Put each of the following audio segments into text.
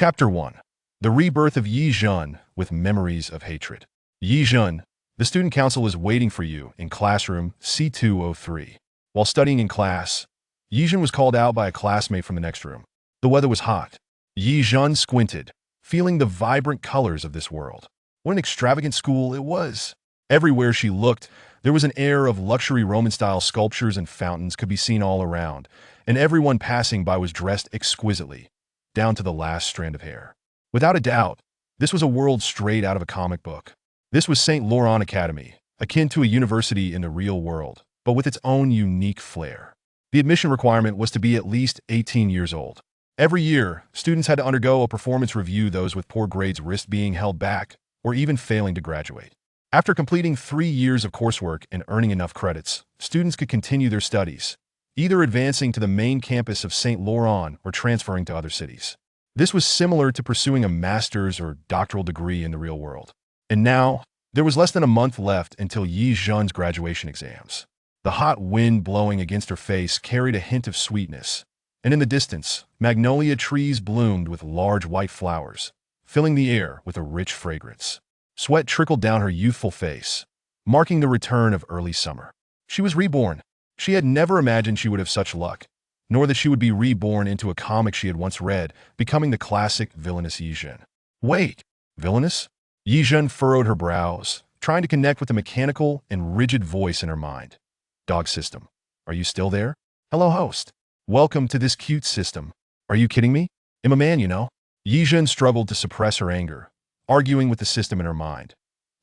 Chapter 1. The Rebirth of Ye Zhen with Memories of Hatred. Ye Zhen, the student council is waiting for you in classroom C203. While studying in class, Ye Zhen was called out by a classmate from the next room. The weather was hot. Ye Zhen squinted, feeling the vibrant colors of this world. What an extravagant school it was. Everywhere she looked, there was an air of luxury Roman-style sculptures and fountains could be seen all around, and everyone passing by was dressed exquisitely, down to the last strand of hair. Without a doubt, this was a world straight out of a comic book. This was St. Laurent Academy, akin to a university in the real world, but with its own unique flair. The admission requirement was to be at least 18 years old. Every year, students had to undergo a performance review, those with poor grades risked being held back or even failing to graduate. After completing 3 years of coursework and earning enough credits, students could continue their studies, either advancing to the main campus of St. Laurent or transferring to other cities. This was similar to pursuing a master's or doctoral degree in the real world. And now, there was less than a month left until Ye Zhen's graduation exams. The hot wind blowing against her face carried a hint of sweetness, and in the distance, magnolia trees bloomed with large white flowers, filling the air with a rich fragrance. Sweat trickled down her youthful face, marking the return of early summer. She was reborn. She had never imagined she would have such luck, nor that she would be reborn into a comic she had once read, becoming the classic villainous Ye Zhen. Wait, villainous? Ye Zhen furrowed her brows, trying to connect with the mechanical and rigid voice in her mind. Dog system, are you still there? Hello, host. Welcome to this cute system. Are you kidding me? I'm a man, you know. Ye Zhen struggled to suppress her anger, arguing with the system in her mind.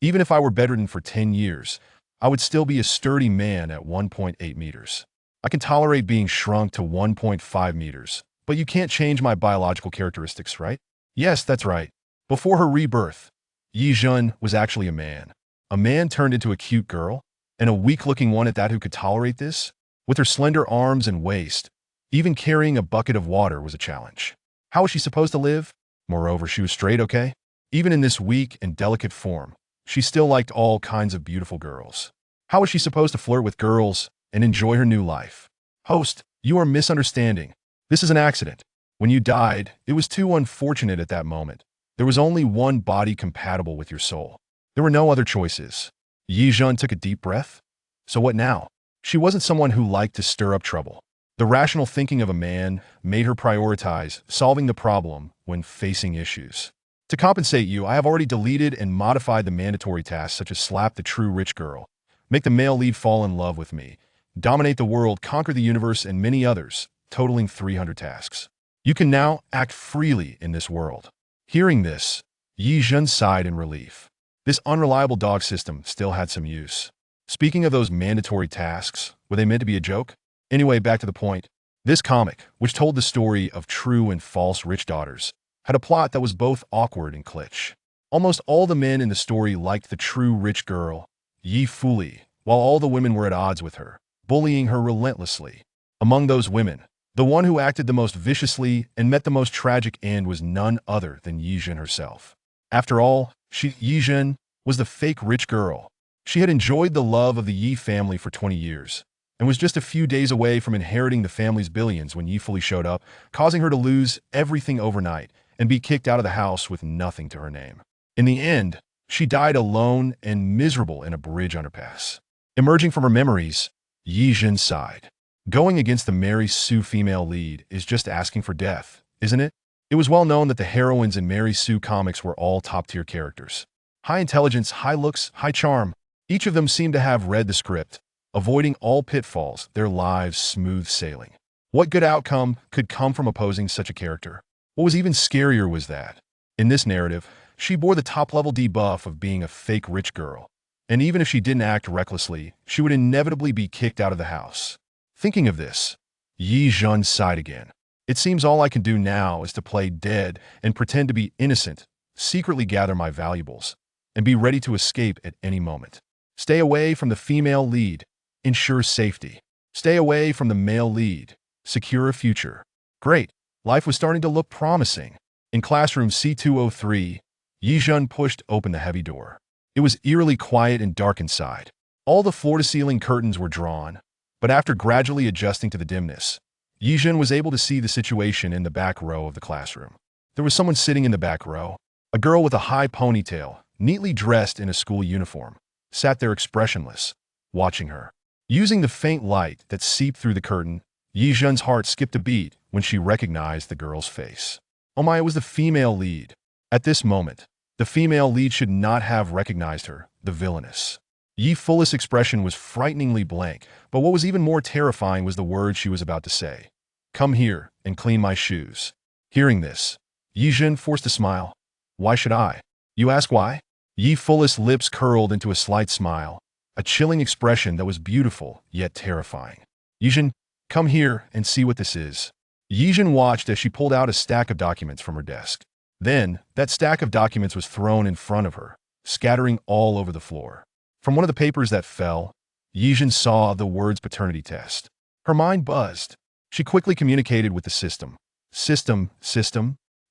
Even if I were bedridden for 10 years, I would still be a sturdy man at 1.8 meters. I can tolerate being shrunk to 1.5 meters, but you can't change my biological characteristics, right? Yes, that's right. Before her rebirth, Ye Zhen was actually a man. A man turned into a cute girl, and a weak-looking one at that who could tolerate this. With her slender arms and waist, even carrying a bucket of water was a challenge. How was she supposed to live? Moreover, she was straight, okay? Even in this weak and delicate form, she still liked all kinds of beautiful girls. How was she supposed to flirt with girls and enjoy her new life? Host, you are misunderstanding. This is an accident. When you died, it was too unfortunate at that moment. There was only one body compatible with your soul. There were no other choices. Ye Zhen took a deep breath. So what now? She wasn't someone who liked to stir up trouble. The rational thinking of a man made her prioritize solving the problem when facing issues. To compensate you, I have already deleted and modified the mandatory tasks such as slap the true rich girl, make the male lead fall in love with me, dominate the world, conquer the universe, and many others, totaling 300 tasks. You can now act freely in this world. Hearing this, Ye Zhen sighed in relief. This unreliable dog system still had some use. Speaking of those mandatory tasks, were they meant to be a joke? Anyway, back to the point. This comic, which told the story of true and false rich daughters, had a plot that was both awkward and kitsch. Almost all the men in the story liked the true rich girl, Ye Fuli, while all the women were at odds with her, bullying her relentlessly. Among those women, the one who acted the most viciously and met the most tragic end was none other than Ye Zhen herself. After all, Ye Zhen was the fake rich girl. She had enjoyed the love of the Ye family for 20 years, and was just a few days away from inheriting the family's billions when Ye Fuli showed up, causing her to lose everything overnight and be kicked out of the house with nothing to her name. In the end, she died alone and miserable in a bridge underpass. Emerging from her memories, Ye Zhen sighed. Going against the Mary Sue female lead is just asking for death, isn't it? It was well known that the heroines in Mary Sue comics were all top-tier characters. High intelligence, high looks, high charm. Each of them seemed to have read the script, avoiding all pitfalls, their lives smooth sailing. What good outcome could come from opposing such a character? What was even scarier was that, in this narrative, she bore the top-level debuff of being a fake rich girl, and even if she didn't act recklessly, she would inevitably be kicked out of the house. Thinking of this, Ye Zhen sighed again. It seems all I can do now is to play dead and pretend to be innocent, secretly gather my valuables, and be ready to escape at any moment. Stay away from the female lead, ensure safety. Stay away from the male lead, secure a future. Great. Life was starting to look promising. In classroom C203, Ye Zhen pushed open the heavy door. It was eerily quiet and dark inside. All the floor-to-ceiling curtains were drawn, but after gradually adjusting to the dimness, Ye Zhen was able to see the situation in the back row of the classroom. there was someone sitting in the back row. A girl with a high ponytail, neatly dressed in a school uniform, sat there expressionless, watching her. Using the faint light that seeped through the curtain, Ye Zhen's heart skipped a beat when she recognized the girl's face. Oh my, it was the female lead. At this moment, the female lead should not have recognized her, the villainous. Ye Full's expression was frighteningly blank, but what was even more terrifying was the words she was about to say. Come here and clean my shoes. Hearing this, Ye Zhen forced a smile. Why should I? You ask why? Ye Full's lips curled into a slight smile, a chilling expression that was beautiful yet terrifying. Ye Zhen, come here and see what this is. Ye Zhen watched as she pulled out a stack of documents from her desk. Then, that stack of documents was thrown in front of her, scattering all over the floor. From one of the papers that fell, Ye Zhen saw the words paternity test. Her mind buzzed. She quickly communicated with the system. System,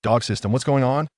dog system, what's going on?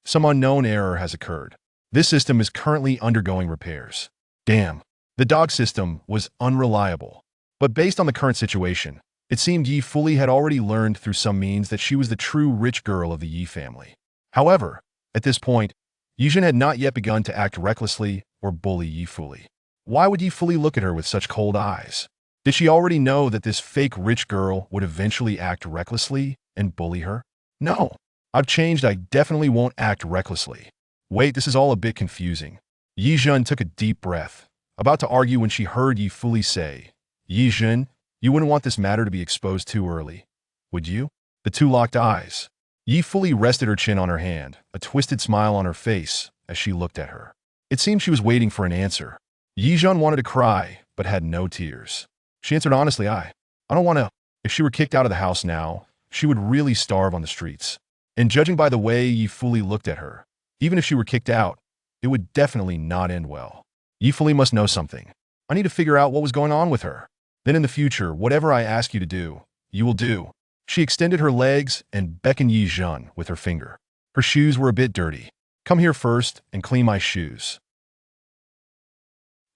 Some unknown error has occurred. This system is currently undergoing repairs. Damn. The dog system was unreliable. But based on the current situation, it seemed Ye Fully had already learned through some means that she was the true rich girl of the Ye family. However, at this point, Ye Zhen had not yet begun to act recklessly or bully Ye Fully. Why would Ye Fully look at her with such cold eyes? Did she already know that this fake rich girl would eventually act recklessly and bully her? No. I've changed. I definitely won't act recklessly. Wait, this is all a bit confusing. Ye Zhen took a deep breath, about to argue when she heard Ye Fully say, Ye Zhen, you wouldn't want this matter to be exposed too early, would you? The two locked eyes. Ye Fully rested her chin on her hand, a twisted smile on her face as she looked at her. It seemed she was waiting for an answer. Ye Zhen wanted to cry, but had no tears. She answered honestly, I don't want to. If she were kicked out of the house now, she would really starve on the streets. And judging by the way Ye Fully looked at her, even if she were kicked out, it would definitely not end well. Ye Fully must know something. I need to figure out what was going on with her. Then in the future, whatever I ask you to do, you will do. She extended her legs and beckoned Ye Zhen with her finger. Her shoes were a bit dirty. Come here first and clean my shoes.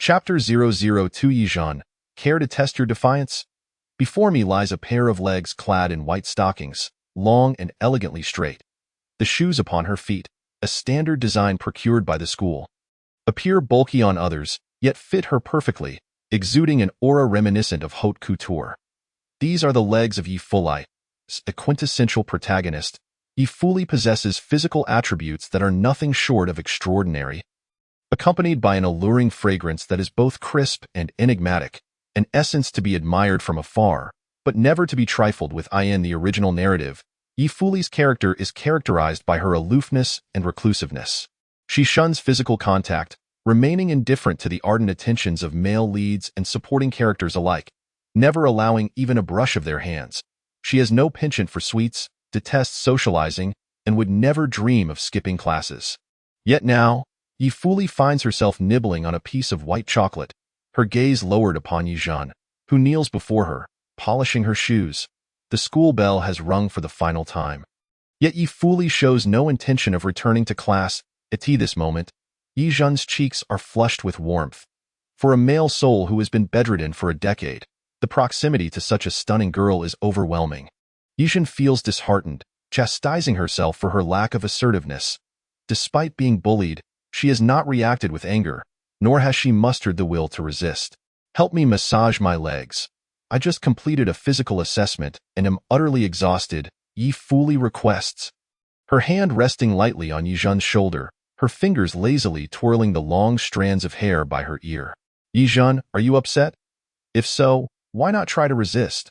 Chapter 002 Ye Zhen, care to test your defiance? Before me lies a pair of legs clad in white stockings, long and elegantly straight. The shoes upon her feet, a standard design procured by the school, appear bulky on others, yet fit her perfectly, exuding an aura reminiscent of haute couture. These are the legs of Ye Fully, a quintessential protagonist. Ye Fully possesses physical attributes that are nothing short of extraordinary, accompanied by an alluring fragrance that is both crisp and enigmatic, an essence to be admired from afar, but never to be trifled with. In the original narrative, Ye Fully's character is characterized by her aloofness and reclusiveness. She shuns physical contact, remaining indifferent to the ardent attentions of male leads and supporting characters alike, never allowing even a brush of their hands. She has no penchant for sweets, detests socializing, and would never dream of skipping classes. Yet now, Ye Fully finds herself nibbling on a piece of white chocolate, her gaze lowered upon Ye Zhen, who kneels before her, polishing her shoes. The school bell has rung for the final time. Yet Ye Fully shows no intention of returning to class. At this moment, Ye Zhen's cheeks are flushed with warmth. For a male soul who has been bedridden for a decade, the proximity to such a stunning girl is overwhelming. Ye Zhen feels disheartened, chastising herself for her lack of assertiveness. Despite being bullied, she has not reacted with anger, nor has she mustered the will to resist. Help me massage my legs. I just completed a physical assessment and am utterly exhausted, Ye Fully requests. Her hand resting lightly on Ye Zhen's shoulder, her fingers lazily twirling the long strands of hair by her ear. Ye Zhen, are you upset? If so, why not try to resist?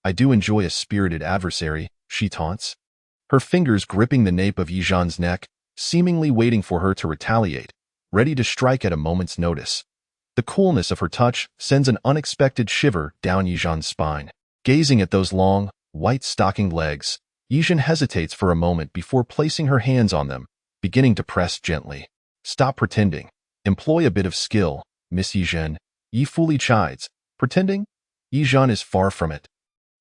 I do enjoy a spirited adversary, she taunts. Her fingers gripping the nape of Ye Zhen's neck, seemingly waiting for her to retaliate, ready to strike at a moment's notice. The coolness of her touch sends an unexpected shiver down Ye Zhen's spine. Gazing at those long, white-stockinged legs, Ye Zhen hesitates for a moment before placing her hands on them, beginning to press gently. Stop pretending. Employ a bit of skill, Miss Ye Zhen, Ye Fully chides. Pretending? Ye Zhen is far from it.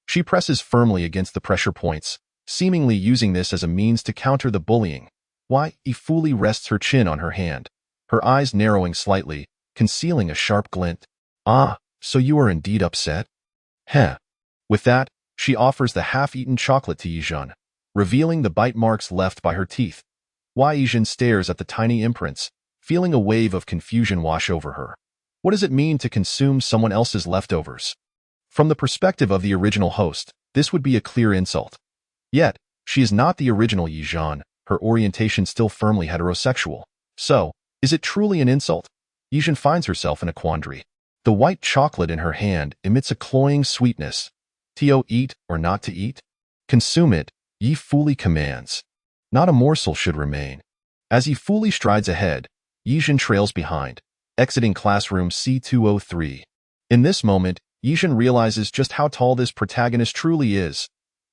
She presses firmly against the pressure points, seemingly using this as a means to counter the bullying. Why, Ye Fully rests her chin on her hand, her eyes narrowing slightly, concealing a sharp glint. Ah, so you are indeed upset? Heh. With that, she offers the half-eaten chocolate to Ye Zhen. revealing the bite marks left by her teeth. Ye Zhen stares at the tiny imprints, feeling a wave of confusion wash over her. What does it mean to consume someone else's leftovers? From the perspective of the original host, this would be a clear insult. Yet, she is not the original Ye Zhen, her orientation still firmly heterosexual. So, is it truly an insult? Ye Zhen finds herself in a quandary. The white chocolate in her hand emits a cloying sweetness. To eat or not to eat? Consume it, Ye fully commands. Not a morsel should remain. As Ye fully strides ahead, Ye Zhen trails behind, exiting classroom C203. In this moment, Ye Zhen realizes just how tall this protagonist truly is.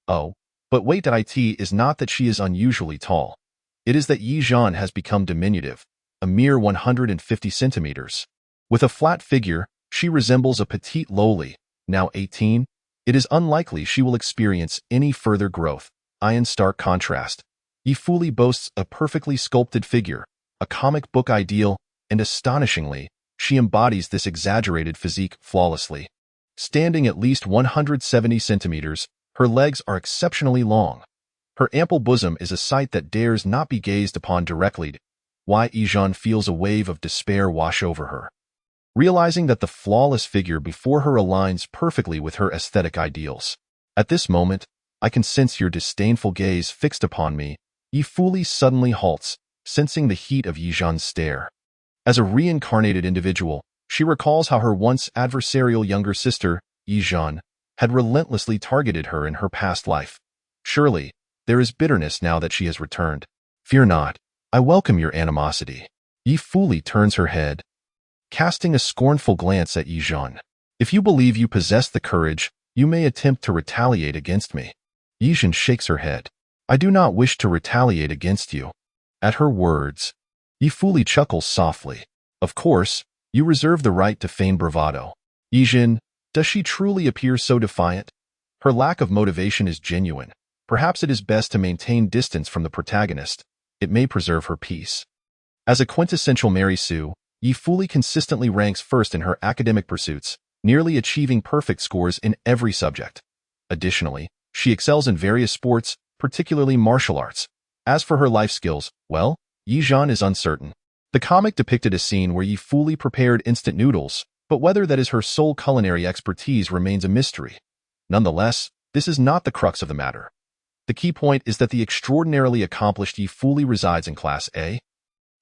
Oh, but wait, it is not that she is unusually tall. It is that Ye Zhen has become diminutive, a mere 150 centimeters. With a flat figure, she resembles a petite lowly, now 18. It is unlikely she will experience any further growth. In stark contrast, Ye fully boasts a perfectly sculpted figure, a comic book ideal, and astonishingly, she embodies this exaggerated physique flawlessly. Standing at least 170 centimeters, her legs are exceptionally long. Her ample bosom is a sight that dares not be gazed upon directly. Ye Zhen feels a wave of despair wash over her. Realizing that the flawless figure before her aligns perfectly with her aesthetic ideals. At this moment, I can sense your disdainful gaze fixed upon me. Ye fully suddenly halts, sensing the heat of Ye Zhen's stare. As a reincarnated individual, she recalls how her once adversarial younger sister, Ye Zhen, had relentlessly targeted her in her past life. Surely, there is bitterness now that she has returned. Fear not, I welcome your animosity. Ye fully turns her head, casting a scornful glance at Ye Zhen. If you believe you possess the courage, you may attempt to retaliate against me. Ye Zhen shakes her head. I do not wish to retaliate against you. At her words, Ye fully chuckles softly. Of course, you reserve the right to feign bravado. Ye Zhen, does she truly appear so defiant? Her lack of motivation is genuine. Perhaps it is best to maintain distance from the protagonist. It may preserve her peace. As a quintessential Mary Sue, Ye fully consistently ranks first in her academic pursuits, nearly achieving perfect scores in every subject. Additionally, she excels in various sports, particularly martial arts. As for her life skills, well, Ye Zhen is uncertain. The comic depicted a scene where Ye fully prepared instant noodles, but whether that is her sole culinary expertise remains a mystery. Nonetheless, this is not the crux of the matter. The key point is that the extraordinarily accomplished Ye fully resides in Class A,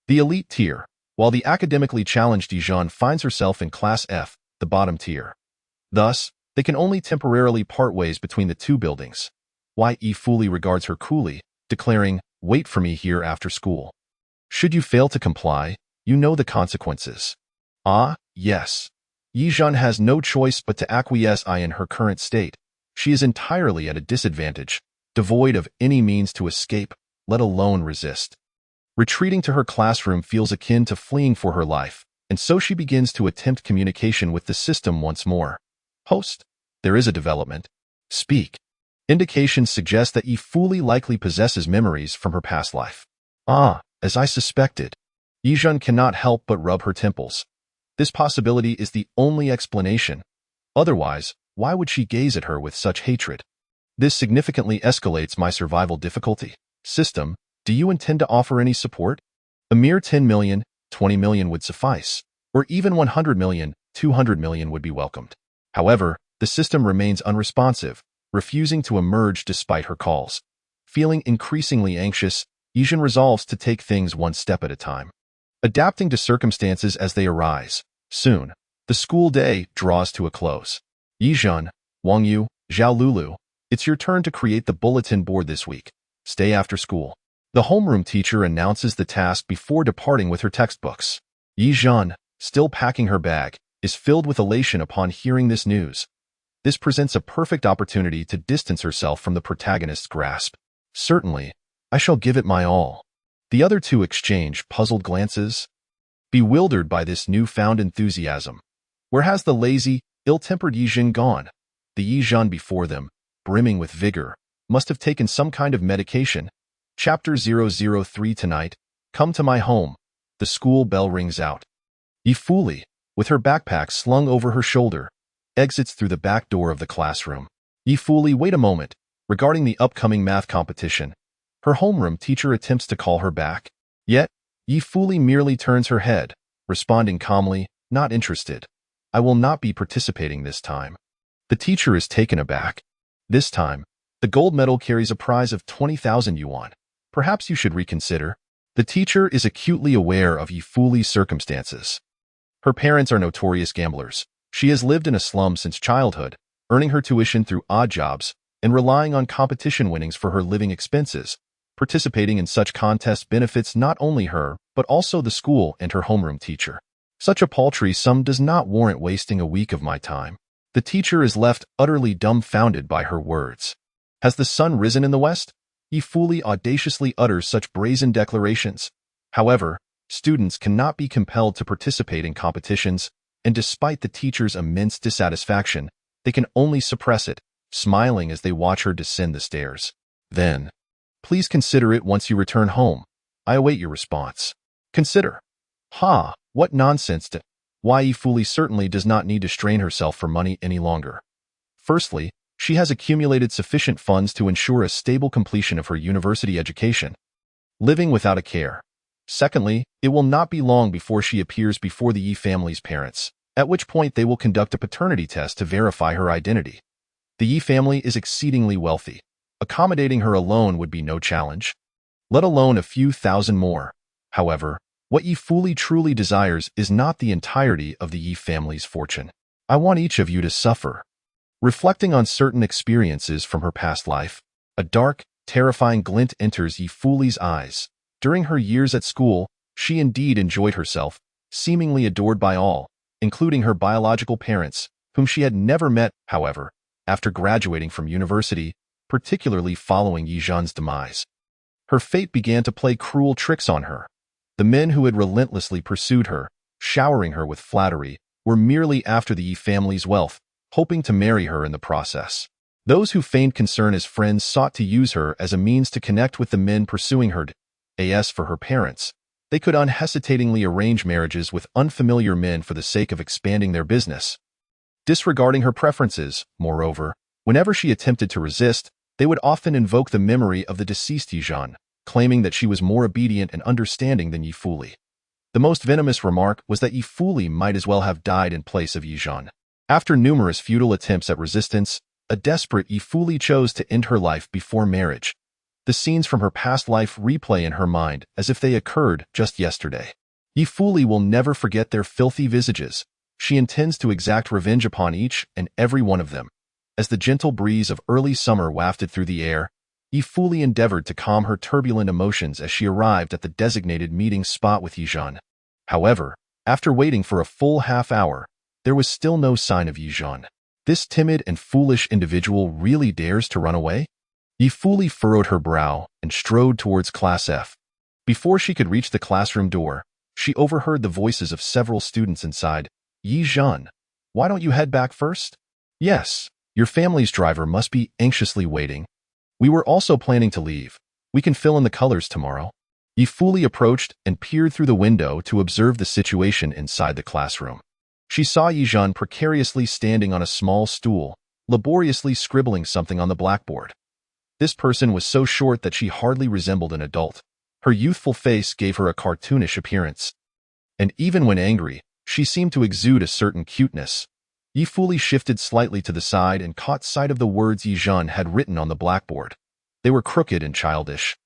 the elite tier, while the academically challenged Ye Zhen finds herself in Class F, the bottom tier. Thus, they can only temporarily part ways between the two buildings. Ye fully regards her coolly, declaring, "Wait for me here after school. Should you fail to comply, you know the consequences." Ah, yes. Ye Zhen has no choice but to acquiesce in her current state. She is entirely at a disadvantage, devoid of any means to escape, let alone resist. Retreating to her classroom feels akin to fleeing for her life, and so she begins to attempt communication with the system once more. Host, there is a development. Speak. Indications suggest that Ye fully likely possesses memories from her past life. Ah, as I suspected. Ye Zhen cannot help but rub her temples. This possibility is the only explanation. Otherwise, why would she gaze at her with such hatred? This significantly escalates my survival difficulty. System, do you intend to offer any support? A mere 10 million, 20 million would suffice, or even 100 million, 200 million would be welcomed. However, the system remains unresponsive, refusing to emerge despite her calls. Feeling increasingly anxious, Ye Zhen resolves to take things one step at a time, adapting to circumstances as they arise. Soon, the school day draws to a close. Ye Zhen, Wang Yu, Zhao Lulu, it's your turn to create the bulletin board this week. Stay after school. The homeroom teacher announces the task before departing with her textbooks. Ye Zhen, still packing her bag, is filled with elation upon hearing this news. This presents a perfect opportunity to distance herself from the protagonist's grasp. Certainly, I shall give it my all. The other two exchange puzzled glances, bewildered by this newfound enthusiasm. Where has the lazy, ill-tempered Ye Zhen gone? The Ye Zhen before them, brimming with vigor, must have taken some kind of medication. Chapter 003 Tonight, come to my home. The school bell rings out. Ye fully, with her backpack slung over her shoulder, exits through the back door of the classroom. Ye fully, wait a moment. regarding the upcoming math competition. Her homeroom teacher attempts to call her back. Yet, Ye Fuli merely turns her head, responding calmly, "Not interested. I will not be participating this time." The teacher is taken aback. This time, the gold medal carries a prize of 20,000 yuan. Perhaps you should reconsider. The teacher is acutely aware of Ye Fuli's circumstances. Her parents are notorious gamblers. She has lived in a slum since childhood, earning her tuition through odd jobs and relying on competition winnings for her living expenses. Participating in such contests benefits not only her, but also the school and her homeroom teacher. Such a paltry sum does not warrant wasting a week of my time. The teacher is left utterly dumbfounded by her words. Has the sun risen in the west? Ye Fuli audaciously utters such brazen declarations. However, students cannot be compelled to participate in competitions, and despite the teacher's immense dissatisfaction, they can only suppress it, smiling as they watch her descend the stairs. Then, "Please consider it once you return home. I await your response." Consider. Ha, what nonsense. Why Ye Fuli certainly does not need to strain herself for money any longer. Firstly, she has accumulated sufficient funds to ensure a stable completion of her university education, living without a care. Secondly, it will not be long before she appears before the Ye family's parents, at which point they will conduct a paternity test to verify her identity. The Ye family is exceedingly wealthy. Accommodating her alone would be no challenge, let alone a few thousand more. However, what Ye Fuli truly desires is not the entirety of the Ye family's fortune. I want each of you to suffer. Reflecting on certain experiences from her past life, a dark, terrifying glint enters Ye Fuli's eyes. During her years at school, she indeed enjoyed herself, seemingly adored by all, including her biological parents, whom she had never met. However, after graduating from university, particularly following Ye Zhen's demise, her fate began to play cruel tricks on her. The men who had relentlessly pursued her, showering her with flattery, were merely after the Ye family's wealth, hoping to marry her in the process. Those who feigned concern as friends sought to use her as a means to connect with the men pursuing her. As for her parents, they could unhesitatingly arrange marriages with unfamiliar men for the sake of expanding their business. Disregarding her preferences, moreover, whenever she attempted to resist, they would often invoke the memory of the deceased Ye Zhen, claiming that she was more obedient and understanding than Ye Fuli. The most venomous remark was that Ye Fuli might as well have died in place of Ye Zhen. After numerous futile attempts at resistance, a desperate Ye Fuli chose to end her life before marriage. The scenes from her past life replay in her mind as if they occurred just yesterday. Ye Fuli will never forget their filthy visages. She intends to exact revenge upon each and every one of them. As the gentle breeze of early summer wafted through the air, Ye Fuli endeavored to calm her turbulent emotions as she arrived at the designated meeting spot with Ye Zhen. However, after waiting for a full half hour, there was still no sign of Ye Zhen. This timid and foolish individual really dares to run away? Ye Fuli furrowed her brow and strode towards Class F. Before she could reach the classroom door, she overheard the voices of several students inside. "Ye Zhen, why don't you head back first?" "Yes, your family's driver must be anxiously waiting. We were also planning to leave. We can fill in the colors tomorrow." Ye Fuli approached and peered through the window to observe the situation inside the classroom. She saw Ye Zhen precariously standing on a small stool, laboriously scribbling something on the blackboard. This person was so short that she hardly resembled an adult. Her youthful face gave her a cartoonish appearance. And even when angry, she seemed to exude a certain cuteness. Ye Fuli shifted slightly to the side and caught sight of the words Ye Zhen had written on the blackboard. They were crooked and childish,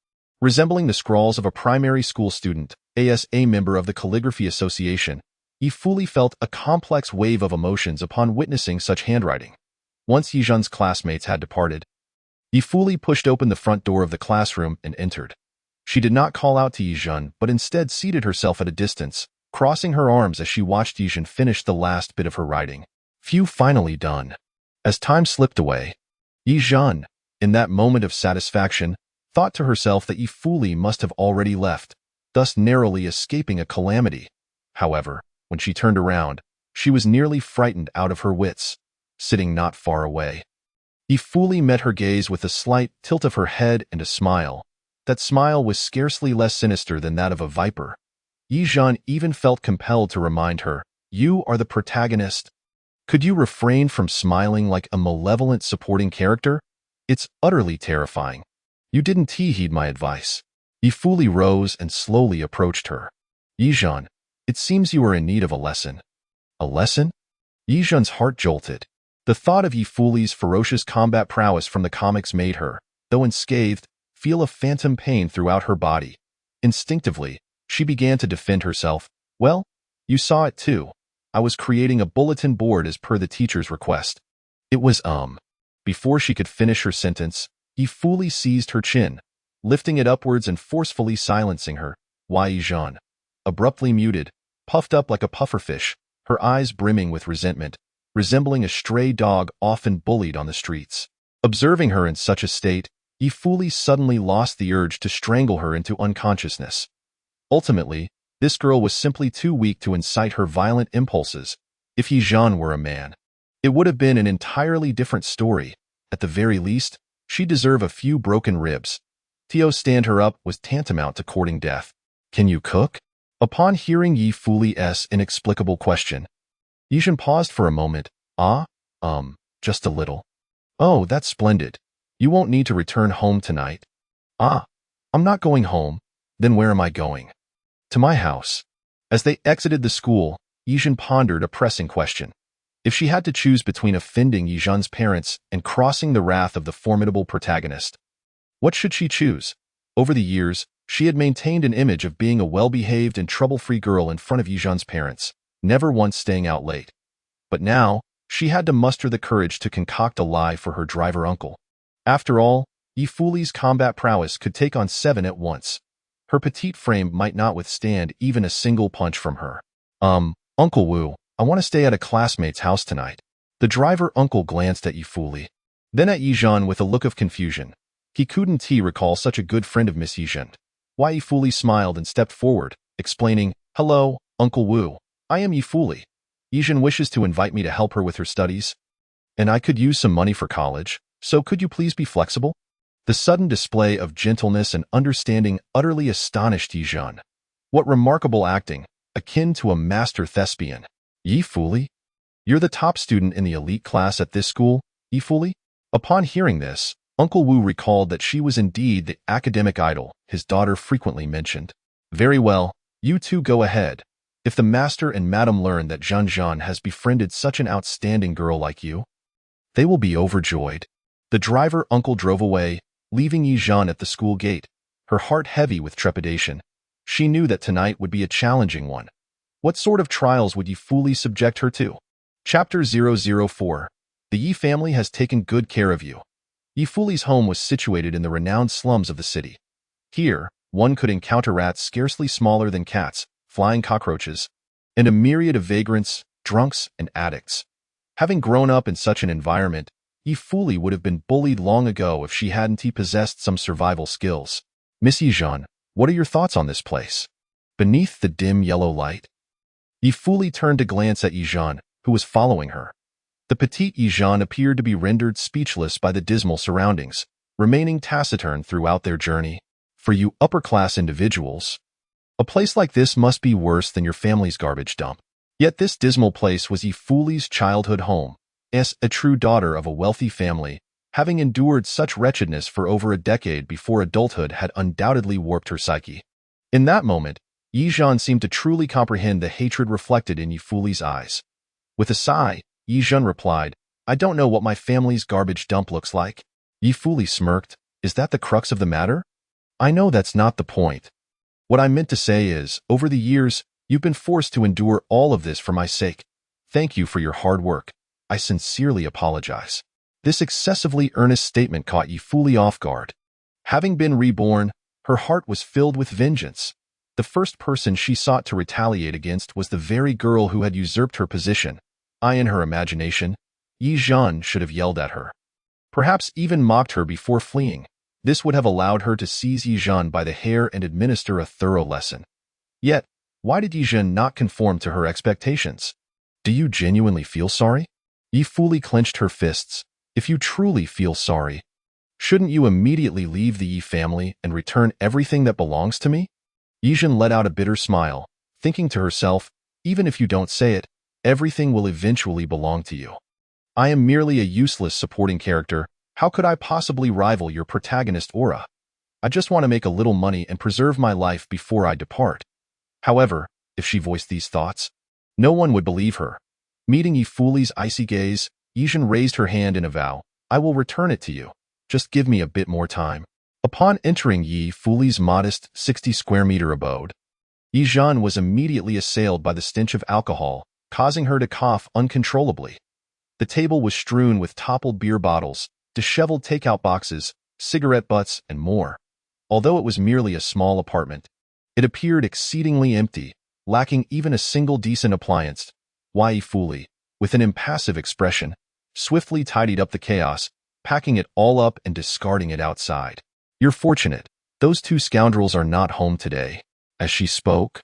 resembling the scrawls of a primary school student. As a member of the Calligraphy Association, Ye Fuli felt a complex wave of emotions upon witnessing such handwriting. Once Ye Zhen's classmates had departed, Ye Fuli pushed open the front door of the classroom and entered. She did not call out to Ye Zhen, but instead seated herself at a distance, crossing her arms as she watched Ye Zhen finish the last bit of her writing. Phew, finally done. As time slipped away, Ye Zhen, in that moment of satisfaction, thought to herself that Ye Fuli must have already left, thus narrowly escaping a calamity. However, when she turned around, she was nearly frightened out of her wits, sitting not far away. Ye Fuli met her gaze with a slight tilt of her head and a smile. That smile was scarcely less sinister than that of a viper. Ye Zhen even felt compelled to remind her, "You are the protagonist. Could you refrain from smiling like a malevolent supporting character?" It's utterly terrifying. You didn't heed my advice. Ye fully rose and slowly approached her. Ye Zhen, it seems you are in need of a lesson. A lesson? Ye Zhen's heart jolted. The thought of Ye Fuli's ferocious combat prowess from the comics made her, though unscathed, feel a phantom pain throughout her body. Instinctively, she began to defend herself. Well, you saw it too. I was creating a bulletin board as per the teacher's request. It was, Before she could finish her sentence, Ye Fuli seized her chin, lifting it upwards and forcefully silencing her. Ye Zhen, abruptly muted, puffed up like a pufferfish, her eyes brimming with resentment, resembling a stray dog often bullied on the streets. Observing her in such a state, Ye Fuli suddenly lost the urge to strangle her into unconsciousness. Ultimately, this girl was simply too weak to incite her violent impulses. If Ye Zhen were a man, it would have been an entirely different story. At the very least, she deserved a few broken ribs. To stand her up was tantamount to courting death. Can you cook? Upon hearing Ye Fuli's inexplicable question, Ye Zhen paused for a moment. Just a little. Oh, that's splendid. You won't need to return home tonight. I'm not going home. Then where am I going? To my house. As they exited the school, Ye Zhen pondered a pressing question. If she had to choose between offending Ye Zhen's parents and crossing the wrath of the formidable protagonist, what should she choose? Over the years, she had maintained an image of being a well-behaved and trouble-free girl in front of Ye Zhen's parents, never once staying out late. But now, she had to muster the courage to concoct a lie for her driver uncle. After all, Ye Fuli's combat prowess could take on 7 at once. Her petite frame might not withstand even a single punch from her. Uncle Wu, I want to stay at a classmate's house tonight. The driver uncle glanced at Ye Fuli, then at Ye Zhen with a look of confusion. He couldn't recall such a good friend of Miss Ye Zhen. Ye Fuli smiled and stepped forward, explaining, Hello, Uncle Wu. I am Ye Fuli. Ye Zhen wishes to invite me to help her with her studies. And I could use some money for college, so could you please be flexible? The sudden display of gentleness and understanding utterly astonished Ye Zhen. What remarkable acting, akin to a master thespian. Ye Fuli? You're the top student in the elite class at this school, Ye Fuli? Upon hearing this, Uncle Wu recalled that she was indeed the academic idol his daughter frequently mentioned. Very well, you two go ahead. If the master and madam learn that Zhen has befriended such an outstanding girl like you, they will be overjoyed. The driver uncle drove away, leaving Ye Zhen at the school gate, her heart heavy with trepidation. She knew that tonight would be a challenging one. What sort of trials would Ye Fuli subject her to? Chapter 004. The Ye family has taken good care of you. Ye Fuli's home was situated in the renowned slums of the city. Here, one could encounter rats scarcely smaller than cats, flying cockroaches, and a myriad of vagrants, drunks, and addicts. Having grown up in such an environment, Ye Fuli would have been bullied long ago if she hadn't possessed some survival skills. Miss Ye Zhen, what are your thoughts on this place? Beneath the dim yellow light, Ye Fuli turned to glance at Ye Zhen, who was following her. The petite Ye Zhen appeared to be rendered speechless by the dismal surroundings, remaining taciturn throughout their journey. For you upper-class individuals, a place like this must be worse than your family's garbage dump. Yet this dismal place was Ye Fuli's childhood home, as a true daughter of a wealthy family, having endured such wretchedness for over a decade before adulthood had undoubtedly warped her psyche. In that moment, Ye Zhen seemed to truly comprehend the hatred reflected in Ye Fuli's eyes. With a sigh, Ye Zhen replied, I don't know what my family's garbage dump looks like. Ye Fuli smirked, is that the crux of the matter? I know that's not the point. What I meant to say is, over the years, you've been forced to endure all of this for my sake. Thank you for your hard work. I sincerely apologize. This excessively earnest statement caught Ye Fuli off guard. Having been reborn, her heart was filled with vengeance. The first person she sought to retaliate against was the very girl who had usurped her position. In her imagination, Ye Zhen should have yelled at her. Perhaps even mocked her before fleeing. This would have allowed her to seize Ye Zhen by the hair and administer a thorough lesson. Yet, why did Ye Zhen not conform to her expectations? Do you genuinely feel sorry? Ye Fuli clenched her fists. If you truly feel sorry, shouldn't you immediately leave the Ye family and return everything that belongs to me? Ye Zhen let out a bitter smile, thinking to herself, even if you don't say it, everything will eventually belong to you. I am merely a useless supporting character, How could I possibly rival your protagonist aura? I just want to make a little money and preserve my life before I depart. However, if she voiced these thoughts, no one would believe her. Meeting Ye Fuli's icy gaze, Ye Zhen raised her hand in a vow. I will return it to you. Just give me a bit more time. Upon entering Ye Fuli's modest 60-square-meter abode, Ye Zhen was immediately assailed by the stench of alcohol, causing her to cough uncontrollably. The table was strewn with toppled beer bottles, disheveled takeout boxes, cigarette butts, and more. Although it was merely a small apartment, it appeared exceedingly empty, lacking even a single decent appliance. Ye Fuli, with an impassive expression, swiftly tidied up the chaos, packing it all up and discarding it outside. You're fortunate. Those two scoundrels are not home today. As she spoke,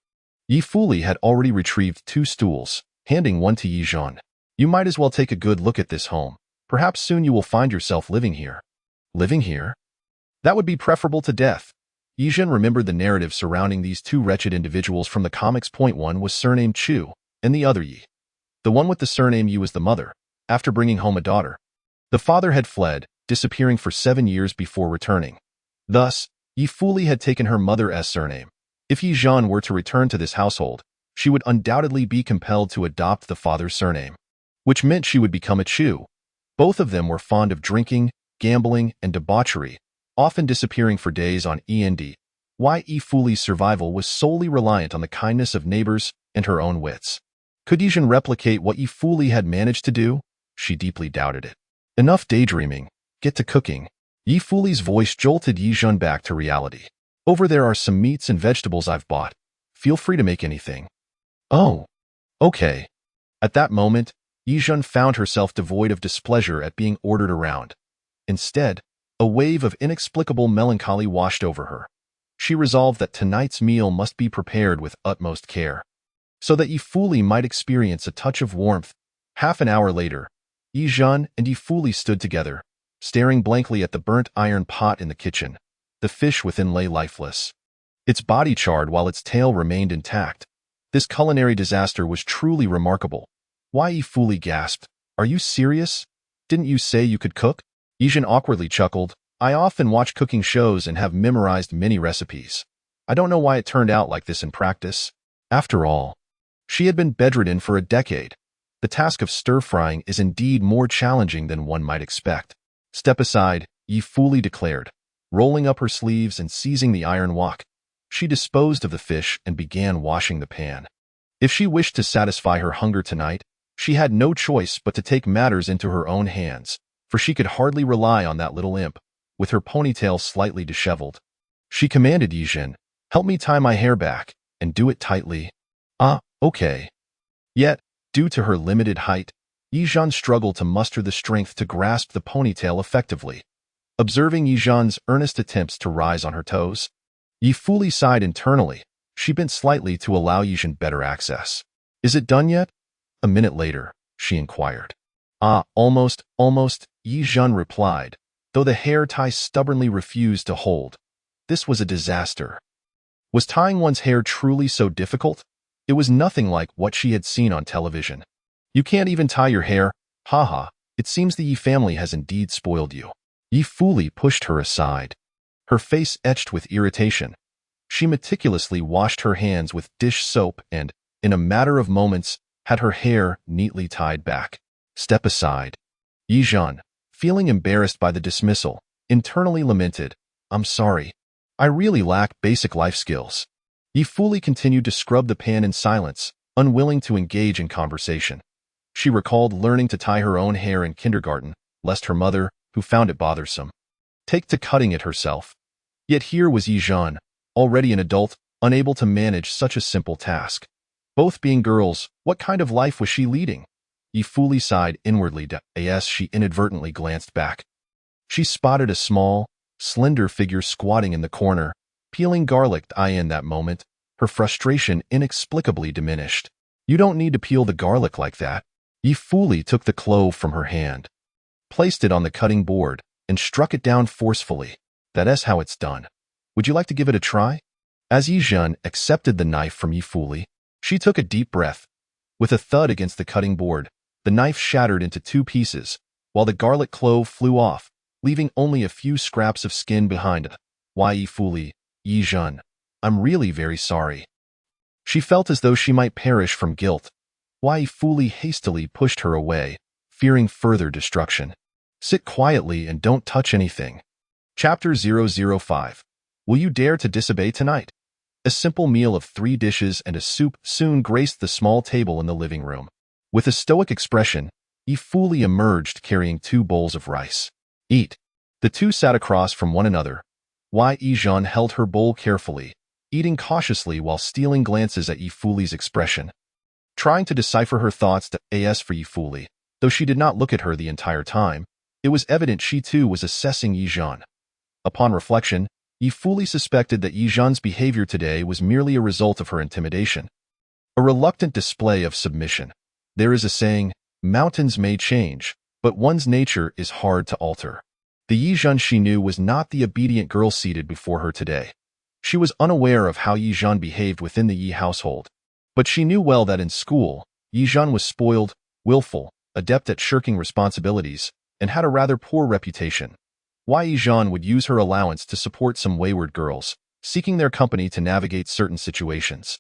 Ye Fuli had already retrieved 2 stools, handing one to Ye Zhen. You might as well take a good look at this home. Perhaps soon you will find yourself living here. Living here? That would be preferable to death. Ye Zhen remembered the narrative surrounding these 2 wretched individuals from the comics. One was surnamed Chu, and the other Ye. The one with the surname Ye was the mother, after bringing home a daughter. The father had fled, disappearing for 7 years before returning. Thus, Ye Fuli had taken her mother's surname. If Ye Zhen were to return to this household, she would undoubtedly be compelled to adopt the father's surname, which meant she would become a Chu. Both of them were fond of drinking, gambling, and debauchery, often disappearing for days on end. Ye Fuli's survival was solely reliant on the kindness of neighbors and her own wits. Could Ye Zhen replicate what Ye Fuli had managed to do? She deeply doubted it. Enough daydreaming. Get to cooking. Ye Fuli's voice jolted Ye Zhen back to reality. Over there are some meats and vegetables I've bought. Feel free to make anything. Oh, okay. At that moment, Ye Zhen found herself devoid of displeasure at being ordered around. Instead, a wave of inexplicable melancholy washed over her. She resolved that tonight's meal must be prepared with utmost care, so that Ye Fuli might experience a touch of warmth. Half an hour later, Ye Zhen and Ye Fuli stood together, staring blankly at the burnt iron pot in the kitchen. The fish within lay lifeless, its body charred while its tail remained intact. This culinary disaster was truly remarkable. Ye Fuli gasped. Are you serious? Didn't you say you could cook? Ye Zhen awkwardly chuckled. I often watch cooking shows and have memorized many recipes. I don't know why it turned out like this in practice. After all, she had been bedridden for a decade. The task of stir-frying is indeed more challenging than one might expect. Step aside, Ye Fuli declared. Rolling up her sleeves and seizing the iron wok, she disposed of the fish and began washing the pan. If she wished to satisfy her hunger tonight, she had no choice but to take matters into her own hands, for she could hardly rely on that little imp, with her ponytail slightly disheveled. She commanded Ye Zhen, help me tie my hair back, and do it tightly. Okay. Yet, due to her limited height, Ye Zhen struggled to muster the strength to grasp the ponytail effectively. Observing Ye Zhen's earnest attempts to rise on her toes, Ye Fuli sighed internally. She bent slightly to allow Ye Zhen better access. Is it done yet? A minute later, she inquired. Almost, Ye Zhen replied, though the hair tie stubbornly refused to hold. This was a disaster. Was tying one's hair truly so difficult? It was nothing like what she had seen on television. You can't even tie your hair? Haha, it seems the Ye family has indeed spoiled you. Ye Fuli pushed her aside, her face etched with irritation. She meticulously washed her hands with dish soap and, in a matter of moments, had her hair neatly tied back. Step aside. Ye Zhen, feeling embarrassed by the dismissal, internally lamented, I'm sorry. I really lack basic life skills. Ye Fuli continued to scrub the pan in silence, unwilling to engage in conversation. She recalled learning to tie her own hair in kindergarten, lest her mother, who found it bothersome, take to cutting it herself. Yet here was Ye Zhen, already an adult, unable to manage such a simple task. Both being girls, what kind of life was she leading? Ye Fuli sighed inwardly as she inadvertently glanced back. She spotted a small, slender figure squatting in the corner, peeling garlic. In that moment, her frustration inexplicably diminished. You don't need to peel the garlic like that. Ye Fuli took the clove from her hand, placed it on the cutting board, and struck it down forcefully. That's how it's done. Would you like to give it a try? As Ye Zhen accepted the knife from Ye Fuli, she took a deep breath. With a thud against the cutting board, the knife shattered into 2 pieces, while the garlic clove flew off, leaving only a few scraps of skin behind. Ye fully, Ye Zhen. I'm really very sorry. She felt as though she might perish from guilt. Ye fully hastily pushed her away, fearing further destruction. Sit quietly and don't touch anything. Chapter 005. Will you dare to disobey tonight? A simple meal of 3 dishes and a soup soon graced the small table in the living room. With a stoic expression, Ye fully emerged carrying 2 bowls of rice. Eat. The two sat across from one another. Ye Zhen held her bowl carefully, eating cautiously while stealing glances at Ye fully's expression. Trying to decipher her thoughts as for Ye fully, though she did not look at her the entire time, it was evident she too was assessing Ye Zhen. Upon reflection, Ye fully suspected that Ye Zhen's behavior today was merely a result of her intimidation. A reluctant display of submission. There is a saying, mountains may change, but one's nature is hard to alter. The Ye Zhen she knew was not the obedient girl seated before her today. She was unaware of how Ye Zhen behaved within the Ye household. But she knew well that in school, Ye Zhen was spoiled, willful, adept at shirking responsibilities, and had a rather poor reputation. Ye Zhen would use her allowance to support some wayward girls, seeking their company to navigate certain situations.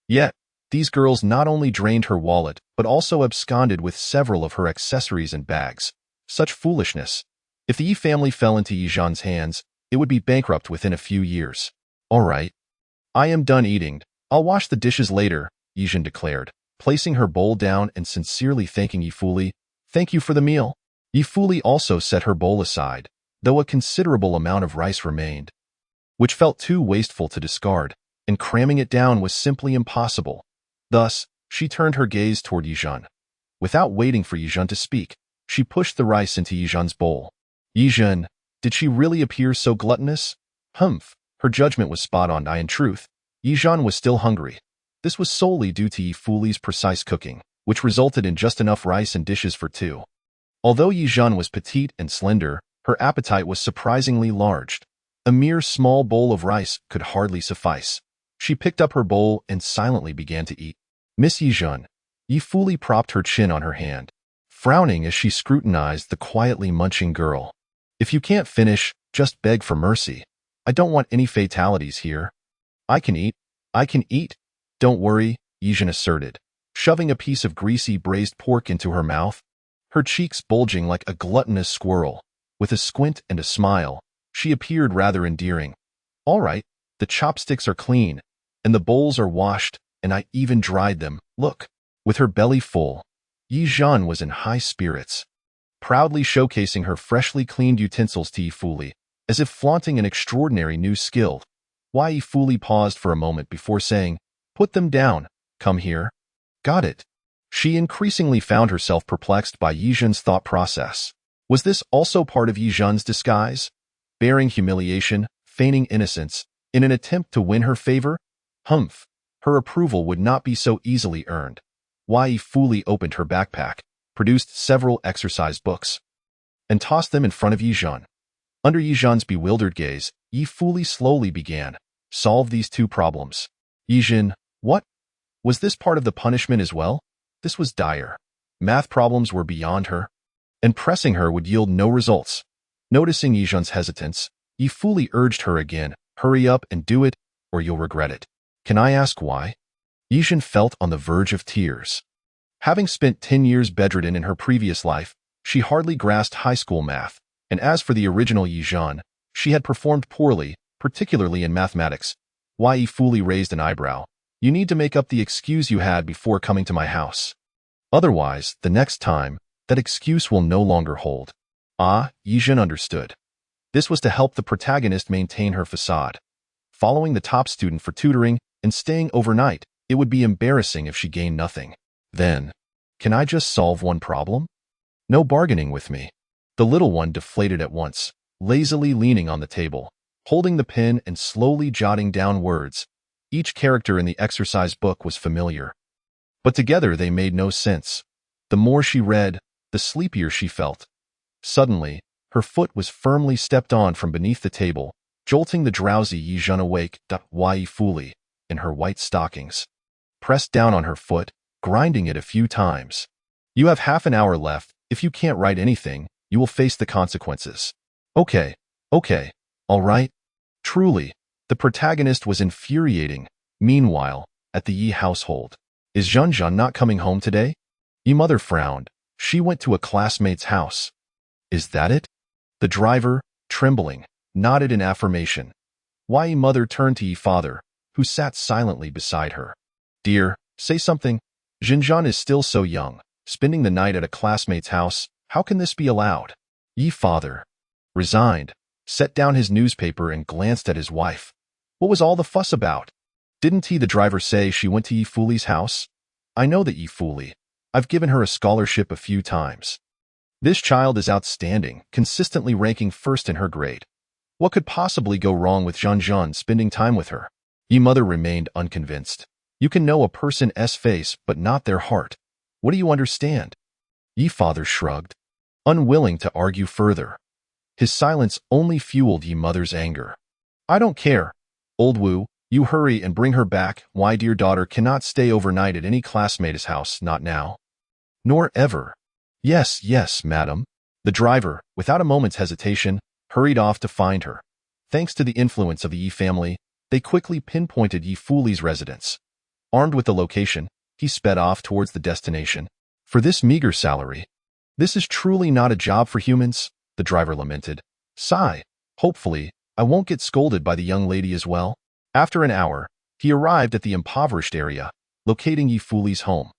Yet, these girls not only drained her wallet, but also absconded with several of her accessories and bags. Such foolishness. If the Ye family fell into Ye Zhen's hands, it would be bankrupt within a few years. All right. I am done eating. I'll wash the dishes later, Ye Zhen declared, placing her bowl down and sincerely thanking Ye fully. Thank you for the meal. Ye fully also set her bowl aside, though a considerable amount of rice remained, which felt too wasteful to discard, and cramming it down was simply impossible. Thus, she turned her gaze toward Ye Zhen. Without waiting for Ye Zhen to speak, she pushed the rice into Ye Zhen's bowl. Ye Zhen, did she really appear so gluttonous? Humph, her judgment was spot on. In truth, Ye Zhen was still hungry. This was solely due to Ye fully's precise cooking, which resulted in just enough rice and dishes for 2. Although Ye Zhen was petite and slender, her appetite was surprisingly large. A mere small bowl of rice could hardly suffice. She picked up her bowl and silently began to eat. Miss Ye Zhen. Ye fully propped her chin on her hand, frowning as she scrutinized the quietly munching girl. If you can't finish, just beg for mercy. I don't want any fatalities here. I can eat. I can eat. Don't worry, Ye Zhen asserted, shoving a piece of greasy braised pork into her mouth, her cheeks bulging like a gluttonous squirrel. With a squint and a smile, she appeared rather endearing. All right, the chopsticks are clean, and the bowls are washed, and I even dried them. Look. With her belly full, Ye Zhen was in high spirits, proudly showcasing her freshly cleaned utensils to Ye fully, as if flaunting an extraordinary new skill. Ye fully paused for a moment before saying, put them down, come here. Got it. She increasingly found herself perplexed by Ye Zhen's thought process. Was this also part of Ye Zhen's disguise? Bearing humiliation, feigning innocence, in an attempt to win her favor? Humph, her approval would not be so easily earned. Ye fully opened her backpack, produced several exercise books, and tossed them in front of Ye Zhen. Under Ye Zhen's bewildered gaze, Ye fully slowly began, solve these 2 problems. Ye Zhen, what? Was this part of the punishment as well? This was dire. Math problems were beyond her, and pressing her would yield no results. Noticing Ye Zhen's hesitance, Ye fully urged her again, hurry up and do it, or you'll regret it. Can I ask why? Ye Zhen felt on the verge of tears. Having spent 10 years bedridden in her previous life, she hardly grasped high school math, and as for the original Ye Zhen, she had performed poorly, particularly in mathematics. Ye fully raised an eyebrow. You need to make up the excuse you had before coming to my house. Otherwise, the next time, that excuse will no longer hold. Ye Zhen understood. This was to help the protagonist maintain her facade. Following the top student for tutoring and staying overnight, it would be embarrassing if she gained nothing. Then, can I just solve one problem? No bargaining with me. The little one deflated at once, lazily leaning on the table, holding the pen and slowly jotting down words. Each character in the exercise book was familiar, but together they made no sense. The more she read, the sleepier she felt. Suddenly, her foot was firmly stepped on from beneath the table, jolting the drowsy Ye Zhen awake. Ye fully, in her white stockings, pressed down on her foot, grinding it a few times. You have half an hour left. If you can't write anything, you will face the consequences. Okay, okay, all right. Truly, the protagonist was infuriating. Meanwhile, at the Yi household, is Zhen not coming home today? Yi mother frowned. She went to a classmate's house. Is that it? The driver, trembling, nodded in affirmation. Yi mother turned to Yi father, who sat silently beside her. Dear, say something. Zhen is still so young, spending the night at a classmate's house. How can this be allowed? Yi father, resigned, set down his newspaper and glanced at his wife. What was all the fuss about? Didn't he, the driver, say she went to Yi Fuli's house? I know that Yi Fuli. I've given her a scholarship a few times. This child is outstanding, consistently ranking first in her grade. What could possibly go wrong with Zhen spending time with her? Yi mother remained unconvinced. You can know a person's face, but not their heart. What do you understand? Yi father shrugged, unwilling to argue further. His silence only fueled Yi mother's anger. I don't care. Old Wu, you hurry and bring her back. Why, dear daughter, cannot stay overnight at any classmate's house, not now. Nor ever. Yes, yes, madam. The driver, without a moment's hesitation, hurried off to find her. Thanks to the influence of the Yi family, they quickly pinpointed Yi Fuli's residence. Armed with the location, he sped off towards the destination. For this meager salary, this is truly not a job for humans, the driver lamented. Sigh. Hopefully, I won't get scolded by the young lady as well. After an hour, he arrived at the impoverished area, locating Yi Fuli's home.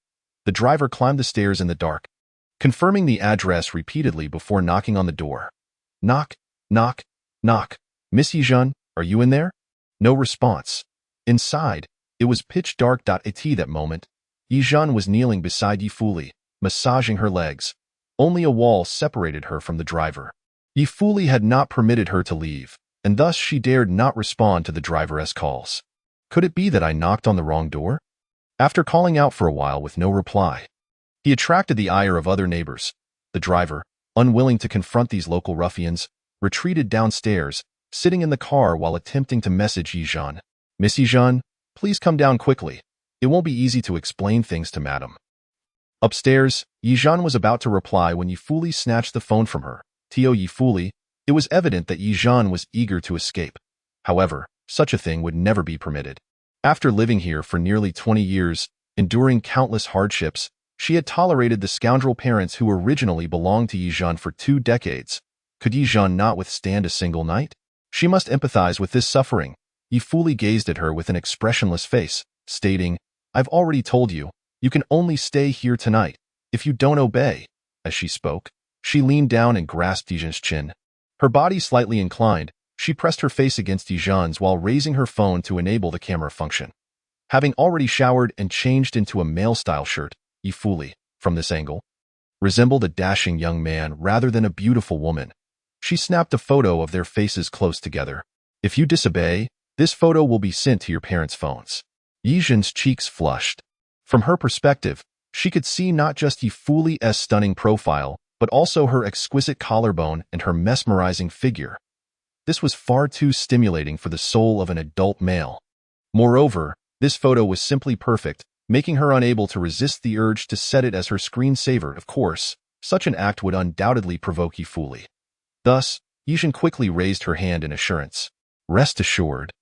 The driver climbed the stairs in the dark, confirming the address repeatedly before knocking on the door. Knock, knock, knock. Miss Ye Zhen, are you in there? No response. Inside, it was pitch dark. At that moment, Ye Zhen was kneeling beside Yi Fuli, massaging her legs. Only a wall separated her from the driver. Yi Fuli had not permitted her to leave, and thus she dared not respond to the driver's calls. Could it be that I knocked on the wrong door? After calling out for a while with no reply, he attracted the ire of other neighbors. The driver, unwilling to confront these local ruffians, retreated downstairs, sitting in the car while attempting to message Ye Zhen. Miss Ye Zhen, please come down quickly. It won't be easy to explain things to madam. Upstairs, Ye Zhen was about to reply when Yi Fuli snatched the phone from her. To Yi Fuli, it was evident that Ye Zhen was eager to escape. However, such a thing would never be permitted. After living here for nearly 20 years, enduring countless hardships, she had tolerated the scoundrel parents who originally belonged to Ye Zhen for 2 decades. Could Ye Zhen not withstand a single night? She must empathize with this suffering. Yi Fuli gazed at her with an expressionless face, stating, I've already told you, you can only stay here tonight. If you don't obey. As she spoke, she leaned down and grasped Ye Zhen's chin. Her body slightly inclined, she pressed her face against Ye Zhen's while raising her phone to enable the camera function. Having already showered and changed into a male-style shirt, Yi Fuli, from this angle, resembled a dashing young man rather than a beautiful woman. She snapped a photo of their faces close together. If you disobey, this photo will be sent to your parents' phones. Ye Zhen's cheeks flushed. From her perspective, she could see not just Yi Fuli's stunning profile, but also her exquisite collarbone and her mesmerizing figure. This was far too stimulating for the soul of an adult male. Moreover, this photo was simply perfect, making her unable to resist the urge to set it as her screensaver. Of course, such an act would undoubtedly provoke Yi Fuli. Thus, Ye Zhen quickly raised her hand in assurance. Rest assured.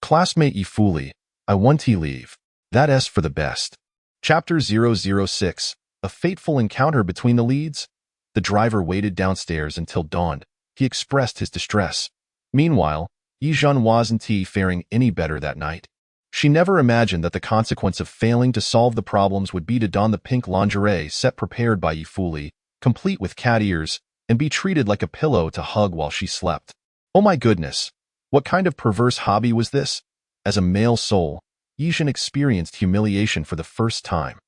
Classmate Yi Fuli, I want to leave. That's for the best. Chapter 006, A Fateful Encounter Between the Leads. The driver waited downstairs until dawn. He expressed his distress. Meanwhile, Ye Zhen wasn't faring any better that night. She never imagined that the consequence of failing to solve the problems would be to don the pink lingerie set prepared by Yi Fuli, complete with cat ears, and be treated like a pillow to hug while she slept. Oh my goodness! What kind of perverse hobby was this? As a male soul, Ye Zhen experienced humiliation for the first time.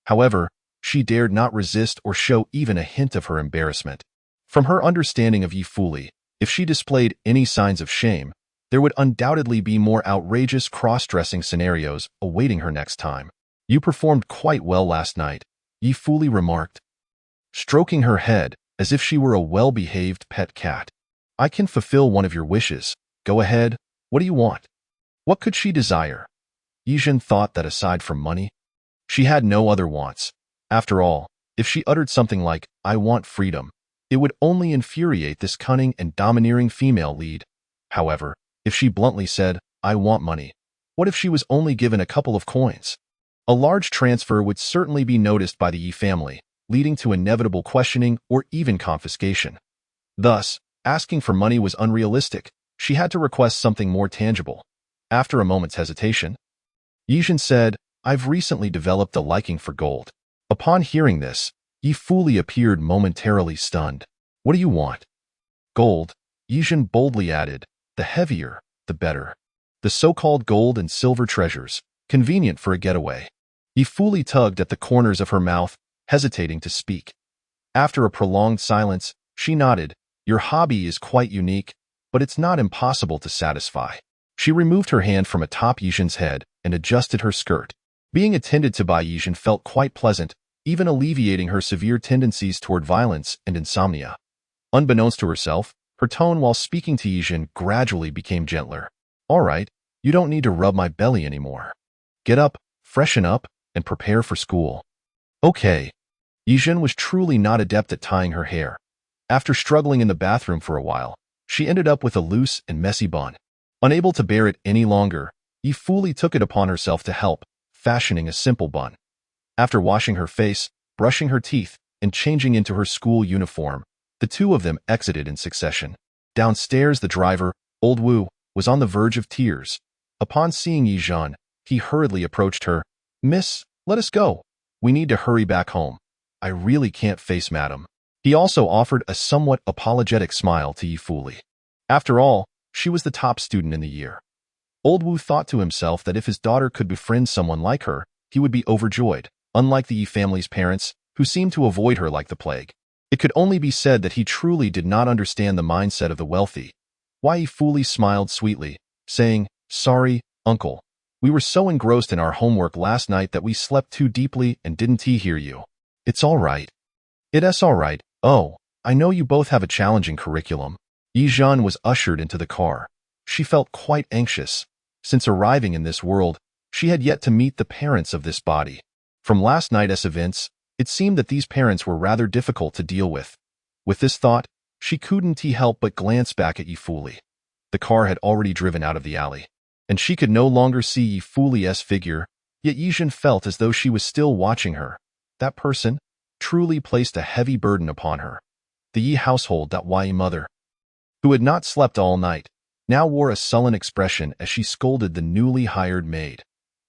However, she dared not resist or show even a hint of her embarrassment. From her understanding of Yi Fuli, if she displayed any signs of shame, there would undoubtedly be more outrageous cross-dressing scenarios awaiting her next time. You performed quite well last night, Yi Fuli remarked, stroking her head as if she were a well-behaved pet cat. I can fulfill one of your wishes. Go ahead. What do you want? What could she desire? Ye Zhen thought that aside from money, she had no other wants. After all, if she uttered something like, I want freedom, It would only infuriate this cunning and domineering female lead. However, if she bluntly said, "I want money," what if she was only given a couple of coins? A large transfer would certainly be noticed by the Ye family, leading to inevitable questioning or even confiscation. Thus, asking for money was unrealistic. She had to request something more tangible. After a moment's hesitation, Ye Zhen said, "I've recently developed a liking for gold." Upon hearing this, Ye Fuli appeared momentarily stunned. "What do you want?" "Gold," Ye Zhen boldly added. "The heavier, the better. The so-called gold and silver treasures, convenient for a getaway." Ye Fuli tugged at the corners of her mouth, hesitating to speak. After a prolonged silence, she nodded. "Your hobby is quite unique, but it's not impossible to satisfy." She removed her hand from atop Ye Zhen's head and adjusted her skirt. Being attended to by Ye Zhen felt quite pleasant, even alleviating her severe tendencies toward violence and insomnia. Unbeknownst to herself, her tone while speaking to Ye Zhen gradually became gentler. "All right, you don't need to rub my belly anymore. Get up, freshen up, and prepare for school." "Okay." Ye Zhen was truly not adept at tying her hair. After struggling in the bathroom for a while, she ended up with a loose and messy bun. Unable to bear it any longer, Ye Fuli took it upon herself to help, fashioning a simple bun. After washing her face, brushing her teeth, and changing into her school uniform, the two of them exited in succession. Downstairs, the driver, Old Wu, was on the verge of tears. Upon seeing Ye Zhen, he hurriedly approached her. "Miss, let us go. We need to hurry back home. I really can't face Madam." He also offered a somewhat apologetic smile to Ye Fuli. After all, she was the top student in the year. Old Wu thought to himself that if his daughter could befriend someone like her, he would be overjoyed, unlike the Ye family's parents, who seemed to avoid her like the plague. It could only be said that he truly did not understand the mindset of the wealthy. Ye Fuli smiled sweetly, saying, "Sorry, uncle. We were so engrossed in our homework last night that we slept too deeply and didn't hear you." "It's all right." "It's all right. Oh, I know you both have a challenging curriculum." Ye Zhen was ushered into the car. She felt quite anxious. Since arriving in this world, she had yet to meet the parents of this body. From last night's events, it seemed that these parents were rather difficult to deal with. With this thought, she couldn't help but glance back at Ye Fuli. The car had already driven out of the alley, and she could no longer see Ye Fuli's figure, yet Ye Zhen felt as though she was still watching her. That person truly placed a heavy burden upon her. The Ye household, that Ye mother, who had not slept all night, now wore a sullen expression as she scolded the newly hired maid.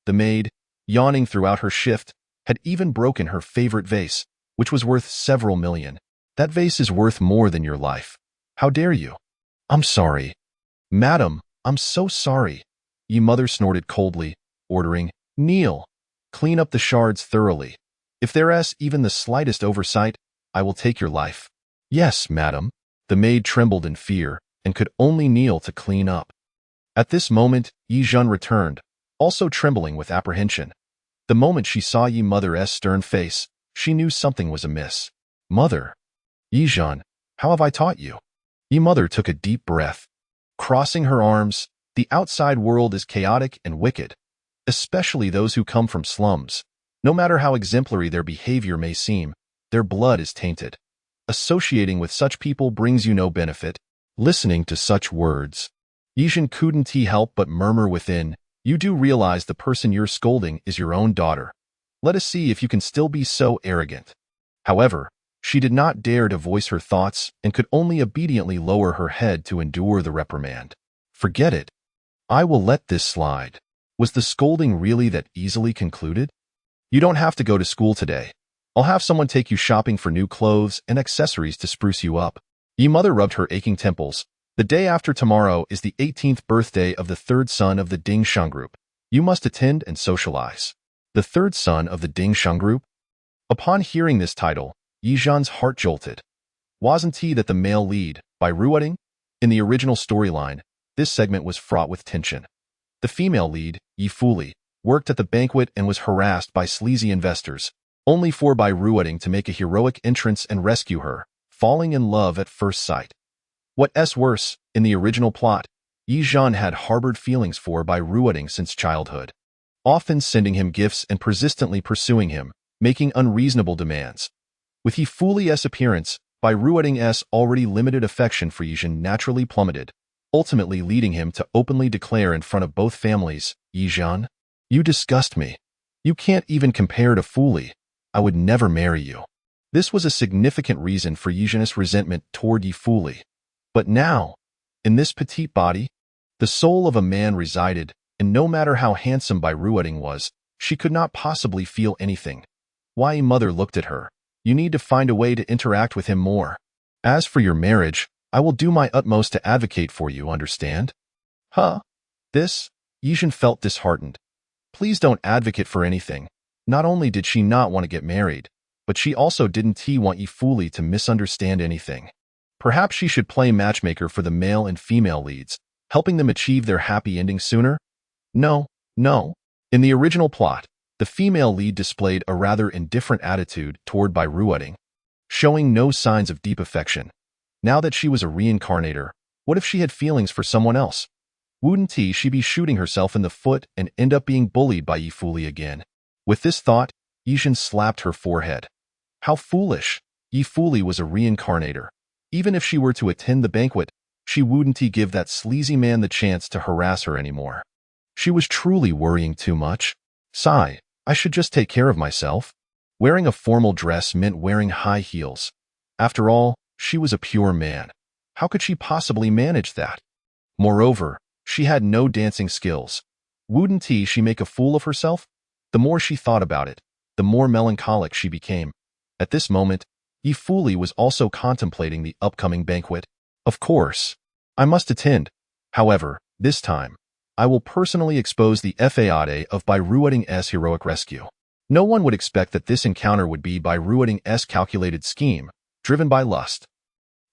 The maid, yawning throughout her shift, had even broken her favorite vase, which was worth several million. "That vase is worth more than your life. How dare you?" "I'm sorry." "Madam, I'm so sorry." Ye mother snorted coldly, ordering, "Kneel. Clean up the shards thoroughly. If there's even the slightest oversight, I will take your life." "Yes, madam." The maid trembled in fear and could only kneel to clean up. At this moment, Ye Zhen returned, also trembling with apprehension. The moment she saw Ye mother's stern face, she knew something was amiss. "Mother." "Ye Zhen, how have I taught you?" Ye mother took a deep breath. Crossing her arms, "The outside world is chaotic and wicked, especially those who come from slums. No matter how exemplary their behavior may seem, their blood is tainted. Associating with such people brings you no benefit." Listening to such words, Ye Zhen couldn't help but murmur within, "You do realize the person you're scolding is your own daughter. Let us see if you can still be so arrogant." However, she did not dare to voice her thoughts and could only obediently lower her head to endure the reprimand. "Forget it. I will let this slide." Was the scolding really that easily concluded? "You don't have to go to school today. I'll have someone take you shopping for new clothes and accessories to spruce you up." Ye mother rubbed her aching temples. "The day after tomorrow is the 18th birthday of the third son of the Ding Sheng group. You must attend and socialize." The third son of the Ding Sheng group? Upon hearing this title, Ye Zhen's heart jolted. Wasn't he that the male lead, by Ruoding? In the original storyline, this segment was fraught with tension. The female lead, Ye Fuli, worked at the banquet and was harassed by sleazy investors, only for by Ruoding to make a heroic entrance and rescue her, falling in love at first sight. What's worse, in the original plot, Ye Zhen had harbored feelings for by Ruoding since childhood, often sending him gifts and persistently pursuing him, making unreasonable demands. With Ye Fuli's appearance, Bairuoting's already limited affection for Ye Zhen naturally plummeted, ultimately leading him to openly declare in front of both families, "Ye Zhen, you disgust me. You can't even compare to Fuli. I would never marry you." This was a significant reason for Ye Zhen's resentment toward Ye Fuli. But now, in this petite body, the soul of a man resided, and no matter how handsome Bairuoting was, she could not possibly feel anything. Why, mother looked at her. You need to find a way to interact with him more. As for your marriage, I will do my utmost to advocate for you, understand? Huh? This? Ye Zhen felt disheartened. Please don't advocate for anything. Not only did she not want to get married, but she also didn't want Ye Fuli to misunderstand anything. Perhaps she should play matchmaker for the male and female leads, helping them achieve their happy ending sooner? No. In the original plot, the female lead displayed a rather indifferent attitude toward Bairuoting, showing no signs of deep affection. Now that she was a reincarnator, what if she had feelings for someone else? Wouldn't she be shooting herself in the foot and end up being bullied by Ye Fuli again? With this thought, Ye Zhen slapped her forehead. How foolish! Ye Fuli was a reincarnator. Even if she were to attend the banquet, she wouldn't give that sleazy man the chance to harass her anymore. She was truly worrying too much. Sigh, I should just take care of myself. Wearing a formal dress meant wearing high heels. After all, she was a pure man. How could she possibly manage that? Moreover, she had no dancing skills. Wouldn't she make a fool of herself? The more she thought about it, the more melancholic she became. At this moment, Ye Fuli was also contemplating the upcoming banquet. Of course, I must attend. However, this time, I will personally expose the fate of Bairuoting's heroic rescue. No one would expect that this encounter would be Bairuoting's calculated scheme, driven by lust.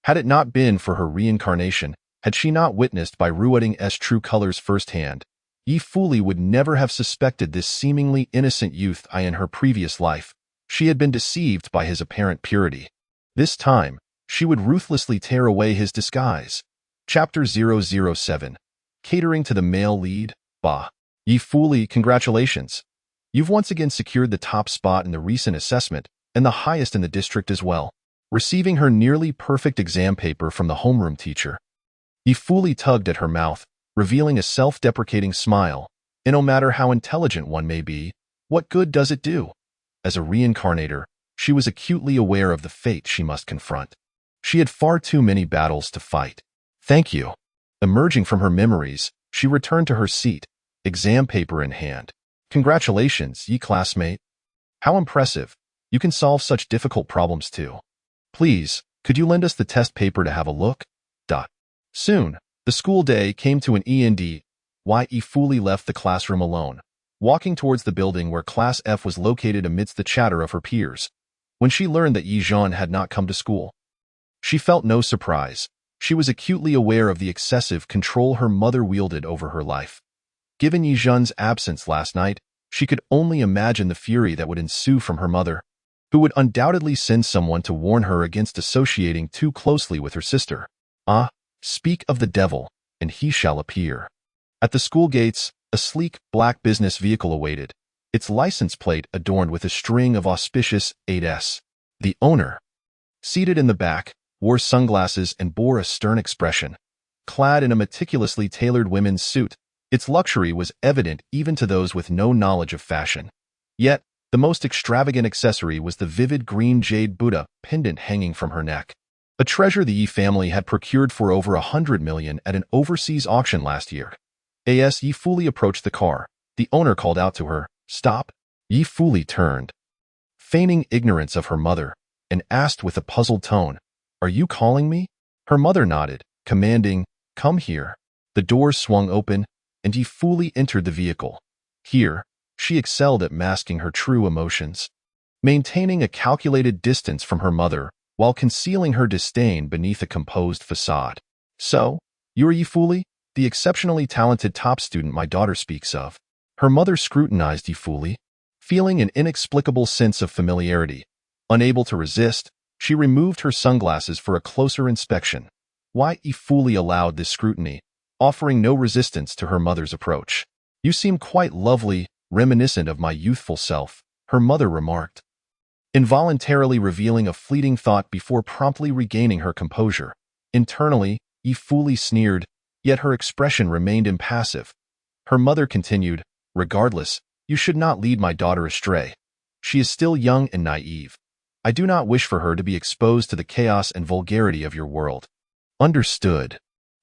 Had it not been for her reincarnation, had she not witnessed Bairuoting's true colors firsthand, Ye Fuli would never have suspected this seemingly innocent youth in her previous life. She had been deceived by his apparent purity. This time, she would ruthlessly tear away his disguise. Chapter 007. Catering to the male lead. Bah. Ye Fuli, congratulations. You've once again secured the top spot in the recent assessment, and the highest in the district as well. Receiving her nearly perfect exam paper from the homeroom teacher, Ye Fuli tugged at her mouth, revealing a self-deprecating smile. And no matter how intelligent one may be, what good does it do? As a reincarnator, she was acutely aware of the fate she must confront. She had far too many battles to fight. Thank you. Emerging from her memories, she returned to her seat, exam paper in hand. Congratulations, ye classmate. How impressive. You can solve such difficult problems too. Please, could you lend us the test paper to have a look? Soon, the school day came to an end. Ye Fuli left the classroom alone, walking towards the building where Class F was located amidst the chatter of her peers. When she learned that Ye Zhen had not come to school, she felt no surprise. She was acutely aware of the excessive control her mother wielded over her life. Given Ye Zhen's absence last night, she could only imagine the fury that would ensue from her mother, who would undoubtedly send someone to warn her against associating too closely with her sister. Speak of the devil, and he shall appear. At the school gates, a sleek, black business vehicle awaited, its license plate adorned with a string of auspicious 8s. The owner, seated in the back, wore sunglasses and bore a stern expression. Clad in a meticulously tailored women's suit, its luxury was evident even to those with no knowledge of fashion. Yet, the most extravagant accessory was the vivid green jade Buddha pendant hanging from her neck. A treasure the Ye family had procured for over 100 million at an overseas auction last year. As Ye Fuli approached the car, the owner called out to her, "Stop." Ye Fuli turned, feigning ignorance of her mother, and asked with a puzzled tone, "Are you calling me?" Her mother nodded, commanding, "Come here." The doors swung open, and Ye Fuli entered the vehicle. Here, she excelled at masking her true emotions, maintaining a calculated distance from her mother while concealing her disdain beneath a composed facade. "So, you're Ye Fuli, the exceptionally talented top student my daughter speaks of." Her mother scrutinized Ye Fuli, feeling an inexplicable sense of familiarity. Unable to resist, she removed her sunglasses for a closer inspection. Ye Fuli allowed this scrutiny, offering no resistance to her mother's approach. "You seem quite lovely, reminiscent of my youthful self," her mother remarked. involuntarily revealing a fleeting thought before promptly regaining her composure. Internally, Ye fully sneered, yet her expression remained impassive. Her mother continued, "Regardless, you should not lead my daughter astray. She is still young and naive. I do not wish for her to be exposed to the chaos and vulgarity of your world." "Understood.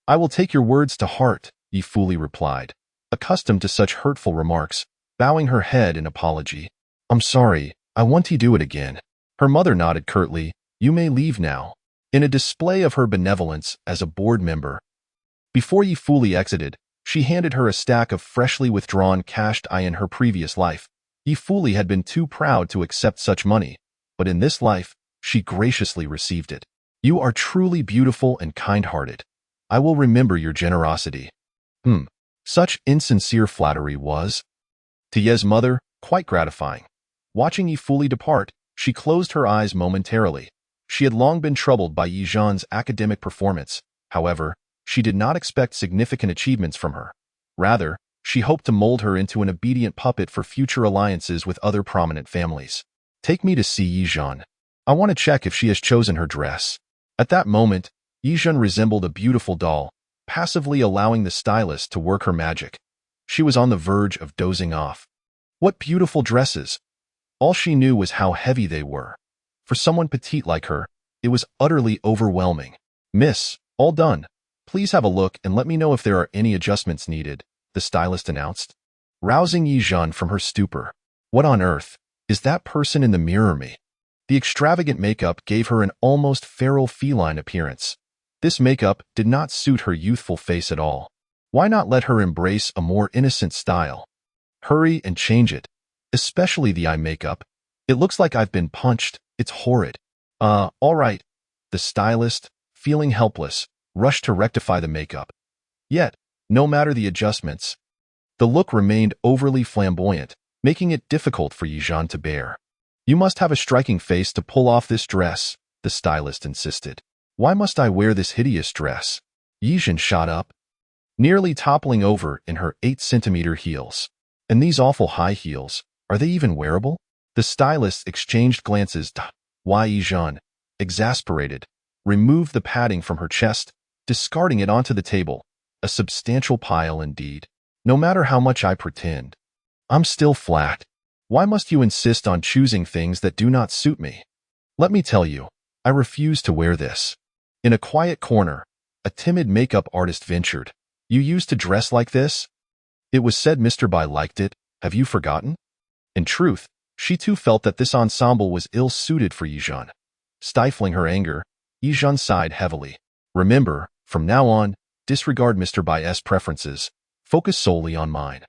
I will take your words to heart," Ye fully replied, accustomed to such hurtful remarks, bowing her head in apology. "I'm sorry, I won't do it again." Her mother nodded curtly, "You may leave now," in a display of her benevolence as a board member. Before Ye fully exited, she handed her a stack of freshly withdrawn cashed in her previous life. Ye fully had been too proud to accept such money, but in this life, she graciously received it. "You are truly beautiful and kind-hearted. I will remember your generosity." Such insincere flattery was, to Ye's mother, quite gratifying. Watching Ye fully depart, she closed her eyes momentarily. She had long been troubled by Ye Zhen's academic performance. However, she did not expect significant achievements from her. Rather, she hoped to mold her into an obedient puppet for future alliances with other prominent families. "Take me to see Ye Zhen. I want to check if she has chosen her dress." At that moment, Ye Zhen resembled a beautiful doll, passively allowing the stylist to work her magic. She was on the verge of dozing off. What beautiful dresses! All she knew was how heavy they were. For someone petite like her, it was utterly overwhelming. "Miss, all done. Please have a look and let me know if there are any adjustments needed," the stylist announced, rousing Ye Zhen from her stupor. What on earth? Is that person in the mirror me? The extravagant makeup gave her an almost feral feline appearance. This makeup did not suit her youthful face at all. Why not let her embrace a more innocent style? Hurry and change it. Especially the eye makeup. It looks like I've been punched. It's horrid. All right. The stylist, feeling helpless, rushed to rectify the makeup. Yet, no matter the adjustments, the look remained overly flamboyant, making it difficult for Ye Zhen to bear. "You must have a striking face to pull off this dress," the stylist insisted. "Why must I wear this hideous dress?" Ye Zhen shot up, nearly toppling over in her 8-centimeter heels. "And these awful high heels, are they even wearable?" The stylists exchanged glances. Why Ye Zhen, exasperated, removed the padding from her chest, discarding it onto the table. A substantial pile indeed. "No matter how much I pretend, I'm still flat. Why must you insist on choosing things that do not suit me? Let me tell you, I refuse to wear this." In a quiet corner, a timid makeup artist ventured. "You used to dress like this? It was said Mr. Bai liked it. Have you forgotten?" In truth, she too felt that this ensemble was ill-suited for Ye Zhen. Stifling her anger, Ye Zhen sighed heavily. "Remember, from now on, disregard Mr. Bai's preferences. Focus solely on mine."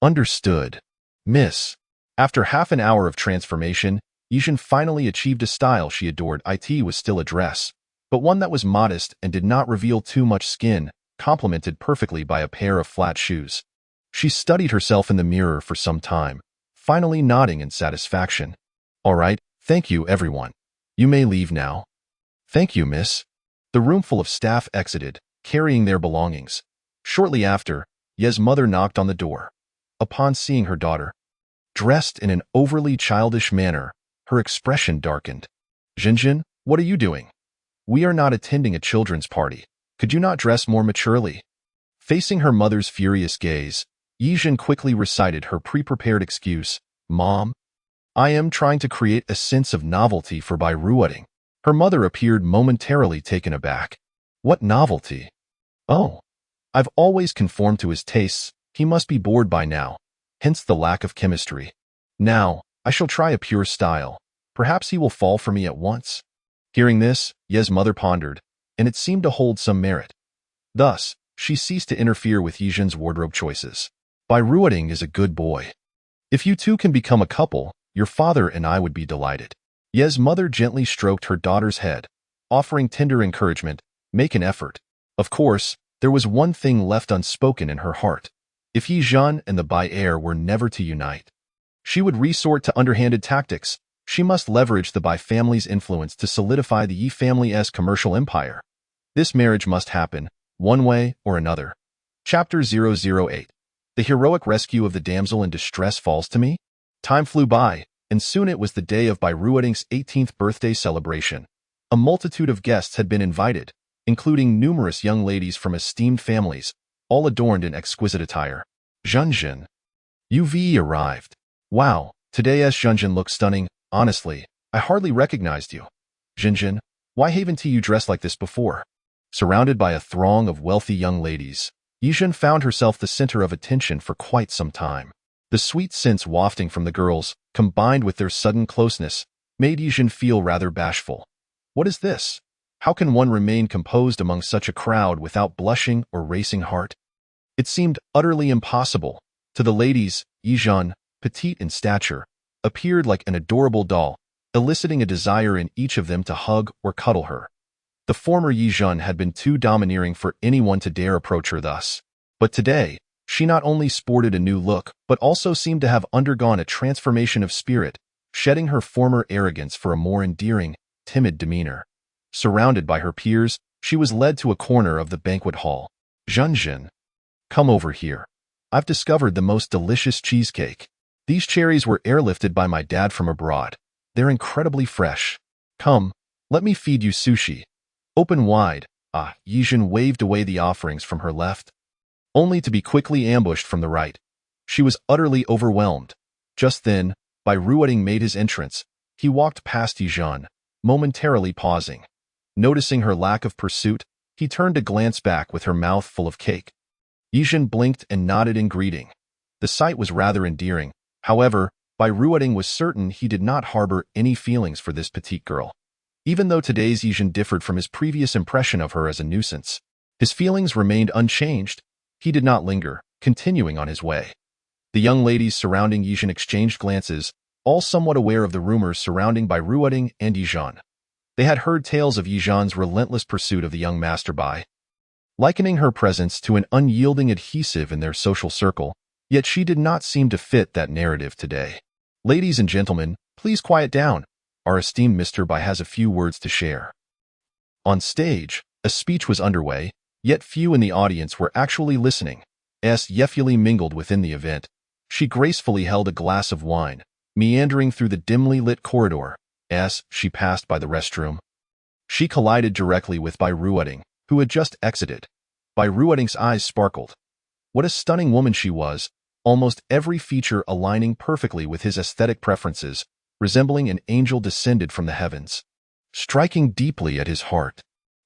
"Understood, miss." After half an hour of transformation, Ye Zhen finally achieved a style she adored. It was still a dress, but one that was modest and did not reveal too much skin, complemented perfectly by a pair of flat shoes. She studied herself in the mirror for some time, finally nodding in satisfaction. "All right, thank you, everyone. You may leave now." "Thank you, miss." The roomful of staff exited, carrying their belongings. Shortly after, Ye's mother knocked on the door. Upon seeing her daughter, dressed in an overly childish manner, her expression darkened. "Zhen, what are you doing? We are not attending a children's party. Could you not dress more maturely?" Facing her mother's furious gaze, Ye Zhen quickly recited her pre-prepared excuse. "Mom, I am trying to create a sense of novelty for by ruoting." Her mother appeared momentarily taken aback. "What novelty?" "Oh, I've always conformed to his tastes. He must be bored by now, hence the lack of chemistry. Now, I shall try a pure style. Perhaps he will fall for me at once." Hearing this, Ye's mother pondered, and it seemed to hold some merit. Thus, she ceased to interfere with Ye Zhen's wardrobe choices. Bai Ruoting is a good boy. If you two can become a couple, your father and I would be delighted. Ye's mother gently stroked her daughter's head, offering tender encouragement. Make an effort. Of course, there was one thing left unspoken in her heart. If Ye Zhen and the Bai heir were never to unite, she would resort to underhanded tactics. She must leverage the Bai family's influence to solidify the Ye family's commercial empire. This marriage must happen, one way or another. Chapter 008. The heroic rescue of the damsel in distress falls to me? Time flew by, and soon it was the day of Bairuoting's 18th birthday celebration. A multitude of guests had been invited, including numerous young ladies from esteemed families, all adorned in exquisite attire. Zhen, you've arrived. Wow, today's Zhen looks stunning. Honestly, I hardly recognized you. Zhen, why haven't you dressed like this before? Surrounded by a throng of wealthy young ladies, Ye Zhen found herself the center of attention for quite some time. The sweet scents wafting from the girls, combined with their sudden closeness, made Ye Zhen feel rather bashful. What is this? How can one remain composed among such a crowd without blushing or racing heart? It seemed utterly impossible. To the ladies, Ye Zhen, petite in stature, appeared like an adorable doll, eliciting a desire in each of them to hug or cuddle her. The former Ye Zhen had been too domineering for anyone to dare approach her thus. But today, she not only sported a new look, but also seemed to have undergone a transformation of spirit, shedding her former arrogance for a more endearing, timid demeanor. Surrounded by her peers, she was led to a corner of the banquet hall. Zhen, come over here. I've discovered the most delicious cheesecake. These cherries were airlifted by my dad from abroad. They're incredibly fresh. Come, let me feed you sushi. Open wide. Ye Zhen waved away the offerings from her left, only to be quickly ambushed from the right. She was utterly overwhelmed. Just then, Bairuoting made his entrance. He walked past Ye Zhen, momentarily pausing. Noticing her lack of pursuit, he turned to glance back with her mouth full of cake. Ye Zhen blinked and nodded in greeting. The sight was rather endearing. However, Bairuoting was certain he did not harbor any feelings for this petite girl. Even though today's Ye Zhen differed from his previous impression of her as a nuisance, his feelings remained unchanged. He did not linger, continuing on his way. The young ladies surrounding Ye Zhen exchanged glances, all somewhat aware of the rumors surrounding Bairuoting and Ye Zhen. They had heard tales of Ye Zhen's relentless pursuit of the young master Bai, likening her presence to an unyielding adhesive in their social circle, yet she did not seem to fit that narrative today. Ladies and gentlemen, please quiet down. Our esteemed Mr. Bai has a few words to share. On stage, a speech was underway, yet few in the audience were actually listening. Ye Zhen mingled within the event. She gracefully held a glass of wine, meandering through the dimly lit corridor. As she passed by the restroom, she collided directly with Bairuoting, who had just exited. Bairuoting's eyes sparkled. What a stunning woman she was, almost every feature aligning perfectly with his aesthetic preferences, resembling an angel descended from the heavens, striking deeply at his heart.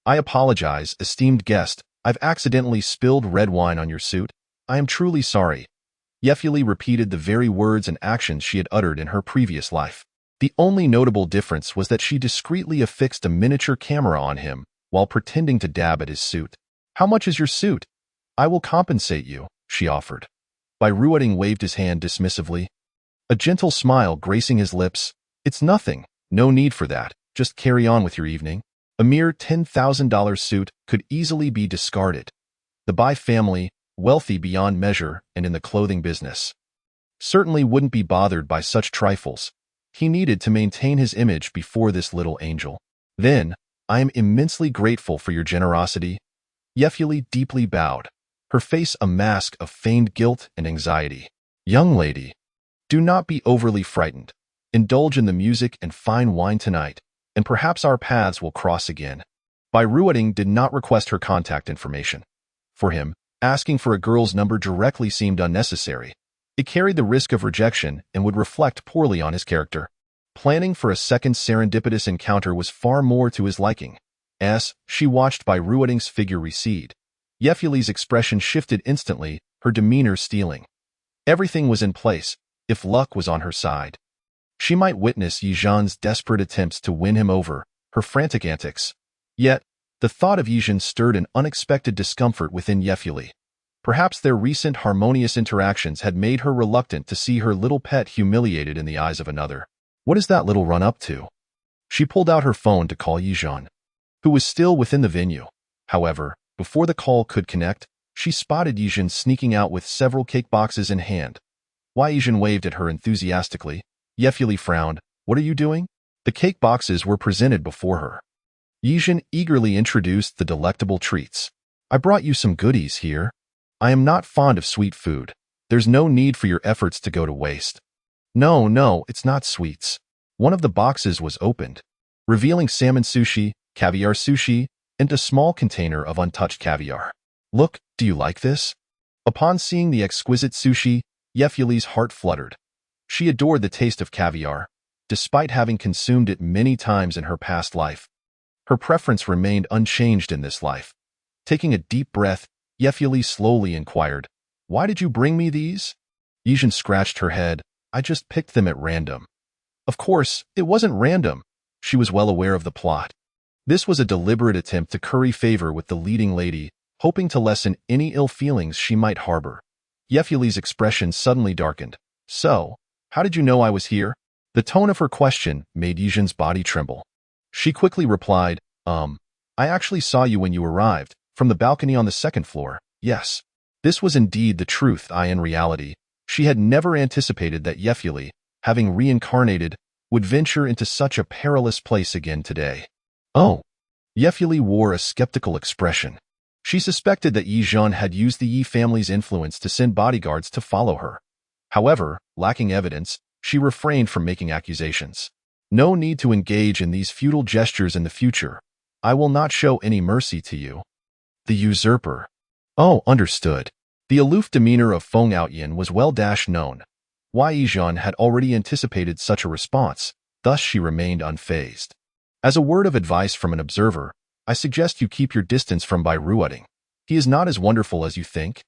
I apologize, esteemed guest. I've accidentally spilled red wine on your suit. I am truly sorry. Ye Zhen repeated the very words and actions she had uttered in her previous life. The only notable difference was that she discreetly affixed a miniature camera on him while pretending to dab at his suit. How much is your suit? I will compensate you, she offered. Bairuoting waved his hand dismissively, a gentle smile gracing his lips. It's nothing. No need for that. Just carry on with your evening. A mere $10,000 suit could easily be discarded. The Bai family, wealthy beyond measure and in the clothing business, certainly wouldn't be bothered by such trifles. He needed to maintain his image before this little angel. Then, I am immensely grateful for your generosity. Ye Zhen deeply bowed, her face a mask of feigned guilt and anxiety. Young lady, do not be overly frightened. Indulge in the music and fine wine tonight, and perhaps our paths will cross again. Bairuoting did not request her contact information. For him, asking for a girl's number directly seemed unnecessary. It carried the risk of rejection and would reflect poorly on his character. Planning for a second serendipitous encounter was far more to his liking. As she watched Bairuoting's figure recede, Ye Zhen's expression shifted instantly, her demeanor steeling. Everything was in place, if luck was on her side. She might witness Ye Zhen's desperate attempts to win him over, her frantic antics. Yet, the thought of Ye Zhen stirred an unexpected discomfort within Ye Zhen. Perhaps their recent harmonious interactions had made her reluctant to see her little pet humiliated in the eyes of another. What is that little run up to? She pulled out her phone to call Ye Zhen, who was still within the venue. However, before the call could connect, she spotted Ye Zhen sneaking out with several cake boxes in hand. Why Ye Zhen waved at her enthusiastically. Ye Zhen frowned. What are you doing? The cake boxes were presented before her. Ye Zhen eagerly introduced the delectable treats. I brought you some goodies here. I am not fond of sweet food. There's no need for your efforts to go to waste. No, no, it's not sweets. One of the boxes was opened, revealing salmon sushi, caviar sushi, and a small container of untouched caviar. Look, do you like this? Upon seeing the exquisite sushi, Yefuli's heart fluttered. She adored the taste of caviar, despite having consumed it many times in her past life. Her preference remained unchanged in this life. Taking a deep breath, Yefuli slowly inquired, "Why did you bring me these?" Ye Zhen scratched her head. "I just picked them at random." Of course, it wasn't random. She was well aware of the plot. This was a deliberate attempt to curry favor with the leading lady, hoping to lessen any ill feelings she might harbor. Yefuli's expression suddenly darkened. "So, how did you know I was here?" The tone of her question made Ye Zhen's body tremble. She quickly replied, I actually saw you when you arrived, from the balcony on the second floor, yes." This was indeed the truth. In reality, she had never anticipated that Yefuli, having reincarnated, would venture into such a perilous place again today. Oh. Yefuli wore a skeptical expression. She suspected that Ye Zhen had used the Ye family's influence to send bodyguards to follow her. However, lacking evidence, she refrained from making accusations. "No need to engage in these futile gestures in the future. I will not show any mercy to you." The usurper. Oh, understood. The aloof demeanor of Feng Outyan was well-known. Ye Zhen had already anticipated such a response, thus she remained unfazed. As a word of advice from an observer, I suggest you keep your distance from Bai Ruoding. He is not as wonderful as you think,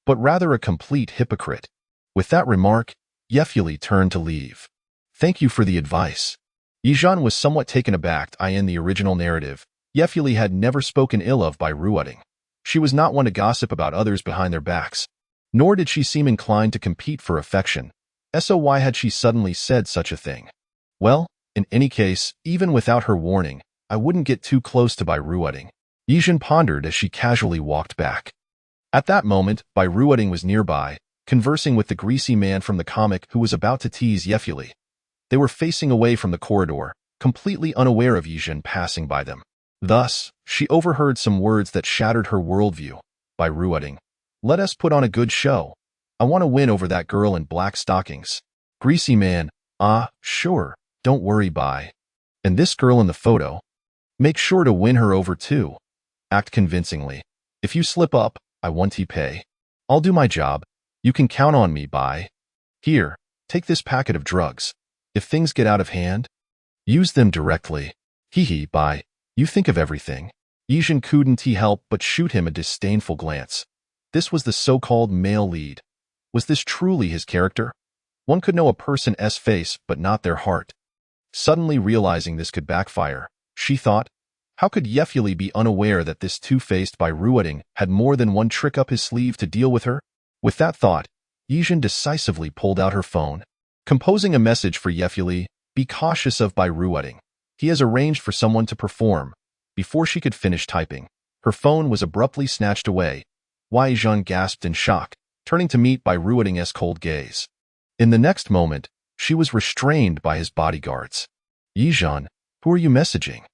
but rather a complete hypocrite. With that remark, Yefuli turned to leave. "Thank you for the advice." Ye Zhen was somewhat taken aback. In the original narrative, Yefuli had never spoken ill of Bai Ruoding. She was not one to gossip about others behind their backs, nor did she seem inclined to compete for affection. So why had she suddenly said such a thing? Well, in any case, even without her warning, I wouldn't get too close to Bai Ruoding. Ye Zhen pondered as she casually walked back. At that moment, Bai Ruoding was nearby, conversing with the greasy man from the comic who was about to tease Yefuli. They were facing away from the corridor, completely unaware of Ye Zhen passing by them. Thus, she overheard some words that shattered her worldview. Bai Ruoding, "Let us put on a good show. I want to win over that girl in black stockings." Greasy man, sure, don't worry, Bai. And this girl in the photo? Make sure to win her over too. Act convincingly. If you slip up, I want to pay. I'll do my job. You can count on me, Bai. Here, take this packet of drugs. If things get out of hand, use them directly. Hee, Bai, you think of everything. Ye Zhen couldn't help but shoot him a disdainful glance. This was the so-called male lead. Was this truly his character? One could know a person's face but not their heart. Suddenly realizing this could backfire, she thought, how could Yefuli be unaware that this two-faced Bai Ruoding had more than one trick up his sleeve to deal with her? With that thought, Ye Zhen decisively pulled out her phone, composing a message for Yefuli. "Be cautious of Bai Ruoding. He has arranged for someone to perform." Before she could finish typing, her phone was abruptly snatched away. Ye Zhen gasped in shock, turning to meet Bai Ruoding's cold gaze. In the next moment, she was restrained by his bodyguards. "Ye Zhen, who are you messaging?"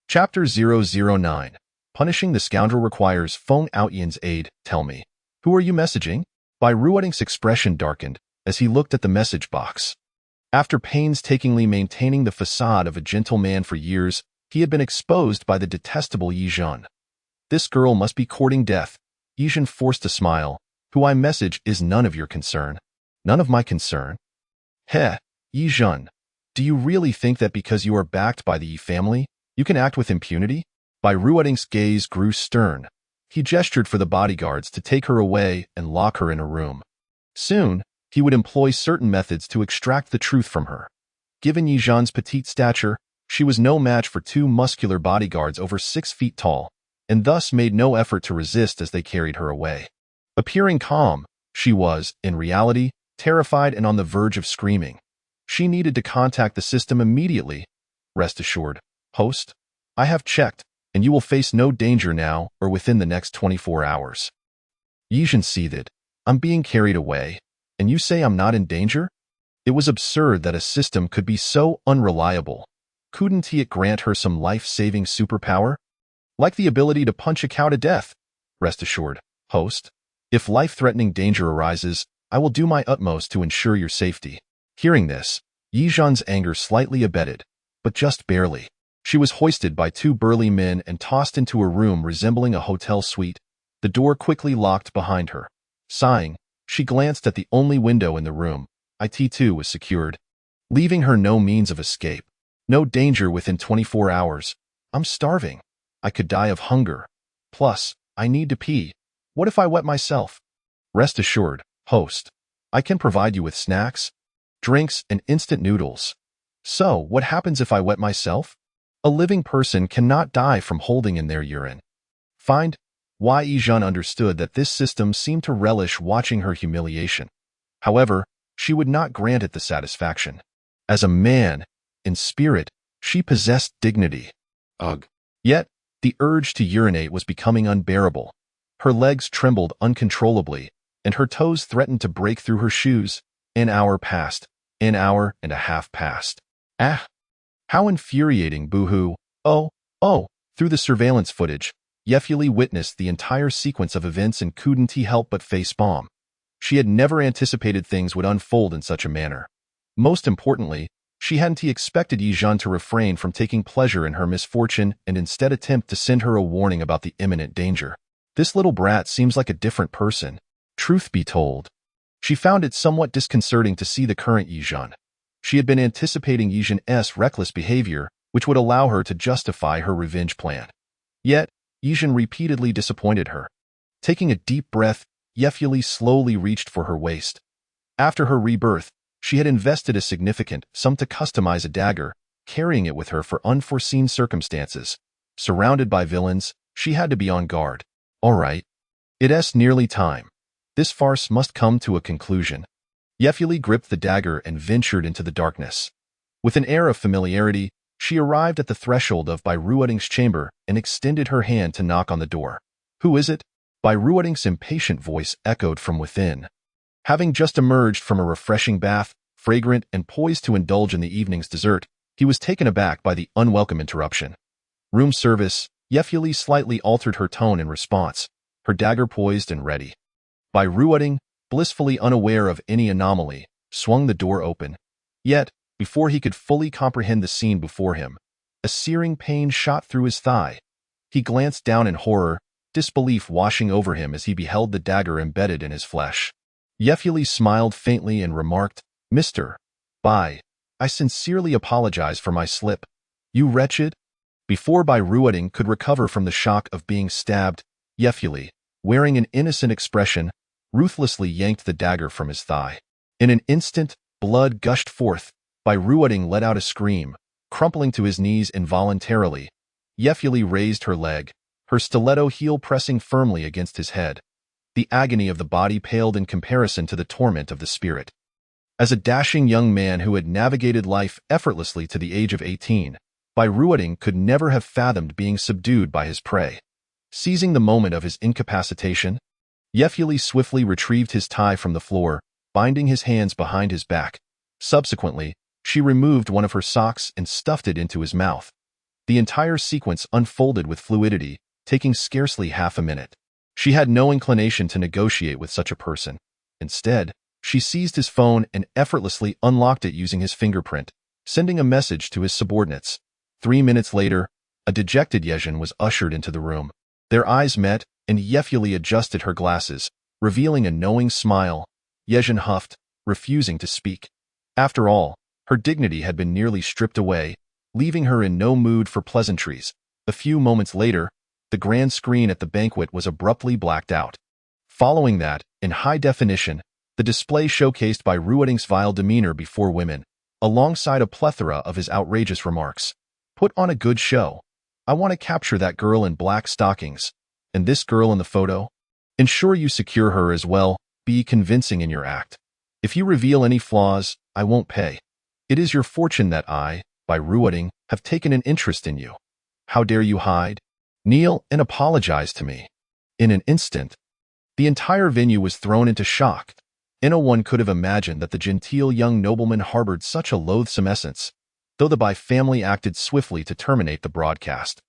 Chapter 009. Punishing the scoundrel requires Feng Outyan's aid. "Tell me, who are you messaging?" Bai Ruoding's expression darkened as he looked at the message box. After painstakingly maintaining the facade of a gentleman for years, he had been exposed by the detestable Ye Zhen. This girl must be courting death. Ye Zhen forced a smile. "Who I message is none of your concern." "None of my concern?" Ye Zhen, do you really think that because you are backed by the Ye family, you can act with impunity? Bai Ruoding's gaze grew stern. He gestured for the bodyguards to take her away and lock her in a room. Soon, he would employ certain methods to extract the truth from her. Given Ye Zhen's petite stature, she was no match for two muscular bodyguards over 6 feet tall, and thus made no effort to resist as they carried her away. Appearing calm, she was, in reality, terrified and on the verge of screaming. She needed to contact the system immediately. "Rest assured, host, I have checked, and you will face no danger now or within the next 24 hours. Ye Zhen seethed. "I'm being carried away, and you say I'm not in danger?" It was absurd that a system could be so unreliable. Couldn't it grant her some life-saving superpower? Like the ability to punch a cow to death. "Rest assured, host, if life-threatening danger arises, I will do my utmost to ensure your safety." Hearing this, Ye Zhen's anger slightly abated, but just barely. She was hoisted by two burly men and tossed into a room resembling a hotel suite. The door quickly locked behind her. Sighing, she glanced at the only window in the room. It too was secured, leaving her no means of escape. No danger within 24 hours. I'm starving. I could die of hunger. Plus, I need to pee. What if I wet myself? Rest assured, host. I can provide you with snacks, drinks, and instant noodles. So, what happens if I wet myself? A living person cannot die from holding in their urine. Find Ye Zhen understood that this system seemed to relish watching her humiliation. However, she would not grant it the satisfaction. As a man, in spirit, she possessed dignity. Ugh. Yet, the urge to urinate was becoming unbearable. Her legs trembled uncontrollably, and her toes threatened to break through her shoes. An hour passed. An hour and a half passed. Ah! How infuriating, boo-hoo. Oh. Through the surveillance footage, Ye witnessed the entire sequence of events and couldn't help but facepalm. She had never anticipated things would unfold in such a manner. Most importantly, she hadn't expected Ye Zhen to refrain from taking pleasure in her misfortune and instead attempt to send her a warning about the imminent danger. This little brat seems like a different person. Truth be told, she found it somewhat disconcerting to see the current Ye Zhen. She had been anticipating Ye Zhen's reckless behavior, which would allow her to justify her revenge plan. Yet, Ye Zhen repeatedly disappointed her. Taking a deep breath, Ye slowly reached for her waist. After her rebirth, she had invested a significant sum to customize a dagger, carrying it with her for unforeseen circumstances. Surrounded by villains, she had to be on guard. All right. It's nearly time. This farce must come to a conclusion. Ye gripped the dagger and ventured into the darkness. With an air of familiarity, she arrived at the threshold of Ruoting's chamber and extended her hand to knock on the door. Who is it? Ruoting's impatient voice echoed from within. Having just emerged from a refreshing bath, fragrant and poised to indulge in the evening's dessert, he was taken aback by the unwelcome interruption. Room service. Ye slightly altered her tone in response, her dagger poised and ready. Ruoting, blissfully unaware of any anomaly, swung the door open. Yet, before he could fully comprehend the scene before him, a searing pain shot through his thigh. He glanced down in horror, disbelief washing over him as he beheld the dagger embedded in his flesh. Ye smiled faintly and remarked, "Mr. I sincerely apologize for my slip. You wretched?" Before Ruoting could recover from the shock of being stabbed, Ye, wearing an innocent expression, ruthlessly yanked the dagger from his thigh. In an instant, blood gushed forth. Ruoting let out a scream, crumpling to his knees involuntarily. Ye raised her leg, her stiletto heel pressing firmly against his head. The agony of the body paled in comparison to the torment of the spirit. As a dashing young man who had navigated life effortlessly to the age of 18, Ruoting could never have fathomed being subdued by his prey. Seizing the moment of his incapacitation, Ye swiftly retrieved his tie from the floor, binding his hands behind his back. Subsequently, she removed one of her socks and stuffed it into his mouth. The entire sequence unfolded with fluidity, taking scarcely half a minute. She had no inclination to negotiate with such a person. Instead, she seized his phone and effortlessly unlocked it using his fingerprint, sending a message to his subordinates. 3 minutes later, a dejected Ye Zhen was ushered into the room. Their eyes met, and Ye adjusted her glasses, revealing a knowing smile. Ye Zhen huffed, refusing to speak. After all, her dignity had been nearly stripped away, leaving her in no mood for pleasantries. A few moments later, the grand screen at the banquet was abruptly blacked out. Following that, in high definition, the display showcased Ruoting's vile demeanor before women, alongside a plethora of his outrageous remarks. Put on a good show. I want to capture that girl in black stockings. And this girl in the photo? Ensure you secure her as well. Be convincing in your act. If you reveal any flaws, I won't pay. It is your fortune that I, Ruoting, have taken an interest in you. How dare you hide? Kneel and apologize to me. In an instant, the entire venue was thrown into shock. No one could have imagined that the genteel young nobleman harbored such a loathsome essence, though the family acted swiftly to terminate the broadcast.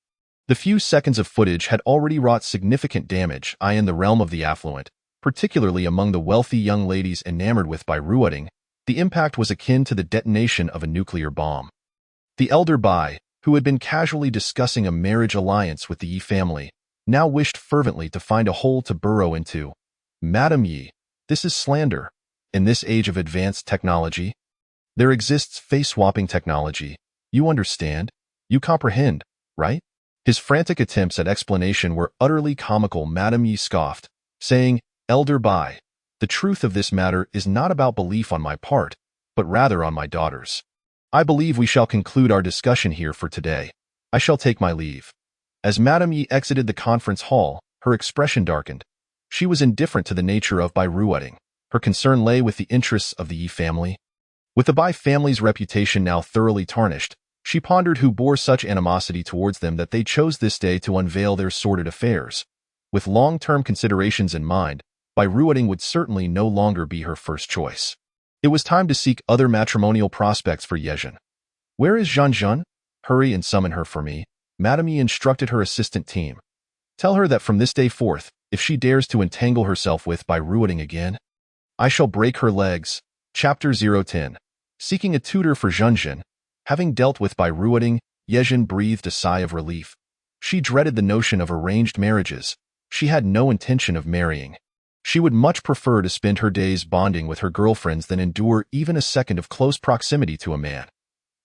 The few seconds of footage had already wrought significant damage in the realm of the affluent, particularly among the wealthy young ladies enamored with Ruoting, The impact was akin to the detonation of a nuclear bomb. The elder Bai, who had been casually discussing a marriage alliance with the Yi family, now wished fervently to find a hole to burrow into. Madam Yi, this is slander. In this age of advanced technology, there exists face-swapping technology. You understand? You comprehend, right? His frantic attempts at explanation were utterly comical. Madam Yi scoffed, saying, Elder Bai, the truth of this matter is not about belief on my part, but rather on my daughter's. I believe we shall conclude our discussion here for today. I shall take my leave. As Madam Yi exited the conference hall, her expression darkened. She was indifferent to the nature of Bai Ruoting. Her concern lay with the interests of the Yi family. With the Bai family's reputation now thoroughly tarnished, she pondered who bore such animosity towards them that they chose this day to unveil their sordid affairs. With long-term considerations in mind, Bai Ruoting would certainly no longer be her first choice. It was time to seek other matrimonial prospects for Ye Zhen. Where is Zhen Zhen? Hurry and summon her for me, Madam Yi instructed her assistant team. Tell her that from this day forth, if she dares to entangle herself with Bai Ruoting again, I shall break her legs. Chapter 010. Seeking a tutor for Zhen Zhen. Having dealt with Bai Ruoting, Ye Zhen breathed a sigh of relief. She dreaded the notion of arranged marriages. She had no intention of marrying. She would much prefer to spend her days bonding with her girlfriends than endure even a second of close proximity to a man.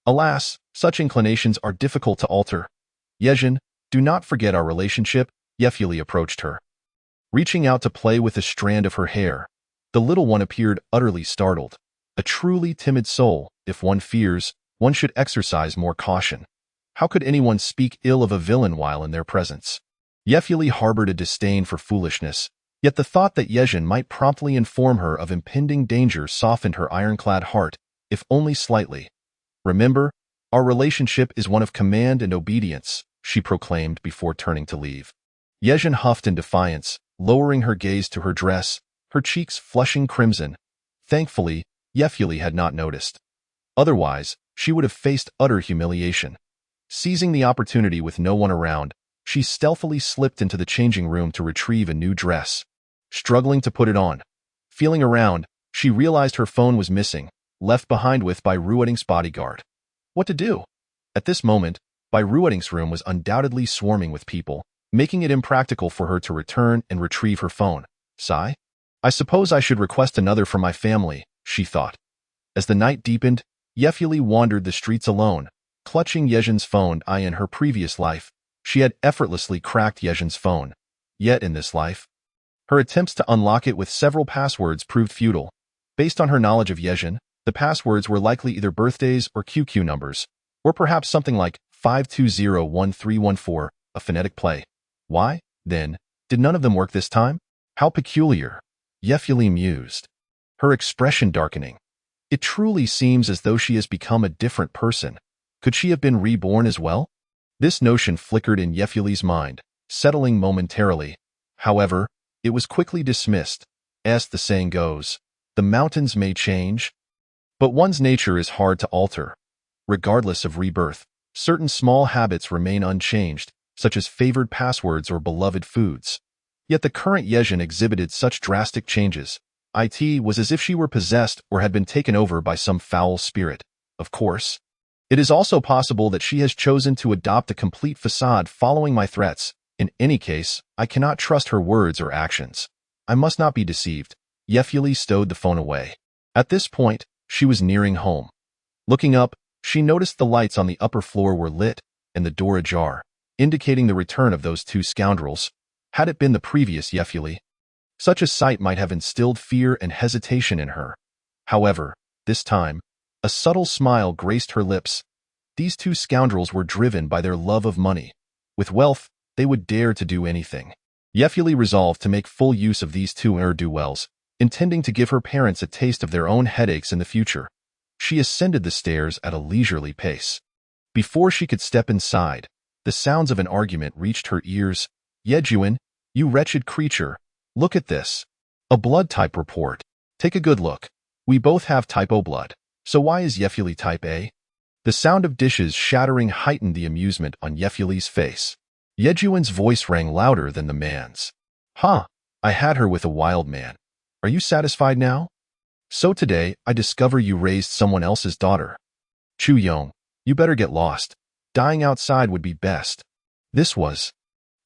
Alas, such inclinations are difficult to alter. Ye Zhen, do not forget our relationship, Ye Fuli approached her. Reaching out to play with a strand of her hair, the little one appeared utterly startled. A truly timid soul, if one fears, one should exercise more caution. How could anyone speak ill of a villain while in their presence? Ye Fuli harbored a disdain for foolishness, yet the thought that Ye Zhen might promptly inform her of impending danger softened her ironclad heart, if only slightly. Remember, our relationship is one of command and obedience, she proclaimed before turning to leave. Ye Zhen huffed in defiance, lowering her gaze to her dress, her cheeks flushing crimson. Thankfully, Ye Fuli had not noticed. Otherwise, she would have faced utter humiliation. Seizing the opportunity with no one around, she stealthily slipped into the changing room to retrieve a new dress. Struggling to put it on. Feeling around, she realized her phone was missing, left behind with Bai Ruoting's bodyguard. What to do? At this moment, Bai Ruoting's room was undoubtedly swarming with people, making it impractical for her to return and retrieve her phone. Sigh? I suppose I should request another from my family, she thought. As the night deepened, Ye Fuli wandered the streets alone, clutching Ye Zhen's phone. In her previous life, she had effortlessly cracked Ye Zhen's phone. Yet in this life, her attempts to unlock it with several passwords proved futile. Based on her knowledge of Ye Zhen, the passwords were likely either birthdays or QQ numbers, or perhaps something like 5201314, a phonetic play. Why, then, did none of them work this time? How peculiar, Ye Fuli mused, her expression darkening. It truly seems as though she has become a different person. Could she have been reborn as well? This notion flickered in Ye Fuli's mind, settling momentarily. However, it was quickly dismissed. As the saying goes, the mountains may change, but one's nature is hard to alter. Regardless of rebirth, certain small habits remain unchanged, such as favored passwords or beloved foods. Yet the current Ye Zhen exhibited such drastic changes. It was as if she were possessed or had been taken over by some foul spirit. Of course, it is also possible that she has chosen to adopt a complete facade following my threats. In any case, I cannot trust her words or actions. I must not be deceived. Ye Fuli stowed the phone away. At this point, she was nearing home. Looking up, she noticed the lights on the upper floor were lit and the door ajar, indicating the return of those two scoundrels. Had it been the previous Ye Fuli, such a sight might have instilled fear and hesitation in her. However, this time, a subtle smile graced her lips. These two scoundrels were driven by their love of money. With wealth, they would dare to do anything. Ye Fuli resolved to make full use of these two ne'er-do-wells, intending to give her parents a taste of their own headaches in the future. She ascended the stairs at a leisurely pace. Before she could step inside, the sounds of an argument reached her ears. Ye Zhen, you wretched creature, look at this. A blood type report. Take a good look. We both have type O blood. So why is Ye Fuli type A? The sound of dishes shattering heightened the amusement on Ye Fuli's face. Ye Zhen's voice rang louder than the man's. I had her with a wild man. Are you satisfied now? So today, I discover you raised someone else's daughter. Chu Yong, you better get lost. Dying outside would be best. This was,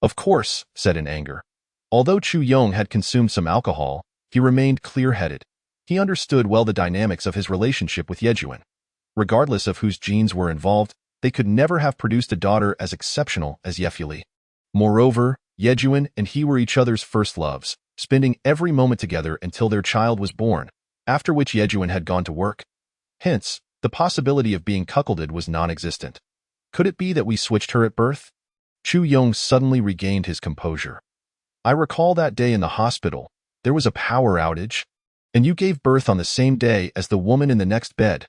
of course, said in anger. Although Chu Yong had consumed some alcohol, he remained clear-headed. He understood well the dynamics of his relationship with Ye Zhen. Regardless of whose genes were involved, they could never have produced a daughter as exceptional as Ye Zhen. Moreover, Ye Zhen and he were each other's first loves, spending every moment together until their child was born, after which Ye Zhen had gone to work. Hence, the possibility of being cuckolded was non-existent. Could it be that we switched her at birth? Chu Yong suddenly regained his composure. I recall that day in the hospital. There was a power outage, and you gave birth on the same day as the woman in the next bed.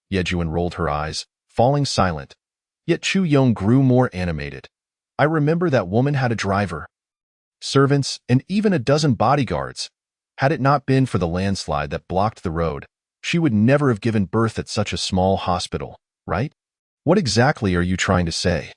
Ye Zhen rolled her eyes, falling silent. Yet Chu Yong grew more animated. I remember that woman had a driver, servants, and even a dozen bodyguards. Had it not been for the landslide that blocked the road, she would never have given birth at such a small hospital, right? What exactly are you trying to say?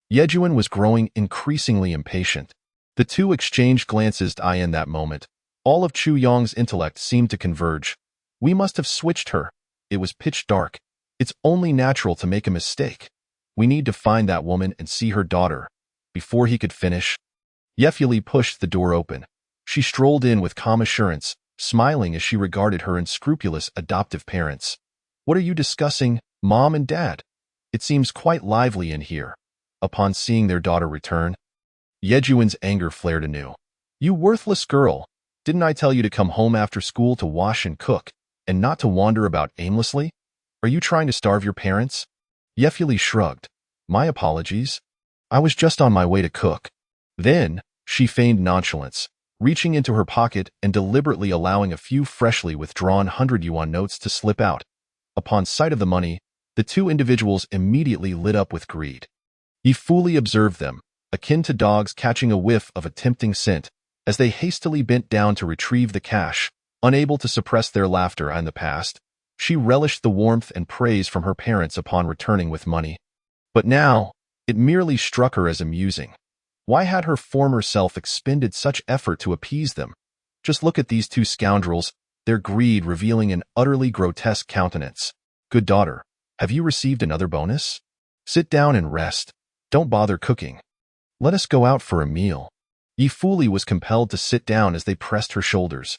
Ye Zhen was growing increasingly impatient. The two exchanged glances. In that moment, all of Chu Yong's intellect seemed to converge. We must have switched her. It was pitch dark. It's only natural to make a mistake. We need to find that woman and see her daughter. Before he could finish, Ye Zhen pushed the door open. She strolled in with calm assurance, smiling as she regarded her unscrupulous adoptive parents. What are you discussing, Mom and Dad? It seems quite lively in here. Upon seeing their daughter return, Ye Zhen's anger flared anew. You worthless girl! Didn't I tell you to come home after school to wash and cook, and not to wander about aimlessly? Are you trying to starve your parents? Ye Zhen shrugged. My apologies. I was just on my way to cook. Then, she feigned nonchalance, reaching into her pocket and deliberately allowing a few freshly withdrawn 100 yuan notes to slip out. Upon sight of the money, the two individuals immediately lit up with greed. He fully observed them, akin to dogs catching a whiff of a tempting scent, as they hastily bent down to retrieve the cash, unable to suppress their laughter. In the past, she relished the warmth and praise from her parents upon returning with money. But now, it merely struck her as amusing. Why had her former self expended such effort to appease them? Just look at these two scoundrels, their greed revealing an utterly grotesque countenance. Good daughter, have you received another bonus? Sit down and rest. Don't bother cooking. Let us go out for a meal. Ye Zhen was compelled to sit down as they pressed her shoulders.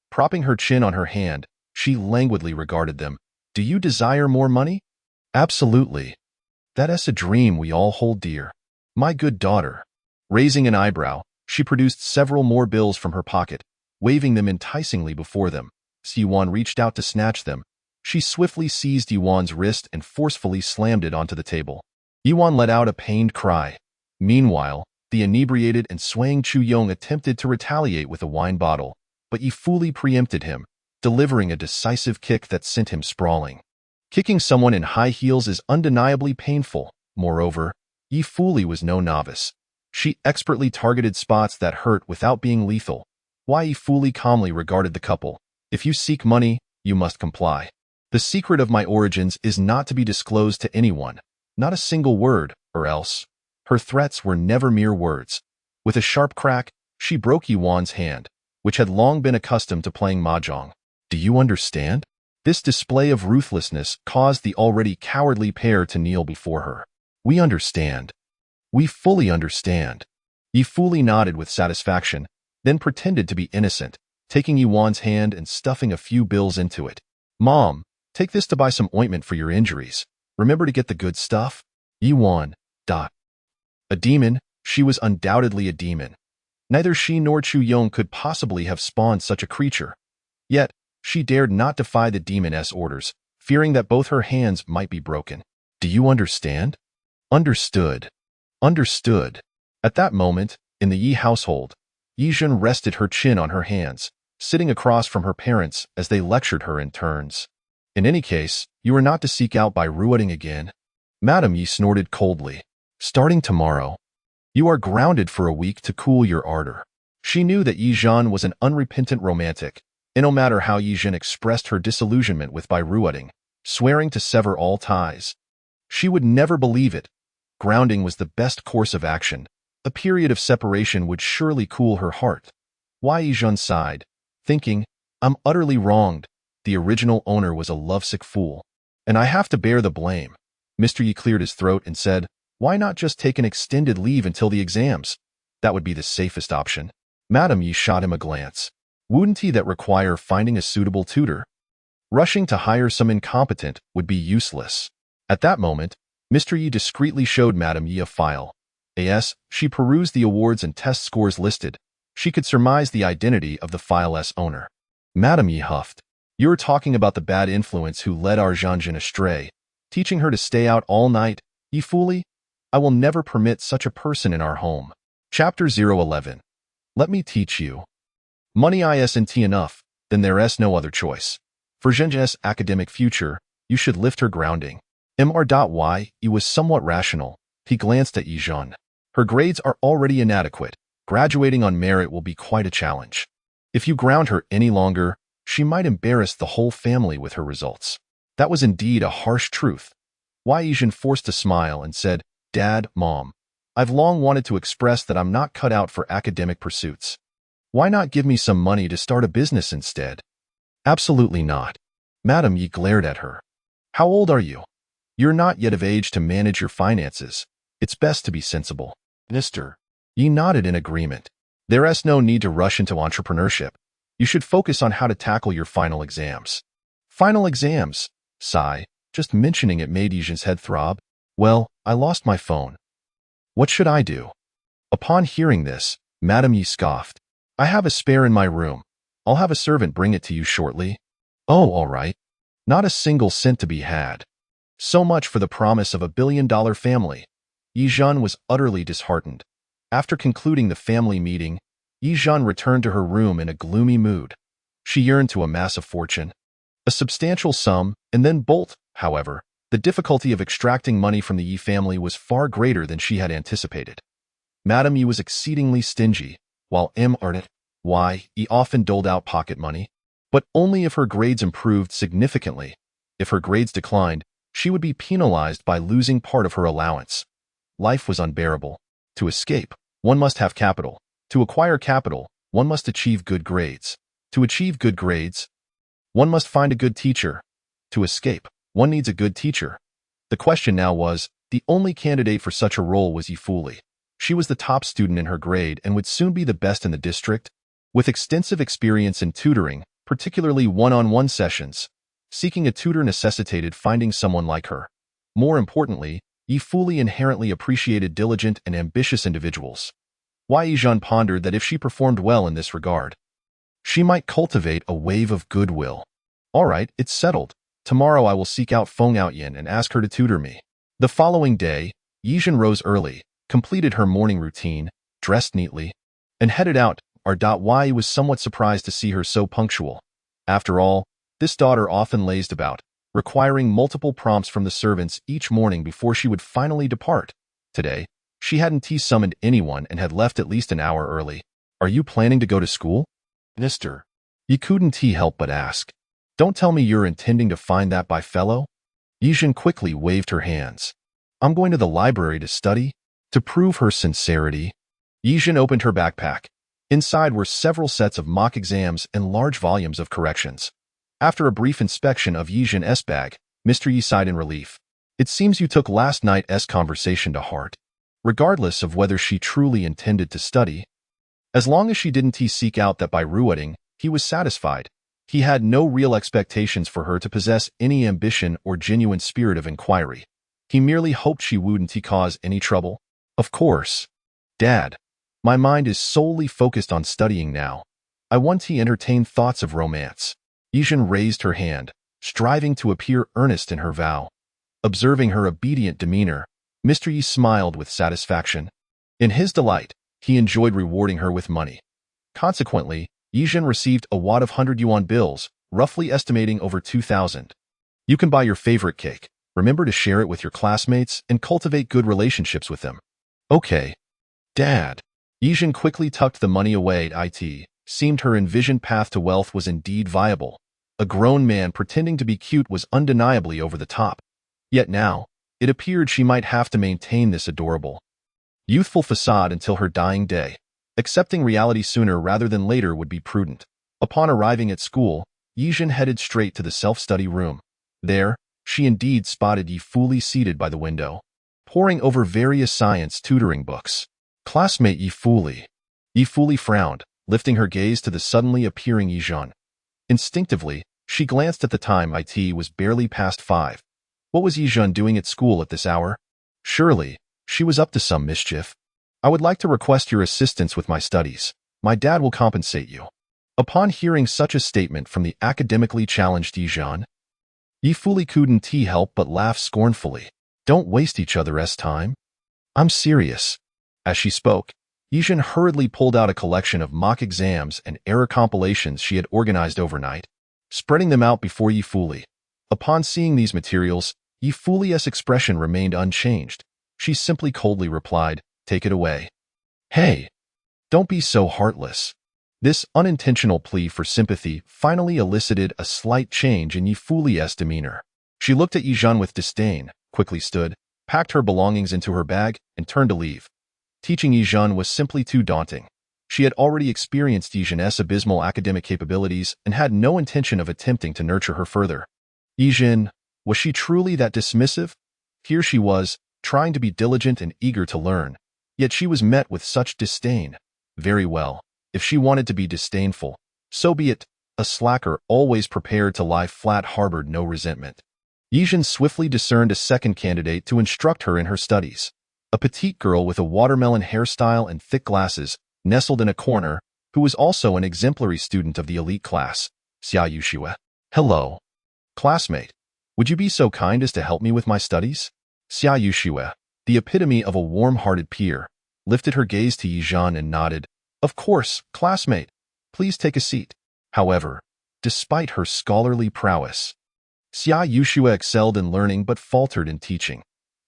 Propping her chin on her hand, she languidly regarded them. Do you desire more money? Absolutely. That's a dream we all hold dear. My good daughter. Raising an eyebrow, she produced several more bills from her pocket, waving them enticingly before them. Yuan reached out to snatch them. She swiftly seized Yuan's wrist and forcefully slammed it onto the table. Yuan let out a pained cry. Meanwhile, the inebriated and swaying Chu Yong attempted to retaliate with a wine bottle, but Ye Zhen preempted him, delivering a decisive kick that sent him sprawling. Kicking someone in high heels is undeniably painful. Moreover, Ye Zhen was no novice. She expertly targeted spots that hurt without being lethal. Why Ye Zhen calmly regarded the couple. If you seek money, you must comply. The secret of my origins is not to be disclosed to anyone. Not a single word, or else. Her threats were never mere words. With a sharp crack, she broke Yuan's hand, which had long been accustomed to playing mahjong. Do you understand? This display of ruthlessness caused the already cowardly pair to kneel before her. We understand. We fully understand. Ye Zhen nodded with satisfaction, then pretended to be innocent, taking Yuan's hand and stuffing a few bills into it. Mom, take this to buy some ointment for your injuries. Remember to get the good stuff? Yuan. A demon, she was undoubtedly a demon. Neither she nor Chu Yong could possibly have spawned such a creature. Yet, she dared not defy the demoness orders, fearing that both her hands might be broken. Do you understand? Understood. Understood. At that moment, in the Yi household, Ye Zhen rested her chin on her hands, sitting across from her parents as they lectured her in turns. In any case, you are not to seek out by ruiting again. Madam Yi snorted coldly. Starting tomorrow, you are grounded for a week to cool your ardor. She knew that Ye Zhen was an unrepentant romantic, and no matter how Ye Zhen expressed her disillusionment with Bairuoting, swearing to sever all ties, she would never believe it. Grounding was the best course of action. A period of separation would surely cool her heart. Ye Zhen sighed, thinking, I'm utterly wronged. the original owner was a lovesick fool. And I have to bear the blame. Mr. Yi cleared his throat and said, why not just take an extended leave until the exams? That would be the safest option. Madam Yi shot him a glance. Wouldn't he that require finding a suitable tutor? Rushing to hire some incompetent would be useless. At that moment, Mr. Yi discreetly showed Madam Yi a file. As she perused the awards and test scores listed, she could surmise the identity of the file's owner. Madam Yi huffed. You're talking about the bad influence who led our Zhanjin astray, teaching her to stay out all night, ye foolie? I will never permit such a person in our home. Chapter 011. Let me teach you. Money isn't enough, then there's no other choice. For Zhenjin's academic future, you should lift her grounding. Mr. Yi was somewhat rational. He glanced at Ye Zhen. Her grades are already inadequate. Graduating on merit will be quite a challenge. If you ground her any longer, she might embarrass the whole family with her results. That was indeed a harsh truth. Ye Zhen forced a smile and said, Dad, Mom, I've long wanted to express that I'm not cut out for academic pursuits. Why not give me some money to start a business instead? Absolutely not. Madam Yi glared at her. How old are you? You're not yet of age to manage your finances. It's best to be sensible. Mr. Yi nodded in agreement. There's no need to rush into entrepreneurship. You should focus on how to tackle your final exams. Final exams? Sigh. Just mentioning it made Ye Zhen's head throb. Well, I lost my phone. What should I do? Upon hearing this, Madam Yi scoffed. I have a spare in my room. I'll have a servant bring it to you shortly. Oh, all right. Not a single cent to be had. So much for the promise of a billion-dollar family. Ye Zhen was utterly disheartened. After concluding the family meeting, Ye Zhen returned to her room in a gloomy mood. She yearned to amass a fortune, a substantial sum, and then bolt. However, the difficulty of extracting money from the Yi family was far greater than she had anticipated. Madam Yi was exceedingly stingy, while Yi often doled out pocket money, but only if her grades improved significantly. If her grades declined, she would be penalized by losing part of her allowance. Life was unbearable. To escape, one must have capital. To acquire capital, one must achieve good grades. To achieve good grades, one must find a good teacher. To escape, one needs a good teacher. The question now was, the only candidate for such a role was Ye Fuli. She was the top student in her grade and would soon be the best in the district. With extensive experience in tutoring, particularly one-on-one sessions, seeking a tutor necessitated finding someone like her. More importantly, Ye Fuli inherently appreciated diligent and ambitious individuals. Ye Zhen pondered that if she performed well in this regard, she might cultivate a wave of goodwill. All right, it's settled. Tomorrow I will seek out Feng Outyin and ask her to tutor me. The following day, Ye Zhen rose early, completed her morning routine, dressed neatly, and headed out. Yi was somewhat surprised to see her so punctual. After all, this daughter often lazed about, requiring multiple prompts from the servants each morning before she would finally depart. Today, she hadn't summoned anyone and had left at least an hour early. Are you planning to go to school? Mr. Yi couldn't help but ask. Don't tell me you're intending to find that by fellow? Ye Zhen quickly waved her hands. I'm going to the library to study. To prove her sincerity, Ye Zhen opened her backpack. Inside were several sets of mock exams and large volumes of corrections. After a brief inspection of Ye Zhen's bag, Mr. Yi sighed in relief. It seems you took last night's conversation to heart. Regardless of whether she truly intended to study, as long as she didn't seek out that by ruining, he was satisfied. He had no real expectations for her to possess any ambition or genuine spirit of inquiry. He merely hoped she wouldn't cause any trouble. Of course. Dad, my mind is solely focused on studying now. I want to entertain thoughts of romance. Ye Zhen raised her hand, striving to appear earnest in her vow. Observing her obedient demeanor, Mr. Yi smiled with satisfaction. In his delight, he enjoyed rewarding her with money. Consequently, Ye Zhen received a wad of 100 yuan bills, roughly estimating over 2,000. You can buy your favorite cake. Remember to share it with your classmates and cultivate good relationships with them. Okay. Dad. Ye Zhen quickly tucked the money away. It seemed her envisioned path to wealth was indeed viable. A grown man pretending to be cute was undeniably over the top. Yet now, it appeared she might have to maintain this adorable, youthful facade until her dying day. Accepting reality sooner rather than later would be prudent. Upon arriving at school, Ye Zhen headed straight to the self-study room. There, she indeed spotted Ye Fuli seated by the window, poring over various science tutoring books. Classmate Ye Fuli. Ye Fuli frowned, lifting her gaze to the suddenly appearing Ye Zhen. Instinctively, she glanced at the time. It was barely past 5. What was Ye Zhen doing at school at this hour? Surely, she was up to some mischief. I would like to request your assistance with my studies. My dad will compensate you. Upon hearing such a statement from the academically challenged Ye Zhen, Ye Fuli couldn't help but laugh scornfully. Don't waste each other's time. I'm serious. As she spoke, Ye Zhen hurriedly pulled out a collection of mock exams and error compilations she had organized overnight, spreading them out before Ye Fuli. Upon seeing these materials, Ye Fuli's expression remained unchanged. She simply coldly replied, "Take it away." Hey, don't be so heartless. This unintentional plea for sympathy finally elicited a slight change in Ye Fuli's demeanor. She looked at Ye Zhen with disdain, quickly stood, packed her belongings into her bag, and turned to leave. Teaching Ye Zhen was simply too daunting. She had already experienced Ye Zhen's abysmal academic capabilities and had no intention of attempting to nurture her further. Ye Zhen, was she truly that dismissive? Here she was, trying to be diligent and eager to learn, yet she was met with such disdain. Very well, if she wanted to be disdainful, so be it. A slacker always prepared to lie flat harbored no resentment. Ye Zhen swiftly discerned a second candidate to instruct her in her studies. A petite girl with a watermelon hairstyle and thick glasses, nestled in a corner, who was also an exemplary student of the elite class, Xia Yuxue. Hello. Classmate, would you be so kind as to help me with my studies? Xia Yuxue, the epitome of a warm-hearted peer, lifted her gaze to Ye Zhen and nodded. Of course, classmate. Please take a seat. However, despite her scholarly prowess, Xia Yuxue excelled in learning but faltered in teaching.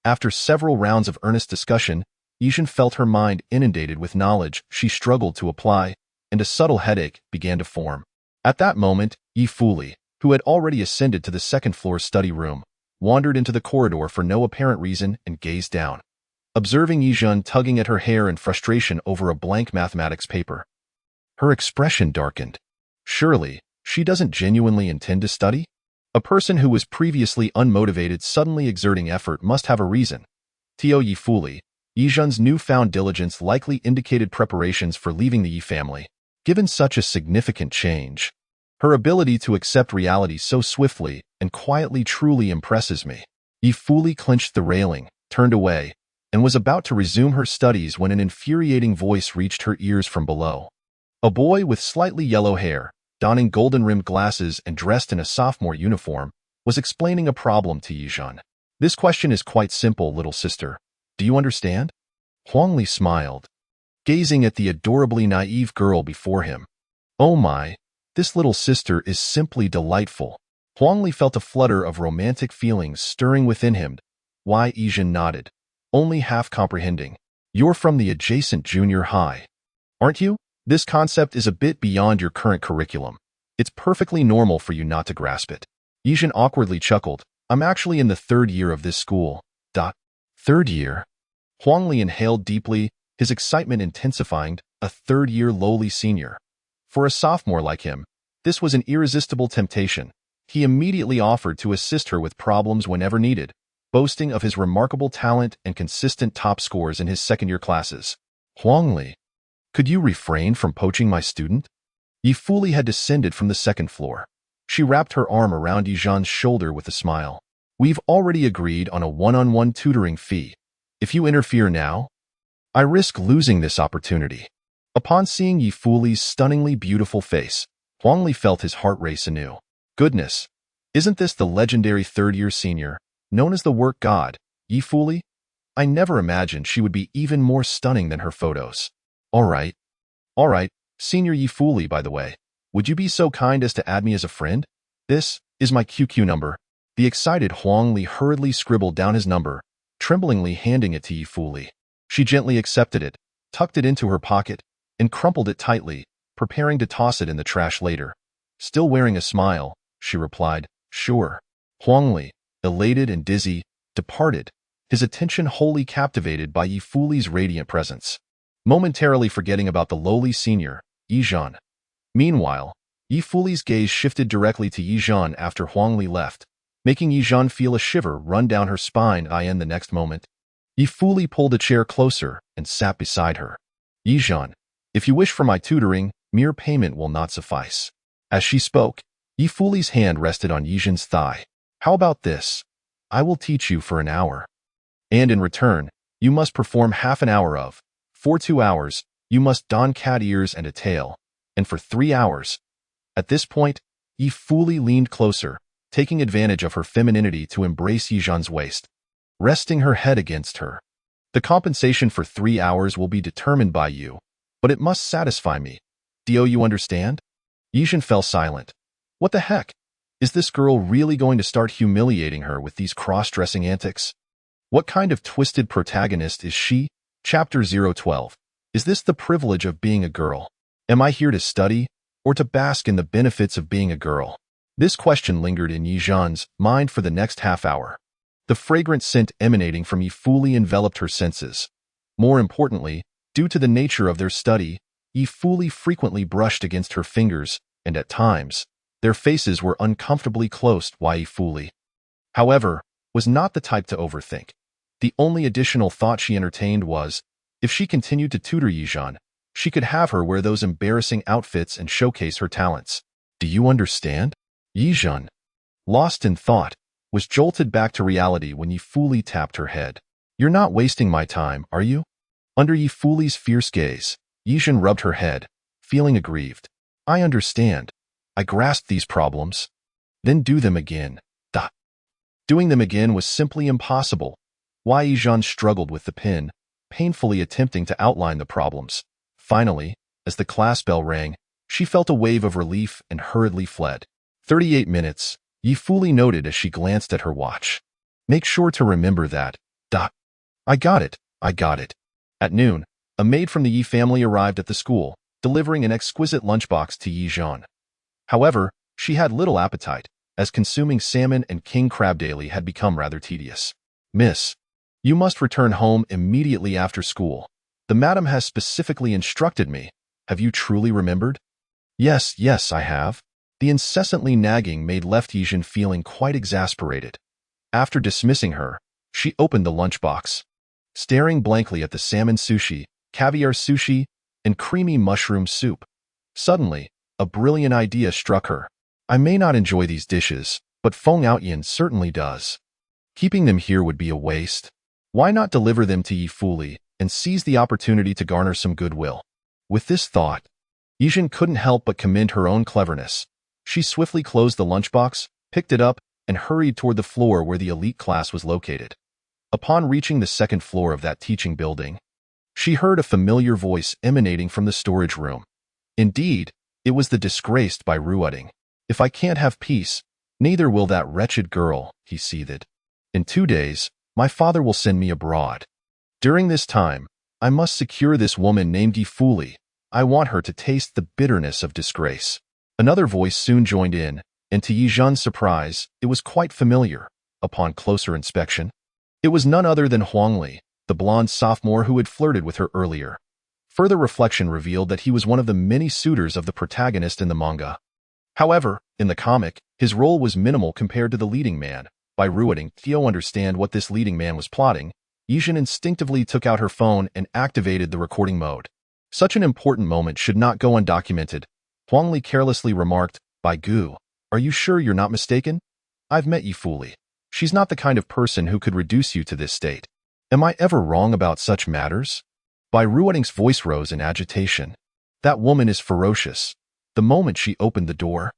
After several rounds of earnest discussion, Ye Zhen felt her mind inundated with knowledge she struggled to apply, and a subtle headache began to form. At that moment, Ye Fuli, who had already ascended to the second-floor study room, wandered into the corridor for no apparent reason and gazed down, observing Ye Zhen tugging at her hair in frustration over a blank mathematics paper. Her expression darkened. Surely, she doesn't genuinely intend to study? A person who was previously unmotivated suddenly exerting effort must have a reason. To Ye Fuli, Ye Zhen's newfound diligence likely indicated preparations for leaving the Ye family. Given such a significant change, her ability to accept reality so swiftly and quietly truly impresses me. Ye Fuli clenched the railing, turned away, and was about to resume her studies when an infuriating voice reached her ears from below. A boy with slightly yellow hair, donning golden-rimmed glasses and dressed in a sophomore uniform, was explaining a problem to Ye Zhen. This question is quite simple, little sister. Do you understand? Huangli smiled, gazing at the adorably naive girl before him. Oh my, this little sister is simply delightful. Huangli felt a flutter of romantic feelings stirring within him. Ye Zhen nodded, only half comprehending. You're from the adjacent junior high, aren't you? This concept is a bit beyond your current curriculum. It's perfectly normal for you not to grasp it. Ye Zhen awkwardly chuckled. I'm actually in the 3rd year of this school. 3rd year? Huangli inhaled deeply, his excitement intensifying. A 3rd-year lowly senior. For a sophomore like him, this was an irresistible temptation. He immediately offered to assist her with problems whenever needed, boasting of his remarkable talent and consistent top scores in his second-year classes. Huangli, could you refrain from poaching my student? Ye Fuli had descended from the 2nd floor. She wrapped her arm around Ye Zhen's shoulder with a smile. We've already agreed on a one-on-one tutoring fee. If you interfere now, I risk losing this opportunity. Upon seeing Ye Fuli's stunningly beautiful face, Huangli felt his heart race anew. Goodness, isn't this the legendary 3rd-year senior, known as the work god, Ye Fuli? I never imagined she would be even more stunning than her photos. All right, Senior Ye Fuli, by the way. Would you be so kind as to add me as a friend? This is my QQ number. The excited Huangli hurriedly scribbled down his number, tremblingly handing it to Ye Fuli. She gently accepted it, tucked it into her pocket, and crumpled it tightly, preparing to toss it in the trash later. Still wearing a smile, she replied, Sure. Huangli, elated and dizzy, departed, his attention wholly captivated by Ye Fuli's radiant presence. Momentarily forgetting about the lowly senior, Ye Zhen. Meanwhile, Ye Fuli's gaze shifted directly to Ye Zhen after Huang Li left, making Ye Zhen feel a shiver run down her spine. In the next moment, Ye Fuli pulled a chair closer and sat beside her. Ye Zhen, if you wish for my tutoring, mere payment will not suffice. As she spoke, Ye Fuli's hand rested on Ye Zhen's thigh. How about this? I will teach you for an hour. And in return, you must perform half an hour of. For 2 hours, you must don cat ears and a tail. And for 3 hours. At this point, Ye Fuli leaned closer, taking advantage of her femininity to embrace Ye Zhen's waist, resting her head against her. The compensation for 3 hours will be determined by you, but it must satisfy me. Do you understand? Ye Zhen fell silent. What the heck? Is this girl really going to start humiliating her with these cross-dressing antics? What kind of twisted protagonist is she? Chapter 012. Is this the privilege of being a girl? Am I here to study, or to bask in the benefits of being a girl? This question lingered in Ye Zhen's mind for the next half hour. The fragrant scent emanating from Ye Fuli enveloped her senses. More importantly, due to the nature of their study, Ye Fuli frequently brushed against her fingers, and at times, their faces were uncomfortably close. Ye Fuli, however, was not the type to overthink. The only additional thought she entertained was, if she continued to tutor Ye Zhen, she could have her wear those embarrassing outfits and showcase her talents. Do you understand? Ye Zhen, lost in thought, was jolted back to reality when Ye Fuli tapped her head. You're not wasting my time, are you? Under Ye Fuli's fierce gaze, Ye Zhen rubbed her head, feeling aggrieved. I understand. I grasped these problems. Then do them again. Doing them again was simply impossible. Ye Zhen struggled with the pen, painfully attempting to outline the problems. Finally, as the class bell rang, she felt a wave of relief and hurriedly fled. 38 minutes, Ye Fuli noted as she glanced at her watch. Make sure to remember that. I got it. At noon, a maid from the Ye family arrived at the school, delivering an exquisite lunchbox to Ye Zhen. However, she had little appetite, as consuming salmon and king crab daily had become rather tedious. Miss, you must return home immediately after school. The madam has specifically instructed me. Have you truly remembered? Yes, I have. The incessantly nagging maid left Ye Zhen feeling quite exasperated. After dismissing her, she opened the lunchbox. Staring blankly at the salmon sushi, caviar sushi, and creamy mushroom soup. Suddenly, a brilliant idea struck her. I may not enjoy these dishes, but Feng Outyin certainly does. Keeping them here would be a waste. Why not deliver them to Ye Fuli and seize the opportunity to garner some goodwill? With this thought, Ye Zhen couldn't help but commend her own cleverness. She swiftly closed the lunchbox, picked it up, and hurried toward the floor where the elite class was located. Upon reaching the second floor of that teaching building, she heard a familiar voice emanating from the storage room. Indeed, it was the disgraced Bai Ruoding. If I can't have peace, neither will that wretched girl, he seethed. In 2 days, my father will send me abroad. During this time, I must secure this woman named Ye Fuli. I want her to taste the bitterness of disgrace. Another voice soon joined in, and to Ye Zhen's surprise, it was quite familiar. Upon closer inspection, it was none other than Huang Li, the blonde sophomore who had flirted with her earlier. Further reflection revealed that he was one of the many suitors of the protagonist in the manga. However, in the comic, his role was minimal compared to the leading man. By Ruoding, to understand what this leading man was plotting, Ye Zhen instinctively took out her phone and activated the recording mode. Such an important moment should not go undocumented. Huang Li carelessly remarked, Bai Gu, are you sure you're not mistaken? I've met Ye Fuli. She's not the kind of person who could reduce you to this state. Am I ever wrong about such matters? Bai Ruoding's voice rose in agitation. That woman is ferocious. The moment she opened the door,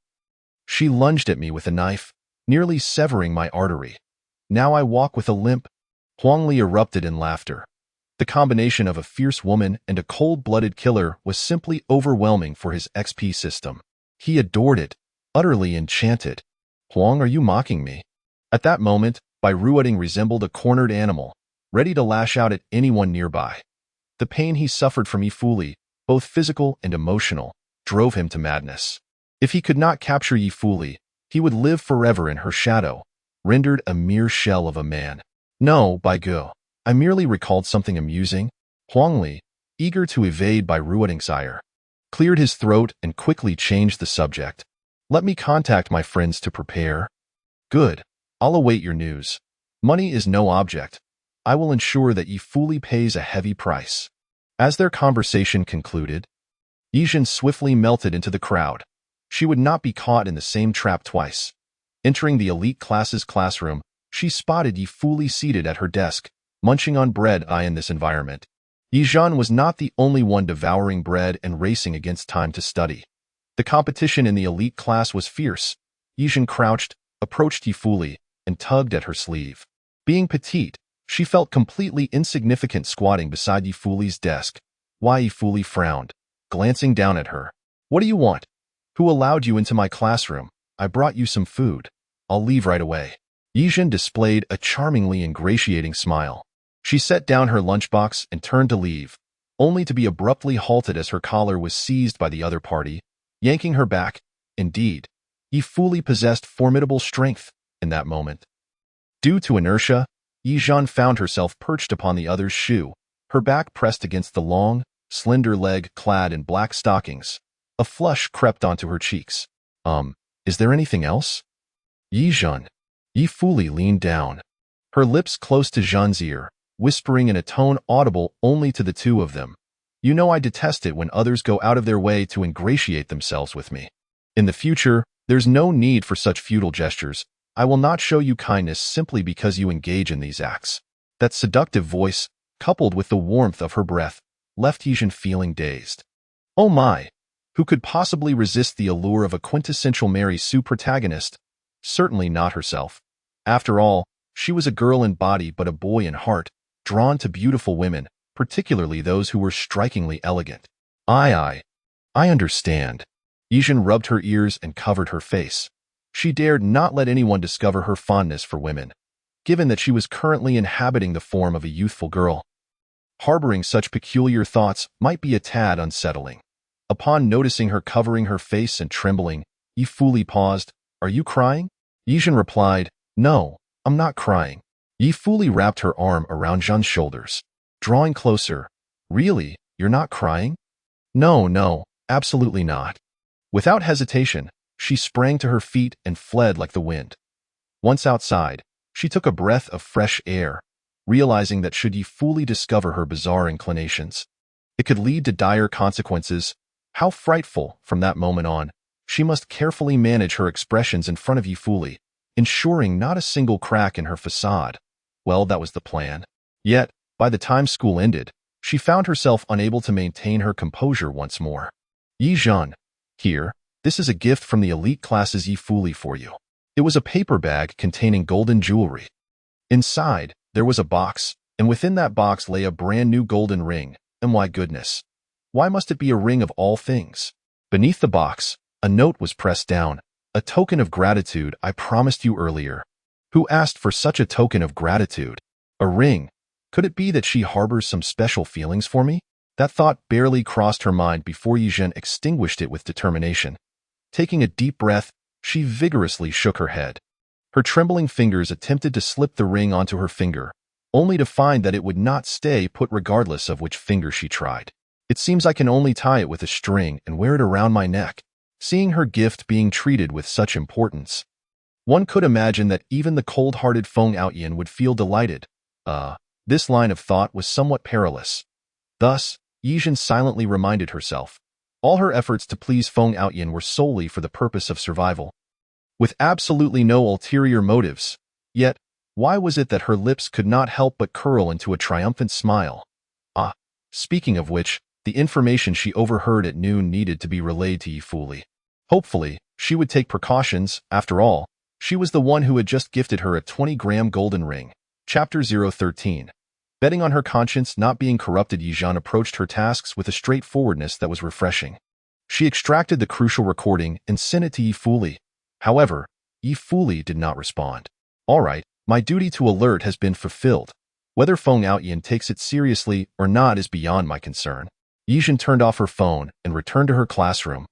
she lunged at me with a knife, nearly severing my artery. Now I walk with a limp. Huang Li erupted in laughter. The combination of a fierce woman and a cold-blooded killer was simply overwhelming for his XP system. He adored it, utterly enchanted. Huang, are you mocking me? At that moment, Bai Ruoding resembled a cornered animal, ready to lash out at anyone nearby. The pain he suffered from Ye Fuli, both physical and emotional, drove him to madness. If he could not capture Ye Fuli, he would live forever in her shadow, rendered a mere shell of a man. No, Bai Gu, I merely recalled something amusing. Huang Li, eager to evade Bai Ruoding's ire, cleared his throat and quickly changed the subject. Let me contact my friends to prepare. Good. I'll await your news. Money is no object. I will ensure that Ye fully pays a heavy price. As their conversation concluded, Ye Zhen swiftly melted into the crowd. She would not be caught in the same trap twice. Entering the elite class's classroom, she spotted Ye fully seated at her desk, munching on bread. In this environment, Ye Zhen was not the only one devouring bread and racing against time to study. The competition in the elite class was fierce. Ye Zhen crouched, approached Ye fully, and tugged at her sleeve. Being petite, she felt completely insignificant squatting beside Ye fully's desk. Ye fully frowned, glancing down at her. What do you want? Who allowed you into my classroom? I brought you some food. I'll leave right away. Ye Zhen displayed a charmingly ingratiating smile. She set down her lunchbox and turned to leave, only to be abruptly halted as her collar was seized by the other party, yanking her back. Indeed, Ye fully possessed formidable strength in that moment. Due to inertia, Ye Zhen found herself perched upon the other's shoe, her back pressed against the long, slender leg clad in black stockings. A flush crept onto her cheeks. Is there anything else? Ye Zhen. Ye fully leaned down, her lips close to Zhen's ear, whispering in a tone audible only to the two of them. You know I detest it when others go out of their way to ingratiate themselves with me. In the future, there's no need for such futile gestures. I will not show you kindness simply because you engage in these acts. That seductive voice, coupled with the warmth of her breath, left Ye Zhen feeling dazed. Oh my! Who could possibly resist the allure of a quintessential Mary Sue protagonist? Certainly not herself. After all, she was a girl in body but a boy in heart, drawn to beautiful women, particularly those who were strikingly elegant. I understand. Ye Zhen rubbed her ears and covered her face. She dared not let anyone discover her fondness for women, given that she was currently inhabiting the form of a youthful girl. Harboring such peculiar thoughts might be a tad unsettling. Upon noticing her covering her face and trembling, Ye fully paused. Are you crying? Ye Zhen replied, No, I'm not crying. Ye fully wrapped her arm around Zhen's shoulders, drawing closer. Really, you're not crying? No, absolutely not. Without hesitation, she sprang to her feet and fled like the wind. Once outside, she took a breath of fresh air, realizing that should Ye fully discover her bizarre inclinations, it could lead to dire consequences. How frightful! From that moment on, she must carefully manage her expressions in front of Ye fully, ensuring not a single crack in her facade. Well, that was the plan. Yet, by the time school ended, she found herself unable to maintain her composure once more. Ye Zhen, here, this is a gift from the elite classes Ye fully for you. It was a paper bag containing golden jewelry. Inside, there was a box, and within that box lay a brand new golden ring. And my goodness, why must it be a ring of all things? Beneath the box, a note was pressed down, a token of gratitude I promised you earlier. Who asked for such a token of gratitude? A ring. Could it be that she harbors some special feelings for me? That thought barely crossed her mind before Ye Zhen extinguished it with determination. Taking a deep breath, she vigorously shook her head. Her trembling fingers attempted to slip the ring onto her finger, only to find that it would not stay put regardless of which finger she tried. It seems I can only tie it with a string and wear it around my neck. Seeing her gift being treated with such importance, one could imagine that even the cold-hearted Feng Outyan would feel delighted. This line of thought was somewhat perilous. Thus, Ye Zhen silently reminded herself, all her efforts to please Feng Outyan were solely for the purpose of survival, with absolutely no ulterior motives. Yet, why was it that her lips could not help but curl into a triumphant smile? Speaking of which, the information she overheard at noon needed to be relayed to Ye fully. Hopefully, she would take precautions. After all, she was the one who had just gifted her a 20-gram golden ring. Chapter 013. Betting on her conscience not being corrupted, Ye Zhen approached her tasks with a straightforwardness that was refreshing. She extracted the crucial recording and sent it to Ye fully. However, Ye fully did not respond. All right, my duty to alert has been fulfilled. Whether Feng Outyan takes it seriously or not is beyond my concern. Ye Zhen turned off her phone and returned to her classroom,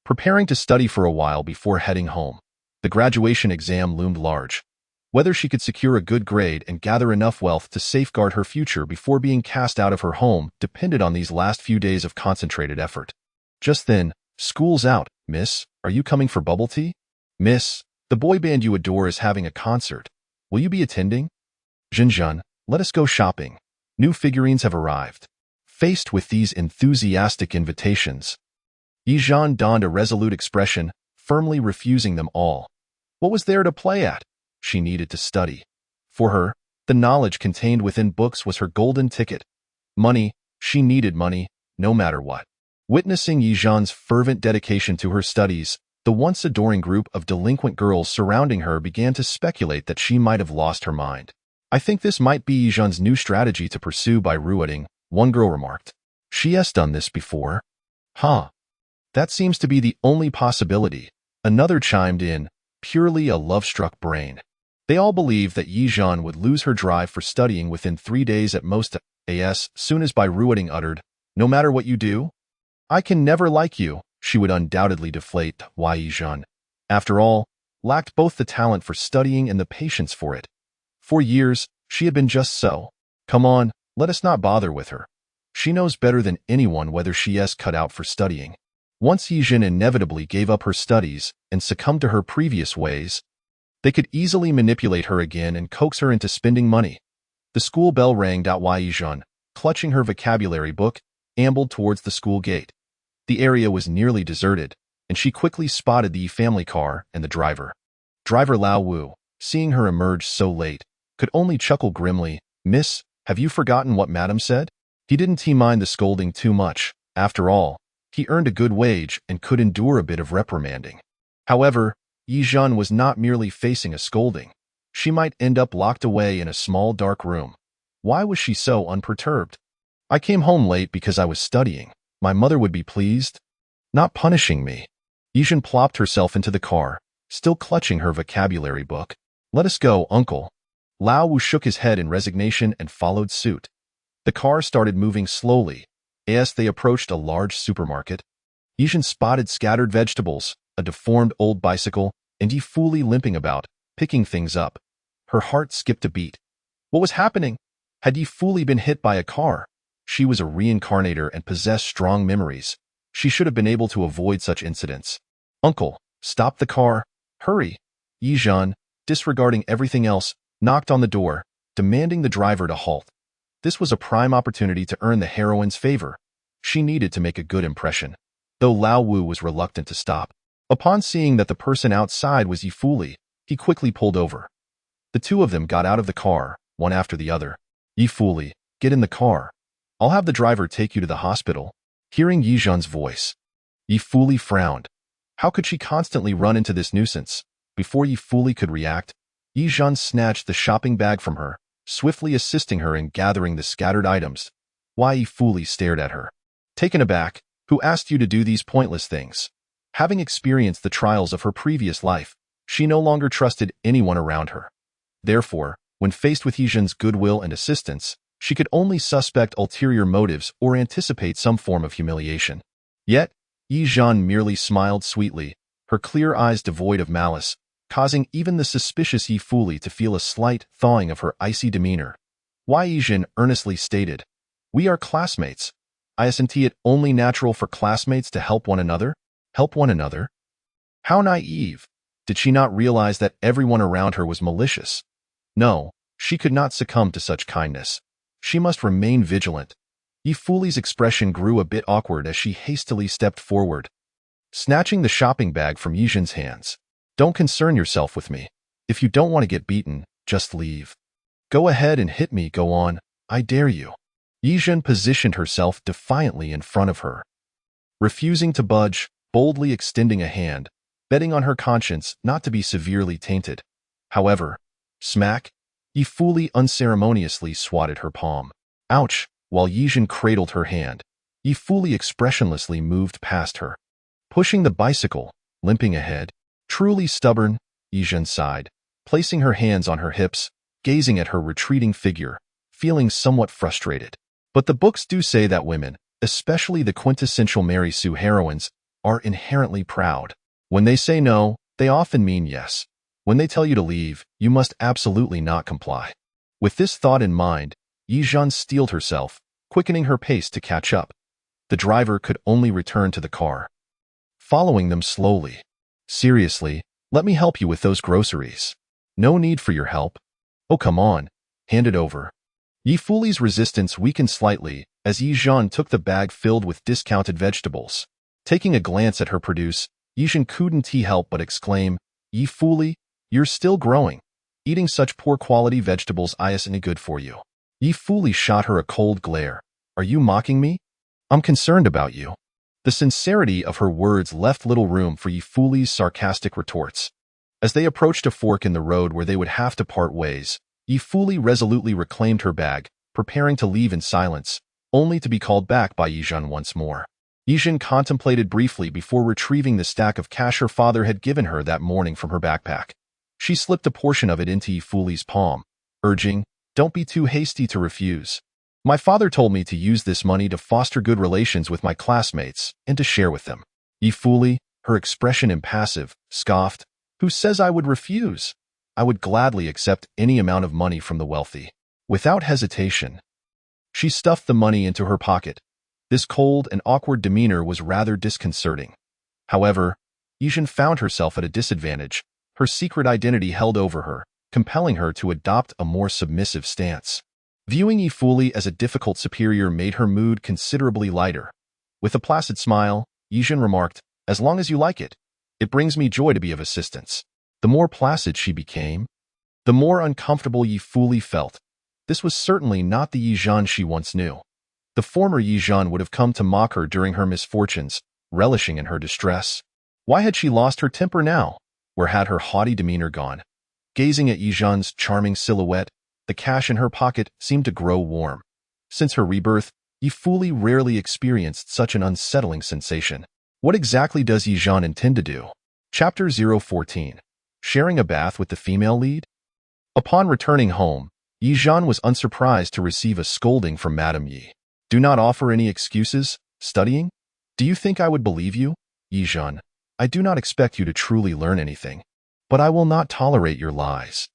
preparing to study for a while before heading home. The graduation exam loomed large. Whether she could secure a good grade and gather enough wealth to safeguard her future before being cast out of her home depended on these last few days of concentrated effort. Just then, "School's out, miss. Are you coming for bubble tea?" "Miss, the boy band you adore is having a concert. Will you be attending?" "Zhen, let us go shopping. New figurines have arrived." Faced with these enthusiastic invitations, Ye Zhen donned a resolute expression, firmly refusing them all. What was there to play at? She needed to study. For her, the knowledge contained within books was her golden ticket. Money, she needed money, no matter what. Witnessing Ye Zhen's fervent dedication to her studies, the once adoring group of delinquent girls surrounding her began to speculate that she might have lost her mind. "I think this might be Ye Zhen's new strategy to pursue by ruining," one girl remarked. "She has done this before." "Huh. That seems to be the only possibility," another chimed in, purely a love-struck brain. They all believed that Ye Zhen would lose her drive for studying within 3 days at most, as soon as by ruining uttered, "No matter what you do, I can never like you," she would undoubtedly deflate. Why Ye Zhen, after all, lacked both the talent for studying and the patience for it. For years, she had been just so. Come on, let us not bother with her. She knows better than anyone whether she is cut out for studying. Once Ye Zhen inevitably gave up her studies and succumbed to her previous ways, they could easily manipulate her again and coax her into spending money. The school bell rang. Ye Zhen, clutching her vocabulary book, ambled towards the school gate. The area was nearly deserted, and she quickly spotted the family car and the driver. Driver Lao Wu, seeing her emerge so late, could only chuckle grimly. "Miss, have you forgotten what Madam said?" He didn't mind the scolding too much. After all, he earned a good wage and could endure a bit of reprimanding. However, Ye Zhen was not merely facing a scolding. She might end up locked away in a small dark room. Why was she so unperturbed? "I came home late because I was studying. My mother would be pleased. Not punishing me." Ye Zhen plopped herself into the car, still clutching her vocabulary book. "Let us go, uncle." Lao Wu shook his head in resignation and followed suit. The car started moving slowly. As they approached a large supermarket, Ye Zhen spotted scattered vegetables, a deformed old bicycle, and Ye Fuli limping about, picking things up. Her heart skipped a beat. What was happening? Had Ye Fuli been hit by a car? She was a reincarnator and possessed strong memories. She should have been able to avoid such incidents. "Uncle, stop the car. Hurry." Ye Zhen, disregarding everything else, knocked on the door, demanding the driver to halt. This was a prime opportunity to earn the heroine's favor. She needed to make a good impression, though Lao Wu was reluctant to stop. Upon seeing that the person outside was Ye Fuli, he quickly pulled over. The two of them got out of the car, one after the other. "Ye Fuli, get in the car. I'll have the driver take you to the hospital." Hearing Ye Zhen's voice, Ye Fuli frowned. How could she constantly run into this nuisance? Before Ye Fuli could react, Ye Zhen snatched the shopping bag from her, swiftly assisting her in gathering the scattered items. Why Ye Fuli stared at her. Taken aback, "Who asked you to do these pointless things?" Having experienced the trials of her previous life, she no longer trusted anyone around her. Therefore, when faced with Ye Zhen's goodwill and assistance, she could only suspect ulterior motives or anticipate some form of humiliation. Yet, Ye Zhen merely smiled sweetly, her clear eyes devoid of malice, causing even the suspicious Ye Fuli to feel a slight thawing of her icy demeanor. Ye Zhen earnestly stated, "We are classmates. Isn't it only natural for classmates to help one another?" Help one another? How naive! Did she not realize that everyone around her was malicious? No, she could not succumb to such kindness. She must remain vigilant. Ye Fuli's expression grew a bit awkward as she hastily stepped forward, snatching the shopping bag from Ye Zhen's hands. "Don't concern yourself with me. If you don't want to get beaten, just leave. Go ahead and hit me, go on. I dare you." Ye Zhen positioned herself defiantly in front of her, refusing to budge, boldly extending a hand, betting on her conscience not to be severely tainted. However, smack, Ye Fuli unceremoniously swatted her palm. Ouch! While Ye Zhen cradled her hand, Ye Fuli expressionlessly moved past her, pushing the bicycle, limping ahead. Truly stubborn, Ye Zhen sighed, placing her hands on her hips, gazing at her retreating figure, feeling somewhat frustrated. But the books do say that women, especially the quintessential Mary Sue heroines, are inherently proud. When they say no, they often mean yes. When they tell you to leave, you must absolutely not comply. With this thought in mind, Ye Zhen steeled herself, quickening her pace to catch up. The driver could only return to the car, following them slowly. Seriously, let me help you with those groceries. No need for your help. Oh, come on. Hand it over. Ye Fuli's resistance weakened slightly as Ye Zhen took the bag filled with discounted vegetables. Taking a glance at her produce, Ye Zhen couldn't help but exclaim, Ye Fuli, you're still growing. Eating such poor quality vegetables isn't good for you. Ye Fuli shot her a cold glare. Are you mocking me? I'm concerned about you. The sincerity of her words left little room for Ye Fuli's sarcastic retorts. As they approached a fork in the road where they would have to part ways, Ye Fuli resolutely reclaimed her bag, preparing to leave in silence, only to be called back by Ye Zhen once more. Ye Zhen contemplated briefly before retrieving the stack of cash her father had given her that morning from her backpack. She slipped a portion of it into Ye Fuli's palm, urging, Don't be too hasty to refuse. My father told me to use this money to foster good relations with my classmates and to share with them. Ye Fuli, her expression impassive, scoffed, Who says I would refuse? I would gladly accept any amount of money from the wealthy. Without hesitation, she stuffed the money into her pocket. This cold and awkward demeanor was rather disconcerting. However, Ye Zhen found herself at a disadvantage, her secret identity held over her, compelling her to adopt a more submissive stance. Viewing Ye Fuli as a difficult superior made her mood considerably lighter. With a placid smile, Ye Zhen remarked, As long as you like it. It brings me joy to be of assistance. The more placid she became, the more uncomfortable Ye Fuli felt. This was certainly not the Ye Zhen she once knew. The former Ye Zhen would have come to mock her during her misfortunes, relishing in her distress. Why had she lost her temper now? Where had her haughty demeanor gone? Gazing at Ye Zhen's charming silhouette, the cash in her pocket seemed to grow warm. Since her rebirth, Ye Fuli rarely experienced such an unsettling sensation. What exactly does Ye Zhen intend to do? Chapter 014. Sharing a bath with the female lead? Upon returning home, Ye Zhen was unsurprised to receive a scolding from Madame Ye. Do not offer any excuses. Studying? Do you think I would believe you? Ye Zhen, I do not expect you to truly learn anything, but I will not tolerate your lies.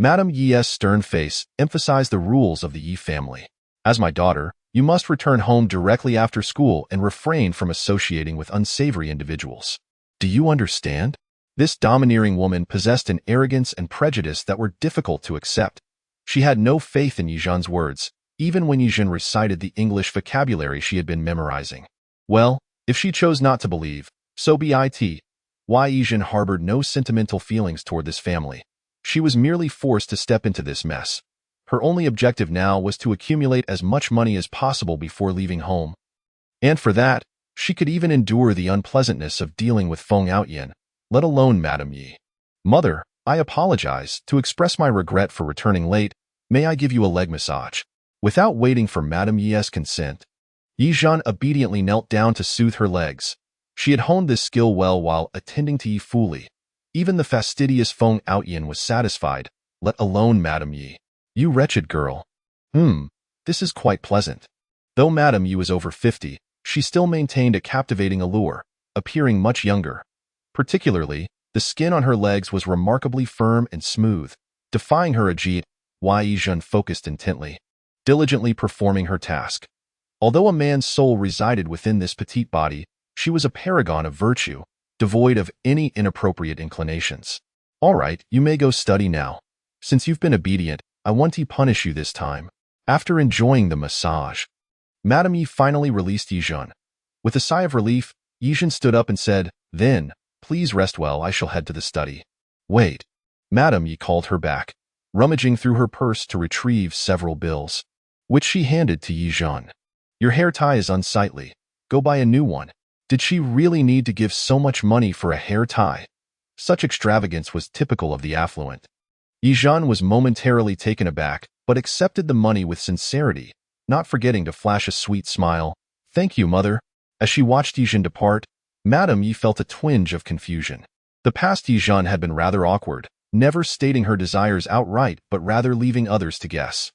Madame Ye's stern face emphasized the rules of the Ye family. As my daughter, you must return home directly after school and refrain from associating with unsavory individuals. Do you understand? This domineering woman possessed an arrogance and prejudice that were difficult to accept. She had no faith in Ye Zhen's words, even when Ye Zhen recited the English vocabulary she had been memorizing. Well, if she chose not to believe, so be it. Why Ye Zhen harbored no sentimental feelings toward this family. She was merely forced to step into this mess. Her only objective now was to accumulate as much money as possible before leaving home. And for that, she could even endure the unpleasantness of dealing with Feng Outyan, let alone Madame Ye. Mother, I apologize. To express my regret for returning late, may I give you a leg massage? Without waiting for Madame Ye's consent, Ye Zhen obediently knelt down to soothe her legs. She had honed this skill well while attending to Ye Fuli. Even the fastidious Feng Outyan was satisfied, let alone Madame Ye. You wretched girl. This is quite pleasant. Though Madame Ye was over 50, she still maintained a captivating allure, appearing much younger. Particularly, the skin on her legs was remarkably firm and smooth, defying her agite. Ye Zhen focused intently, diligently performing her task. Although a man's soul resided within this petite body, she was a paragon of virtue, devoid of any inappropriate inclinations. All right, you may go study now. Since you've been obedient, I want to punish you this time. After enjoying the massage, Madame Ye finally released Ye Zhen. With a sigh of relief, Ye Zhen stood up and said, Then, please rest well, I shall head to the study. Wait. Madame Ye called her back, rummaging through her purse to retrieve several bills, which she handed to Ye Zhen. Your hair tie is unsightly. Go buy a new one. Did she really need to give so much money for a hair tie? Such extravagance was typical of the affluent. Ye Zhen was momentarily taken aback, but accepted the money with sincerity, not forgetting to flash a sweet smile. Thank you, mother. As she watched Ye Zhen depart, Madame Ye felt a twinge of confusion. The past Ye Zhen had been rather awkward, never stating her desires outright but rather leaving others to guess.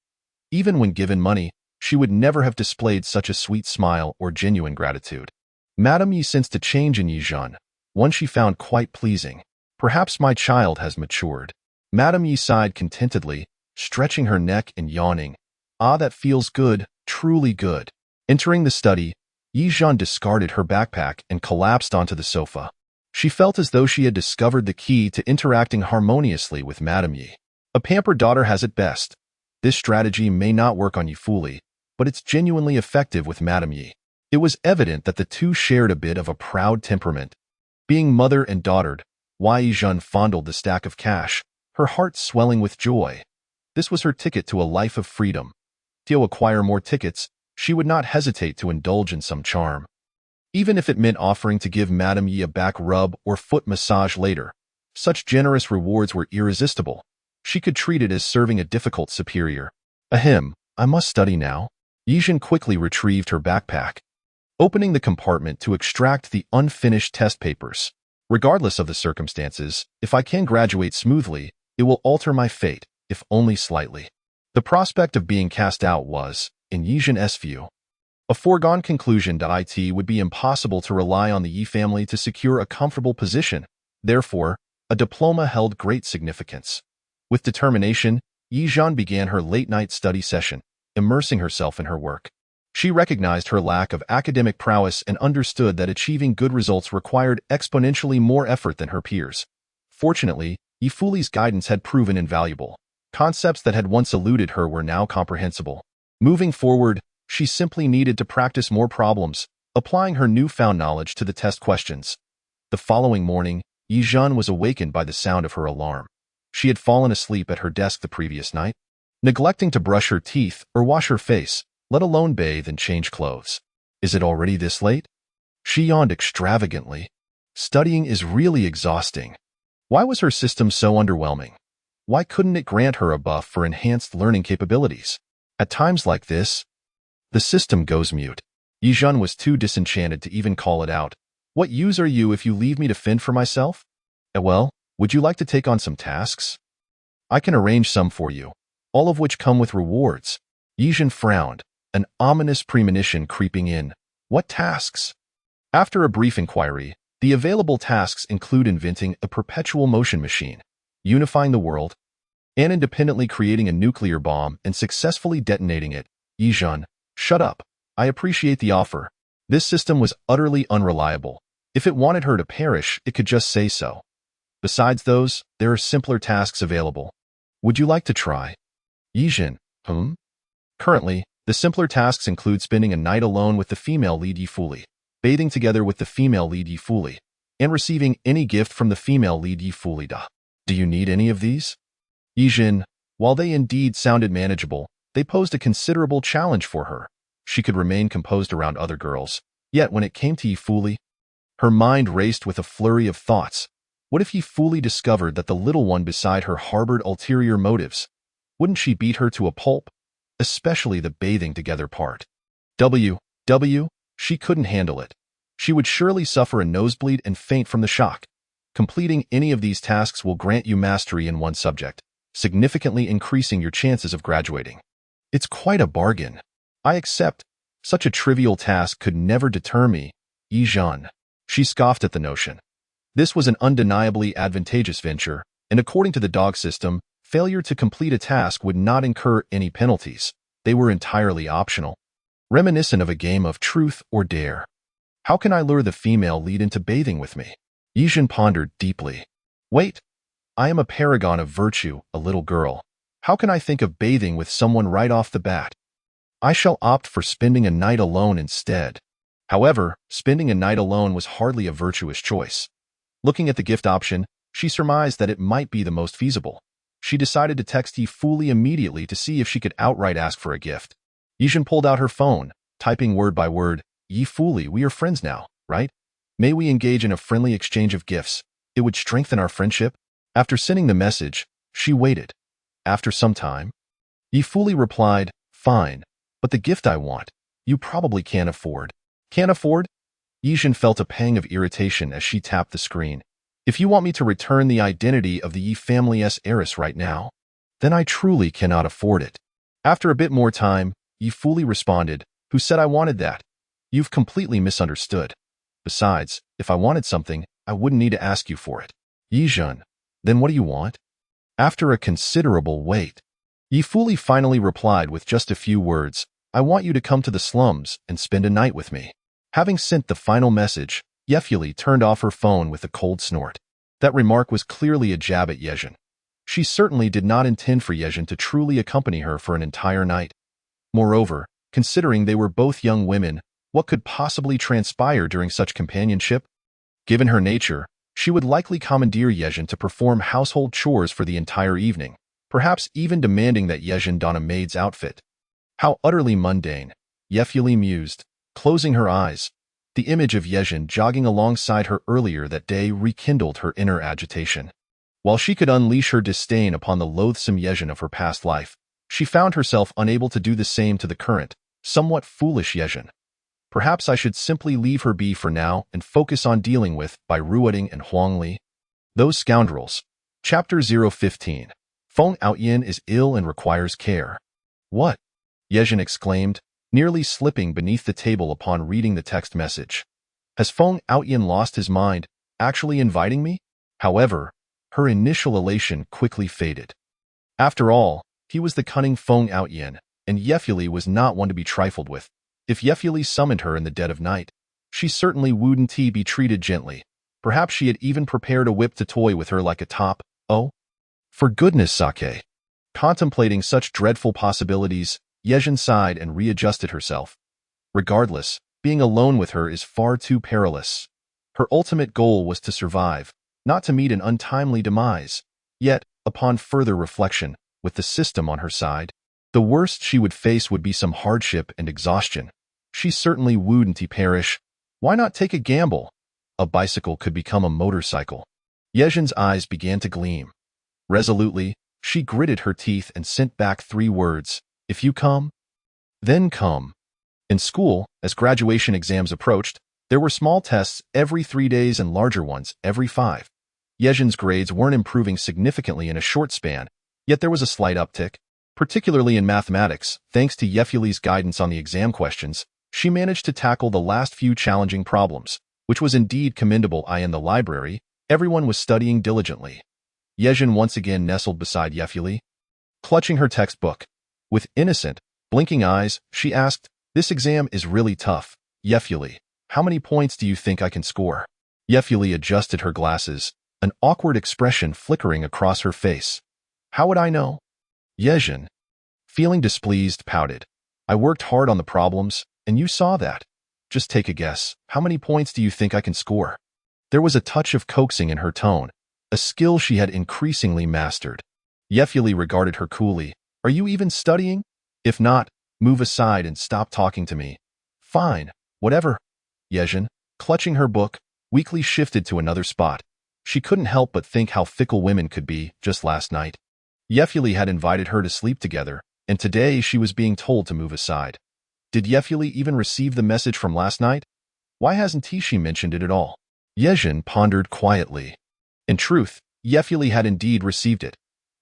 Even when given money, she would never have displayed such a sweet smile or genuine gratitude. Madame Ye sensed a change in Ye Zhen, one she found quite pleasing. Perhaps my child has matured. Madame Ye sighed contentedly, stretching her neck and yawning. Ah, that feels good, truly good. Entering the study, Ye Zhen discarded her backpack and collapsed onto the sofa. She felt as though she had discovered the key to interacting harmoniously with Madame Ye. A pampered daughter has it best. This strategy may not work on Ye fully, but it's genuinely effective with Madame Ye. It was evident that the two shared a bit of a proud temperament. Being mother and daughtered, Ye Zhen fondled the stack of cash, her heart swelling with joy. This was her ticket to a life of freedom. To acquire more tickets, she would not hesitate to indulge in some charm. Even if it meant offering to give Madame Ye a back rub or foot massage later, such generous rewards were irresistible. She could treat it as serving a difficult superior. Ahem, I must study now. Ye Zhen quickly retrieved her backpack, opening the compartment to extract the unfinished test papers. Regardless of the circumstances, if I can graduate smoothly, it will alter my fate, if only slightly. The prospect of being cast out was, in Ye Zhen's view, a foregone conclusion. It would be impossible to rely on the Ye family to secure a comfortable position. Therefore, a diploma held great significance. With determination, Ye Zhen began her late-night study session, immersing herself in her work. She recognized her lack of academic prowess and understood that achieving good results required exponentially more effort than her peers. Fortunately, Ye Fuli's guidance had proven invaluable. Concepts that had once eluded her were now comprehensible. Moving forward, she simply needed to practice more problems, applying her newfound knowledge to the test questions. The following morning, Ye Zhen was awakened by the sound of her alarm. She had fallen asleep at her desk the previous night, neglecting to brush her teeth or wash her face, let alone bathe and change clothes. Is it already this late? She yawned extravagantly. Studying is really exhausting. Why was her system so underwhelming? Why couldn't it grant her a buff for enhanced learning capabilities? At times like this, the system goes mute. Ye Zhen was too disenchanted to even call it out. What use are you if you leave me to fend for myself? Well, would you like to take on some tasks? I can arrange some for you, all of which come with rewards. Ye Zhen frowned, an ominous premonition creeping in. What tasks? After a brief inquiry, the available tasks include inventing a perpetual motion machine, unifying the world, and independently creating a nuclear bomb and successfully detonating it. Ye Zhen, shut up. I appreciate the offer. This system was utterly unreliable. If it wanted her to perish, it could just say so. Besides those, there are simpler tasks available. Would you like to try? Ye Zhen, Currently, the simpler tasks include spending a night alone with the female lead Ye Fuli, bathing together with the female lead Ye Fuli, and receiving any gift from the female lead Ye Fuli. Do you need any of these? Ye Zhen, while they indeed sounded manageable, they posed a considerable challenge for her. She could remain composed around other girls, yet when it came to Ye Fuli, her mind raced with a flurry of thoughts. What if Ye Fuli discovered that the little one beside her harbored ulterior motives? Wouldn't she beat her to a pulp? Especially the bathing together part. She couldn't handle it. She would surely suffer a nosebleed and faint from the shock. Completing any of these tasks will grant you mastery in one subject, significantly increasing your chances of graduating. It's quite a bargain. I accept. Such a trivial task could never deter me. Ye Zhen. She scoffed at the notion. This was an undeniably advantageous venture, and according to the dog system, failure to complete a task would not incur any penalties. They were entirely optional, reminiscent of a game of truth or dare. How can I lure the female lead into bathing with me? Ye Zhen pondered deeply. Wait, I am a paragon of virtue, a little girl. How can I think of bathing with someone right off the bat? I shall opt for spending a night alone instead. However, spending a night alone was hardly a virtuous choice. Looking at the gift option, she surmised that it might be the most feasible. She decided to text Ye Fuli immediately to see if she could outright ask for a gift. Ye Zhen pulled out her phone, typing word by word, Ye Fuli, we are friends now, right? May we engage in a friendly exchange of gifts? It would strengthen our friendship. After sending the message, she waited. After some time, Ye Fuli replied, fine, but the gift I want, you probably can't afford. Can't afford? Ye Zhen felt a pang of irritation as she tapped the screen. If you want me to return the identity of the Ye family's heiress right now, then I truly cannot afford it. After a bit more time, Ye Fuli responded, who said I wanted that? You've completely misunderstood. Besides, if I wanted something, I wouldn't need to ask you for it. Ye Zhen, then what do you want? After a considerable wait, Ye Fuli finally replied with just a few words, I want you to come to the slums and spend a night with me. Having sent the final message, Yefuli turned off her phone with a cold snort. That remark was clearly a jab at Ye Zhen. She certainly did not intend for Ye Zhen to truly accompany her for an entire night. Moreover, considering they were both young women, what could possibly transpire during such companionship? Given her nature, she would likely commandeer Ye Zhen to perform household chores for the entire evening, perhaps even demanding that Ye Zhen don a maid's outfit. How utterly mundane, Yefuli mused, closing her eyes. The image of Ye Zhen jogging alongside her earlier that day rekindled her inner agitation. While she could unleash her disdain upon the loathsome Ye Zhen of her past life, she found herself unable to do the same to the current, somewhat foolish Ye Zhen. Perhaps I should simply leave her be for now and focus on dealing with Bai Ruoding and Huang Li. Those scoundrels. Chapter 015. Feng Outyin is ill and requires care. What? Ye Zhen exclaimed, nearly slipping beneath the table upon reading the text message. Has Feng Outyin lost his mind, actually inviting me? However, her initial elation quickly faded. After all, he was the cunning Feng Outyin, and Yefuli was not one to be trifled with. If Yefuli summoned her in the dead of night, she certainly wouldn't be treated gently. Perhaps she had even prepared a whip to toy with her like a top. Oh, for goodness sake. Contemplating such dreadful possibilities, Ye Zhen sighed and readjusted herself. Regardless, being alone with her is far too perilous. Her ultimate goal was to survive, not to meet an untimely demise. Yet, upon further reflection, with the system on her side, the worst she would face would be some hardship and exhaustion. She certainly wouldn't perish. Why not take a gamble? A bicycle could become a motorcycle. Ye Zhen's eyes began to gleam. Resolutely, she gritted her teeth and sent back 3 words. If you come, then come. In school, as graduation exams approached, there were small tests every 3 days and larger ones every 5. Ye Zhen's grades weren't improving significantly in a short span, yet there was a slight uptick. Particularly in mathematics, thanks to Yefuli's guidance on the exam questions, she managed to tackle the last few challenging problems, which was indeed commendable. In the library, everyone was studying diligently. Ye Zhen once again nestled beside Yefuli, clutching her textbook. With innocent, blinking eyes, she asked, "This exam is really tough. Yefuli, how many points do you think I can score?" Yefuli adjusted her glasses, an awkward expression flickering across her face. "How would I know?" Ye Zhen, feeling displeased, pouted. "I worked hard on the problems, and you saw that. Just take a guess. How many points do you think I can score?" There was a touch of coaxing in her tone, a skill she had increasingly mastered. Yefuli regarded her coolly. "Are you even studying? If not, move aside and stop talking to me." "Fine, whatever." Ye Zhen, clutching her book, weakly shifted to another spot. She couldn't help but think how fickle women could be. Just last night, Yefuli had invited her to sleep together, and today she was being told to move aside. Did Yefuli even receive the message from last night? Why hasn't she mentioned it at all? Ye Zhen pondered quietly. In truth, Yefuli had indeed received it.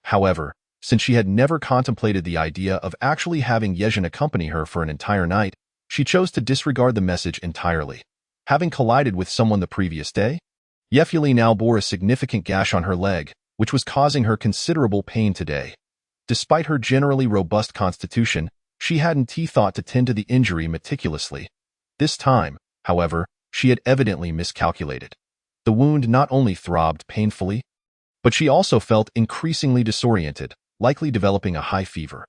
However, since she had never contemplated the idea of actually having Ye Zhen accompany her for an entire night, she chose to disregard the message entirely. Having collided with someone the previous day, Yefuli now bore a significant gash on her leg, which was causing her considerable pain today. Despite her generally robust constitution, she hadn't thought to tend to the injury meticulously. This time, however, she had evidently miscalculated. The wound not only throbbed painfully, but she also felt increasingly disoriented, likely developing a high fever.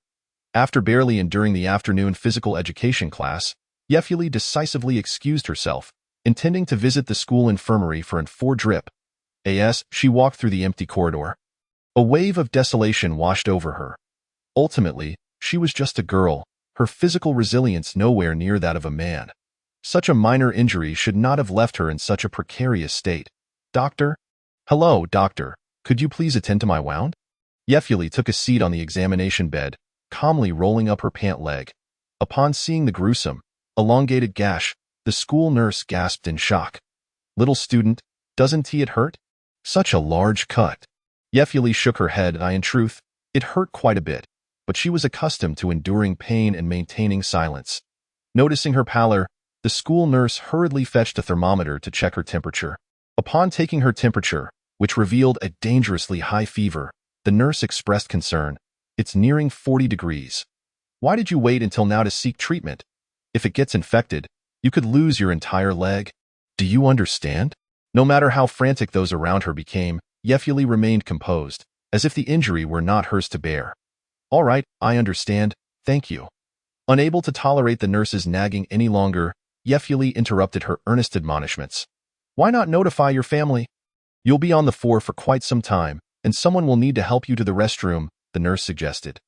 After barely enduring the afternoon physical education class, Yefuli decisively excused herself, intending to visit the school infirmary for an 4-drip. As she walked through the empty corridor, a wave of desolation washed over her. Ultimately, she was just a girl, her physical resilience nowhere near that of a man. Such a minor injury should not have left her in such a precarious state. "Doctor?" "Hello, doctor. Could you please attend to my wound?" Yefuli took a seat on the examination bed, calmly rolling up her pant leg. Upon seeing the gruesome, elongated gash, the school nurse gasped in shock. "Little student, doesn't it hurt? Such a large cut." Yefuli shook her head. In truth, it hurt quite a bit, but she was accustomed to enduring pain and maintaining silence. Noticing her pallor, the school nurse hurriedly fetched a thermometer to check her temperature. Upon taking her temperature, which revealed a dangerously high fever, the nurse expressed concern. "It's nearing 40 degrees. Why did you wait until now to seek treatment? If it gets infected, You could lose your entire leg. Do you understand? No matter how frantic those around her became, Yefuli remained composed, as if the injury were not hers to bear. All right, I understand, thank you. Unable to tolerate the nurse's nagging any longer, Yefuli interrupted her earnest admonishments. Why not notify your family? You'll be on the floor for quite some time, and someone will need to help you to the restroom, the nurse suggested.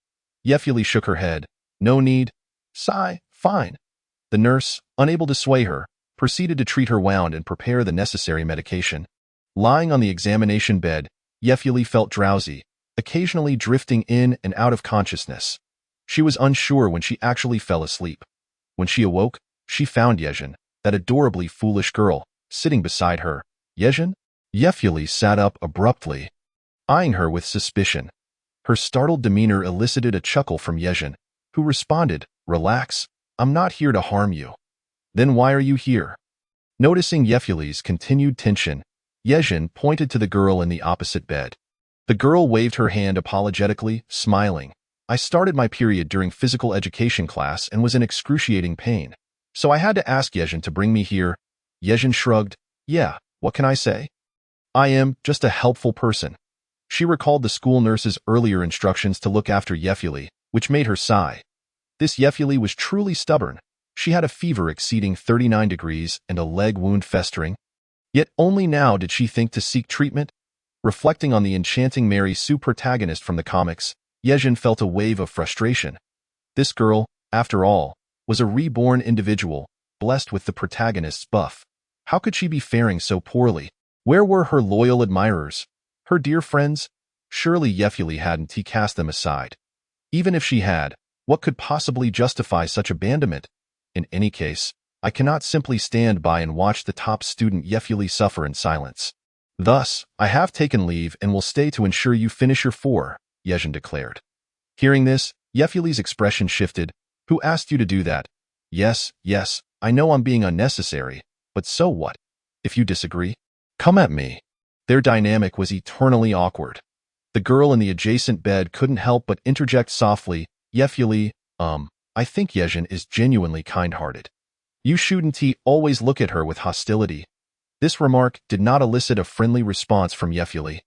Yefuli shook her head. No need. Sigh, fine. The nurse, unable to sway her, proceeded to treat her wound and prepare the necessary medication. Lying on the examination bed, Yefuli felt drowsy, occasionally drifting in and out of consciousness. She was unsure when she actually fell asleep. When she awoke, she found Ye Zhen, that adorably foolish girl, sitting beside her. Ye Zhen? Yefuli sat up abruptly, eyeing her with suspicion. Her startled demeanor elicited a chuckle from Ye Zhen, who responded, Relax, I'm not here to harm you. Then why are you here? Noticing Yefuli's continued tension, Ye Zhen pointed to the girl in the opposite bed. The girl waved her hand apologetically, smiling. I started my period during physical education class and was in excruciating pain. So I had to ask Ye Zhen to bring me here. Ye Zhen shrugged. Yeah, what can I say? I am just a helpful person. She recalled the school nurse's earlier instructions to look after Yefuli, which made her sigh. This Yefuli was truly stubborn. She had a fever exceeding 39 degrees and a leg wound festering. Yet only now did she think to seek treatment. Reflecting on the enchanting Mary Sue protagonist from the comics, Ye Zhen felt a wave of frustration. This girl, after all, was a reborn individual, blessed with the protagonist's buff. How could she be faring so poorly? Where were her loyal admirers? Her dear friends? Surely Yefuli hadn't cast them aside. Even if she had, what could possibly justify such abandonment? In any case, I cannot simply stand by and watch the top student Yefuli suffer in silence. Thus, I have taken leave and will stay to ensure you finish your 4, Ye Zhen declared. Hearing this, Yefuli's expression shifted. Who asked you to do that? Yes, I know I'm being unnecessary, but so what? If you disagree, come at me. Their dynamic was eternally awkward. The girl in the adjacent bed couldn't help but interject softly, Yefuli, I think Ye Zhen is genuinely kind-hearted. You shouldn't always look at her with hostility. This remark did not elicit a friendly response from Yefuli.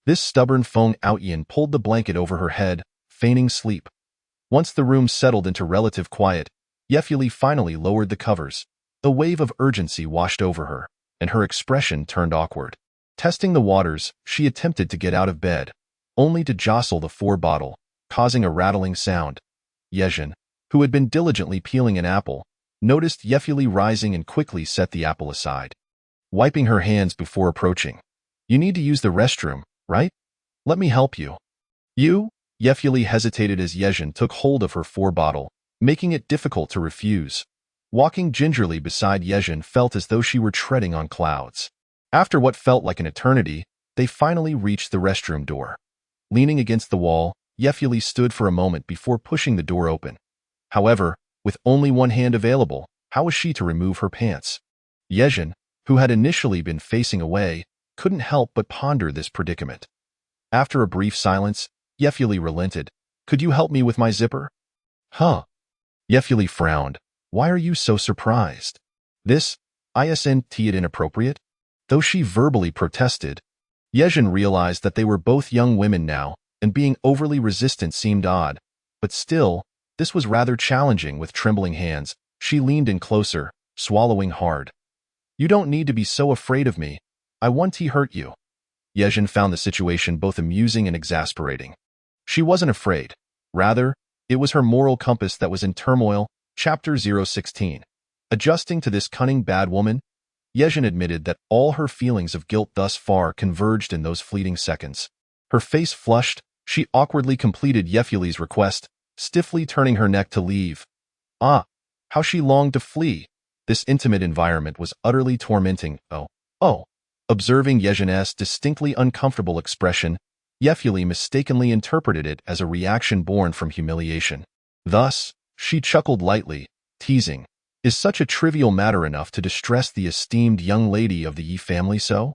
This stubborn Feng Outyin pulled the blanket over her head, feigning sleep. Once the room settled into relative quiet, Yefuli finally lowered the covers. A wave of urgency washed over her, and her expression turned awkward. Testing the waters, she attempted to get out of bed, only to jostle the 4 bottle, causing a rattling sound. Ye Zhen, who had been diligently peeling an apple, noticed Yefuli rising and quickly set the apple aside. Wiping her hands before approaching. You need to use the restroom, right? Let me help you. You? Yefuli hesitated as Ye Zhen took hold of her 4 bottle, making it difficult to refuse. Walking gingerly beside Ye Zhen felt as though she were treading on clouds. After what felt like an eternity, they finally reached the restroom door. Leaning against the wall, Yefuli stood for a moment before pushing the door open. However, with only one hand available, how was she to remove her pants? Ye Zhen, who had initially been facing away, couldn't help but ponder this predicament. After a brief silence, Yefuli relented. Could you help me with my zipper? Huh. Yefuli frowned. Why are you so surprised? This, isn't it inappropriate? Though she verbally protested, Ye Zhen realized that they were both young women now, and being overly resistant seemed odd. But still, this was rather challenging. With trembling hands, she leaned in closer, swallowing hard. You don't need to be so afraid of me. I won't hurt you. Ye Zhen found the situation both amusing and exasperating. She wasn't afraid. Rather, it was her moral compass that was in turmoil. Chapter 016. Adjusting to this cunning bad woman, Ye Zhen admitted that all her feelings of guilt thus far converged in those fleeting seconds. Her face flushed, she awkwardly completed Yefuli's request, stiffly turning her neck to leave. Ah, how she longed to flee. This intimate environment was utterly tormenting. Oh. Observing Ye Zhen's distinctly uncomfortable expression, Yefuli mistakenly interpreted it as a reaction born from humiliation. Thus, she chuckled lightly, teasing, Is such a trivial matter enough to distress the esteemed young lady of the Ye family so?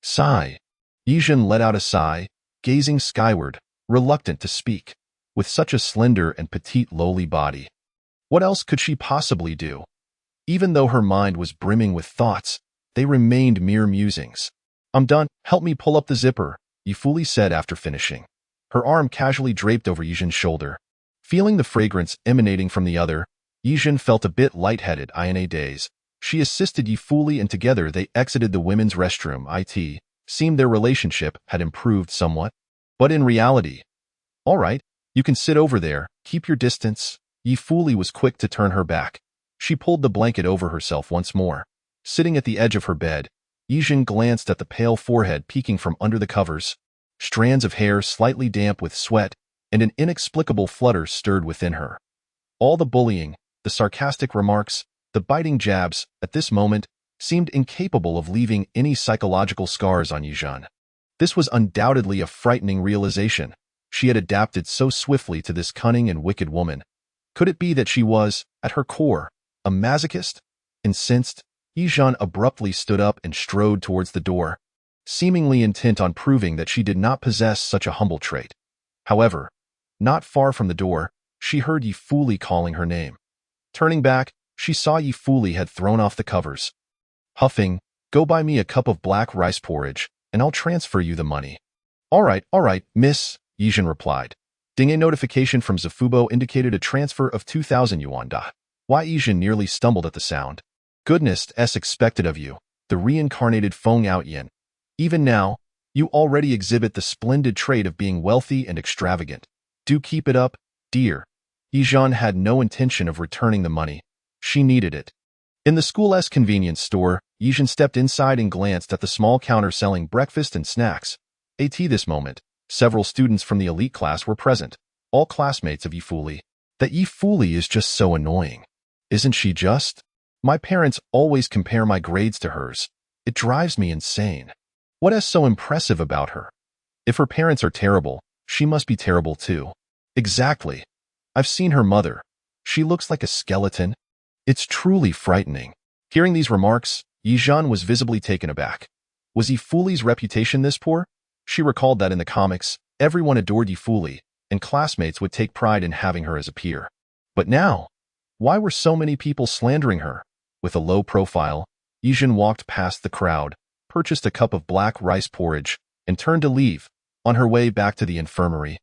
Sigh. Ye Zhen let out a sigh, gazing skyward, reluctant to speak. With such a slender and petite lowly body, what else could she possibly do? Even though her mind was brimming with thoughts, they remained mere musings. "I'm done. Help me pull up the zipper," Ye fully said after finishing. Her arm casually draped over Ye Zhen's shoulder. Feeling the fragrance emanating from the other, Ye Zhen felt a bit lightheaded in a daze. She assisted Ye fully and together they exited the women's restroom. It seemed their relationship had improved somewhat. But in reality, "All right, you can sit over there, keep your distance." Ye fully was quick to turn her back. She pulled the blanket over herself once more. Sitting at the edge of her bed, Ye Zhen glanced at the pale forehead peeking from under the covers. Strands of hair slightly damp with sweat, and an inexplicable flutter stirred within her. All the bullying, the sarcastic remarks, the biting jabs, at this moment, seemed incapable of leaving any psychological scars on Ye Zhen. This was undoubtedly a frightening realization. She had adapted so swiftly to this cunning and wicked woman. Could it be that she was, at her core, a masochist? Incensed, Ye Zhen abruptly stood up and strode towards the door, seemingly intent on proving that she did not possess such a humble trait. However, not far from the door, she heard Ye fully calling her name. Turning back, she saw Ye fully had thrown off the covers. Huffing, "Go buy me a cup of black rice porridge, and I'll transfer you the money." All right, miss," Ye Zhen replied. Ding, a notification from Zafubo indicated a transfer of 2,000 yuan. Why Ye Zhen nearly stumbled at the sound. "Goodness s expected of you, the reincarnated Feng Outyin. Even now, you already exhibit the splendid trait of being wealthy and extravagant. Do keep it up, dear." Ye Zhen had no intention of returning the money. She needed it. In the school's convenience store, Ye Zhen stepped inside and glanced at the small counter selling breakfast and snacks. At this moment, several students from the elite class were present, all classmates of Ye fully. That Ye fully is just so annoying. Isn't she just? My parents always compare my grades to hers. It drives me insane. What is so impressive about her? If her parents are terrible, she must be terrible too. Exactly. I've seen her mother. She looks like a skeleton. It's truly frightening. Hearing these remarks, Ye Zhen was visibly taken aback. Was Ye fully's reputation this poor? She recalled that in the comics, everyone adored Ye fully, and classmates would take pride in having her as a peer. But now, why were so many people slandering her? With a low profile, Ye Zhen walked past the crowd, purchased a cup of black rice porridge, and turned to leave. On her way back to the infirmary,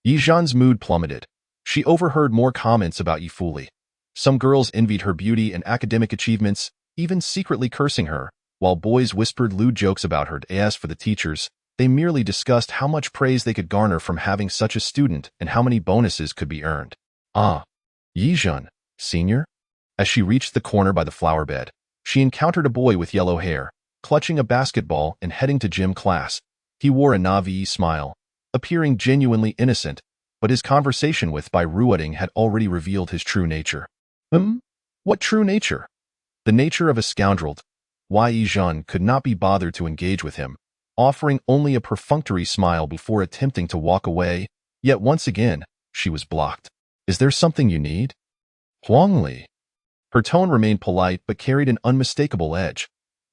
Ye Zhen's mood plummeted. She overheard more comments about Ye fully. Some girls envied her beauty and academic achievements, even secretly cursing her, while boys whispered lewd jokes about her. As for the teachers, they merely discussed how much praise they could garner from having such a student and how many bonuses could be earned. Ye Zhen, senior? As she reached the corner by the flower bed, she encountered a boy with yellow hair, clutching a basketball and heading to gym class. He wore a naive smile, appearing genuinely innocent, but his conversation with Bai Ruoding had already revealed his true nature. What true nature? The nature of a scoundrel. Ye Zhen could not be bothered to engage with him, offering only a perfunctory smile before attempting to walk away, yet once again, she was blocked. Is there something you need? Huangli. Her tone remained polite but carried an unmistakable edge.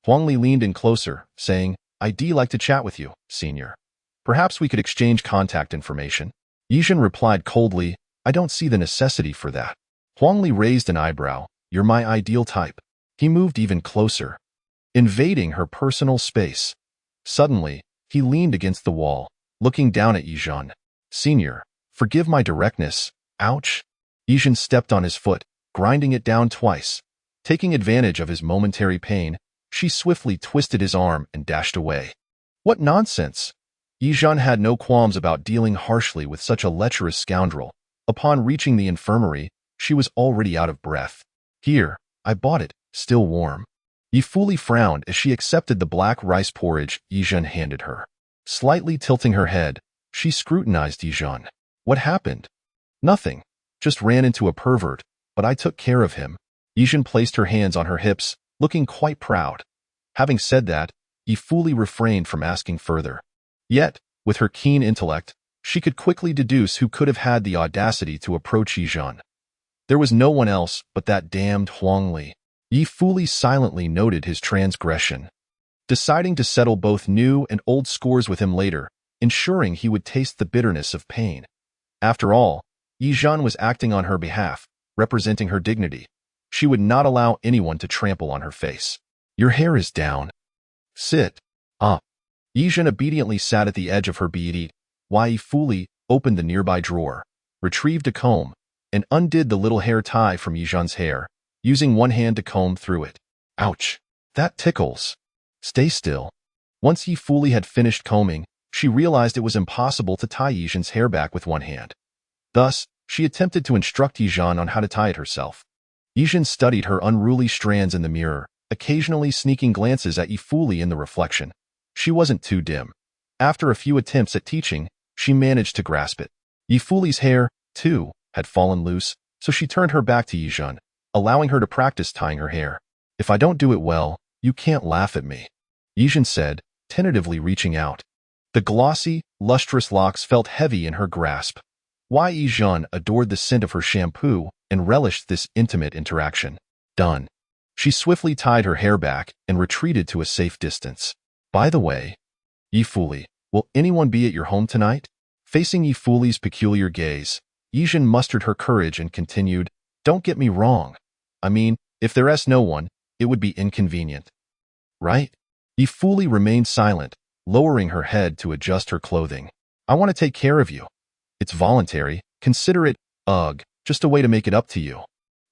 Huangli leaned in closer, saying, "I'd like to chat with you, senior. Perhaps we could exchange contact information." Ye Zhen replied coldly, "I don't see the necessity for that." Huangli raised an eyebrow. "You're my ideal type." He moved even closer, invading her personal space. Suddenly, he leaned against the wall, looking down at Ye Zhen. "Senior, forgive my directness. Ouch." Ye Zhen stepped on his foot, grinding it down twice. Taking advantage of his momentary pain, she swiftly twisted his arm and dashed away. What nonsense! Ye Zhen had no qualms about dealing harshly with such a lecherous scoundrel. Upon reaching the infirmary, she was already out of breath. "Here, I bought it, still warm." Ye fully frowned as she accepted the black rice porridge Ye Zhen handed her. Slightly tilting her head, she scrutinized Ye Zhen. "What happened?" "Nothing. Just ran into a pervert, but I took care of him." Ye Zhen placed her hands on her hips, looking quite proud. Having said that, Ye fully refrained from asking further. Yet, with her keen intellect, she could quickly deduce who could have had the audacity to approach Ye Zhen. There was no one else but that damned Huangli. Ye fully silently noted his transgression, deciding to settle both new and old scores with him later, ensuring he would taste the bitterness of pain. After all, Ye Zhen was acting on her behalf, representing her dignity. She would not allow anyone to trample on her face. Your hair is down. Sit. Up. Ye Zhen obediently sat at the edge of her bed, while Ye fully opened the nearby drawer, retrieved a comb, and undid the little hair tie from Ye Zhen's hair, using one hand to comb through it. Ouch. That tickles. Stay still. Once Ye fully had finished combing, she realized it was impossible to tie Ye Zhen's hair back with one hand. Thus, she attempted to instruct Ye Zhen on how to tie it herself. Ye Zhen studied her unruly strands in the mirror, occasionally sneaking glances at Ye fully in the reflection. She wasn't too dim. After a few attempts at teaching, she managed to grasp it. Ye fully's hair, too, had fallen loose, so she turned her back to Ye Zhen, allowing her to practice tying her hair. If I don't do it well, you can't laugh at me, Ye Zhen said, tentatively reaching out. The glossy, lustrous locks felt heavy in her grasp. Ye Zhen adored the scent of her shampoo and relished this intimate interaction. Done. She swiftly tied her hair back and retreated to a safe distance. By the way, Ye fully, will anyone be at your home tonight? Facing Ye fully's peculiar gaze, Ye Zhen mustered her courage and continued, Don't get me wrong. I mean, if there's no one, it would be inconvenient. Right? Ye fully remained silent, lowering her head to adjust her clothing. I want to take care of you. It's voluntary. Consider it, just a way to make it up to you.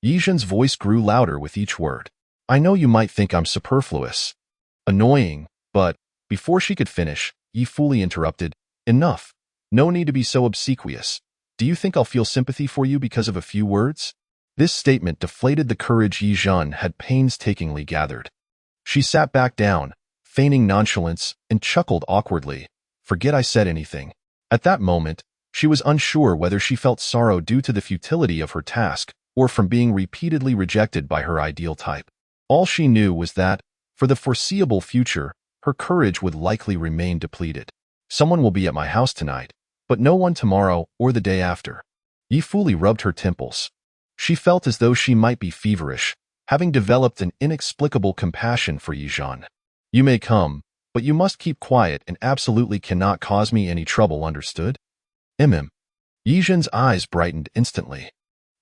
Ye Zhen's voice grew louder with each word. I know you might think I'm superfluous. Annoying, but before she could finish, Ye fully interrupted. Enough. No need to be so obsequious. Do you think I'll feel sympathy for you because of a few words? This statement deflated the courage Ye Zhen had painstakingly gathered. She sat back down, feigning nonchalance, and chuckled awkwardly. Forget I said anything. At that moment, she was unsure whether she felt sorrow due to the futility of her task or from being repeatedly rejected by her ideal type. All she knew was that, for the foreseeable future, her courage would likely remain depleted. Someone will be at my house tonight, but no one tomorrow or the day after. Ye fully rubbed her temples. She felt as though she might be feverish, having developed an inexplicable compassion for Ye Zhen. You may come, but you must keep quiet and absolutely cannot cause me any trouble, understood? Ye Zhen's eyes brightened instantly.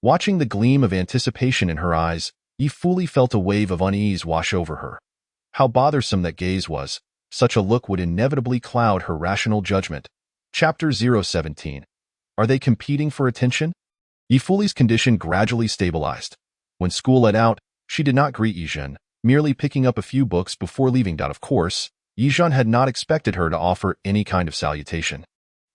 Watching the gleam of anticipation in her eyes, Ye fully felt a wave of unease wash over her. How bothersome that gaze was. Such a look would inevitably cloud her rational judgment. Chapter 017. Are they competing for attention? Ye fully's condition gradually stabilized. When school let out, she did not greet Ye Zhen, merely picking up a few books before leaving. Of course, Ye Zhen had not expected her to offer any kind of salutation.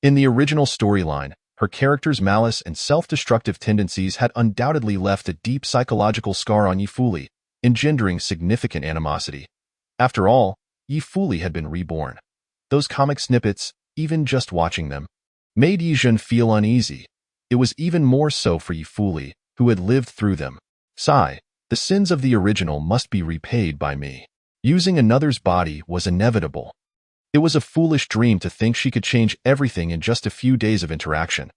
In the original storyline, her character's malice and self-destructive tendencies had undoubtedly left a deep psychological scar on Ye fully, engendering significant animosity. After all, Ye fully had been reborn. Those comic snippets, even just watching them, made Ye Zhen feel uneasy. It was even more so for Ye fully, who had lived through them. Sigh, the sins of the original must be repaid by me. Using another's body was inevitable. It was a foolish dream to think she could change everything in just a few days of interaction.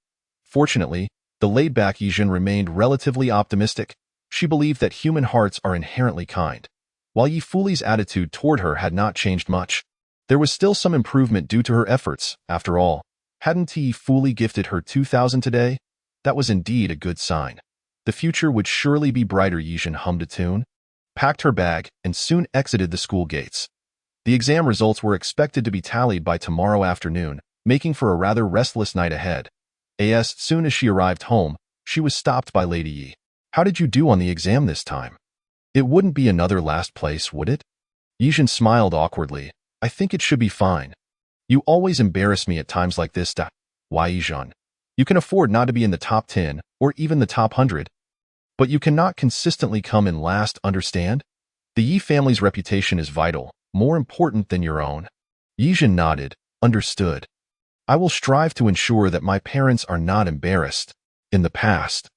Fortunately, the laid-back Ye Zhen remained relatively optimistic. She believed that human hearts are inherently kind. While Ye fully's attitude toward her had not changed much, there was still some improvement due to her efforts. After all, hadn't Ye fully gifted her 2,000 today? That was indeed a good sign. The future would surely be brighter. Ye Zhen hummed a tune, packed her bag, and soon exited the school gates. The exam results were expected to be tallied by tomorrow afternoon, making for a rather restless night ahead. As soon as she arrived home, she was stopped by Lady Yi. How did you do on the exam this time? It wouldn't be another last place, would it? Ye Zhen smiled awkwardly. I think it should be fine. You always embarrass me at times like this. Ye Zhen. You can afford not to be in the top 10 or even the top 100. But you cannot consistently come in last, understand? The Yi family's reputation is vital, more important than your own. Ye Zhen nodded. Understood. I will strive to ensure that my parents are not embarrassed. In the past.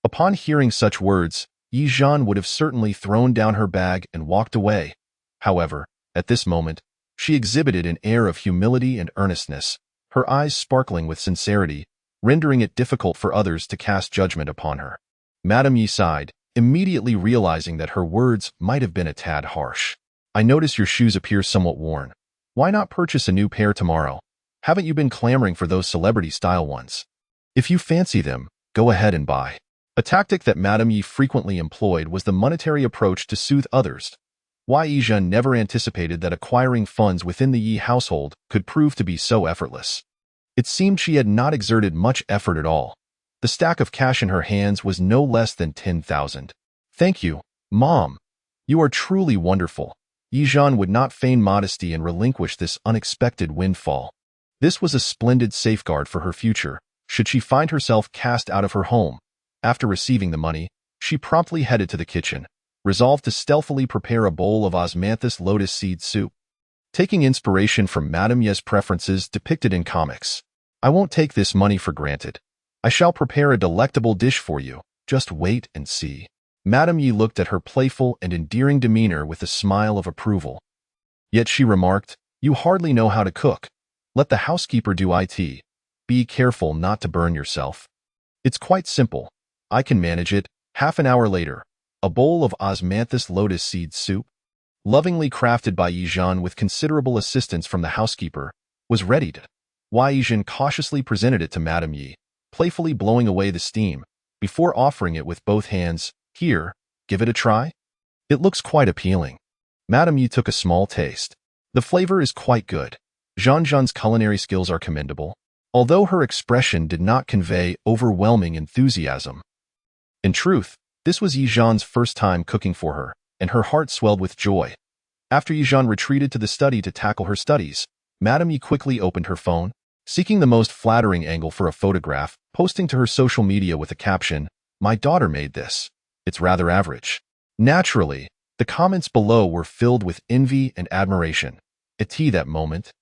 Upon hearing such words, Ye Zhen would have certainly thrown down her bag and walked away. However, at this moment, she exhibited an air of humility and earnestness, her eyes sparkling with sincerity, rendering it difficult for others to cast judgment upon her. Madame Yi sighed, immediately realizing that her words might have been a tad harsh. I notice your shoes appear somewhat worn. Why not purchase a new pair tomorrow? Haven't you been clamoring for those celebrity-style ones? If you fancy them, go ahead and buy. A tactic that Madame Ye frequently employed was the monetary approach to soothe others. Ye Zhen never anticipated that acquiring funds within the Ye household could prove to be so effortless. It seemed she had not exerted much effort at all. The stack of cash in her hands was no less than 10,000. Thank you, Mom. You are truly wonderful. Ye Zhen would not feign modesty and relinquish this unexpected windfall. This was a splendid safeguard for her future, should she find herself cast out of her home. After receiving the money, she promptly headed to the kitchen, resolved to stealthily prepare a bowl of osmanthus lotus seed soup. Taking inspiration from Madame Ye's preferences depicted in comics. I won't take this money for granted. I shall prepare a delectable dish for you. Just wait and see. Madame Ye looked at her playful and endearing demeanor with a smile of approval. Yet she remarked, "You hardly know how to cook. Let the housekeeper do it. Be careful not to burn yourself." "It's quite simple. I can manage it." Half an hour later, a bowl of osmanthus lotus seed soup, lovingly crafted by Ye Zhen with considerable assistance from the housekeeper, was readied. Ye Zhen cautiously presented it to Madame Ye, playfully blowing away the steam, before offering it with both hands. "Here, give it a try. It looks quite appealing." Madame Ye took a small taste. The flavor is quite good. Zhen's culinary skills are commendable, although her expression did not convey overwhelming enthusiasm. In truth, this was Ye Zhen's first time cooking for her, and her heart swelled with joy. After Ye Zhen retreated to the study to tackle her studies, Madame Ye quickly opened her phone, seeking the most flattering angle for a photograph, posting to her social media with a caption, "My daughter made this. It's rather average." Naturally, the comments below were filled with envy and admiration. At that moment,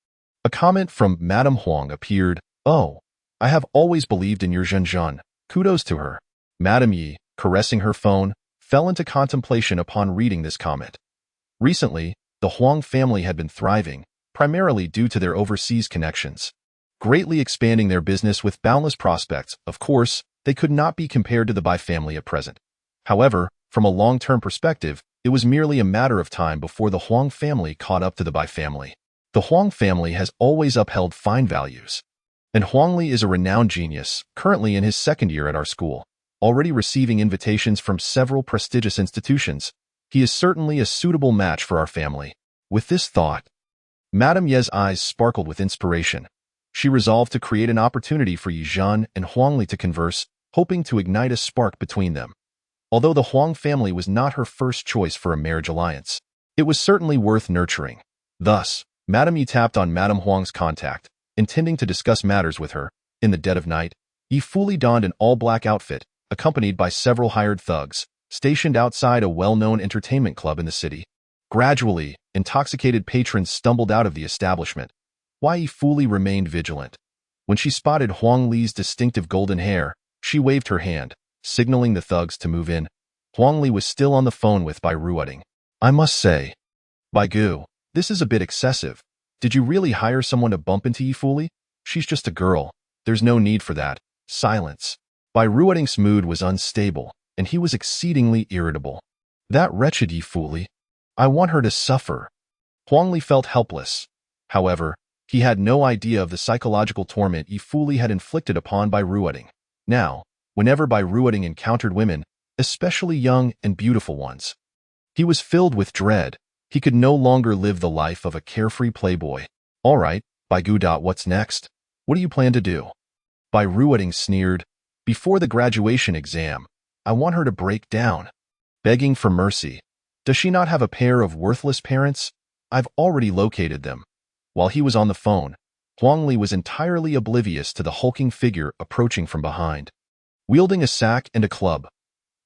a comment from Madame Huang appeared. "Oh, I have always believed in your Zhen. Kudos to her." Madame Ye, caressing her phone, fell into contemplation upon reading this comment. Recently, the Huang family had been thriving, primarily due to their overseas connections, greatly expanding their business with boundless prospects. Of course, they could not be compared to the Bai family at present. However, from a long-term perspective, it was merely a matter of time before the Huang family caught up to the Bai family. The Huang family has always upheld fine values. And Huangli is a renowned genius, currently in his second year at our school, already receiving invitations from several prestigious institutions. He is certainly a suitable match for our family. With this thought, Madame Ye's eyes sparkled with inspiration. She resolved to create an opportunity for Ye Zhen and Huangli to converse, hoping to ignite a spark between them. Although the Huang family was not her first choice for a marriage alliance, it was certainly worth nurturing. Thus, Madame Ye tapped on Madame Huang's contact, intending to discuss matters with her. In the dead of night, Ye fully donned an all-black outfit, accompanied by several hired thugs, stationed outside a well-known entertainment club in the city. Gradually, intoxicated patrons stumbled out of the establishment. Ye fully remained vigilant. When she spotted Huang Li's distinctive golden hair, she waved her hand, signaling the thugs to move in. Huang Li was still on the phone with Bai Ruoding. "I must say, Bai Gu, this is a bit excessive. Did you really hire someone to bump into Ye Fuli? She's just a girl. There's no need for that." Silence. Bai Ruoding's mood was unstable, and he was exceedingly irritable. "That wretched Ye Fuli. I want her to suffer." Huang Li felt helpless. However, he had no idea of the psychological torment Ye Fuli had inflicted upon Bai Ruoding. Now, whenever Bai Ruoding encountered women, especially young and beautiful ones, he was filled with dread. He could no longer live the life of a carefree playboy. "All right, Bai Gu. What's next? What do you plan to do?" Bai Ruoding sneered. "Before the graduation exam, I want her to break down, begging for mercy. Does she not have a pair of worthless parents? I've already located them." While he was on the phone, Huang Li was entirely oblivious to the hulking figure approaching from behind, wielding a sack and a club.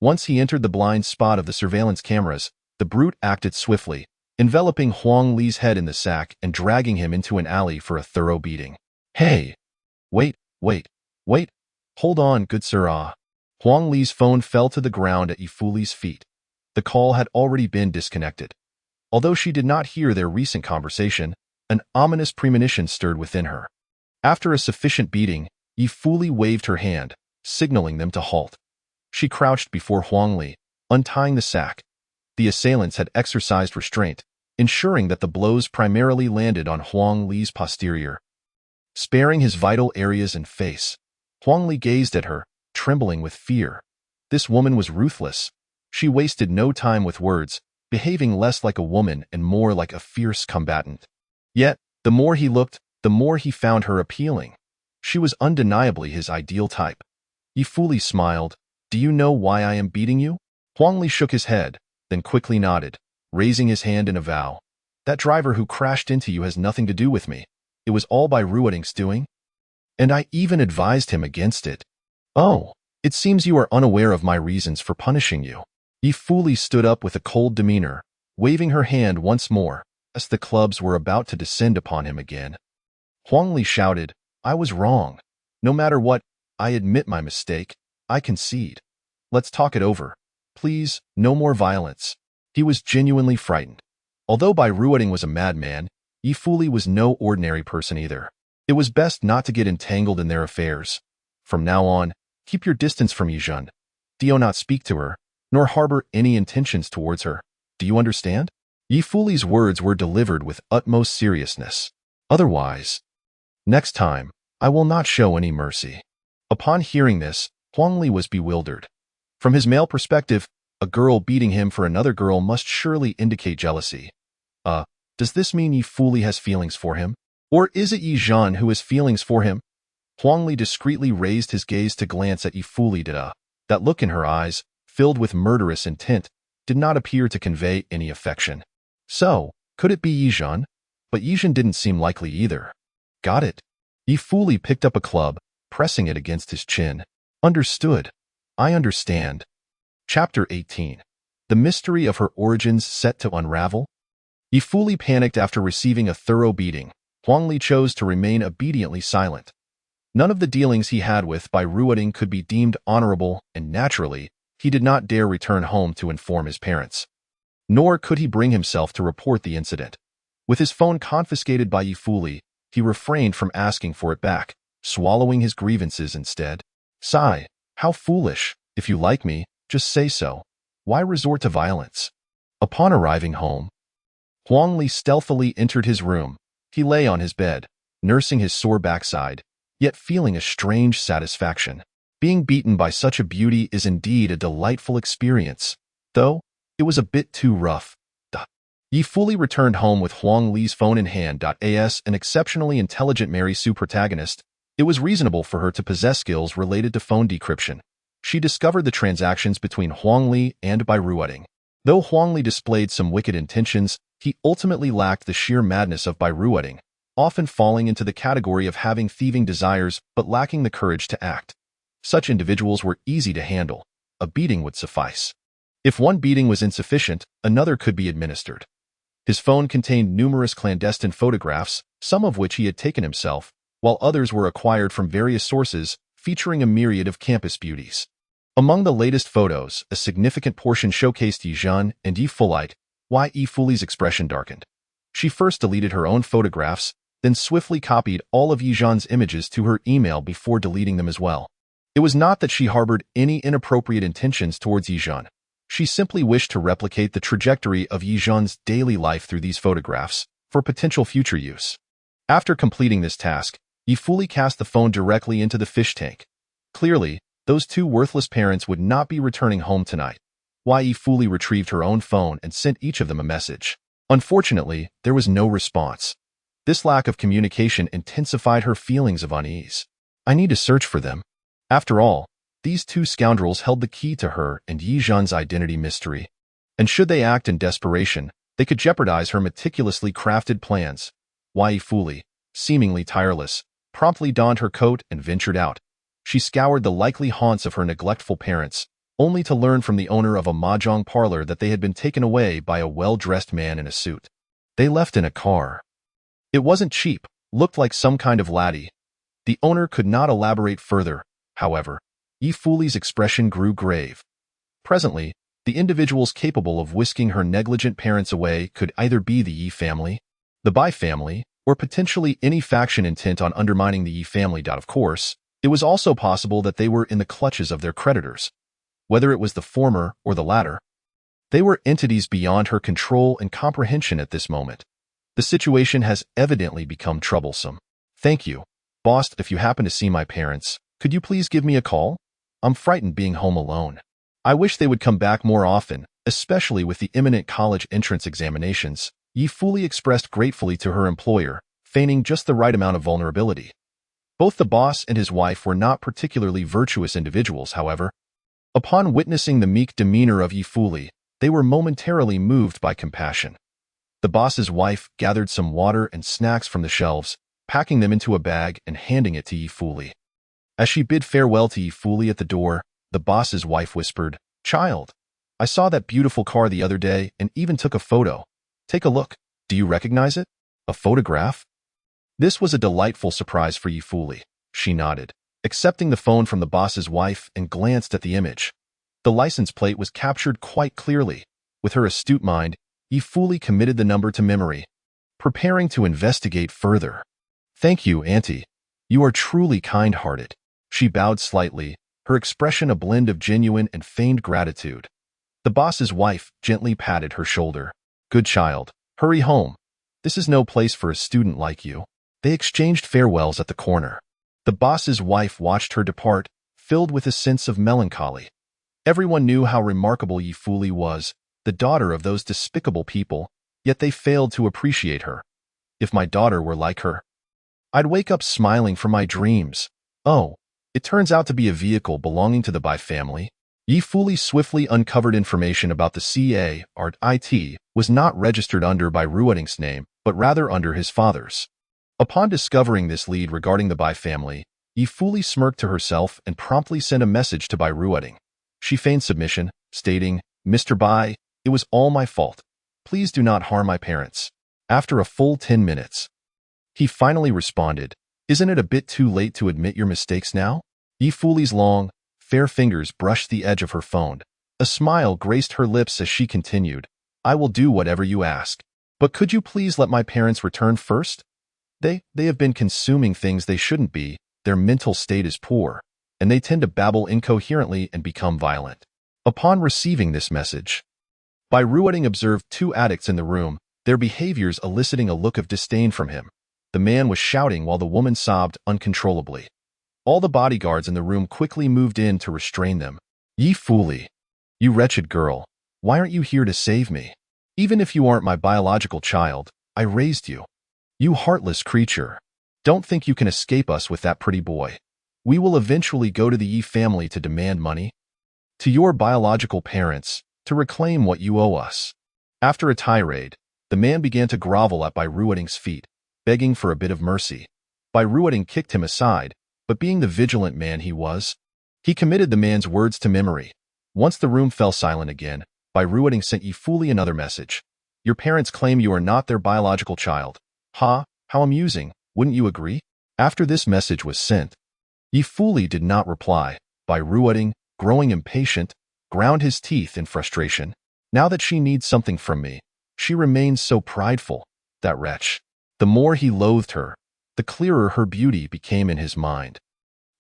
Once he entered the blind spot of the surveillance cameras, the brute acted swiftly, enveloping Huang Li's head in the sack and dragging him into an alley for a thorough beating. "Hey! Wait. Hold on, good sir." Huang Li's phone fell to the ground at Ye Fuli's feet. The call had already been disconnected. Although she did not hear their recent conversation, an ominous premonition stirred within her. After a sufficient beating, Ye Fuli waved her hand, signaling them to halt. She crouched before Huang Li, untying the sack. The assailants had exercised restraint, ensuring that the blows primarily landed on Huang Li's posterior, sparing his vital areas and face. Huang Li gazed at her, trembling with fear. This woman was ruthless. She wasted no time with words, behaving less like a woman and more like a fierce combatant. Yet, the more he looked, the more he found her appealing. She was undeniably his ideal type. Ye fully smiled. Do you know why I am beating you? Huang Li shook his head, then quickly nodded, raising his hand in a vow. That driver who crashed into you has nothing to do with me. It was all by Ruoting's doing. And I even advised him against it. Oh, it seems you are unaware of my reasons for punishing you. Ye fully stood up with a cold demeanor, waving her hand once more, as the clubs were about to descend upon him again. Huang Li shouted, I was wrong. No matter what, I admit my mistake. I concede. Let's talk it over. Please, no more violence. He was genuinely frightened. Although Bai Ruoting was a madman, Ye Fully was no ordinary person either. It was best not to get entangled in their affairs. From now on, keep your distance from Ye Zhen. Do not speak to her, nor harbor any intentions towards her. Do you understand? Ye Fully's words were delivered with utmost seriousness. Otherwise, next time, I will not show any mercy. Upon hearing this, Huang Li was bewildered. From his male perspective, a girl beating him for another girl must surely indicate jealousy. Does this mean Ye Fully has feelings for him? Or is it Ye Zhen who has feelings for him? Huang Li discreetly raised his gaze to glance at Ye Fully. That look in her eyes, filled with murderous intent, did not appear to convey any affection. So, could it be Ye Zhen? But Ye Zhen didn't seem likely either. Got it. Ye Fully picked up a club, pressing it against his chin. Understood. I understand. Chapter 18. The mystery of her origins set to unravel? Ye Fully panicked after receiving a thorough beating. Huang Li chose to remain obediently silent. None of the dealings he had with Bai Ruoting could be deemed honorable, and naturally, he did not dare return home to inform his parents. Nor could he bring himself to report the incident. With his phone confiscated by Ye Fully, he refrained from asking for it back, swallowing his grievances instead. Sigh, how foolish. If you like me, just say so. Why resort to violence? Upon arriving home, Huang Li stealthily entered his room. He lay on his bed, nursing his sore backside, yet feeling a strange satisfaction. Being beaten by such a beauty is indeed a delightful experience, though it was a bit too rough. Ye Fully returned home with Huang Li's phone in hand. As an exceptionally intelligent Mary Sue protagonist, it was reasonable for her to possess skills related to phone decryption. She discovered the transactions between Huang Li and Bai Ruoting. Though Huang Li displayed some wicked intentions, he ultimately lacked the sheer madness of Bai Ruoting, often falling into the category of having thieving desires but lacking the courage to act. Such individuals were easy to handle. A beating would suffice. If one beating was insufficient, another could be administered. His phone contained numerous clandestine photographs, some of which he had taken himself, while others were acquired from various sources, featuring a myriad of campus beauties. Among the latest photos, a significant portion showcased Ye Zhen and Ye Fully. Ye Fully's expression darkened. She first deleted her own photographs, then swiftly copied all of Ye Zhen's images to her email before deleting them as well. It was not that she harbored any inappropriate intentions towards Ye Zhen. She simply wished to replicate the trajectory of Ye Zhen's daily life through these photographs, for potential future use. After completing this task, Ye Fully cast the phone directly into the fish tank. Clearly, those two worthless parents would not be returning home tonight. Ye Fully retrieved her own phone and sent each of them a message. Unfortunately, there was no response. This lack of communication intensified her feelings of unease. I need to search for them. After all, these two scoundrels held the key to her and Ye Zhen's identity mystery. And should they act in desperation, they could jeopardize her meticulously crafted plans. Ye Fully, seemingly tireless, promptly donned her coat and ventured out. She scoured the likely haunts of her neglectful parents, only to learn from the owner of a mahjong parlor that they had been taken away by a well-dressed man in a suit. They left in a car. It wasn't cheap, looked like some kind of laddie. The owner could not elaborate further, however. Ye Fully's expression grew grave. Presently, the individuals capable of whisking her negligent parents away could either be the Ye family, the Bai family, or potentially any faction intent on undermining the Ye family. Of course, it was also possible that they were in the clutches of their creditors. Whether it was the former or the latter, they were entities beyond her control and comprehension at this moment. The situation has evidently become troublesome. Thank you, boss. If you happen to see my parents, could you please give me a call? I'm frightened being home alone. I wish they would come back more often, especially with the imminent college entrance examinations. Ye fully expressed gratefully to her employer, feigning just the right amount of vulnerability. Both the boss and his wife were not particularly virtuous individuals, however. Upon witnessing the meek demeanor of Ye Fuli, they were momentarily moved by compassion. The boss's wife gathered some water and snacks from the shelves, packing them into a bag and handing it to Ye Fuli. As she bid farewell to Ye Fuli at the door, the boss's wife whispered, "Child, I saw that beautiful car the other day and even took a photo. Take a look. Do you recognize it? A photograph?" This was a delightful surprise for Ye Fuli. She nodded, accepting the phone from the boss's wife, and glanced at the image. The license plate was captured quite clearly. With her astute mind, Ye Fuli committed the number to memory, preparing to investigate further. "Thank you, Auntie. You are truly kind-hearted." She bowed slightly, her expression a blend of genuine and feigned gratitude. The boss's wife gently patted her shoulder. "Good child, hurry home. This is no place for a student like you." They exchanged farewells at the corner. The boss's wife watched her depart, filled with a sense of melancholy. Everyone knew how remarkable Ye Fuli was, the daughter of those despicable people, yet they failed to appreciate her. If my daughter were like her, I'd wake up smiling from my dreams. Oh, it turns out to be a vehicle belonging to the Bai family. Ye Fuli swiftly uncovered information about the CA-RT was not registered under Bai Ruoting's name, but rather under his father's. Upon discovering this lead regarding the Bai family, Ye Fuli smirked to herself and promptly sent a message to Bai Ruoting. She feigned submission, stating, "Mr. Bai, it was all my fault. Please do not harm my parents." After a full 10 minutes, he finally responded, "Isn't it a bit too late to admit your mistakes now?" Ye Fuli's long, fair fingers brushed the edge of her phone. A smile graced her lips as she continued, "I will do whatever you ask. But could you please let my parents return first? They have been consuming things they shouldn't be, their mental state is poor, and they tend to babble incoherently and become violent." Upon receiving this message, Bai Ruoting observed 2 addicts in the room, their behaviors eliciting a look of disdain from him. The man was shouting while the woman sobbed uncontrollably. All the bodyguards in the room quickly moved in to restrain them. "Ye Fuli, you wretched girl, why aren't you here to save me? Even if you aren't my biological child, I raised you. You heartless creature. Don't think you can escape us with that pretty boy. We will eventually go to the Ye family to demand money. To your biological parents, to reclaim what you owe us." After a tirade, the man began to grovel at Bai Ruoting's feet, begging for a bit of mercy. Bai Ruoting kicked him aside, but being the vigilant man he was, he committed the man's words to memory. Once the room fell silent again, Bai Ruoting sent Ye Fuli another message. "Your parents claim you are not their biological child. Ha, how amusing, wouldn't you agree?" After this message was sent, Ye Fuli did not reply. Bai Ruoting, growing impatient, ground his teeth in frustration. Now that she needs something from me, she remains so prideful, that wretch. The more he loathed her, the clearer her beauty became in his mind.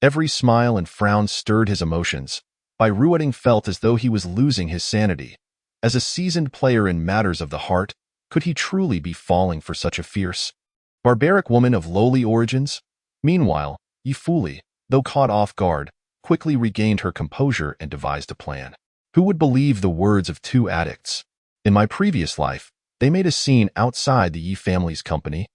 Every smile and frown stirred his emotions. Bai Ruoting felt as though he was losing his sanity. As a seasoned player in matters of the heart, could he truly be falling for such a fierce, barbaric woman of lowly origins? Meanwhile, Ye Fuli, though caught off guard, quickly regained her composure and devised a plan. Who would believe the words of 2 addicts? In my previous life, they made a scene outside the Ye family's company,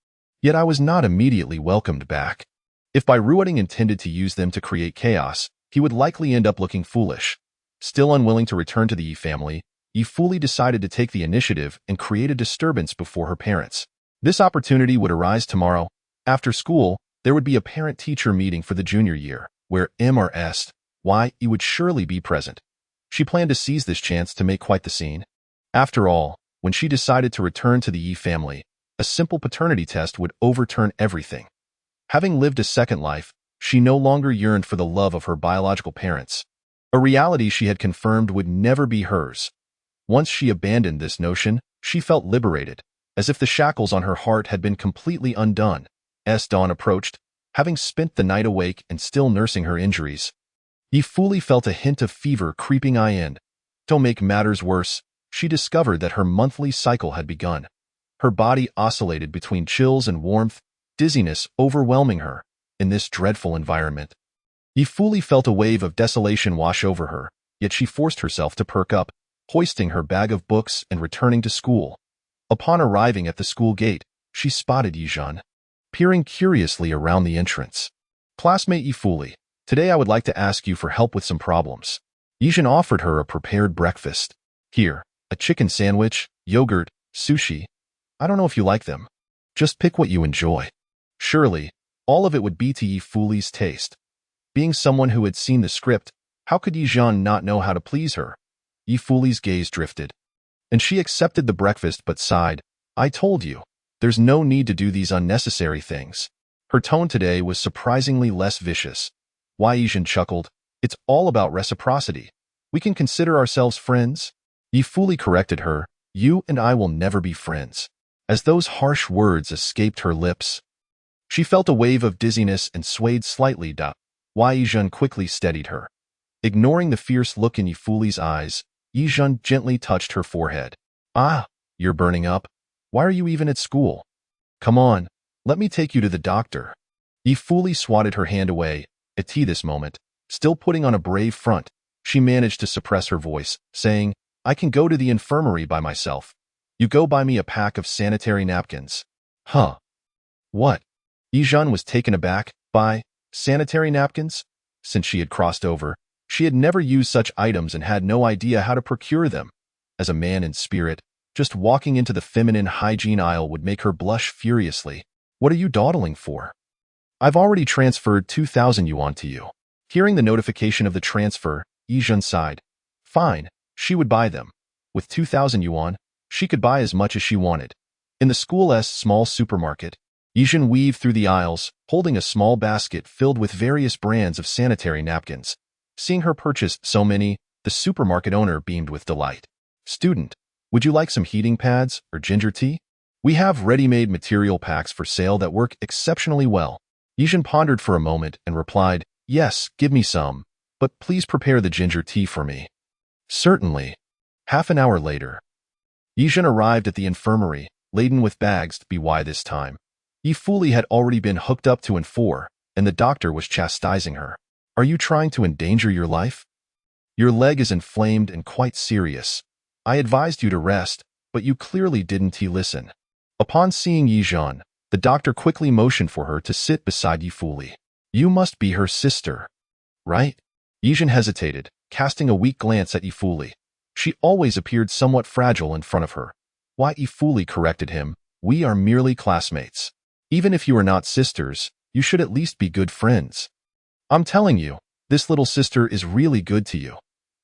yet I was not immediately welcomed back. If Bai Ruoting intended to use them to create chaos, he would likely end up looking foolish. Still unwilling to return to the Ye family, Ye Fuli decided to take the initiative and create a disturbance before her parents. This opportunity would arise tomorrow. After school, there would be a parent-teacher meeting for the junior year, where Ye would surely be present. She planned to seize this chance to make quite the scene. After all, when she decided to return to the Ye family, a simple paternity test would overturn everything. Having lived a second life, she no longer yearned for the love of her biological parents, a reality she had confirmed would never be hers. Once she abandoned this notion, she felt liberated, as if the shackles on her heart had been completely undone. As dawn approached, having spent the night awake and still nursing her injuries, Ye Fuli felt a hint of fever creeping in. To make matters worse, she discovered that her monthly cycle had begun. Her body oscillated between chills and warmth, dizziness overwhelming her. In this dreadful environment, Ye Fuli felt a wave of desolation wash over her. yet she forced herself to perk up, hoisting her bag of books and returning to school. Upon arriving at the school gate, she spotted Ye Zhen, peering curiously around the entrance. "Classmate Ye, today I would like to ask you for help with some problems." Ye Zhen offered her a prepared breakfast. "Here, a chicken sandwich, yogurt, sushi. I don't know if you like them. Just pick what you enjoy." Surely, all of it would be to Ye Fuli's taste. Being someone who had seen the script, how could Ye Zhen not know how to please her? Ye Fuli's gaze drifted, and she accepted the breakfast but sighed. "I told you, there's no need to do these unnecessary things." Her tone today was surprisingly less vicious. Ye Zhen chuckled. "It's all about reciprocity. We can consider ourselves friends." Ye Fuli corrected her. "You and I will never be friends." As those harsh words escaped her lips, she felt a wave of dizziness and swayed slightly. Ye Zhen quickly steadied her. Ignoring the fierce look in Ye Fuli's eyes, Ye Zhen gently touched her forehead. "Ah, you're burning up. Why are you even at school? Come on, let me take you to the doctor." Ye Fuli swatted her hand away. At this moment, still putting on a brave front, she managed to suppress her voice, saying, "I can go to the infirmary by myself. You go buy me a pack of sanitary napkins." "Huh? What?" Ye Zhen was taken aback. By sanitary napkins? Since she had crossed over, she had never used such items and had no idea how to procure them. As a man in spirit, just walking into the feminine hygiene aisle would make her blush furiously. "What are you dawdling for? I've already transferred 2,000 yuan to you." Hearing the notification of the transfer, Ye Zhen sighed. Fine, she would buy them. With 2,000 yuan, she could buy as much as she wanted. In the school's small supermarket, Ye Zhen weaved through the aisles, holding a small basket filled with various brands of sanitary napkins. Seeing her purchase so many, the supermarket owner beamed with delight. "Student, would you like some heating pads or ginger tea? We have ready-made material packs for sale that work exceptionally well." Ye Zhen pondered for a moment and replied, "Yes, give me some, but please prepare the ginger tea for me." "Certainly." Half an hour later, Ye Zhen arrived at the infirmary, laden with bags. By this time, Ye Fuli had already been hooked up to N4, and the doctor was chastising her. "Are you trying to endanger your life? Your leg is inflamed and quite serious. I advised you to rest, but you clearly didn't listen." Upon seeing Ye Zhen, the doctor quickly motioned for her to sit beside Ye Fuli. "You must be her sister, right?" Ye Zhen hesitated, casting a weak glance at Ye Fuli. She always appeared somewhat fragile in front of her. Ye Fuli corrected him. "We are merely classmates. Even if you are not sisters, you should at least be good friends. I'm telling you, this little sister is really good to you.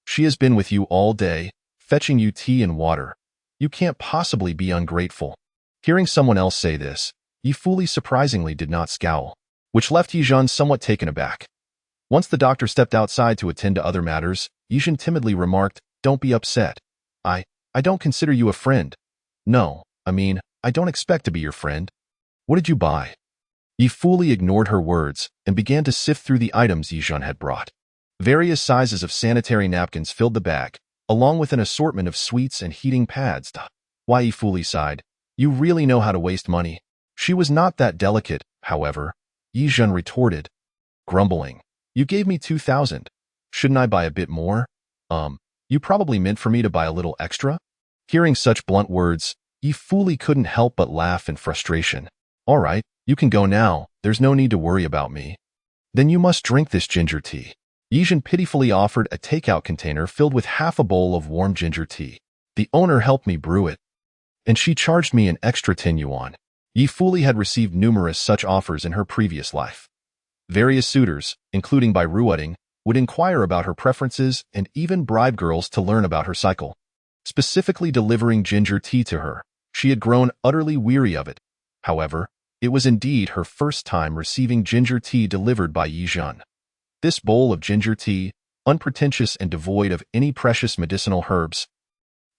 She has been with you all day, fetching you tea and water. You can't possibly be ungrateful." Hearing someone else say this, Ye Fuli surprisingly did not scowl, which left Ye Zhen somewhat taken aback. Once the doctor stepped outside to attend to other matters, Ye Zhen timidly remarked, "Don't be upset. I don't consider you a friend. No, I don't expect to be your friend. What did you buy?" Ye Fuli ignored her words and began to sift through the items Ye Zhen had brought. Various sizes of sanitary napkins filled the bag, along with an assortment of sweets and heating pads. Ye Fuli sighed. "You really know how to waste money." She was not that delicate, however, Ye Zhen retorted, grumbling. "You gave me 2,000. Shouldn't I buy a bit more? You probably meant for me to buy a little extra?" Hearing such blunt words, Ye Fuli couldn't help but laugh in frustration. "All right, you can go now. There's no need to worry about me." "Then you must drink this ginger tea." Ye Zhen pitifully offered a takeout container filled with half a bowl of warm ginger tea. "The owner helped me brew it, and she charged me an extra 10 yuan. Ye Fuli had received numerous such offers in her previous life. Various suitors, including by Ruoting, would inquire about her preferences and even bribe girls to learn about her cycle. Specifically delivering ginger tea to her, she had grown utterly weary of it. However, it was indeed her first time receiving ginger tea delivered by Ye Zhen. This bowl of ginger tea, unpretentious and devoid of any precious medicinal herbs,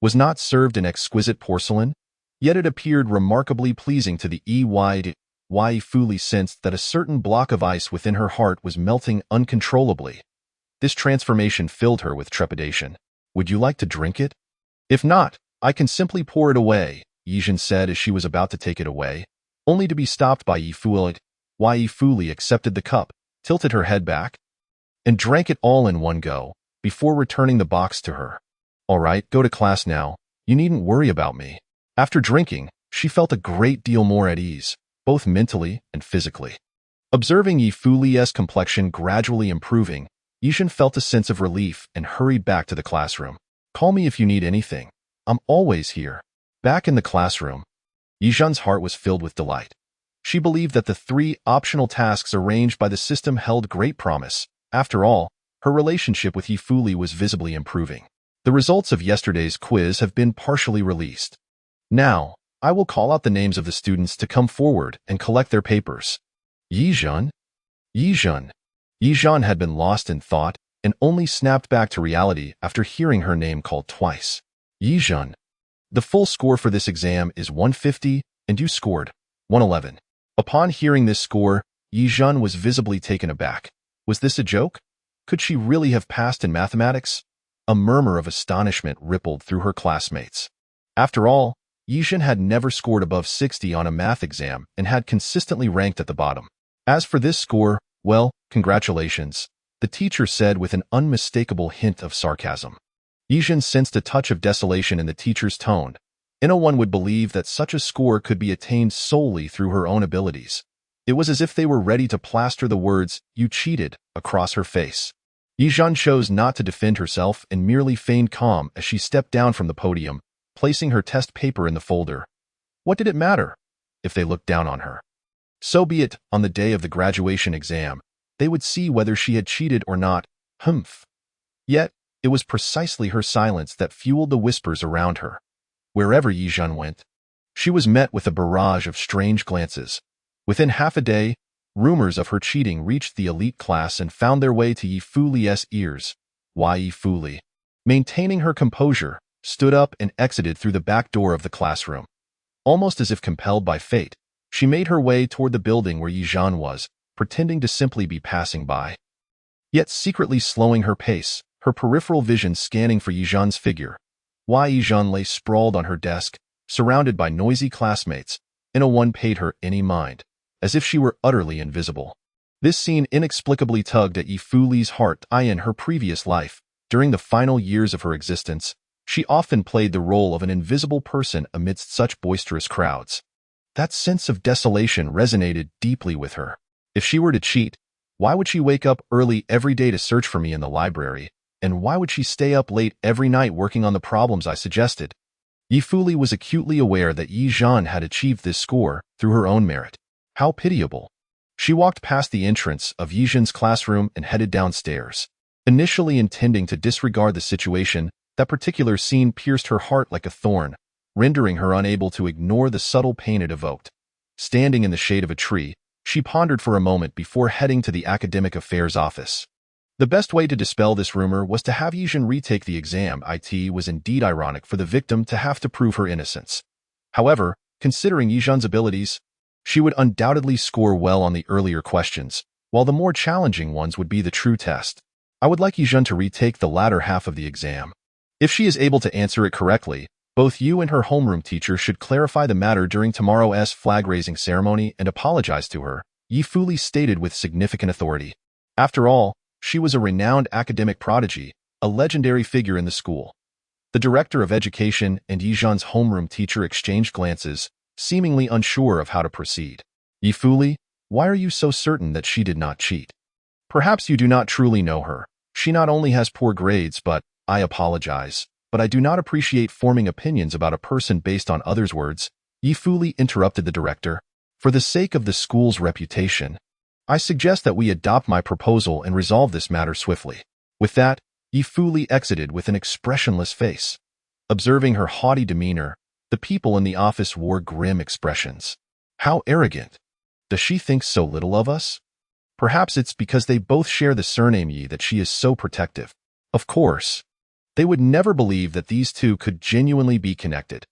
was not served in exquisite porcelain, yet it appeared remarkably pleasing to the Ye Fuli sensed that a certain block of ice within her heart was melting uncontrollably. This transformation filled her with trepidation. "Would you like to drink it? If not, I can simply pour it away," Ye Zhen said as she was about to take it away, only to be stopped by Ye Fuli. Ye Fuli accepted the cup, tilted her head back, and drank it all in one go. before returning the box to her. "All right, go to class now. You needn't worry about me." After drinking, she felt a great deal more at ease, both mentally and physically. Observing Ye Fuli's complexion gradually improving, Ye Zhen felt a sense of relief and hurried back to the classroom. "Call me if you need anything. I'm always here." Back in the classroom, Ye Zhen's heart was filled with delight. She believed that the 3 optional tasks arranged by the system held great promise. After all, her relationship with Ye Fuli was visibly improving. The results of yesterday's quiz have been partially released. Now, I will call out the names of the students to come forward and collect their papers. Ye Zhen? Ye Zhen. Ye Zhen had been lost in thought and only snapped back to reality after hearing her name called twice. Ye Zhen. The full score for this exam is 150, and you scored 111. Upon hearing this score, Ye Zhen was visibly taken aback. Was this a joke? Could she really have passed in mathematics? A murmur of astonishment rippled through her classmates. After all, Ye Zhen had never scored above 60 on a math exam and had consistently ranked at the bottom. As for this score, well, congratulations, the teacher said with an unmistakable hint of sarcasm. Ye Zhen sensed a touch of desolation in the teacher's tone. No one would believe that such a score could be attained solely through her own abilities. It was as if they were ready to plaster the words, "You cheated," across her face. Ye Zhen chose not to defend herself and merely feigned calm as she stepped down from the podium, placing her test paper in the folder. What did it matter if they looked down on her? So be it. On the day of the graduation exam, they would see whether she had cheated or not. Humph. Yet, it was precisely her silence that fueled the whispers around her. Wherever Ye Zhen went, she was met with a barrage of strange glances. Within half a day, rumors of her cheating reached the elite class and found their way to Ye Fuli's ears. Ye Fuli, maintaining her composure, stood up and exited through the back door of the classroom. Almost as if compelled by fate, she made her way toward the building where Ye Zhen was, pretending to simply be passing by. Yet secretly slowing her pace, her peripheral vision scanning for Ye Zhen's figure. Ye Zhen lay sprawled on her desk, surrounded by noisy classmates. No one paid her any mind, as if she were utterly invisible. This scene inexplicably tugged at Ye Fuli's heart. In her previous life, during the final years of her existence, she often played the role of an invisible person amidst such boisterous crowds. That sense of desolation resonated deeply with her. If she were to cheat, why would she wake up early every day to search for me in the library? And why would she stay up late every night working on the problems I suggested? Ye Fuli was acutely aware that Ye Zhen had achieved this score through her own merit. How pitiable. She walked past the entrance of Ye Zhen's classroom and headed downstairs. Initially intending to disregard the situation, that particular scene pierced her heart like a thorn, rendering her unable to ignore the subtle pain it evoked. Standing in the shade of a tree, she pondered for a moment before heading to the academic affairs office. The best way to dispel this rumor was to have Ye Zhen retake the exam. It was indeed ironic for the victim to have to prove her innocence. However, considering Ye Zhen's abilities, she would undoubtedly score well on the earlier questions, while the more challenging ones would be the true test. I would like Ye Zhen to retake the latter half of the exam. If she is able to answer it correctly, both you and her homeroom teacher should clarify the matter during tomorrow's flag-raising ceremony and apologize to her, Ye Fuli stated with significant authority. After all, she was a renowned academic prodigy, a legendary figure in the school. The director of education and Ye Zhen's homeroom teacher exchanged glances, seemingly unsure of how to proceed. Ye Fuli, why are you so certain that she did not cheat? Perhaps you do not truly know her. She not only has poor grades, but, I apologize, but I do not appreciate forming opinions about a person based on others' words. Ye Fuli interrupted the director. For the sake of the school's reputation, I suggest that we adopt my proposal and resolve this matter swiftly. With that, Ye Fuli exited with an expressionless face. Observing her haughty demeanor, the people in the office wore grim expressions. How arrogant! Does she think so little of us? Perhaps it's because they both share the surname Ye that she is so protective. Of course, they would never believe that these two could genuinely be connected.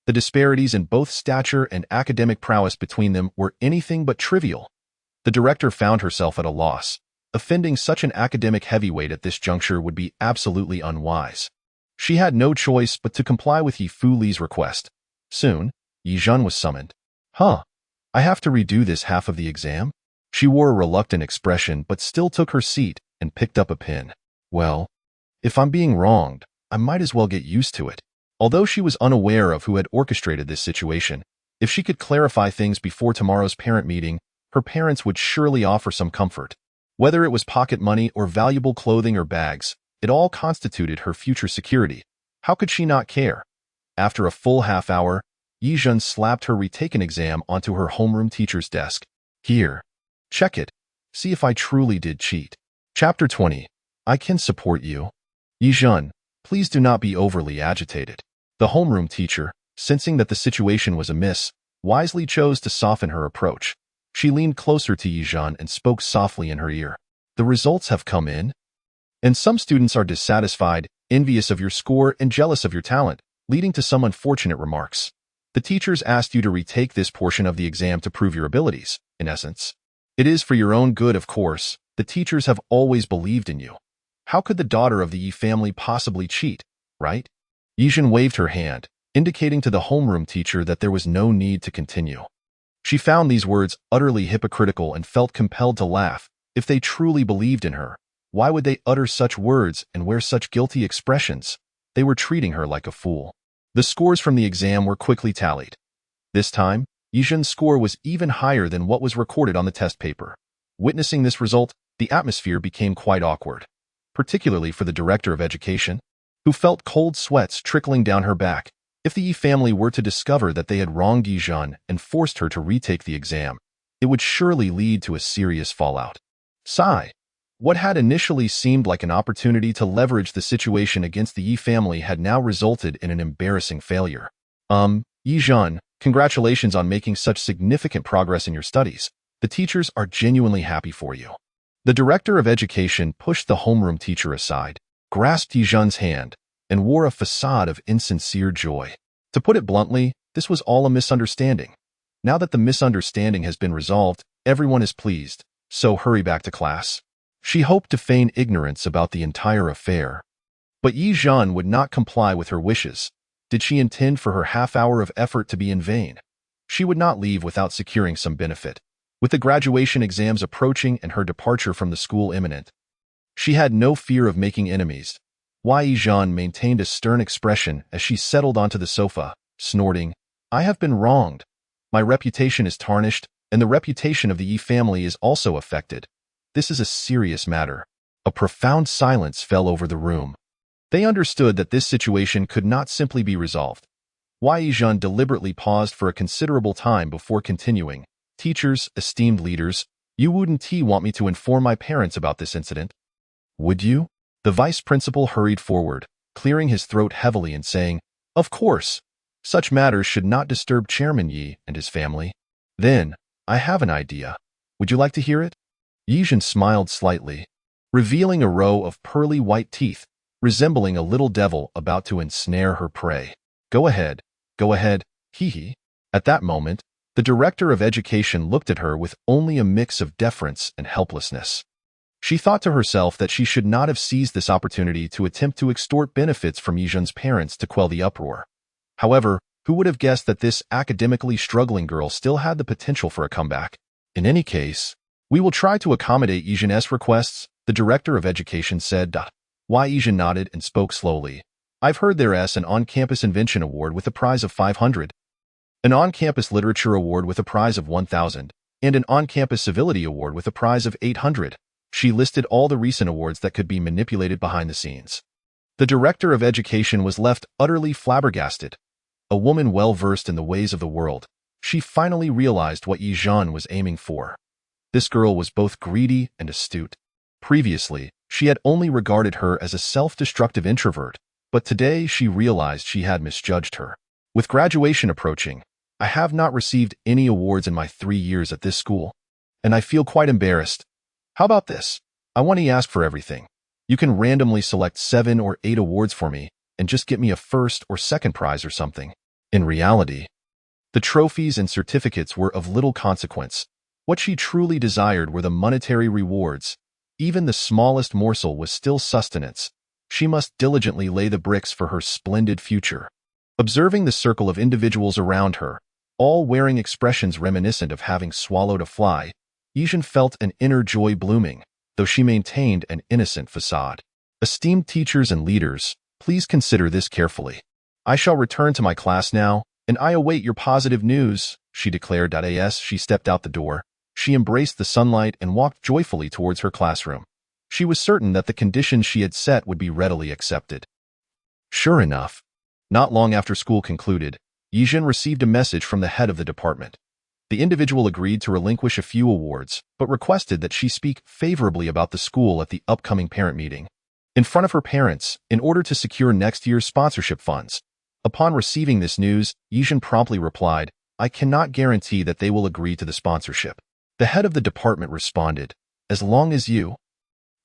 The disparities in both stature and academic prowess between them were anything but trivial. The director found herself at a loss. Offending such an academic heavyweight at this juncture would be absolutely unwise. She had no choice but to comply with Ye Fuli's request. Soon, Ye Zhen was summoned. I have to redo this half of the exam? She wore a reluctant expression but still took her seat and picked up a pen. Well, If I'm being wronged, I might as well get used to it. Although she was unaware of who had orchestrated this situation, if she could clarify things before tomorrow's parent meeting, her parents would surely offer some comfort. Whether it was pocket money or valuable clothing or bags, it all constituted her future security. How could she not care? After a full half hour, Ye Zhen slapped her retaken exam onto her homeroom teacher's desk. Here. Check it. See if I truly did cheat. Chapter 20. I can support you. Ye Zhen, please do not be overly agitated. The homeroom teacher, sensing that the situation was amiss, wisely chose to soften her approach. She leaned closer to Ye Zhen and spoke softly in her ear. The results have come in, and some students are dissatisfied, envious of your score, and jealous of your talent, leading to some unfortunate remarks. The teachers asked you to retake this portion of the exam to prove your abilities, in essence. It is for your own good, of course. The teachers have always believed in you. How could the daughter of the Ye family possibly cheat, right? Ye Zhen waved her hand, indicating to the homeroom teacher that there was no need to continue. She found these words utterly hypocritical and felt compelled to laugh. If they truly believed in her, why would they utter such words and wear such guilty expressions? They were treating her like a fool. The scores from the exam were quickly tallied. This time, Ye Zhen's score was even higher than what was recorded on the test paper. Witnessing this result, the atmosphere became quite awkward, particularly for the director of education, who felt cold sweats trickling down her back. If the Ye family were to discover that they had wronged Ye Zhen and forced her to retake the exam, it would surely lead to a serious fallout. Sigh. What had initially seemed like an opportunity to leverage the situation against the Ye family had now resulted in an embarrassing failure. Ye Zhen, congratulations on making such significant progress in your studies. The teachers are genuinely happy for you. The director of education pushed the homeroom teacher aside, grasped Ye Zhen's hand, and wore a facade of insincere joy. To put it bluntly, this was all a misunderstanding. Now that the misunderstanding has been resolved, everyone is pleased, so hurry back to class. She hoped to feign ignorance about the entire affair. But Ye Zhen would not comply with her wishes. Did she intend for her half hour of effort to be in vain? She would not leave without securing some benefit. With the graduation exams approaching and her departure from the school imminent, she had no fear of making enemies. Ye Zhen maintained a stern expression as she settled onto the sofa, snorting, I have been wronged. My reputation is tarnished, and the reputation of the Ye family is also affected. This is a serious matter. A profound silence fell over the room. They understood that this situation could not simply be resolved. Ye Zhen deliberately paused for a considerable time before continuing. Teachers, esteemed leaders, you wouldn't want me to inform my parents about this incident? Would you? The vice principal hurried forward, clearing his throat heavily and saying, Of course. Such matters should not disturb Chairman Ye and his family. Then, I have an idea. Would you like to hear it? Ye Zhen smiled slightly, revealing a row of pearly white teeth, resembling a little devil about to ensnare her prey. Go ahead, hee. At that moment, the director of education looked at her with only a mix of deference and helplessness. She thought to herself that she should not have seized this opportunity to attempt to extort benefits from Ye Zhen's parents to quell the uproar. However, who would have guessed that this academically struggling girl still had the potential for a comeback? In any case, we will try to accommodate Ye Zhen's requests, the director of education said. Ye Zhen nodded and spoke slowly. I've heard there's an on-campus invention award with a prize of 500, an on-campus literature award with a prize of 1,000, and an on-campus civility award with a prize of 800. She listed all the recent awards that could be manipulated behind the scenes. The director of education was left utterly flabbergasted. A woman well-versed in the ways of the world, she finally realized what Ye Zhen was aiming for. This girl was both greedy and astute. Previously, she had only regarded her as a self-destructive introvert, but today she realized she had misjudged her. With graduation approaching, I have not received any awards in my 3 years at this school, and I feel quite embarrassed. How about this? I want to ask for everything. You can randomly select 7 or 8 awards for me and just get me a first or second prize or something. In reality, the trophies and certificates were of little consequence. What she truly desired were the monetary rewards. Even the smallest morsel was still sustenance. She must diligently lay the bricks for her splendid future. Observing the circle of individuals around her, all wearing expressions reminiscent of having swallowed a fly, Ye Zhen felt an inner joy blooming, though she maintained an innocent facade. Esteemed teachers and leaders, please consider this carefully. I shall return to my class now, and I await your positive news, she declared. As she stepped out the door, she embraced the sunlight and walked joyfully towards her classroom. She was certain that the conditions she had set would be readily accepted. Sure enough, not long after school concluded, Ye Zhen received a message from the head of the department. The individual agreed to relinquish a few awards, but requested that she speak favorably about the school at the upcoming parent meeting, in front of her parents, in order to secure next year's sponsorship funds. Upon receiving this news, Ye Zhen promptly replied, I cannot guarantee that they will agree to the sponsorship. The head of the department responded, as long as you,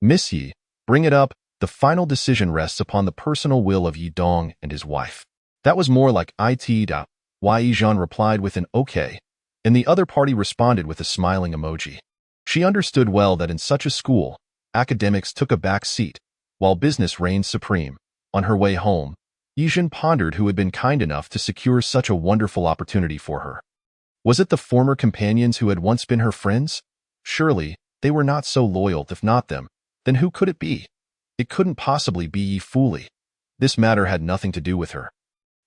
Miss Ye, bring it up, the final decision rests upon the personal will of Ye Dong and his wife. That was more like it. Ye Zhen replied with an okay, and the other party responded with a smiling emoji. She understood well that in such a school, academics took a back seat, while business reigned supreme. On her way home, Ye Zhen pondered who had been kind enough to secure such a wonderful opportunity for her. Was it the former companions who had once been her friends? Surely, they were not so loyal. If not them, then who could it be? It couldn't possibly be Ye Fuli. This matter had nothing to do with her.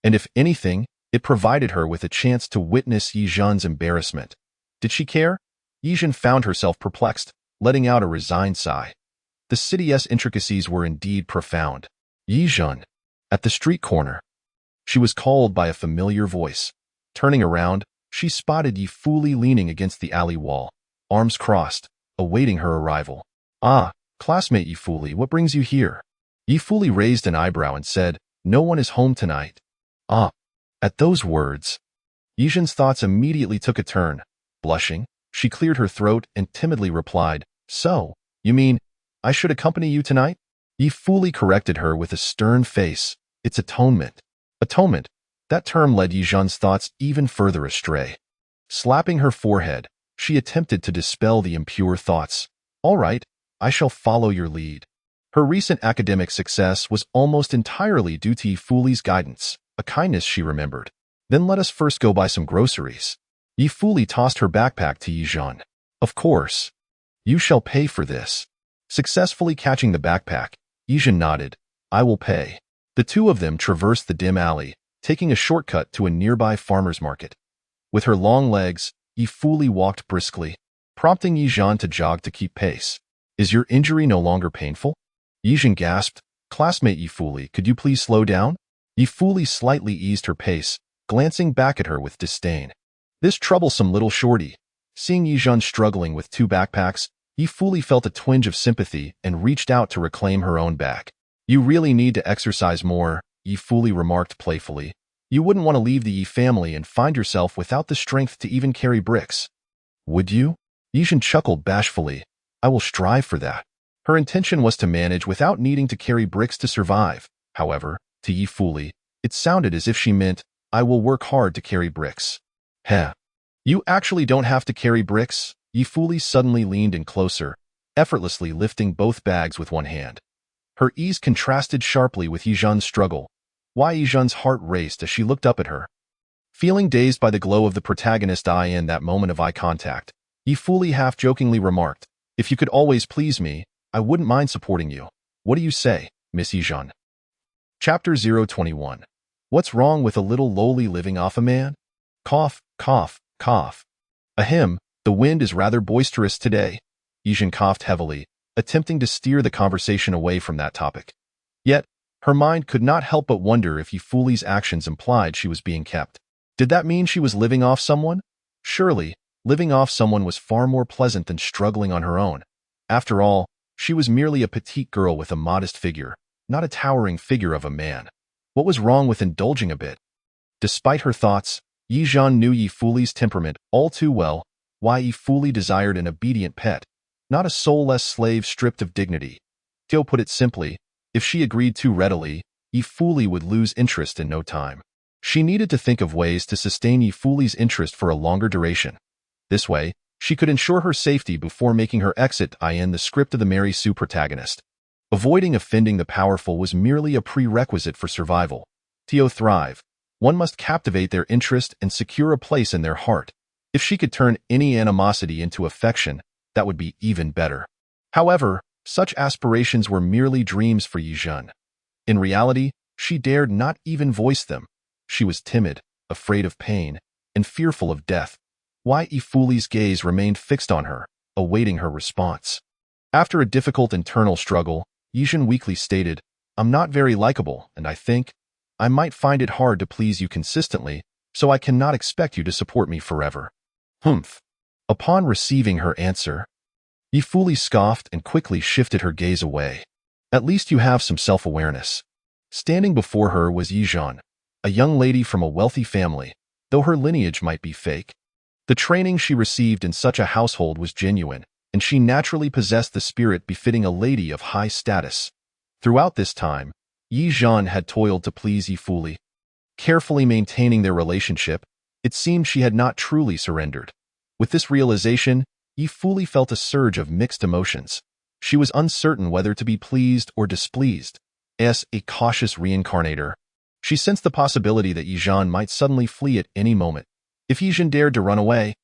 And if anything, it provided her with a chance to witness Ye Zhen's embarrassment. Did she care? Ye Zhen found herself perplexed, letting out a resigned sigh. The city's intricacies were indeed profound. Ye Zhen. At the street corner, she was called by a familiar voice. Turning around, she spotted Ye Fuli leaning against the alley wall, arms crossed, awaiting her arrival. Ah, classmate Ye Fuli, what brings you here? Ye Fuli raised an eyebrow and said, no one is home tonight. Ah. At those words, Ye Zhen's thoughts immediately took a turn. Blushing, she cleared her throat and timidly replied, so, you mean, I should accompany you tonight? Ye Fuli corrected her with a stern face. It's atonement. Atonement. That term led Ye Zhen's thoughts even further astray. Slapping her forehead, she attempted to dispel the impure thoughts. All right, I shall follow your lead. Her recent academic success was almost entirely due to Ye Fuli's guidance, a kindness she remembered. Then let us first go buy some groceries. Ye Fuli tossed her backpack to Ye Zhen. Of course. You shall pay for this. Successfully catching the backpack, Ye Zhen nodded. I will pay. The two of them traversed the dim alley, taking a shortcut to a nearby farmer's market. With her long legs, Ye Fuli walked briskly, prompting Ye Zhen to jog to keep pace. Is your injury no longer painful? Ye Zhen gasped. Classmate Ye Fuli, could you please slow down? Ye Fuli slightly eased her pace, glancing back at her with disdain. This troublesome little shorty. Seeing Ye Zhen struggling with two backpacks, Ye Fuli felt a twinge of sympathy and reached out to reclaim her own back. You really need to exercise more, Ye Fuli remarked playfully. You wouldn't want to leave the Ye family and find yourself without the strength to even carry bricks. Would you? Ye Zhen chuckled bashfully. I will strive for that. Her intention was to manage without needing to carry bricks to survive. However, to Ye Fuli, it sounded as if she meant, I will work hard to carry bricks. Heh. You actually don't have to carry bricks? Ye Fuli suddenly leaned in closer, effortlessly lifting both bags with one hand. Her ease contrasted sharply with Ye Zhen's struggle. Ye Zhen's heart raced as she looked up at her. Feeling dazed by the glow of the protagonist's eye in that moment of eye contact, Ye Fuli half-jokingly remarked, if you could always please me, I wouldn't mind supporting you. What do you say, Miss Ye Zhen? Chapter 021. What's wrong with a little lowly living off a man? Cough, cough, cough. Ahem, the wind is rather boisterous today. Ye Zhen coughed heavily, attempting to steer the conversation away from that topic. Yet, her mind could not help but wonder if Ye Fuli's actions implied she was being kept. Did that mean she was living off someone? Surely, living off someone was far more pleasant than struggling on her own. After all, she was merely a petite girl with a modest figure, not a towering figure of a man. What was wrong with indulging a bit? Despite her thoughts, Ye Zhen knew Ye Fuli's temperament all too well. Ye Fuli desired an obedient pet, not a soulless slave stripped of dignity. To put it simply, if she agreed too readily, Ye Fuli would lose interest in no time. She needed to think of ways to sustain Ye Fuli's interest for a longer duration. This way, she could ensure her safety before making her exit. In the script of the Mary Sue protagonist, avoiding offending the powerful was merely a prerequisite for survival. To thrive, one must captivate their interest and secure a place in their heart. If she could turn any animosity into affection, that would be even better. However, Such aspirations were merely dreams for Ye Zhen. In reality, she dared not even voice them. She was timid, afraid of pain, and fearful of death. Why Ye Fuli's gaze remained fixed on her, awaiting her response. After a difficult internal struggle, Ye Zhen weakly stated, "I'm not very likable, and I think I might find it hard to please you consistently, so I cannot expect you to support me forever." Humph. Upon receiving her answer, Ye Fuli scoffed and quickly shifted her gaze away. "At least you have some self-awareness." Standing before her was Ye Zhen, a young lady from a wealthy family, though her lineage might be fake. The training she received in such a household was genuine, and she naturally possessed the spirit befitting a lady of high status. Throughout this time, Ye Zhen had toiled to please Ye Fuli. Carefully maintaining their relationship, it seemed she had not truly surrendered. With this realization, Ye Fuli felt a surge of mixed emotions. She was uncertain whether to be pleased or displeased. As a cautious reincarnator, she sensed the possibility that Ye Zhen might suddenly flee at any moment. If Ye Zhen dared to run away,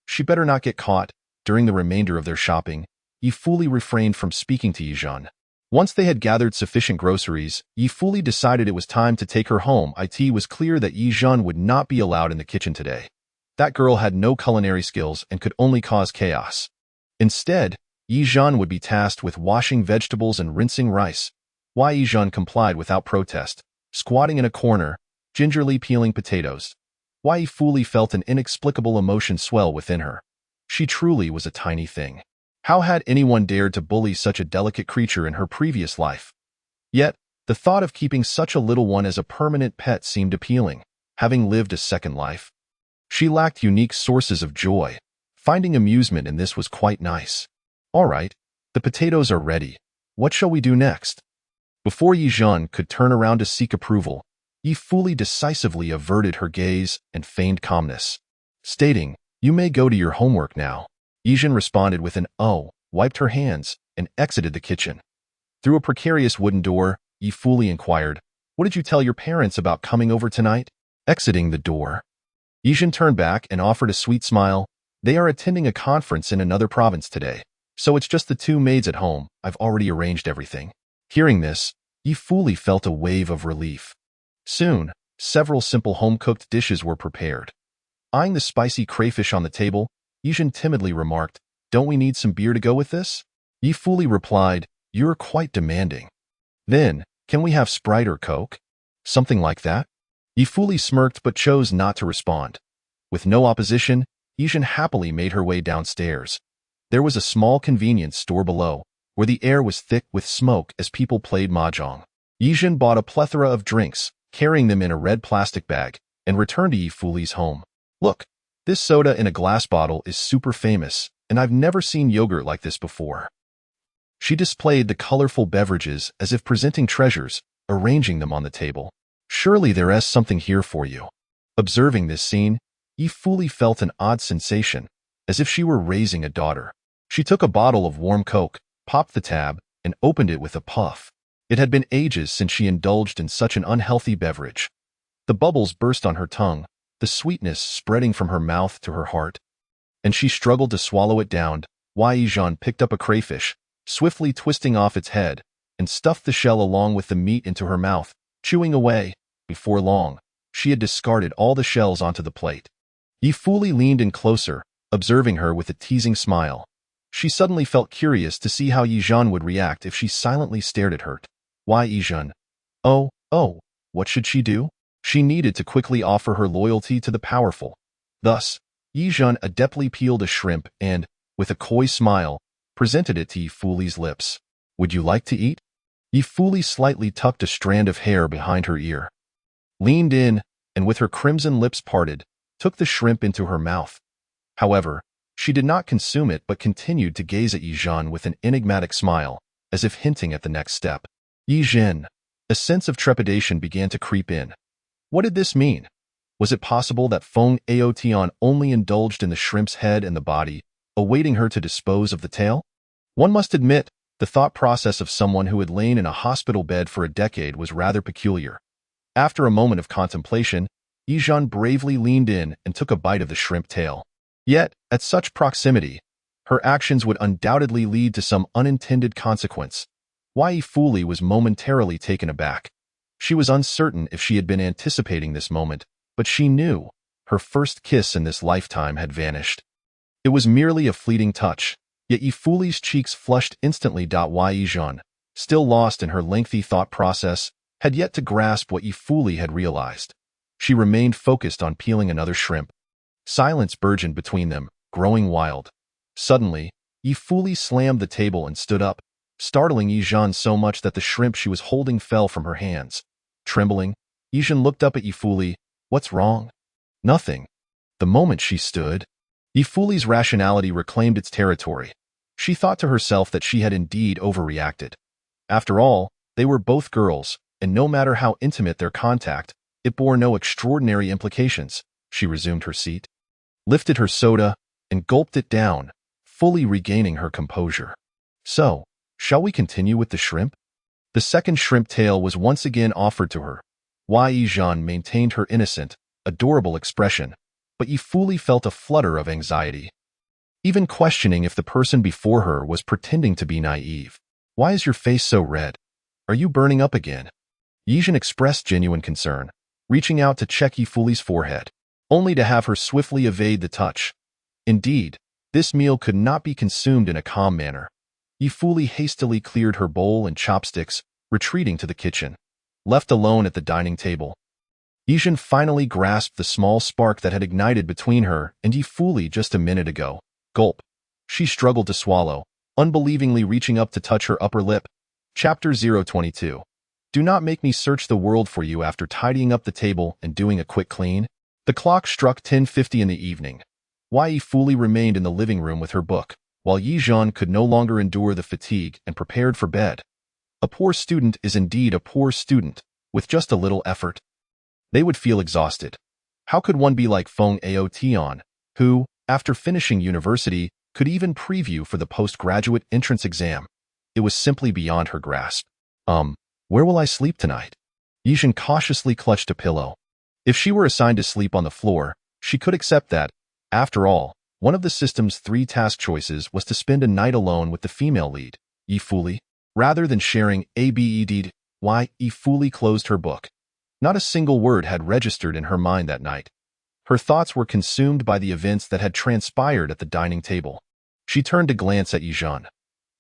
she better not get caught. During the remainder of their shopping, Ye Fuli refrained from speaking to Ye Zhen. Once they had gathered sufficient groceries, Ye Fuli decided it was time to take her home. It was clear that Ye Zhen would not be allowed in the kitchen today. That girl had no culinary skills and could only cause chaos. Instead, Ye Zhen would be tasked with washing vegetables and rinsing rice. Ye Zhen complied without protest, squatting in a corner, gingerly peeling potatoes. Ye Fuli felt an inexplicable emotion swell within her. She truly was a tiny thing. How had anyone dared to bully such a delicate creature in her previous life? Yet, the thought of keeping such a little one as a permanent pet seemed appealing, having lived a second life. She lacked unique sources of joy. Finding amusement in this was quite nice. "All right, the potatoes are ready. What shall we do next?" Before Ye Zhen could turn around to seek approval, Ye Fuli decisively averted her gaze and feigned calmness, stating, "You may go to your homework now." Ye Zhen responded with an "oh," wiped her hands, and exited the kitchen. Through a precarious wooden door, Ye Fuli inquired, "What did you tell your parents about coming over tonight?" Exiting the door, Ye Zhen turned back and offered a sweet smile. "They are attending a conference in another province today, so it's just the two maids at home. I've already arranged everything." Hearing this, Ye Fuli felt a wave of relief. Soon, several simple home-cooked dishes were prepared. Eyeing the spicy crayfish on the table, Ye Zhen timidly remarked, "Don't we need some beer to go with this?" Ye Fuli replied, "You're quite demanding." "Then, can we have Sprite or Coke? Something like that?" Ye Fuli smirked but chose not to respond. With no opposition, Ye Zhen happily made her way downstairs. There was a small convenience store below, where the air was thick with smoke as people played mahjong. Ye Zhen bought a plethora of drinks, carrying them in a red plastic bag, and returned to Ye Fuli's home. "Look, this soda in a glass bottle is super famous, and I've never seen yogurt like this before." She displayed the colorful beverages as if presenting treasures, arranging them on the table. "Surely there is something here for you." Observing this scene, Ye Fuli felt an odd sensation, as if she were raising a daughter. She took a bottle of warm Coke, popped the tab, and opened it with a puff. It had been ages since she indulged in such an unhealthy beverage. The bubbles burst on her tongue, the sweetness spreading from her mouth to her heart, and she struggled to swallow it down. Ye Zhen picked up a crayfish, swiftly twisting off its head, and stuffed the shell along with the meat into her mouth, chewing away. Before long, she had discarded all the shells onto the plate. Ye Fuli leaned in closer, observing her with a teasing smile. She suddenly felt curious to see how Ye Zhen would react if she silently stared at her. Ye Zhen? Oh, what should she do? She needed to quickly offer her loyalty to the powerful. Thus, Ye Zhen adeptly peeled a shrimp and, with a coy smile, presented it to Ye Fuli's lips. "Would you like to eat?" Ye Fuli slightly tucked a strand of hair behind her ear, leaned in, and with her crimson lips parted, took the shrimp into her mouth. However, she did not consume it but continued to gaze at Ye Zhen with an enigmatic smile, as if hinting at the next step. Ye Zhen. A sense of trepidation began to creep in. What did this mean? Was it possible that Feng Aotian only indulged in the shrimp's head and the body, awaiting her to dispose of the tail? One must admit, the thought process of someone who had lain in a hospital bed for a decade was rather peculiar. After a moment of contemplation, Ye Zhen bravely leaned in and took a bite of the shrimp tail. Yet, at such proximity, Her actions would undoubtedly lead to some unintended consequence. Ye Fuli was momentarily taken aback. She was uncertain if she had been anticipating this moment, but she knew her first kiss in this lifetime had vanished. It was merely a fleeting touch, yet Ye Fuli's cheeks flushed instantly. Ye Zhen, still lost in her lengthy thought process, had yet to grasp what Ye Fuli had realized. She remained focused on peeling another shrimp. Silence burgeoned between them, growing wild. Suddenly, Ye Fuli slammed the table and stood up, startling Ye Zhen so much that the shrimp she was holding fell from her hands. Trembling, Ye Zhen looked up at Ye Fuli. "What's wrong?" "Nothing." The moment she stood, Ye Fuli's rationality reclaimed its territory. She thought to herself that she had indeed overreacted. After all, they were both girls, and no matter how intimate their contact, it bore no extraordinary implications. She resumed her seat, lifted her soda, and gulped it down, fully regaining her composure. "So, shall we continue with the shrimp?" The second shrimp tail was once again offered to her. Ye Zhen maintained her innocent, adorable expression, but Ye Fuli felt a flutter of anxiety, even questioning if the person before her was pretending to be naive. "Why is your face so red? Are you burning up again?" Ye Zhen expressed genuine concern, reaching out to check Ye Fuli's forehead, only to have her swiftly evade the touch. Indeed, this meal could not be consumed in a calm manner. Ye Fuli hastily cleared her bowl and chopsticks, retreating to the kitchen. Left alone at the dining table, Ye Zhen finally grasped the small spark that had ignited between her and Ye Fuli just a minute ago. Gulp. She struggled to swallow, unbelievingly reaching up to touch her upper lip. Chapter 022. Do not make me search the world for you after tidying up the table and doing a quick clean. The clock struck 10:50 in the evening. Ye Fuli remained in the living room with her book, while Ye Zhen could no longer endure the fatigue and prepared for bed. A poor student is indeed a poor student, with just a little effort. They would feel exhausted. How could one be like Feng Aotian, who, after finishing university, could even preview for the postgraduate entrance exam? It was simply beyond her grasp. Where will I sleep tonight?" Ye Zhen cautiously clutched a pillow. If she were assigned to sleep on the floor, she could accept that. After all, one of the system's 3 task choices was to spend a night alone with the female lead, Ye Fuli, rather than sharing ABED. Ye Fuli closed her book. Not a single word had registered in her mind that night. Her thoughts were consumed by the events that had transpired at the dining table. She turned to glance at Ye Zhen.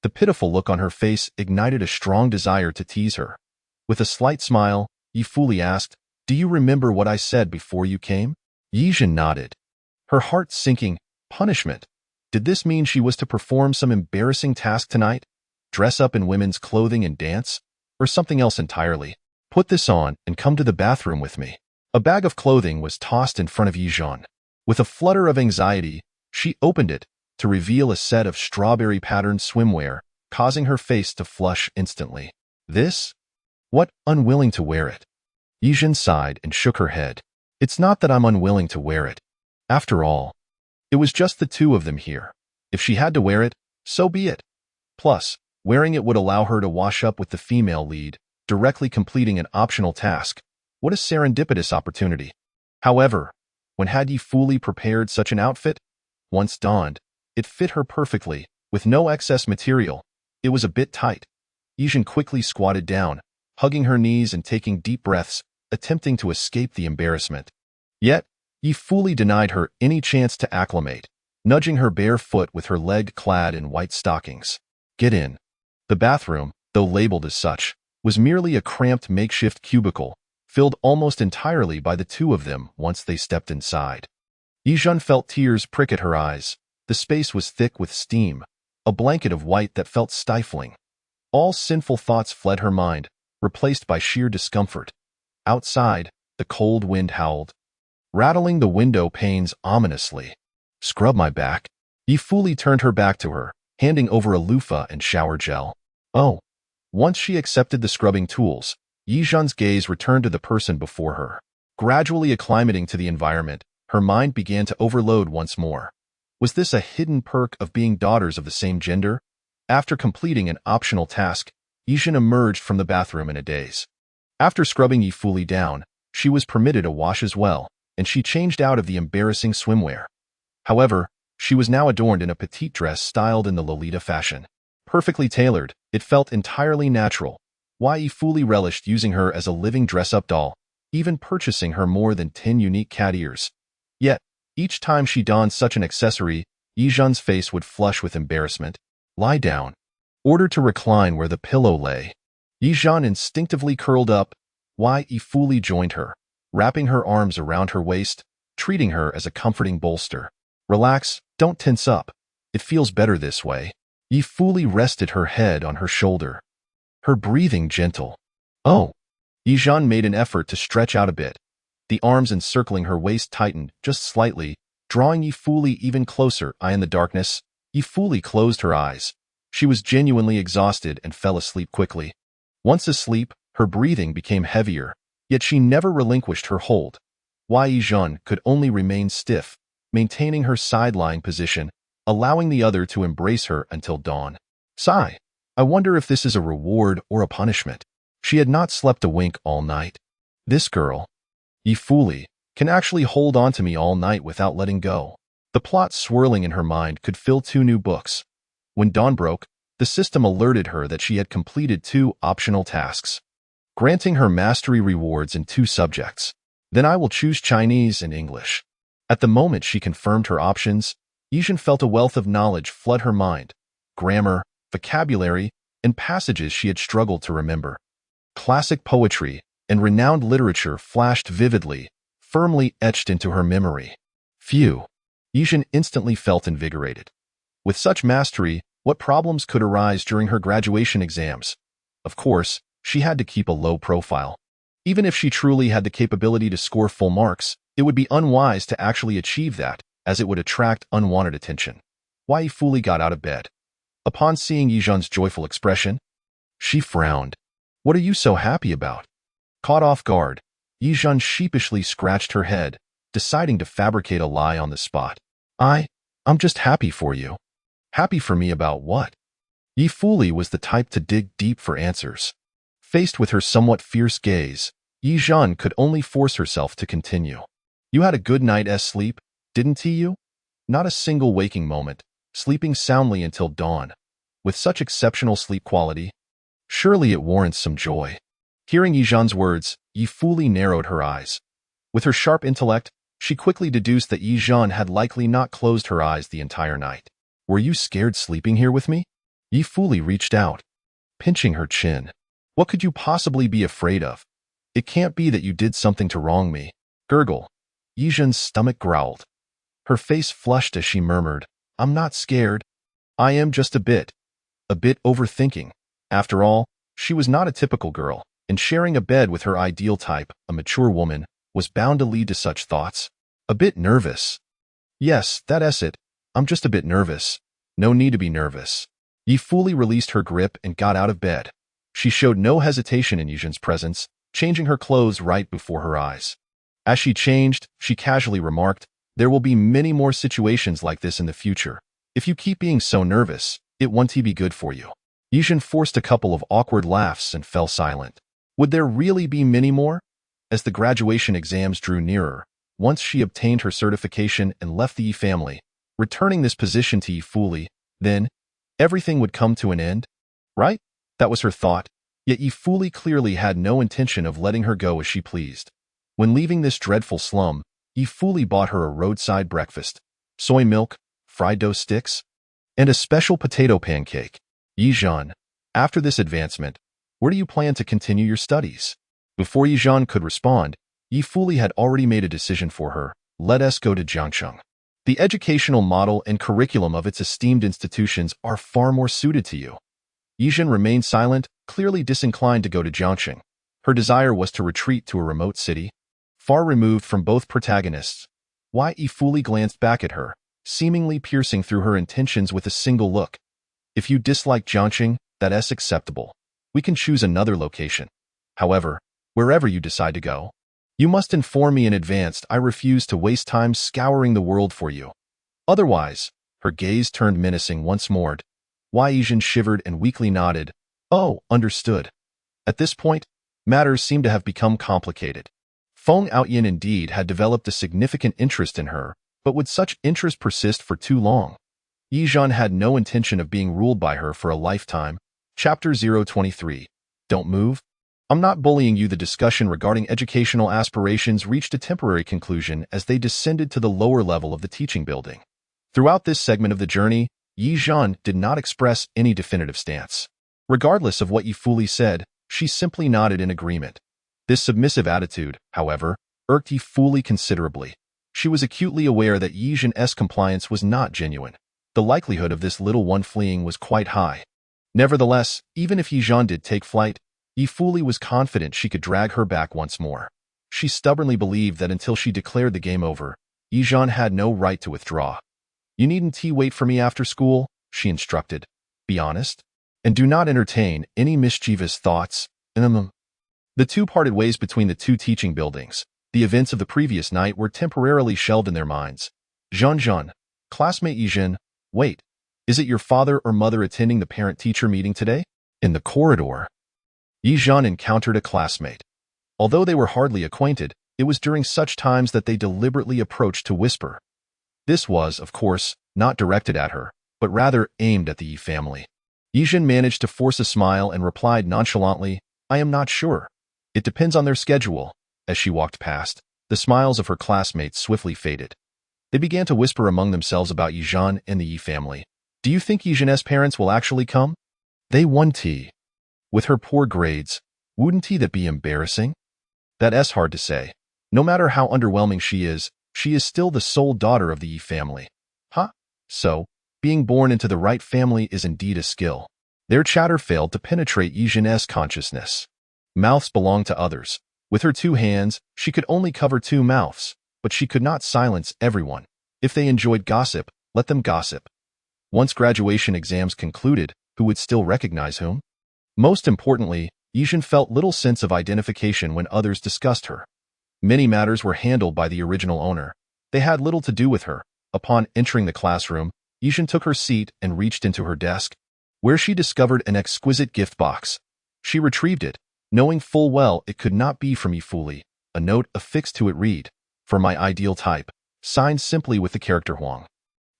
The pitiful look on her face ignited a strong desire to tease her. With a slight smile, Ye Fuli asked, "Do you remember what I said before you came?" Ye Zhen nodded, her heart sinking. Punishment? Did this mean she was to perform some embarrassing task tonight? Dress up in women's clothing and dance? Or something else entirely? "Put this on and come to the bathroom with me." A bag of clothing was tossed in front of Ye Zhen. With a flutter of anxiety, she opened it to reveal a set of strawberry-patterned swimwear, causing her face to flush instantly. "This? What, unwilling to wear it?" Ye Zhen sighed and shook her head. "It's not that I'm unwilling to wear it. After all, it was just the two of them here. If she had to wear it, so be it. Plus, wearing it would allow her to wash up with the female lead, directly completing an optional task. What a serendipitous opportunity." However, when had Ye Fuli prepared such an outfit? Once donned, it fit her perfectly, with no excess material. It was a bit tight. Ye Zhen quickly squatted down, hugging her knees and taking deep breaths, attempting to escape the embarrassment. Yet, Ye Fuli denied her any chance to acclimate, nudging her bare foot with her leg clad in white stockings. "Get in." The bathroom, though labeled as such, was merely a cramped makeshift cubicle, filled almost entirely by the two of them once they stepped inside. Ye Zhen felt tears prick at her eyes. The space was thick with steam, a blanket of white that felt stifling. All sinful thoughts fled her mind, replaced by sheer discomfort. Outside, the cold wind howled, rattling the window panes ominously. "Scrub my back." Ye Fuli turned her back to her, handing over a loofah and shower gel. "Oh." Once she accepted the scrubbing tools, Ye Zhen's gaze returned to the person before her. Gradually acclimating to the environment, her mind began to overload once more. Was this a hidden perk of being daughters of the same gender? After completing an optional task, Ye Zhen emerged from the bathroom in a daze. After scrubbing Ye Fuli down, she was permitted a wash as well, and she changed out of the embarrassing swimwear. However, She was now adorned in a petite dress styled in the Lolita fashion. Perfectly tailored, it felt entirely natural. Ye fully relished using her as a living dress-up doll, even purchasing her more than 10 unique cat ears. Yet, each time she donned such an accessory, Ye Zhen's face would flush with embarrassment. Lie down. Ordered to recline where the pillow lay. Ye Zhen instinctively curled up. Ye fully joined her, wrapping her arms around her waist, treating her as a comforting bolster. Relax, don't tense up. It feels better this way. Ye fully rested her head on her shoulder. Her breathing gentle. Oh. Ye Zhen made an effort to stretch out a bit. The arms encircling her waist tightened just slightly, drawing Ye fully even closer. In the darkness, Ye fully closed her eyes. She was genuinely exhausted and fell asleep quickly. Once asleep, her breathing became heavier, yet she never relinquished her hold. Ye Zhen could only remain stiff, maintaining her side-lying position, allowing the other to embrace her until dawn. Sigh. I wonder if this is a reward or a punishment. She had not slept a wink all night. This girl, Ye fully, can actually hold on to me all night without letting go. The plot swirling in her mind could fill 2 new books. When dawn broke, the system alerted her that she had completed 2 optional tasks, granting her mastery rewards in 2 subjects. Then I will choose Chinese and English. At the moment she confirmed her options, Ye Zhen felt a wealth of knowledge flood her mind. Grammar, vocabulary, and passages she had struggled to remember. Classic poetry and renowned literature flashed vividly, firmly etched into her memory. Phew! Ye Zhen instantly felt invigorated. With such mastery, what problems could arise during her graduation exams? Of course, she had to keep a low profile. Even if she truly had the capability to score full marks, it would be unwise to actually achieve that, as it would attract unwanted attention. Ye fully got out of bed. Upon seeing Ye Zhen's joyful expression, she frowned. What are you so happy about? Caught off guard, Ye Zhen sheepishly scratched her head, deciding to fabricate a lie on the spot. I'm just happy for you. Happy for me about what? Ye fully was the type to dig deep for answers. Faced with her somewhat fierce gaze, Ye Zhen could only force herself to continue. You had a good night's sleep, didn't you? Not a single waking moment, sleeping soundly until dawn. With such exceptional sleep quality, surely it warrants some joy. Hearing Ye Zhen's words, Ye fully narrowed her eyes. With her sharp intellect, she quickly deduced that Ye Zhen had likely not closed her eyes the entire night. Were you scared sleeping here with me? Ye fully reached out, pinching her chin. What could you possibly be afraid of? It can't be that you did something to wrong me. Gurgle. Ye Zhen's stomach growled. Her face flushed as she murmured, I'm not scared. I am just a bit overthinking. After all, she was not a typical girl, and sharing a bed with her ideal type, a mature woman, was bound to lead to such thoughts. A bit nervous. Yes, that's it. I'm just a bit nervous. No need to be nervous. Ye fully released her grip and got out of bed. She showed no hesitation in Ye Zhen's presence, changing her clothes right before her eyes. As she changed, she casually remarked, there will be many more situations like this in the future. If you keep being so nervous, it won't be good for you. Ye Zhen forced a couple of awkward laughs and fell silent. Would there really be many more? As the graduation exams drew nearer, once she obtained her certification and left the Ye family, returning this position to Ye fully, then everything would come to an end, right? That was her thought, yet Ye fully clearly had no intention of letting her go as she pleased. When leaving this dreadful slum, Ye fully bought her a roadside breakfast, soy milk, fried dough sticks, and a special potato pancake. Ye Zhen, after this advancement, where do you plan to continue your studies? Before Ye Zhen could respond, Ye fully had already made a decision for her. Let us go to Jiangcheng. The educational model and curriculum of its esteemed institutions are far more suited to you. Ye Zhen remained silent, clearly disinclined to go to Jiangcheng. Her desire was to retreat to a remote city, far removed from both protagonists. Ye fully glanced back at her, seemingly piercing through her intentions with a single look. If you dislike Jiangcheng, that's acceptable. We can choose another location. However, wherever you decide to go, you must inform me in advance. I refuse to waste time scouring the world for you. Otherwise, her gaze turned menacing once more. Ye Zhen shivered and weakly nodded. Oh, understood. At this point, matters seemed to have become complicated. Feng Outyin indeed had developed a significant interest in her, But would such interest persist for too long? Ye Zhen had no intention of being ruled by her for a lifetime. Chapter 023. Don't move. I'm not bullying you. The discussion regarding educational aspirations reached a temporary conclusion as they descended to the lower level of the teaching building. Throughout this segment of the journey, Ye Zhen did not express any definitive stance. Regardless of what Ye fully said, she simply nodded in agreement. This submissive attitude, however, irked Ye fully considerably. She was acutely aware that Ye Zhen's compliance was not genuine. The likelihood of this little one fleeing was quite high. Nevertheless, even if Ye Zhen did take flight, Ye fully was confident she could drag her back once more. She stubbornly believed that until she declared the game over, Ye Zhen had no right to withdraw. You needn't wait for me after school, she instructed. Be honest, and do not entertain any mischievous thoughts. The two parted ways between the two teaching buildings. The events of the previous night were temporarily shelved in their minds. Zhen, classmate Ye Zhen, wait, is it your father or mother attending the parent-teacher meeting today? In the corridor, Ye Zhen encountered a classmate. Although they were hardly acquainted, it was during such times that they deliberately approached to whisper. This was, of course, not directed at her, but rather aimed at the Ye family. Ye Zhen managed to force a smile and replied nonchalantly, I am not sure. It depends on their schedule. As she walked past, the smiles of her classmates swiftly faded. They began to whisper among themselves about Ye Zhen and the Ye family. Do you think Ye Zhen's parents will actually come? They won't. With her poor grades, wouldn't that be embarrassing? That's hard to say. No matter how underwhelming she is still the sole daughter of the Ye family. So, being born into the right family is indeed a skill. Their chatter failed to penetrate Ye Zhen's consciousness. Mouths belong to others. With her two hands, she could only cover two mouths, but she could not silence everyone. If they enjoyed gossip, let them gossip. Once graduation exams concluded, who would still recognize whom? Most importantly, Ye Zhen felt little sense of identification when others discussed her. Many matters were handled by the original owner. They had little to do with her. Upon entering the classroom, Ye Zhen took her seat and reached into her desk, where she discovered an exquisite gift box. She retrieved it, knowing full well it could not be from Ye fully. A note affixed to it read, For my ideal type, signed simply with the character Huang.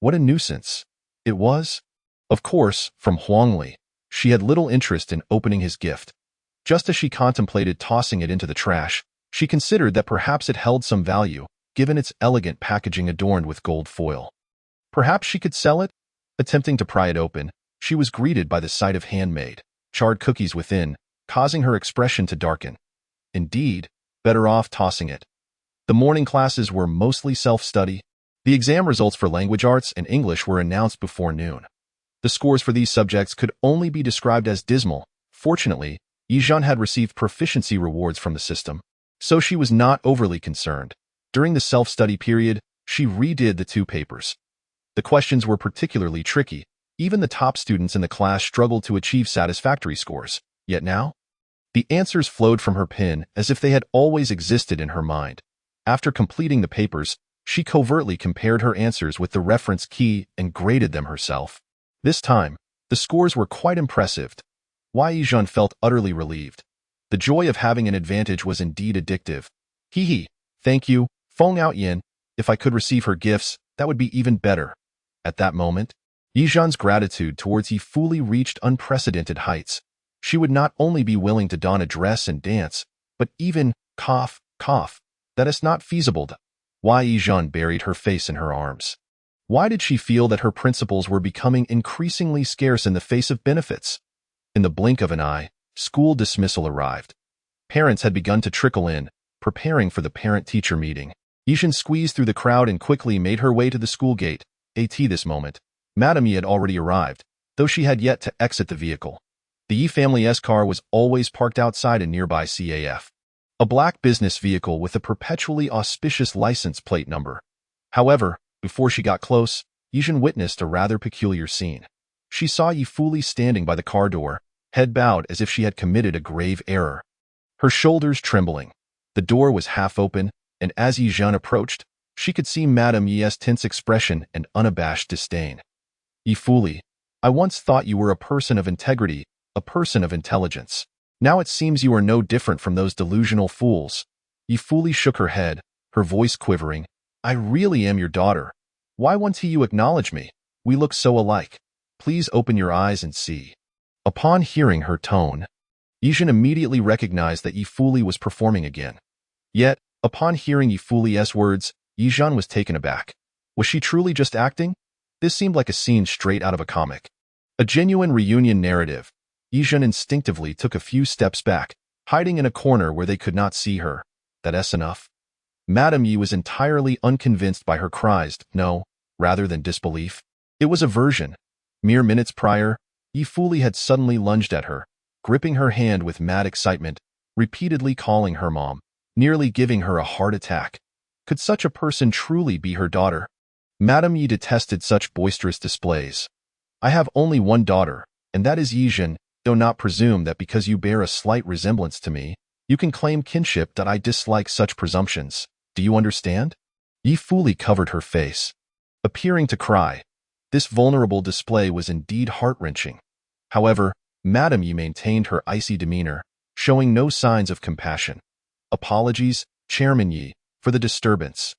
What a nuisance. It was, of course, from Huang Li. She had little interest in opening his gift. Just as she contemplated tossing it into the trash, she considered that perhaps it held some value, given its elegant packaging adorned with gold foil. Perhaps she could sell it? Attempting to pry it open, she was greeted by the sight of handmade, charred cookies within, causing her expression to darken. Indeed, better off tossing it. The morning classes were mostly self-study. The exam results for language arts and English were announced before noon. The scores for these subjects could only be described as dismal. Fortunately, Ye Zhen had received proficiency rewards from the system, so she was not overly concerned. During the self-study period, she redid the two papers. The questions were particularly tricky. Even the top students in the class struggled to achieve satisfactory scores. Yet now, the answers flowed from her pen as if they had always existed in her mind. After completing the papers, she covertly compared her answers with the reference key and graded them herself. This time, the scores were quite impressive. Ye Zhen felt utterly relieved. The joy of having an advantage was indeed addictive. Thank you, Feng Outyin. If I could receive her gifts, that would be even better. At that moment, Ye Zhen's gratitude towards Ye fully reached unprecedented heights. She would not only be willing to don a dress and dance, but even cough, that is not feasible. Ye Zhen buried her face in her arms. Why did she feel that her principles were becoming increasingly scarce in the face of benefits? In the blink of an eye, school dismissal arrived. Parents had begun to trickle in, preparing for the parent-teacher meeting. Ye Zhen squeezed through the crowd and quickly made her way to the school gate. This moment, Madame Ye had already arrived, though she had yet to exit the vehicle. The Ye family's car was always parked outside a nearby CAF. A black business vehicle with a perpetually auspicious license plate number. However, before she got close, Ye Zhen witnessed a rather peculiar scene. She saw Ye fully standing by the car door, head bowed as if she had committed a grave error. Her shoulders trembling. The door was half open, and as Ye Zhen approached, she could see Madame Ye's tense expression and unabashed disdain. Ye fully, I once thought you were a person of integrity, a person of intelligence. Now it seems you are no different from those delusional fools. Ye fully shook her head, her voice quivering. I really am your daughter. Why won't you acknowledge me? We look so alike. Please open your eyes and see. Upon hearing her tone, Ye Zhen immediately recognized that Ye Fuli was performing again. Yet, upon hearing Ye Fuli's words, Ye Zhen was taken aback. Was she truly just acting? This seemed like a scene straight out of a comic. A genuine reunion narrative. Ye Zhen instinctively took a few steps back, hiding in a corner where they could not see her. That's enough. Madame Ye was entirely unconvinced by her cries, no, rather than disbelief. It was aversion. Mere minutes prior, Ye Fuli had suddenly lunged at her, gripping her hand with mad excitement, repeatedly calling her mom, nearly giving her a heart attack. Could such a person truly be her daughter? Madame Ye detested such boisterous displays. I have only one daughter, and that is Ye Zhen. Do not presume that because you bear a slight resemblance to me, you can claim kinship. That I dislike such presumptions. Do you understand? Ye Fuli covered her face, appearing to cry. This vulnerable display was indeed heart-wrenching. However, Madame Ye maintained her icy demeanor, showing no signs of compassion. Apologies, Chairman Ye, for the disturbance.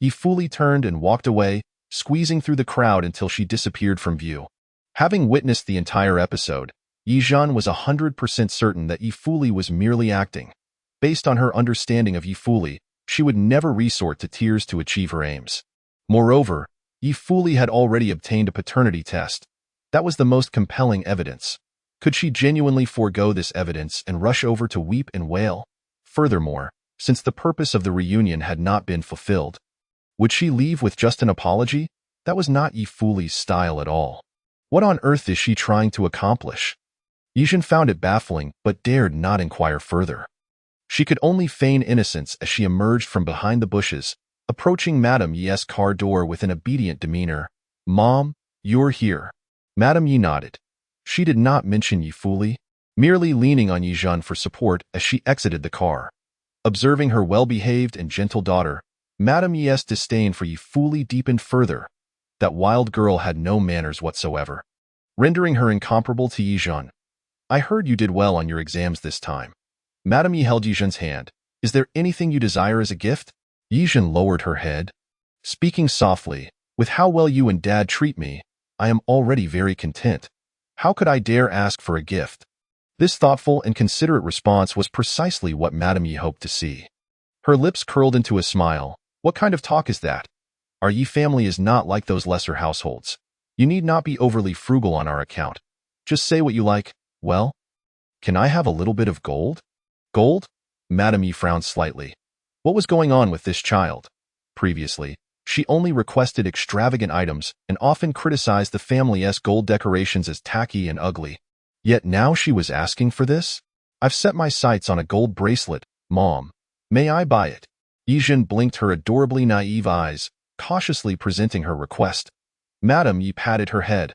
Ye Fuli turned and walked away, squeezing through the crowd until she disappeared from view. Having witnessed the entire episode, Ye Zhen was 100% certain that Ye Fuli was merely acting. Based on her understanding of Ye Fuli, she would never resort to tears to achieve her aims. Moreover, Ye Fuli had already obtained a paternity test. That was the most compelling evidence. Could she genuinely forego this evidence and rush over to weep and wail? Furthermore, since the purpose of the reunion had not been fulfilled, would she leave with just an apology? That was not Ye Fuli's style at all. What on earth is she trying to accomplish? Ye Zhen found it baffling, but dared not inquire further. She could only feign innocence as she emerged from behind the bushes, approaching Madame Ye's car door with an obedient demeanor. Mom, you're here. Madame Ye nodded. She did not mention Ye Fuli, merely leaning on Ye Zhen for support as she exited the car. Observing her well-behaved and gentle daughter, Madame Ye's disdain for Ye Fuli deepened further. That wild girl had no manners whatsoever, rendering her incomparable to Ye Zhen. I heard you did well on your exams this time. Madame Ye held Ye Zhen's hand. Is there anything you desire as a gift? Ye Zhen lowered her head, speaking softly. With how well you and Dad treat me, I am already very content. How could I dare ask for a gift? This thoughtful and considerate response was precisely what Madame Ye hoped to see. Her lips curled into a smile. What kind of talk is that? Our Ye family is not like those lesser households. You need not be overly frugal on our account. Just say what you like. Well, can I have a little bit of gold? Gold? Madame Ye frowned slightly. What was going on with this child? Previously, she only requested extravagant items and often criticized the family's gold decorations as tacky and ugly. Yet now she was asking for this? I've set my sights on a gold bracelet, Mom. May I buy it? Ye Zhen blinked her adorably naive eyes, cautiously presenting her request. Madame Ye patted her head.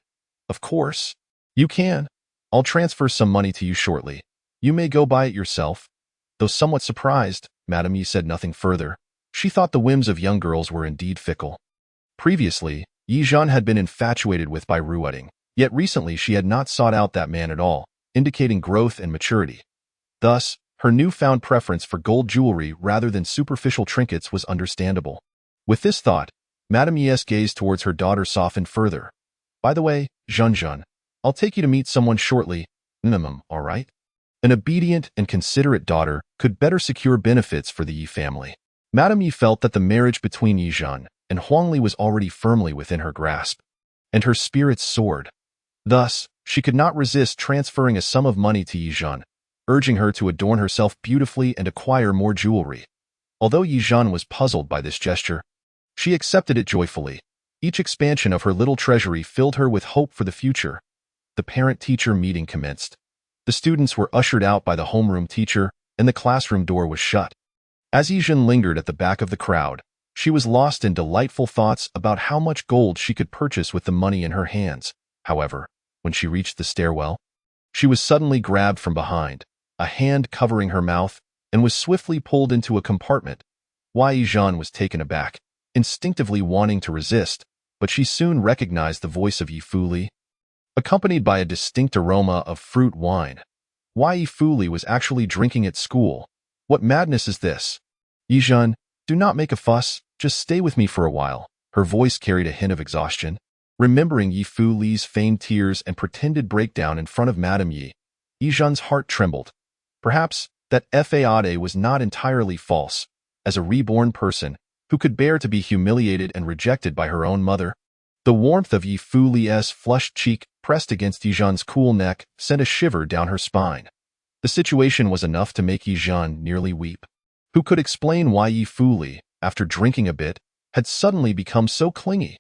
Of course. You can. I'll transfer some money to you shortly. You may go buy it yourself. Though somewhat surprised, Madame Ye said nothing further. She thought the whims of young girls were indeed fickle. Previously, Ye Zhen had been infatuated with by Ruoding, yet recently she had not sought out that man at all, indicating growth and maturity. Thus, her newfound preference for gold jewelry rather than superficial trinkets was understandable. With this thought, Madame Ye's gaze towards her daughter softened further. By the way, Zhen, I'll take you to meet someone shortly. All right? An obedient and considerate daughter could better secure benefits for the Ye family. Madame Ye felt that the marriage between Ye Zhen and Huangli was already firmly within her grasp, and her spirits soared. Thus, she could not resist transferring a sum of money to Ye Zhen, urging her to adorn herself beautifully and acquire more jewelry. Although Ye Zhen was puzzled by this gesture, she accepted it joyfully. Each expansion of her little treasury filled her with hope for the future. The parent-teacher meeting commenced. The students were ushered out by the homeroom teacher, and the classroom door was shut. As Ye Zhen lingered at the back of the crowd, she was lost in delightful thoughts about how much gold she could purchase with the money in her hands. However, when she reached the stairwell, she was suddenly grabbed from behind, a hand covering her mouth, and was swiftly pulled into a compartment. Ye Zhen was taken aback, instinctively wanting to resist, but she soon recognized the voice of Ye Fuli, accompanied by a distinct aroma of fruit wine. Ye Fuli was actually drinking at school. What madness is this? Ye Zhen, do not make a fuss, just stay with me for a while. Her voice carried a hint of exhaustion. Remembering Ye Fu Li's feigned tears and pretended breakdown in front of Madame Ye, Ye Zhen's heart trembled. Perhaps that Fade was not entirely false. As a reborn person who could bear to be humiliated and rejected by her own mother, the warmth of Ye Fu Li's flushed cheek pressed against Ye Zhen's cool neck sent a shiver down her spine. The situation was enough to make Ye Zhen nearly weep. Who could explain why Ye Fu Li, after drinking a bit, had suddenly become so clingy?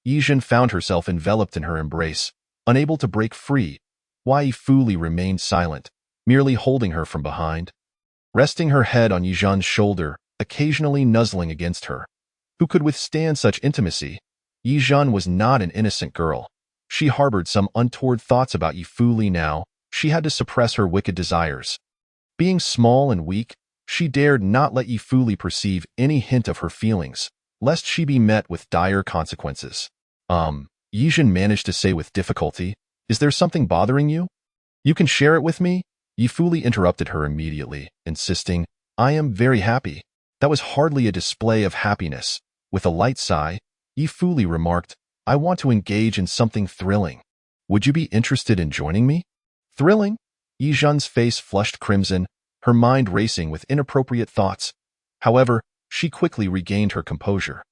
Ye Zhen found herself enveloped in her embrace, unable to break free. Why Ye Fu Li remained silent, merely holding her from behind, resting her head on Ye Zhen's shoulder, occasionally nuzzling against her. Who could withstand such intimacy? Ye Zhen was not an innocent girl. She harbored some untoward thoughts about Ye Fu Li now. She had to suppress her wicked desires. Being small and weak, she dared not let Ye Fu Li perceive any hint of her feelings, lest she be met with dire consequences. Ye Zhen managed to say with difficulty, "Is there something bothering you? You can share it with me?" Ye Fu Li interrupted her immediately, insisting, "I am very happy." That was hardly a display of happiness. With a light sigh, Ye Fu Li remarked, "I want to engage in something thrilling. Would you be interested in joining me?" Thrilling? Ye Zhen's face flushed crimson, her mind racing with inappropriate thoughts. However, she quickly regained her composure.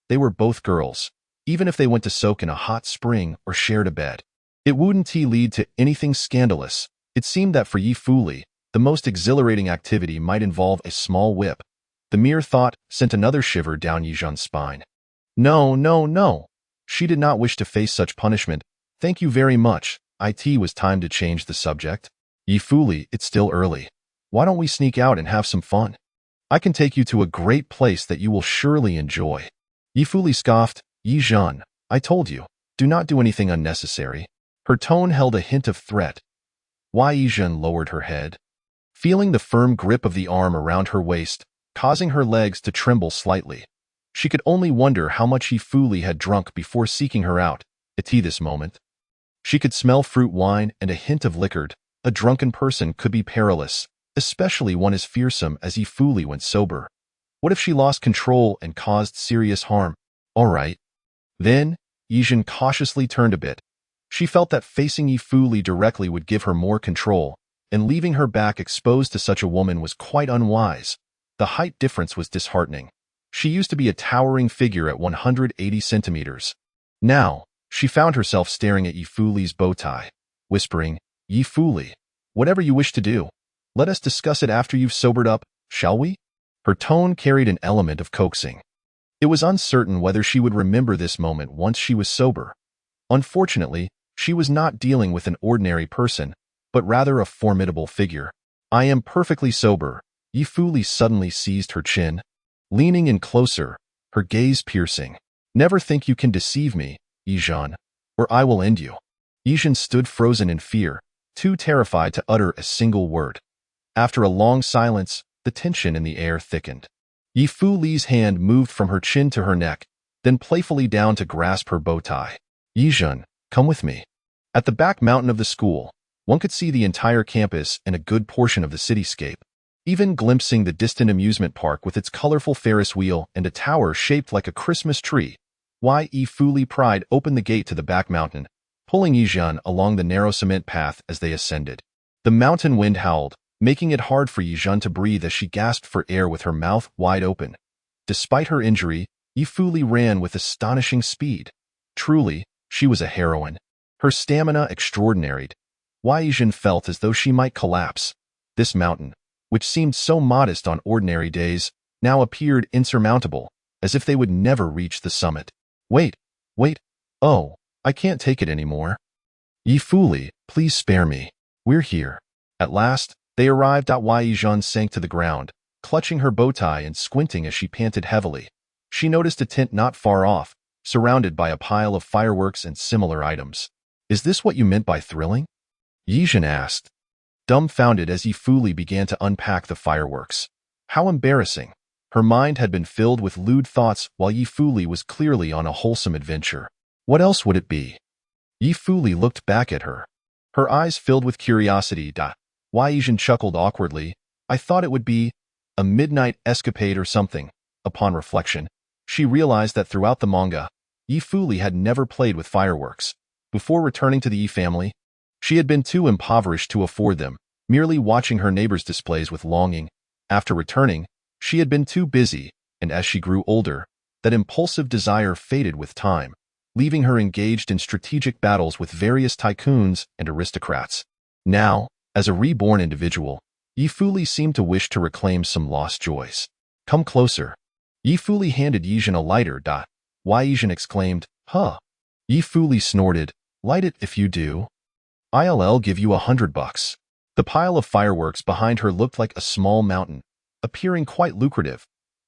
They were both girls. Even if they went to soak in a hot spring or shared a bed, it wouldn't lead to anything scandalous. It seemed that for Ye Fu Li, the most exhilarating activity might involve a small whip. The mere thought sent another shiver down Ye Zhen's spine. No, no, no. She did not wish to face such punishment. Thank you very much. It was time to change the subject. Ye Fu Li, it's still early. Why don't we sneak out and have some fun? I can take you to a great place that you will surely enjoy. Ye Fu Li scoffed. Ye Zhen, I told you, do not do anything unnecessary. Her tone held a hint of threat. Why? Ye Zhen lowered her head, feeling the firm grip of the arm around her waist, causing her legs to tremble slightly. She could only wonder how much Ye Fu Li had drunk before seeking her out. At this moment, she could smell fruit wine and a hint of liquor. A drunken person could be perilous, especially one as fearsome as Ye Fu Li when sober. What if she lost control and caused serious harm? All right. Then, Ye Zhen cautiously turned a bit. She felt that facing Ye Fu Li directly would give her more control, and leaving her back exposed to such a woman was quite unwise. The height difference was disheartening. She used to be a towering figure at 180 centimeters. Now, she found herself staring at Ye Fu Li's bow tie, whispering, Ye Fu Li, whatever you wish to do, let us discuss it after you've sobered up, shall we? Her tone carried an element of coaxing. It was uncertain whether she would remember this moment once she was sober. Unfortunately, she was not dealing with an ordinary person, but rather a formidable figure. I am perfectly sober. Ye Fu Li suddenly seized her chin, leaning in closer, her gaze piercing. Never think you can deceive me, Ye Zhen, or I will end you. Ye Zhen stood frozen in fear, too terrified to utter a single word. After a long silence, the tension in the air thickened. Ye Fu Li's hand moved from her chin to her neck, then playfully down to grasp her bow tie. Ye Zhen, come with me. At the back mountain of the school, one could see the entire campus and a good portion of the cityscape, even glimpsing the distant amusement park with its colorful Ferris wheel and a tower shaped like a Christmas tree. Ye Fu Li pried open the gate to the back mountain, pulling Ye Zhen along the narrow cement path as they ascended. The mountain wind howled, making it hard for Ye Zhen to breathe as she gasped for air with her mouth wide open. Despite her injury, Ye Fu Li ran with astonishing speed. Truly, she was a heroine. Her stamina extraordinary. Ye Zhen felt as though she might collapse. This mountain, which seemed so modest on ordinary days, now appeared insurmountable, as if they would never reach the summit. Wait. Oh, I can't take it anymore. Ye Fu Li, please spare me. We're here. At last, they arrived. Ye Zhen sank to the ground, clutching her bow tie and squinting as she panted heavily. She noticed a tent not far off, surrounded by a pile of fireworks and similar items. Is this what you meant by thrilling? Ye Zhen asked, dumbfounded as Ye Fu Li began to unpack the fireworks. How embarrassing. Her mind had been filled with lewd thoughts while Ye Fu Li was clearly on a wholesome adventure. What else would it be? Ye Fu Li looked back at her, her eyes filled with curiosity. Ye Zhen chuckled awkwardly. I thought it would be a midnight escapade or something. Upon reflection, She realized that throughout the manga, Ye Fuli had never played with fireworks. Before returning to the Ye family, she had been too impoverished to afford them, merely watching her neighbors' displays with longing. After returning, she had been too busy, and as she grew older, that impulsive desire faded with time, leaving her engaged in strategic battles with various tycoons and aristocrats. Now, as a reborn individual, Ye Fuli seemed to wish to reclaim some lost joys. Come closer. Ye Fuli handed Ye Zhen a lighter. Ye Zhen exclaimed, huh. Ye Fuli snorted, light it if you do. I'll give you $100. The pile of fireworks behind her looked like a small mountain, appearing quite lucrative.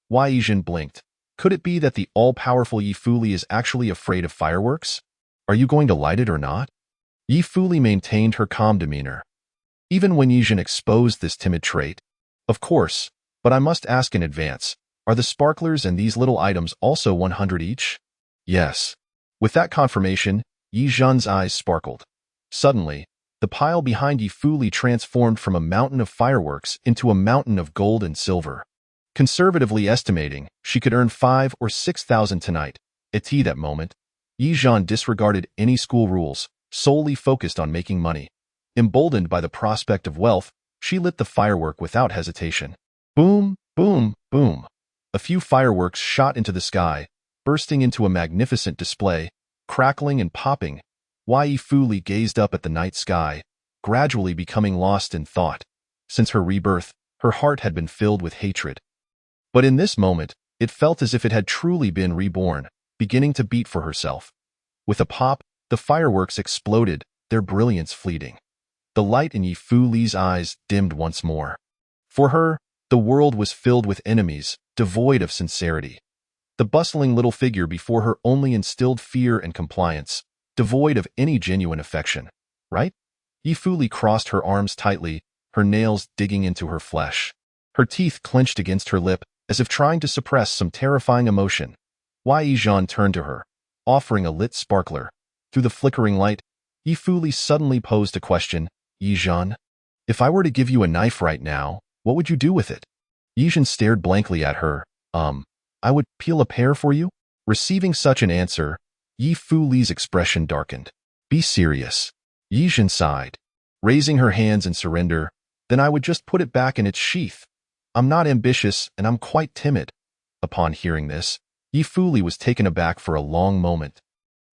Ye Zhen blinked. Could it be that the all-powerful Ye Fuli is actually afraid of fireworks? Are you going to light it or not? Ye Fuli maintained her calm demeanor, even when Ye Zhen exposed this timid trait. Of course, but I must ask in advance, are the sparklers and these little items also 100 each? Yes. With that confirmation, Ye Zhen's eyes sparkled. Suddenly, the pile behind Ye Fuli transformed from a mountain of fireworks into a mountain of gold and silver. Conservatively estimating, she could earn 5,000 or 6,000 tonight. At that moment, Ye Zhen disregarded any school rules, solely focused on making money. Emboldened by the prospect of wealth, she lit the firework without hesitation. Boom, boom, boom. A few fireworks shot into the sky, bursting into a magnificent display, crackling and popping. Ye Fuli gazed up at the night sky, gradually becoming lost in thought. Since her rebirth, her heart had been filled with hatred. But in this moment, it felt as if it had truly been reborn, beginning to beat for herself. With a pop, the fireworks exploded, their brilliance fleeting. The light in Ye Fuli's eyes dimmed once more. For her, the world was filled with enemies, devoid of sincerity. The bustling little figure before her only instilled fear and compliance, devoid of any genuine affection. Right? Ye Fuli crossed her arms tightly, her nails digging into her flesh. Her teeth clenched against her lip, as if trying to suppress some terrifying emotion. Ye Zhen turned to her, offering a lit sparkler. Through the flickering light, Ye Fuli suddenly posed a question. Ye Zhen, if I were to give you a knife right now, what would you do with it? Ye Zhen stared blankly at her. I would peel a pear for you? Receiving such an answer, Ye Fuli's expression darkened. Be serious. Ye Zhen sighed, raising her hands in surrender. Then I would just put it back in its sheath. I'm not ambitious, and I'm quite timid. Upon hearing this, Ye Fuli was taken aback for a long moment.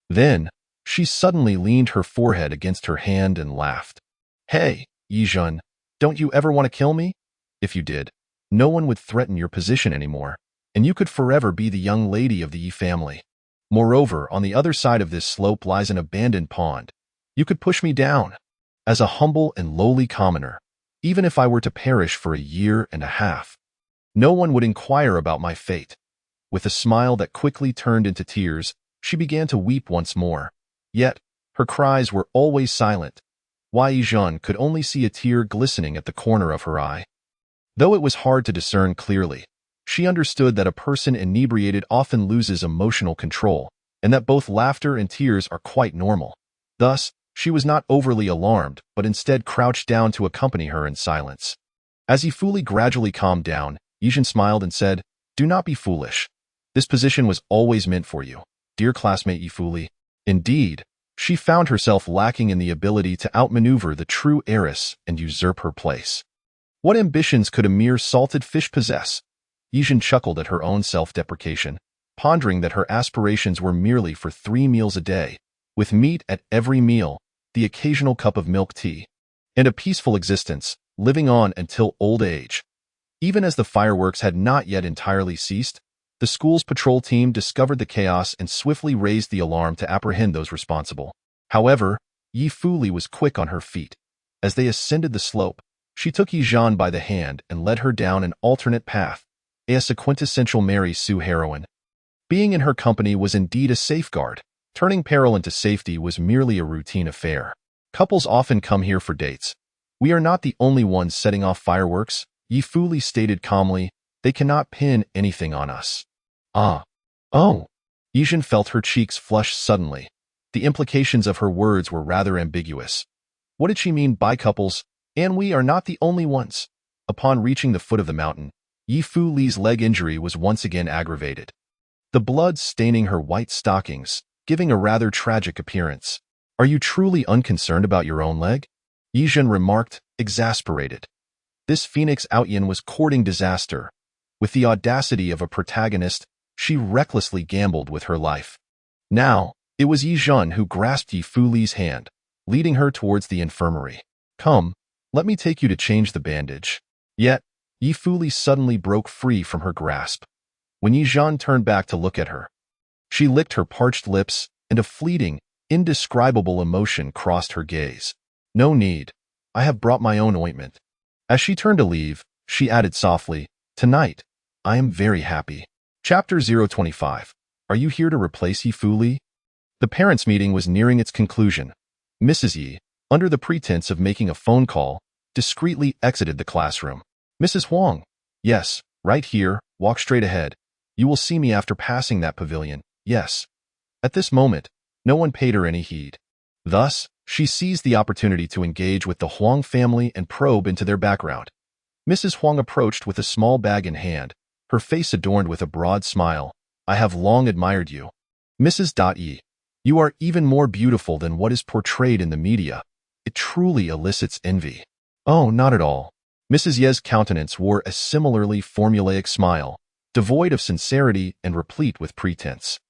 Then, she suddenly leaned her forehead against her hand and laughed. Hey, Ye Zhen, don't you ever want to kill me? If you did, no one would threaten your position anymore, and you could forever be the young lady of the Ye family. Moreover, on the other side of this slope lies an abandoned pond. You could push me down. As a humble and lowly commoner, even if I were to perish for a year and a half, no one would inquire about my fate. With a smile that quickly turned into tears, she began to weep once more. Yet, her cries were always silent. Ye Zhen could only see a tear glistening at the corner of her eye. Though it was hard to discern clearly, she understood that a person inebriated often loses emotional control, and that both laughter and tears are quite normal. Thus, she was not overly alarmed, but instead crouched down to accompany her in silence. As Ye Fuli gradually calmed down, Ye Zhen smiled and said, Do not be foolish. This position was always meant for you, dear classmate Ye Fuli. Indeed, she found herself lacking in the ability to outmaneuver the true heiress and usurp her place. What ambitions could a mere salted fish possess? Ye Zhen chuckled at her own self-deprecation, pondering that her aspirations were merely for 3 meals a day, with meat at every meal, the occasional cup of milk tea, and a peaceful existence, living on until old age. Even as the fireworks had not yet entirely ceased, the school's patrol team discovered the chaos and swiftly raised the alarm to apprehend those responsible. However, Ye Fuli was quick on her feet. As they ascended the slope, she took Ye Zhen by the hand and led her down an alternate path, as a quintessential Mary Sue heroine. Being in her company was indeed a safeguard. Turning peril into safety was merely a routine affair. Couples often come here for dates. We are not the only ones setting off fireworks, Ye Fuli stated calmly. They cannot pin anything on us. Oh. Ye Zhen felt her cheeks flush suddenly. The implications of her words were rather ambiguous. What did she mean by couples? And we are not the only ones. Upon reaching the foot of the mountain, Ye Fuli's leg injury was once again aggravated. the blood staining her white stockings, giving a rather tragic appearance. "Are you truly unconcerned about your own leg?" Ye Zhen remarked, exasperated. This phoenix outyin was courting disaster. With the audacity of a protagonist, she recklessly gambled with her life. Now, it was Ye Zhen who grasped Ye Fuli's hand, leading her towards the infirmary. "Come, let me take you to change the bandage." Yet, Ye Fuli suddenly broke free from her grasp. When Ye Zhen turned back to look at her, she licked her parched lips, and a fleeting, indescribable emotion crossed her gaze. "No need. I have brought my own ointment." As she turned to leave, she added softly, "Tonight, I am very happy." Chapter 025. Are you here to replace Ye Fuli? The parents' meeting was nearing its conclusion. Mrs. Yi, under the pretense of making a phone call, discreetly exited the classroom. "Mrs. Huang." "Yes, right here, walk straight ahead. You will see me after passing that pavilion." "Yes." At this moment, no one paid her any heed. Thus, she seized the opportunity to engage with the Huang family and probe into their background. Mrs. Huang approached with a small bag in hand, her face adorned with a broad smile. "I have long admired you. Mrs. Yi, you are even more beautiful than what is portrayed in the media. It truly elicits envy." "Oh, not at all." Mrs. Ye's countenance wore a similarly formulaic smile, devoid of sincerity and replete with pretense.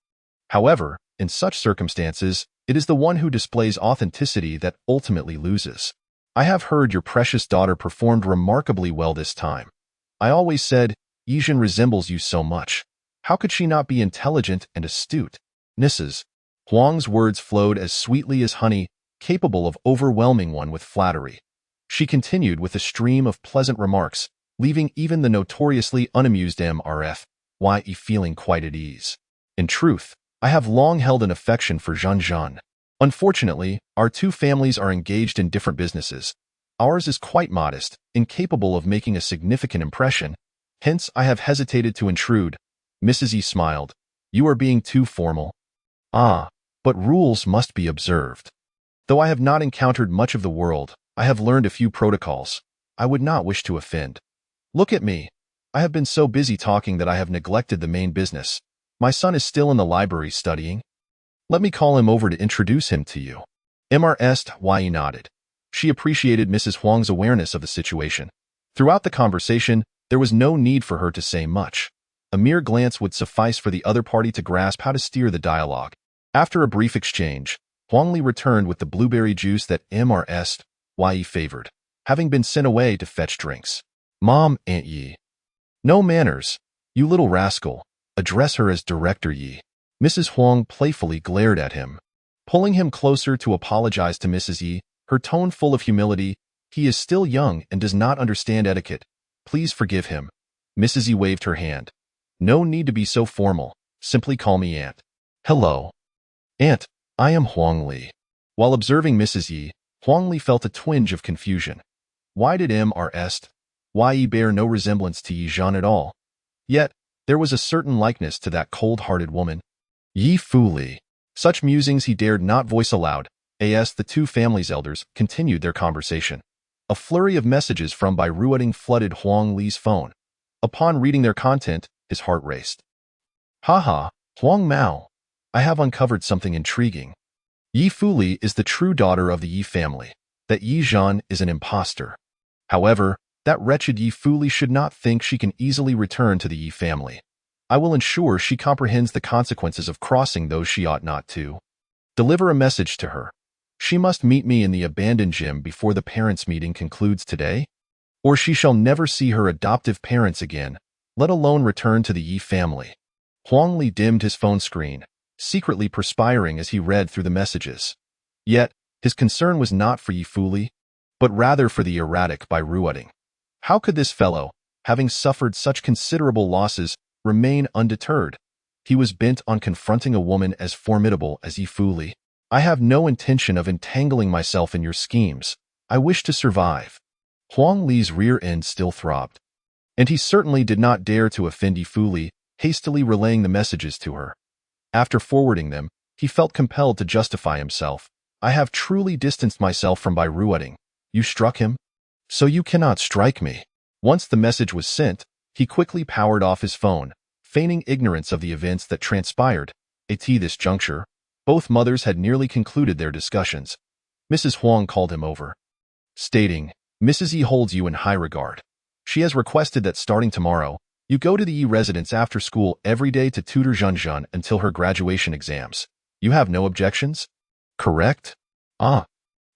However, in such circumstances, it is the one who displays authenticity that ultimately loses. "I have heard your precious daughter performed remarkably well this time. I always said, Ye Zhen resembles you so much. How could she not be intelligent and astute?" Mrs. Huang's words flowed as sweetly as honey, capable of overwhelming one with flattery. She continued with a stream of pleasant remarks, leaving even the notoriously unamused Mrf.Y feeling quite at ease. "In truth, I have long held an affection for Zhen Zhen. Unfortunately, our two families are engaged in different businesses. Ours is quite modest, incapable of making a significant impression. Hence, I have hesitated to intrude." Mrs. Yi smiled. "You are being too formal." "Ah, but rules must be observed. Though I have not encountered much of the world, I have learned a few protocols. I would not wish to offend. Look at me. I have been so busy talking that I have neglected the main business. My son is still in the library studying. Let me call him over to introduce him to you." Mrst.Y nodded. She appreciated Mrs. Huang's awareness of the situation. Throughout the conversation, there was no need for her to say much. A mere glance would suffice for the other party to grasp how to steer the dialogue. After a brief exchange, Huangli returned with the blueberry juice that Mrst.Y favored, having been sent away to fetch drinks. "Mom, Aunt Yi." "No manners. You little rascal. Address her as Director Yi." Mrs. Huang playfully glared at him. Pulling him closer to apologize to Mrs. Yi, her tone full of humility, "He is still young and does not understand etiquette. Please forgive him." Mrs. Yi waved her hand. "No need to be so formal. Simply call me Aunt." "Hello. Aunt, I am Huang Li." While observing Mrs. Yi, Huang Li felt a twinge of confusion. Why did Mrst.Y bear no resemblance to Ye Zhen at all? Yet, there was a certain likeness to that cold-hearted woman. Ye Fuli. Such musings he dared not voice aloud, as the two families' elders continued their conversation. A flurry of messages from Bai Ruoding flooded Huang Li's phone. Upon reading their content, his heart raced. "Haha, Huang Mao. I have uncovered something intriguing. Ye Fuli is the true daughter of the Yi family. That Ye Zhen is an impostor. However, that wretched Ye Fuli should not think she can easily return to the Yi family. I will ensure she comprehends the consequences of crossing those she ought not to. Deliver a message to her. She must meet me in the abandoned gym before the parents' meeting concludes today, or she shall never see her adoptive parents again, let alone return to the Yi family." Huang Li dimmed his phone screen, secretly perspiring as he read through the messages. Yet, his concern was not for Ye Fuli, but rather for the erratic Bai Ruoding. How could this fellow, having suffered such considerable losses, remain undeterred? He was bent on confronting a woman as formidable as Ye Fuli. "I have no intention of entangling myself in your schemes. I wish to survive." Huang Li's rear end still throbbed. And he certainly did not dare to offend Ye Fuli, hastily relaying the messages to her. After forwarding them, he felt compelled to justify himself. "I have truly distanced myself from Bai Ruoding. You struck him? So you cannot strike me." Once the message was sent, he quickly powered off his phone, feigning ignorance of the events that transpired. At this juncture, both mothers had nearly concluded their discussions. Mrs. Huang called him over, stating, "Mrs. Yi holds you in high regard. She has requested that starting tomorrow, you go to the Yi residence after school every day to tutor Zhen until her graduation exams. You have no objections? Correct?" "Ah."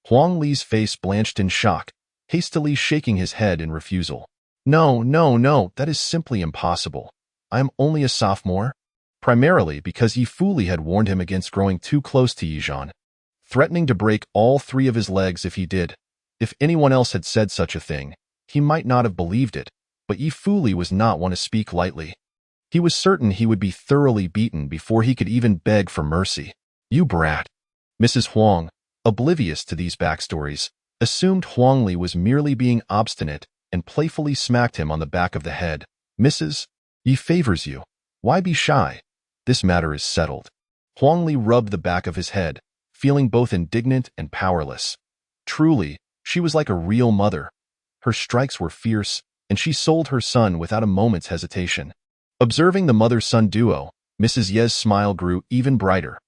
Huang Li's face blanched in shock, hastily shaking his head in refusal. "No, no, no, that is simply impossible. I am only a sophomore." Primarily because Yi Fuli had warned him against growing too close to Ye Zhen, threatening to break all 3 of his legs if he did. If anyone else had said such a thing, he might not have believed it, but Ye Fuli was not one to speak lightly. He was certain he would be thoroughly beaten before he could even beg for mercy. "You brat." Mrs. Huang, oblivious to these backstories, assumed Huang Li was merely being obstinate and playfully smacked him on the back of the head. "Mrs. Yi favors you. Why be shy? This matter is settled." Huang Li rubbed the back of his head, feeling both indignant and powerless. Truly, she was like a real mother. Her strikes were fierce, and she sold her son without a moment's hesitation. Observing the mother-son duo, Mrs. Ye's smile grew even brighter.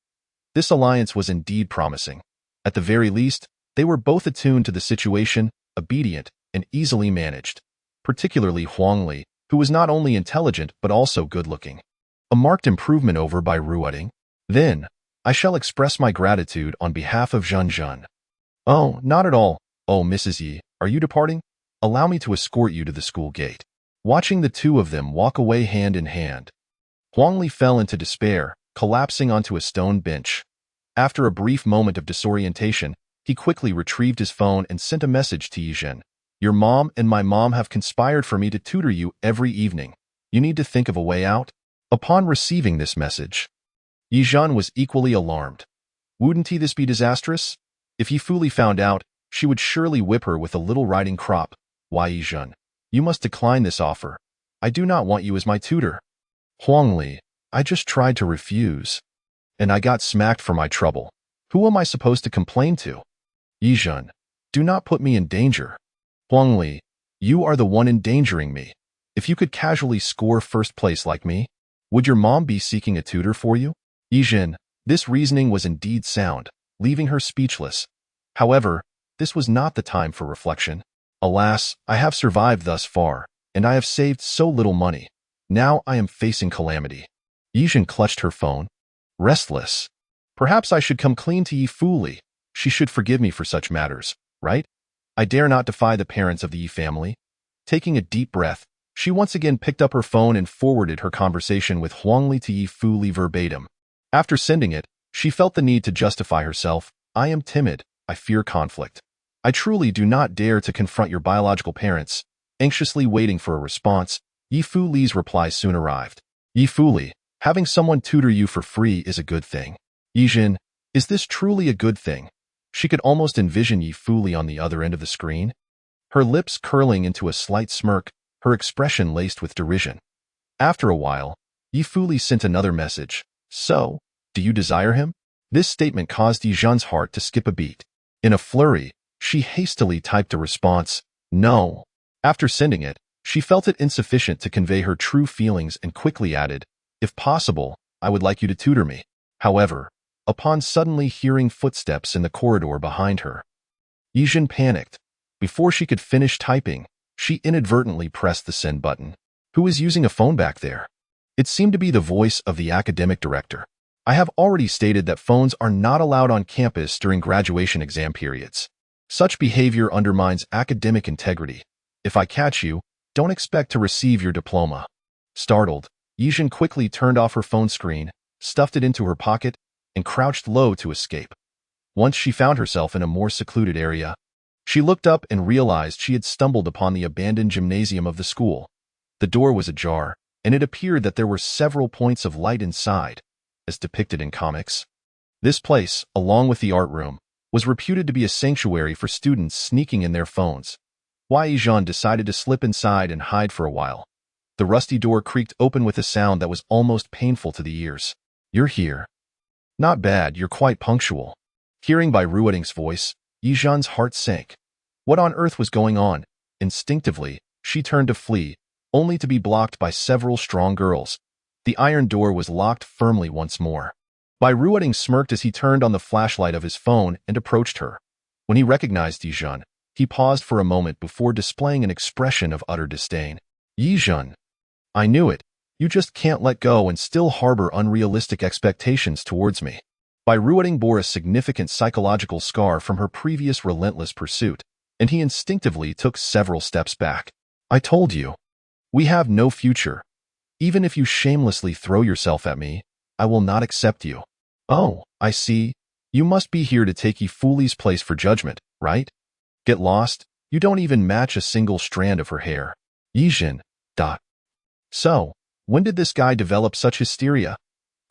This alliance was indeed promising. At the very least, they were both attuned to the situation, obedient, and easily managed. Particularly Huang Li, who was not only intelligent but also good-looking. A marked improvement over by Ruoting. "Then, I shall express my gratitude on behalf of Zhen." "Oh, not at all. Oh, Mrs. Yi, are you departing? Allow me to escort you to the school gate." Watching the 2 of them walk away hand in hand, Huang Li fell into despair, collapsing onto a stone bench. After a brief moment of disorientation, he quickly retrieved his phone and sent a message to Ye Zhen. "Your mom and my mom have conspired for me to tutor you every evening. You need to think of a way out." Upon receiving this message, Ye Zhen was equally alarmed. Wouldn't this be disastrous? If Ye Fuli found out, she would surely whip her with a little riding crop. "Why, Ye Zhen, you must decline this offer. I do not want you as my tutor." "Huang Li, I just tried to refuse, and I got smacked for my trouble. Who am I supposed to complain to?" "Ye Zhen, do not put me in danger." "Huang Li, you are the one endangering me. If you could casually score first place like me, would your mom be seeking a tutor for you?" Ye Zhen, this reasoning was indeed sound, leaving her speechless. However, this was not the time for reflection. "Alas, I have survived thus far, and I have saved so little money. Now I am facing calamity." Ye Zhen clutched her phone, restless. "Perhaps I should come clean to Ye Fuli. She should forgive me for such matters, right? I dare not defy the parents of the Yi family." Taking a deep breath, she once again picked up her phone and forwarded her conversation with Huang Li to Ye Fuli verbatim. After sending it, she felt the need to justify herself. "I am timid. I fear conflict. I truly do not dare to confront your biological parents." Anxiously waiting for a response, Ye Fuli's reply soon arrived. "Ye Fuli, having someone tutor you for free is a good thing." "Ye Zhen, is this truly a good thing?" She could almost envision Ye Fuli on the other end of the screen, her lips curling into a slight smirk, her expression laced with derision. After a while, Ye Fuli sent another message. "So, do you desire him?" This statement caused Ye Zhen's heart to skip a beat. In a flurry, she hastily typed a response, "No." After sending it, she felt it insufficient to convey her true feelings and quickly added, "If possible, I would like you to tutor me." However, upon suddenly hearing footsteps in the corridor behind her, Ye Zhen panicked. Before she could finish typing, she inadvertently pressed the send button. Who was using a phone back there? It seemed to be the voice of the academic director. "I have already stated that phones are not allowed on campus during graduation exam periods. Such behavior undermines academic integrity. If I catch you, don't expect to receive your diploma." Startled, Ye Zhen quickly turned off her phone screen, stuffed it into her pocket, and crouched low to escape. Once she found herself in a more secluded area, she looked up and realized she had stumbled upon the abandoned gymnasium of the school. The door was ajar, and it appeared that there were several points of light inside, as depicted in comics. This place, along with the art room, was reputed to be a sanctuary for students sneaking in their phones. Ye Zhen decided to slip inside and hide for a while. The rusty door creaked open with a sound that was almost painful to the ears. "You're here. Not bad, you're quite punctual." Hearing by Ruoting's voice, Ye Zhen's heart sank. What on earth was going on? Instinctively, she turned to flee, only to be blocked by several strong girls. The iron door was locked firmly once more. Ruoding smirked as he turned on the flashlight of his phone and approached her. When he recognized Ye Zhen, he paused for a moment before displaying an expression of utter disdain. Ye Zhen, I knew it. You just can't let go and still harbor unrealistic expectations towards me. Ruoding bore a significant psychological scar from her previous relentless pursuit, and he instinctively took several steps back. I told you. We have no future. Even if you shamelessly throw yourself at me, I will not accept you. Oh, I see. You must be here to take Ye Fuli's place for judgment, right? Get lost. You don't even match a single strand of her hair. Ye Zhen. So, when did this guy develop such hysteria?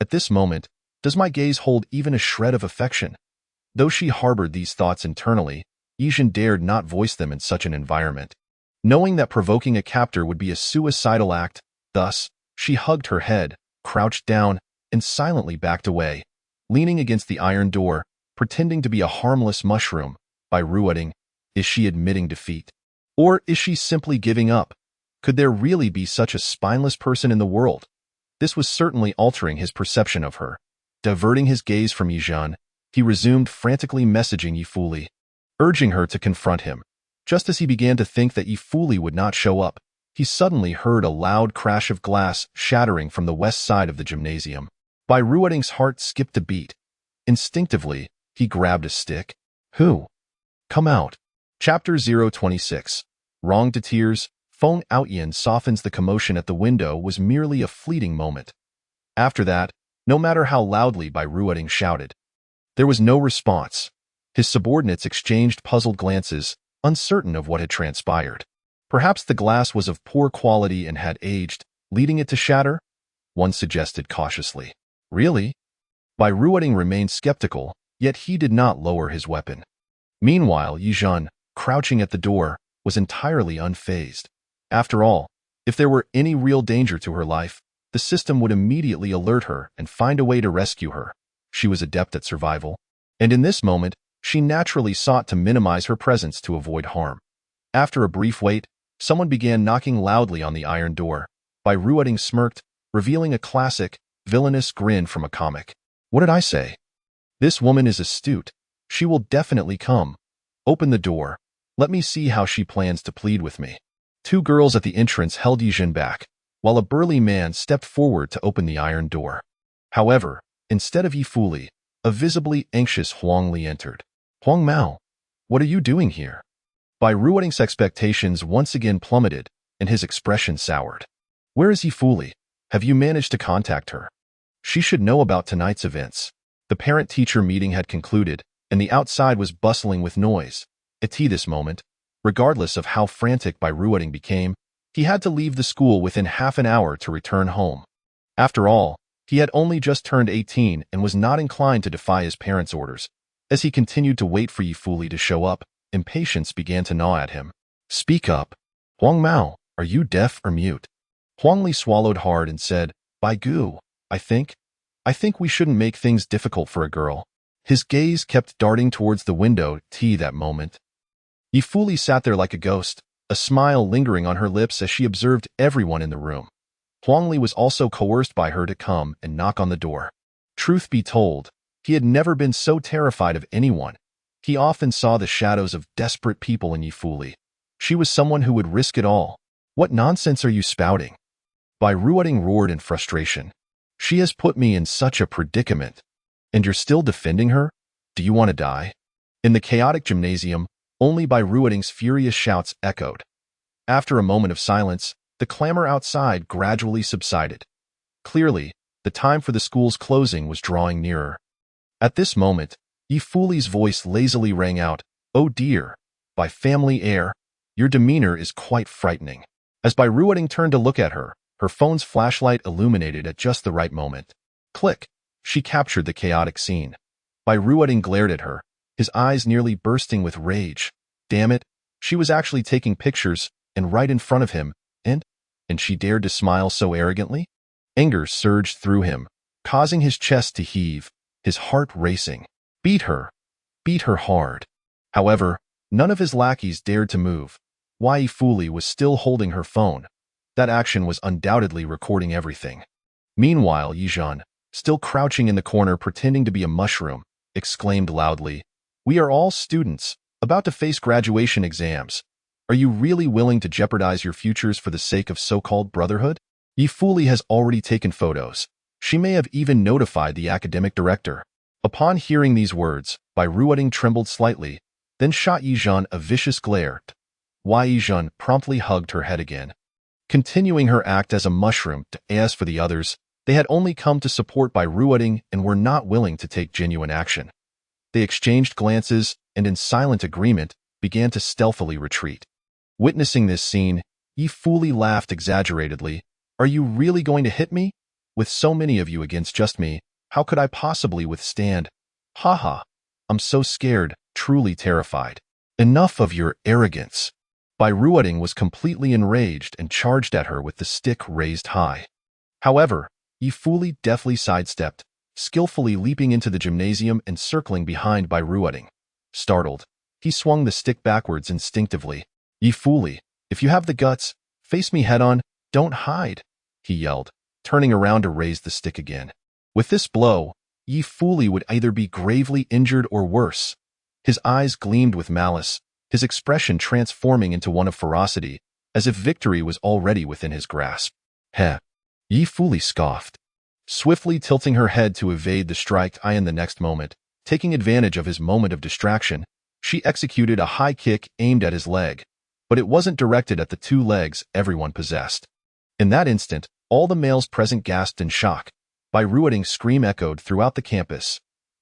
At this moment, does my gaze hold even a shred of affection? Though she harbored these thoughts internally, Ye Zhen dared not voice them in such an environment. Knowing that provoking a captor would be a suicidal act, thus, she hugged her head, crouched down, and silently backed away, leaning against the iron door, pretending to be a harmless mushroom. Ruoding, is she admitting defeat? Or is she simply giving up? Could there really be such a spineless person in the world? This was certainly altering his perception of her. Diverting his gaze from Ye Zhen, he resumed frantically messaging Ye Fuli, urging her to confront him. Just as he began to think that Ye Fuli would not show up, he suddenly heard a loud crash of glass shattering from the west side of the gymnasium. Ruoding's heart skipped a beat. Instinctively, he grabbed a stick. Who? Come out. Chapter 026. Wrong to tears. Feng Outyan softens the commotion at the window was merely a fleeting moment. After that, no matter how loudly Ruoding shouted, there was no response. His subordinates exchanged puzzled glances, uncertain of what had transpired. Perhaps the glass was of poor quality and had aged, leading it to shatter? One suggested cautiously. Really? Ruoding remained skeptical, yet he did not lower his weapon. Meanwhile, Ye Zhen, crouching at the door, was entirely unfazed. After all, if there were any real danger to her life, the system would immediately alert her and find a way to rescue her. She was adept at survival, and in this moment, she naturally sought to minimize her presence to avoid harm. After a brief wait, someone began knocking loudly on the iron door. Ruoding smirked, revealing a classic, villainous grin from a comic. What did I say? This woman is astute. She will definitely come. Open the door. Let me see how she plans to plead with me. Two girls at the entrance held Ye Zhen back, while a burly man stepped forward to open the iron door. However, instead of Ye Fuli, a visibly anxious Huang Li entered. Huang Mao, what are you doing here? Ruoding's expectations once again plummeted, and his expression soured. Where is Ye Fuli? Have you managed to contact her? She should know about tonight's events. The parent-teacher meeting had concluded, and the outside was bustling with noise. At this moment, regardless of how frantic Ruoding became, he had to leave the school within half an hour to return home. After all, he had only just turned 18 and was not inclined to defy his parents' orders. As he continued to wait for Ye Fuli to show up, impatience began to gnaw at him. Speak up. Huang Mao, are you deaf or mute? Huang Li swallowed hard and said, By goo, I think we shouldn't make things difficult for a girl. His gaze kept darting towards the window that moment. Ye Fuli sat there like a ghost, a smile lingering on her lips as she observed everyone in the room. Huang Li was also coerced by her to come and knock on the door. Truth be told, he had never been so terrified of anyone. He often saw the shadows of desperate people in Ye Fuli. She was someone who would risk it all. What nonsense are you spouting? Ruoding roared in frustration. She has put me in such a predicament. And you're still defending her? Do you want to die? In the chaotic gymnasium, only Ruoding's furious shouts echoed. After a moment of silence, the clamor outside gradually subsided. Clearly, the time for the school's closing was drawing nearer. At this moment, Ye Fuli's voice lazily rang out, Oh dear, by family heir, your demeanor is quite frightening. As Ruoding turned to look at her, her phone's flashlight illuminated at just the right moment. Click! She captured the chaotic scene. Ruoding glared at her, his eyes nearly bursting with rage. Damn it, she was actually taking pictures, and right in front of him, and she dared to smile so arrogantly? Anger surged through him, causing his chest to heave, his heart racing. Beat her hard. However, none of his lackeys dared to move. Ye Fuli was still holding her phone. That action was undoubtedly recording everything. Meanwhile, Ye Zhen, still crouching in the corner pretending to be a mushroom, exclaimed loudly, "We are all students, about to face graduation exams. Are you really willing to jeopardize your futures for the sake of so-called brotherhood?" Ye Fuli has already taken photos. She may have even notified the academic director. Upon hearing these words, Bai Ruoding trembled slightly, then shot Ye Zhen a vicious glare. Ye Zhen promptly hugged her head again. Continuing her act as a mushroom, as for the others, they had only come to support Bai Ruoding and were not willing to take genuine action. They exchanged glances and in silent agreement began to stealthily retreat. Witnessing this scene, Ye Fuli laughed exaggeratedly. "Are you really going to hit me? With so many of you against just me, how could I possibly withstand? Haha, I'm so scared, truly terrified. Enough of your arrogance." Bai Ruoding was completely enraged and charged at her with the stick raised high. However, Ye Fuli deftly sidestepped, skillfully leaping into the gymnasium and circling behind Bai Ruoding. Startled, he swung the stick backwards instinctively. "Ye Fuli, if you have the guts, face me head-on, don't hide," he yelled, turning around to raise the stick again. With this blow, Ye Fuli would either be gravely injured or worse. His eyes gleamed with malice, his expression transforming into one of ferocity, as if victory was already within his grasp. "Heh," Ye Fuli scoffed. Swiftly tilting her head to evade the strike in the next moment, taking advantage of his moment of distraction, she executed a high kick aimed at his leg, but it wasn't directed at the two legs everyone possessed. In that instant, all the males present gasped in shock. Bai Ruoding's scream echoed throughout the campus.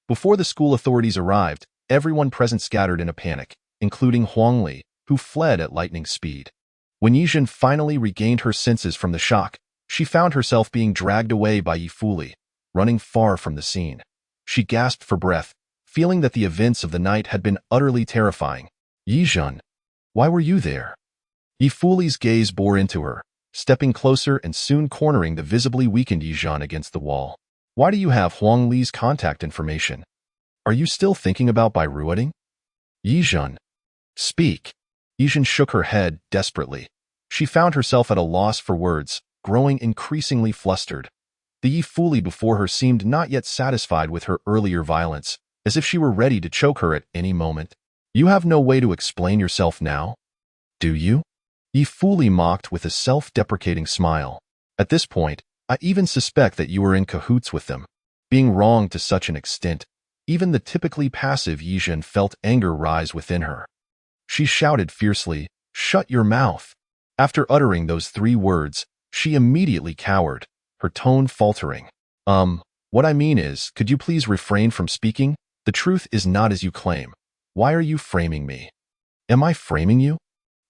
Before the school authorities arrived, everyone present scattered in a panic, including Huang Li, who fled at lightning speed. When Ye Zhen finally regained her senses from the shock, she found herself being dragged away by Ye Fuli, running far from the scene. She gasped for breath, feeling that the events of the night had been utterly terrifying. "Ye Zhen, why were you there?" Ye Fuli's gaze bore into her, stepping closer and soon cornering the visibly weakened Ye Zhen against the wall. "Why do you have Huang Li's contact information? Are you still thinking about Bai Ruoding?" "Ye Zhen, speak." Ye Zhen shook her head desperately. She found herself at a loss for words, growing increasingly flustered. The Ye Fuli before her seemed not yet satisfied with her earlier violence, as if she were ready to choke her at any moment. "You have no way to explain yourself now, do you?" Ye Fuli mocked with a self-deprecating smile. "At this point, I even suspect that you are in cahoots with them. Being wronged to such an extent, even the typically passive Ye Zhen felt anger rise within her. She shouted fiercely, "Shut your mouth!" After uttering those 3 words, she immediately cowered, her tone faltering. What I mean is, could you please refrain from speaking? The truth is not as you claim. Why are you framing me?" "Am I framing you?"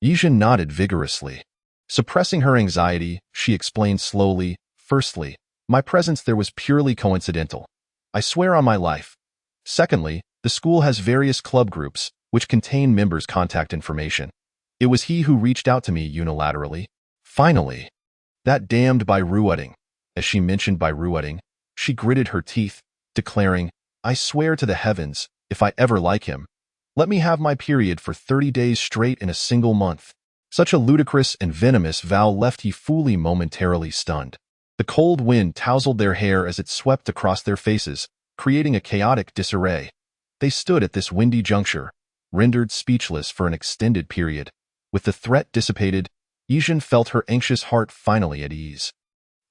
Ye Zhen nodded vigorously. Suppressing her anxiety, she explained slowly, "Firstly, my presence there was purely coincidental. I swear on my life. Secondly, the school has various club groups, which contain members' contact information. It was he who reached out to me unilaterally. Finally, that damned Bai Ruoding." As she mentioned Bai Ruoding, she gritted her teeth, declaring, "I swear to the heavens, if I ever like him, let me have my period for 30 days straight in a single month." Such a ludicrous and venomous vow left Ye Fuli momentarily stunned. The cold wind tousled their hair as it swept across their faces, creating a chaotic disarray. They stood at this windy juncture, rendered speechless for an extended period. With the threat dissipated, Ye Zhen felt her anxious heart finally at ease.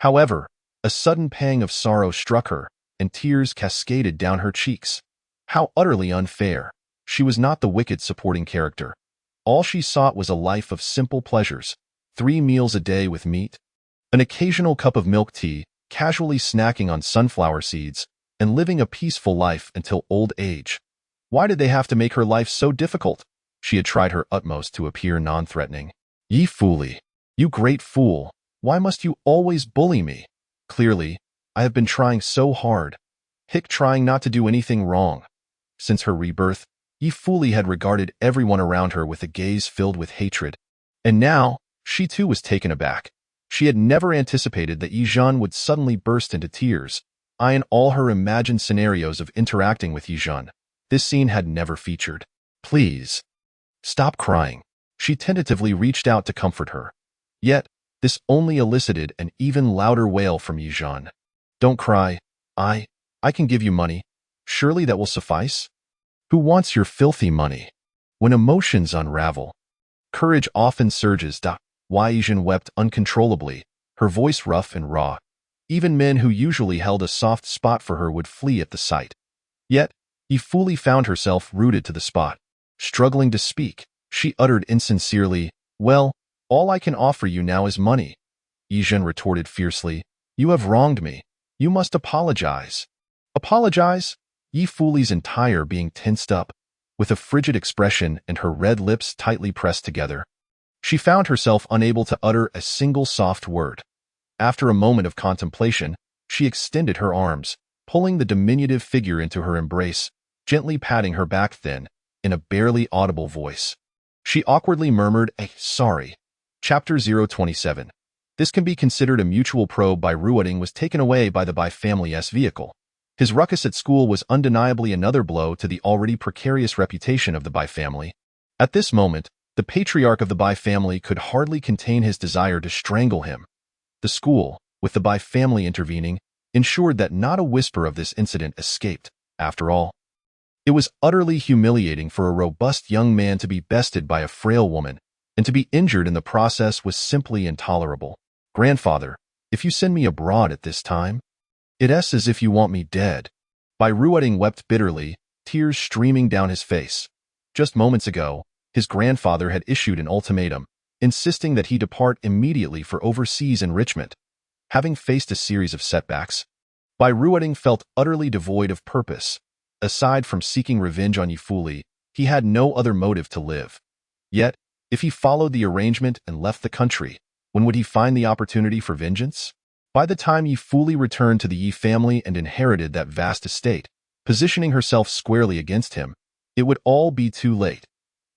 However, a sudden pang of sorrow struck her, and tears cascaded down her cheeks. How utterly unfair. She was not the wicked supporting character. All she sought was a life of simple pleasures, 3 meals a day with meat, an occasional cup of milk tea, casually snacking on sunflower seeds, and living a peaceful life until old age. Why did they have to make her life so difficult? She had tried her utmost to appear non-threatening. "Ye Fuli, you great fool, why must you always bully me? Clearly, I have been trying so hard. Trying not to do anything wrong." Since her rebirth, Ye Fuli had regarded everyone around her with a gaze filled with hatred. And now, she too was taken aback. She had never anticipated that Ye Zhen would suddenly burst into tears, in all her imagined scenarios of interacting with Ye Zhen. This scene had never featured. "Please, stop crying." She tentatively reached out to comfort her. Yet, this only elicited an even louder wail from Ye Zhen. Don't cry. I can give you money. Surely that will suffice? Who wants your filthy money? When emotions unravel, courage often surges. Ye Zhen wept uncontrollably, her voice rough and raw. Even men who usually held a soft spot for her would flee at the sight. Yet, Ye fully found herself rooted to the spot. Struggling to speak, she uttered insincerely, "Well, all I can offer you now is money." Ye Zhen retorted fiercely, "You have wronged me. You must apologize." "Apologize?" Ye Fuli's entire being tensed up, with a frigid expression and her red lips tightly pressed together. She found herself unable to utter a single soft word. After a moment of contemplation, she extended her arms, pulling the diminutive figure into her embrace, gently patting her back thin, in a barely audible voice. She awkwardly murmured, "Sorry." Chapter 027. This can be considered a mutual probe by Ruoding was taken away by the Bai family's vehicle. His ruckus at school was undeniably another blow to the already precarious reputation of the Bai family. At this moment, the patriarch of the Bai family could hardly contain his desire to strangle him. The school, with the Bai family intervening, ensured that not a whisper of this incident escaped. After all, it was utterly humiliating for a robust young man to be bested by a frail woman, and to be injured in the process was simply intolerable. "Grandfather, if you send me abroad at this time, it's as if you want me dead." Bai Ruoding wept bitterly, tears streaming down his face. Just moments ago, his grandfather had issued an ultimatum, insisting that he depart immediately for overseas enrichment. Having faced a series of setbacks, Bai Ruoding felt utterly devoid of purpose. Aside from seeking revenge on Ye Fuli, he had no other motive to live. Yet, if he followed the arrangement and left the country, when would he find the opportunity for vengeance? By the time Ye Fuli returned to the Ye family and inherited that vast estate, positioning herself squarely against him, it would all be too late.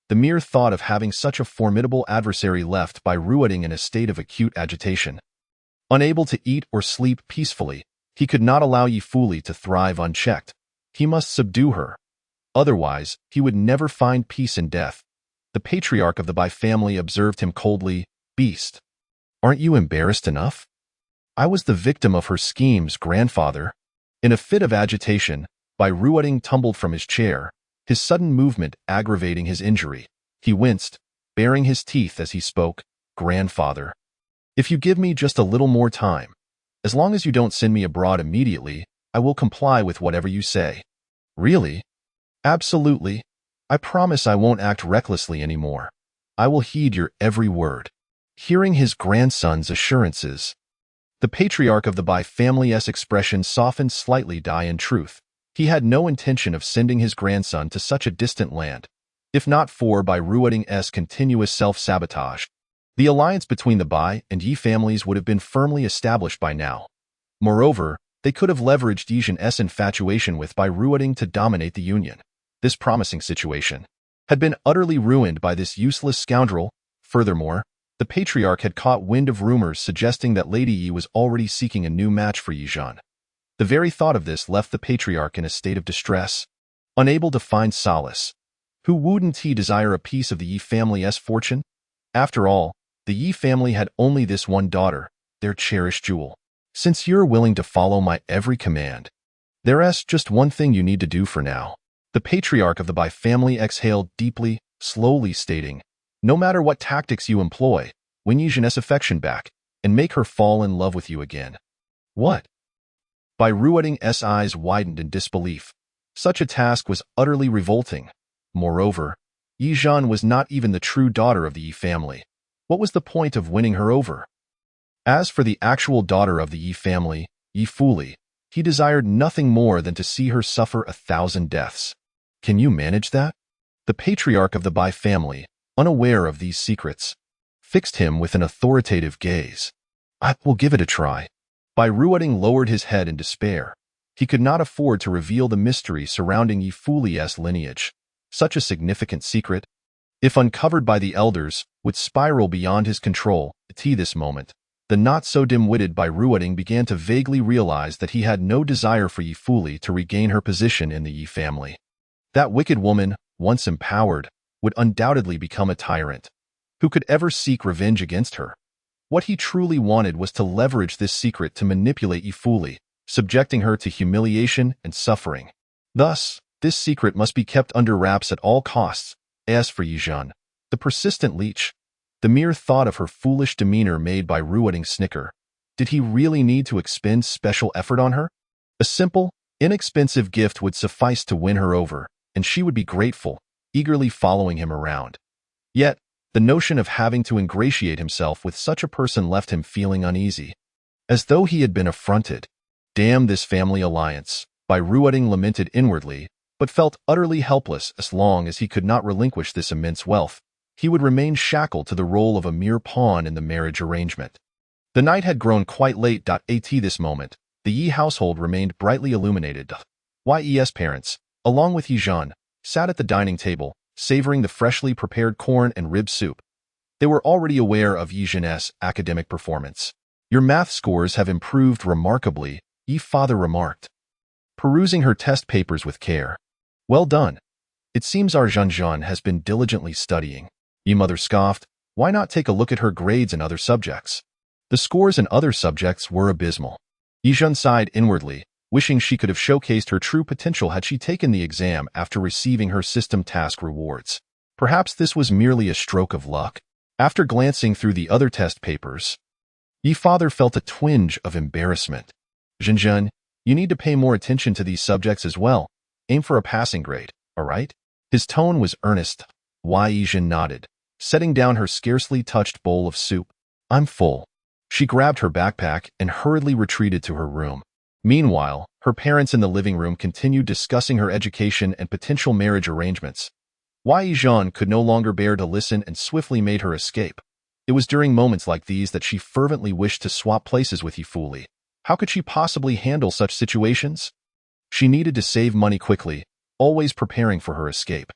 The mere thought of having such a formidable adversary left Bai Ruoding in a state of acute agitation. Unable to eat or sleep peacefully, he could not allow Ye Fuli to thrive unchecked. He must subdue her. Otherwise, he would never find peace in death. The patriarch of the Bai family observed him coldly, "Beast, aren't you embarrassed enough? I was the victim of her schemes, grandfather." In a fit of agitation, Bai Ruoding tumbled from his chair, his sudden movement aggravating his injury. He winced, baring his teeth as he spoke, "Grandfather, if you give me just a little more time, as long as you don't send me abroad immediately, I will comply with whatever you say." "Really?" "Absolutely. I promise I won't act recklessly anymore. I will heed your every word." Hearing his grandson's assurances, the patriarch of the Bai family's expression softened slightly. In truth, he had no intention of sending his grandson to such a distant land, if not for Bai Ruoding's continuous self-sabotage. The alliance between the Bai and Ye families would have been firmly established by now. Moreover, they could have leveraged Ye Zhen's infatuation with Bai Ruoding to dominate the union. This promising situation had been utterly ruined by this useless scoundrel. Furthermore, the patriarch had caught wind of rumors suggesting that Lady Yi was already seeking a new match for Ye Zhen. The very thought of this left the patriarch in a state of distress, unable to find solace. Who wouldn't he desire a piece of the Yi family's fortune? After all, the Yi family had only this one daughter, their cherished jewel. "Since you're willing to follow my every command, there's just one thing you need to do for now." The patriarch of the Bai family exhaled deeply, slowly stating, "No matter what tactics you employ, win Ye Zhen's affection back, and make her fall in love with you again." "What?" Bai Ruoding's eyes widened in disbelief. Such a task was utterly revolting. Moreover, Ye Zhen was not even the true daughter of the Yi family. What was the point of winning her over? As for the actual daughter of the Yi family, Ye Fuli, he desired nothing more than to see her suffer 1,000 deaths. Can you manage that? The patriarch of the Bai family, unaware of these secrets, fixed him with an authoritative gaze. "I will give it a try." Bai Ruoding lowered his head in despair. He could not afford to reveal the mystery surrounding Ye Fuli's lineage. Such a significant secret, if uncovered by the elders, would spiral beyond his control. At this moment, the not-so-dim-witted Bai Ruoding began to vaguely realize that he had no desire for Ye Fuli to regain her position in the Yi family. That wicked woman, once empowered, would undoubtedly become a tyrant. Who could ever seek revenge against her? What he truly wanted was to leverage this secret to manipulate Ye Fuli, subjecting her to humiliation and suffering. Thus, this secret must be kept under wraps at all costs. As for Ye Zhen, the persistent leech, the mere thought of her foolish demeanor made by Ruoting snicker. Did he really need to expend special effort on her? A simple, inexpensive gift would suffice to win her over, and she would be grateful, eagerly following him around. Yet, the notion of having to ingratiate himself with such a person left him feeling uneasy, as though he had been affronted. Damn this family alliance, by Ruoting lamented inwardly, but felt utterly helpless as long as he could not relinquish this immense wealth. He would remain shackled to the role of a mere pawn in the marriage arrangement. The night had grown quite late. At this moment, the Ye household remained brightly illuminated. Ye's parents, along with Ye Zhen, sat at the dining table, savoring the freshly prepared corn and rib soup. They were already aware of Ye Zhen's academic performance. Your math scores have improved remarkably, Ye father remarked, perusing her test papers with care. Well done. It seems our Zhen has been diligently studying. Ye mother scoffed. Why not take a look at her grades in other subjects? The scores in other subjects were abysmal. Ye Zhen sighed inwardly, wishing she could have showcased her true potential had she taken the exam after receiving her system task rewards. Perhaps this was merely a stroke of luck. After glancing through the other test papers, Ye father felt a twinge of embarrassment. Zhen, you need to pay more attention to these subjects as well. Aim for a passing grade, all right? His tone was earnest. Ye Zhen nodded, setting down her scarcely touched bowl of soup. I'm full. She grabbed her backpack and hurriedly retreated to her room. Meanwhile, her parents in the living room continued discussing her education and potential marriage arrangements. Ye Zhen could no longer bear to listen and swiftly made her escape. It was during moments like these that she fervently wished to swap places with Ye Fuli. How could she possibly handle such situations? She needed to save money quickly, always preparing for her escape.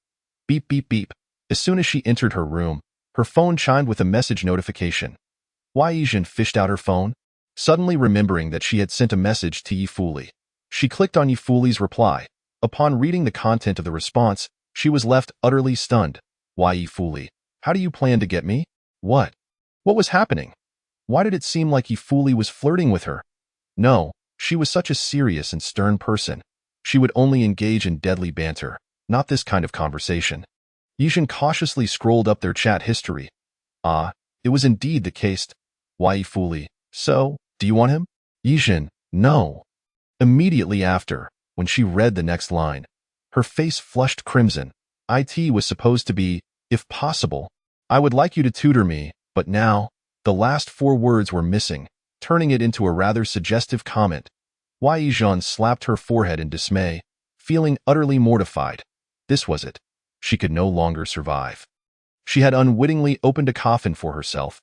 Beep, beep, beep. As soon as she entered her room, her phone chimed with a message notification. Ye Zhen fished out her phone, suddenly remembering that she had sent a message to Ye Fuli. She clicked on Ye Fuli's reply. Upon reading the content of the response, she was left utterly stunned. Why, Ye Fuli, how do you plan to get me? What? What was happening? Why did it seem like Ye Fuli was flirting with her? No, she was such a serious and stern person. She would only engage in deadly banter, not this kind of conversation. Ye Zhen cautiously scrolled up their chat history. Ah, it was indeed the case. Why, Ye Fuli, so, do you want him? Ye Zhen, no. Immediately after, when she read the next line, her face flushed crimson. It was supposed to be, if possible, I would like you to tutor me, but now, the last 4 words were missing, turning it into a rather suggestive comment. Ye Zhen slapped her forehead in dismay, feeling utterly mortified. This was it. She could no longer survive. She had unwittingly opened a coffin for herself.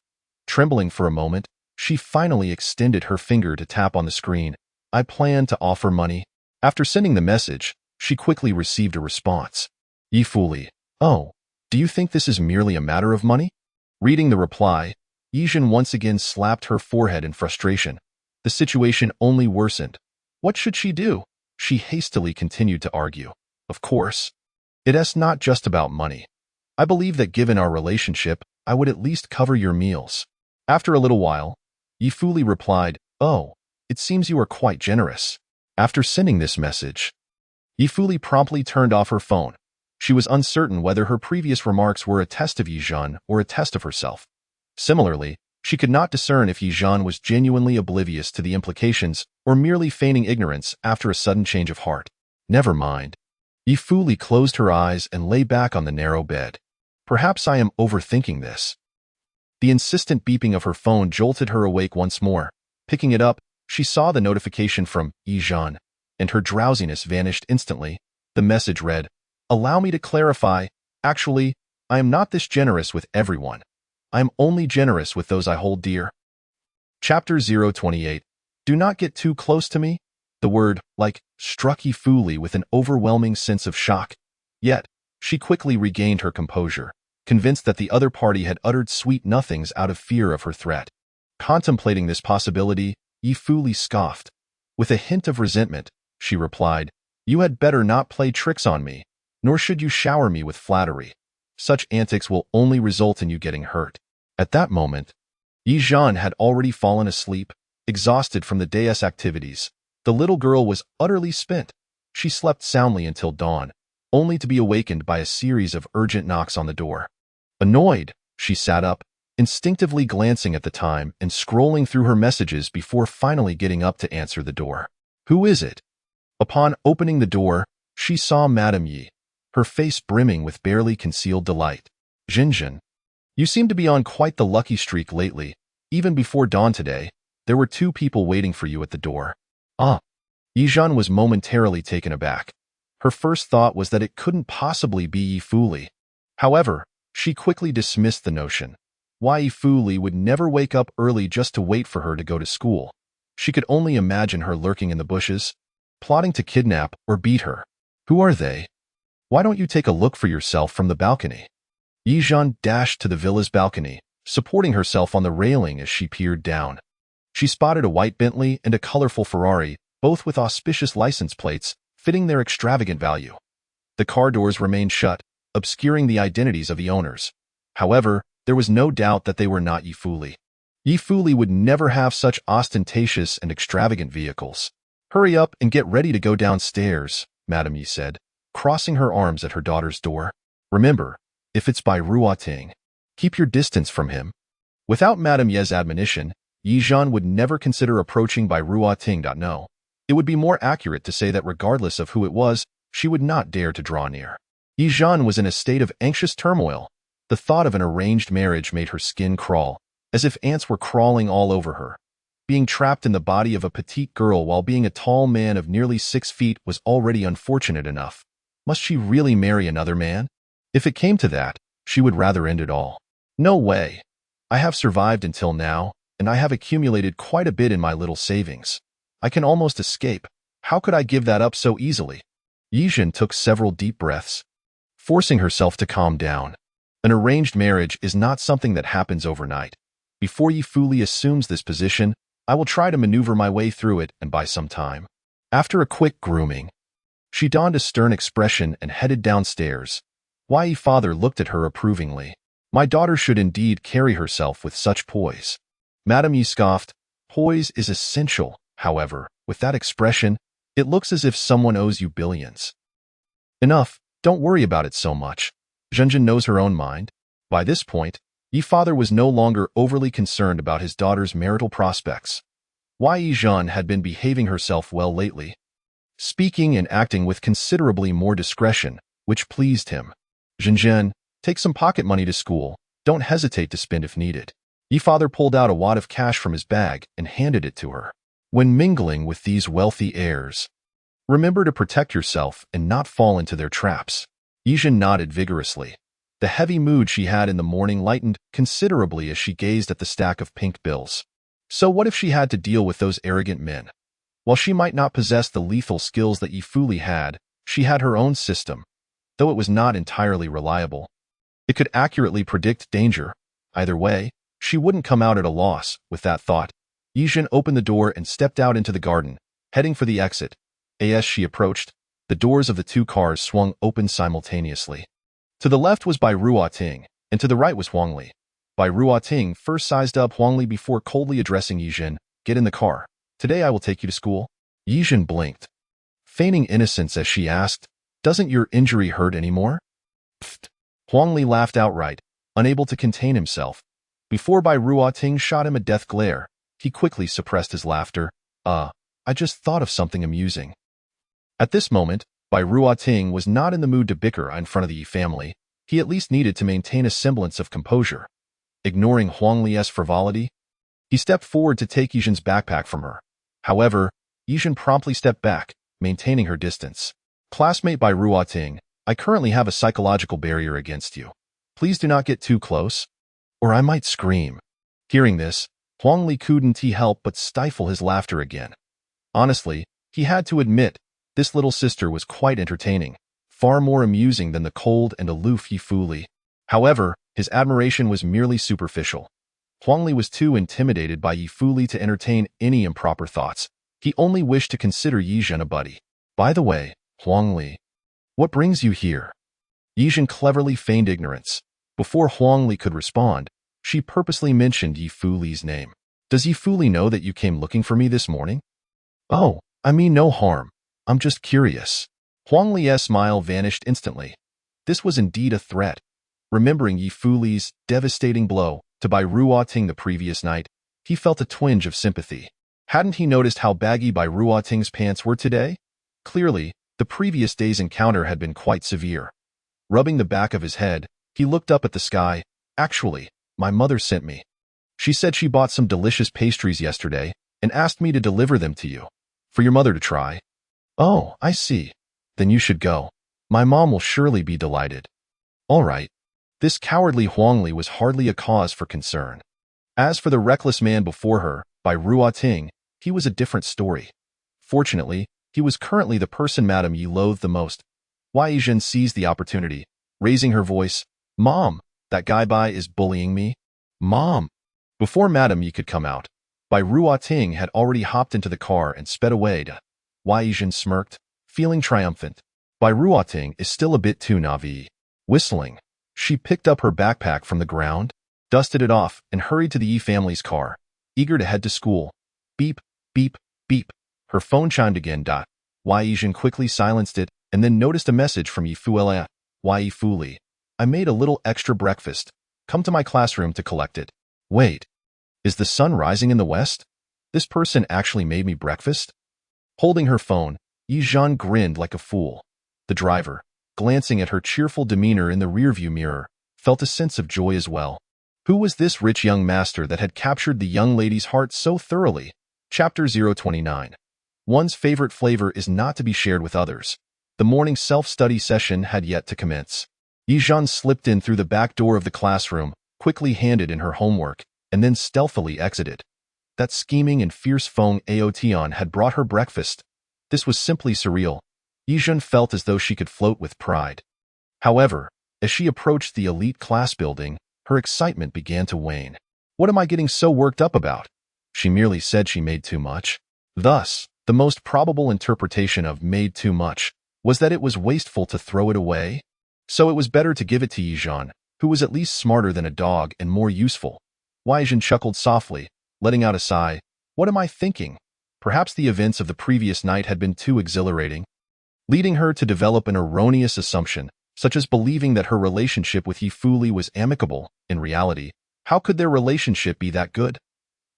Trembling for a moment, she finally extended her finger to tap on the screen. I plan to offer money. After sending the message, she quickly received a response. Ye Fuli, oh, do you think this is merely a matter of money? Reading the reply, Ye Zhen once again slapped her forehead in frustration. The situation only worsened. What should she do? She hastily continued to argue. Of course. It's not just about money. I believe that given our relationship, I would at least cover your meals. After a little while, Ye Fuli replied, oh, it seems you are quite generous. After sending this message, Ye Fuli promptly turned off her phone. She was uncertain whether her previous remarks were a test of Ye Zhen or a test of herself. Similarly, she could not discern if Ye Zhen was genuinely oblivious to the implications or merely feigning ignorance after a sudden change of heart. Never mind. Ye Fuli closed her eyes and lay back on the narrow bed. Perhaps I am overthinking this. The insistent beeping of her phone jolted her awake once more. Picking it up, she saw the notification from Ye Zhen, and her drowsiness vanished instantly. The message read, allow me to clarify, actually, I am not this generous with everyone. I am only generous with those I hold dear. Chapter 028. Do not get too close to me. The word, struck Ye Fuli with an overwhelming sense of shock. Yet, she quickly regained her composure, convinced that the other party had uttered sweet nothings out of fear of her threat. Contemplating this possibility, Ye Fuli scoffed. With a hint of resentment, she replied, you had better not play tricks on me, nor should you shower me with flattery. Such antics will only result in you getting hurt. At that moment, Ye Zhen had already fallen asleep, exhausted from the day's activities. The little girl was utterly spent. She slept soundly until dawn, only to be awakened by a series of urgent knocks on the door. Annoyed, she sat up, instinctively glancing at the time and scrolling through her messages before finally getting up to answer the door. Who is it? Upon opening the door, she saw Madame Ye, her face brimming with barely concealed delight. Ye Zhen, you seem to be on quite the lucky streak lately. Even before dawn today, there were 2 people waiting for you at the door. Ah. Ye Zhen was momentarily taken aback. Her first thought was that it couldn't possibly be Ye Fuli. However, she quickly dismissed the notion. Why Ye Fuli would never wake up early just to wait for her to go to school. She could only imagine her lurking in the bushes, plotting to kidnap or beat her. Who are they? Why don't you take a look for yourself from the balcony? Ye Zhen dashed to the villa's balcony, supporting herself on the railing as she peered down. She spotted a white Bentley and a colorful Ferrari, both with auspicious license plates, fitting their extravagant value. The car doors remained shut, obscuring the identities of the owners. However, there was no doubt that they were not Ye Fuli. Ye Fuli would never have such ostentatious and extravagant vehicles. Hurry up and get ready to go downstairs, Madame Ye said, crossing her arms at her daughter's door. Remember, if it's by Ruoting, keep your distance from him. Without Madame Ye's admonition, Ye Zhen would never consider approaching by Ruoting. No. It would be more accurate to say that regardless of who it was, she would not dare to draw near. Ye Zhen was in a state of anxious turmoil. The thought of an arranged marriage made her skin crawl, as if ants were crawling all over her. Being trapped in the body of a petite girl while being a tall man of nearly 6 feet was already unfortunate enough. Must she really marry another man? If it came to that, she would rather end it all. No way. I have survived until now, and I have accumulated quite a bit in my little savings. I can almost escape. How could I give that up so easily? Ye Zhen took several deep breaths, forcing herself to calm down. An arranged marriage is not something that happens overnight. Before Ye Fuli assumes this position, I will try to maneuver my way through it and buy some time. After a quick grooming, she donned a stern expression and headed downstairs. Ye father looked at her approvingly. My daughter should indeed carry herself with such poise. Madame Ye scoffed. Poise is essential, however. With that expression, it looks as if someone owes you billions. Enough, don't worry about it so much. Ye Zhen knows her own mind. By this point, Ye father was no longer overly concerned about his daughter's marital prospects. Ye Zhen had been behaving herself well lately, speaking and acting with considerably more discretion, which pleased him. Ye Zhen, take some pocket money to school. Don't hesitate to spend if needed. Ye father pulled out a wad of cash from his bag and handed it to her. When mingling with these wealthy heirs, remember to protect yourself and not fall into their traps. Ye Zhen nodded vigorously. The heavy mood she had in the morning lightened considerably as she gazed at the stack of pink bills. So what if she had to deal with those arrogant men? While she might not possess the lethal skills that Ye Fuli had, she had her own system. Though it was not entirely reliable, it could accurately predict danger. Either way, she wouldn't come out at a loss. With that thought, Ye Zhen opened the door and stepped out into the garden, heading for the exit. As she approached, the doors of the 2 cars swung open simultaneously. To the left was Bai Ruoting, and to the right was Huangli. Bai Ruoting first sized up Huangli before coldly addressing Ye Zhen. Get in the car. Today I will take you to school. Ye Zhen blinked, feigning innocence as she asked, doesn't your injury hurt anymore? Pfft. Huangli laughed outright, unable to contain himself. Before Bai Ruoting shot him a death glare, he quickly suppressed his laughter. I just thought of something amusing. At this moment, Bai Ruoting was not in the mood to bicker in front of the Ye family. He at least needed to maintain a semblance of composure. Ignoring Huangli's frivolity, he stepped forward to take Ye Zhen's backpack from her. However, Ye Zhen promptly stepped back, maintaining her distance. Classmate Bai Ruoting, I currently have a psychological barrier against you. Please do not get too close, or I might scream. Hearing this, Huangli couldn't help but stifle his laughter again. Honestly, he had to admit, this little sister was quite entertaining, far more amusing than the cold and aloof Ye Fuli. However, his admiration was merely superficial. Huangli was too intimidated by Ye Fuli to entertain any improper thoughts. He only wished to consider Ye Zhen a buddy. By the way, Huangli, what brings you here? Ye Zhen cleverly feigned ignorance. Before Huangli could respond, she purposely mentioned Ye Fuli's name. Does Ye Fuli know that you came looking for me this morning? Oh, I mean no harm. I'm just curious. Huang Lie's smile vanished instantly. This was indeed a threat. Remembering Ye Fuli's devastating blow to Bai Ruoting the previous night, he felt a twinge of sympathy. Hadn't he noticed how baggy Bai Ruoting's pants were today? Clearly, the previous day's encounter had been quite severe. Rubbing the back of his head, he looked up at the sky. Actually, my mother sent me. She said she bought some delicious pastries yesterday and asked me to deliver them to you, for your mother to try. Oh, I see. Then you should go. My mom will surely be delighted. All right. This cowardly Huangli was hardly a cause for concern. As for the reckless man before her, Bai Ruoting, he was a different story. Fortunately, he was currently the person Madame Ye loathed the most. Ye Zhen seized the opportunity, raising her voice. Mom, that guy Bai is bullying me. Mom. Before Madame Ye could come out, Bai Ruoting had already hopped into the car and sped away. Ye Zhen smirked, feeling triumphant. Bai Ruoting is still a bit too naive. Whistling, she picked up her backpack from the ground, dusted it off, and hurried to the Ye family's car, eager to head to school. Beep, beep, beep. Her phone chimed again. Ye Zhen quickly silenced it and then noticed a message from Ye Fuli. Ye Fuli, I made a little extra breakfast. Come to my classroom to collect it. Wait, is the sun rising in the west? This person actually made me breakfast? Holding her phone, Ye Zhen grinned like a fool. The driver, glancing at her cheerful demeanor in the rearview mirror, felt a sense of joy as well. Who was this rich young master that had captured the young lady's heart so thoroughly? Chapter 029. One's favorite flavor is not to be shared with others. The morning self-study session had yet to commence. Ye Zhen slipped in through the back door of the classroom, quickly handed in her homework, and then stealthily exited. That scheming and fierce Feng Aotian had brought her breakfast. This was simply surreal. Ye Zhen felt as though she could float with pride. However, as she approached the elite class building, her excitement began to wane. What am I getting so worked up about? She merely said she made too much. Thus, the most probable interpretation of made too much was that it was wasteful to throw it away. So it was better to give it to Ye Zhen, who was at least smarter than a dog and more useful. Ye Zhen chuckled softly, letting out a sigh. What am I thinking? Perhaps the events of the previous night had been too exhilarating, leading her to develop an erroneous assumption, such as believing that her relationship with Ye Fuli was amicable. In reality, how could their relationship be that good?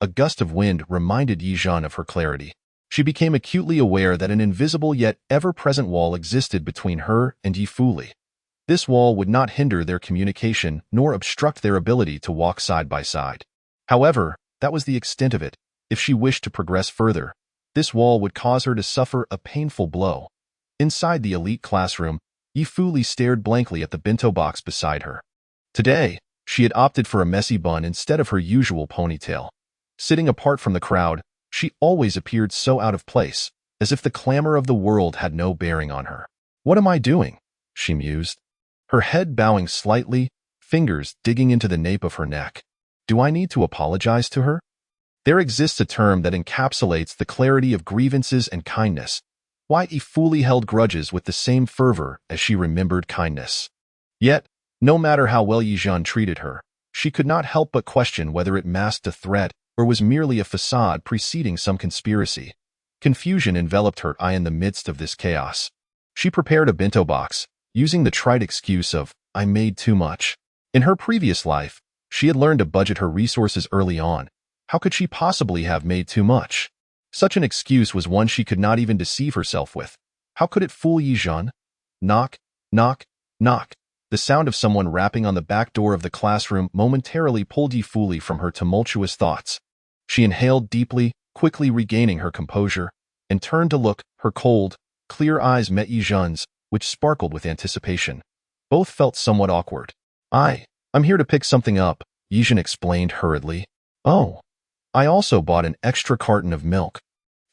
A gust of wind reminded Ye Zhen of her clarity. She became acutely aware that an invisible yet ever-present wall existed between her and Ye Fuli. This wall would not hinder their communication nor obstruct their ability to walk side by side. However, that was the extent of it. If she wished to progress further, this wall would cause her to suffer a painful blow. Inside the elite classroom, Ye Fuli stared blankly at the bento box beside her. Today, she had opted for a messy bun instead of her usual ponytail. Sitting apart from the crowd, she always appeared so out of place, as if the clamor of the world had no bearing on her. What am I doing? She mused. Her head bowing slightly, fingers digging into the nape of her neck. Do I need to apologize to her? There exists a term that encapsulates the clarity of grievances and kindness. Ye Fuli held grudges with the same fervor as she remembered kindness. Yet, no matter how well Ye Zhen treated her, she could not help but question whether it masked a threat or was merely a facade preceding some conspiracy. Confusion enveloped her eye in the midst of this chaos. She prepared a bento box, using the trite excuse of, I made too much. In her previous life, she had learned to budget her resources early on. How could she possibly have made too much? Such an excuse was one she could not even deceive herself with. How could it fool Ye Zhen? Knock, knock, knock. The sound of someone rapping on the back door of the classroom momentarily pulled Ye Fuli from her tumultuous thoughts. She inhaled deeply, quickly regaining her composure, and turned to look. Her cold, clear eyes met Ye Zhen's, which sparkled with anticipation. Both felt somewhat awkward. I'm here to pick something up, Ye Zhen explained hurriedly. Oh, I also bought an extra carton of milk.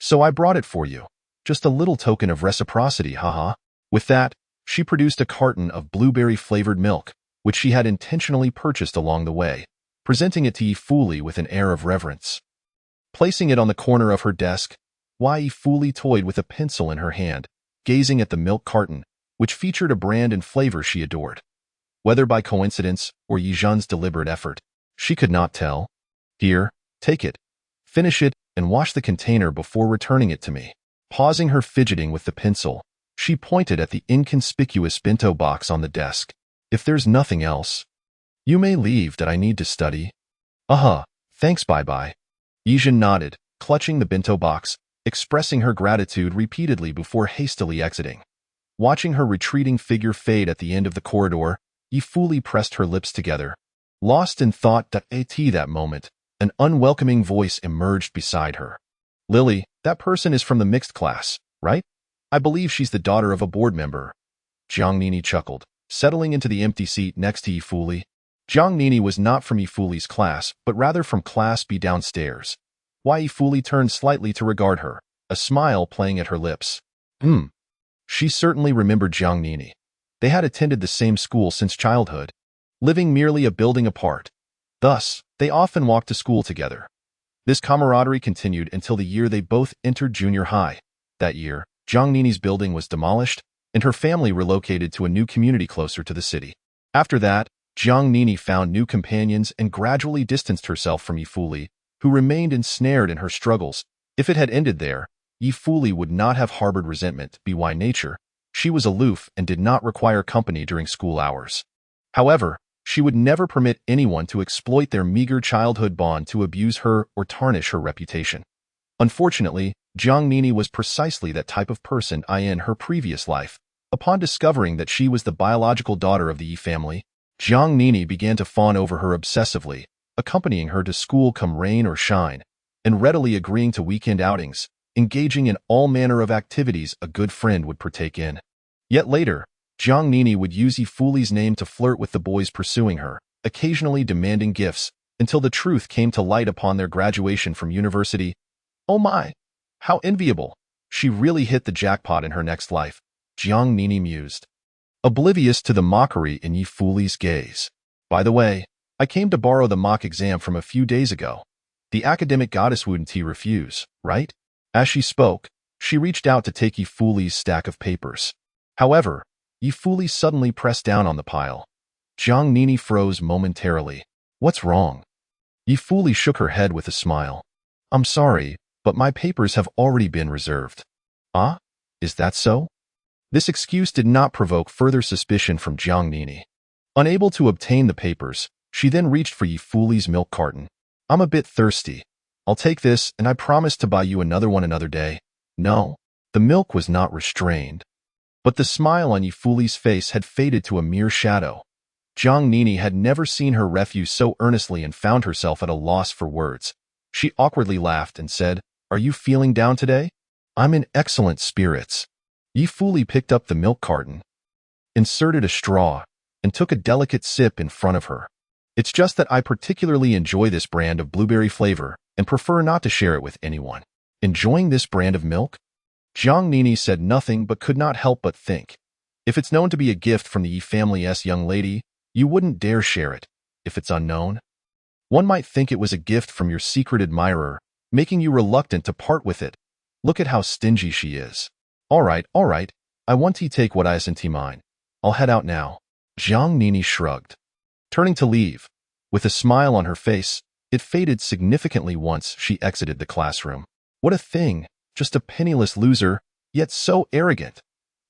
So I brought it for you. Just a little token of reciprocity, haha. With that, she produced a carton of blueberry-flavored milk, which she had intentionally purchased along the way, presenting it to Ye Fuli with an air of reverence. Placing it on the corner of her desk, Ye Fuli toyed with a pencil in her hand, gazing at the milk carton, which featured a brand and flavor she adored. Whether by coincidence or Ye Zhen's deliberate effort, she could not tell. Here, take it, finish it, and wash the container before returning it to me. Pausing her fidgeting with the pencil, she pointed at the inconspicuous bento box on the desk. If there's nothing else, you may leave that I need to study. Thanks, bye-bye. Ye Zhen nodded, clutching the bento box, expressing her gratitude repeatedly before hastily exiting. Watching her retreating figure fade at the end of the corridor, Ye fully pressed her lips together. Lost in thought that moment, an unwelcoming voice emerged beside her. Lily, that person is from the mixed class, right? I believe she's the daughter of a board member. Jiang Nini chuckled, settling into the empty seat next to Ye Fuli. Jiang Nini was not from Ye Fuli's class, but rather from Class B downstairs. Why Ye Fuli turned slightly to regard her, a smile playing at her lips. She certainly remembered Jiang Nini. They had attended the same school since childhood, living merely a building apart. Thus, they often walked to school together. This camaraderie continued until the year they both entered junior high. That year, Jiang Nini's building was demolished, and her family relocated to a new community closer to the city. After that, Jiang Nini found new companions and gradually distanced herself from Ye Fuli, who remained ensnared in her struggles. If it had ended there, Ye Fuli would not have harbored resentment. By nature, she was aloof and did not require company during school hours. However, she would never permit anyone to exploit their meager childhood bond to abuse her or tarnish her reputation. Unfortunately, Jiang Nini was precisely that type of person in her previous life. Upon discovering that she was the biological daughter of the Ye family, Jiang Nini began to fawn over her obsessively, accompanying her to school come rain or shine, and readily agreeing to weekend outings, engaging in all manner of activities a good friend would partake in. Yet later, Jiang Nini would use Ye Fuli's name to flirt with the boys pursuing her, occasionally demanding gifts, until the truth came to light upon their graduation from university. Oh my! How enviable! She really hit the jackpot in her next life, Jiang Nini mused, oblivious to the mockery in Ye Fuli's gaze. By the way, I came to borrow the mock exam from a few days ago. The academic goddess wouldn't refuse, right? As she spoke, she reached out to take Ye Fuli's stack of papers. However, Ye Fuli suddenly pressed down on the pile. Jiang Nini froze momentarily. What's wrong? Ye Fuli shook her head with a smile. I'm sorry, but my papers have already been reserved. Ah? Is that so? This excuse did not provoke further suspicion from Jiang Nini. Unable to obtain the papers, she then reached for Ye Fuli's milk carton. I'm a bit thirsty. I'll take this, and I promise to buy you another one another day. No, the milk was not restrained. But the smile on Ye Fuli's face had faded to a mere shadow. Jiang Nini had never seen her refuse so earnestly and found herself at a loss for words. She awkwardly laughed and said, Are you feeling down today? I'm in excellent spirits. Ye Fuli picked up the milk carton, inserted a straw, and took a delicate sip in front of her. It's just that I particularly enjoy this brand of blueberry flavor and prefer not to share it with anyone. Enjoying this brand of milk? Jiang Nini said nothing but could not help but think. If it's known to be a gift from the Ye family's young lady, you wouldn't dare share it. If it's unknown, one might think it was a gift from your secret admirer, making you reluctant to part with it. Look at how stingy she is. All right, I want to take what I sent mine. I'll head out now. Jiang Nini shrugged, turning to leave. With a smile on her face, it faded significantly once she exited the classroom. What a thing, just a penniless loser, yet so arrogant.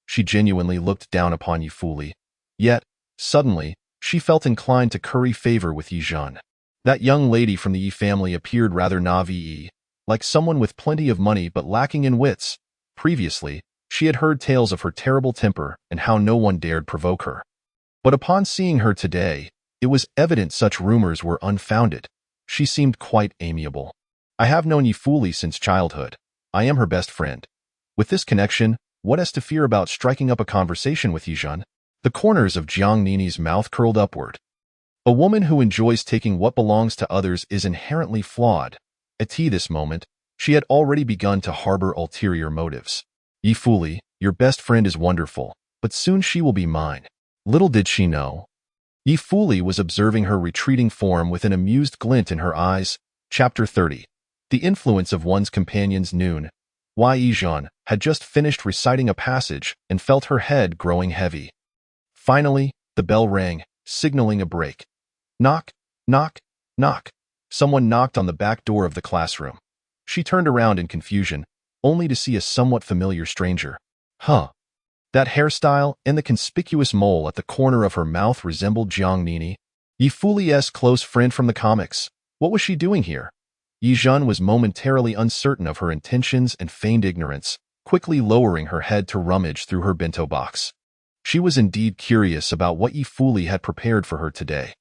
She genuinely looked down upon Ye Fuli. Yet, suddenly, she felt inclined to curry favor with Ye Zhen. That young lady from the Ye family appeared rather naive, like someone with plenty of money but lacking in wits. Previously, she had heard tales of her terrible temper and how no one dared provoke her. But upon seeing her today, it was evident such rumors were unfounded. She seemed quite amiable. I have known Ye Fuli since childhood. I am her best friend. With this connection, what is to fear about striking up a conversation with Ye Zhen? The corners of Jiang Nini's mouth curled upward. A woman who enjoys taking what belongs to others is inherently flawed. At this moment, she had already begun to harbor ulterior motives. Ye Fuli, your best friend is wonderful, but soon she will be mine. Little did she know. Ye Fuli was observing her retreating form with an amused glint in her eyes. Chapter 30. The Influence of One's Companion's Noon. Ye Zhen had just finished reciting a passage and felt her head growing heavy. Finally, the bell rang, signaling a break. Knock, knock, knock. Someone knocked on the back door of the classroom. She turned around in confusion, only to see a somewhat familiar stranger. Huh. That hairstyle and the conspicuous mole at the corner of her mouth resembled Jiang Nini, Ye Fuli's close friend from the comics. What was she doing here? Ye Zhen was momentarily uncertain of her intentions and feigned ignorance, quickly lowering her head to rummage through her bento box. She was indeed curious about what Ye Fuli had prepared for her today.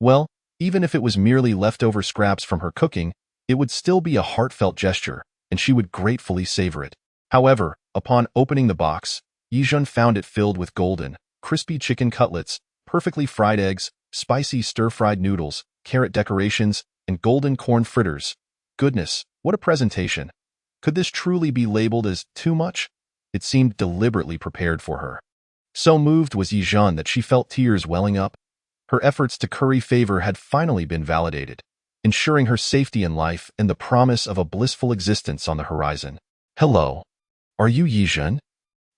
Well, even if it was merely leftover scraps from her cooking, it would still be a heartfelt gesture, and she would gratefully savor it. However, upon opening the box, Ye Zhen found it filled with golden, crispy chicken cutlets, perfectly fried eggs, spicy stir-fried noodles, carrot decorations, and golden corn fritters. Goodness, what a presentation! Could this truly be labeled as too much? It seemed deliberately prepared for her. So moved was Ye Zhen that she felt tears welling up. Her efforts to curry favor had finally been validated, ensuring her safety in life and the promise of a blissful existence on the horizon. Hello. Are you Ye Zhen?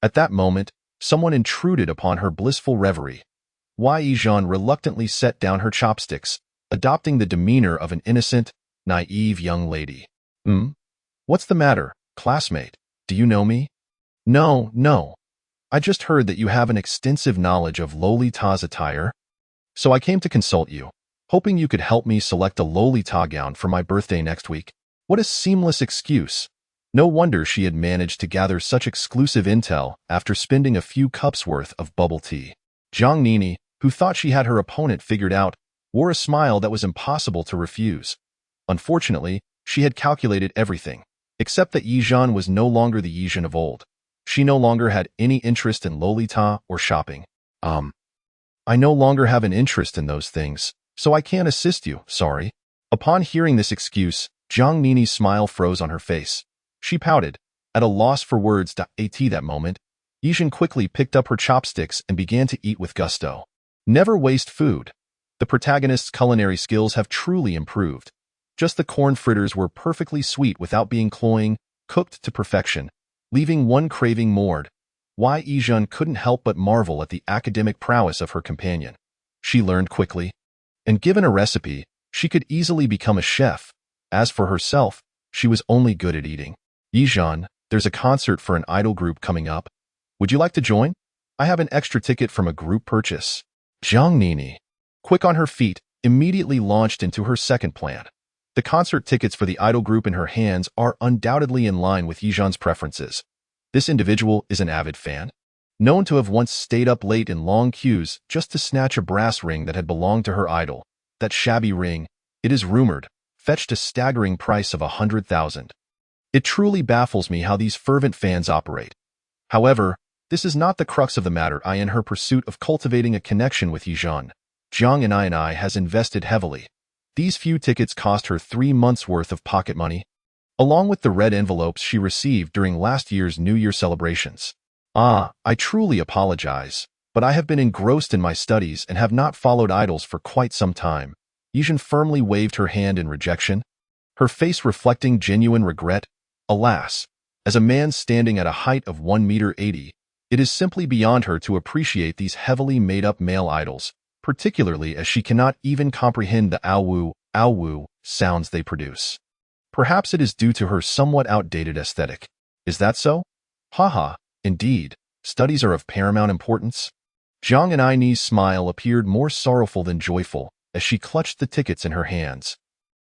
At that moment, someone intruded upon her blissful reverie. Ye Zhen reluctantly set down her chopsticks, adopting the demeanor of an innocent, naive young lady. What's the matter, classmate? Do you know me? No. I just heard that you have an extensive knowledge of Lolita's attire, so I came to consult you, hoping you could help me select a Lolita gown for my birthday next week. What a seamless excuse. No wonder she had managed to gather such exclusive intel after spending a few cups worth of bubble tea. Jiang Nini, who thought she had her opponent figured out, wore a smile that was impossible to refuse. Unfortunately, she had calculated everything, except that Ye Zhen was no longer the Ye Zhen of old. She no longer had any interest in Lolita or shopping. I no longer have an interest in those things, so I can't assist you, sorry. Upon hearing this excuse, Jiang Nini's smile froze on her face. She pouted, at a loss for words. At that moment, Ye Zhen quickly picked up her chopsticks and began to eat with gusto. Never waste food. The protagonist's culinary skills have truly improved. Just the corn fritters were perfectly sweet without being cloying, cooked to perfection, leaving one craving moored. Ye Zhen couldn't help but marvel at the academic prowess of her companion. She learned quickly, and given a recipe, she could easily become a chef. As for herself, she was only good at eating. Ye Zhen, there's a concert for an idol group coming up. Would you like to join? I have an extra ticket from a group purchase. Jiang Nini, quick on her feet, immediately launched into her second plan. The concert tickets for the idol group in her hands are undoubtedly in line with Ye Zhen's preferences. This individual is an avid fan, known to have once stayed up late in long queues just to snatch a brass ring that had belonged to her idol. That shabby ring, it is rumored, fetched a staggering price of 100,000. It truly baffles me how these fervent fans operate. However, this is not the crux of the matter. In her pursuit of cultivating a connection with Ye Zhen, Jiang Aninnocent has invested heavily. These few tickets cost her 3 months' worth of pocket money, along with the red envelopes she received during last year's New Year celebrations. I truly apologize, but I have been engrossed in my studies and have not followed idols for quite some time. Ye Zhen firmly waved her hand in rejection, her face reflecting genuine regret. Alas, as a man standing at a height of 1.80 meters, it is simply beyond her to appreciate these heavily made-up male idols, particularly as she cannot even comprehend the ow-woo sounds they produce. Perhaps it is due to her somewhat outdated aesthetic. Is that so? Haha, indeed, studies are of paramount importance. Jiang Aninnocent's smile appeared more sorrowful than joyful as she clutched the tickets in her hands,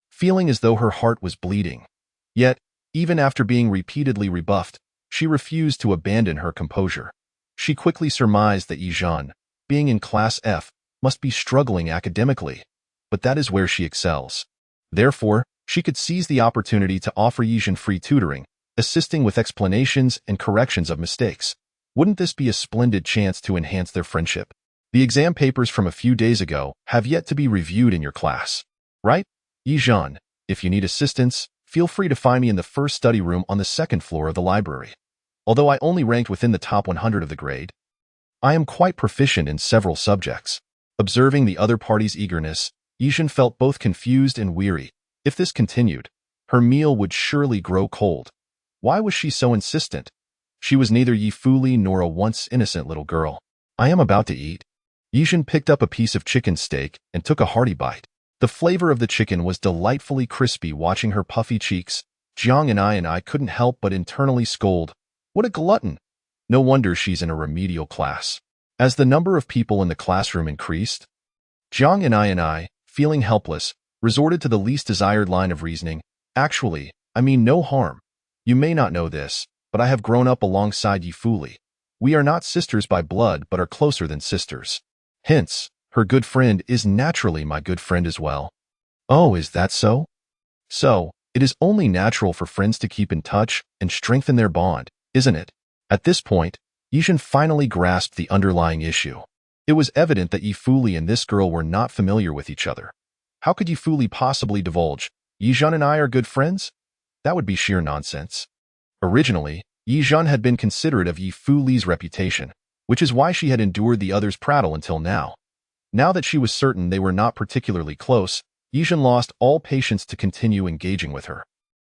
feeling as though her heart was bleeding. Yet, even after being repeatedly rebuffed, she refused to abandon her composure. She quickly surmised that Ye Zhen, being in Class F, must be struggling academically, but that is where she excels. Therefore, she could seize the opportunity to offer Ye Zhen free tutoring, assisting with explanations and corrections of mistakes. Wouldn't this be a splendid chance to enhance their friendship? The exam papers from a few days ago have yet to be reviewed in your class, right? Ye Zhen, if you need assistance, feel free to find me in the first study room on the second floor of the library. Although I only ranked within the top 100 of the grade, I am quite proficient in several subjects. Observing the other party's eagerness, Ye Zhen felt both confused and weary. If this continued, her meal would surely grow cold. Why was she so insistent? She was neither Ye Fuli nor a once innocent little girl. I am about to eat. Ye Zhen picked up a piece of chicken steak and took a hearty bite. The flavor of the chicken was delightfully crispy. Watching her puffy cheeks, Jiang and I couldn't help but internally scold. What a glutton! No wonder she's in a remedial class. As the number of people in the classroom increased, Jiang and I, feeling helpless, resorted to the least desired line of reasoning. Actually, I mean no harm. You may not know this, but I have grown up alongside Ye Fuli. We are not sisters by blood, but are closer than sisters. Hence, her good friend is naturally my good friend as well. Oh, is that so? So, it is only natural for friends to keep in touch and strengthen their bond, isn't it? At this point, Ye Zhen finally grasped the underlying issue. It was evident that Ye Fuli and this girl were not familiar with each other. How could Ye Fuli possibly divulge, Ye Zhen and I are good friends? That would be sheer nonsense. Originally, Ye Zhen had been considerate of Ye Fuli's reputation, which is why she had endured the other's prattle until now. Now that she was certain they were not particularly close, Ye Zhen lost all patience to continue engaging with her.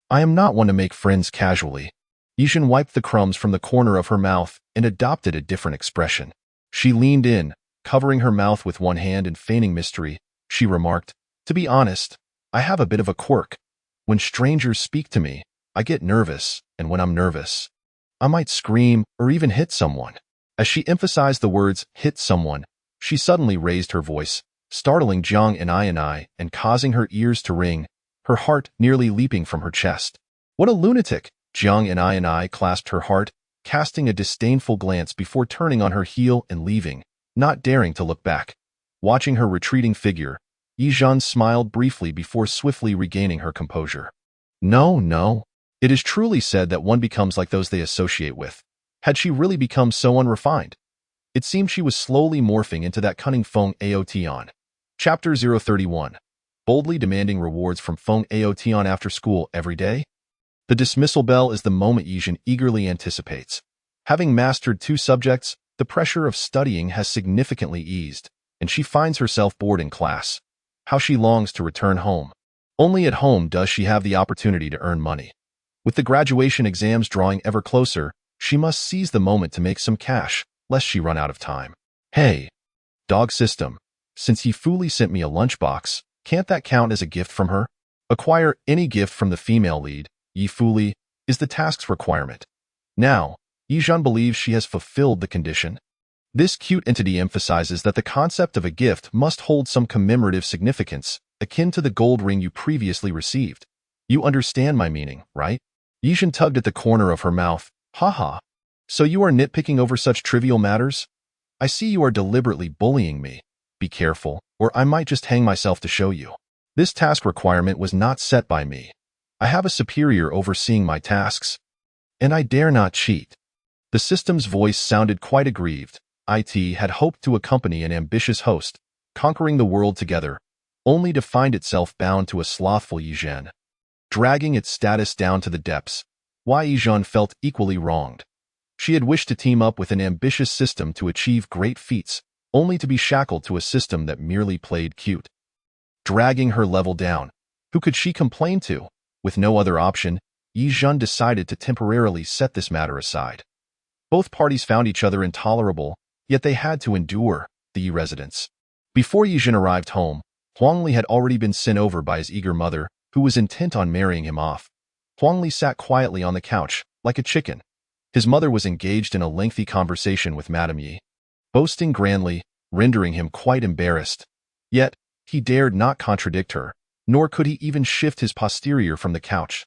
I am not one to make friends casually. Ye Zhen wiped the crumbs from the corner of her mouth and adopted a different expression. She leaned in, covering her mouth with one hand and feigning mystery. She remarked, to be honest, I have a bit of a quirk. When strangers speak to me, I get nervous, and when I'm nervous, I might scream or even hit someone. As she emphasized the words, hit someone, she suddenly raised her voice, startling Jiang and I and causing her ears to ring, her heart nearly leaping from her chest. What a lunatic! Jiang and I clasped her heart, casting a disdainful glance before turning on her heel and leaving, not daring to look back. Watching her retreating figure, Ye Zhen smiled briefly before swiftly regaining her composure. No. It is truly said that one becomes like those they associate with. Had she really become so unrefined? It seemed she was slowly morphing into that cunning Feng Aotian. Chapter 031. Boldly demanding rewards from Feng Aotian after school every day? The dismissal bell is the moment Ye Zhen eagerly anticipates. Having mastered 2 subjects, the pressure of studying has significantly eased, and she finds herself bored in class. How she longs to return home. Only at home does she have the opportunity to earn money. With the graduation exams drawing ever closer, she must seize the moment to make some cash, lest she run out of time. Hey, dog system, since Ye Fuli sent me a lunchbox, can't that count as a gift from her? Acquire any gift from the female lead, Ye Fuli, is the task's requirement. Now, Ye Zhen believes she has fulfilled the condition. This cute entity emphasizes that the concept of a gift must hold some commemorative significance, akin to the gold ring you previously received. You understand my meaning, right? Ye Zhen tugged at the corner of her mouth. Haha. So you are nitpicking over such trivial matters? I see you are deliberately bullying me. Be careful, or I might just hang myself to show you. This task requirement was not set by me. I have a superior overseeing my tasks, and I dare not cheat. The system's voice sounded quite aggrieved. IT had hoped to accompany an ambitious host, conquering the world together, only to find itself bound to a slothful Ye Zhen, dragging its status down to the depths. Why Ye Zhen felt equally wronged. She had wished to team up with an ambitious system to achieve great feats, only to be shackled to a system that merely played cute. Dragging her level down. Who could she complain to? With no other option, Ye Zhen decided to temporarily set this matter aside. Both parties found each other intolerable, yet they had to endure the Ye residents. Before Ye Zhen arrived home, Huangli had already been sent over by his eager mother, who was intent on marrying him off. Huangli sat quietly on the couch, like a chicken. His mother was engaged in a lengthy conversation with Madame Ye, boasting grandly, rendering him quite embarrassed. Yet, he dared not contradict her, nor could he even shift his posterior from the couch.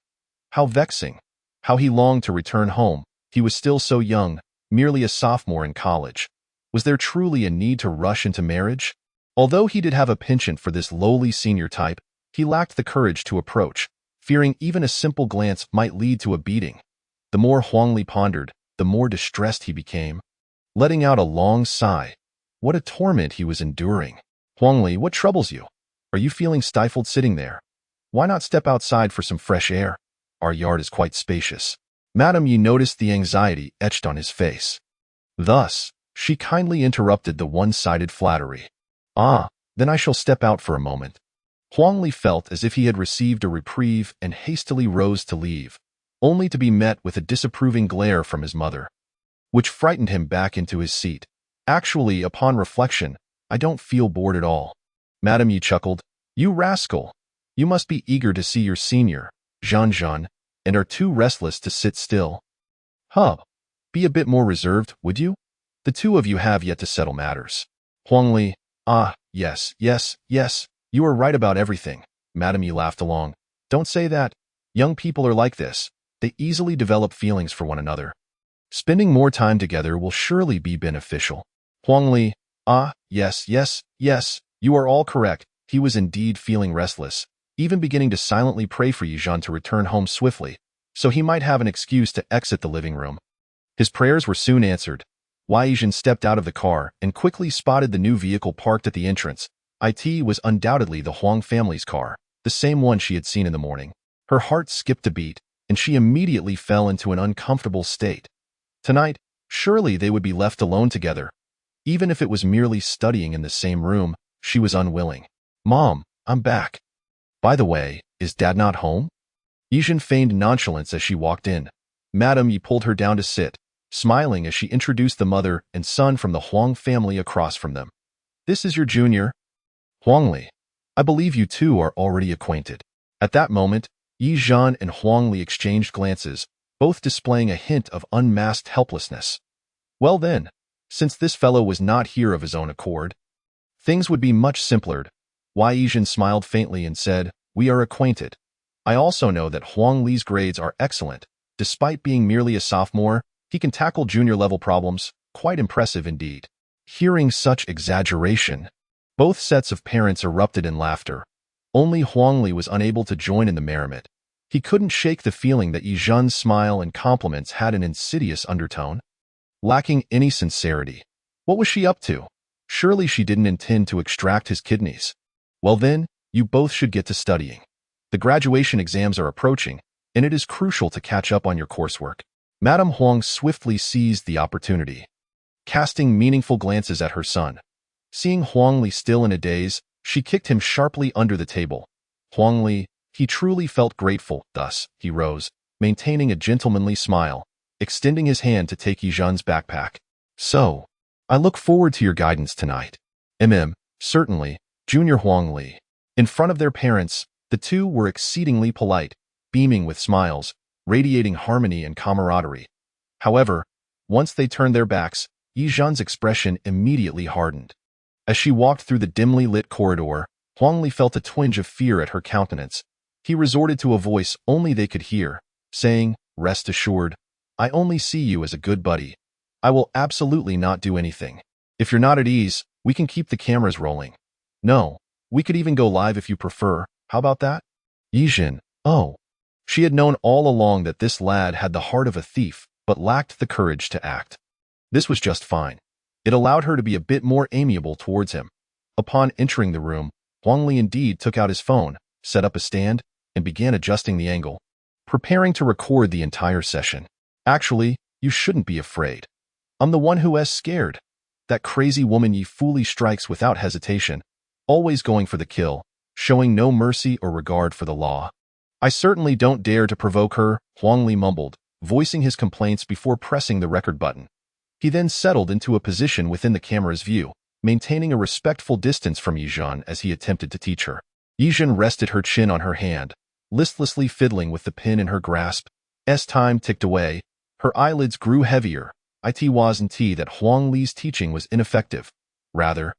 How vexing! How he longed to return home. He was still so young, merely a sophomore in college. Was there truly a need to rush into marriage? Although he did have a penchant for this lowly senior type, he lacked the courage to approach, fearing even a simple glance might lead to a beating. The more Huangli pondered, the more distressed he became. Letting out a long sigh. What a torment he was enduring. Huangli, what troubles you? Are you feeling stifled sitting there? Why not step outside for some fresh air? Our yard is quite spacious. Madame Ye noticed the anxiety etched on his face. Thus, she kindly interrupted the one-sided flattery. Ah, then I shall step out for a moment. Huangli felt as if he had received a reprieve and hastily rose to leave, only to be met with a disapproving glare from his mother, which frightened him back into his seat. Actually, upon reflection, I don't feel bored at all. Madame Ye chuckled. You rascal! You must be eager to see your senior, Zhen. and are too restless to sit still. Huh. Be a bit more reserved, would you? The two of you have yet to settle matters. Huangli, yes, you are right about everything. Madam Yi laughed along. Don't say that. Young people are like this. They easily develop feelings for one another. Spending more time together will surely be beneficial. Huangli, yes, you are all correct. He was indeed feeling restless, even beginning to silently pray for Ye Zhen to return home swiftly, so he might have an excuse to exit the living room. His prayers were soon answered. Ye Zhen stepped out of the car and quickly spotted the new vehicle parked at the entrance. It was undoubtedly the Huang family's car, the same one she had seen in the morning. Her heart skipped a beat, and she immediately fell into an uncomfortable state. Tonight, surely they would be left alone together. Even if it was merely studying in the same room, she was unwilling. Mom, I'm back. By the way, is Dad not home? Ye Zhen feigned nonchalance as she walked in. Madam Yi pulled her down to sit, smiling as she introduced the mother and son from the Huang family across from them. This is your junior, Huangli. I believe you two are already acquainted. At that moment, Ye Zhen and Huangli exchanged glances, both displaying a hint of unmasked helplessness. Well then, since this fellow was not here of his own accord, things would be much simpler. Ye Zhen smiled faintly and said, we are acquainted. I also know that Huangli's grades are excellent. Despite being merely a sophomore, he can tackle junior-level problems, quite impressive indeed. Hearing such exaggeration, both sets of parents erupted in laughter. Only Huangli was unable to join in the merriment. He couldn't shake the feeling that Ye Zhen's smile and compliments had an insidious undertone. Lacking any sincerity. What was she up to? Surely she didn't intend to extract his kidneys. Well then, you both should get to studying. The graduation exams are approaching, and it is crucial to catch up on your coursework. Madame Huang swiftly seized the opportunity, casting meaningful glances at her son. Seeing Huangli still in a daze, she kicked him sharply under the table. Huangli, he truly felt grateful. Thus, he rose, maintaining a gentlemanly smile, extending his hand to take Ye Zhen's backpack. So, I look forward to your guidance tonight. Certainly, Junior Huangli. In front of their parents, the two were exceedingly polite, beaming with smiles, radiating harmony and camaraderie. However, once they turned their backs, Ye Zhen's expression immediately hardened. As she walked through the dimly lit corridor, Huangli felt a twinge of fear at her countenance. He resorted to a voice only they could hear, saying, rest assured, I only see you as a good buddy. I will absolutely not do anything. If you're not at ease, we can keep the cameras rolling. No, we could even go live if you prefer. How about that? Ye Zhen, oh. She had known all along that this lad had the heart of a thief, but lacked the courage to act. This was just fine. It allowed her to be a bit more amiable towards him. Upon entering the room, Huangli indeed took out his phone, set up a stand, and began adjusting the angle, preparing to record the entire session. Actually, you shouldn't be afraid. I'm the one who is scared. That crazy woman Ye fully strikes without hesitation, always going for the kill, showing no mercy or regard for the law. I certainly don't dare to provoke her, Huangli mumbled, voicing his complaints before pressing the record button. He then settled into a position within the camera's view, maintaining a respectful distance from Ye Zhen as he attempted to teach her. Ye Zhen rested her chin on her hand, listlessly fiddling with the pen in her grasp. As time ticked away, her eyelids grew heavier. It wasn't that Huangli's teaching was ineffective. Rather,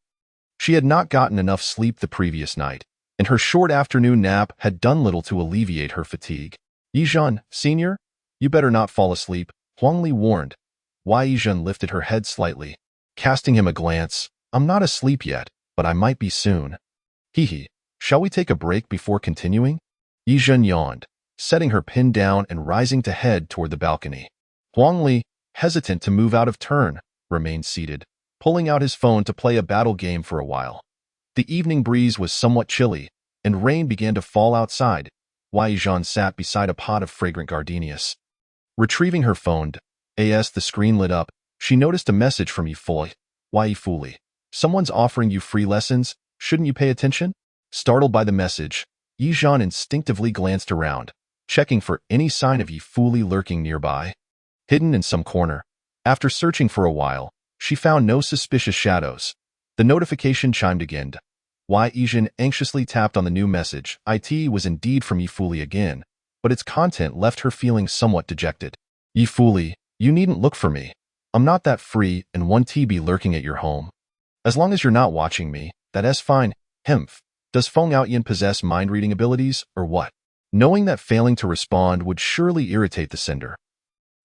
she had not gotten enough sleep the previous night, and her short afternoon nap had done little to alleviate her fatigue. Ye Zhen, senior, you better not fall asleep, Huangli warned. Ye Zhen lifted her head slightly, casting him a glance. I'm not asleep yet, but I might be soon. Hee. Shall we take a break before continuing? Ye Zhen yawned, setting her pen down and rising to head toward the balcony. Huangli, hesitant to move out of turn, remained seated, pulling out his phone to play a battle game for a while. The evening breeze was somewhat chilly, and rain began to fall outside. Ye Zhen sat beside a pot of fragrant gardenias. Retrieving her phone, as the screen lit up, she noticed a message from Ye Fuli. Someone's offering you free lessons, shouldn't you pay attention? Startled by the message, Ye Zhen instinctively glanced around, checking for any sign of Ye Fuli lurking nearby. Hidden in some corner, after searching for a while, she found no suspicious shadows. The notification chimed again. Ye Zhen anxiously tapped on the new message. It was indeed from Ye Fuli again. but its content left her feeling somewhat dejected. Ye Fuli, you needn't look for me. I'm not that free and one TB lurking at your home. As long as you're not watching me, that's fine. Hemph. Does Feng Outyin possess mind-reading abilities, or what? Knowing that failing to respond would surely irritate the sender,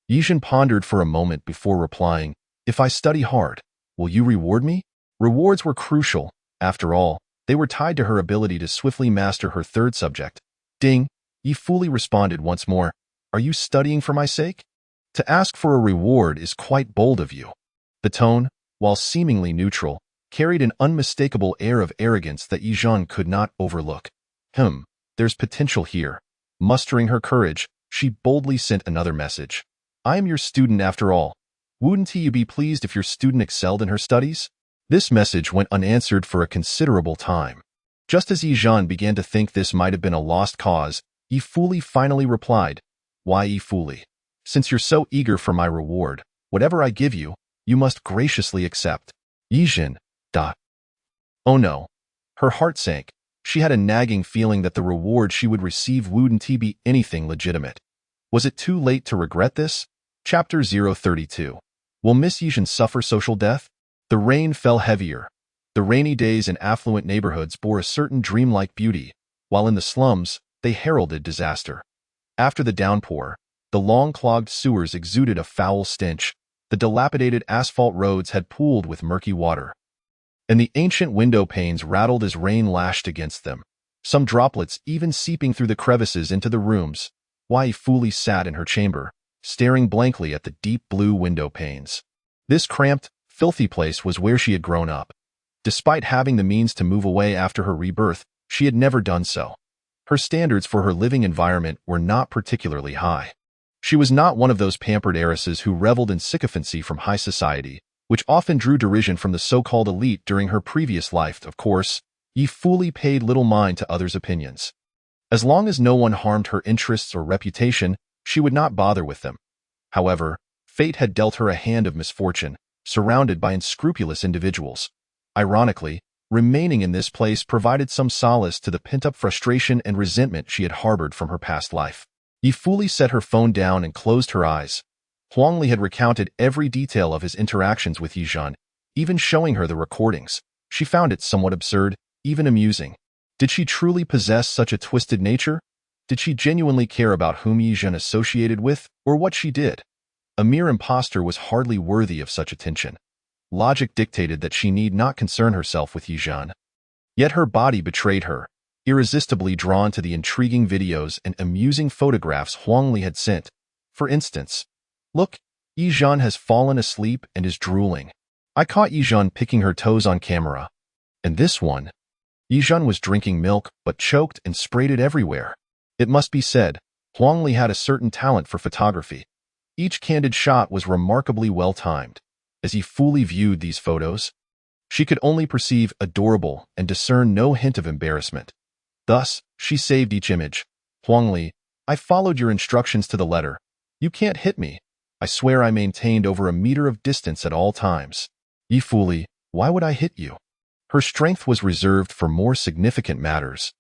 Ye Zhen pondered for a moment before replying, if I study hard, will you reward me? Rewards were crucial. After all, they were tied to her ability to swiftly master her third subject. Ding, Ye Fuli responded once more. Are you studying for my sake? To ask for a reward is quite bold of you. The tone, while seemingly neutral, carried an unmistakable air of arrogance that Ye Zhen could not overlook. There's potential here. Mustering her courage, she boldly sent another message. I am your student after all. Wouldn't you be pleased if your student excelled in her studies? This message went unanswered for a considerable time. Just as Ye Zhen began to think this might have been a lost cause, Ye Fuli finally replied, Why, Ye Fuli? Since you're so eager for my reward, whatever I give you, you must graciously accept. Ye Zhen. Oh no. Her heart sank. She had a nagging feeling that the reward she would receive wouldn't be anything legitimate. Was it too late to regret this? Chapter 032. Will Miss Ye Zhen suffer social death? The rain fell heavier. The rainy days in affluent neighborhoods bore a certain dreamlike beauty, while in the slums, they heralded disaster. After the downpour, the long clogged sewers exuded a foul stench. The dilapidated asphalt roads had pooled with murky water, and the ancient window panes rattled as rain lashed against them, some droplets even seeping through the crevices into the rooms. Ye Fuli sat in her chamber, staring blankly at the deep blue window panes. This cramped, filthy place was where she had grown up. Despite having the means to move away after her rebirth, she had never done so. Her standards for her living environment were not particularly high. She was not one of those pampered heiresses who reveled in sycophancy from high society, which often drew derision from the so-called elite during her previous life. Of course, Ye Fuli paid little mind to others' opinions. As long as no one harmed her interests or reputation, she would not bother with them. However, fate had dealt her a hand of misfortune, surrounded by unscrupulous individuals. Ironically, remaining in this place provided some solace to the pent-up frustration and resentment she had harbored from her past life. Ye Fuli set her phone down and closed her eyes. Huangli had recounted every detail of his interactions with Ye Zhen, even showing her the recordings. She found it somewhat absurd, even amusing. Did she truly possess such a twisted nature? Did she genuinely care about whom Ye Zhen associated with, or what she did? A mere impostor was hardly worthy of such attention. Logic dictated that she need not concern herself with Ye Zhen. Yet her body betrayed her, irresistibly drawn to the intriguing videos and amusing photographs Huangli had sent. For instance, look, Ye Zhen has fallen asleep and is drooling. I caught Ye Zhen picking her toes on camera. And this one, Ye Zhen was drinking milk but choked and sprayed it everywhere. It must be said, Huangli had a certain talent for photography. Each candid shot was remarkably well timed. As Ye Fuli viewed these photos, she could only perceive adorable and discern no hint of embarrassment. Thus, she saved each image. Huangli, I followed your instructions to the letter. You can't hit me. I swear I maintained over a meter of distance at all times. Ye Fuli, why would I hit you? Her strength was reserved for more significant matters,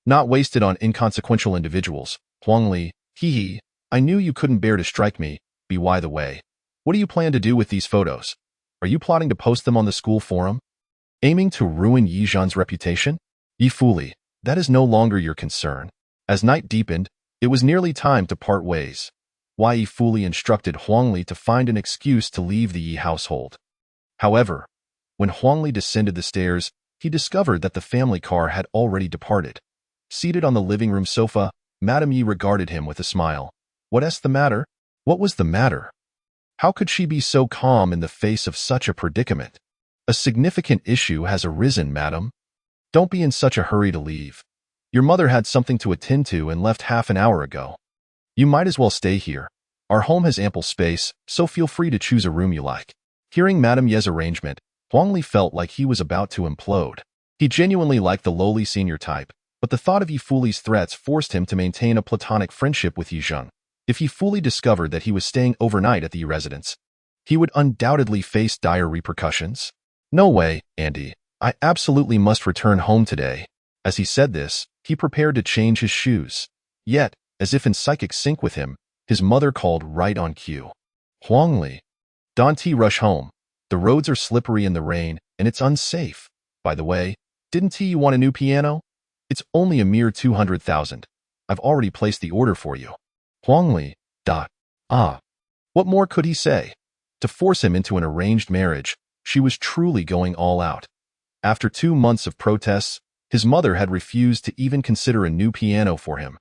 not wasted on inconsequential individuals. Huangli, hee, I knew you couldn't bear to strike me. By the way, what do you plan to do with these photos? Are you plotting to post them on the school forum? Aiming to ruin Ye Zhen's reputation? Ye Fuli, that is no longer your concern. As night deepened, it was nearly time to part ways. Ye Fuli instructed Huangli to find an excuse to leave the Ye household. However, when Huangli descended the stairs, he discovered that the family car had already departed. Seated on the living room sofa, Madame Ye regarded him with a smile. What's the matter? What was the matter? How could she be so calm in the face of such a predicament? A significant issue has arisen, madam. Don't be in such a hurry to leave. Your mother had something to attend to and left half an hour ago. You might as well stay here. Our home has ample space, so feel free to choose a room you like. Hearing Madame Ye's arrangement, Huangli felt like he was about to implode. He genuinely liked the lowly senior type, but the thought of Ye Fuli's threats forced him to maintain a platonic friendship with Ye Zhen. If Ye Fuli discovered that he was staying overnight at the residence, he would undoubtedly face dire repercussions. No way, Andy. I absolutely must return home today. As he said this, he prepared to change his shoes. Yet, As if in psychic sync with him, his mother called right on cue. Huangli. Don't rush home. The roads are slippery in the rain, and it's unsafe. By the way, didn't you want a new piano? It's only a mere 200,000. I've already placed the order for you. Huangli. Ah. What more could he say? To force him into an arranged marriage, she was truly going all out. After 2 months of protests, his mother had refused to even consider a new piano for him.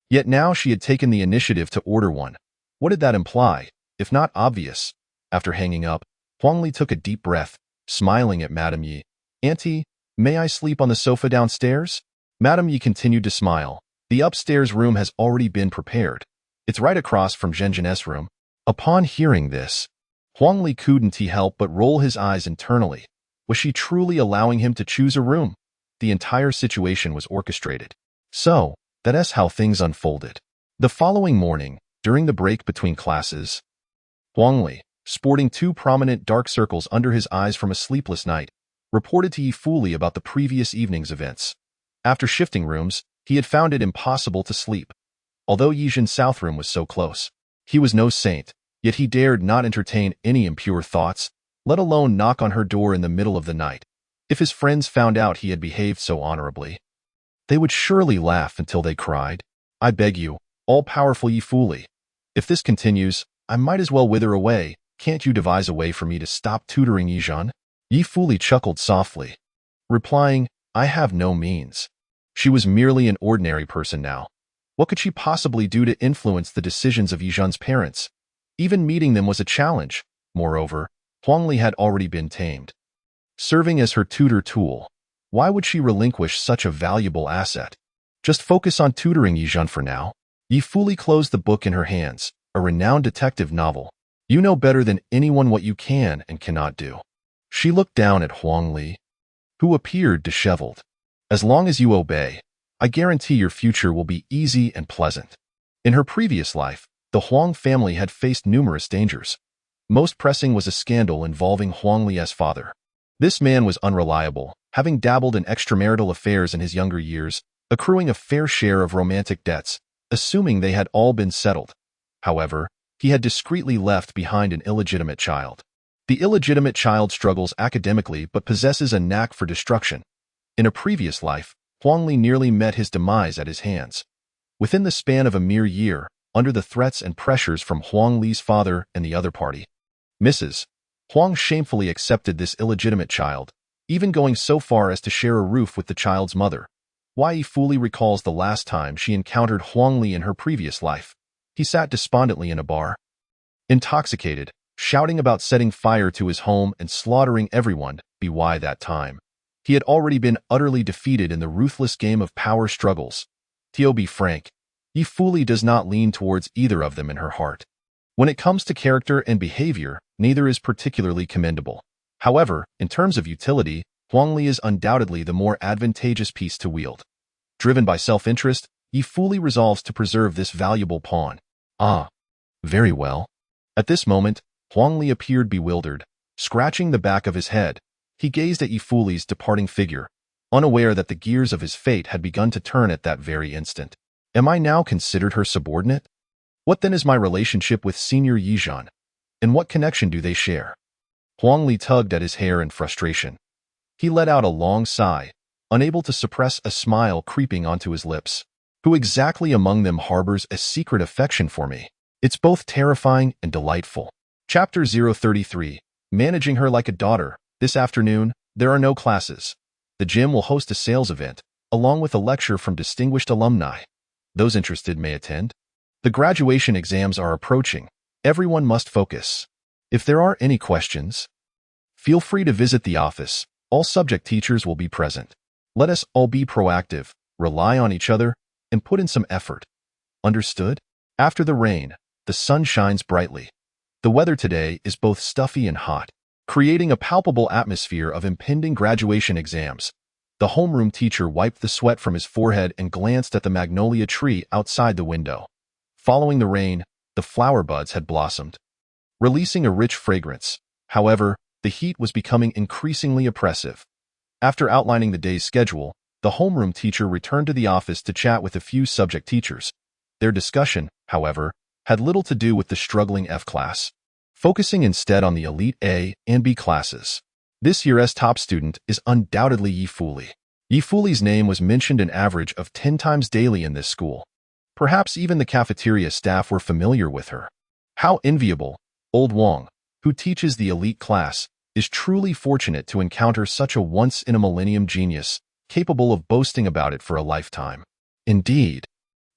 Yet now she had taken the initiative to order one. What did that imply, if not obvious? After hanging up, Huangli took a deep breath, smiling at Madame Ye. Auntie, may I sleep on the sofa downstairs? Madame Ye continued to smile. The upstairs room has already been prepared. It's right across from Zhen's room. Upon hearing this, Huangli couldn't help but roll his eyes internally. Was she truly allowing him to choose a room? The entire situation was orchestrated. So, that's how things unfolded. The following morning, during the break between classes, Huangli, sporting 2 prominent dark circles under his eyes from a sleepless night, reported to Ye Fuli about the previous evening's events. After shifting rooms, he had found it impossible to sleep. Although Ye Zhen's south room was so close, he was no saint, yet he dared not entertain any impure thoughts, let alone knock on her door in the middle of the night. If his friends found out he had behaved so honorably, they would surely laugh until they cried. I beg you, all-powerful Ye Fuli. If this continues, I might as well wither away. Can't you devise a way for me to stop tutoring Ye Zhen? Ye Fuli chuckled softly, replying, I have no means. She was merely an ordinary person now. What could she possibly do to influence the decisions of Ye Zhen's parents? Even meeting them was a challenge. Moreover, Huangli had already been tamed. Serving as her tutor tool, why would she relinquish such a valuable asset? Just focus on tutoring Ye Zhen for now. Ye Fuli closed the book in her hands, a renowned detective novel. You know better than anyone what you can and cannot do. She looked down at Huangli, who appeared disheveled. As long as you obey, I guarantee your future will be easy and pleasant. In her previous life, the Huang family had faced numerous dangers. Most pressing was a scandal involving Huangli's father. This man was unreliable, having dabbled in extramarital affairs in his younger years, accruing a fair share of romantic debts, assuming they had all been settled. However, he had discreetly left behind an illegitimate child. The illegitimate child struggles academically but possesses a knack for destruction. In a previous life, Huangli nearly met his demise at his hands. Within the span of a mere year, under the threats and pressures from Huangli's father and the other party, Mrs. Huang shamefully accepted this illegitimate child, even going so far as to share a roof with the child's mother. Ye Fuli recalls the last time she encountered Huangli in her previous life. He sat despondently in a bar, intoxicated, shouting about setting fire to his home and slaughtering everyone. By that time, he had already been utterly defeated in the ruthless game of power struggles. To be frank, Ye Fuli does not lean towards either of them in her heart. When it comes to character and behavior, neither is particularly commendable. However, in terms of utility, Huangli is undoubtedly the more advantageous piece to wield. Driven by self-interest, Ye Fuli resolves to preserve this valuable pawn. Ah, very well. At this moment, Huangli appeared bewildered. Scratching the back of his head, he gazed at Ye Fuli's departing figure, unaware that the gears of his fate had begun to turn at that very instant. Am I now considered her subordinate? What then is my relationship with Senior Ye Zhen? And what connection do they share? Huangli tugged at his hair in frustration. He let out a long sigh, unable to suppress a smile creeping onto his lips. Who exactly among them harbors a secret affection for me? It's both terrifying and delightful. Chapter 033. Managing her like a daughter. This afternoon, there are no classes. The gym will host a sales event, along with a lecture from distinguished alumni. Those interested may attend. The graduation exams are approaching. Everyone must focus. If there are any questions, feel free to visit the office. All subject teachers will be present. Let us all be proactive, rely on each other, and put in some effort. Understood? After the rain, the sun shines brightly. The weather today is both stuffy and hot, creating a palpable atmosphere of impending graduation exams. The homeroom teacher wiped the sweat from his forehead and glanced at the magnolia tree outside the window. Following the rain, the flower buds had blossomed, releasing a rich fragrance. However, the heat was becoming increasingly oppressive. After outlining the day's schedule, the homeroom teacher returned to the office to chat with a few subject teachers. Their discussion, however, had little to do with the struggling F class, focusing instead on the elite A and B classes. This year's top student is undoubtedly Ye Fuli. Ye Fuli's name was mentioned an average of 10 times daily in this school. Perhaps even the cafeteria staff were familiar with her. How enviable! Old Wang, who teaches the elite class, is truly fortunate to encounter such a once-in-a-millennium genius, capable of boasting about it for a lifetime. Indeed,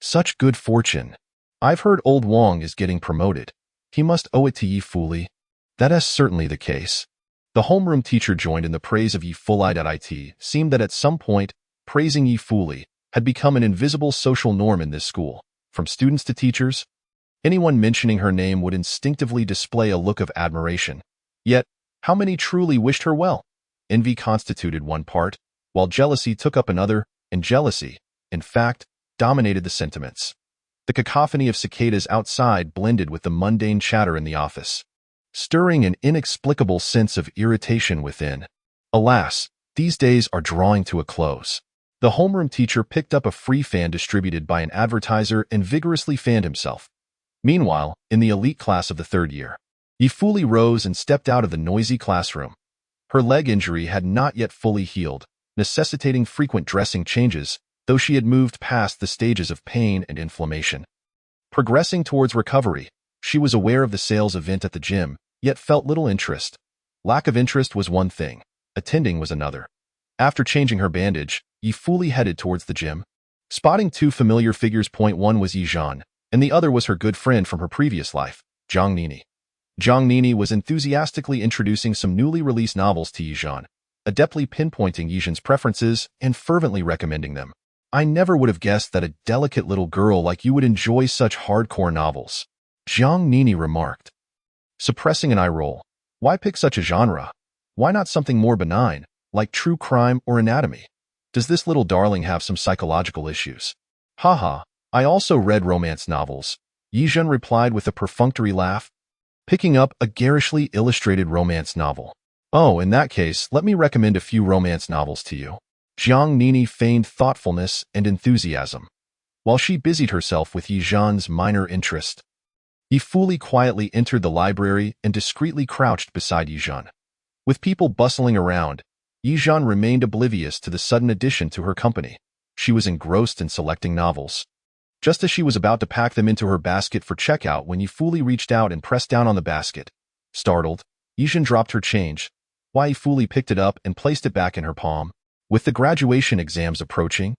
such good fortune. I've heard Old Wang is getting promoted. He must owe it to Ye Fuli. That is certainly the case. The homeroom teacher joined in the praise of Ye Fuli. It seemed that at some point, praising Ye Fuli had become an invisible social norm in this school. From students to teachers, anyone mentioning her name would instinctively display a look of admiration. Yet, how many truly wished her well? Envy constituted one part, while jealousy took up another, and jealousy, in fact, dominated the sentiments. The cacophony of cicadas outside blended with the mundane chatter in the office, stirring an inexplicable sense of irritation within. Alas, these days are drawing to a close. The homeroom teacher picked up a free fan distributed by an advertiser and vigorously fanned himself. Meanwhile, in the elite class of the third year, Ye Fuli rose and stepped out of the noisy classroom. Her leg injury had not yet fully healed, necessitating frequent dressing changes, though she had moved past the stages of pain and inflammation. Progressing towards recovery, she was aware of the sales event at the gym, yet felt little interest. Lack of interest was one thing, attending was another. After changing her bandage, Ye Fuli headed towards the gym. Spotting two familiar figures, one was Ye Zhen, and the other was her good friend from her previous life, Zhang Nini. Zhang Nini was enthusiastically introducing some newly released novels to Ye Zhen, adeptly pinpointing Ye Zhen's preferences and fervently recommending them. I never would have guessed that a delicate little girl like you would enjoy such hardcore novels, Zhang Nini remarked. Suppressing an eye roll. Why pick such a genre? Why not something more benign, like true crime or anatomy? Does this little darling have some psychological issues? Haha, I also read romance novels, Ye Zhen replied with a perfunctory laugh, picking up a garishly illustrated romance novel. Oh, in that case, let me recommend a few romance novels to you. Zhang Nini feigned thoughtfulness and enthusiasm, while she busied herself with Ye Zhen's minor interest. Ye Fuli quietly entered the library and discreetly crouched beside Ye Zhen. With people bustling around, Ye Zhen remained oblivious to the sudden addition to her company. She was engrossed in selecting novels. Just as she was about to pack them into her basket for checkout when Ye Fuli reached out and pressed down on the basket. Startled, Ye Zhen dropped her change, while Ye Fuli picked it up and placed it back in her palm. With the graduation exams approaching,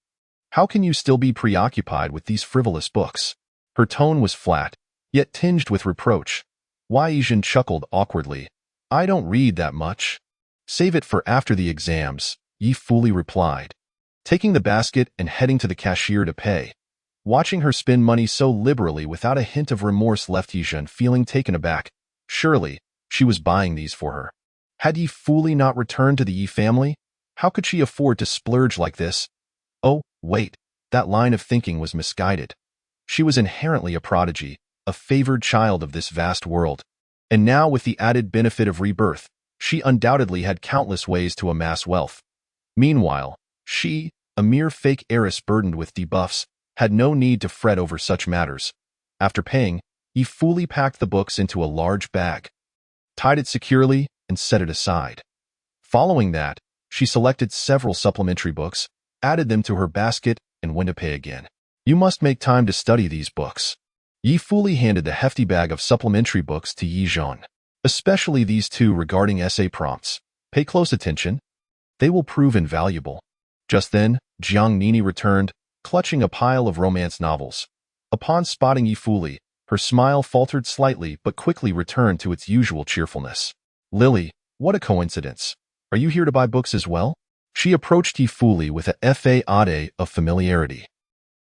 how can you still be preoccupied with these frivolous books? Her tone was flat, yet tinged with reproach. Ye Zhen chuckled awkwardly. I don't read that much. Save it for after the exams, Ye Fuli replied, taking the basket and heading to the cashier to pay. Watching her spend money so liberally without a hint of remorse left Ye Zhen feeling taken aback. Surely, she was buying these for her. Had Ye Fuli not returned to the Ye family? How could she afford to splurge like this? Oh, wait, that line of thinking was misguided. She was inherently a prodigy, a favored child of this vast world. And now with the added benefit of rebirth, she undoubtedly had countless ways to amass wealth. Meanwhile, she, a mere fake heiress burdened with debuffs, had no need to fret over such matters. After paying, Ye Fuli packed the books into a large bag, tied it securely, and set it aside. Following that, she selected several supplementary books, added them to her basket, and went to pay again. You must make time to study these books. Ye Fuli handed the hefty bag of supplementary books to Ye Zhen, especially these two regarding essay prompts. Pay close attention. They will prove invaluable. Just then, Zhang Nini returned, clutching a pile of romance novels. Upon spotting Ye Fuli, her smile faltered slightly but quickly returned to its usual cheerfulness. Lily, what a coincidence. Are you here to buy books as well? She approached Ye Fuli with a facade of familiarity.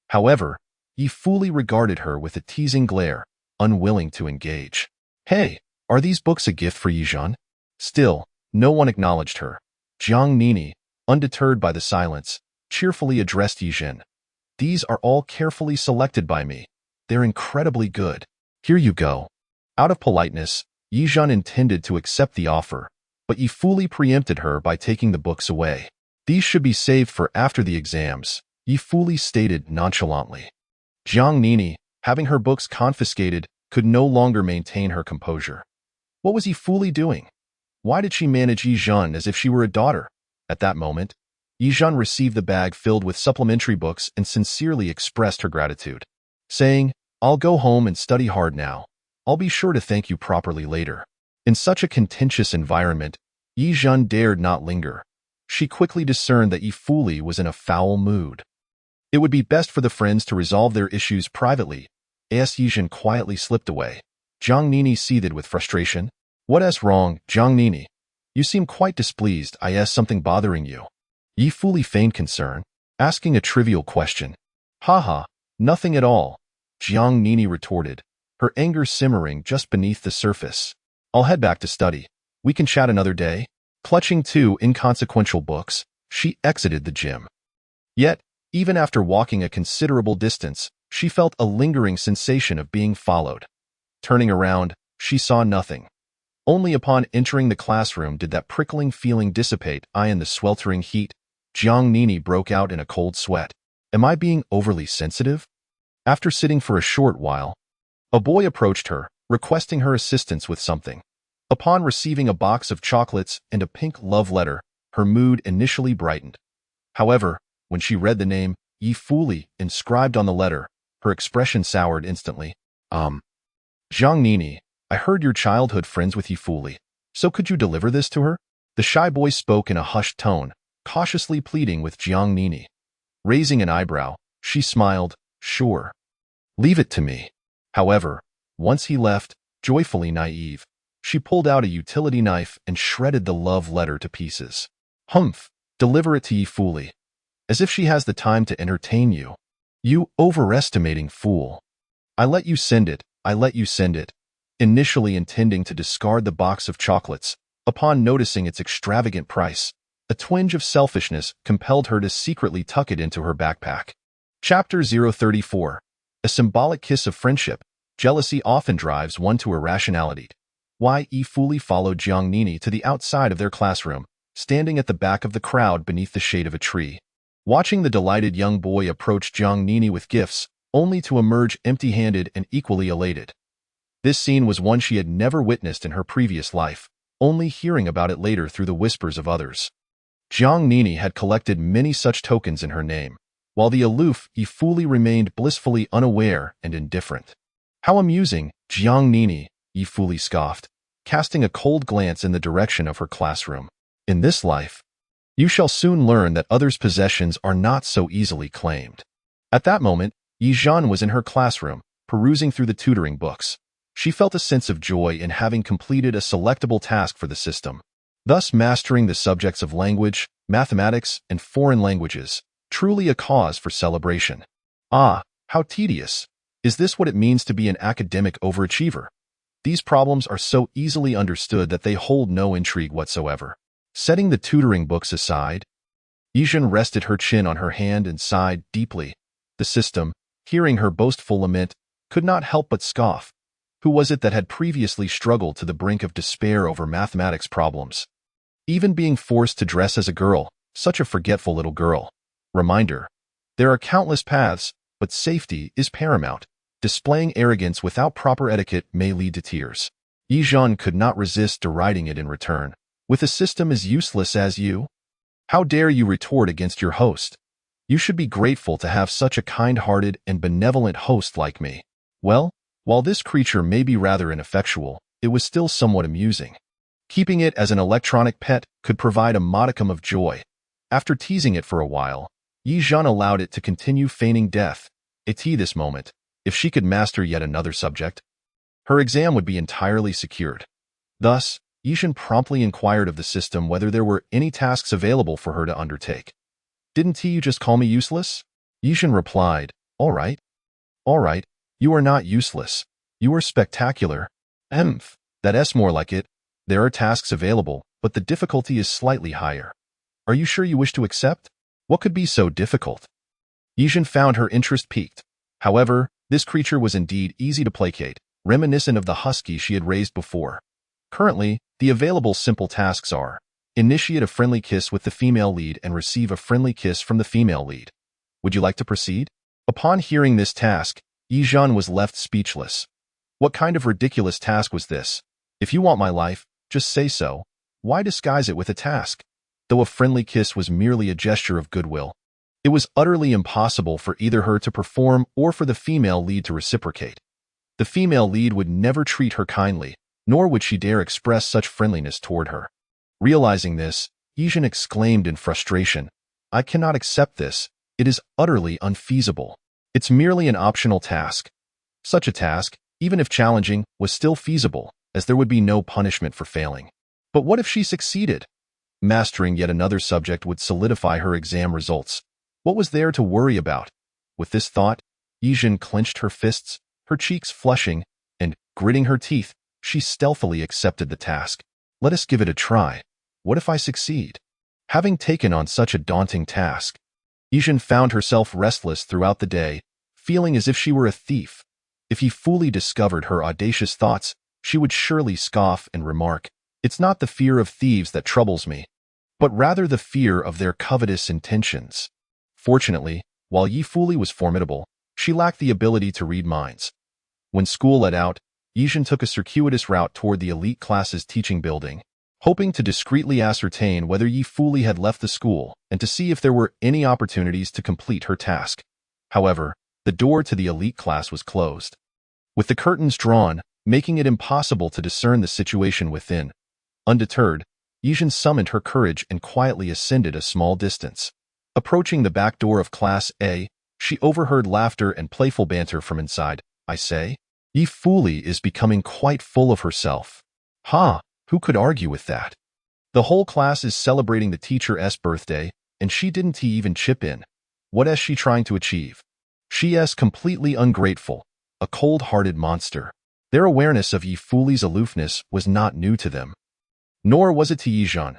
However, Ye Fuli regarded her with a teasing glare, unwilling to engage. Hey, are these books a gift for Ye Zhen? Still, no one acknowledged her. Zhang Nini, undeterred by the silence, cheerfully addressed Ye Zhen. These are all carefully selected by me. They're incredibly good. Here you go. Out of politeness, Ye Zhen intended to accept the offer, but Ye Fuli preempted her by taking the books away. These should be saved for after the exams, Ye Fuli stated nonchalantly. Zhang Nini, Having her books confiscated, could no longer maintain her composure. What was Ye Fuli doing? Why did she manage Ye Zhen as if she were a daughter? At that moment, Ye Zhen received the bag filled with supplementary books and sincerely expressed her gratitude, saying, "I'll go home and study hard now. I'll be sure to thank you properly later." In such a contentious environment, Ye Zhen dared not linger. She quickly discerned that Ye Fuli was in a foul mood. It would be best for the friends to resolve their issues privately. As Ye Zhen quietly slipped away, Jiang Nini seethed with frustration. "What is wrong, Jiang Nini? You seem quite displeased. Is something bothering you?" Ye Fuli feigned concern, asking a trivial question. "Haha, nothing at all," Jiang Nini retorted, her anger simmering just beneath the surface. "I'll head back to study. We can chat another day." Clutching two inconsequential books, she exited the gym. Yet, even after walking a considerable distance, she felt a lingering sensation of being followed. Turning around, she saw nothing. Only upon entering the classroom did that prickling feeling dissipate. In the sweltering heat, Jiang Nini broke out in a cold sweat. Am I being overly sensitive? After sitting for a short while, a boy approached her, requesting her assistance with something. Upon receiving a box of chocolates and a pink love letter, her mood initially brightened. However, when she read the name, Ye Fuli, inscribed on the letter, her expression soured instantly. Jiang Nini, I heard you're childhood friends with Ye Fuli, so could you deliver this to her? The shy boy spoke in a hushed tone, cautiously pleading with Jiang Nini. Raising an eyebrow, she smiled, "Sure. Leave it to me." However, once he left, joyfully naive, she pulled out a utility knife and shredded the love letter to pieces. "Humph, deliver it to Ye Fuli. As if she has the time to entertain you. You overestimating fool. I let you send it. Initially intending to discard the box of chocolates, upon noticing its extravagant price, a twinge of selfishness compelled her to secretly tuck it into her backpack. Chapter 034. A symbolic kiss of friendship. Jealousy often drives one to irrationality. Why Ye Fuli followed Jiang Nini to the outside of their classroom, standing at the back of the crowd beneath the shade of a tree. Watching the delighted young boy approach Jiang Nini with gifts, only to emerge empty-handed and equally elated. This scene was one she had never witnessed in her previous life, only hearing about it later through the whispers of others. Jiang Nini had collected many such tokens in her name, while the aloof Ye Fuli remained blissfully unaware and indifferent. "How amusing, Jiang Nini," Ye Fuli scoffed, casting a cold glance in the direction of her classroom. "In this life, you shall soon learn that others' possessions are not so easily claimed." At that moment, Ye Zhen was in her classroom, perusing through the tutoring books. She felt a sense of joy in having completed a selectable task for the system, thus mastering the subjects of language, mathematics, and foreign languages, truly a cause for celebration. Ah, how tedious! Is this what it means to be an academic overachiever? These problems are so easily understood that they hold no intrigue whatsoever. Setting the tutoring books aside, Ye Zhen rested her chin on her hand and sighed deeply. The system, hearing her boastful lament, could not help but scoff. Who was it that had previously struggled to the brink of despair over mathematics problems? Even being forced to dress as a girl, such a forgetful little girl. Reminder: there are countless paths, but safety is paramount. Displaying arrogance without proper etiquette may lead to tears. Ye Zhen could not resist deriding it in return. With a system as useless as you? How dare you retort against your host? You should be grateful to have such a kind-hearted and benevolent host like me. Well, while this creature may be rather ineffectual, it was still somewhat amusing. Keeping it as an electronic pet could provide a modicum of joy. After teasing it for a while, Ye Zhen allowed it to continue feigning death. This moment, if she could master yet another subject, her exam would be entirely secured. Thus, Ye Zhen promptly inquired of the system whether there were any tasks available for her to undertake. "Didn't you just call me useless?" Ye Zhen replied, All right, you are not useless. You are spectacular. That's more like it. There are tasks available, but the difficulty is slightly higher. Are you sure you wish to accept? What could be so difficult?" Ye Zhen found her interest piqued. However, this creature was indeed easy to placate, reminiscent of the husky she had raised before. Currently, the available simple tasks are: initiate a friendly kiss with the female lead and receive a friendly kiss from the female lead. Would you like to proceed? Upon hearing this task, Ye Zhen was left speechless. What kind of ridiculous task was this? If you want my life, just say so. Why disguise it with a task? Though a friendly kiss was merely a gesture of goodwill, it was utterly impossible for either her to perform or for the female lead to reciprocate. The female lead would never treat her kindly, nor would she dare express such friendliness toward her. Realizing this, Ye Zhen exclaimed in frustration, "I cannot accept this. It is utterly unfeasible. It's merely an optional task." Such a task, even if challenging, was still feasible, as there would be no punishment for failing. But what if she succeeded? Mastering yet another subject would solidify her exam results. What was there to worry about? With this thought, Ye Zhen clenched her fists, her cheeks flushing, and, gritting her teeth, she stealthily accepted the task. Let us give it a try. What if I succeed? Having taken on such a daunting task, Ye Zhen found herself restless throughout the day, feeling as if she were a thief. If he fully discovered her audacious thoughts, she would surely scoff and remark, "It's not the fear of thieves that troubles me, but rather the fear of their covetous intentions." Fortunately, while Ye Fuli was formidable, she lacked the ability to read minds. When school let out, Ye Zhen took a circuitous route toward the elite class's teaching building, hoping to discreetly ascertain whether Ye Fuli had left the school and to see if there were any opportunities to complete her task. However, the door to the elite class was closed, with the curtains drawn, making it impossible to discern the situation within. Undeterred, Ye Zhen summoned her courage and quietly ascended a small distance. Approaching the back door of Class A, she overheard laughter and playful banter from inside. "I say, Ye Fuli is becoming quite full of herself." "Ha, who could argue with that? The whole class is celebrating the teacher's birthday, and she didn't even chip in. What is she trying to achieve? She is completely ungrateful, a cold-hearted monster." Their awareness of Ye Fuli's aloofness was not new to them. Nor was it to Ye Zhen.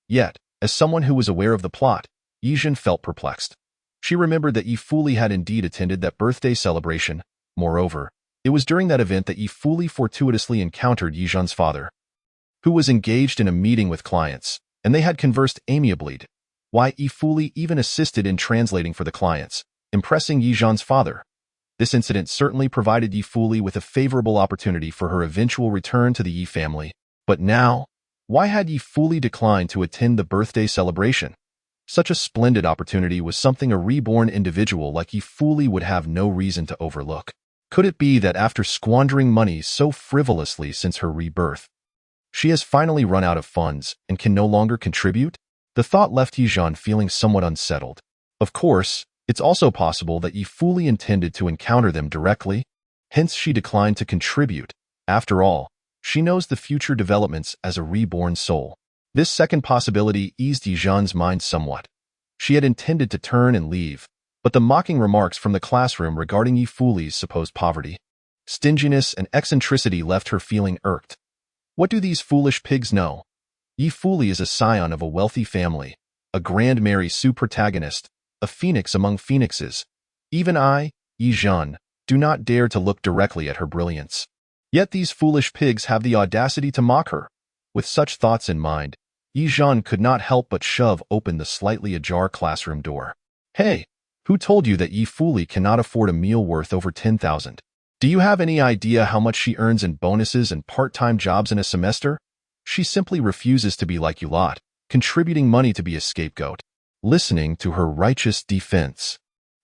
Yet, as someone who was aware of the plot, Ye Zhen felt perplexed. She remembered that Ye Fuli had indeed attended that birthday celebration. Moreover, it was during that event that Ye Fuli fortuitously encountered Ye Zhen's father, who was engaged in a meeting with clients, and they had conversed amiably. Why, Ye Fuli even assisted in translating for the clients, impressing Ye Zhen's father. This incident certainly provided Ye Fuli with a favorable opportunity for her eventual return to the Ye family. But now, why had Ye Fuli declined to attend the birthday celebration? Such a splendid opportunity was something a reborn individual like Ye Fuli would have no reason to overlook. Could it be that after squandering money so frivolously since her rebirth, she has finally run out of funds and can no longer contribute? The thought left Ye Zhen feeling somewhat unsettled. Of course, it's also possible that Ye Fuli intended to encounter them directly, hence she declined to contribute. After all, she knows the future developments as a reborn soul. This second possibility eased Ye Zhen's mind somewhat. She had intended to turn and leave, but the mocking remarks from the classroom regarding Ye Fuli's supposed poverty, stinginess, and eccentricity left her feeling irked. What do these foolish pigs know? Ye Fuli is a scion of a wealthy family, a grand Mary Sue protagonist, a phoenix among phoenixes. Even I, Ye Zhen, do not dare to look directly at her brilliance. Yet these foolish pigs have the audacity to mock her. With such thoughts in mind, Ye Zhen could not help but shove open the slightly ajar classroom door. "Hey, who told you that Ye Fuli cannot afford a meal worth over 10,000? Do you have any idea how much she earns in bonuses and part-time jobs in a semester? She simply refuses to be like you lot, contributing money to be a scapegoat." Listening to her righteous defense,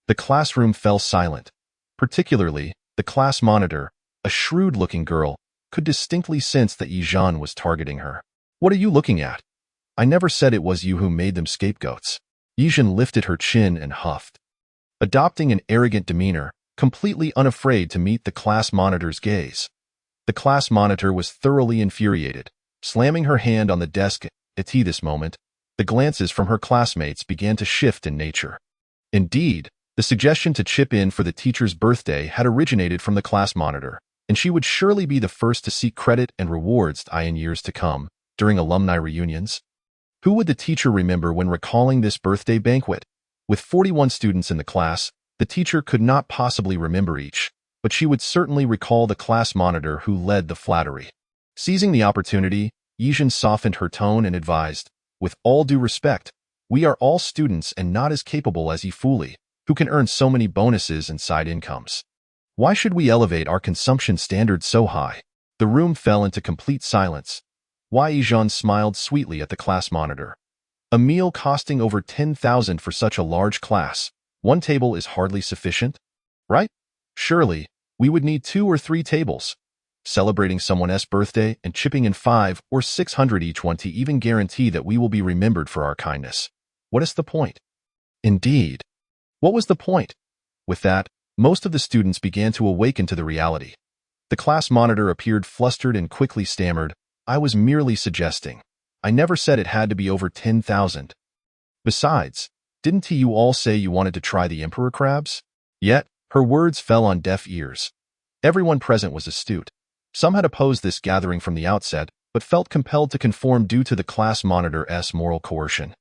the classroom fell silent. Particularly, the class monitor, a shrewd-looking girl, could distinctly sense that Ye Zhen was targeting her. "What are you looking at? I never said it was you who made them scapegoats." Ye Zhen lifted her chin and huffed, adopting an arrogant demeanor, completely unafraid to meet the class monitor's gaze. The class monitor was thoroughly infuriated, slamming her hand on the desk. At this moment, the glances from her classmates began to shift in nature. Indeed, the suggestion to chip in for the teacher's birthday had originated from the class monitor, and she would surely be the first to seek credit and rewards in years to come, during alumni reunions. Who would the teacher remember when recalling this birthday banquet? With 41 students in the class, the teacher could not possibly remember each, but she would certainly recall the class monitor who led the flattery. Seizing the opportunity, Ye Zhen softened her tone and advised, "With all due respect, we are all students and not as capable as Ye Fuli, who can earn so many bonuses and side incomes. Why should we elevate our consumption standards so high? The room fell into complete silence. Ye Zhen smiled sweetly at the class monitor. A meal costing over 10,000 for such a large class. One table is hardly sufficient, right? Surely, we would need 2 or 3 tables. Celebrating someone's birthday and chipping in 5 or 600 each one to even guarantee that we will be remembered for our kindness. What is the point? Indeed. What was the point? With that, most of the students began to awaken to the reality. The class monitor appeared flustered and quickly stammered, "I was merely suggesting. I never said it had to be over 10,000. Besides, didn't you all say you wanted to try the emperor crabs?" Yet, her words fell on deaf ears. Everyone present was astute. Some had opposed this gathering from the outset, but felt compelled to conform due to the class monitor's moral coercion.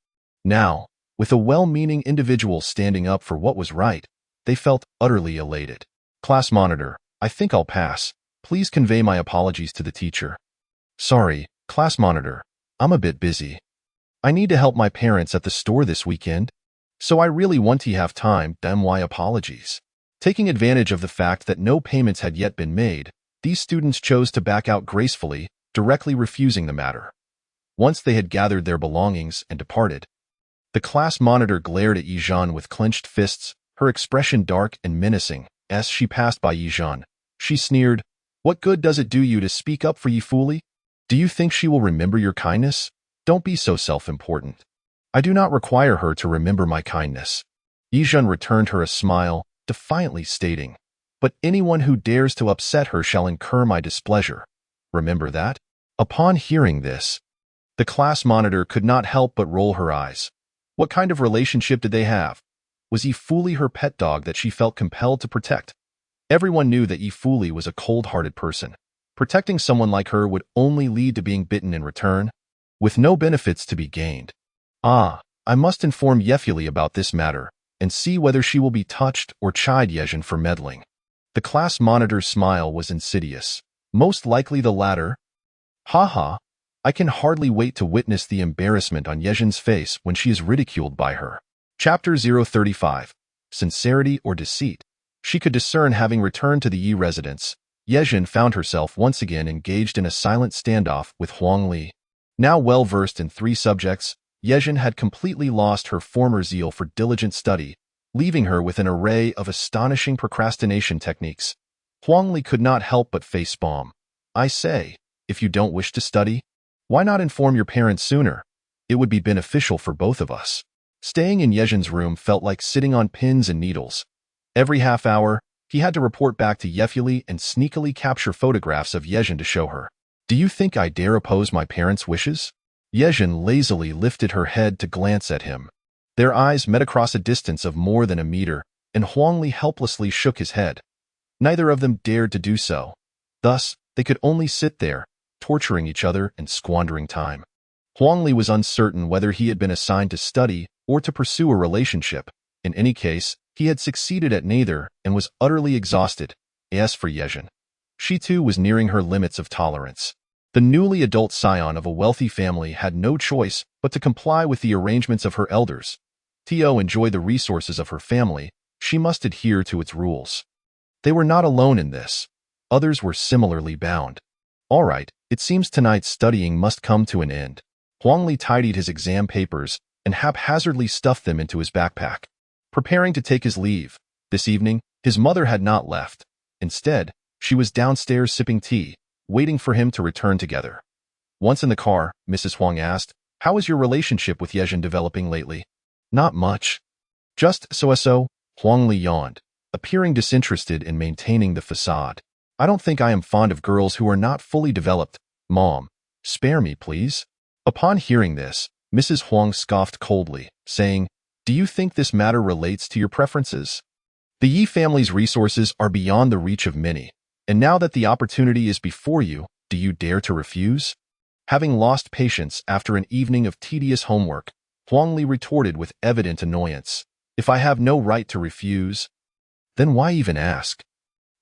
Now, with a well-meaning individual standing up for what was right, they felt utterly elated. "Class monitor, I think I'll pass. Please convey my apologies to the teacher." "Sorry, class monitor. I'm a bit busy. I need to help my parents at the store this weekend, so I really want to have time. My apologies." Taking advantage of the fact that no payments had yet been made, these students chose to back out gracefully, directly refusing the matter. Once they had gathered their belongings and departed, the class monitor glared at Ye Zhen with clenched fists, her expression dark and menacing. As she passed by Ye Zhen, she sneered, "What good does it do you to speak up for Ye Fuli? Do you think she will remember your kindness? Don't be so self-important." "I do not require her to remember my kindness." Ye Zhen returned her a smile, defiantly stating, "But anyone who dares to upset her shall incur my displeasure. Remember that?" Upon hearing this, the class monitor could not help but roll her eyes. What kind of relationship did they have? Was Ye Fuli her pet dog that she felt compelled to protect? Everyone knew that Ye Fuli was a cold-hearted person. Protecting someone like her would only lead to being bitten in return, with no benefits to be gained. I must inform Ye Fuli about this matter, and see whether she will be touched or chide Ye Zhen for meddling. The class monitor's smile was insidious. Most likely the latter. "Ha, I can hardly wait to witness the embarrassment on Ye Zhen's face when she is ridiculed by her." Chapter 035. Sincerity or Deceit. She could discern having returned to the Yi residence. Ye Zhen found herself once again engaged in a silent standoff with Huang Li. Now well-versed in 3 subjects, Ye Zhen had completely lost her former zeal for diligent study, leaving her with an array of astonishing procrastination techniques. Huang Li could not help but face palm. "I say, if you don't wish to study, why not inform your parents sooner? It would be beneficial for both of us." Staying in Ye Zhen's room felt like sitting on pins and needles. Every half hour, he had to report back to Ye Fuli and sneakily capture photographs of Ye Zhen to show her. "Do you think I dare oppose my parents' wishes?" Ye Zhen lazily lifted her head to glance at him. Their eyes met across a distance of more than a meter, and Huang Li helplessly shook his head. Neither of them dared to do so. Thus, they could only sit there, torturing each other and squandering time. Huang Li was uncertain whether he had been assigned to study or to pursue a relationship. In any case, he had succeeded at neither and was utterly exhausted. As for Ye Zhen, she too was nearing her limits of tolerance. The newly adult scion of a wealthy family had no choice but to comply with the arrangements of her elders. To enjoy the resources of her family, she must adhere to its rules. They were not alone in this. Others were similarly bound. "All right, it seems tonight's studying must come to an end." Huang Li tidied his exam papers and haphazardly stuffed them into his backpack, preparing to take his leave. This evening, his mother had not left. Instead, she was downstairs sipping tea, waiting for him to return together. Once in the car, Mrs. Huang asked, "How is your relationship with Ye Zhen developing lately?" "Not much. Just so," Huang Li yawned, appearing disinterested in maintaining the facade. "I don't think I am fond of girls who are not fully developed. Mom, spare me, please." Upon hearing this, Mrs. Huang scoffed coldly, saying, "Do you think this matter relates to your preferences? The Yi family's resources are beyond the reach of many, and now that the opportunity is before you, do you dare to refuse?" Having lost patience after an evening of tedious homework, Huang Li retorted with evident annoyance, "If I have no right to refuse, then why even ask?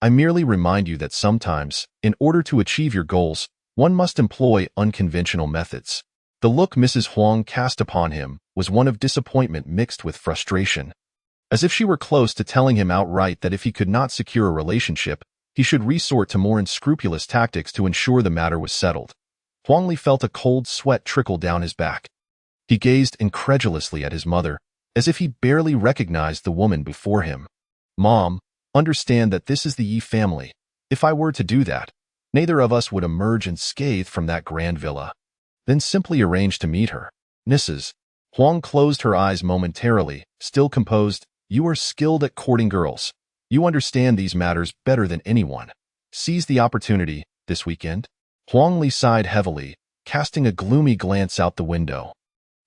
I merely remind you that sometimes, in order to achieve your goals, one must employ unconventional methods." The look Mrs. Huang cast upon him was one of disappointment mixed with frustration. as if she were close to telling him outright that if he could not secure a relationship, he should resort to more unscrupulous tactics to ensure the matter was settled. Huang Li felt a cold sweat trickle down his back. He gazed incredulously at his mother, as if he barely recognized the woman before him. "Mom, understand that this is the Ye family. If I were to do that, neither of us would emerge unscathed from that grand villa." Then simply arrange to meet her. "Mrs." Huang closed her eyes momentarily, still composed. "You are skilled at courting girls. You understand these matters better than anyone. Seize the opportunity this weekend." Huang Li sighed heavily, casting a gloomy glance out the window.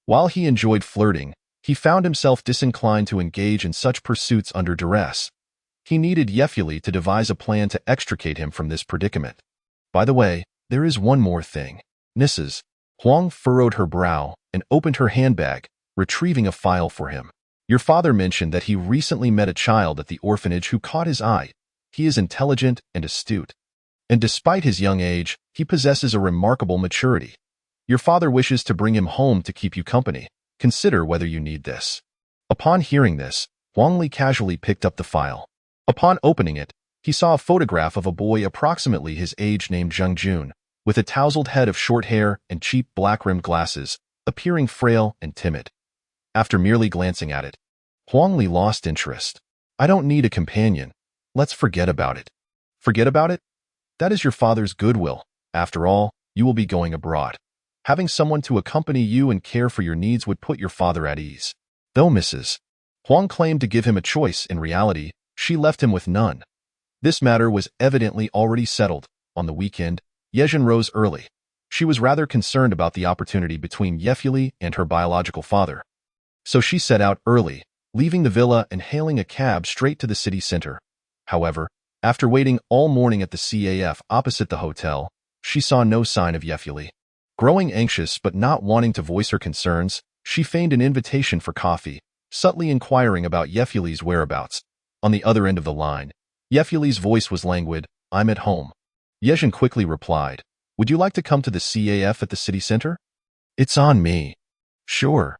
While he enjoyed flirting, he found himself disinclined to engage in such pursuits under duress. He needed Ye to devise a plan to extricate him from this predicament. "By the way, there is one more thing." "Mrs." Huang furrowed her brow and opened her handbag, retrieving a file for him. "Your father mentioned that he recently met a child at the orphanage who caught his eye. He is intelligent and astute. And despite his young age, he possesses a remarkable maturity. Your father wishes to bring him home to keep you company. Consider whether you need this." Upon hearing this, Huang Li casually picked up the file. Upon opening it, he saw a photograph of a boy approximately his age named Zheng Jun, with a tousled head of short hair and cheap black-rimmed glasses, appearing frail and timid. After merely glancing at it, Huang Li lost interest. "I don't need a companion. Let's forget about it." "Forget about it? That is your father's goodwill. After all, you will be going abroad. Having someone to accompany you and care for your needs would put your father at ease." Though Mrs. Huang claimed to give him a choice, in reality, she left him with none. This matter was evidently already settled. On the weekend, Ye Zhen rose early. She was rather concerned about the opportunity between Ye and her biological father. So she set out early, leaving the villa and hailing a cab straight to the city center. However, after waiting all morning at the CAF opposite the hotel, she saw no sign of Ye. Growing anxious but not wanting to voice her concerns, she feigned an invitation for coffee, subtly inquiring about Ye whereabouts. On the other end of the line, Ye voice was languid. "I'm at home." Ye Zhen quickly replied, "Would you like to come to the CAF at the city center?" "It's on me." "Sure."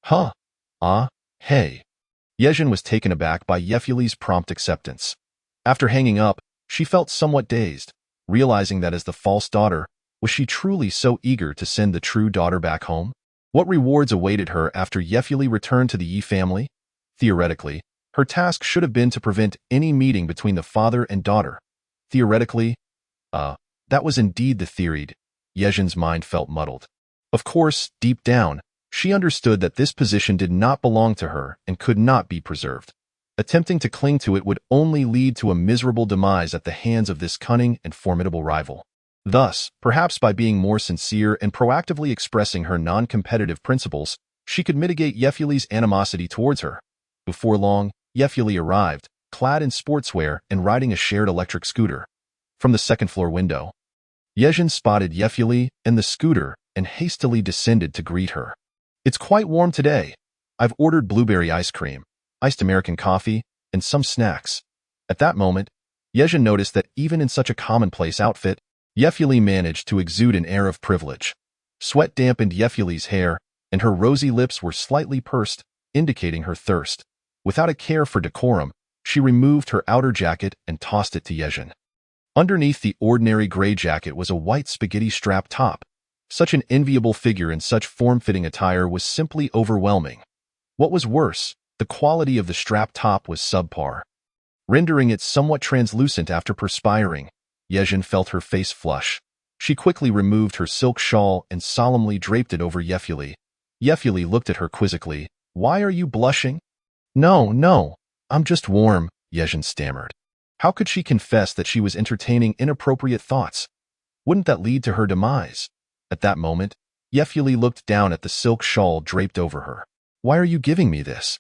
"Huh. Ah, hey." Ye Zhen was taken aback by Ye prompt acceptance. After hanging up, she felt somewhat dazed, realizing that as the false daughter, was she truly so eager to send the true daughter back home? What rewards awaited her after Ye returned to the Ye family? Theoretically, her task should have been to prevent any meeting between the father and daughter. Theoretically, that was indeed the theory. Ye Zhen's mind felt muddled. Of course, deep down, she understood that this position did not belong to her and could not be preserved. Attempting to cling to it would only lead to a miserable demise at the hands of this cunning and formidable rival. Thus, perhaps by being more sincere and proactively expressing her non-competitive principles, she could mitigate Ye animosity towards her. Before long, Ye arrived, clad in sportswear and riding a shared electric scooter. From the second-floor window, Ye Zhen spotted Ye and the scooter and hastily descended to greet her. "It's quite warm today. I've ordered blueberry ice cream, iced American coffee, and some snacks." At that moment, Ye Zhen noticed that even in such a commonplace outfit, Ye managed to exude an air of privilege. Sweat dampened Ye hair, and her rosy lips were slightly pursed, indicating her thirst. Without a care for decorum, she removed her outer jacket and tossed it to Ye Zhen. Underneath the ordinary gray jacket was a white spaghetti strap top. Such an enviable figure in such form-fitting attire was simply overwhelming. What was worse, the quality of the strap top was subpar, rendering it somewhat translucent after perspiring. Ye Zhen felt her face flush. She quickly removed her silk shawl and solemnly draped it over Ye. Ye looked at her quizzically. "Why are you blushing?" No, I'm just warm," Ye Zhen stammered. How could she confess that she was entertaining inappropriate thoughts? Wouldn't that lead to her demise? At that moment, Ye looked down at the silk shawl draped over her. "Why are you giving me this?"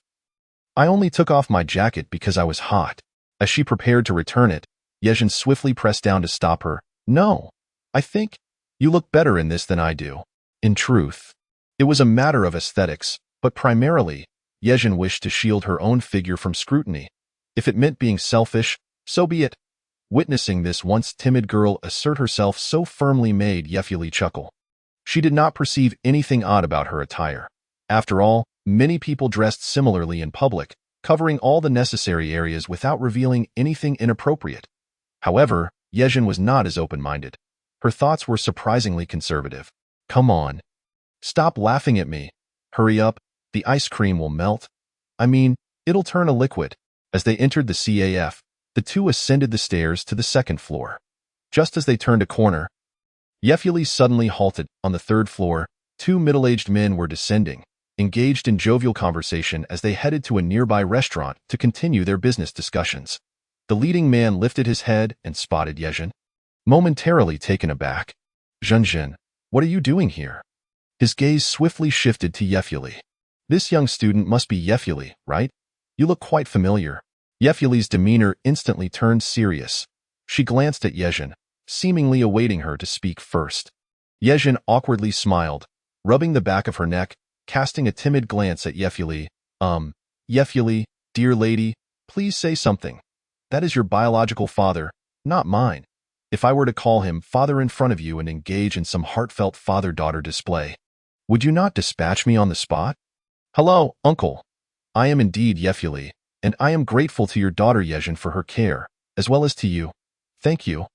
"I only took off my jacket because I was hot." As she prepared to return it, Ye Zhen swiftly pressed down to stop her. "No, I think you look better in this than I do." In truth, it was a matter of aesthetics, but primarily, Ye Zhen wished to shield her own figure from scrutiny. If it meant being selfish, so be it. Witnessing this once timid girl assert herself so firmly made Ye chuckle. She did not perceive anything odd about her attire. After all, many people dressed similarly in public, covering all the necessary areas without revealing anything inappropriate. However, Ye Zhen was not as open-minded. Her thoughts were surprisingly conservative. Come on. Stop laughing at me. Hurry up, the ice cream will melt. I mean, it'll turn a liquid. As they entered the CAF, the two ascended the stairs to the second floor. Just as they turned a corner, Ye suddenly halted. On the third floor, two middle-aged men were descending, engaged in jovial conversation as they headed to a nearby restaurant to continue their business discussions. The leading man lifted his head and spotted Ye Zhen. Momentarily taken aback, Zhen, what are you doing here? His gaze swiftly shifted to Ye. This young student must be Ye, right? You look quite familiar. Ye demeanor instantly turned serious. She glanced at Ye Zhen, seemingly awaiting her to speak first. Ye Zhen awkwardly smiled, rubbing the back of her neck, casting a timid glance at Ye. Ye, dear lady, please say something. That is your biological father, not mine. If I were to call him father in front of you and engage in some heartfelt father-daughter display, would you not dispatch me on the spot? Hello, uncle. I am indeed Ye, and I am grateful to your daughter Ye Zhen for her care, as well as to you. Thank you.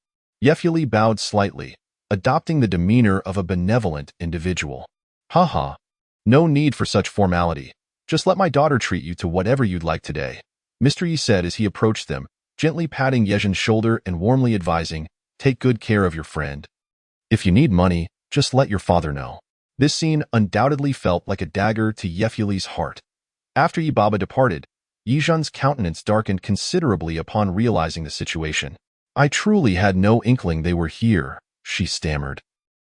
Ye bowed slightly, adopting the demeanor of a benevolent individual. Haha. No need for such formality. Just let my daughter treat you to whatever you'd like today, Mr. Ye said as he approached them, gently patting Ye Zhen's shoulder and warmly advising, take good care of your friend. If you need money, just let your father know. This scene undoubtedly felt like a dagger to Ye heart. After Ye Baba departed, Ye Zhen's countenance darkened considerably upon realizing the situation. I truly had no inkling they were here, she stammered.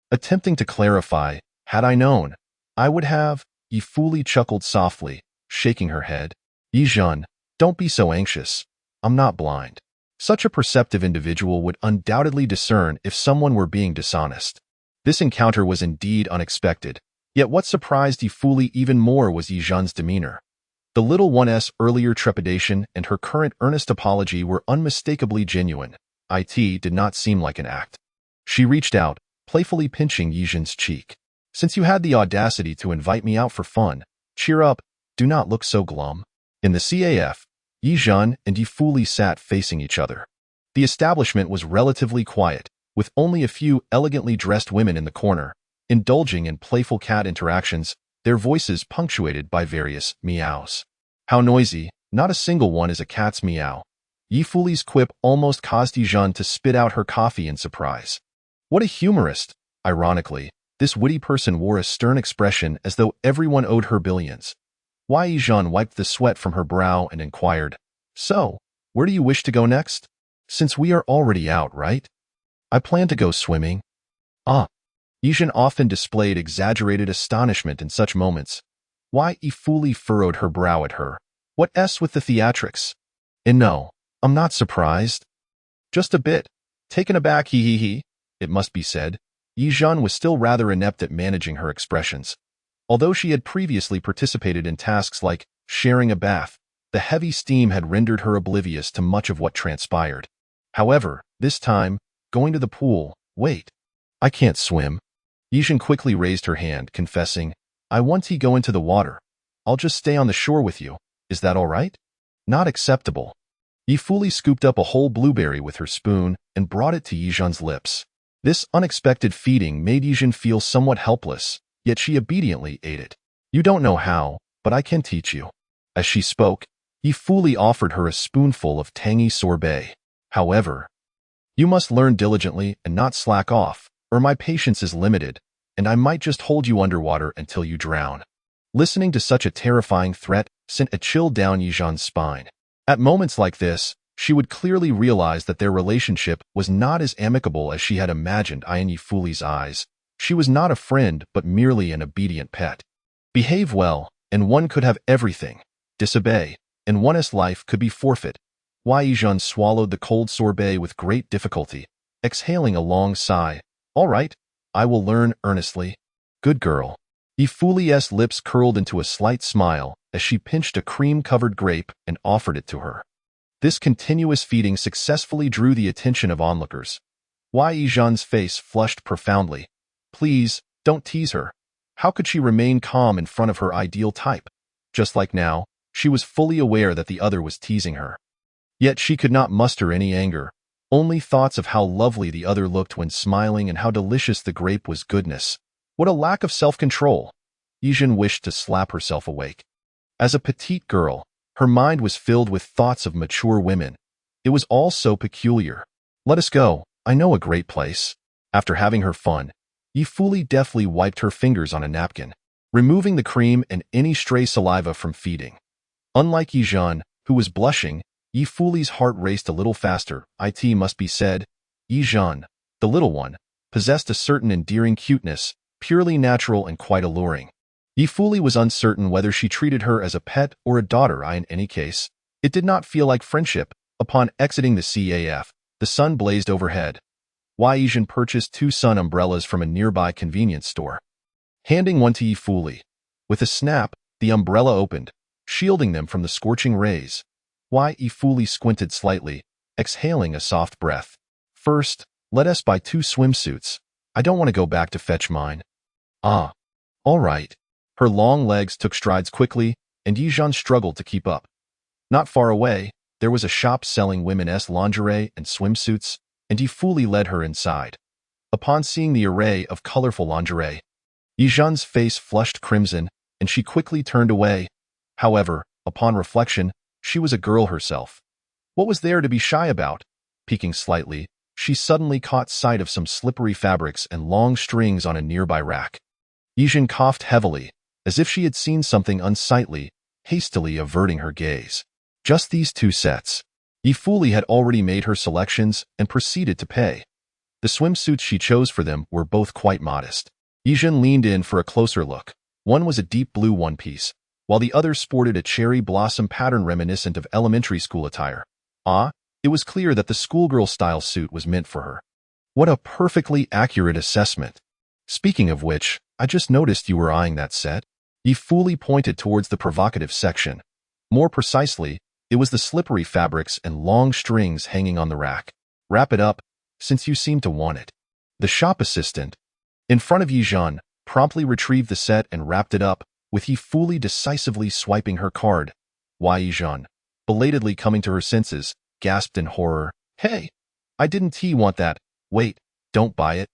Attempting to clarify, had I known, I would have, Ye chuckled softly, shaking her head. Ye Zhen, don't be so anxious. I'm not blind. Such a perceptive individual would undoubtedly discern if someone were being dishonest. This encounter was indeed unexpected, yet what surprised Ye even more was Ye Zhen's demeanor. The little one's earlier trepidation and her current earnest apology were unmistakably genuine. It did not seem like an act. She reached out, playfully pinching Ye Zhen's cheek. Since you had the audacity to invite me out for fun, cheer up, do not look so glum. In the CAF, Ye Zhen and Ye sat facing each other. The establishment was relatively quiet, with only a few elegantly dressed women in the corner, indulging in playful cat interactions, their voices punctuated by various meows. How noisy, not a single one is a cat's meow. Ye quip almost caused Ye Zhen to spit out her coffee in surprise. What a humorist! Ironically, this witty person wore a stern expression as though everyone owed her billions. Ye Zhen wiped the sweat from her brow and inquired, so, where do you wish to go next? Since we are already out, right? I plan to go swimming. Ah. Ye Zhen often displayed exaggerated astonishment in such moments. Ye furrowed her brow at her. What's with the theatrics? And no, I'm not surprised. Just a bit. Taken aback, he. It must be said, Ye Zhen was still rather inept at managing her expressions. Although she had previously participated in tasks like sharing a bath, the heavy steam had rendered her oblivious to much of what transpired. However, this time, going to the pool, wait. I can't swim. Ye Zhen quickly raised her hand, confessing, I want to go into the water. I'll just stay on the shore with you. Is that all right? Not acceptable. Ye scooped up a whole blueberry with her spoon and brought it to Ye Zhen's lips. This unexpected feeding made Ye Zhen feel somewhat helpless, yet she obediently ate it. You don't know how, but I can teach you. As she spoke, Ye offered her a spoonful of tangy sorbet. However, you must learn diligently and not slack off, or my patience is limited, and I might just hold you underwater until you drown. Listening to such a terrifying threat sent a chill down Ye Zhen's spine. At moments like this, she would clearly realize that their relationship was not as amicable as she had imagined. In Ye eyes, she was not a friend but merely an obedient pet. Behave well, and one could have everything. Disobey, and one's life could be forfeit. Ye Zhen swallowed the cold sorbet with great difficulty, exhaling a long sigh. All right, I will learn earnestly. Good girl. Ye lips curled into a slight smile as she pinched a cream-covered grape and offered it to her. This continuous feeding successfully drew the attention of onlookers. Ye Zhen's face flushed profoundly. Please, don't tease her. How could she remain calm in front of her ideal type? Just like now, She was fully aware that the other was teasing her. Yet she could not muster any anger, only thoughts of how lovely the other looked when smiling and how delicious the grape was. Goodness, what a lack of self-control! Ye Zhen wished to slap herself awake. As a petite girl, her mind was filled with thoughts of mature women. It was all so peculiar. Let us go, I know a great place. After having her fun, Ye fully deftly wiped her fingers on a napkin, removing the cream and any stray saliva from feeding. Unlike Ye Zhen, who was blushing, Ye Fuli's heart raced a little faster. It must be said, Ye Zhen, the little one, possessed a certain endearing cuteness, purely natural and quite alluring. Ye Fuli was uncertain whether she treated her as a pet or a daughter. In any case, it did not feel like friendship. Upon exiting the CAF, the sun blazed overhead. Ye Zhen purchased 2 sun umbrellas from a nearby convenience store. Handing one to Ye Fuli, with a snap, the umbrella opened, shielding them from the scorching rays. Ye Fuli squinted slightly, exhaling a soft breath. First, let us buy 2 swimsuits. I don't want to go back to fetch mine. Ah, all right. Her long legs took strides quickly, and Ye Zhen struggled to keep up. Not far away, there was a shop selling women's lingerie and swimsuits, and Ye Fuli led her inside. Upon seeing the array of colorful lingerie, Ye Zhen's face flushed crimson, and she quickly turned away. However, upon reflection, she was a girl herself. What was there to be shy about? Peeking slightly, she suddenly caught sight of some slippery fabrics and long strings on a nearby rack. Ye Zhen coughed heavily, as if she had seen something unsightly, hastily averting her gaze. Just these 2 sets. Ye Fuli had already made her selections and proceeded to pay. The swimsuits she chose for them were both quite modest. Ye Zhen leaned in for a closer look. One was a deep blue one-piece, while the other sported a cherry blossom pattern reminiscent of elementary school attire. It was clear that the schoolgirl-style suit was meant for her. What a perfectly accurate assessment. Speaking of which, I just noticed you were eyeing that set. Ye Fuli pointed towards the provocative section. More precisely, it was the slippery fabrics and long strings hanging on the rack. Wrap it up, since you seem to want it. The shop assistant, in front of Ye Zhen, promptly retrieved the set and wrapped it up, with Ye Fuli decisively swiping her card. Ye Zhen, belatedly coming to her senses, gasped in horror. Hey! I didn't want that. Wait, don't buy it.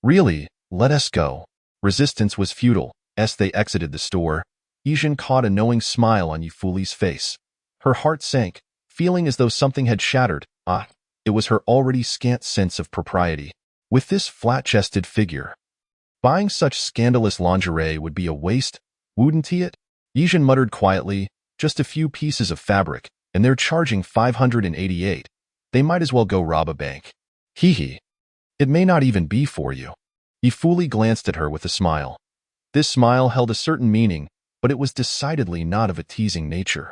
Really, let us go. Resistance was futile. As they exited the store, Ye Zhen caught a knowing smile on Ye Fuli's face. Her heart sank, feeling as though something had shattered. It was her already scant sense of propriety. With this flat-chested figure, buying such scandalous lingerie would be a waste, wouldn't it? Ye Zhen muttered quietly, just a few pieces of fabric, and they're charging 588. They might as well go rob a bank. Hee. It may not even be for you. Ye Fuli glanced at her with a smile. This smile held a certain meaning, but it was decidedly not of a teasing nature.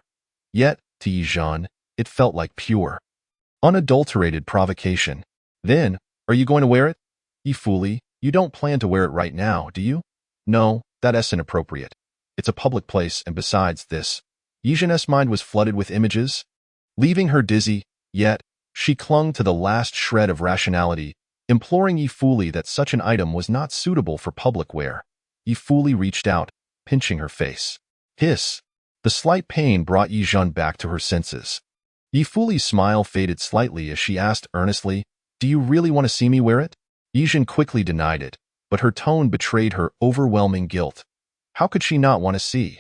Yet, to Ye Zhen, it felt like pure, unadulterated provocation. Then, are you going to wear it? Ye Fuli, you don't plan to wear it right now, do you? No, that's inappropriate. It's a public place, and besides this, Ye Zhen's mind was flooded with images, leaving her dizzy, yet, she clung to the last shred of rationality, imploring Ye Fuli that such an item was not suitable for public wear. Ye Fuli reached out, pinching her face. Hiss! The slight pain brought Ye Zhen back to her senses. Ye Fuli's smile faded slightly as she asked earnestly, Do you really want to see me wear it? Ye Zhen quickly denied it, but her tone betrayed her overwhelming guilt. How could she not want to see?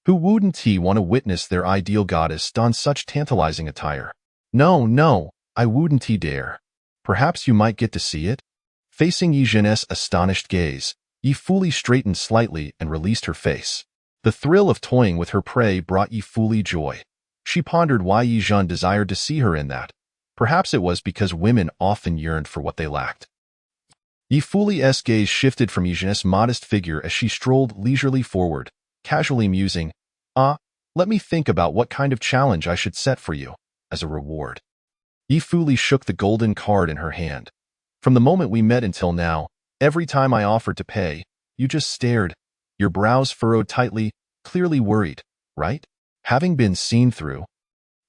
Who wouldn't want to witness their ideal goddess don such tantalizing attire? No, I wouldn't dare. Perhaps you might get to see it? Facing Ye Zhen's astonished gaze, Ye Fuli straightened slightly and released her face. The thrill of toying with her prey brought Ye Fuli joy. She pondered why Ye Zhen desired to see her in that. Perhaps it was because women often yearned for what they lacked. Ye Fuli's gaze shifted from Ye Zhen's modest figure as she strolled leisurely forward, casually musing, let me think about what kind of challenge I should set for you, as a reward. Ye Fuli shook the golden card in her hand. From the moment we met until now, every time I offered to pay, you just stared, your brows furrowed tightly, clearly worried, right? Having been seen through.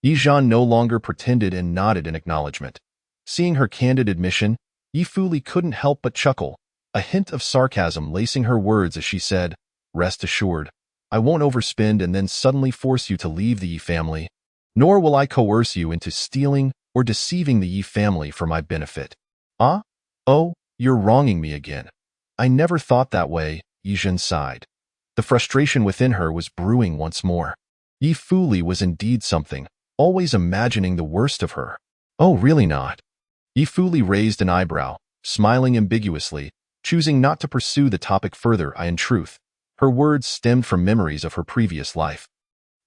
Ye Zhen no longer pretended and nodded in acknowledgement. Seeing her candid admission, Ye Fuli couldn't help but chuckle, a hint of sarcasm lacing her words as she said, Rest assured, I won't overspend and then suddenly force you to leave the Ye family, nor will I coerce you into stealing or deceiving the Ye family for my benefit. Ah? Oh, you're wronging me again. I never thought that way, Ye Zhen sighed. The frustration within her was brewing once more. Ye Fuli was indeed something, always imagining the worst of her. Oh, really not? Ye Fuli raised an eyebrow, smiling ambiguously, choosing not to pursue the topic further. In truth, her words stemmed from memories of her previous life,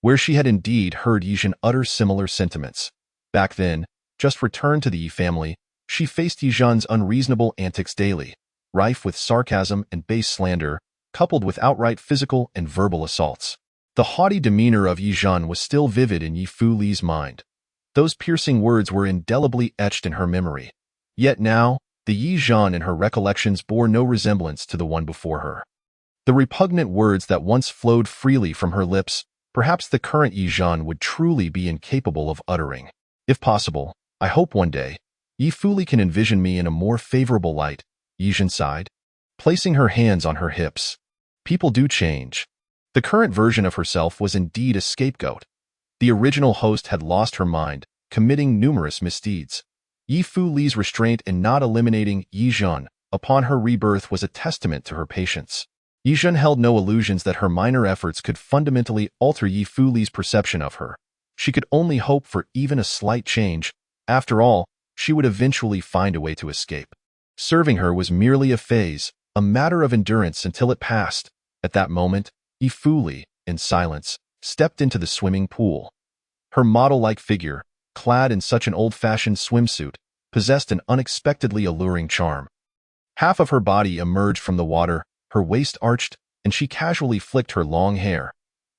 where she had indeed heard Ye Zhen utter similar sentiments. Back then, just returned to the Ye family, she faced Ye Zhen's unreasonable antics daily, rife with sarcasm and base slander, coupled with outright physical and verbal assaults. The haughty demeanor of Ye Zhen was still vivid in Ye Fuli's mind. Those piercing words were indelibly etched in her memory. Yet now, the Ye Zhen in her recollections bore no resemblance to the one before her. The repugnant words that once flowed freely from her lips, perhaps the current Ye Zhen would truly be incapable of uttering. If possible, I hope one day, Ye Fuli can envision me in a more favorable light, Ye Zhen sighed, placing her hands on her hips. People do change. The current version of herself was indeed a scapegoat. The original host had lost her mind, committing numerous misdeeds. Ye Fuli's restraint in not eliminating Ye Zhen upon her rebirth was a testament to her patience. Ye Zhen held no illusions that her minor efforts could fundamentally alter Ye Fuli's perception of her. She could only hope for even a slight change. After all, she would eventually find a way to escape. Serving her was merely a phase, a matter of endurance until it passed. At that moment, Ye Fuli, in silence, stepped into the swimming pool. Her model-like figure, clad in such an old-fashioned swimsuit, possessed an unexpectedly alluring charm. Half of her body emerged from the water, her waist arched, and she casually flicked her long hair.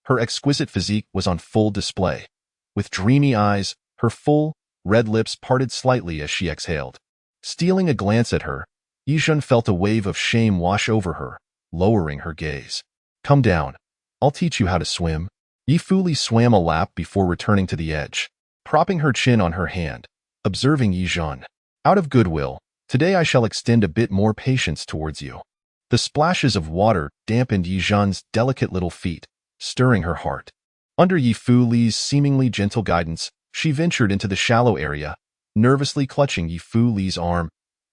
Her exquisite physique was on full display. With dreamy eyes, her full, red lips parted slightly as she exhaled. Stealing a glance at her, Ye Zhen felt a wave of shame wash over her, lowering her gaze. Come down. I'll teach you how to swim. Ye Fuli swam a lap before returning to the edge, propping her chin on her hand, observing Ye Zhen. Out of goodwill, today I shall extend a bit more patience towards you. The splashes of water dampened Ye Zhen's delicate little feet, stirring her heart. Under Ye Fuli's seemingly gentle guidance, she ventured into the shallow area, nervously clutching Ye Fuli's arm,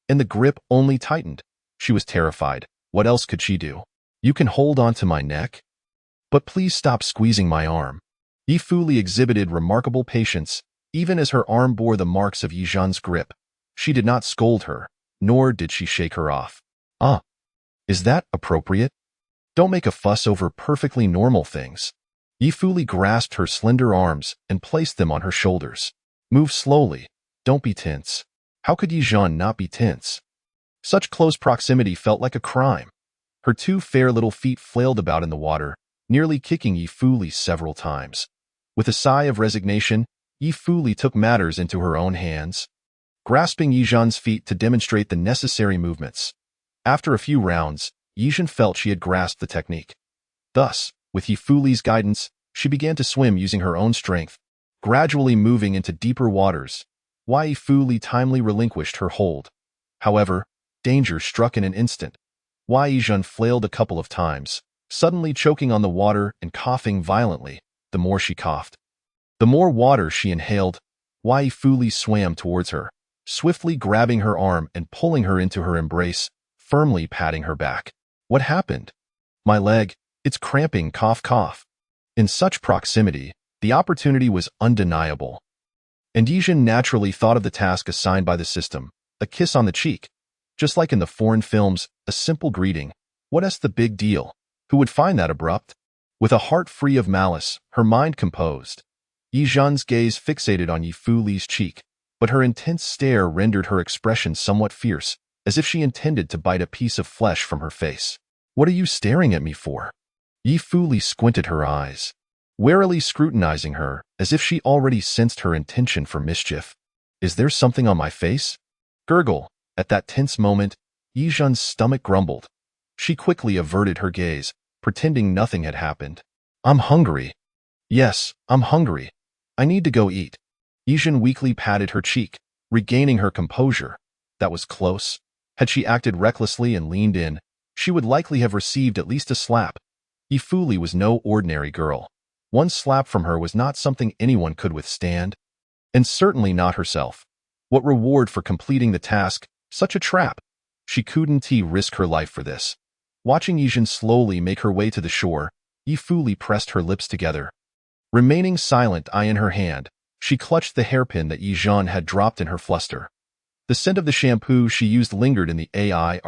and the grip only tightened. She was terrified. What else could she do? You can hold on to my neck? But please stop squeezing my arm. Ye Fuli exhibited remarkable patience, even as her arm bore the marks of Ye Zhen's grip. She did not scold her, nor did she shake her off. Ah, is that appropriate? Don't make a fuss over perfectly normal things. Ye Fuli grasped her slender arms and placed them on her shoulders. Move slowly. Don't be tense. How could Ye Zhen not be tense? Such close proximity felt like a crime. Her two fair little feet flailed about in the water, nearly kicking Ye Fuli several times. With a sigh of resignation, Ye Fuli took matters into her own hands, grasping Ye Zhen's feet to demonstrate the necessary movements. After a few rounds, Ye Zhen felt she had grasped the technique. Thus, with Ye Fuli's guidance, she began to swim using her own strength, gradually moving into deeper waters, while Ye Fuli timely relinquished her hold. However, danger struck in an instant. Ye Zhen flailed a couple of times, suddenly choking on the water and coughing violently. The more she coughed, the more water she inhaled. Ye Fuli swam towards her, swiftly grabbing her arm and pulling her into her embrace, firmly patting her back. What happened? My leg, it's cramping, cough, cough. In such proximity, the opportunity was undeniable. And Ye Zhen naturally thought of the task assigned by the system, a kiss on the cheek. Just like in the foreign films, a simple greeting. What's the big deal? Who would find that abrupt? With a heart free of malice, her mind composed, Ye Zhen's gaze fixated on Ye Fuli's cheek, but her intense stare rendered her expression somewhat fierce, as if she intended to bite a piece of flesh from her face. What are you staring at me for? Ye Fuli squinted her eyes, warily scrutinizing her, as if she already sensed her intention for mischief. Is there something on my face? Gurgle. At that tense moment, Ye Zhen's stomach grumbled. She quickly averted her gaze, pretending nothing had happened. I'm hungry. Yes, I'm hungry. I need to go eat. Ye Zhen weakly patted her cheek, regaining her composure. That was close. Had she acted recklessly and leaned in, she would likely have received at least a slap. Ye Fuli was no ordinary girl. One slap from her was not something anyone could withstand, and certainly not herself. What reward for completing the task? Such a trap. She couldn't risk her life for this. Watching Ye Zhen slowly make her way to the shore, Ye Fuli pressed her lips together. Remaining silent, eye in her hand, she clutched the hairpin that Ye Zhen had dropped in her fluster. The scent of the shampoo she used lingered in the air.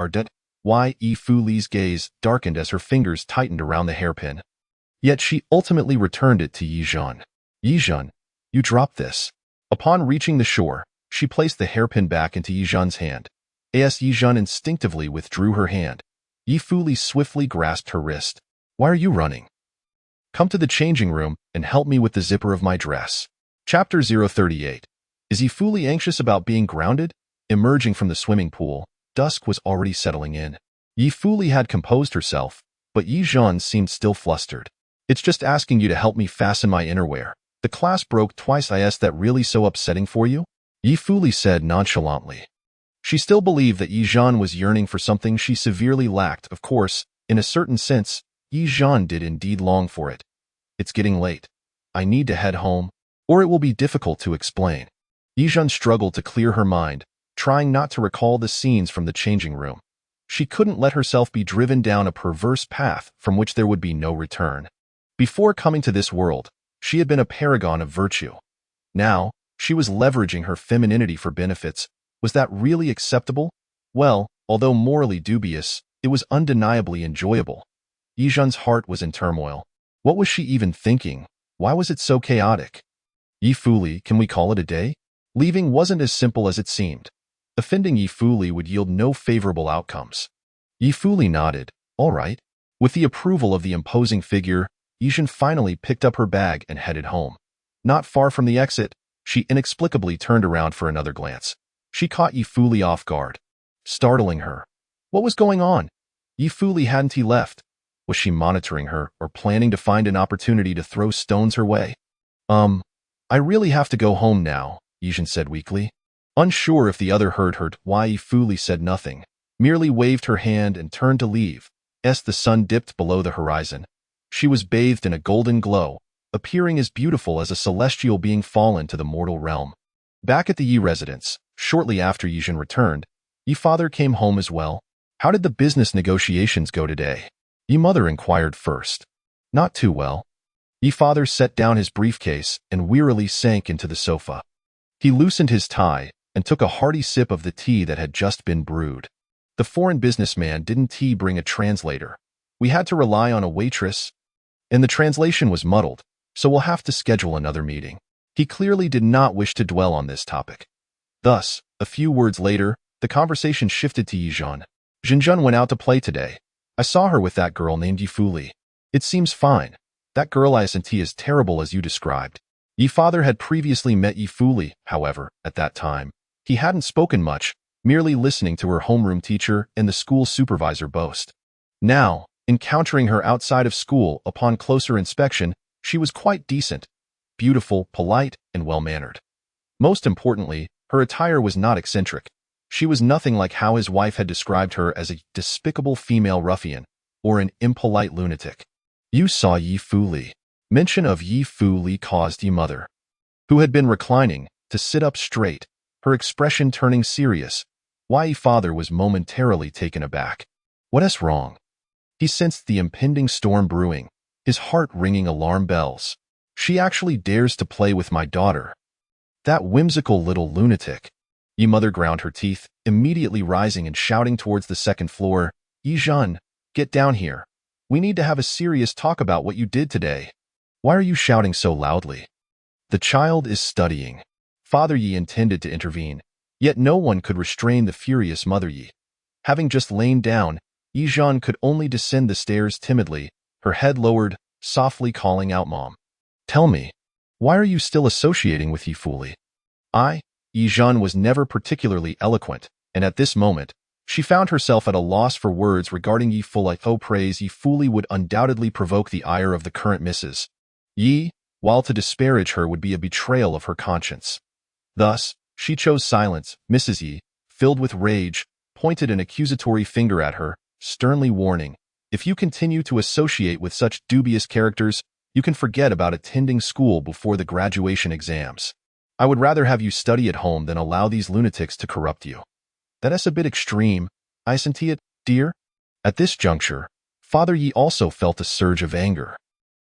Why? Ye Fuli's gaze darkened as her fingers tightened around the hairpin. Yet she ultimately returned it to Ye Zhen. Ye Zhen, you dropped this. Upon reaching the shore, she placed the hairpin back into Ye Zhen's hand. As Ye Zhen instinctively withdrew her hand, Ye Fuli swiftly grasped her wrist. Why are you running? Come to the changing room and help me with the zipper of my dress. Chapter 038. Is Ye Fuli anxious about being grounded? Emerging from the swimming pool, dusk was already settling in. Ye Fuli had composed herself, but Ye Zhen seemed still flustered. It's just asking you to help me fasten my innerwear. The class broke twice. Is that really so upsetting for you? Ye Fuli said nonchalantly. She still believed that Ye Zhen was yearning for something she severely lacked. Of course, in a certain sense, Ye Zhen did indeed long for it. It's getting late. I need to head home, or it will be difficult to explain. Ye Zhen struggled to clear her mind, trying not to recall the scenes from the changing room. She couldn't let herself be driven down a perverse path from which there would be no return. Before coming to this world, she had been a paragon of virtue. Now, she was leveraging her femininity for benefits. Was that really acceptable? Well, although morally dubious, it was undeniably enjoyable. Ye Zhen's heart was in turmoil. What was she even thinking? Why was it so chaotic? Ye Fuli, can we call it a day? Leaving wasn't as simple as it seemed. Offending Ye Fuli would yield no favorable outcomes. Ye Fuli nodded. All right. With the approval of the imposing figure, Ye Zhen finally picked up her bag and headed home. Not far from the exit, she inexplicably turned around for another glance. She caught Ye Fuli off guard, startling her. What was going on? Ye Fuli hadn't left. Was she monitoring her or planning to find an opportunity to throw stones her way? I really have to go home now, Ye Zhen said weakly. Unsure if the other heard her, Ye Fuli said nothing, merely waved her hand and turned to leave. As the sun dipped below the horizon, she was bathed in a golden glow, appearing as beautiful as a celestial being fallen to the mortal realm. Back at the Ye residence, shortly after Ye Zhen returned, Ye father came home as well. How did the business negotiations go today? Ye mother inquired first. Not too well. Ye father set down his briefcase and wearily sank into the sofa. He loosened his tie and took a hearty sip of the tea that had just been brewed. The foreign businessman didn't bring a translator. We had to rely on a waitress, and the translation was muddled, so we'll have to schedule another meeting. He clearly did not wish to dwell on this topic. Thus, a few words later, the conversation shifted to Ye Zhen. Zhen went out to play today. I saw her with that girl named Ye Fuli. It seems fine. That girl isn't as terrible as you described. Ye father had previously met Ye Fuli, however, at that time. He hadn't spoken much, merely listening to her homeroom teacher and the school supervisor boast. Now, encountering her outside of school upon closer inspection, she was quite decent, beautiful, polite, and well-mannered. Most importantly, her attire was not eccentric. She was nothing like how his wife had described her as a despicable female ruffian or an impolite lunatic. You saw Ye Fuli. Mention of Ye Fuli caused Ye mother, who had been reclining, to sit up straight, her expression turning serious. Ye father was momentarily taken aback. What's wrong? He sensed the impending storm brewing, his heart ringing alarm bells. She actually dares to play with my daughter. That whimsical little lunatic. Ye mother ground her teeth, immediately rising and shouting towards the second floor. Ye Zhen, get down here. We need to have a serious talk about what you did today. Why are you shouting so loudly? The child is studying. Father Ye intended to intervene, yet no one could restrain the furious mother Ye. Having just lain down, Ye Zhen could only descend the stairs timidly, her head lowered, softly calling out Mom. Tell me, why are you still associating with Ye Fuli? Ye Zhen was never particularly eloquent, and at this moment, she found herself at a loss for words regarding Ye Fuli. Praise Ye Fuli would undoubtedly provoke the ire of the current Mrs. Ye, while to disparage her would be a betrayal of her conscience. Thus, she chose silence. Mrs. Ye, filled with rage, pointed an accusatory finger at her, sternly warning, If you continue to associate with such dubious characters, you can forget about attending school before the graduation exams. I would rather have you study at home than allow these lunatics to corrupt you. That's a bit extreme, isn't it, dear? At this juncture, Father Ye also felt a surge of anger.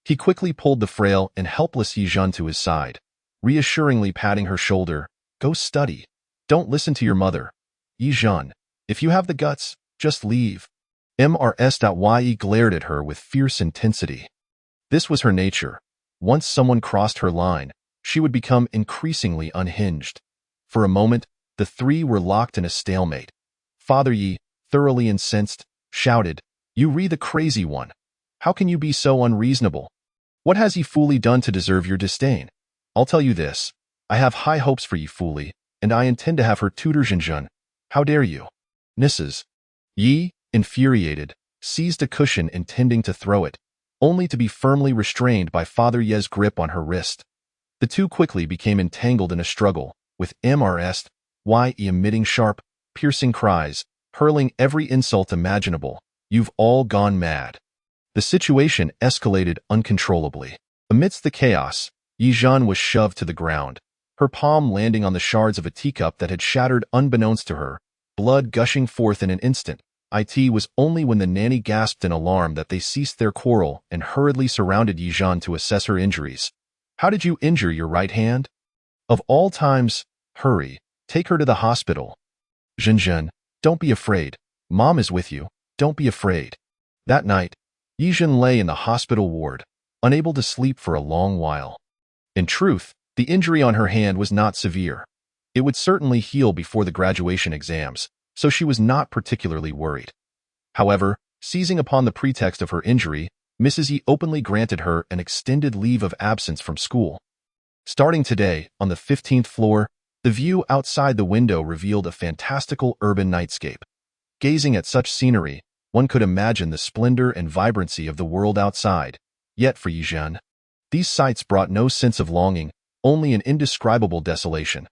He quickly pulled the frail and helpless Ye Zhen to his side, reassuringly patting her shoulder. Go study. Don't listen to your mother. Ye Zhen, if you have the guts, just leave. Ye glared at her with fierce intensity. This was her nature. Once someone crossed her line, she would become increasingly unhinged. For a moment, the three were locked in a stalemate. Father Ye, thoroughly incensed, shouted, You the crazy one. How can you be so unreasonable? What has Ye Fuli done to deserve your disdain? I'll tell you this. I have high hopes for Ye Fuli, and I intend to have her tutor Ye Zhen. How dare you? Mrs. Ye, infuriated, seized a cushion intending to throw it, only to be firmly restrained by Father Ye's grip on her wrist. The two quickly became entangled in a struggle, with Ye emitting sharp, piercing cries, hurling every insult imaginable. You've all gone mad. The situation escalated uncontrollably. Amidst the chaos, Ye Zhen was shoved to the ground, her palm landing on the shards of a teacup that had shattered unbeknownst to her, blood gushing forth in an instant. It was only when the nanny gasped in alarm that they ceased their quarrel and hurriedly surrounded Ye Zhen to assess her injuries. How did you injure your right hand? Of all times, hurry, take her to the hospital. Zhen, don't be afraid. Mom is with you, don't be afraid. That night, Ye Zhen lay in the hospital ward, unable to sleep for a long while. In truth, the injury on her hand was not severe. It would certainly heal before the graduation exams, so she was not particularly worried. However, seizing upon the pretext of her injury, Mrs. Ye openly granted her an extended leave of absence from school. Starting today, on the 15th floor, the view outside the window revealed a fantastical urban nightscape. Gazing at such scenery, one could imagine the splendor and vibrancy of the world outside. Yet for Ye Zhen, these sights brought no sense of longing, only an indescribable desolation.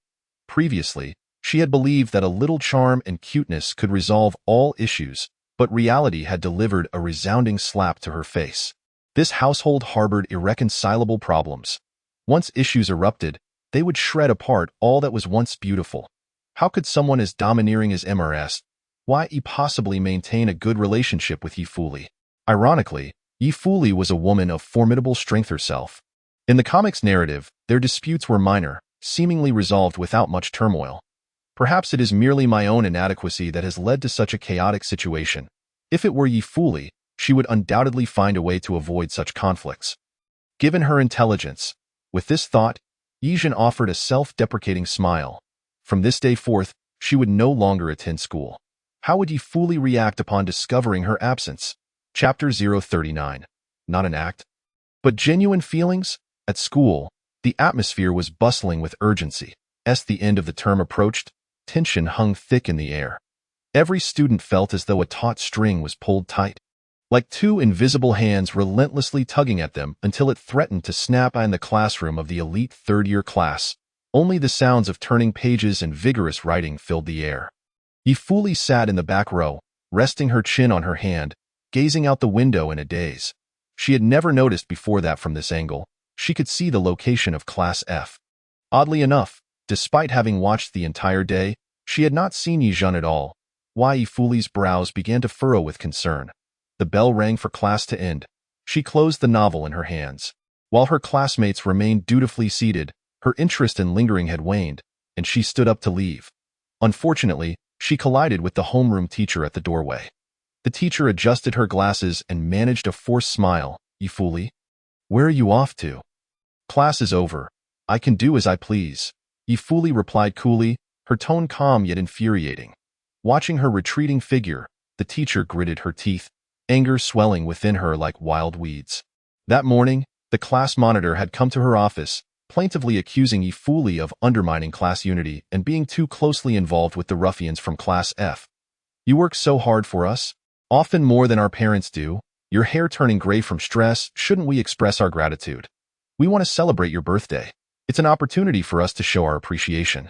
Previously, she had believed that a little charm and cuteness could resolve all issues, but reality had delivered a resounding slap to her face. This household harbored irreconcilable problems. Once issues erupted, they would shred apart all that was once beautiful. How could someone as domineering as heiress possibly maintain a good relationship with Ye Fuli? Ironically, Ye Fuli was a woman of formidable strength herself. In the comic's narrative, their disputes were minor, seemingly resolved without much turmoil. Perhaps it is merely my own inadequacy that has led to such a chaotic situation. If it were Ye Fuli, she would undoubtedly find a way to avoid such conflicts. Given her intelligence, with this thought, Ye Zhen offered a self-deprecating smile. From this day forth, she would no longer attend school. How would Ye Fuli react upon discovering her absence? Chapter 039. Not an act, but genuine feelings? At school, the atmosphere was bustling with urgency. As the end of the term approached, tension hung thick in the air. Every student felt as though a taut string was pulled tight, like two invisible hands relentlessly tugging at them until it threatened to snap. In the classroom of the elite third-year class, only the sounds of turning pages and vigorous writing filled the air. Ye Fuli sat in the back row, resting her chin on her hand, gazing out the window in a daze. She had never noticed before that from this angle, she could see the location of Class F. Oddly enough, despite having watched the entire day, she had not seen Ye Zhen at all. Ye Fuli's brows began to furrow with concern. The bell rang for class to end. She closed the novel in her hands. While her classmates remained dutifully seated, her interest in lingering had waned, and she stood up to leave. Unfortunately, she collided with the homeroom teacher at the doorway. The teacher adjusted her glasses and managed a forced smile. Ye Fuli, where are you off to? Class is over. I can do as I please. Ye Fuli replied coolly, her tone calm yet infuriating. Watching her retreating figure, the teacher gritted her teeth, anger swelling within her like wild weeds. That morning, the class monitor had come to her office, plaintively accusing Ye Fuli of undermining class unity and being too closely involved with the ruffians from Class F. You work so hard for us, often more than our parents do. Your hair turning gray from stress, shouldn't we express our gratitude? We want to celebrate your birthday. It's an opportunity for us to show our appreciation.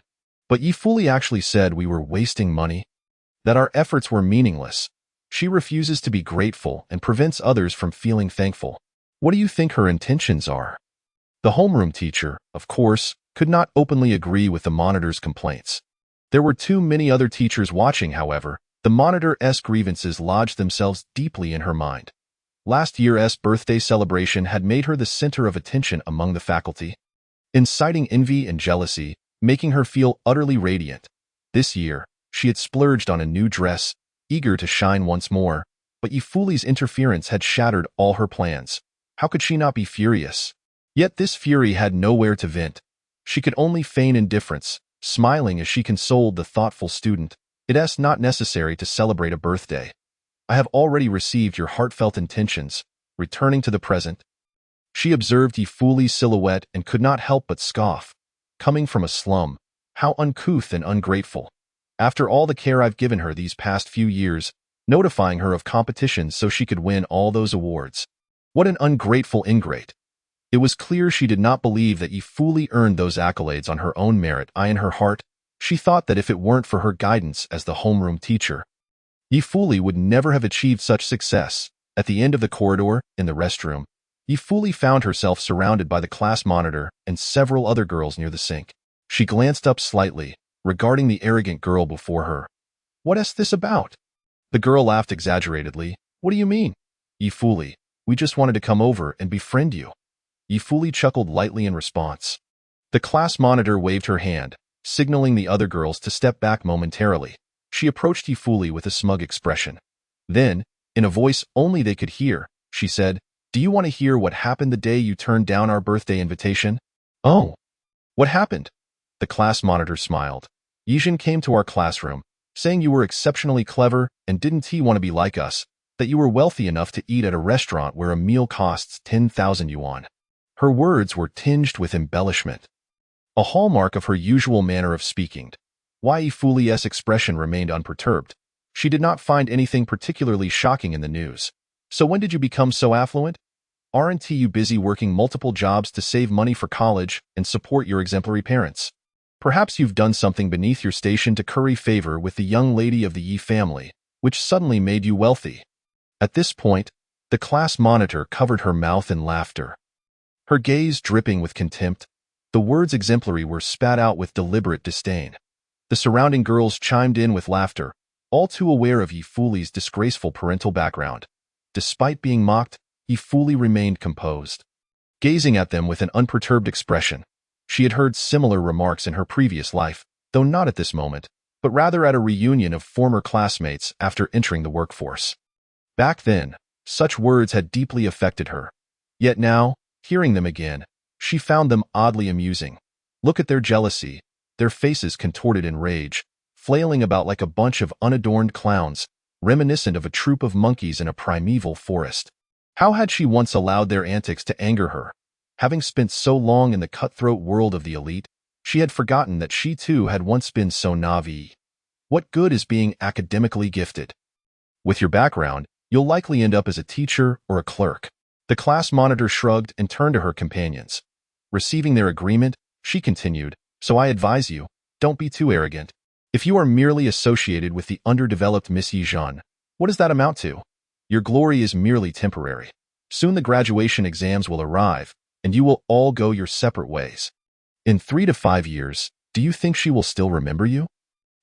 But Ye Fuli actually said we were wasting money, that our efforts were meaningless. She refuses to be grateful and prevents others from feeling thankful. What do you think her intentions are? The homeroom teacher, of course, could not openly agree with the monitor's complaints. There were too many other teachers watching, however. The monitor's grievances lodged themselves deeply in her mind. Last year's birthday celebration had made her the center of attention among the faculty, inciting envy and jealousy, making her feel utterly radiant. This year, she had splurged on a new dress, eager to shine once more, but Ye Fuli's interference had shattered all her plans. How could she not be furious? Yet this fury had nowhere to vent. She could only feign indifference, smiling as she consoled the thoughtful student. It's not necessary to celebrate a birthday. I have already received your heartfelt intentions. Returning to the present, she observed Ye Fuli's silhouette and could not help but scoff. Coming from a slum, how uncouth and ungrateful. After all the care I've given her these past few years, notifying her of competitions so she could win all those awards. What an ungrateful ingrate. It was clear she did not believe that Ye Fuli earned those accolades on her own merit. In her heart, she thought that if it weren't for her guidance as the homeroom teacher, Ye Fuli would never have achieved such success. At the end of the corridor, in the restroom, Ye Fuli found herself surrounded by the class monitor and several other girls near the sink. She glanced up slightly, regarding the arrogant girl before her. What's this about? The girl laughed exaggeratedly. What do you mean? Ye Fuli, we just wanted to come over and befriend you. Ye Fuli chuckled lightly in response. The class monitor waved her hand, signaling the other girls to step back momentarily. She approached Ye Fuli with a smug expression. Then, in a voice only they could hear, she said, Do you want to hear what happened the day you turned down our birthday invitation? Oh. What happened? The class monitor smiled. Ye Zhen came to our classroom, saying you were exceptionally clever and didn't he want to be like us, that you were wealthy enough to eat at a restaurant where a meal costs 10,000 yuan. Her words were tinged with embellishment, a hallmark of her usual manner of speaking. Ye Fuli's expression remained unperturbed. She did not find anything particularly shocking in the news. So when did you become so affluent? Aren't you busy working multiple jobs to save money for college and support your exemplary parents? Perhaps you've done something beneath your station to curry favor with the young lady of the Ye family, which suddenly made you wealthy. At this point, the class monitor covered her mouth in laughter, her gaze dripping with contempt. The words exemplary were spat out with deliberate disdain. The surrounding girls chimed in with laughter, all too aware of Ye Fuli's disgraceful parental background. Despite being mocked, Ye Fuli remained composed, gazing at them with an unperturbed expression. She had heard similar remarks in her previous life, though not at this moment, but rather at a reunion of former classmates after entering the workforce. Back then, such words had deeply affected her. Yet now, hearing them again, she found them oddly amusing. Look at their jealousy, their faces contorted in rage, flailing about like a bunch of unadorned clowns, reminiscent of a troop of monkeys in a primeval forest. How had she once allowed their antics to anger her? Having spent so long in the cutthroat world of the elite, she had forgotten that she too had once been so naive. What good is being academically gifted? With your background, you'll likely end up as a teacher or a clerk. The class monitor shrugged and turned to her companions. Receiving their agreement, she continued, So I advise you, don't be too arrogant. If you are merely associated with the underdeveloped Miss Ye Zhen, what does that amount to? Your glory is merely temporary. Soon the graduation exams will arrive, and you will all go your separate ways. In 3 to 5 years, do you think she will still remember you?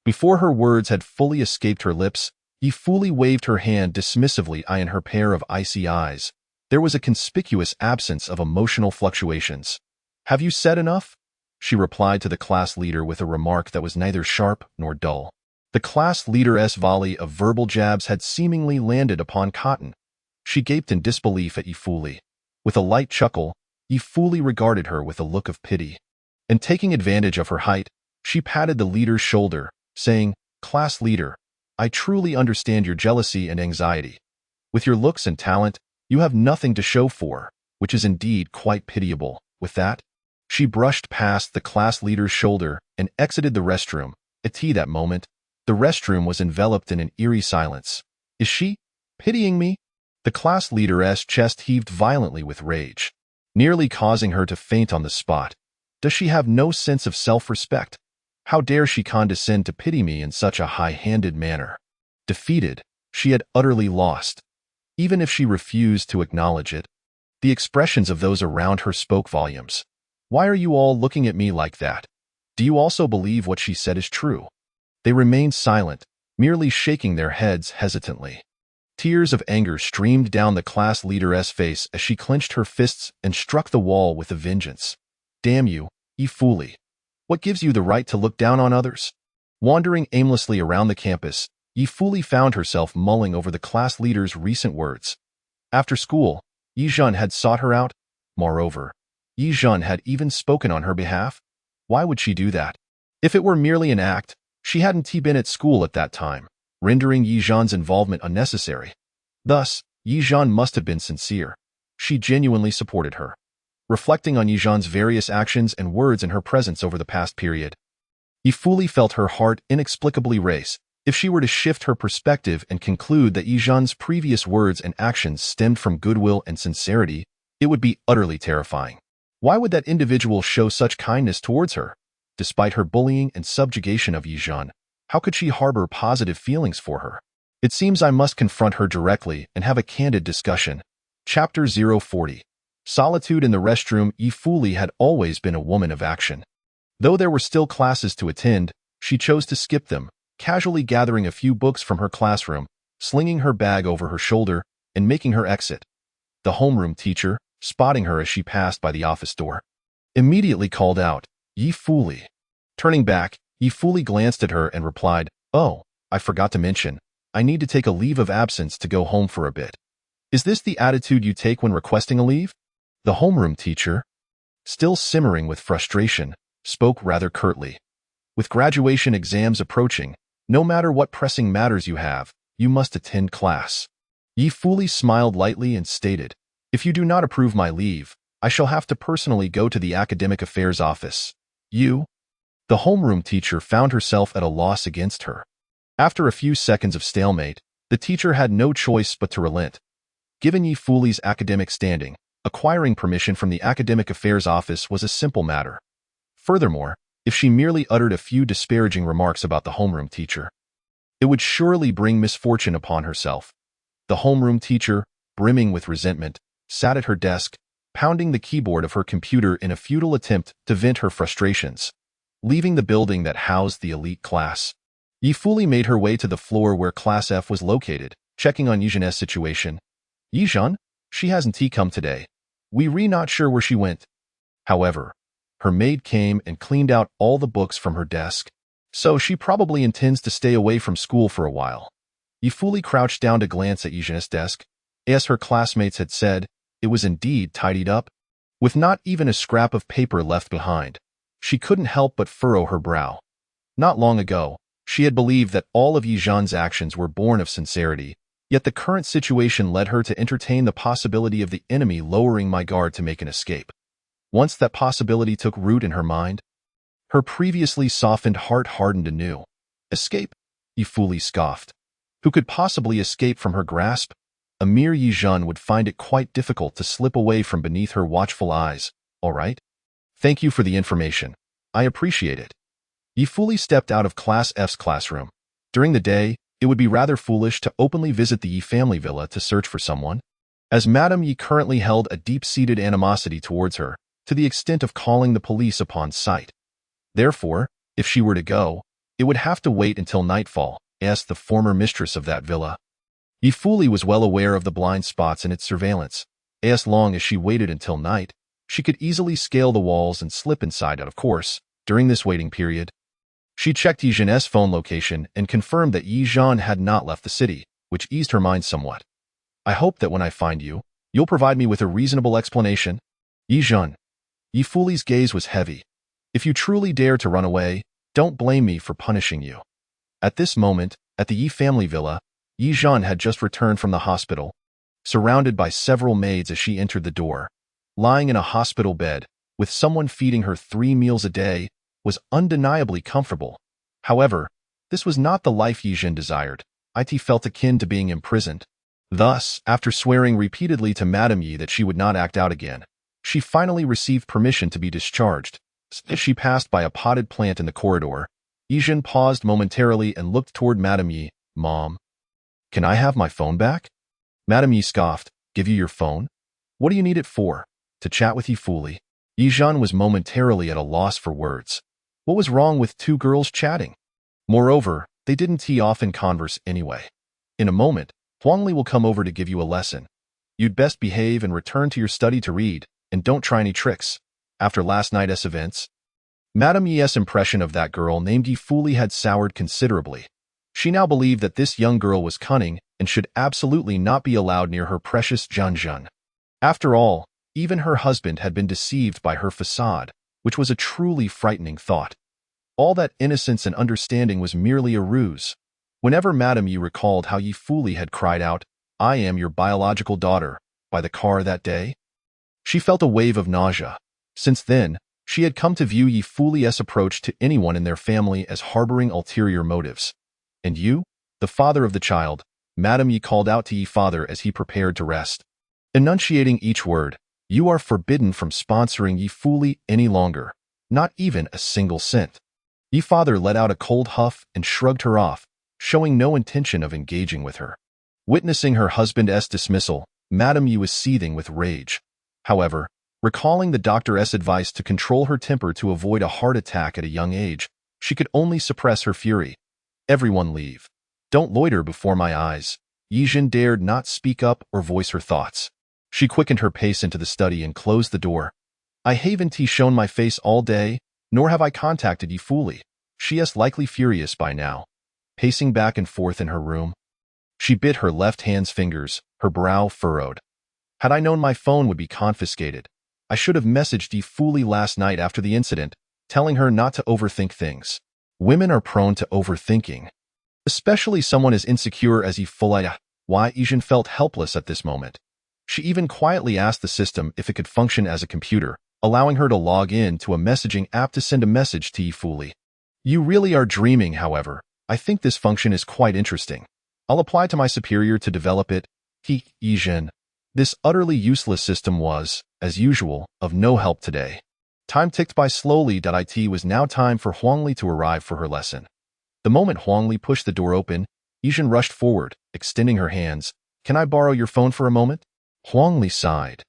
Before her words had fully escaped her lips, Ye Fuli waved her hand dismissively in her pair of icy eyes. There was a conspicuous absence of emotional fluctuations. Have you said enough? She replied to the class leader with a remark that was neither sharp nor dull. The class leader's volley of verbal jabs had seemingly landed upon cotton. She gaped in disbelief at Ye Fuli. With a light chuckle, Ye Fuli regarded her with a look of pity. And taking advantage of her height, she patted the leader's shoulder, saying, Class leader, I truly understand your jealousy and anxiety. With your looks and talent, you have nothing to show for, which is indeed quite pitiable. With that, she brushed past the class leader's shoulder and exited the restroom. At that moment, the restroom was enveloped in an eerie silence. Is she pitying me? The class leader's chest heaved violently with rage, nearly causing her to faint on the spot. Does she have no sense of self-respect? How dare she condescend to pity me in such a high-handed manner? Defeated, she had utterly lost, even if she refused to acknowledge it. The expressions of those around her spoke volumes. Why are you all looking at me like that? Do you also believe what she said is true? They remained silent, merely shaking their heads hesitantly. Tears of anger streamed down the class leader's face as she clenched her fists and struck the wall with a vengeance. Damn you, Ye Fuli. What gives you the right to look down on others? Wandering aimlessly around the campus, Ye Fuli found herself mulling over the class leader's recent words. After school, Ye Zhen had sought her out. Moreover, Ye Zhen had even spoken on her behalf. Why would she do that? If it were merely an act, she hadn't been at school at that time, rendering Ye Zhen's involvement unnecessary. Thus, Ye Zhen must have been sincere. She genuinely supported her. Reflecting on Ye Zhen's various actions and words in her presence over the past period, Ye Fuli felt her heart inexplicably race. If she were to shift her perspective and conclude that Ye Zhen's previous words and actions stemmed from goodwill and sincerity, it would be utterly terrifying. Why would that individual show such kindness towards her? Despite her bullying and subjugation of Ye Zhen, how could she harbor positive feelings for her? It seems I must confront her directly and have a candid discussion. Chapter 040. Solitude in the restroom. Ye Fuli had always been a woman of action. Though there were still classes to attend, she chose to skip them, casually gathering a few books from her classroom, slinging her bag over her shoulder, and making her exit. The homeroom teacher, spotting her as she passed by the office door, immediately called out, "Ye Fuli." Turning back, Ye Fuli glanced at her and replied, "Oh, I forgot to mention, I need to take a leave of absence to go home for a bit." "Is this the attitude you take when requesting a leave?" The homeroom teacher, still simmering with frustration, spoke rather curtly. "With graduation exams approaching, no matter what pressing matters you have, you must attend class." Ye Fuli smiled lightly and stated, "If you do not approve my leave, I shall have to personally go to the academic affairs office." "You?" The homeroom teacher found herself at a loss against her. After a few seconds of stalemate, the teacher had no choice but to relent. Given Ye Fuli's academic standing, acquiring permission from the academic affairs office was a simple matter. Furthermore, if she merely uttered a few disparaging remarks about the homeroom teacher, it would surely bring misfortune upon herself. The homeroom teacher, brimming with resentment, sat at her desk, pounding the keyboard of her computer in a futile attempt to vent her frustrations. Leaving the building that housed the elite class, Ye Fuli made her way to the floor where Class F was located, checking on Ye Zhen's situation. "Ye Zhen? She hasn't come today. We're not sure where she went." However, her maid came and cleaned out all the books from her desk, so she probably intends to stay away from school for a while. Ye Fuli crouched down to glance at Ye Zhen's desk. As her classmates had said, it was indeed tidied up, with not even a scrap of paper left behind. She couldn't help but furrow her brow. Not long ago, she had believed that all of Ye Zhen's actions were born of sincerity, yet the current situation led her to entertain the possibility of the enemy lowering my guard to make an escape. Once that possibility took root in her mind, her previously softened heart hardened anew. "Escape?" Ye Fuli scoffed. Who could possibly escape from her grasp? A mere Ye Zhen would find it quite difficult to slip away from beneath her watchful eyes. "All right. Thank you for the information. I appreciate it." Ye Fuli stepped out of Class F's classroom. During the day, it would be rather foolish to openly visit the Ye family villa to search for someone, as Madame Ye currently held a deep-seated animosity towards her, to the extent of calling the police upon sight. Therefore, if she were to go, it would have to wait until nightfall, as the former mistress of that villa. Ye Fuli was well aware of the blind spots in its surveillance. As long as she waited until night, she could easily scale the walls and slip inside. Of course, during this waiting period, she checked Ye Zhen's phone location and confirmed that Ye Zhen had not left the city, which eased her mind somewhat. "I hope that when I find you, you'll provide me with a reasonable explanation." "Ye Zhen." Ye Fuli's gaze was heavy. "If you truly dare to run away, don't blame me for punishing you." At this moment, at the Ye family villa, Ye Zhen had just returned from the hospital, surrounded by several maids as she entered the door. Lying in a hospital bed, with someone feeding her 3 meals a day, was undeniably comfortable. However, this was not the life Ye Zhen desired. It felt akin to being imprisoned. Thus, after swearing repeatedly to Madame Ye that she would not act out again, she finally received permission to be discharged. As she passed by a potted plant in the corridor, Ye Zhen paused momentarily and looked toward Madame Ye. "Mom." Can I have my phone back? Madame Yi scoffed. Give you your phone? What do you need it for? To chat with Ye Fuli. Ye Zhen was momentarily at a loss for words. What was wrong with two girls chatting? Moreover, they didn't tee off in converse anyway. In a moment, Huangli will come over to give you a lesson. You'd best behave and return to your study to read, and don't try any tricks. After last night's events, Madame Yi's impression of that girl named Ye Fuli had soured considerably. She now believed that this young girl was cunning and should absolutely not be allowed near her precious Zhen Zhen. After all, even her husband had been deceived by her facade, which was a truly frightening thought. All that innocence and understanding was merely a ruse. Whenever Madame Yi recalled how Ye Fuli had cried out, "I am your biological daughter," by the car that day, she felt a wave of nausea. Since then, she had come to view Ye Fuli's approach to anyone in their family as harboring ulterior motives. "And you, the father of the child," Madame Yi called out to Ye father as he prepared to rest. Enunciating each word, "You are forbidden from sponsoring Ye Fuli any longer, not even a single cent." Ye father let out a cold huff and shrugged her off, showing no intention of engaging with her. Witnessing her husband's dismissal, Madame Yi was seething with rage. However, recalling the doctor's advice to control her temper to avoid a heart attack at a young age, she could only suppress her fury. "Everyone leave. Don't loiter before my eyes." Ye Zhen dared not speak up or voice her thoughts. She quickened her pace into the study and closed the door. "I haven't shown my face all day, nor have I contacted Ye Fuli. She is likely furious by now." Pacing back and forth in her room, she bit her left hand's fingers, her brow furrowed. "Had I known my phone would be confiscated, I should have messaged Ye Fuli last night after the incident, telling her not to overthink things. Women are prone to overthinking, especially someone as insecure as Ye Fuli." Ye Zhen felt helpless at this moment. She even quietly asked the system if it could function as a computer, allowing her to log in to a messaging app to send a message to Ye Fuli. "You really are dreaming, however. I think this function is quite interesting. I'll apply to my superior to develop it." Ye Zhen. This utterly useless system was, as usual, of no help today. Time ticked by slowly. It was now time for Huangli to arrive for her lesson. The moment Huangli pushed the door open, Ye Zhen rushed forward, extending her hands. "Can I borrow your phone for a moment?" Huangli sighed,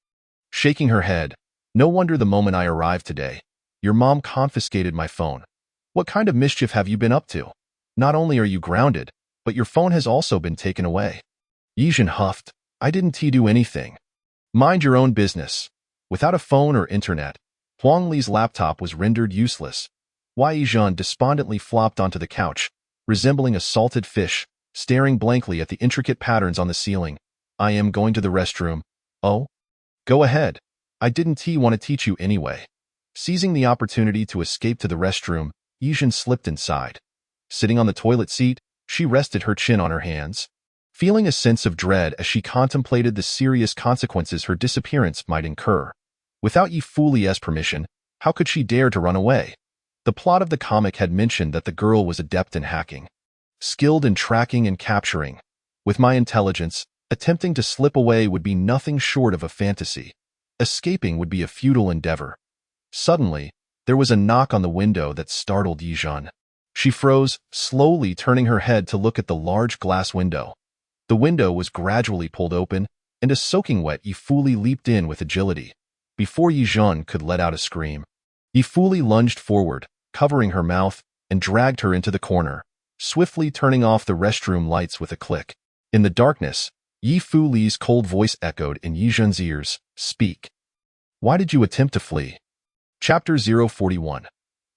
shaking her head. "No wonder the moment I arrived today, your mom confiscated my phone. What kind of mischief have you been up to? Not only are you grounded, but your phone has also been taken away." Ye Zhen huffed. "I didn't do anything." "Mind your own business." Without a phone or internet, Huangli's laptop was rendered useless. Ye Zhen despondently flopped onto the couch, resembling a salted fish, staring blankly at the intricate patterns on the ceiling. "I am going to the restroom." "Oh? Go ahead. I didn't want to teach you anyway." Seizing the opportunity to escape to the restroom, Ye Zhen slipped inside. Sitting on the toilet seat, she rested her chin on her hands, feeling a sense of dread as she contemplated the serious consequences her disappearance might incur. Without Ye Fuli's permission, how could she dare to run away? The plot of the comic had mentioned that the girl was adept in hacking, skilled in tracking and capturing. With my intelligence, attempting to slip away would be nothing short of a fantasy. Escaping would be a futile endeavor. Suddenly, there was a knock on the window that startled Ye Zhen. She froze, slowly turning her head to look at the large glass window. The window was gradually pulled open, and a soaking wet Ye Fuli leaped in with agility. Before Ye Zhen could let out a scream, Ye Fuli lunged forward, covering her mouth, and dragged her into the corner, swiftly turning off the restroom lights with a click. In the darkness, Ye Fuli's cold voice echoed in Ye Zhen's ears. "Speak. Why did you attempt to flee?" Chapter 041.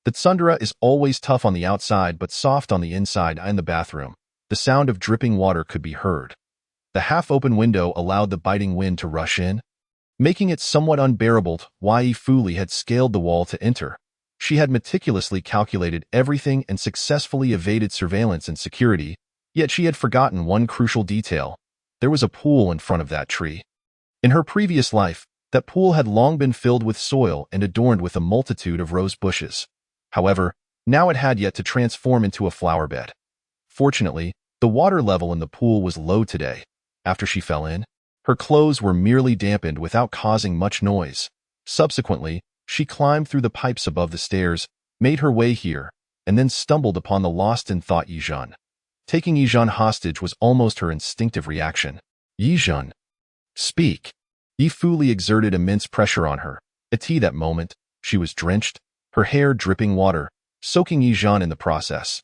The tsundere is always tough on the outside but soft on the inside. In the bathroom, the sound of dripping water could be heard. The half-open window allowed the biting wind to rush in, making it somewhat unbearable. Ye Fuli had scaled the wall to enter. She had meticulously calculated everything and successfully evaded surveillance and security, yet she had forgotten one crucial detail. There was a pool in front of that tree. In her previous life, that pool had long been filled with soil and adorned with a multitude of rose bushes. However, now it had yet to transform into a flower bed. Fortunately, the water level in the pool was low today. After she fell in, her clothes were merely dampened without causing much noise. Subsequently, she climbed through the pipes above the stairs, made her way here, and then stumbled upon the lost in thought Ye Zhen. Taking Ye Zhen hostage was almost her instinctive reaction. Ye Zhen, speak. Ye Fuli exerted immense pressure on her. At that moment, she was drenched, her hair dripping water, soaking Ye Zhen in the process.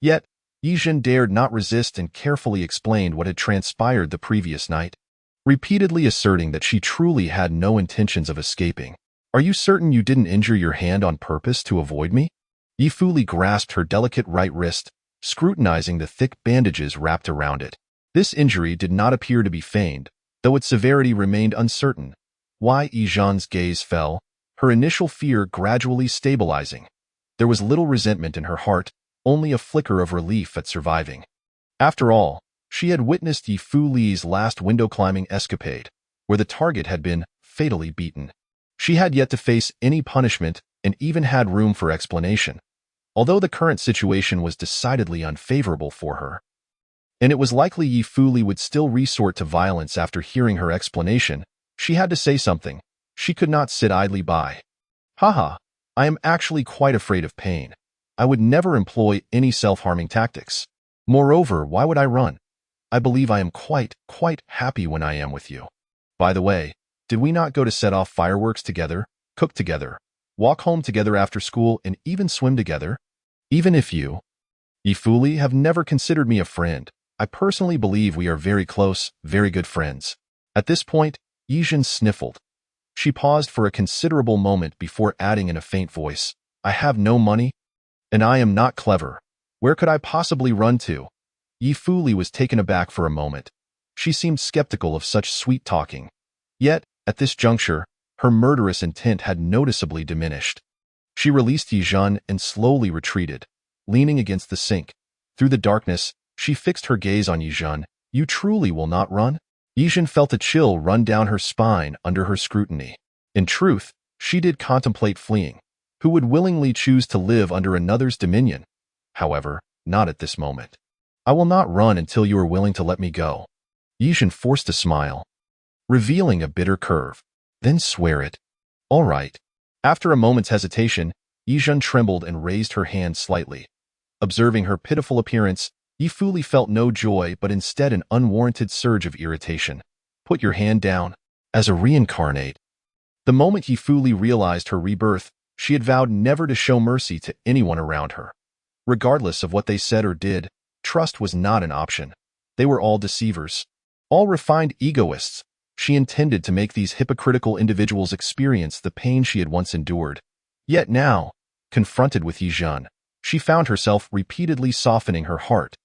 Yet, Ye Zhen dared not resist and carefully explained what had transpired the previous night, repeatedly asserting that she truly had no intentions of escaping. Are you certain you didn't injure your hand on purpose to avoid me? Ye Fuli grasped her delicate right wrist, scrutinizing the thick bandages wrapped around it. This injury did not appear to be feigned, though its severity remained uncertain. Why Ye Zhen's gaze fell, her initial fear gradually stabilizing. There was little resentment in her heart, only a flicker of relief at surviving. After all, she had witnessed Ye Fuli's last window-climbing escapade, where the target had been fatally beaten. She had yet to face any punishment and even had room for explanation, although the current situation was decidedly unfavorable for her. And it was likely Ye Fuli would still resort to violence after hearing her explanation. She had to say something. She could not sit idly by. Haha, I am actually quite afraid of pain. I would never employ any self-harming tactics. Moreover, why would I run? I believe I am quite happy when I am with you. By the way, did we not go to set off fireworks together, cook together, walk home together after school, and even swim together? Even if you, Ye Fuli, have never considered me a friend, I personally believe we are very close, very good friends. At this point, Ye Zhen sniffled. She paused for a considerable moment before adding in a faint voice, I have no money, and I am not clever. Where could I possibly run to? Ye Fuli was taken aback for a moment. She seemed skeptical of such sweet talking. Yet, at this juncture, her murderous intent had noticeably diminished. She released Ye Zhen and slowly retreated, leaning against the sink. Through the darkness, she fixed her gaze on Ye Zhen. You truly will not run? Ye Zhen felt a chill run down her spine under her scrutiny. In truth, she did contemplate fleeing. Who would willingly choose to live under another's dominion? However, not at this moment. I will not run until you are willing to let me go. Ye Zhen forced a smile, revealing a bitter curve. Then swear it. All right. After a moment's hesitation, Ye Zhen trembled and raised her hand slightly. Observing her pitiful appearance, Ye Fuli felt no joy but instead an unwarranted surge of irritation. Put your hand down. As a reincarnate. The moment Ye Fuli realized her rebirth, she had vowed never to show mercy to anyone around her. Regardless of what they said or did, trust was not an option. They were all deceivers, all refined egoists. She intended to make these hypocritical individuals experience the pain she had once endured. Yet now, confronted with Ye Zhen, she found herself repeatedly softening her heart.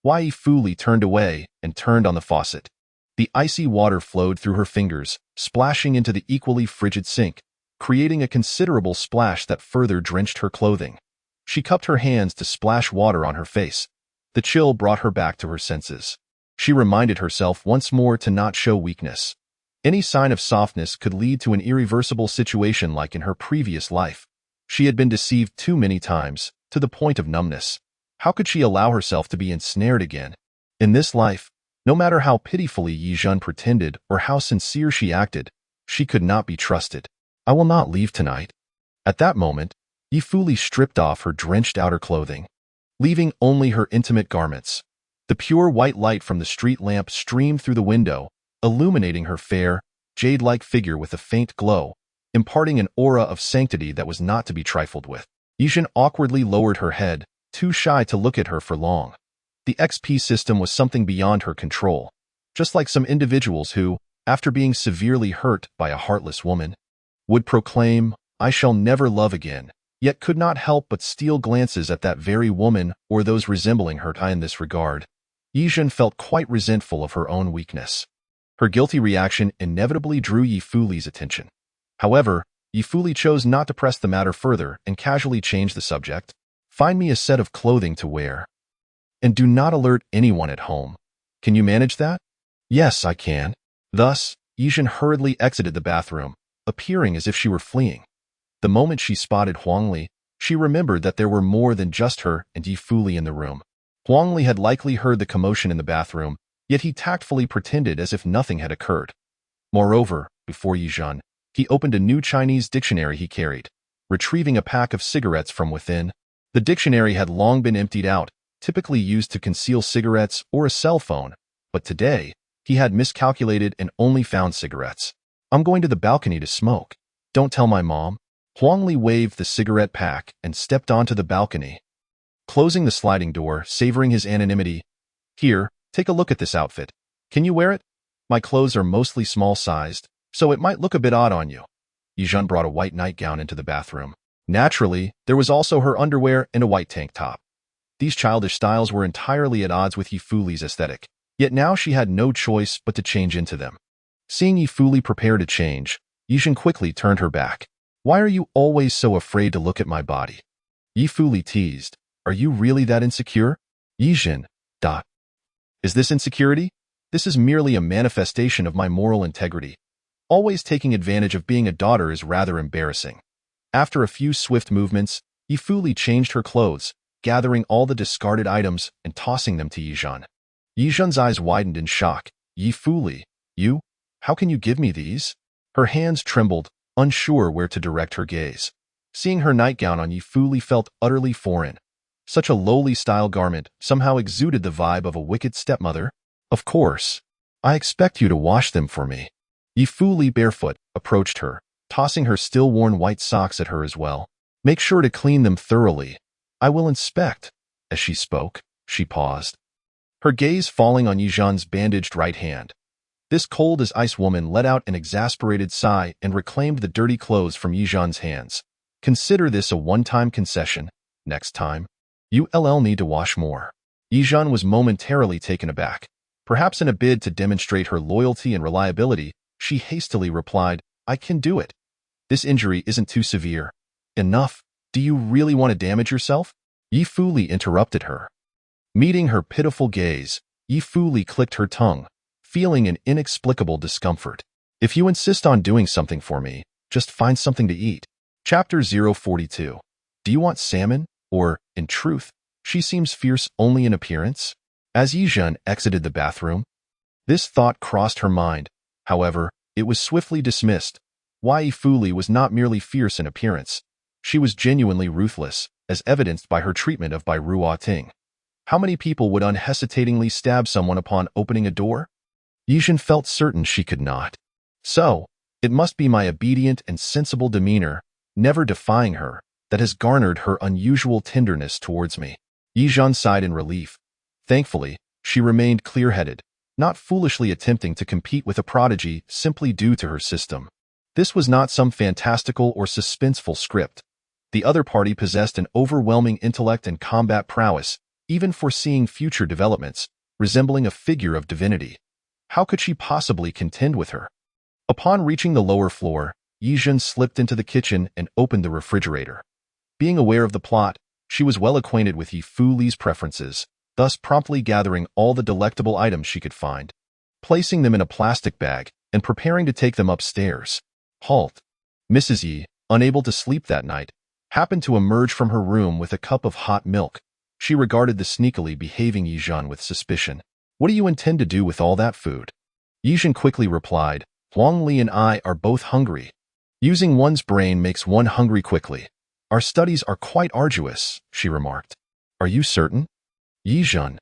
Ye Fuli turned away and turned on the faucet. The icy water flowed through her fingers, splashing into the equally frigid sink, creating a considerable splash that further drenched her clothing. She cupped her hands to splash water on her face. The chill brought her back to her senses. She reminded herself once more to not show weakness. Any sign of softness could lead to an irreversible situation like in her previous life. She had been deceived too many times, to the point of numbness. How could she allow herself to be ensnared again? In this life, no matter how pitifully Ye Zhen pretended or how sincere she acted, she could not be trusted. I will not leave tonight. At that moment, Ye Fuli stripped off her drenched outer clothing, leaving only her intimate garments. The pure white light from the street lamp streamed through the window, illuminating her fair, jade-like figure with a faint glow, imparting an aura of sanctity that was not to be trifled with. Ye Zhen awkwardly lowered her head, too shy to look at her for long. The XP system was something beyond her control, just like some individuals who, after being severely hurt by a heartless woman, would proclaim, I shall never love again, yet could not help but steal glances at that very woman or those resembling her. In this regard, Ye Zhen felt quite resentful of her own weakness. Her guilty reaction inevitably drew Ye Fuli's attention. However, Ye Fuli chose not to press the matter further and casually changed the subject. Find me a set of clothing to wear. And do not alert anyone at home. Can you manage that? Yes, I can. Thus, Ye Zhen hurriedly exited the bathroom, appearing as if she were fleeing. The moment she spotted Huangli, she remembered that there were more than just her and Ye Fuli in the room. Huangli had likely heard the commotion in the bathroom, yet he tactfully pretended as if nothing had occurred. Moreover, before Ye Zhen, he opened a new Chinese dictionary he carried, retrieving a pack of cigarettes from within. The dictionary had long been emptied out, typically used to conceal cigarettes or a cell phone, but today, he had miscalculated and only found cigarettes. I'm going to the balcony to smoke. Don't tell my mom. Huang Li waved the cigarette pack and stepped onto the balcony, closing the sliding door, savoring his anonymity. Here, take a look at this outfit. Can you wear it? My clothes are mostly small-sized, so it might look a bit odd on you. Ye Zhen brought a white nightgown into the bathroom. Naturally, there was also her underwear and a white tank top. These childish styles were entirely at odds with Ye Fuli's aesthetic, yet now she had no choice but to change into them. Seeing Ye Fuli prepare to change, Ye Zhen quickly turned her back. Why are you always so afraid to look at my body? Ye Fuli teased. Are you really that insecure? Ye Zhen, Is this insecurity? This is merely a manifestation of my moral integrity. Always taking advantage of being a daughter is rather embarrassing. After a few swift movements, Ye Fuli changed her clothes, gathering all the discarded items and tossing them to Ye Zhen. Ye Zhen's eyes widened in shock. Ye Fuli, you? How can you give me these? Her hands trembled, unsure where to direct her gaze. Seeing her nightgown on, Ye Fuli felt utterly foreign. Such a lowly style garment somehow exuded the vibe of a wicked stepmother. Of course. I expect you to wash them for me. Ye Fuli, barefoot, approached her, tossing her still-worn white socks at her as well. Make sure to clean them thoroughly. I will inspect. As she spoke, she paused, her gaze falling on Ye Zhen's bandaged right hand. This cold-as-ice woman let out an exasperated sigh and reclaimed the dirty clothes from Ye Zhen's hands. Consider this a one-time concession. Next time, you'll need to wash more. Ye Zhen was momentarily taken aback. Perhaps in a bid to demonstrate her loyalty and reliability, she hastily replied, I can do it. This injury isn't too severe. Enough. Do you really want to damage yourself? Ye Fuli interrupted her. Meeting her pitiful gaze, Ye Fuli clicked her tongue, feeling an inexplicable discomfort. If you insist on doing something for me, just find something to eat. Chapter 042. Do you want salmon? Or, in truth, she seems fierce only in appearance? As Ye Zhen exited the bathroom, this thought crossed her mind. However, it was swiftly dismissed. Ye Fuli was not merely fierce in appearance. She was genuinely ruthless, as evidenced by her treatment of Bai Ruo Ting. How many people would unhesitatingly stab someone upon opening a door? Ye Zhen felt certain she could not. So, it must be my obedient and sensible demeanor, never defying her, that has garnered her unusual tenderness towards me. Ye Zhen sighed in relief. Thankfully, she remained clear-headed, not foolishly attempting to compete with a prodigy simply due to her system. This was not some fantastical or suspenseful script. The other party possessed an overwhelming intellect and combat prowess, even foreseeing future developments, resembling a figure of divinity. How could she possibly contend with her? Upon reaching the lower floor, Ye Zhen slipped into the kitchen and opened the refrigerator. Being aware of the plot, she was well acquainted with Ye Fuli's preferences, thus promptly gathering all the delectable items she could find, placing them in a plastic bag, and preparing to take them upstairs. Halt. Mrs. Yi, unable to sleep that night, happened to emerge from her room with a cup of hot milk. She regarded the sneakily behaving Ye Zhen with suspicion. What do you intend to do with all that food? Ye Zhen quickly replied, Huang Li and I are both hungry. Using one's brain makes one hungry quickly. Our studies are quite arduous, she remarked. Are you certain? Ye Zhen,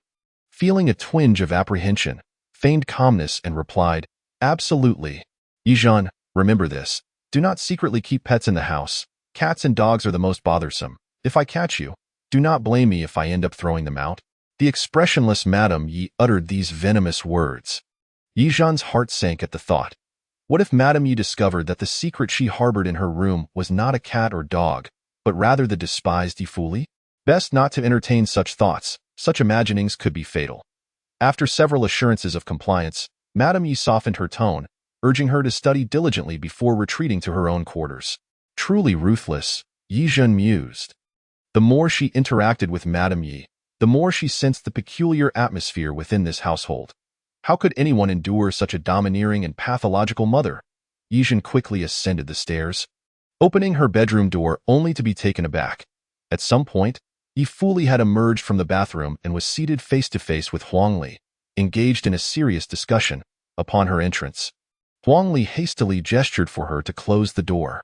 feeling a twinge of apprehension, feigned calmness and replied, Absolutely. Ye Zhen, remember this. Do not secretly keep pets in the house. Cats and dogs are the most bothersome. If I catch you, do not blame me if I end up throwing them out. The expressionless Madame Yi uttered these venomous words. Ye Zhen's heart sank at the thought. What if Madame Yi discovered that the secret she harbored in her room was not a cat or dog, but rather the despised Ye Fuli? Best not to entertain such thoughts. Such imaginings could be fatal. After several assurances of compliance, Madame Yi softened her tone, urging her to study diligently before retreating to her own quarters. Truly ruthless, Ye Zhen mused. The more she interacted with Madame Yi, the more she sensed the peculiar atmosphere within this household. How could anyone endure such a domineering and pathological mother? Ye Zhen quickly ascended the stairs, opening her bedroom door only to be taken aback. At some point, Ye Fuli had emerged from the bathroom and was seated face-to-face with Huang Li, engaged in a serious discussion. Upon her entrance, Huang Li hastily gestured for her to close the door.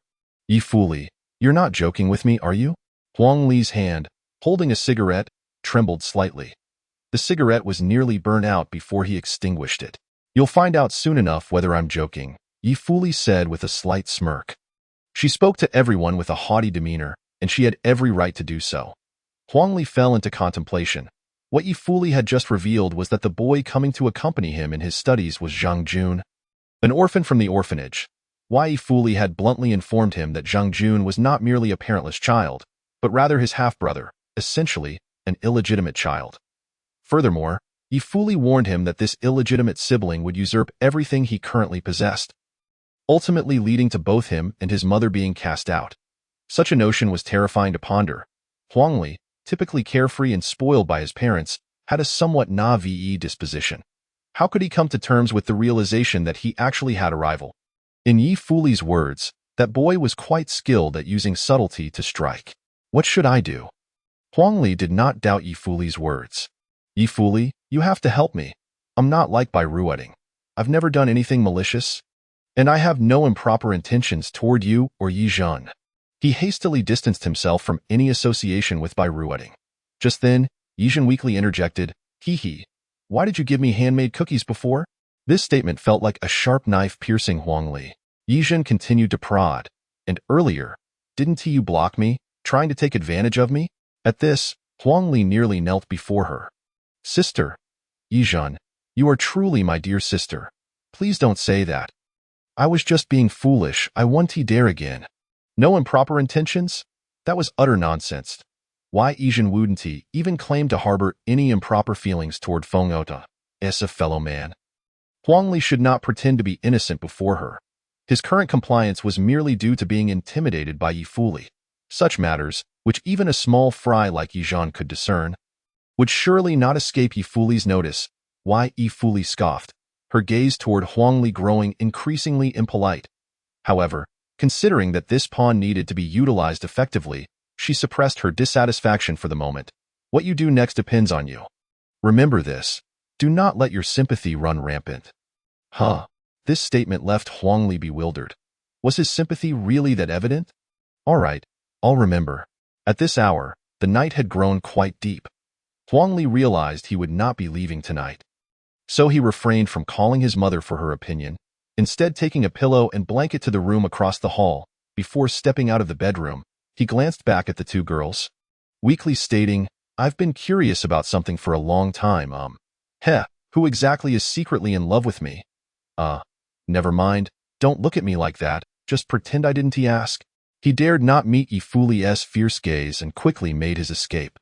Ye Fuli, you're not joking with me, are you? Huang Li's hand, holding a cigarette, trembled slightly. The cigarette was nearly burned out before he extinguished it. "You'll find out soon enough whether I'm joking," Ye Fuli said with a slight smirk. She spoke to everyone with a haughty demeanor, and she had every right to do so. Huang Li fell into contemplation. What Ye Fuli had just revealed was that the boy coming to accompany him in his studies was Zhang Jun, an orphan from the orphanage. Ye Fuli had bluntly informed him that Zhang Jun was not merely a parentless child, but rather his half-brother, essentially an illegitimate child. Furthermore, Ye Fuli warned him that this illegitimate sibling would usurp everything he currently possessed, ultimately leading to both him and his mother being cast out. Such a notion was terrifying to ponder. Huang Li, typically carefree and spoiled by his parents, had a somewhat naive disposition. How could he come to terms with the realization that he actually had a rival? In Ye Fuli's words, that boy was quite skilled at using subtlety to strike. What should I do? Huang Li did not doubt Ye Fuli's words. Ye Fuli, you have to help me. I'm not like Bai Ruoting. I've never done anything malicious, and I have no improper intentions toward you or Ye Zhen. He hastily distanced himself from any association with Bai Ruoting. Just then, Ye Zhen weakly interjected, "Hee, why did you give me handmade cookies before?" This statement felt like a sharp knife piercing Huang Li. Ye Zhen continued to prod, "And earlier, didn't you block me, trying to take advantage of me?" At this, Huang Li nearly knelt before her. "Sister, Ye Zhen, you are truly my dear sister. Please don't say that. I was just being foolish. I won't dare again. No improper intentions? That was utter nonsense. Why Ye Zhen wouldn't even claim to harbor any improper feelings toward Feng Ota, as a fellow man? Huang Li should not pretend to be innocent before her. His current compliance was merely due to being intimidated by Ye Fuli. Such matters, which even a small fry like Ye Zhen could discern, would surely not escape Ye Fuli's notice. Why Ye Fuli scoffed, her gaze toward Huang Li growing increasingly impolite. However, considering that this pawn needed to be utilized effectively, she suppressed her dissatisfaction for the moment. What you do next depends on you. Remember this. Do not let your sympathy run rampant. This statement left Huang Li bewildered. Was his sympathy really that evident? All right, I'll remember. At this hour, the night had grown quite deep. Huang Li realized he would not be leaving tonight. So he refrained from calling his mother for her opinion, instead taking a pillow and blanket to the room across the hall. Before stepping out of the bedroom, he glanced back at the two girls, weakly stating, "I've been curious about something for a long time, who exactly is secretly in love with me? Never mind, don't look at me like that, just pretend I didn't ask." He dared not meet Ye Fuli's fierce gaze and quickly made his escape.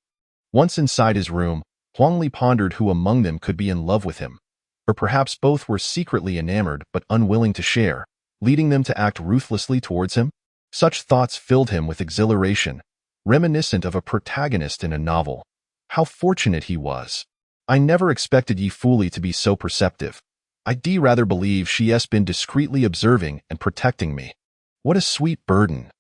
Once inside his room, Huang Li pondered who among them could be in love with him, or perhaps both were secretly enamored but unwilling to share, leading them to act ruthlessly towards him. Such thoughts filled him with exhilaration, reminiscent of a protagonist in a novel. How fortunate he was. I never expected Ye Fuli to be so perceptive. I'd rather believe she has been discreetly observing and protecting me. What a sweet burden.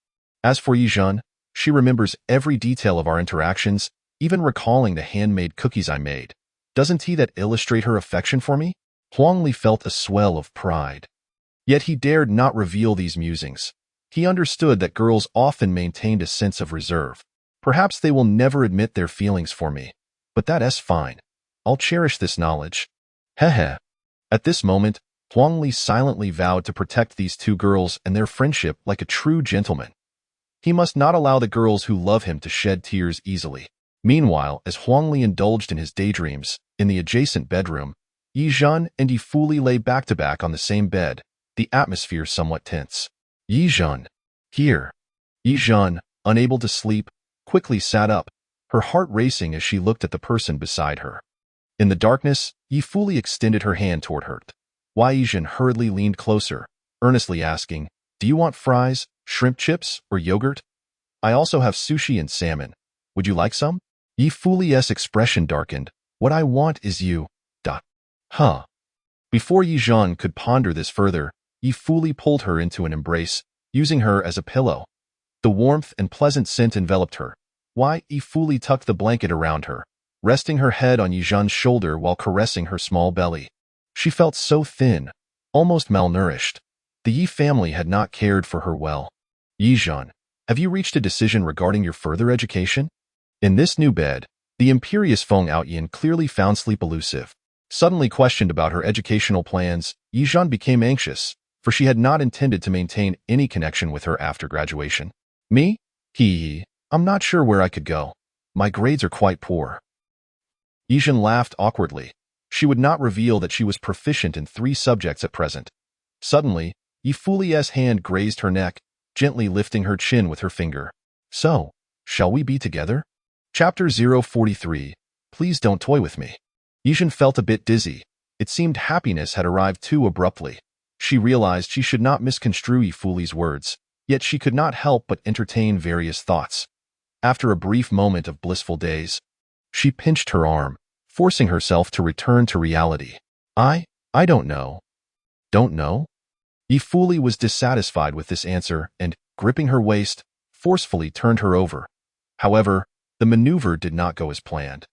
As for Ye Zhen, she remembers every detail of our interactions, even recalling the handmade cookies I made. Doesn't that illustrate her affection for me? Huang Li felt a swell of pride. Yet he dared not reveal these musings. He understood that girls often maintained a sense of reserve. Perhaps they will never admit their feelings for me, but that's fine. I'll cherish this knowledge. At this moment, Huang Li silently vowed to protect these two girls and their friendship like a true gentleman. He must not allow the girls who love him to shed tears easily. Meanwhile, as Huang Li indulged in his daydreams, in the adjacent bedroom, Ye Zhen and Ye Fuli lay back-to-back on the same bed, the atmosphere somewhat tense. Ye Zhen. Here. Ye Zhen, unable to sleep, quickly sat up, her heart racing as she looked at the person beside her. In the darkness, Ye Fuli extended her hand toward her. Ye Zhen hurriedly leaned closer, earnestly asking, "Do you want fries, shrimp chips, or yogurt? I also have sushi and salmon. Would you like some?" Ye Fuli's expression darkened. "What I want is you. Before Ye Zhen could ponder this further, Ye Fuli pulled her into an embrace, using her as a pillow. The warmth and pleasant scent enveloped her. Ye Fuli tucked the blanket around her, resting her head on Ye Zhen's shoulder while caressing her small belly. She felt so thin, almost malnourished. The Ye family had not cared for her well. "Ye Zhen, have you reached a decision regarding your further education?" In this new bed, The imperious Feng Outyin clearly found sleep elusive. Suddenly questioned about her educational plans, Ye Zhen became anxious, for she had not intended to maintain any connection with her after graduation. Me? I'm not sure where I could go. My grades are quite poor. Ye Zhen laughed awkwardly. She would not reveal that she was proficient in 3 subjects at present. Suddenly, Ye Fuli's hand grazed her neck, gently lifting her chin with her finger. So, shall we be together? Chapter 043. Please don't toy with me. Ye Zhen felt a bit dizzy. It seemed happiness had arrived too abruptly. She realized she should not misconstrue Ye Fuli's words, yet she could not help but entertain various thoughts. After a brief moment of blissful daze, she pinched her arm, forcing herself to return to reality. I don't know. Don't know? Ye Fuli was dissatisfied with this answer and, gripping her waist, forcefully turned her over. However, the maneuver did not go as planned.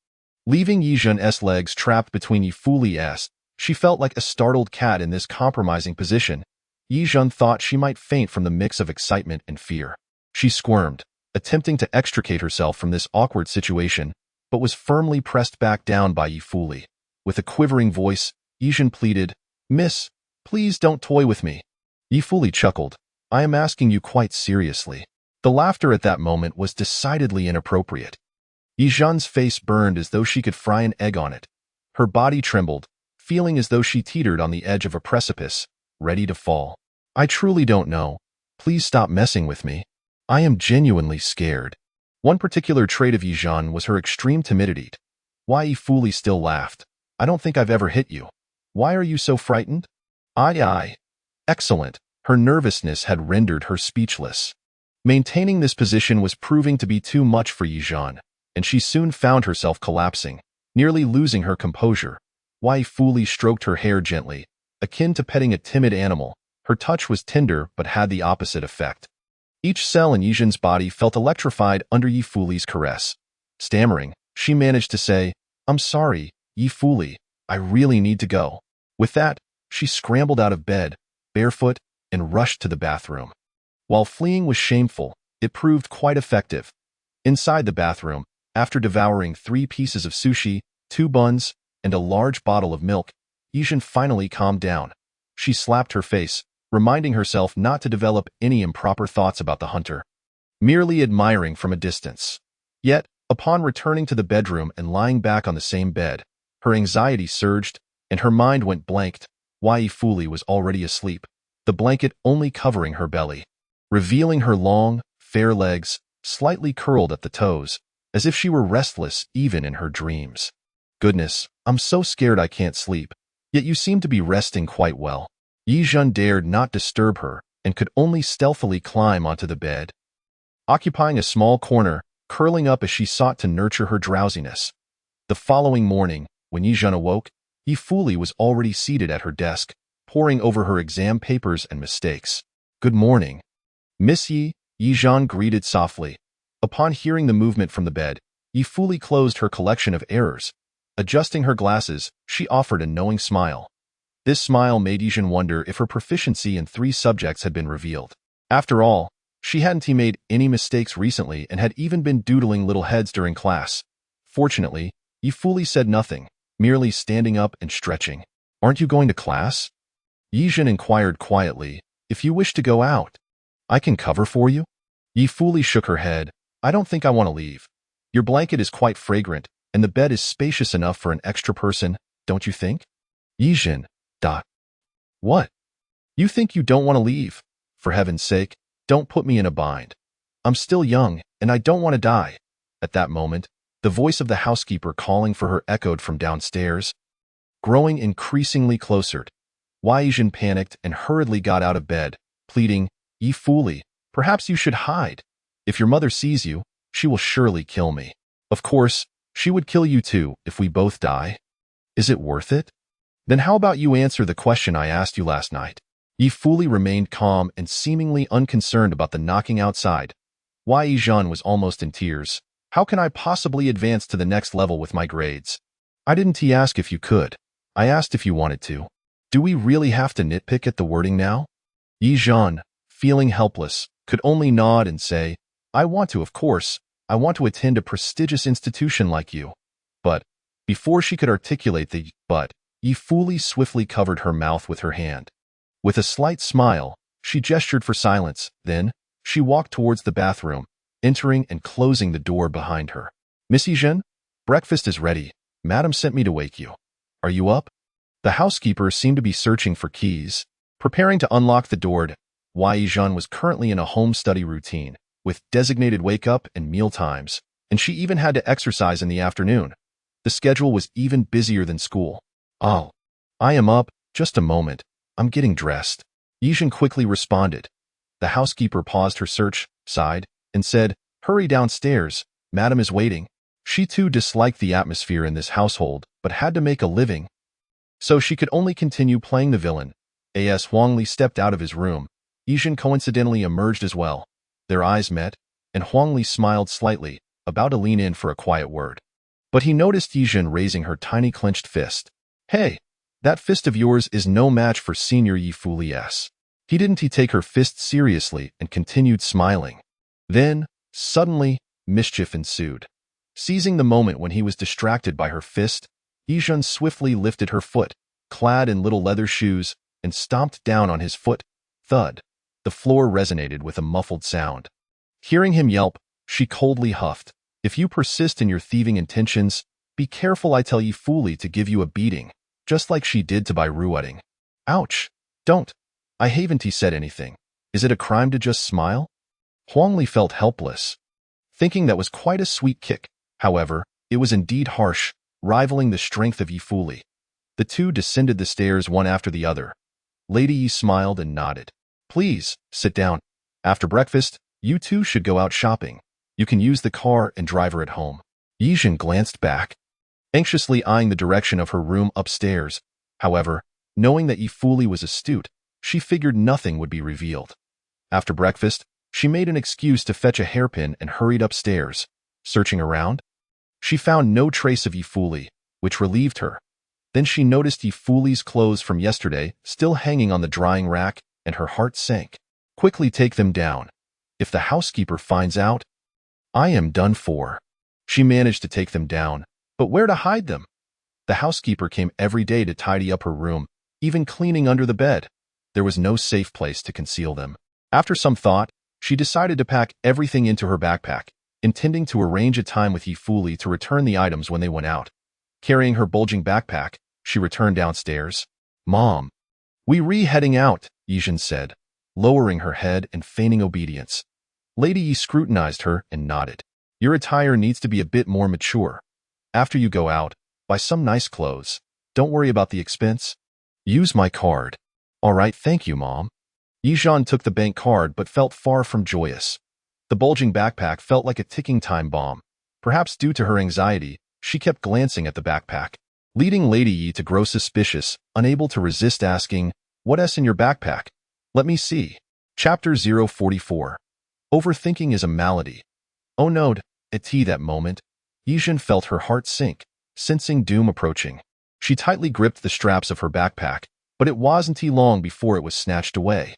Leaving Ye Zhen's legs trapped between Ye Fuli's, she felt like a startled cat in this compromising position. Ye Zhen thought she might faint from the mix of excitement and fear. She squirmed, attempting to extricate herself from this awkward situation, but was firmly pressed back down by Ye Fuli. With a quivering voice, Ye Zhen pleaded, "Miss, please don't toy with me." Ye Fuli chuckled. "I am asking you quite seriously." The laughter at that moment was decidedly inappropriate. Ye Zhen's face burned as though she could fry an egg on it. Her body trembled, feeling as though she teetered on the edge of a precipice, ready to fall. "I truly don't know. Please stop messing with me. I am genuinely scared." One particular trait of Ye Zhen was her extreme timidity. Why Ye Fuli still laughed. "I don't think I've ever hit you. Why are you so frightened?" I. Excellent. Her nervousness had rendered her speechless. Maintaining this position was proving to be too much for Ye Zhen, and she soon found herself collapsing, nearly losing her composure. Ye Fuli stroked her hair gently, akin to petting a timid animal. Her touch was tender but had the opposite effect. Each cell in Ye Zhen's body felt electrified under Ye Fuli's caress. Stammering, she managed to say, "I'm sorry, Ye Fuli, I really need to go." With that, she scrambled out of bed, barefoot, and rushed to the bathroom. While fleeing was shameful, it proved quite effective. Inside the bathroom, after devouring 3 pieces of sushi, 2 buns, and a large bottle of milk, Ye Zhen finally calmed down. She slapped her face, reminding herself not to develop any improper thoughts about the hunter, merely admiring from a distance. Yet, upon returning to the bedroom and lying back on the same bed, her anxiety surged, and her mind went blanked. Ye Fuli was already asleep, the blanket only covering her belly, revealing her long, fair legs, slightly curled at the toes, as if she were restless even in her dreams. "Goodness, I'm so scared I can't sleep, yet you seem to be resting quite well." Ye Zhen dared not disturb her and could only stealthily climb onto the bed, occupying a small corner, curling up as she sought to nurture her drowsiness. The following morning, when Ye Zhen awoke, Ye Fuli was already seated at her desk, poring over her exam papers and mistakes. "Good morning, Miss Ye," Ye Zhen greeted softly. Upon hearing the movement from the bed, Ye Fuli closed her collection of errors. Adjusting her glasses, she offered a knowing smile. This smile made Ye Zhen wonder if her proficiency in 3 subjects had been revealed. After all, she hadn't made any mistakes recently and had even been doodling little heads during class. Fortunately, Ye Fuli said nothing, merely standing up and stretching. "Aren't you going to class?" Ye Zhen inquired quietly. "If you wish to go out, I can cover for you." Ye Fuli shook her head. "I don't think I want to leave. Your blanket is quite fragrant, and the bed is spacious enough for an extra person, don't you think?" Ye Zhen. What? You think you don't want to leave? For heaven's sake, don't put me in a bind. I'm still young, and I don't want to die. At that moment, the voice of the housekeeper calling for her echoed from downstairs, growing increasingly closer. Ye Zhen panicked and hurriedly got out of bed, pleading, "Ye Fuli, perhaps you should hide. If your mother sees you, she will surely kill me. Of course, she would kill you too if we both die. Is it worth it? Then how about you answer the question I asked you last night?" Ye Fuli remained calm and seemingly unconcerned about the knocking outside. Ye Zhen was almost in tears. "How can I possibly advance to the next level with my grades? I didn't ask if you could. I asked if you wanted to. Do we really have to nitpick at the wording now?" Ye Zhen, feeling helpless, could only nod and say, "I want to, of course, I want to attend a prestigious institution like you. But, before she could articulate the but, Ye Fuli swiftly covered her mouth with her hand. With a slight smile, she gestured for silence. Then, she walked towards the bathroom, entering and closing the door behind her. Miss Ye Zhen, breakfast is ready. Madam sent me to wake you. Are you up? The housekeeper seemed to be searching for keys, preparing to unlock the door. Ye Zhen was currently in a home study routine, with designated wake-up and meal times, and she even had to exercise in the afternoon. The schedule was even busier than school. Oh, I am up, just a moment. I'm getting dressed. Ye Zhen quickly responded. The housekeeper paused her search, sighed, and said, hurry downstairs, Madam is waiting. She too disliked the atmosphere in this household, but had to make a living. So she could only continue playing the villain. As Huang Li stepped out of his room, Ye Zhen coincidentally emerged as well. Their eyes met, and Huang Li smiled slightly, about to lean in for a quiet word. But he noticed Ye Zhen raising her tiny clenched fist. Hey, that fist of yours is no match for Senior Ye Fuli's. He take her fist seriously and continued smiling. Then, suddenly, mischief ensued. Seizing the moment when he was distracted by her fist, Ye Zhen swiftly lifted her foot, clad in little leather shoes, and stomped down on his foot. Thud. The floor resonated with a muffled sound. Hearing him yelp, she coldly huffed. If you persist in your thieving intentions, be careful I tell Ye Fuli to give you a beating, just like she did to Bai Ruoting. Ouch. Don't. I haven't said anything. Is it a crime to just smile? Huang Li felt helpless, thinking that was quite a sweet kick. However, it was indeed harsh, rivaling the strength of Ye Fuli. The two descended the stairs one after the other. Lady Yi smiled and nodded. Please, sit down. After breakfast, you two should go out shopping. You can use the car and drive her at home. Ye Zhen glanced back, anxiously eyeing the direction of her room upstairs. However, knowing that Ye Fuli was astute, she figured nothing would be revealed. After breakfast, she made an excuse to fetch a hairpin and hurried upstairs. Searching around, she found no trace of Ye Fuli, which relieved her. Then she noticed Ye Fuli's clothes from yesterday still hanging on the drying rack, and her heart sank. Quickly take them down. If the housekeeper finds out, I am done for. She managed to take them down, but where to hide them? The housekeeper came every day to tidy up her room, even cleaning under the bed. There was no safe place to conceal them. After some thought, she decided to pack everything into her backpack, intending to arrange a time with Ye Fuli to return the items when they went out. Carrying her bulging backpack, she returned downstairs. Mom, we heading out, Ye Zhen said, lowering her head and feigning obedience. Lady Yi scrutinized her and nodded. Your attire needs to be a bit more mature. After you go out, buy some nice clothes. Don't worry about the expense. Use my card. All right, thank you, Mom. Ye Zhen took the bank card but felt far from joyous. The bulging backpack felt like a ticking time bomb. Perhaps due to her anxiety, she kept glancing at the backpack, leading Lady Yi to grow suspicious, unable to resist asking, What's in your backpack? Let me see. Chapter 044. Overthinking is a malady. Oh no, at that moment, Ye Zhen felt her heart sink, sensing doom approaching. She tightly gripped the straps of her backpack, but it wasn't long before it was snatched away.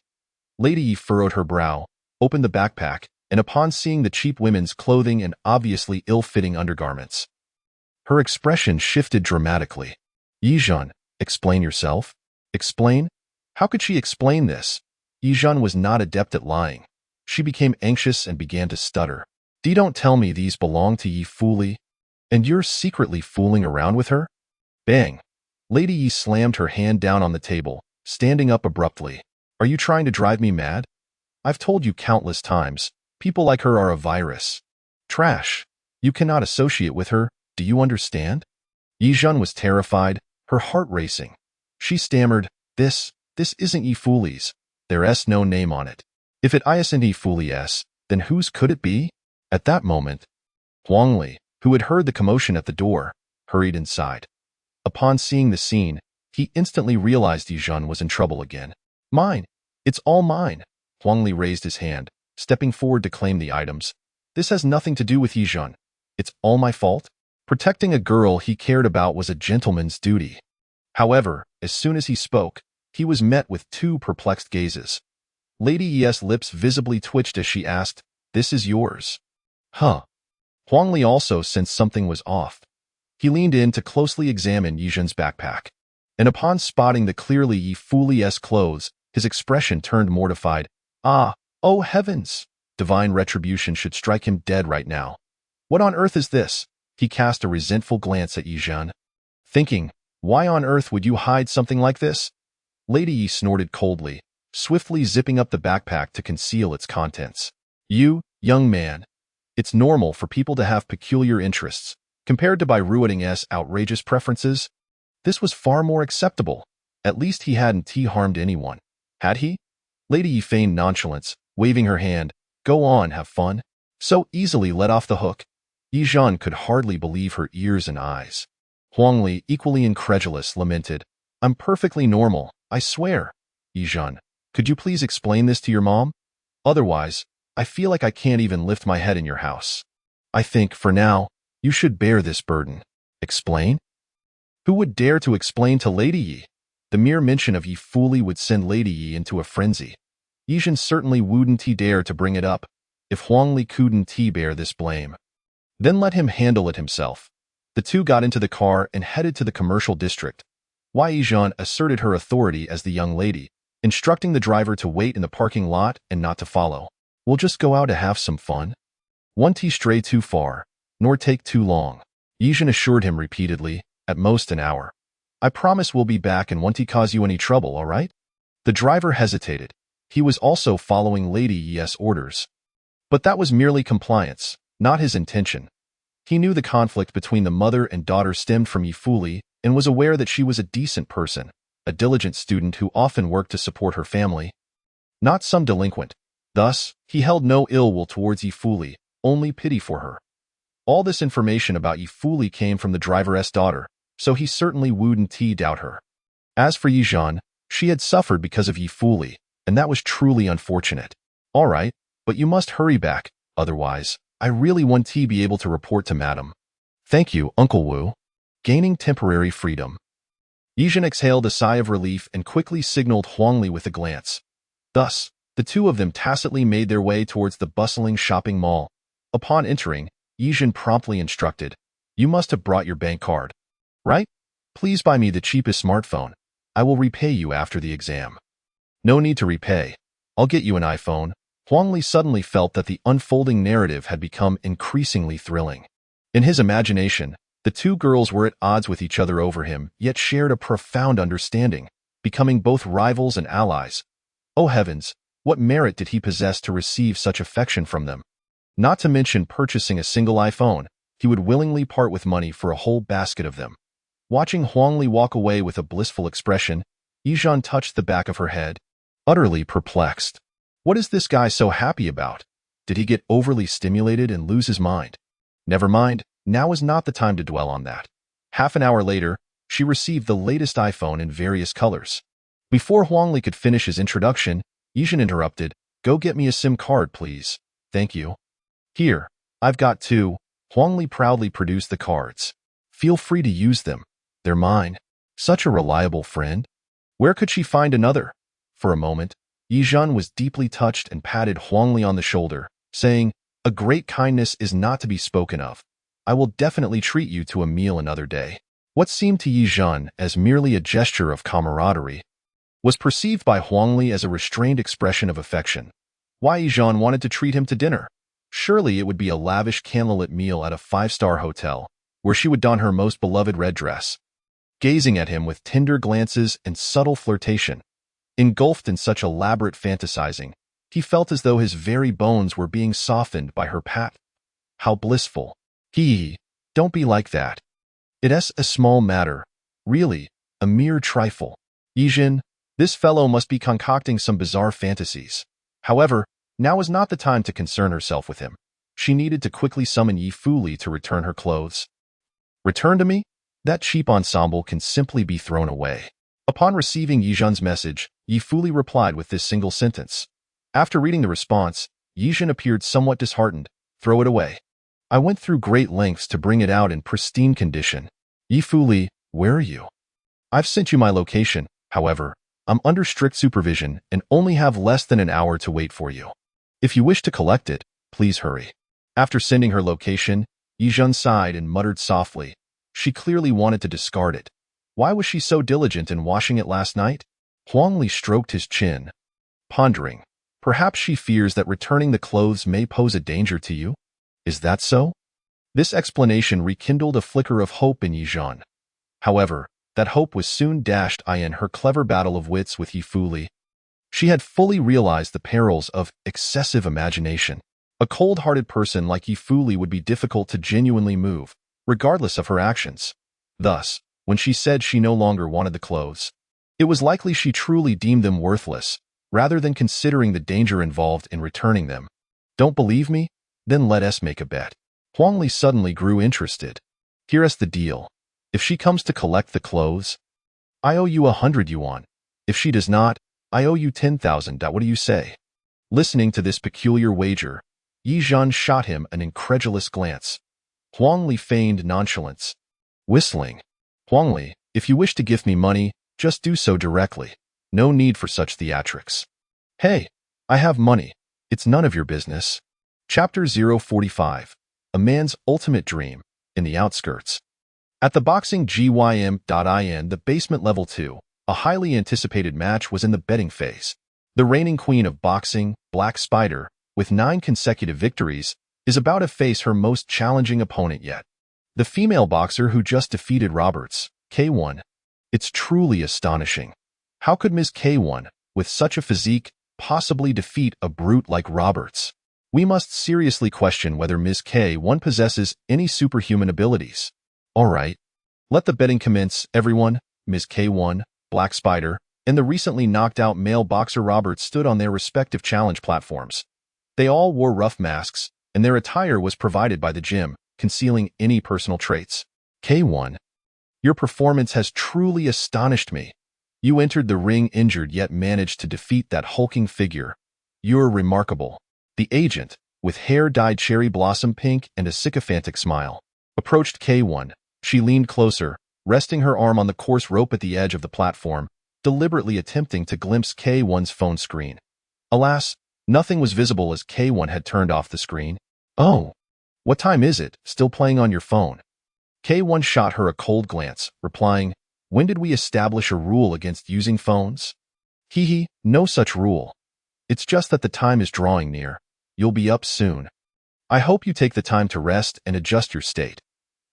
Lady Yi furrowed her brow, opened the backpack, and upon seeing the cheap women's clothing and obviously ill-fitting undergarments, her expression shifted dramatically. Ye Zhen, explain yourself? Explain? How could she explain this? Ye Zhen was not adept at lying. She became anxious and began to stutter. Don't tell me these belong to Ye Fuli, and you're secretly fooling around with her? Bang! Lady Yi slammed her hand down on the table, standing up abruptly. Are you trying to drive me mad? I've told you countless times, people like her are a virus. Trash. You cannot associate with her, do you understand? Ye Zhen was terrified, her heart racing. She stammered, This isn't Ye Fuli's. There's no name on it. If it isn't Ye Fuli's, then whose could it be? At that moment, Huang Li, who had heard the commotion at the door, hurried inside. Upon seeing the scene, he instantly realized Ye Zhen was in trouble again. Mine! It's all mine! Huang Li raised his hand, stepping forward to claim the items. This has nothing to do with Ye Zhen. It's all my fault. Protecting a girl he cared about was a gentleman's duty. However, as soon as he spoke, he was met with two perplexed gazes. Lady Yi's lips visibly twitched as she asked, This is yours? Huh. Huang Li also sensed something was off. He leaned in to closely examine Ye Zhen's backpack, and upon spotting the clearly Ye Fuli's clothes, his expression turned mortified. Ah, oh heavens! Divine retribution should strike him dead right now. What on earth is this? He cast a resentful glance at Ye Zhen, thinking, why on earth would you hide something like this? Lady Yi snorted coldly, swiftly zipping up the backpack to conceal its contents. You, young man. It's normal for people to have peculiar interests. Compared to Bai Ruoting's outrageous preferences, this was far more acceptable. At least he hadn't harmed anyone. Had he? Lady Yi feigned nonchalance, waving her hand. Go on, have fun. So easily let off the hook. Ye Zhen could hardly believe her ears and eyes. Huang Li, equally incredulous, lamented. I'm perfectly normal, I swear. Ye Zhen, could you please explain this to your mom? Otherwise, I feel like I can't even lift my head in your house. I think, for now, you should bear this burden. Explain? Who would dare to explain to Lady Yi? The mere mention of Ye Fuli would send Lady Yi into a frenzy. Ye Zhen certainly wouldn't dare to bring it up. If Huang Li couldn't bear this blame, then let him handle it himself. The two got into the car and headed to the commercial district. Ye Zhen asserted her authority as the young lady, instructing the driver to wait in the parking lot and not to follow. We'll just go out to have some fun. Won't stray too far, nor take too long. Ye Zhen assured him repeatedly, at most an hour. I promise we'll be back and won't cause you any trouble, all right? The driver hesitated. He was also following Lady Yi's orders. But that was merely compliance, not his intention. He knew the conflict between the mother and daughter stemmed from Ye Fuli and was aware that she was a decent person, a diligent student who often worked to support her family. Not some delinquent. Thus, he held no ill will towards Ye Fuli, only pity for her. All this information about Ye Fuli came from the driver's daughter, so he certainly wouldn't doubt her. As for Ye Zhen, she had suffered because of Ye Fuli, and that was truly unfortunate. All right, but you must hurry back, otherwise, I really won't be able to report to Madam. Thank you, Uncle Wu. Gaining temporary freedom. Ye Zhen exhaled a sigh of relief and quickly signaled Huang Li with a glance. Thus, the two of them tacitly made their way towards the bustling shopping mall. Upon entering, Ye Zhen promptly instructed, you must have brought your bank card. Right? Please buy me the cheapest smartphone. I will repay you after the exam. No need to repay. I'll get you an iPhone. Huang Li suddenly felt that the unfolding narrative had become increasingly thrilling. In his imagination, the two girls were at odds with each other over him, yet shared a profound understanding, becoming both rivals and allies. Oh heavens, what merit did he possess to receive such affection from them? Not to mention purchasing a single iPhone, he would willingly part with money for a whole basket of them. Watching Huang Li walk away with a blissful expression, Ye Zhen touched the back of her head, utterly perplexed. What is this guy so happy about? Did he get overly stimulated and lose his mind? Never mind, now is not the time to dwell on that. Half an hour later, she received the latest iPhone in various colors. Before Huang Li could finish his introduction, Ye Zhen interrupted, go get me a SIM card, please. Thank you. Here, I've got two. Huang Li proudly produced the cards. Feel free to use them. They're mine. Such a reliable friend. Where could she find another? For a moment, Ye Zhen was deeply touched and patted Huang Li on the shoulder, saying, a great kindness is not to be spoken of. I will definitely treat you to a meal another day. What seemed to Ye Zhen as merely a gesture of camaraderie was perceived by Huang Li as a restrained expression of affection. Ye Zhen wanted to treat him to dinner. Surely it would be a lavish candlelit meal at a 5-star hotel, where she would don her most beloved red dress. Gazing at him with tender glances and subtle flirtation, engulfed in such elaborate fantasizing, he felt as though his very bones were being softened by her pat. How blissful. Don't be like that. It's a small matter. Really, a mere trifle. Ye Zhen, this fellow must be concocting some bizarre fantasies. However, now was not the time to concern herself with him. She needed to quickly summon Ye Fuli to return her clothes. Return to me? That cheap ensemble can simply be thrown away. Upon receiving Ye Zhen's message, Ye Fuli replied with this single sentence. After reading the response, Ye Zhen appeared somewhat disheartened. Throw it away. I went through great lengths to bring it out in pristine condition. Ye Fuli, where are you? I've sent you my location, however. I'm under strict supervision and only have less than an hour to wait for you. If you wish to collect it, please hurry. After sending her location, Ye Zhen sighed and muttered softly. She clearly wanted to discard it. Why was she so diligent in washing it last night? Huang Li stroked his chin, pondering. Perhaps she fears that returning the clothes may pose a danger to you? Is that so? This explanation rekindled a flicker of hope in Ye Zhen. However, that hope was soon dashed in her clever battle of wits with Ye Li. She had fully realized the perils of excessive imagination. A cold-hearted person like Ye Li would be difficult to genuinely move, regardless of her actions. Thus, when she said she no longer wanted the clothes, it was likely she truly deemed them worthless, rather than considering the danger involved in returning them. Don't believe me? Then let us make a bet. Huang Li suddenly grew interested. Here's the deal. If she comes to collect the clothes, I owe you 100 yuan. If she does not, I owe you 10,000. What do you say? Listening to this peculiar wager, Ye Zhen shot him an incredulous glance. Huang Li feigned nonchalance, whistling. Huang Li, if you wish to give me money, just do so directly. No need for such theatrics. Hey, I have money. It's none of your business. Chapter 045. A Man's Ultimate Dream, in the Outskirts. At the boxing gym.in, the basement level 2, a highly anticipated match was in the betting phase. The reigning queen of boxing, Black Spider, with 9 consecutive victories, is about to face her most challenging opponent yet. The female boxer who just defeated Roberts, K1. It's truly astonishing. How could Ms. K1, with such a physique, possibly defeat a brute like Roberts? We must seriously question whether Ms. K1 possesses any superhuman abilities. Alright. Let the betting commence, everyone. Ms. K1, Black Spider, and the recently knocked out male boxer Roberts stood on their respective challenge platforms. They all wore rough masks, and their attire was provided by the gym, concealing any personal traits. K1, your performance has truly astonished me. You entered the ring injured yet managed to defeat that hulking figure. You're remarkable. The agent, with hair dyed cherry blossom pink and a sycophantic smile, approached K1. She leaned closer, resting her arm on the coarse rope at the edge of the platform, deliberately attempting to glimpse K1's phone screen. Alas, nothing was visible as K1 had turned off the screen. Oh, what time is it? Still playing on your phone? K1 shot her a cold glance, replying, when did we establish a rule against using phones? Hee, no such rule. It's just that the time is drawing near. You'll be up soon. I hope you take the time to rest and adjust your state.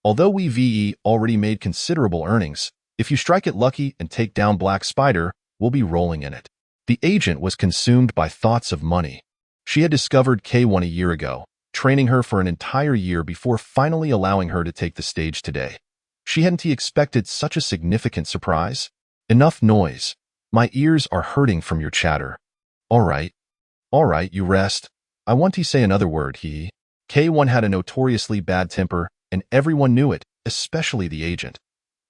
Although we already made considerable earnings, if you strike it lucky and take down Black Spider, we'll be rolling in it. The agent was consumed by thoughts of money. She had discovered K1 a year ago, training her for an entire year before finally allowing her to take the stage today. She hadn't expected such a significant surprise. Enough noise. My ears are hurting from your chatter. All right, you rest. I want to say another word, K1 had a notoriously bad temper, and everyone knew it, especially the agent.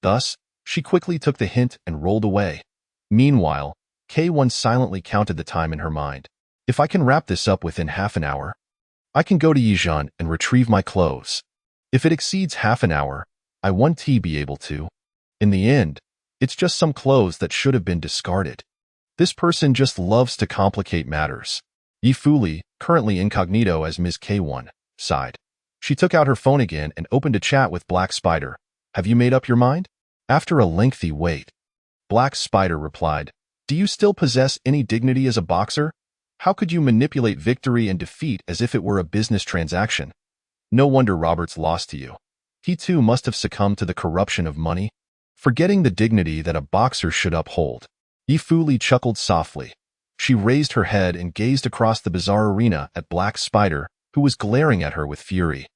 Thus, she quickly took the hint and rolled away. Meanwhile, K1 silently counted the time in her mind. If I can wrap this up within half an hour, I can go to Ye Zhen and retrieve my clothes. If it exceeds half an hour, I won't be able to. In the end, it's just some clothes that should have been discarded. This person just loves to complicate matters. Ye Li, currently incognito as Ms. K1, sighed. She took out her phone again and opened a chat with Black Spider. Have you made up your mind? After a lengthy wait, Black Spider replied, do you still possess any dignity as a boxer? How could you manipulate victory and defeat as if it were a business transaction? No wonder Roberts lost to you. He too must have succumbed to the corruption of money, forgetting the dignity that a boxer should uphold. Ye Li chuckled softly. She raised her head and gazed across the bizarre arena at Black Spider, who was glaring at her with fury.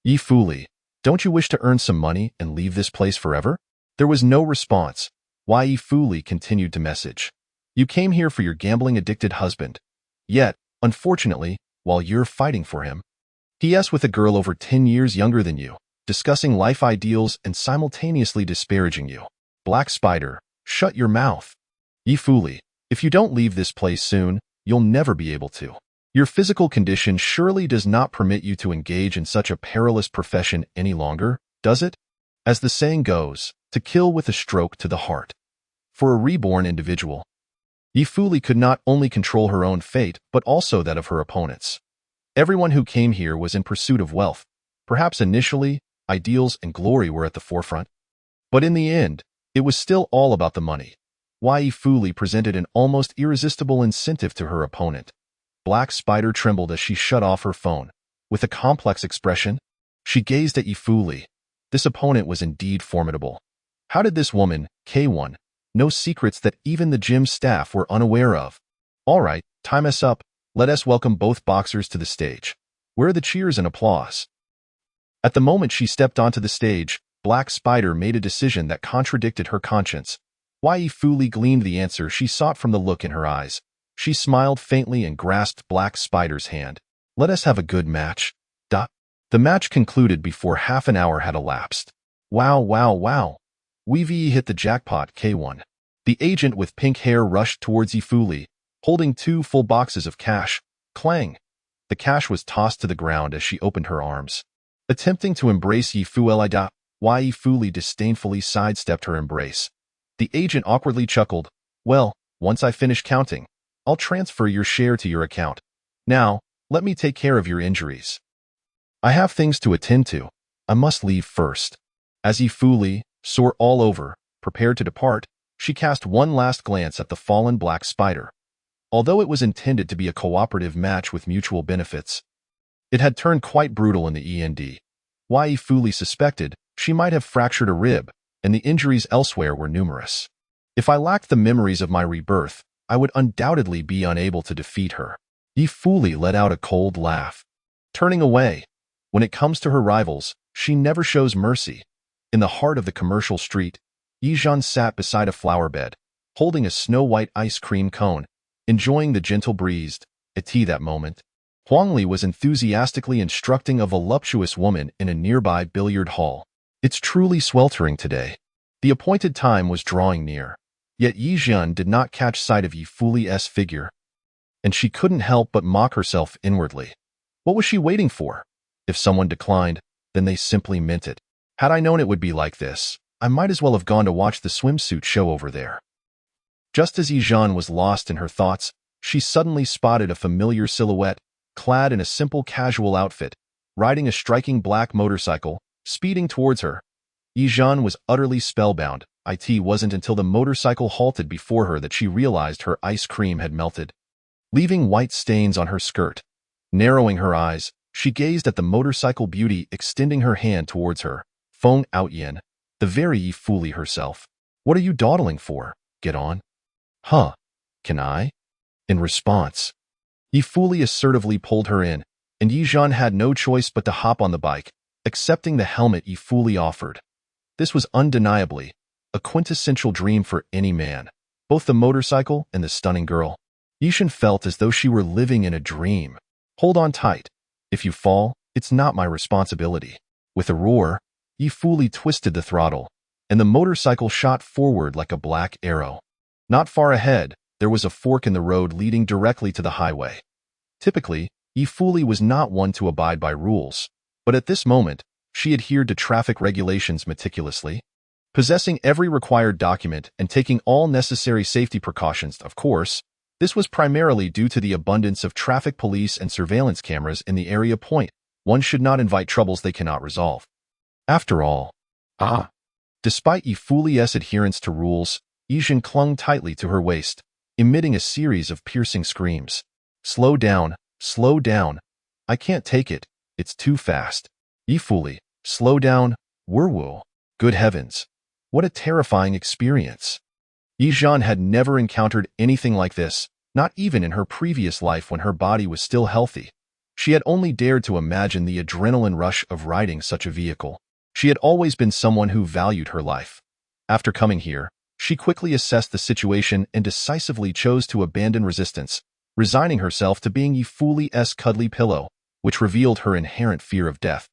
Ye Li, don't you wish to earn some money and leave this place forever? There was no response. Ye Li continued to message. You came here for your gambling-addicted husband. Yet, unfortunately, while you're fighting for him, P.S. with a girl over 10 years younger than you, discussing life ideals and simultaneously disparaging you. Black Spider, shut your mouth. Ye Li, if you don't leave this place soon, you'll never be able to. Your physical condition surely does not permit you to engage in such a perilous profession any longer, does it? As the saying goes, to kill with a stroke to the heart. For a reborn individual, Ye Li could not only control her own fate, but also that of her opponents. Everyone who came here was in pursuit of wealth. Perhaps initially, ideals and glory were at the forefront. But in the end, it was still all about the money. Ye Zhen presented an almost irresistible incentive to her opponent. Black Spider trembled as she shut off her phone. With a complex expression, she gazed at Ye Zhen. This opponent was indeed formidable. How did this woman, K1, know secrets that even the gym staff were unaware of? All right, time us up. Let us welcome both boxers to the stage. Where are the cheers and applause? At the moment she stepped onto the stage, Black Spider made a decision that contradicted her conscience. Ye Zhen gleaned the answer she sought from the look in her eyes. She smiled faintly and grasped Black Spider's hand. Let us have a good match. The match concluded before half an hour had elapsed. Wow, wow, wow. We hit the jackpot, K1. The agent with pink hair rushed towards Ye Zhen, holding 2 full boxes of cash. Clang! The cash was tossed to the ground as she opened her arms. Attempting to embrace Ye Zhen, Ye Zhen disdainfully sidestepped her embrace. The agent awkwardly chuckled. Well, once I finish counting, I'll transfer your share to your account. Now, let me take care of your injuries. I have things to attend to. I must leave first. As Ye Zhen, sore all over, prepared to depart, she cast one last glance at the fallen Black Spider. Although it was intended to be a cooperative match with mutual benefits, it had turned quite brutal in the end. Ye Zhen suspected she might have fractured a rib, and the injuries elsewhere were numerous. If I lacked the memories of my rebirth, I would undoubtedly be unable to defeat her. Ye Zhen let out a cold laugh. Turning away, when it comes to her rivals, she never shows mercy. In the heart of the commercial street, Ye Zhen sat beside a flower bed, holding a snow-white ice cream cone, enjoying the gentle breeze. At tea that moment, Huangli was enthusiastically instructing a voluptuous woman in a nearby billiard hall. It's truly sweltering today. The appointed time was drawing near. Yet Ye Zhen did not catch sight of Ye Zhen's figure, and she couldn't help but mock herself inwardly. What was she waiting for? If someone declined, then they simply meant it. Had I known it would be like this, I might as well have gone to watch the swimsuit show over there. Just as Ye Zhen was lost in her thoughts, she suddenly spotted a familiar silhouette, clad in a simple casual outfit, riding a striking black motorcycle, speeding towards her. Ye Zhen was utterly spellbound. It wasn't until the motorcycle halted before her that she realized her ice cream had melted, leaving white stains on her skirt. Narrowing her eyes, she gazed at the motorcycle beauty extending her hand towards her. Feng Outyen, the very Ye Zhen herself. What are you dawdling for? Get on. Huh. Can I? In response, Ye Zhen assertively pulled her in, and Ye Zhen had no choice but to hop on the bike, accepting the helmet Ye Zhen offered. This was undeniably a quintessential dream for any man. Both the motorcycle and the stunning girl. Ye Zhen felt as though she were living in a dream. Hold on tight. If you fall, it's not my responsibility. With a roar, Ye Zhen twisted the throttle, and the motorcycle shot forward like a black arrow. Not far ahead, there was a fork in the road leading directly to the highway. Typically, Ye Zhen was not one to abide by rules, but at this moment, she adhered to traffic regulations meticulously, possessing every required document and taking all necessary safety precautions. Of course, this was primarily due to the abundance of traffic police and surveillance cameras in the area. One should not invite troubles they cannot resolve. After all, despite Ye Zhen's adherence to rules, Ye Zhen clung tightly to her waist, emitting a series of piercing screams. Slow down, slow down. I can't take it. It's too fast. Ye Zhen, slow down. Werewolf. Good heavens. What a terrifying experience. Ye Zhen had never encountered anything like this, not even in her previous life when her body was still healthy. She had only dared to imagine the adrenaline rush of riding such a vehicle. She had always been someone who valued her life. After coming here, she quickly assessed the situation and decisively chose to abandon resistance, resigning herself to being Ye Zhen's cuddly pillow, which revealed her inherent fear of death.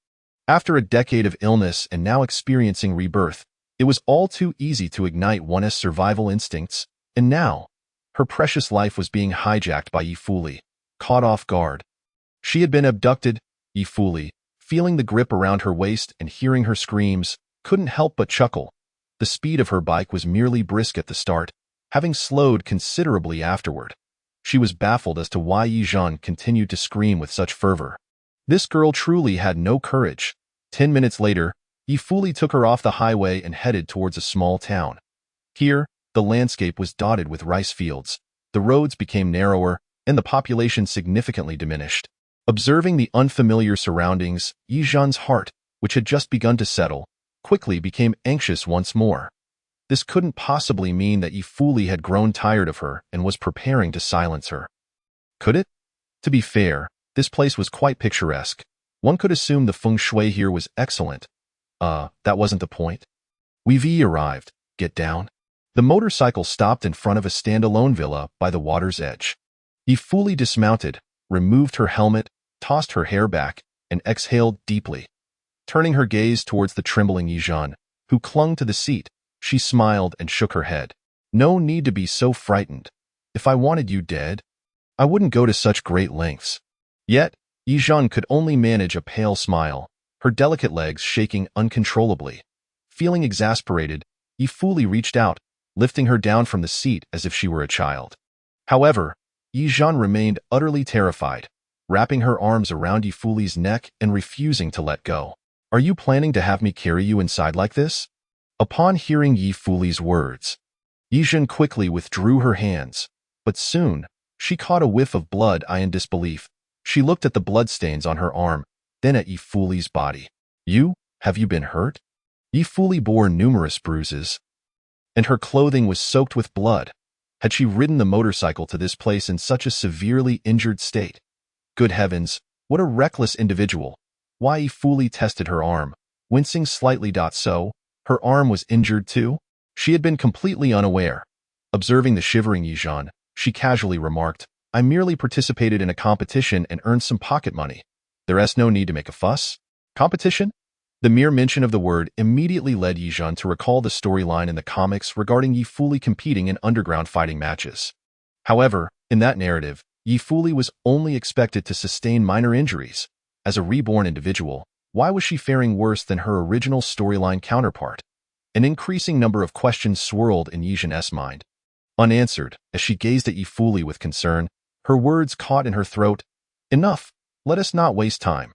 After a decade of illness and now experiencing rebirth, it was all too easy to ignite one's survival instincts, and now, her precious life was being hijacked by Ye Zhen, caught off guard. She had been abducted. Ye Zhen, feeling the grip around her waist and hearing her screams, couldn't help but chuckle. The speed of her bike was merely brisk at the start, having slowed considerably afterward. She was baffled as to why Ye Zhen continued to scream with such fervor. This girl truly had no courage. 10 minutes later, Ye fully took her off the highway and headed towards a small town. Here, the landscape was dotted with rice fields. The roads became narrower, and the population significantly diminished. Observing the unfamiliar surroundings, Ye Zhen's heart, which had just begun to settle, quickly became anxious once more. This couldn't possibly mean that Ye fully had grown tired of her and was preparing to silence her. Could it? To be fair, this place was quite picturesque. One could assume the feng shui here was excellent. That wasn't the point. We've arrived. Get down. The motorcycle stopped in front of a standalone villa by the water's edge. Ye fully dismounted, removed her helmet, tossed her hair back, and exhaled deeply. Turning her gaze towards the trembling Ye Zhen, who clung to the seat, she smiled and shook her head. No need to be so frightened. If I wanted you dead, I wouldn't go to such great lengths. Yet, Ye Zhen could only manage a pale smile, her delicate legs shaking uncontrollably. Feeling exasperated, Ye fully reached out, lifting her down from the seat as if she were a child. However, Ye Zhen remained utterly terrified, wrapping her arms around Ye fully's neck and refusing to let go. Are you planning to have me carry you inside like this? Upon hearing Ye fully's words, Ye Zhen quickly withdrew her hands, but soon, she caught a whiff of blood in disbelief. She looked at the bloodstains on her arm, then at Ye fully's body. Have you been hurt? Ye fully bore numerous bruises, and her clothing was soaked with blood. Had she ridden the motorcycle to this place in such a severely injured state? Good heavens, what a reckless individual. Why Ye fully tested her arm, wincing slightly. So, her arm was injured too? She had been completely unaware. Observing the shivering Ye Zhen, she casually remarked, I merely participated in a competition and earned some pocket money. There's no need to make a fuss. Competition? The mere mention of the word immediately led Ye Zhen to recall the storyline in the comics regarding Ye fully competing in underground fighting matches. However, in that narrative, Ye fully was only expected to sustain minor injuries. As a reborn individual, why was she faring worse than her original storyline counterpart? An increasing number of questions swirled in Ye Zhen's mind. Unanswered, as she gazed at Ye fully with concern, her words caught in her throat. Enough! Let us not waste time.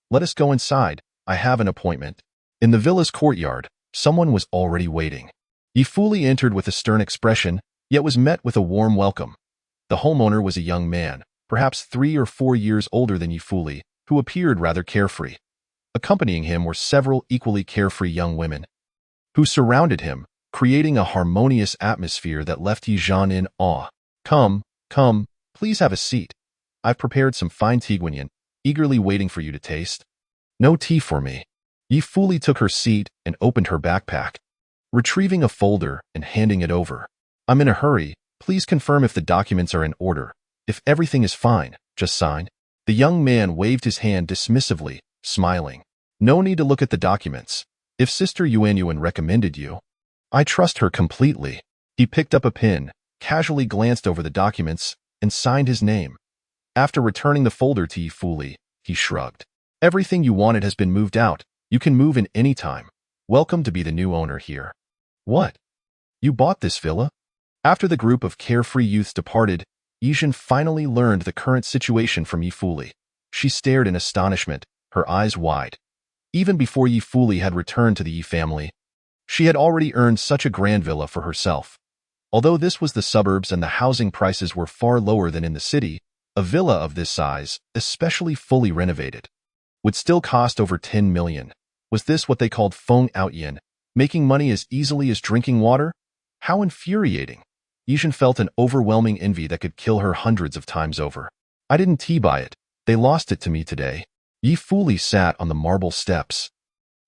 Let us go inside. I have an appointment. In the villa's courtyard, someone was already waiting. Ye fully entered with a stern expression, yet was met with a warm welcome. The homeowner was a young man, perhaps 3 or 4 years older than Ye fully, who appeared rather carefree. Accompanying him were several equally carefree young women, who surrounded him, creating a harmonious atmosphere that left Ye Zhen in awe. Come, please have a seat. I've prepared some fine tea, eagerly waiting for you to taste. No tea for me. Ye fully took her seat and opened her backpack, retrieving a folder and handing it over. I'm in a hurry. Please confirm if the documents are in order. If everything is fine, just sign. The young man waved his hand dismissively, smiling. No need to look at the documents. If Sister Yuan recommended you, I trust her completely. He picked up a pen, casually glanced over the documents, and signed his name. After returning the folder to Ye fully, he shrugged. Everything you wanted has been moved out. You can move in any time. Welcome to be the new owner here. What? You bought this villa? After the group of carefree youths departed, Ye Zhen finally learned the current situation from Ye fully. She stared in astonishment, her eyes wide. Even before Ye fully had returned to the Ye family, she had already earned such a grand villa for herself. Although this was the suburbs and the housing prices were far lower than in the city, a villa of this size, especially fully renovated, would still cost over 10 million. Was this what they called feng outyan, making money as easily as drinking water? How infuriating! Ye Zhen felt an overwhelming envy that could kill her hundreds of times over. I didn't buy it. They lost it to me today. Ye fully sat on the marble steps,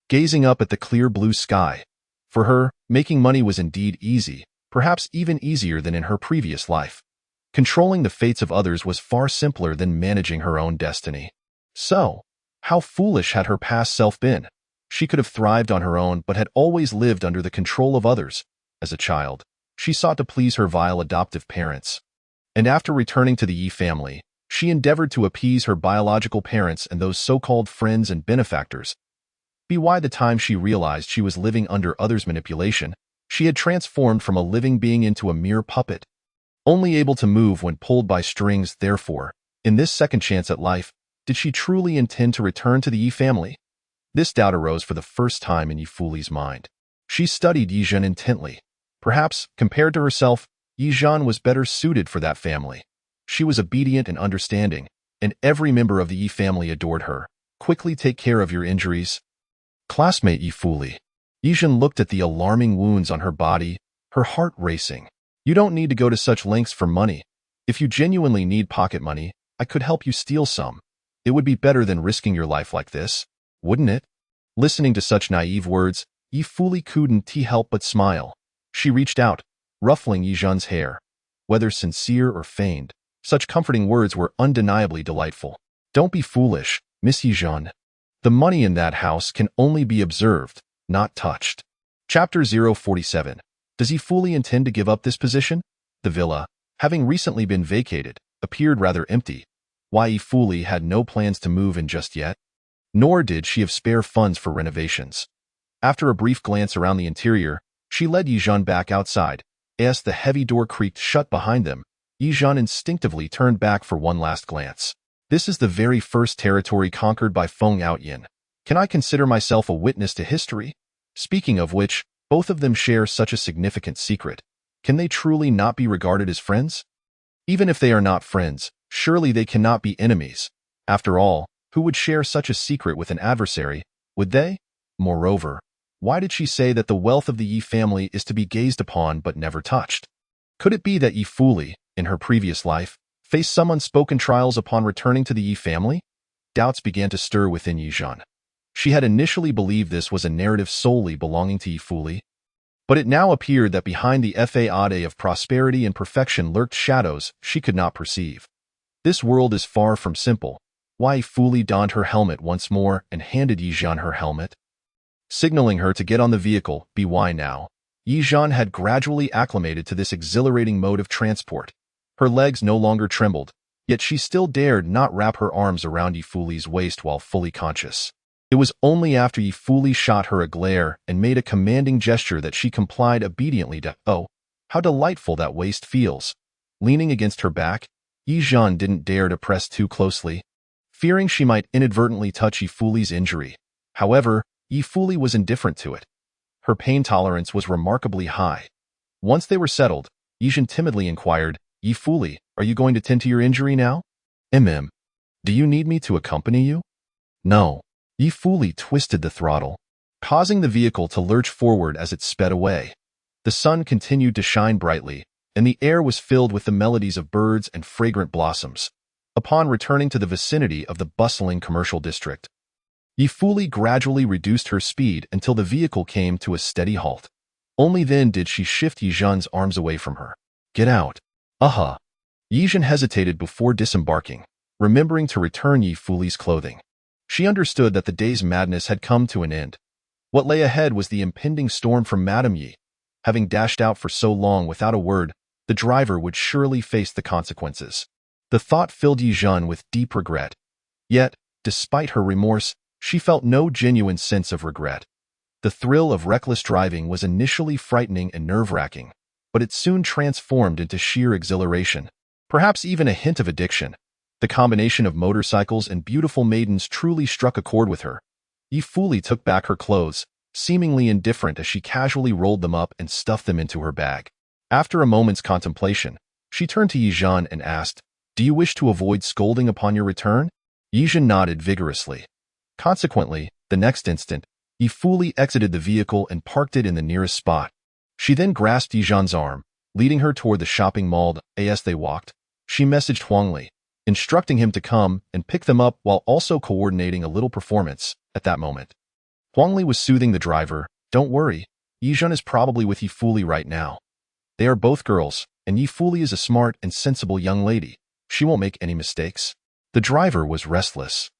gazing up at the clear blue sky. For her, making money was indeed easy, perhaps even easier than in her previous life. Controlling the fates of others was far simpler than managing her own destiny. So, how foolish had her past self been? She could have thrived on her own but had always lived under the control of others. As a child, she sought to please her vile adoptive parents. And after returning to the Ye family, she endeavored to appease her biological parents and those so-called friends and benefactors. By the time she realized she was living under others' manipulation, she had transformed from a living being into a mere puppet, only able to move when pulled by strings. Therefore, in this second chance at life, did she truly intend to return to the Ye family? This doubt arose for the first time in Ye Fuli's mind. She studied Ye Zhen intently. Perhaps, compared to herself, Ye Zhen was better suited for that family. She was obedient and understanding, and every member of the Ye family adored her. Quickly take care of your injuries. Classmate Ye Fuli. Ye Zhen looked at the alarming wounds on her body, her heart racing. You don't need to go to such lengths for money. If you genuinely need pocket money, I could help you steal some. It would be better than risking your life like this, wouldn't it? Listening to such naive words, Ye Fuli couldn't help but smile. She reached out, ruffling Ye Zhen's hair. Whether sincere or feigned, such comforting words were undeniably delightful. Don't be foolish, Miss Ye Zhen. The money in that house can only be observed, not touched. Chapter 047. Does Ye Fuli intend to give up this position? The villa, having recently been vacated, appeared rather empty. Why Ye Fuli had no plans to move in just yet, nor did she have spare funds for renovations. After a brief glance around the interior, she led Ye Zhen back outside. As the heavy door creaked shut behind them, Ye Zhen instinctively turned back for one last glance. This is the very first territory conquered by Feng Outyin. Can I consider myself a witness to history? Speaking of which, both of them share such a significant secret. Can they truly not be regarded as friends? Even if they are not friends, surely they cannot be enemies. After all, who would share such a secret with an adversary? Would they? Moreover, why did she say that the wealth of the Ye family is to be gazed upon but never touched? Could it be that Ye Fuli, in her previous life, faced some unspoken trials upon returning to the Ye family? Doubts began to stir within Ye Zhen. She had initially believed this was a narrative solely belonging to Ye Fuli, but it now appeared that behind the facade of prosperity and perfection lurked shadows she could not perceive. This world is far from simple. Why Ye Fuli donned her helmet once more and handed Ye Zhen her helmet, signaling her to get on the vehicle. Why now? Ye Zhen had gradually acclimated to this exhilarating mode of transport. Her legs no longer trembled, yet she still dared not wrap her arms around Ye Fuli's waist while fully conscious. It was only after Ye Fuli shot her a glare and made a commanding gesture that she complied obediently to, oh, how delightful that waist feels. Leaning against her back, Ye Zhen didn't dare to press too closely, fearing she might inadvertently touch Ye Fuli's injury. However, Ye Fuli was indifferent to it. Her pain tolerance was remarkably high. Once they were settled, Ye Zhen timidly inquired, Ye Fuli, are you going to tend to your injury now? Do you need me to accompany you? No. Ye Fuli twisted the throttle, causing the vehicle to lurch forward as it sped away. The sun continued to shine brightly, and the air was filled with the melodies of birds and fragrant blossoms. Upon returning to the vicinity of the bustling commercial district, Ye Fuli gradually reduced her speed until the vehicle came to a steady halt. Only then did she shift Ye Zhen's arms away from her. Get out. Ye Zhen hesitated before disembarking, remembering to return Ye Fuli's clothing. She understood that the day's madness had come to an end. What lay ahead was the impending storm from Madame Ye. Having dashed out for so long without a word, the driver would surely face the consequences. The thought filled Ye Zhen with deep regret. Yet, despite her remorse, she felt no genuine sense of regret. The thrill of reckless driving was initially frightening and nerve-wracking, but it soon transformed into sheer exhilaration, perhaps even a hint of addiction. The combination of motorcycles and beautiful maidens truly struck a chord with her. Ye Fuli took back her clothes, seemingly indifferent as she casually rolled them up and stuffed them into her bag. After a moment's contemplation, she turned to Ye Zhen and asked, Do you wish to avoid scolding upon your return? Ye Zhen nodded vigorously. Consequently, the next instant, Ye Fuli exited the vehicle and parked it in the nearest spot. She then grasped Ye Zhen's arm, leading her toward the shopping mall. As they walked, she messaged Huangli, instructing him to come and pick them up while also coordinating a little performance. At that moment, Huangli was soothing the driver. Don't worry, Ye Zhen is probably with Ye Fuli right now. They are both girls, and Ye Fuli is a smart and sensible young lady. She won't make any mistakes. The driver was restless.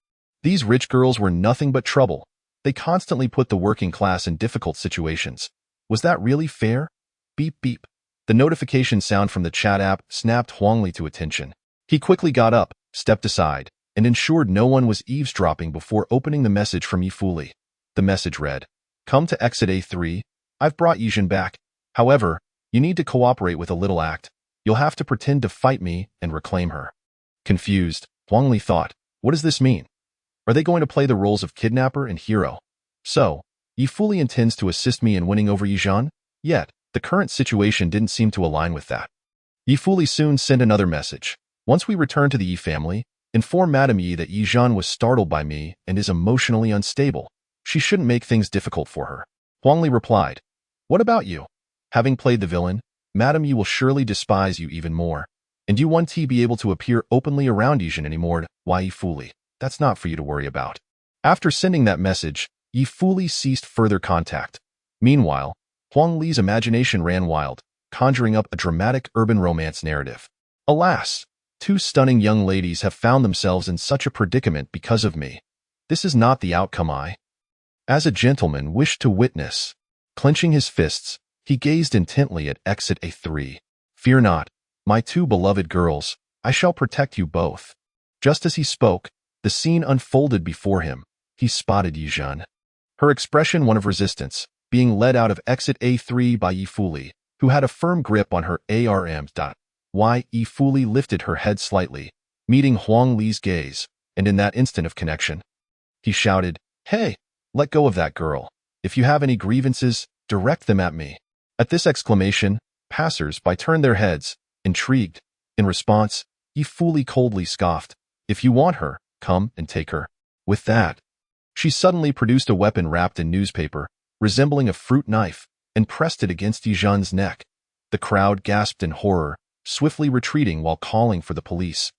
These rich girls were nothing but trouble. They constantly put the working class in difficult situations. Was that really fair? Beep beep. The notification sound from the chat app snapped Huangli to attention. He quickly got up, stepped aside, and ensured no one was eavesdropping before opening the message from Ye Fuli. The message read, Come to exit A3. I've brought Ye Zhen back. However, you need to cooperate with a little act. You'll have to pretend to fight me and reclaim her. Confused, Huangli thought, what does this mean? Are they going to play the roles of kidnapper and hero? So, Ye fully intends to assist me in winning over Ye Zhen? Yet, the current situation didn't seem to align with that. Ye fully soon sent another message. Once we return to the Ye family, inform Madame Ye that Ye Zhen was startled by me and is emotionally unstable. She shouldn't make things difficult for her. Huang Li replied, what about you? Having played the villain, Madame Ye will surely despise you even more. And you won't be able to appear openly around Ye Zhen anymore. Why Ye fully? That's not for you to worry about. After sending that message, Ye fully ceased further contact. Meanwhile, Huang Li's imagination ran wild, conjuring up a dramatic urban romance narrative. Alas, two stunning young ladies have found themselves in such a predicament because of me. This is not the outcome I, as a gentleman, wished to witness. Clenching his fists, he gazed intently at exit A3. Fear not, my two beloved girls, I shall protect you both. Just as he spoke, the scene unfolded before him. He spotted Ye Zhen. Her expression one of resistance, being led out of exit A3 by Ye fully, who had a firm grip on her arm. Ye fully lifted her head slightly, meeting Huang Li's gaze, and in that instant of connection, he shouted, hey, let go of that girl. If you have any grievances, direct them at me. At this exclamation, passers-by turned their heads, intrigued. In response, Ye fully coldly scoffed, if you want her, come and take her. With that, she suddenly produced a weapon wrapped in newspaper, resembling a fruit knife, and pressed it against Ye Zhen's neck. The crowd gasped in horror, swiftly retreating while calling for the police.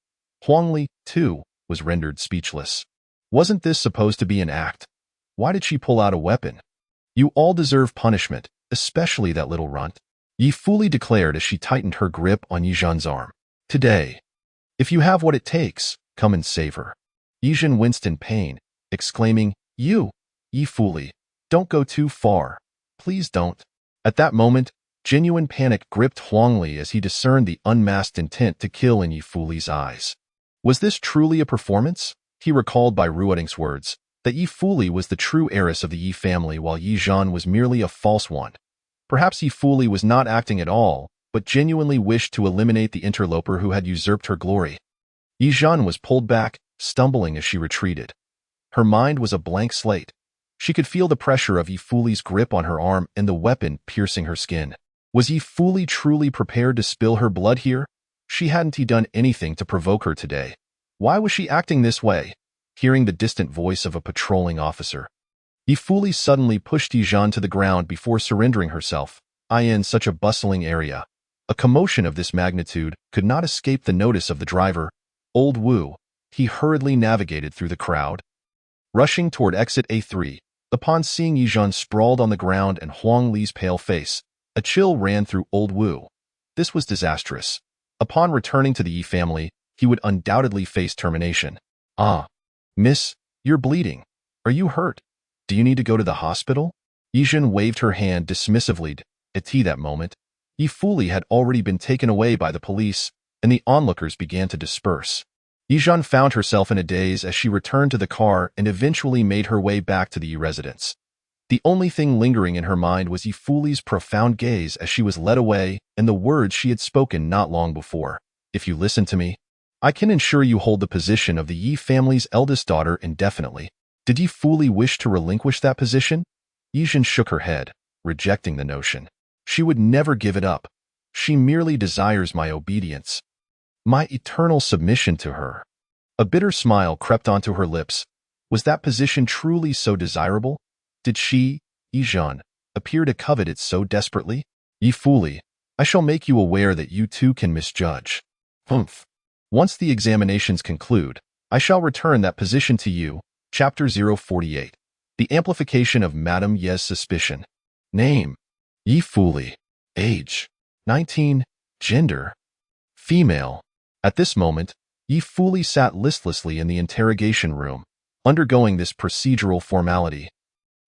Huang Li, too, was rendered speechless. Wasn't this supposed to be an act? Why did she pull out a weapon? You all deserve punishment, especially that little runt. Ye fully declared as she tightened her grip on Ye Zhen's arm. Today, if you have what it takes, come and save her. Ye Zhen winced in pain, exclaiming, Ye fully, don't go too far. Please don't. At that moment, genuine panic gripped Huang Li as he discerned the unmasked intent to kill in Ye fully's eyes. Was this truly a performance? He recalled by Ruoting's words that Ye fully was the true heiress of the Ye family while Ye Zhen was merely a false one. Perhaps Ye fully was not acting at all, but genuinely wished to eliminate the interloper who had usurped her glory. Ye Zhen was pulled back, stumbling as she retreated. Her mind was a blank slate. She could feel the pressure of Ye fully's grip on her arm and the weapon piercing her skin. Was Ye fully truly prepared to spill her blood here? She hadn't done anything to provoke her today. Why was she acting this way? Hearing the distant voice of a patrolling officer, Ye fully suddenly pushed Ye Zhen to the ground before surrendering herself. In such a bustling area, a commotion of this magnitude could not escape the notice of the driver, Old Wu. He hurriedly navigated through the crowd, rushing toward exit A3. Upon seeing Ye Zhen sprawled on the ground and Huang Li's pale face, a chill ran through Old Wu. This was disastrous. Upon returning to the Ye family, he would undoubtedly face termination. Miss, you're bleeding. Are you hurt? Do you need to go to the hospital? Ye Zhen waved her hand dismissively. At that moment, Ye fully had already been taken away by the police, and the onlookers began to disperse. Ye Zhen found herself in a daze as she returned to the car and eventually made her way back to the Ye residence. The only thing lingering in her mind was Ye fully's profound gaze as she was led away and the words she had spoken not long before. If you listen to me, I can ensure you hold the position of the Ye family's eldest daughter indefinitely. Did Ye fully wish to relinquish that position? Ye Zhen shook her head, rejecting the notion. She would never give it up. She merely desires my obedience, my eternal submission to her. A bitter smile crept onto her lips. Was that position truly so desirable? Did she, Ye Zhen, appear to covet it so desperately? Ye fully, I shall make you aware that you too can misjudge. Humph. Once the examinations conclude, I shall return that position to you. Chapter 048. The amplification of Madame Ye's suspicion. Name: Ye fully. Age: 19. Gender: female. At this moment, Ye fully sat listlessly in the interrogation room, undergoing this procedural formality,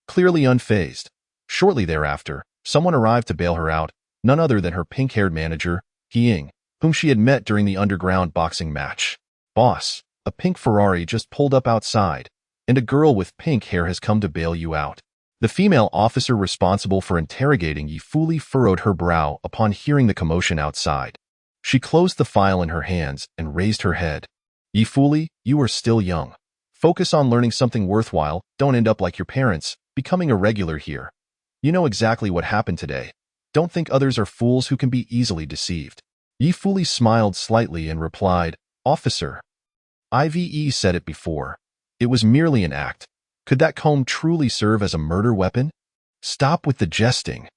clearly unfazed. Shortly thereafter, someone arrived to bail her out, none other than her pink-haired manager, Ying, whom she had met during the underground boxing match. Boss, a pink Ferrari just pulled up outside, and a girl with pink hair has come to bail you out. The female officer responsible for interrogating Ye fully furrowed her brow upon hearing the commotion outside. She closed the file in her hands and raised her head. Ye fully, you are still young. Focus on learning something worthwhile, don't end up like your parents, becoming a regular here. You know exactly what happened today. Don't think others are fools who can be easily deceived. Ye Fuli smiled slightly and replied, Officer. Ive said it before. It was merely an act. Could that comb truly serve as a murder weapon? Stop with the jesting.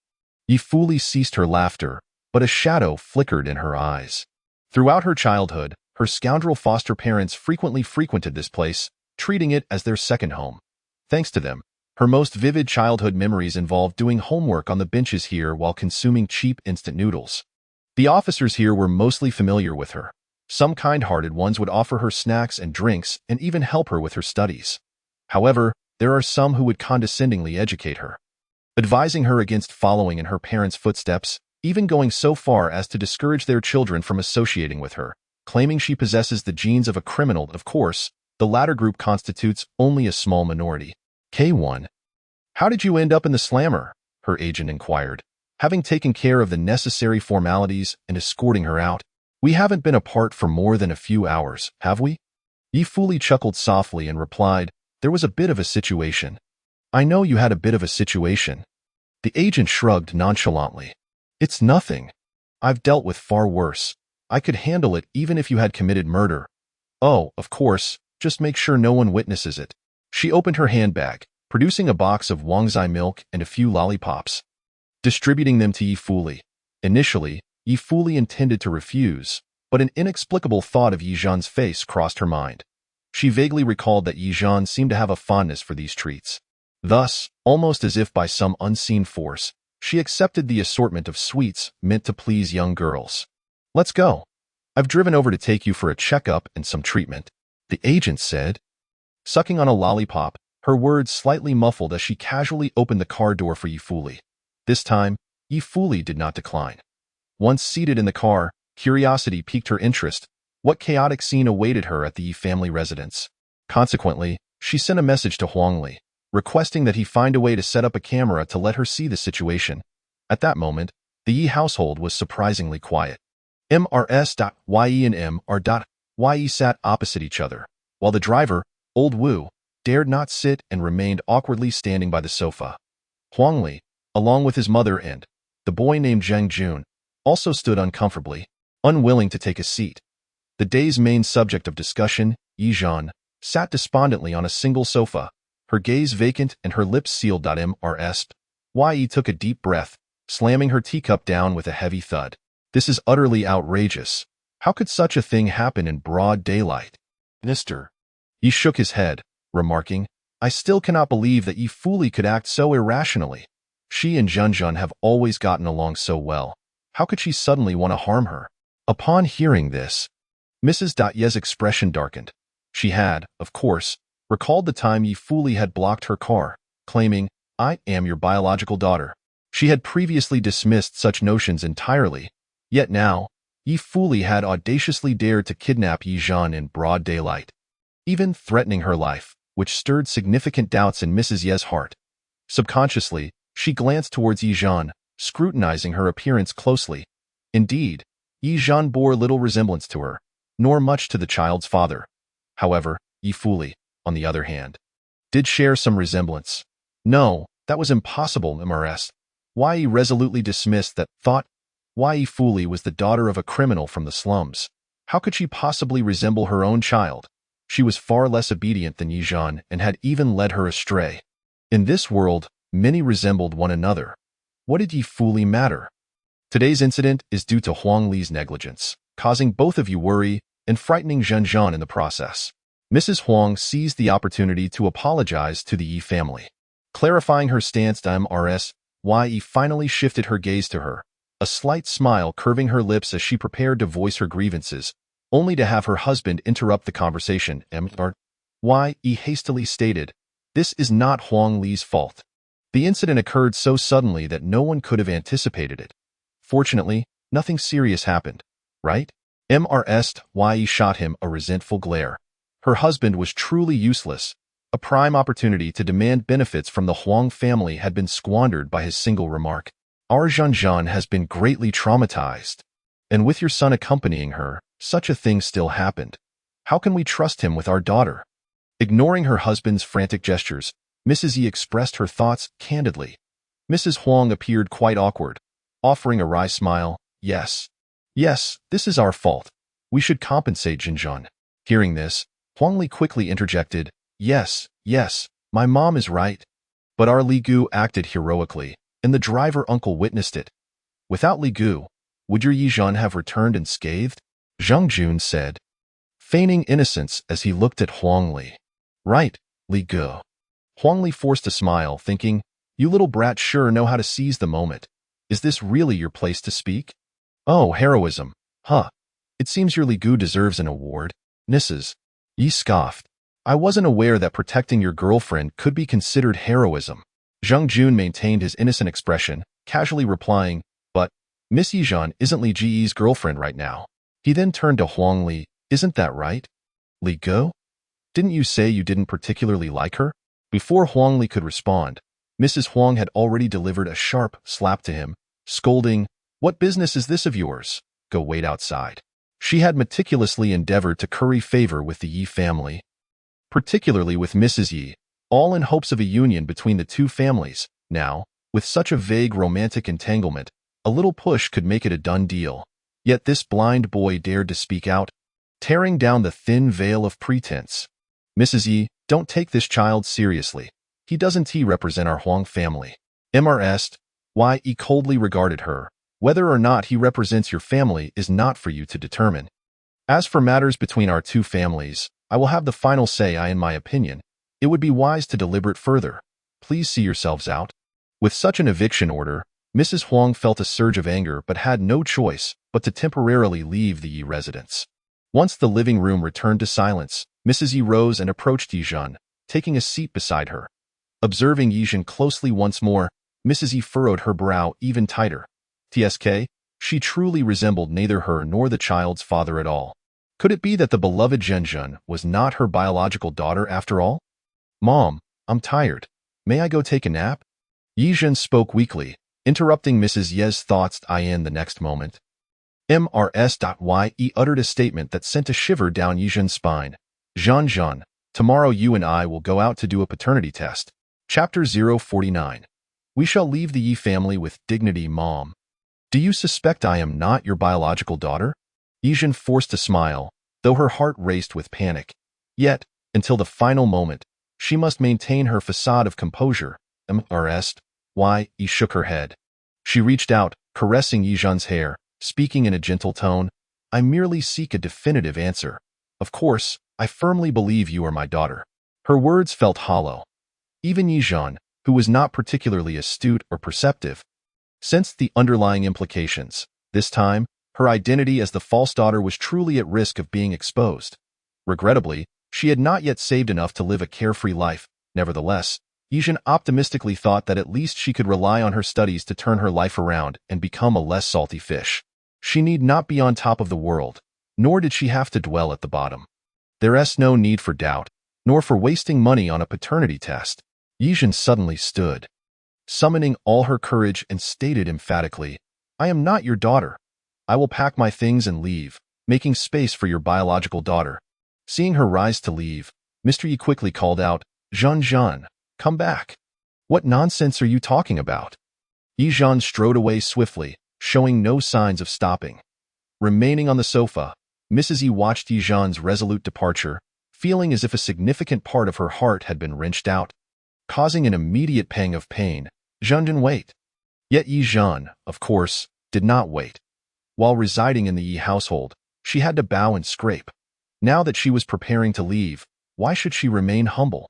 Ye Fuli ceased her laughter, but a shadow flickered in her eyes. Throughout her childhood, her scoundrel foster parents frequently frequented this place, treating it as their second home. Thanks to them, her most vivid childhood memories involved doing homework on the benches here while consuming cheap instant noodles. The officers here were mostly familiar with her. Some kind-hearted ones would offer her snacks and drinks and even help her with her studies. However, there are some who would condescendingly educate her, advising her against following in her parents' footsteps, even going so far as to discourage their children from associating with her, claiming she possesses the genes of a criminal. Of course, the latter group constitutes only a small minority. K1. How did you end up in the slammer? Her agent inquired, having taken care of the necessary formalities and escorting her out. We haven't been apart for more than a few hours, have we? Ye Fuli chuckled softly and replied, There was a bit of a situation. I know you had a bit of a situation. The agent shrugged nonchalantly. It's nothing. I've dealt with far worse. I could handle it even if you had committed murder. Oh, of course, just make sure no one witnesses it. She opened her handbag, producing a box of Wangzai milk and a few lollipops, distributing them to Ye Fuli. Initially, Ye Fuli intended to refuse, but an inexplicable thought of Ye Zhen's face crossed her mind. She vaguely recalled that Ye Zhen seemed to have a fondness for these treats. Thus, almost as if by some unseen force, she accepted the assortment of sweets meant to please young girls. Let's go. I've driven over to take you for a checkup and some treatment, the agent said, sucking on a lollipop, her words slightly muffled as she casually opened the car door for Ye Fuli. This time, Ye Fuli did not decline. Once seated in the car, curiosity piqued her interest. What chaotic scene awaited her at the Ye family residence? Consequently, she sent a message to Huangli, requesting that he find a way to set up a camera to let her see the situation. At that moment, the Ye household was surprisingly quiet. Mrs.Ye and Mr.Ye sat opposite each other, while the driver, Old Wu, dared not sit and remained awkwardly standing by the sofa. Huangli, along with his mother and the boy named Zheng Jun, also stood uncomfortably, unwilling to take a seat. The day's main subject of discussion, Ye Zhen, sat despondently on a single sofa, her gaze vacant and her lips sealed. Mrs.Ye took a deep breath, slamming her teacup down with a heavy thud. This is utterly outrageous. How could such a thing happen in broad daylight? Mr. Ye shook his head, remarking, I still cannot believe that Ye Fuli could act so irrationally. She and Zhen have always gotten along so well. How could she suddenly want to harm her? Upon hearing this, Mrs.Ye's expression darkened. She had, of course, recalled the time Ye Fuli had blocked her car, claiming, I am your biological daughter. She had previously dismissed such notions entirely, yet now, Ye Fuli had audaciously dared to kidnap Ye Zhen in broad daylight, even threatening her life, which stirred significant doubts in Mrs. Ye's heart. Subconsciously, she glanced towards Ye Zhen, scrutinizing her appearance closely. Indeed, Ye Zhen bore little resemblance to her, nor much to the child's father. However, Ye Fuli, on the other hand, did share some resemblance. No, that was impossible, Mrs.Ye resolutely dismissed that thought. Ye Fuli was the daughter of a criminal from the slums. How could she possibly resemble her own child? She was far less obedient than Ye Zhen and had even led her astray. In this world, many resembled one another. What did Ye Fuli matter? Today's incident is due to Huangli's negligence, causing both of you worry and frightening Zhen in the process. Mrs. Huang seized the opportunity to apologize to the Ye family. Clarifying her stance, Mrs.Ye finally shifted her gaze to her, a slight smile curving her lips as she prepared to voice her grievances, only to have her husband interrupt the conversation. Mrs.Ye hastily stated, This is not Huangli's fault. The incident occurred so suddenly that no one could have anticipated it. Fortunately, nothing serious happened, right? Mrs.Ye shot him a resentful glare. Her husband was truly useless. A prime opportunity to demand benefits from the Huang family had been squandered by his single remark. Our Zhen has been greatly traumatized. And with your son accompanying her, such a thing still happened. How can we trust him with our daughter? Ignoring her husband's frantic gestures, Mrs. Yi expressed her thoughts candidly. Mrs. Huang appeared quite awkward, offering a wry smile. Yes. Yes, this is our fault. We should compensate Jinjun. Hearing this, Huangli quickly interjected. Yes, my mom is right. But our Li Gu acted heroically, and the driver uncle witnessed it. Without Li Gu, would your Ye Zhen have returned unscathed? Zhang Jun said, feigning innocence as he looked at Huangli. Right, Li Gu. Huangli forced a smile, thinking, you little brat sure know how to seize the moment. Is this really your place to speak? Oh, heroism. Huh. It seems your Li Gu deserves an award. Mrs. Yi scoffed. I wasn't aware that protecting your girlfriend could be considered heroism. Zhang Jun maintained his innocent expression, casually replying, but Miss Ye Zhen isn't Li Ji's girlfriend right now. He then turned to Huangli. Isn't that right? Li Gu? Didn't you say you didn't particularly like her? Before Huangli could respond, Mrs. Huang had already delivered a sharp slap to him, scolding, what business is this of yours? Go wait outside. She had meticulously endeavored to curry favor with the Yi family, particularly with Mrs. Yi, all in hopes of a union between the two families. Now, with such a vague romantic entanglement, a little push could make it a done deal. Yet this blind boy dared to speak out, tearing down the thin veil of pretense. Mrs. Yi, don't take this child seriously. He doesn't represent our Huang family. Mrs. Yi coldly regarded her. Whether or not he represents your family is not for you to determine. As for matters between our two families, I will have the final say. In my opinion, it would be wise to deliberate further. Please see yourselves out. With such an eviction order, Mrs. Huang felt a surge of anger but had no choice but to temporarily leave the Yi residence. Once the living room returned to silence, Mrs. Yi rose and approached Ye Zhen, taking a seat beside her. Observing Ye Zhen closely once more, Mrs. Yi furrowed her brow even tighter. TSK, she truly resembled neither her nor the child's father at all. Could it be that the beloved Zhen was not her biological daughter after all? Mom, I'm tired. May I go take a nap? Ye Zhen spoke weakly, interrupting Mrs. Ye's thoughts. In the next moment, Ye uttered a statement that sent a shiver down Ye Zhen's spine. Zhen, tomorrow you and I will go out to do a paternity test. Chapter 049. We shall leave the Yi family with dignity, Mom. Do you suspect I am not your biological daughter? Ye Zhen forced a smile, though her heart raced with panic. Yet, until the final moment, she must maintain her facade of composure. Ye shook her head. She reached out, caressing Ye Zhen's hair, speaking in a gentle tone. I merely seek a definitive answer. Of course, I firmly believe you are my daughter. Her words felt hollow. Even Ye Zhen, who was not particularly astute or perceptive, sensed the underlying implications. This time, her identity as the false daughter was truly at risk of being exposed. Regrettably, she had not yet saved enough to live a carefree life. Nevertheless, Ye Zhen optimistically thought that at least she could rely on her studies to turn her life around and become a less salty fish. She need not be on top of the world, nor did she have to dwell at the bottom. There's no need for doubt, nor for wasting money on a paternity test. Ye Zhen suddenly stood, summoning all her courage, and stated emphatically, I am not your daughter. I will pack my things and leave, making space for your biological daughter. Seeing her rise to leave, Mr. Yi quickly called out, Zhen, come back. What nonsense are you talking about? Ye Zhen strode away swiftly, showing no signs of stopping. Remaining on the sofa, Mrs. Yi watched Ye Zhen's resolute departure, feeling as if a significant part of her heart had been wrenched out, causing an immediate pang of pain. Zhen didn't wait. Yet Ye Zhen, of course, did not wait. While residing in the Yi household, she had to bow and scrape. Now that she was preparing to leave, why should she remain humble?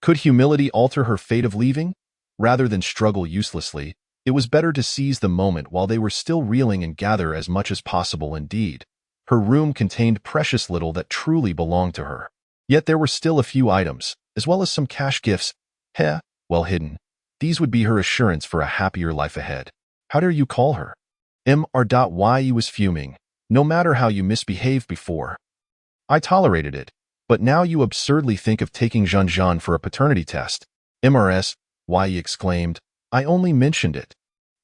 Could humility alter her fate of leaving? Rather than struggle uselessly, it was better to seize the moment while they were still reeling and gather as much as possible. Indeed, her room contained precious little that truly belonged to her. Yet there were still a few items, as well as some cash gifts, well hidden. These would be her assurance for a happier life ahead. How dare you call her? Ye was fuming. No matter how you misbehaved before, I tolerated it, but now you absurdly think of taking Zhen for a paternity test. Ye exclaimed. I only mentioned it.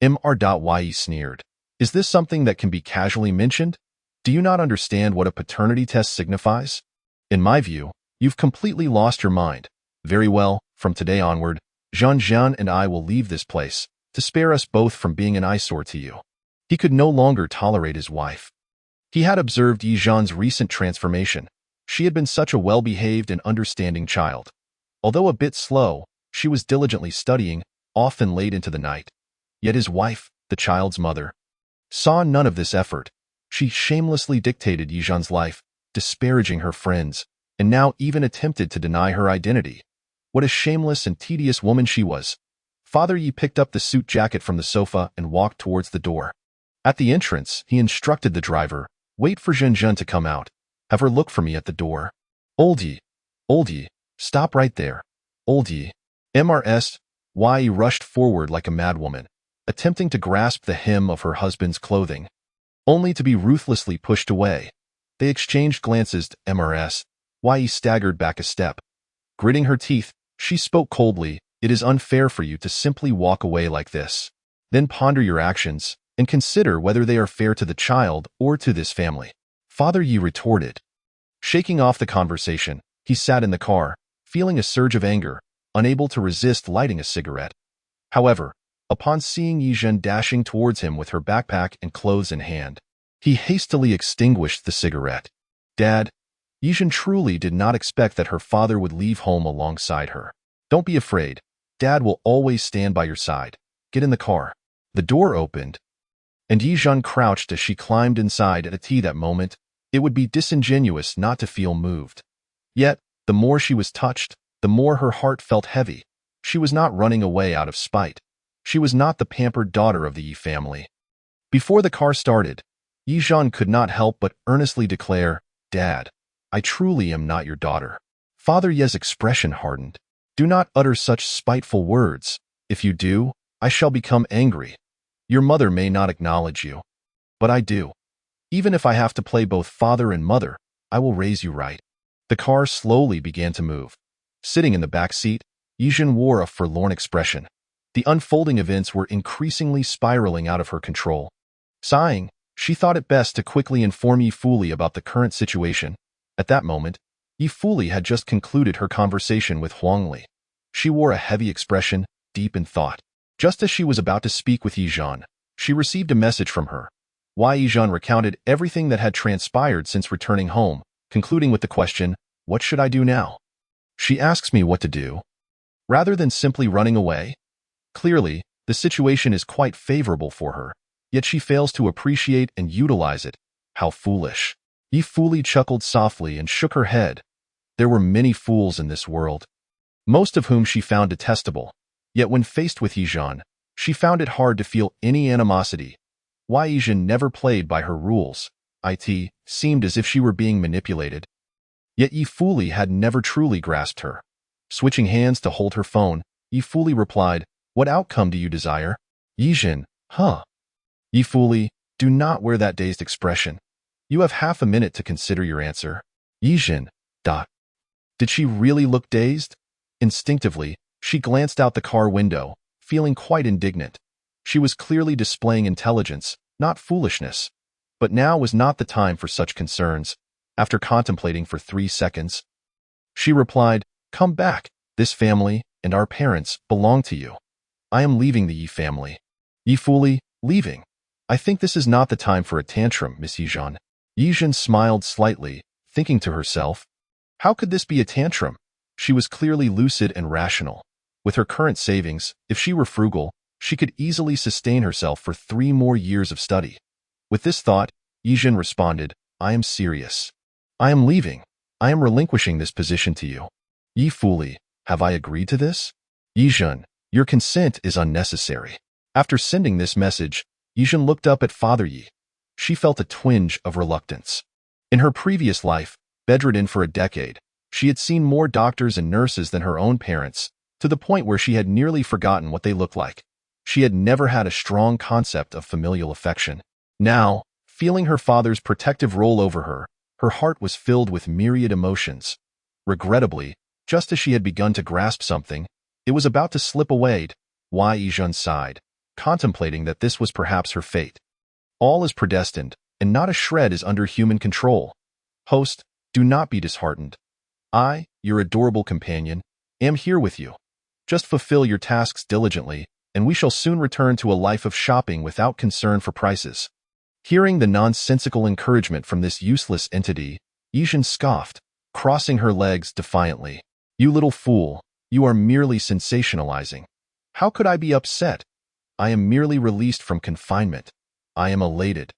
Ye sneered. Is this something that can be casually mentioned? Do you not understand what a paternity test signifies? In my view, you've completely lost your mind. Very well, From today onward, Zhen and I will leave this place, to spare us both from being an eyesore to you." He could no longer tolerate his wife. He had observed Ye Zhen's recent transformation. She had been such a well-behaved and understanding child. Although a bit slow, she was diligently studying, often late into the night. Yet his wife, the child's mother, saw none of this effort. She shamelessly dictated Ye Zhen's life, disparaging her friends, and now even attempted to deny her identity. What a shameless and tedious woman she was. Father Ye picked up the suit jacket from the sofa and walked towards the door. At the entrance, he instructed the driver, "Wait for Zhen to come out. Have her look for me at the door." Old Ye, stop right there. Old Ye. Mrs. Ye rushed forward like a madwoman, attempting to grasp the hem of her husband's clothing, only to be ruthlessly pushed away. They exchanged glances. Mrs. Ye staggered back a step. Gritting her teeth, she spoke coldly, "It is unfair for you to simply walk away like this. Then ponder your actions, and consider whether they are fair to the child or to this family." Father Ye retorted. Shaking off the conversation, he sat in the car, feeling a surge of anger, unable to resist lighting a cigarette. However, upon seeing Ye Zhen dashing towards him with her backpack and clothes in hand, he hastily extinguished the cigarette. "Dad," Ye Zhen truly did not expect that her father would leave home alongside her. "Don't be afraid. Dad will always stand by your side. Get in the car." The door opened, and Ye Zhen crouched as she climbed inside. At that moment, it would be disingenuous not to feel moved. Yet, the more she was touched, the more her heart felt heavy. She was not running away out of spite. She was not the pampered daughter of the Ye family. Before the car started, Ye Zhen could not help but earnestly declare, "Dad, I truly am not your daughter." Father Ye's expression hardened. "Do not utter such spiteful words. If you do, I shall become angry. Your mother may not acknowledge you, but I do. Even if I have to play both father and mother, I will raise you right." The car slowly began to move. Sitting in the back seat, Ye Zhen wore a forlorn expression. The unfolding events were increasingly spiraling out of her control. Sighing, she thought it best to quickly inform Ye Fuli about the current situation. At that moment, Ye Fuli had just concluded her conversation with Huangli. She wore a heavy expression, deep in thought. Just as she was about to speak with Ye Zhen, she received a message from her. Ye Zhen recounted everything that had transpired since returning home, concluding with the question, "What should I do now?" She asks me what to do, rather than simply running away. Clearly, the situation is quite favorable for her, yet she fails to appreciate and utilize it. How foolish. Ye Fuli chuckled softly and shook her head. There were many fools in this world, most of whom she found detestable. Yet when faced with Ye Zhen, she found it hard to feel any animosity. Ye Zhen never played by her rules. It seemed as if she were being manipulated. Yet Ye Fuli had never truly grasped her. Switching hands to hold her phone, Ye Fuli replied, "What outcome do you desire?" Ye Zhen, "Huh." Ye Fuli, do not wear that dazed expression. You have half a minute to consider your answer. Ye Zhen, Did she really look dazed? Instinctively, she glanced out the car window, feeling quite indignant. She was clearly displaying intelligence, not foolishness. But now was not the time for such concerns. After contemplating for 3 seconds, she replied, "Come back. This family and our parents belong to you. I am leaving the Ye family." Ye Fuli, leaving? I think this is not the time for a tantrum, Miss Ye Zhen. Ye Zhen smiled slightly, thinking to herself, how could this be a tantrum? She was clearly lucid and rational. With her current savings, if she were frugal, she could easily sustain herself for 3 more years of study. With this thought, Ye Zhen responded, "I am serious. I am leaving. I am relinquishing this position to you." Ye Fuli, have I agreed to this? Ye Zhen, your consent is unnecessary. After sending this message, Ye Zhen looked up at Father Ye. She felt a twinge of reluctance. In her previous life, bedridden for a decade, she had seen more doctors and nurses than her own parents, to the point where she had nearly forgotten what they looked like. She had never had a strong concept of familial affection. Now, feeling her father's protective role over her, her heart was filled with myriad emotions. Regrettably, just as she had begun to grasp something, it was about to slip away. Ye Zhen sighed, contemplating that this was perhaps her fate. All is predestined, and not a shred is under human control. Host, do not be disheartened. I, your adorable companion, am here with you. Just fulfill your tasks diligently, and we shall soon return to a life of shopping without concern for prices. Hearing the nonsensical encouragement from this useless entity, Ye Zhen scoffed, crossing her legs defiantly. You little fool, you are merely sensationalizing. How could I be upset? I am merely released from confinement. I am elated.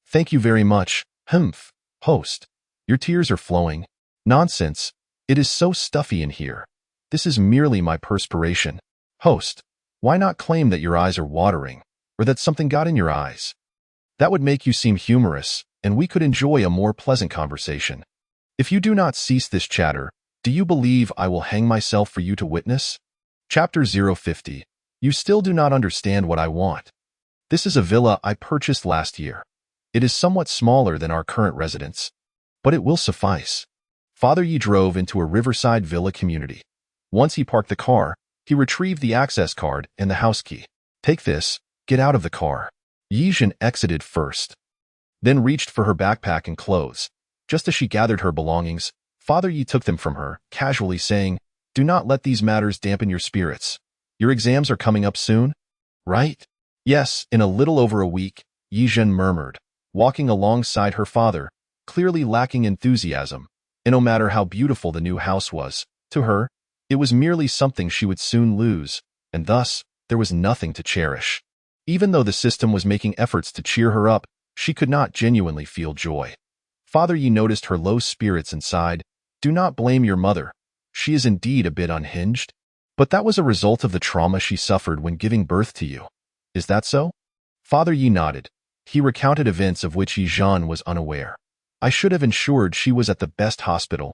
Thank you very much, host. Your tears are flowing. Nonsense. It is so stuffy in here. This is merely my perspiration. Host, why not claim that your eyes are watering, or that something got in your eyes? That would make you seem humorous, and we could enjoy a more pleasant conversation. If you do not cease this chatter, do you believe I will hang myself for you to witness? Chapter 050. You still do not understand what I want. This is a villa I purchased last year. It is somewhat smaller than our current residence, but it will suffice. Father Ye drove into a riverside villa community. Once he parked the car, he retrieved the access card and the house key. Take this, get out of the car. Ye Zhen exited first, then reached for her backpack and clothes. Just as she gathered her belongings, Father Ye took them from her, casually saying, Do not let these matters dampen your spirits. Your exams are coming up soon, right? Yes, in a little over a week, Ye Zhen murmured, walking alongside her father, clearly lacking enthusiasm. And no matter how beautiful the new house was, to her, it was merely something she would soon lose, and thus, there was nothing to cherish. Even though the system was making efforts to cheer her up, she could not genuinely feel joy. Father Ye noticed her low spirits and sighed, Do not blame your mother. She is indeed a bit unhinged. But that was a result of the trauma she suffered when giving birth to you. Is that so? Father Ye nodded. He recounted events of which Ye Zhen was unaware. I should have ensured she was at the best hospital,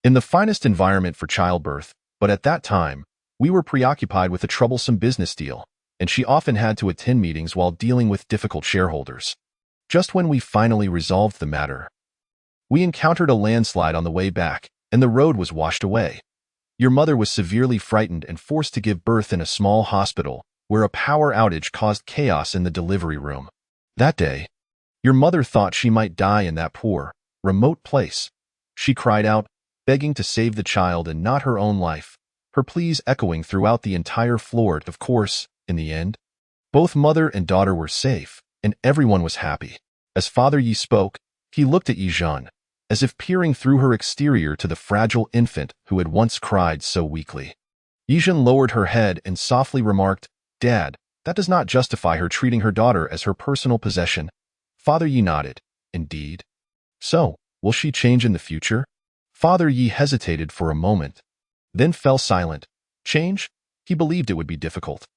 in the finest environment for childbirth, but at that time, we were preoccupied with a troublesome business deal, and she often had to attend meetings while dealing with difficult shareholders. Just when we finally resolved the matter, we encountered a landslide on the way back, and the road was washed away. Your mother was severely frightened and forced to give birth in a small hospital, where a power outage caused chaos in the delivery room. That day, your mother thought she might die in that poor, remote place. She cried out, begging to save the child and not her own life, her pleas echoing throughout the entire floor. Of course, in the end, both mother and daughter were safe, and everyone was happy. As Father Ye spoke, he looked at Ye Zhen, as if peering through her exterior to the fragile infant who had once cried so weakly. Ye Zhen lowered her head and softly remarked, Dad, that does not justify her treating her daughter as her personal possession. Father Ye nodded. Indeed. So, will she change in the future? Father Ye hesitated for a moment, then fell silent. Change? He believed it would be difficult.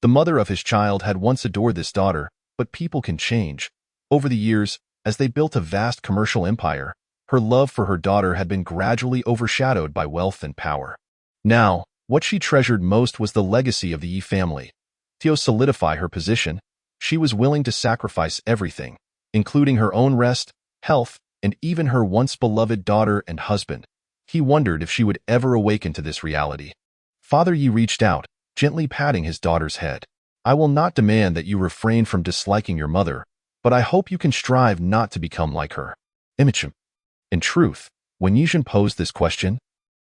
The mother of his child had once adored this daughter, but people can change. Over the years, as they built a vast commercial empire, her love for her daughter had been gradually overshadowed by wealth and power. Now, what she treasured most was the legacy of the Ye family. To solidify her position, she was willing to sacrifice everything, including her own rest, health, and even her once-beloved daughter and husband. He wondered if she would ever awaken to this reality. Father Ye reached out, gently patting his daughter's head. I will not demand that you refrain from disliking your mother, but I hope you can strive not to become like her. Imichim. In truth, when Ye Zhen posed this question,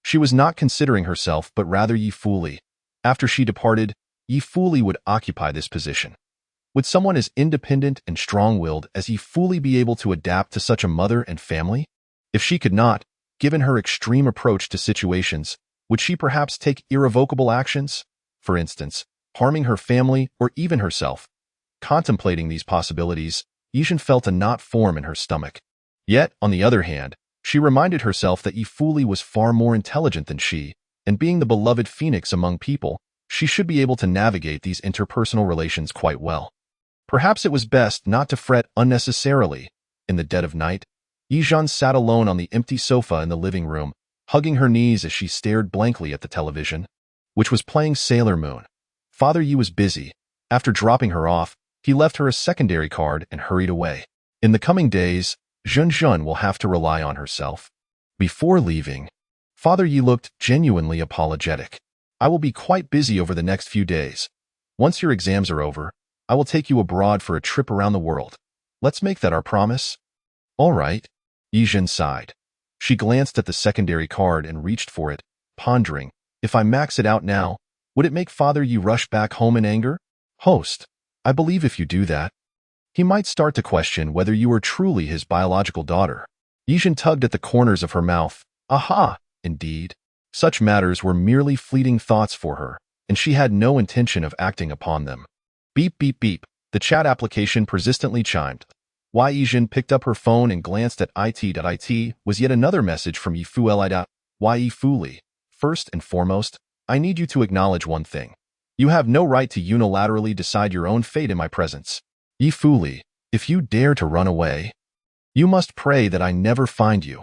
she was not considering herself but rather Ye Fuli. After she departed, Ye Fuli would occupy this position. Would someone as independent and strong-willed as Ye Fuli be able to adapt to such a mother and family? If she could not, given her extreme approach to situations, would she perhaps take irrevocable actions? For instance, harming her family or even herself. Contemplating these possibilities, Ye Zhen felt a knot form in her stomach. Yet, on the other hand, she reminded herself that Ye Fuli was far more intelligent than she, and being the beloved phoenix among people, she should be able to navigate these interpersonal relations quite well. Perhaps it was best not to fret unnecessarily. In the dead of night, Ye Zhen sat alone on the empty sofa in the living room, hugging her knees as she stared blankly at the television, which was playing Sailor Moon. Father Ye was busy. After dropping her off, he left her a secondary card and hurried away. In the coming days, Zhen will have to rely on herself. Before leaving, Father Ye looked genuinely apologetic. I will be quite busy over the next few days. Once your exams are over, I will take you abroad for a trip around the world. Let's make that our promise. All right. Ye Zhen sighed. She glanced at the secondary card and reached for it, pondering, if I max it out now, Would it make Father Yi rush back home in anger? Host, I believe if you do that, he might start to question whether you are truly his biological daughter. Ye Zhen tugged at the corners of her mouth. Aha, indeed. Such matters were merely fleeting thoughts for her, and she had no intention of acting upon them. Beep, beep, beep. The chat application persistently chimed. Ye Zhen picked up her phone and glanced at it. Was yet another message from Ye Fuli. Ye Fuli. First and foremost, I need you to acknowledge one thing. You have no right to unilaterally decide your own fate in my presence. Ye Fuli, if you dare to run away, you must pray that I never find you.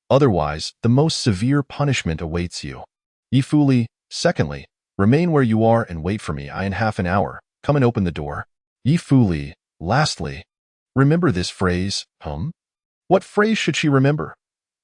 Otherwise, the most severe punishment awaits you. Ye Fuli, secondly, remain where you are and wait for me. In half an hour. Come and open the door. Ye Fuli, lastly, remember this phrase, What phrase should she remember?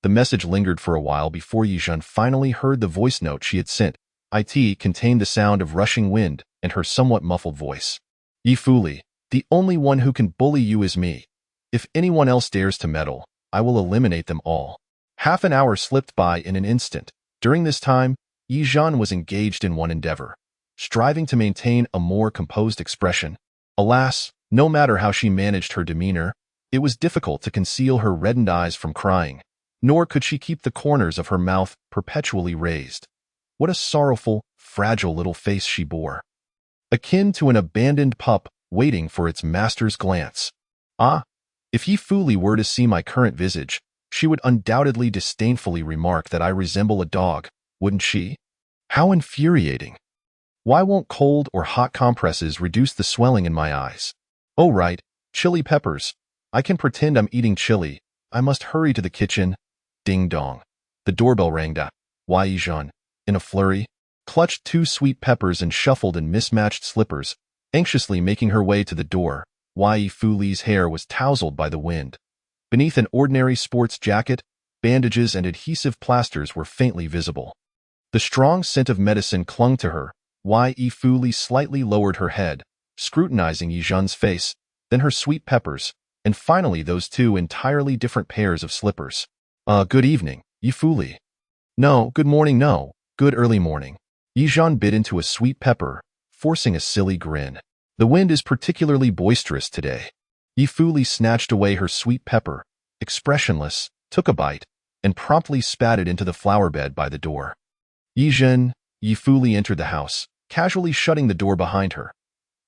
The message lingered for a while before Ye Zhen finally heard the voice note she had sent. It contained the sound of rushing wind and her somewhat muffled voice. Ye Fuli, the only one who can bully you is me. If anyone else dares to meddle, I will eliminate them all. Half an hour slipped by in an instant. During this time, Ye Zhen was engaged in one endeavor, striving to maintain a more composed expression. Alas, no matter how she managed her demeanor, it was difficult to conceal her reddened eyes from crying, nor could she keep the corners of her mouth perpetually raised. What a sorrowful, fragile little face she bore, akin to an abandoned pup waiting for its master's glance. Ah, if Ye Fuli were to see my current visage, she would undoubtedly disdainfully remark that I resemble a dog, wouldn't she? How infuriating! Why won't cold or hot compresses reduce the swelling in my eyes? Oh right, chili peppers. I can pretend I'm eating chili. I must hurry to the kitchen. Ding dong. The doorbell rang. Ye Zhen, in a flurry, clutched 2 sweet peppers and shuffled in mismatched slippers, anxiously making her way to the door. Ye Fuli's hair was tousled by the wind. Beneath an ordinary sports jacket, bandages and adhesive plasters were faintly visible. The strong scent of medicine clung to her. Ye Fuli slightly lowered her head, scrutinizing Ye Zhen's face, then her sweet peppers, and finally those 2 entirely different pairs of slippers. Good evening, Ye Fuli. No, good morning, no, good early morning. Ye Zhen bit into a sweet pepper, forcing a silly grin. The wind is particularly boisterous today. Ye Fuli snatched away her sweet pepper, expressionless, took a bite, and promptly spat it into the flower bed by the door. Ye Zhen, Ye Fuli entered the house, casually shutting the door behind her.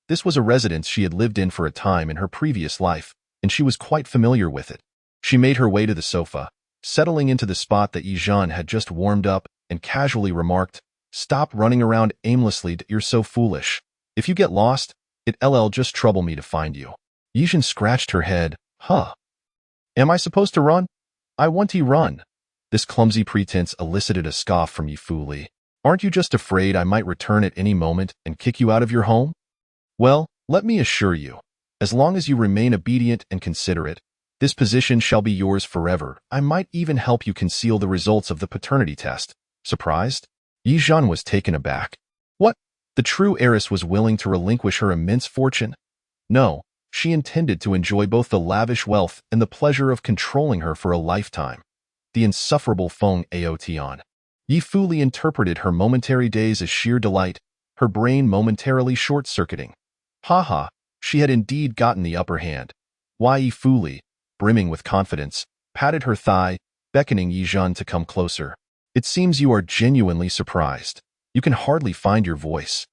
This was a residence she had lived in for a time in her previous life, and she was quite familiar with it. She made her way to the sofa, settling into the spot that Ye Zhen had just warmed up, and casually remarked, Stop running around aimlessly, you're so foolish. If you get lost, it'll just trouble me to find you. Ye Zhen scratched her head. Am I supposed to run? I want to run. This clumsy pretense elicited a scoff from Ye Fuli. Aren't you just afraid I might return at any moment and kick you out of your home? Well, let me assure you, as long as you remain obedient and considerate, this position shall be yours forever. I might even help you conceal the results of the paternity test. Surprised? Ye Zhen was taken aback. What? The true heiress was willing to relinquish her immense fortune? No, she intended to enjoy both the lavish wealth and the pleasure of controlling her for a lifetime. The insufferable Feng Aotian. Ye Fuli interpreted her momentary daze as sheer delight, her brain momentarily short-circuiting. Ha, she had indeed gotten the upper hand. Ye Fuli, brimming with confidence, patted her thigh, beckoning Ye Zhen to come closer. It seems you are genuinely surprised. You can hardly find your voice.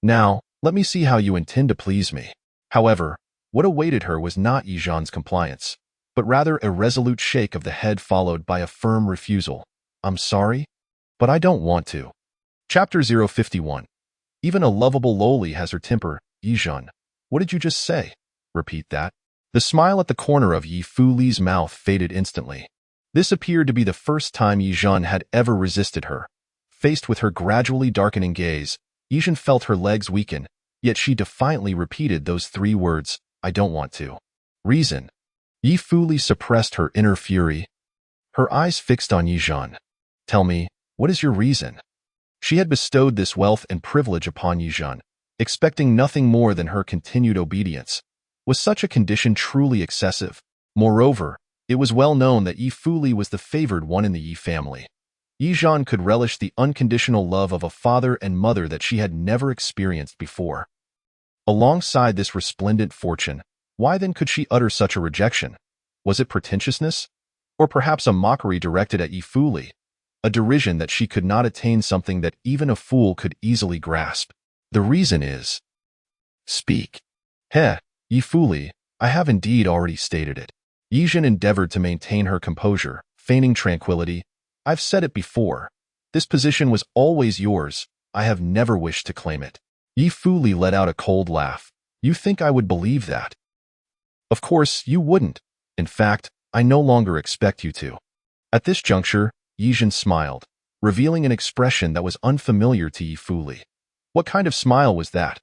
Now, let me see how you intend to please me. However, what awaited her was not Ye Zhen's compliance, but rather a resolute shake of the head followed by a firm refusal. I'm sorry, but I don't want to. Chapter 051. Even a lovable loli has her temper. Ye Zhen, what did you just say? Repeat that. The smile at the corner of Ye Fuli's mouth faded instantly. This appeared to be the first time Ye Zhen had ever resisted her. Faced with her gradually darkening gaze, Ye Zhen felt her legs weaken, yet she defiantly repeated those 3 words, I don't want to. Reason. Ye Fuli suppressed her inner fury. Her eyes fixed on Ye Zhen. Tell me, what is your reason? She had bestowed this wealth and privilege upon Ye Zhen, expecting nothing more than her continued obedience. Was such a condition truly excessive? Moreover, it was well known that Ye Fuli was the favored one in the Ye family. Ye Zhen could relish the unconditional love of a father and mother that she had never experienced before. Alongside this resplendent fortune, why then could she utter such a rejection? Was it pretentiousness? Or perhaps a mockery directed at Ye Fuli, a derision that she could not attain something that even a fool could easily grasp? The reason is, speak. Ye Fuli, I have indeed already stated it. Ye Zhen endeavored to maintain her composure, feigning tranquility. I've said it before. This position was always yours. I have never wished to claim it. Ye Fuli let out a cold laugh. You think I would believe that? Of course, you wouldn't. In fact, I no longer expect you to. At this juncture, Ye Zhen smiled, revealing an expression that was unfamiliar to Ye Fuli. What kind of smile was that?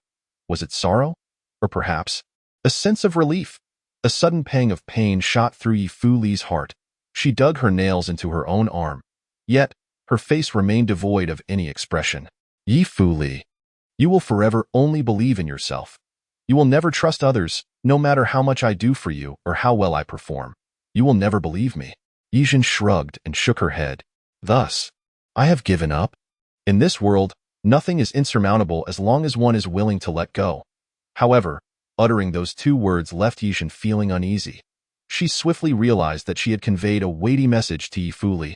Was it sorrow? Or perhaps a sense of relief? A sudden pang of pain shot through Ye Fuli's heart. She dug her nails into her own arm. Yet, her face remained devoid of any expression. Ye Fuli, you will forever only believe in yourself. You will never trust others, no matter how much I do for you or how well I perform. You will never believe me. Ye Zhen shrugged and shook her head. Thus, I have given up. In this world, nothing is insurmountable as long as one is willing to let go. However, uttering those two words left Ye Zhen feeling uneasy. She swiftly realized that she had conveyed a weighty message to Ye Fuli,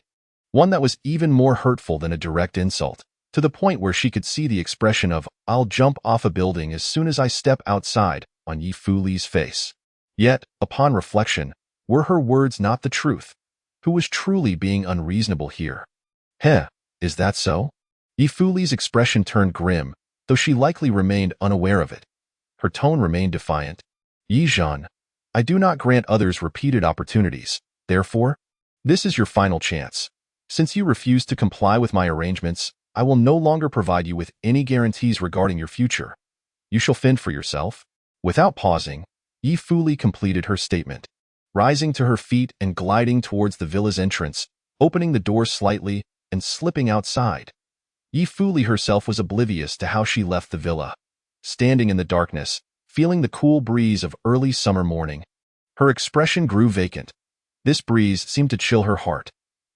one that was even more hurtful than a direct insult, to the point where she could see the expression of, "I'll jump off a building as soon as I step outside," on Ye Fuli's face. Yet, upon reflection, were her words not the truth? Who was truly being unreasonable here? Is that so? Ye Fuli's expression turned grim, though she likely remained unaware of it. Her tone remained defiant. Ye Zhen, I do not grant others repeated opportunities. Therefore, this is your final chance. Since you refuse to comply with my arrangements, I will no longer provide you with any guarantees regarding your future. You shall fend for yourself. Without pausing, Ye Fuli completed her statement, rising to her feet and gliding towards the villa's entrance, opening the door slightly and slipping outside. Ye Fuli herself was oblivious to how she left the villa. Standing in the darkness, feeling the cool breeze of early summer morning, her expression grew vacant. This breeze seemed to chill her heart.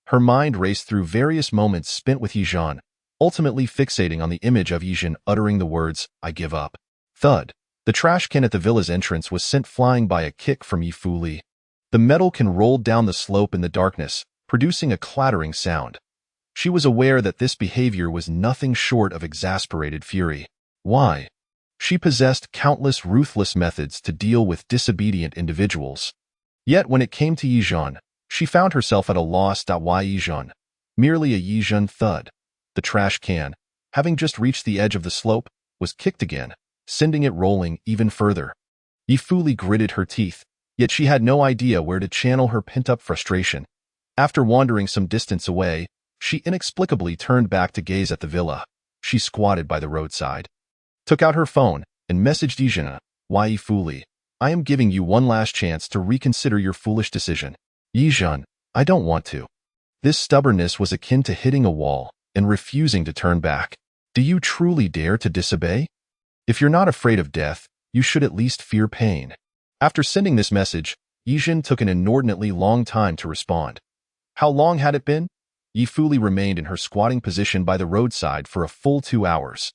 Her mind raced through various moments spent with Ye Zhen, ultimately fixating on the image of Ye Zhen uttering the words, "I give up." Thud. The trash can at the villa's entrance was sent flying by a kick from Ye Fuli. The metal can rolled down the slope in the darkness, producing a clattering sound. She was aware that this behavior was nothing short of exasperated fury. Why? She possessed countless ruthless methods to deal with disobedient individuals. Yet when it came to Ye Zhen, she found herself at a loss. Why Ye Zhen? Merely a Ye Zhen thud. The trash can, having just reached the edge of the slope, was kicked again, sending it rolling even further. Ye Fuli gritted her teeth, yet she had no idea where to channel her pent-up frustration. After wandering some distance away, she inexplicably turned back to gaze at the villa. She squatted by the roadside, took out her phone, and messaged Ye Zhen. Why Ye Fuli, I am giving you one last chance to reconsider your foolish decision. Ye Zhen, I don't want to. This stubbornness was akin to hitting a wall and refusing to turn back. Do you truly dare to disobey? If you're not afraid of death, you should at least fear pain. After sending this message, Ye Zhen took an inordinately long time to respond. How long had it been? Ye Fuli remained in her squatting position by the roadside for a full 2 hours.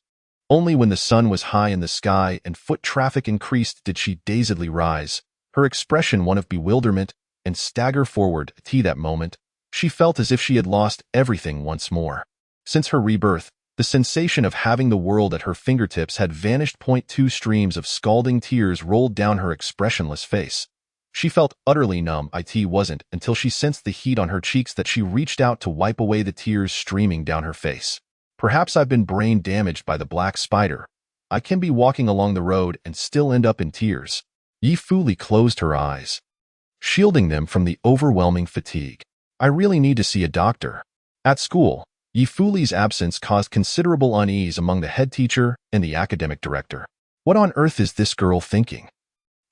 Only when the sun was high in the sky and foot traffic increased did she dazedly rise, her expression one of bewilderment, and stagger forward. At that moment, she felt as if she had lost everything once more. Since her rebirth, the sensation of having the world at her fingertips had vanished. 2 streams of scalding tears rolled down her expressionless face. She felt utterly numb. It wasn't until she sensed the heat on her cheeks that she reached out to wipe away the tears streaming down her face. Perhaps I've been brain damaged by the black spider. I can be walking along the road and still end up in tears. Ye Fuli closed her eyes, shielding them from the overwhelming fatigue. I really need to see a doctor. At school, Ye Fuli's absence caused considerable unease among the head teacher and the academic director. What on earth is this girl thinking?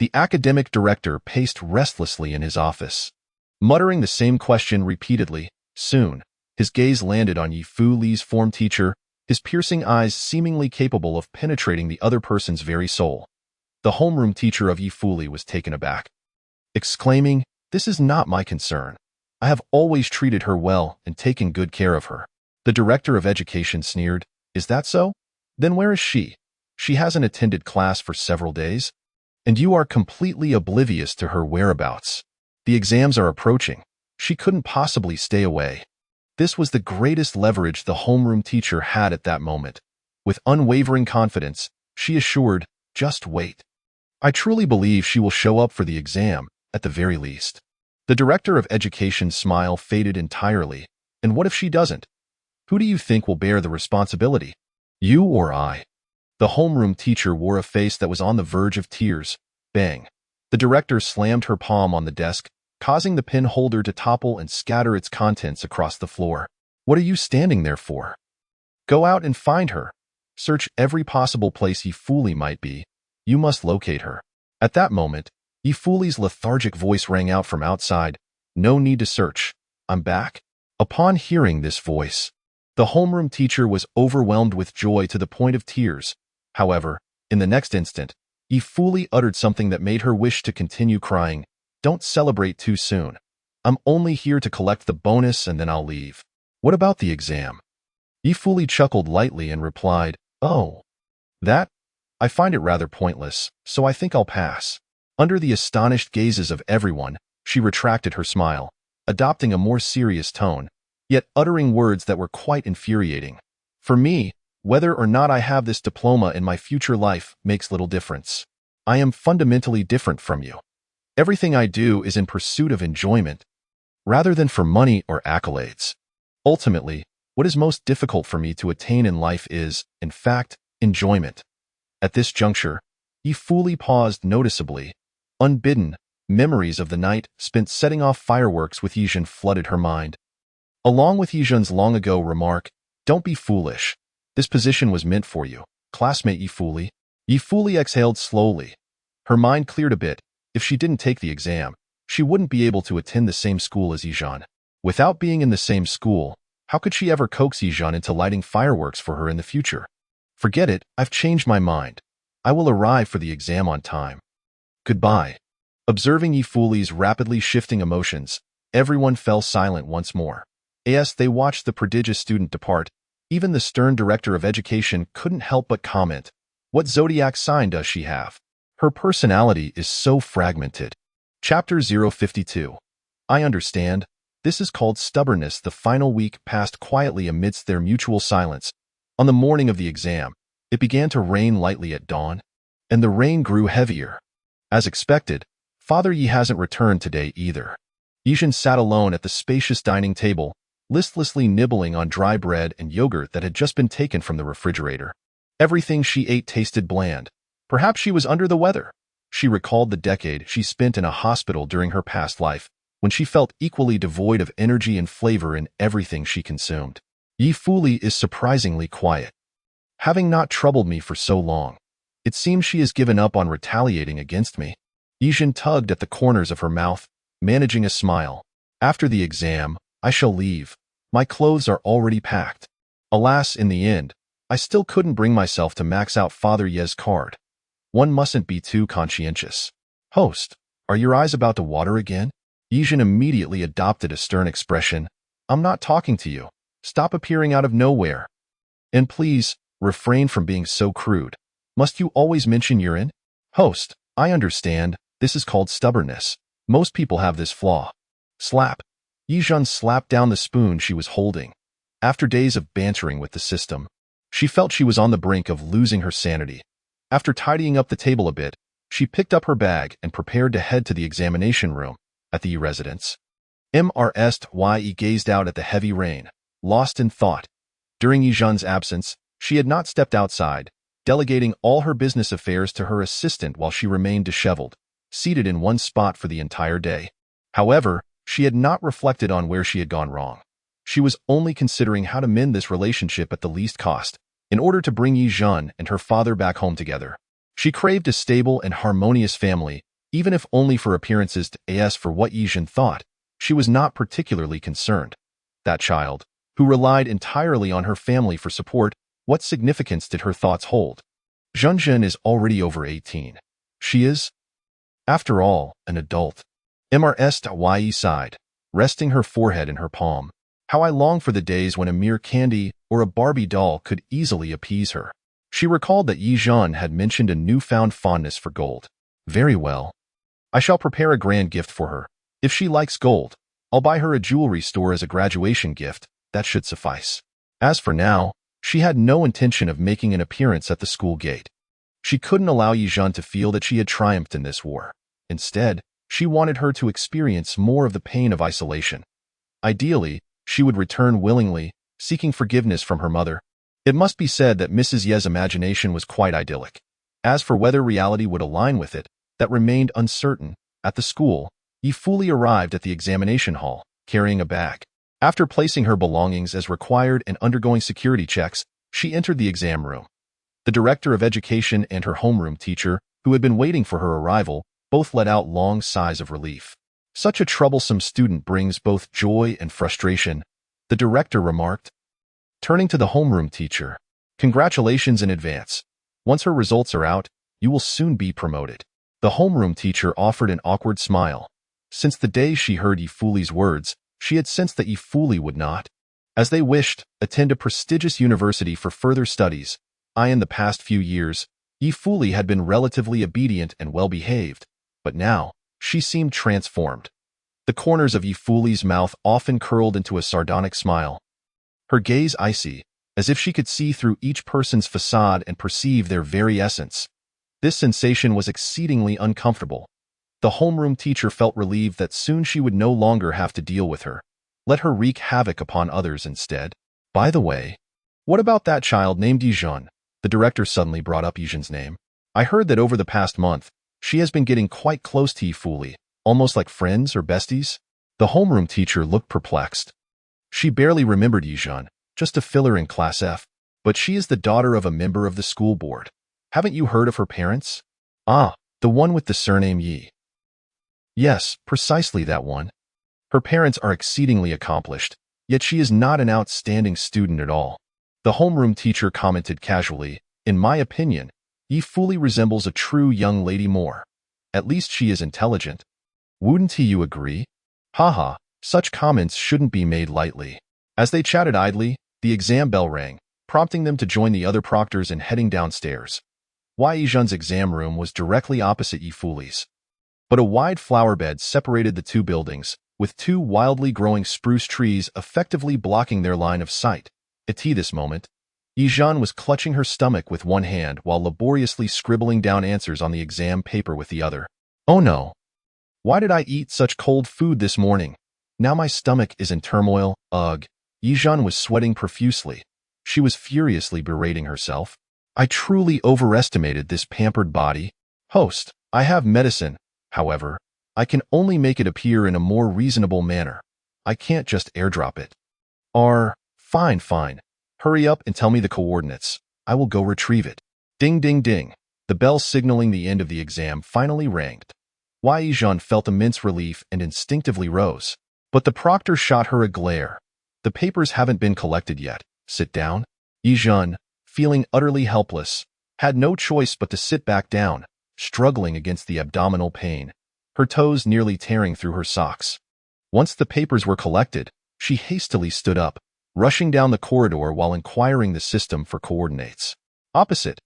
The academic director paced restlessly in his office, muttering the same question repeatedly. Soon, his gaze landed on Ye Fuli's form teacher, his piercing eyes seemingly capable of penetrating the other person's very soul. The homeroom teacher of Ye Fuli was taken aback, exclaiming, "This is not my concern. I have always treated her well and taken good care of her." The director of education sneered. "Is that so? Then where is she? She hasn't attended class for several days, and you are completely oblivious to her whereabouts. The exams are approaching. She couldn't possibly stay away." This was the greatest leverage the homeroom teacher had at that moment. With unwavering confidence, she assured, "Just wait. I truly believe she will show up for the exam, at the very least." The director of education's smile faded entirely. "And what if she doesn't? Who do you think will bear the responsibility? You or I?" The homeroom teacher wore a face that was on the verge of tears. Bang. The director slammed her palm on the desk, causing the pen holder to topple and scatter its contents across the floor. "What are you standing there for? Go out and find her. Search every possible place Ye Fuli might be. You must locate her." At that moment, Ye Fuli's lethargic voice rang out from outside. "No need to search. I'm back." Upon hearing this voice, the homeroom teacher was overwhelmed with joy to the point of tears. However, in the next instant, Ye Fuli uttered something that made her wish to continue crying. "Don't celebrate too soon. I'm only here to collect the bonus and then I'll leave." "What about the exam?" Ye Fuli chuckled lightly and replied, "Oh, that? I find it rather pointless, so I think I'll pass." Under the astonished gazes of everyone, she retracted her smile, adopting a more serious tone, yet uttering words that were quite infuriating. "For me, whether or not I have this diploma in my future life makes little difference. I am fundamentally different from you. Everything I do is in pursuit of enjoyment, rather than for money or accolades. Ultimately, what is most difficult for me to attain in life is, in fact, enjoyment." At this juncture, Ye Fuli paused noticeably. Unbidden, memories of the night spent setting off fireworks with Ye Zhen flooded her mind. Along with Ye Zhen's long-ago remark, "Don't be foolish. This position was meant for you, classmate Ye Fuli." Ye Fuli exhaled slowly. Her mind cleared a bit. If she didn't take the exam, she wouldn't be able to attend the same school as Ye Zhen. Without being in the same school, how could she ever coax Ye Zhen into lighting fireworks for her in the future? "Forget it, I've changed my mind. I will arrive for the exam on time. Goodbye." Observing Ye Fuli's rapidly shifting emotions, everyone fell silent once more. As they watched the prodigious student depart, even the stern director of education couldn't help but comment, "What zodiac sign does she have? Her personality is so fragmented." Chapter 052. I understand. This is called stubbornness. The final week passed quietly amidst their mutual silence. On the morning of the exam, it began to rain lightly at dawn, and the rain grew heavier. As expected, Father Ye hasn't returned today either. Ye Zhen sat alone at the spacious dining table, listlessly nibbling on dry bread and yogurt that had just been taken from the refrigerator. Everything she ate tasted bland. Perhaps she was under the weather. She recalled the decade she spent in a hospital during her past life, when she felt equally devoid of energy and flavor in everything she consumed. Ye Fuli is surprisingly quiet. Having not troubled me for so long, it seems she has given up on retaliating against me. Ye Zhen tugged at the corners of her mouth, managing a smile. "After the exam, I shall leave. My clothes are already packed." Alas, in the end, I still couldn't bring myself to max out Father Ye's card. One mustn't be too conscientious. "Host, are your eyes about to water again?" Ye Zhen immediately adopted a stern expression. "I'm not talking to you. Stop appearing out of nowhere. And please, refrain from being so crude. Must you always mention urine?" "Host, I understand. This is called stubbornness. Most people have this flaw." Slap. Ye Zhen slapped down the spoon she was holding. After days of bantering with the system, she felt she was on the brink of losing her sanity. After tidying up the table a bit, she picked up her bag and prepared to head to the examination room at the Ye residence. Ye gazed out at the heavy rain, lost in thought. During Ye Zhen's absence, she had not stepped outside, delegating all her business affairs to her assistant while she remained disheveled, seated in one spot for the entire day. However, she had not reflected on where she had gone wrong. She was only considering how to mend this relationship at the least cost, in order to bring Ye Zhen and her father back home together. She craved a stable and harmonious family, even if only for appearances. As for what Ye Zhen thought, she was not particularly concerned. That child, who relied entirely on her family for support, what significance did her thoughts hold? Zhen is already over 18. She is, after all, an adult. Ye sighed. resting her forehead in her palm. How I long for the days when a mere candy or a Barbie doll could easily appease her. She recalled that Ye Zhen had mentioned a newfound fondness for gold. Very well. I shall prepare a grand gift for her. If she likes gold, I'll buy her a jewelry store as a graduation gift. That should suffice. As for now, she had no intention of making an appearance at the school gate. She couldn't allow Ye Zhen to feel that she had triumphed in this war. Instead, she wanted her to experience more of the pain of isolation. Ideally, she would return willingly, seeking forgiveness from her mother. It must be said that Mrs. Ye's imagination was quite idyllic. As for whether reality would align with it, that remained uncertain. At the school, Ye fully arrived at the examination hall, carrying a bag. After placing her belongings as required and undergoing security checks, she entered the exam room. The director of education and her homeroom teacher, who had been waiting for her arrival, both let out long sighs of relief. Such a troublesome student brings both joy and frustration, the director remarked. Turning to the homeroom teacher, congratulations in advance. Once her results are out, you will soon be promoted. The homeroom teacher offered an awkward smile. Since the day she heard Ye Fuli's words, she had sensed that Ye Fuli would not, as they wished, attend a prestigious university for further studies. In the past few years, Ye Fuli had been relatively obedient and well-behaved, but now, she seemed transformed. The corners of Ye Fuli's mouth often curled into a sardonic smile. Her gaze icy, as if she could see through each person's facade and perceive their very essence. This sensation was exceedingly uncomfortable. The homeroom teacher felt relieved that soon she would no longer have to deal with her. Let her wreak havoc upon others instead. By the way, what about that child named Ye Zhen? The director suddenly brought up Ye Zhen's name. I heard that over the past month, she has been getting quite close to Ye Fuli, almost like friends or besties. The homeroom teacher looked perplexed. She barely remembered Ye Zhen, just a filler in Class F, but she is the daughter of a member of the school board. Haven't you heard of her parents? Ah, the one with the surname Ye. Yes, precisely that one. Her parents are exceedingly accomplished, yet she is not an outstanding student at all. The homeroom teacher commented casually, in my opinion, Ye Fuli resembles a true young lady more. At least she is intelligent. Wouldn't you agree? Haha, such comments shouldn't be made lightly. As they chatted idly, the exam bell rang, prompting them to join the other proctors in heading downstairs. Ye Zhen's exam room was directly opposite Ye Fuli's. But a wide flower bed separated the two buildings, with two wildly growing spruce trees effectively blocking their line of sight. At this moment, Ye Zhen was clutching her stomach with one hand while laboriously scribbling down answers on the exam paper with the other. Oh no! Why did I eat such cold food this morning? Now my stomach is in turmoil. Ugh. Ye Zhen was sweating profusely. She was furiously berating herself. I truly overestimated this pampered body. Host, I have medicine. However, I can only make it appear in a more reasonable manner. I can't just airdrop it. Fine. Hurry up and tell me the coordinates. I will go retrieve it. Ding ding ding. The bell signaling the end of the exam finally rang. Ye Zhen felt immense relief and instinctively rose. But the proctor shot her a glare. The papers haven't been collected yet. Sit down. Ye Zhen, feeling utterly helpless, had no choice but to sit back down, struggling against the abdominal pain, her toes nearly tearing through her socks. Once the papers were collected, she hastily stood up, rushing down the corridor while inquiring the system for coordinates. Opposite.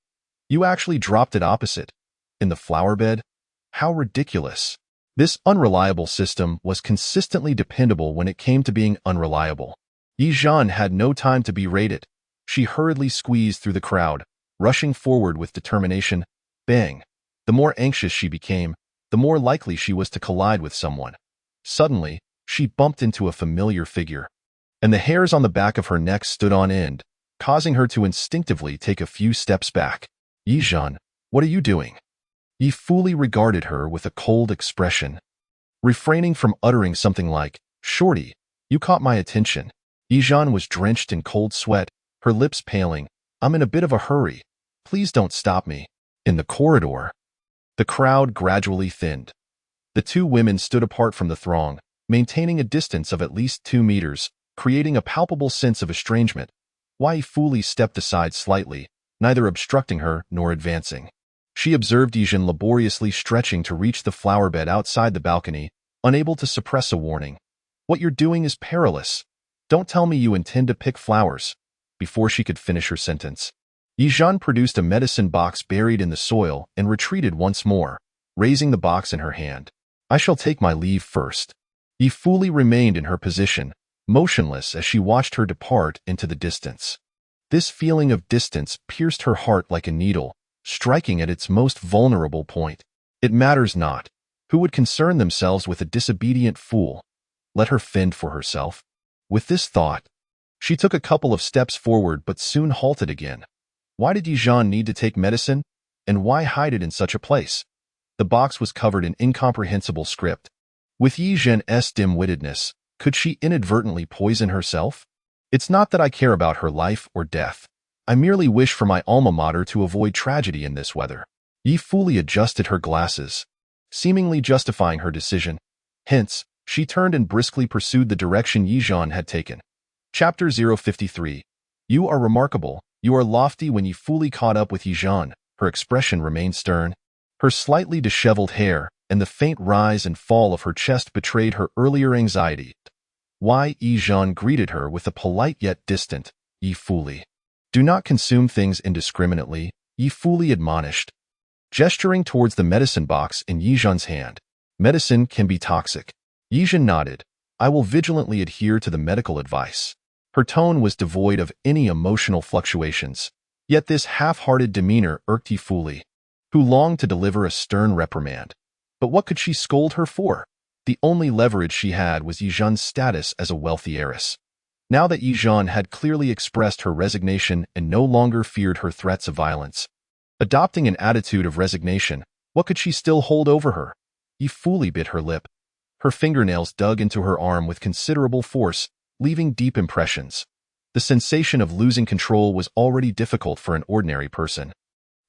You actually dropped it opposite. In the flower bed? How ridiculous. This unreliable system was consistently dependable when it came to being unreliable. Ye Zhen had no time to be rated. She hurriedly squeezed through the crowd, rushing forward with determination. Bang! The more anxious she became, the more likely she was to collide with someone. Suddenly, she bumped into a familiar figure, and the hairs on the back of her neck stood on end, causing her to instinctively take a few steps back. Ye Zhen, what are you doing? Ye Fuli regarded her with a cold expression. Refraining from uttering something like, Shorty, you caught my attention. Ye Zhen was drenched in cold sweat, her lips paling. I'm in a bit of a hurry. Please don't stop me. In the corridor, the crowd gradually thinned. The two women stood apart from the throng, maintaining a distance of at least 2 meters, creating a palpable sense of estrangement. Ye Fuli stepped aside slightly, neither obstructing her nor advancing. She observed Ye Zhen laboriously stretching to reach the flower bed outside the balcony, unable to suppress a warning. What you're doing is perilous. Don't tell me you intend to pick flowers." Before she could finish her sentence, Ye Zhen produced a medicine box buried in the soil and retreated once more, raising the box in her hand. "I shall take my leave first." Ye fully remained in her position, motionless as she watched her depart into the distance. This feeling of distance pierced her heart like a needle, striking at its most vulnerable point. It matters not. Who would concern themselves with a disobedient fool? Let her fend for herself. With this thought, she took a couple of steps forward but soon halted again. Why did Ye Zhen need to take medicine? And why hide it in such a place? The box was covered in incomprehensible script. With Ye Zhen's dim-wittedness, could she inadvertently poison herself? "It's not that I care about her life or death. I merely wish for my alma mater to avoid tragedy in this weather." Ye fully adjusted her glasses, seemingly justifying her decision. Hence, she turned and briskly pursued the direction Ye Zhen had taken. Chapter 053. You are remarkable. You are lofty. When Ye fully caught up with Ye Zhen, her expression remained stern. Her slightly disheveled hair and the faint rise and fall of her chest betrayed her earlier anxiety. Ye Zhen greeted her with a polite yet distant, "Ye fully." "Do not consume things indiscriminately," Ye fully admonished, gesturing towards the medicine box in Ye Zhen's hand. "Medicine can be toxic." Ye Zhen nodded. "I will vigilantly adhere to the medical advice." Her tone was devoid of any emotional fluctuations, yet this half-hearted demeanor irked Ye fully, who longed to deliver a stern reprimand. But what could she scold her for? The only leverage she had was Ye Zhen's status as a wealthy heiress. Now that Ye Zhen had clearly expressed her resignation and no longer feared her threats of violence, adopting an attitude of resignation, what could she still hold over her? Ye fully bit her lip. Her fingernails dug into her arm with considerable force, leaving deep impressions. The sensation of losing control was already difficult for an ordinary person,